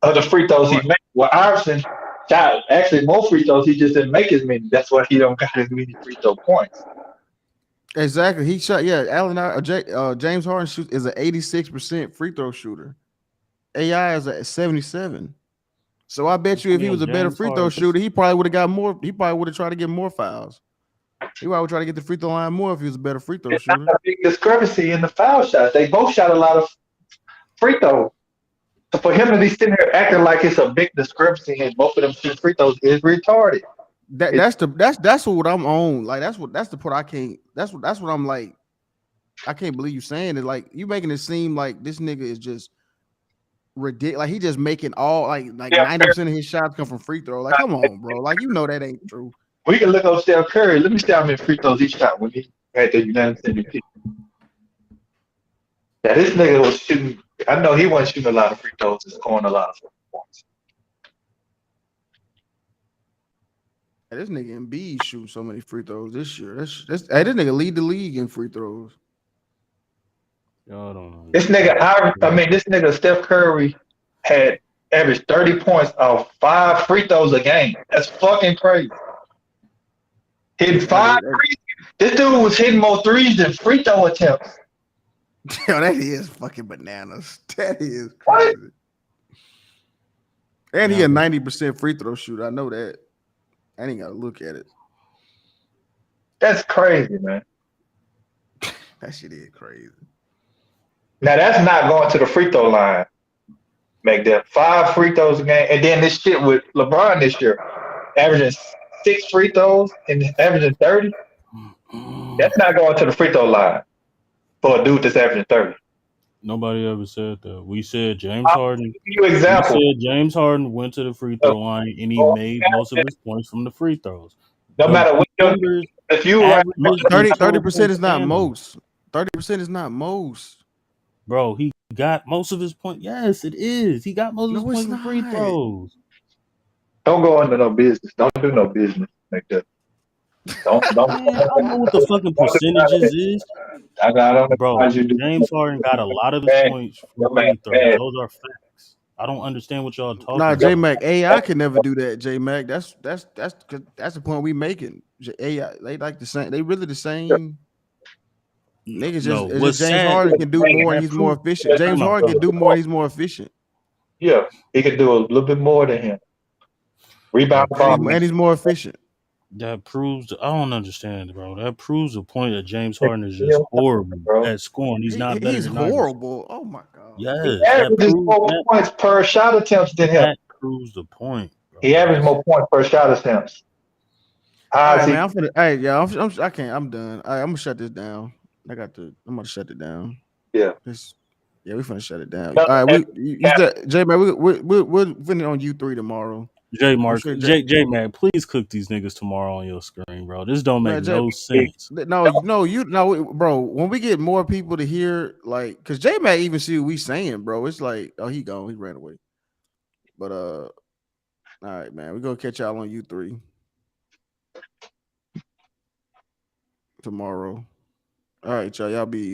of the free throws he makes. Well, Iverson shot actually more free throws. He just didn't make as many. That's why he don't got as many free throw points. Exactly. He shot. Yeah, James Harden is an 86% free throw shooter. AI is at 77. So I bet you if he was a better free throw shooter, he probably would have got more. He probably would have tried to get more fouls. He probably would try to get the free throw line more if he was a better free throw shooter. That's a big discrepancy in the foul shots. They both shot a lot of free throws. So for him to be sitting here acting like it's a big discrepancy and both of them shoot free throws is retarded. That's what I'm on. Like that's the part I can't. That's what I'm like. I can't believe you saying it. Like you making it seem like this nigga is just ridiculous. Like he just making all like 90% of his shots come from free throw. Like come on, bro. Like you know that ain't true. We can look up Steph Curry. Let me see how many free throws he shot when he had the unanimous MVP. Yeah, this nigga was shooting. I know he wasn't shooting a lot of free throws and scoring a lot of points. Hey, this nigga Embiid shooting so many free throws this year. This nigga lead the league in free throws. Y'all don't know. This nigga Steph Curry had averaged 30 points off 5 free throws a game. That's fucking crazy. Hitting 5 threes. This dude was hitting more threes than free throw attempts. Yo, that is fucking bananas. That is crazy. What? And he a 90% free throw shooter. I know that. I ain't gotta look at it. That's crazy, man. That shit is crazy. Now that's not going to the free throw line. Make that 5 free throws a game, and then this shit with LeBron this year, averaging 6 free throws and averaging 30. That's not going to the free throw line for a dude that's averaging 30. Nobody ever said that. We said James Harden. Give you an example. We said James Harden went to the free throw line and he made most of his points from the free throws. No matter what numbers, if you 30% is not most. 30% is not most. Bro, he got most of his points. Yes, it is. He got most of his points from free throws. Don't go into no business. Don't do no business like that. Don't. Man, I don't know what the fucking percentages is. Bro, James Harden got a lot of his points from free throws. Those are facts. I don't understand what y'all talking about. J Mac, AI can never do that. J Mac, that's the point we making. AI, they like the same. They really the same. Niggas No, just what's James sad? Harden can do more and That he's more proof. efficient. James Time out. Harden can do more and he's more efficient. Yeah, he could do a little bit more than him. Rebound That ball. And he's more efficient. That proves. I don't understand, bro. That proves the point that James Harden is just horrible at scoring. He's not better He's than Iverson. horrible. Oh my god. He Yes, that averages proves more that. points per shot attempts than him. That proves the point. He averages more points per shot attempts. All How is right, he? man. I'm finna. Hey, yeah, I can't. I'm done. All right, I'm gonna shut this down. I'm gonna shut it down. Yeah. Yeah, we finna shut it down. No, All right, you said J man, we'll finish on U3 tomorrow. J Sure, Mac, please cook these niggas tomorrow on your screen, bro. This don't make man, no sense. No, bro. When we get more people to hear, like, cause J Mac even see what we saying, bro. It's like, oh, he gone, he ran away. But all right, man, we gonna catch y'all on U3 tomorrow. All right, y'all be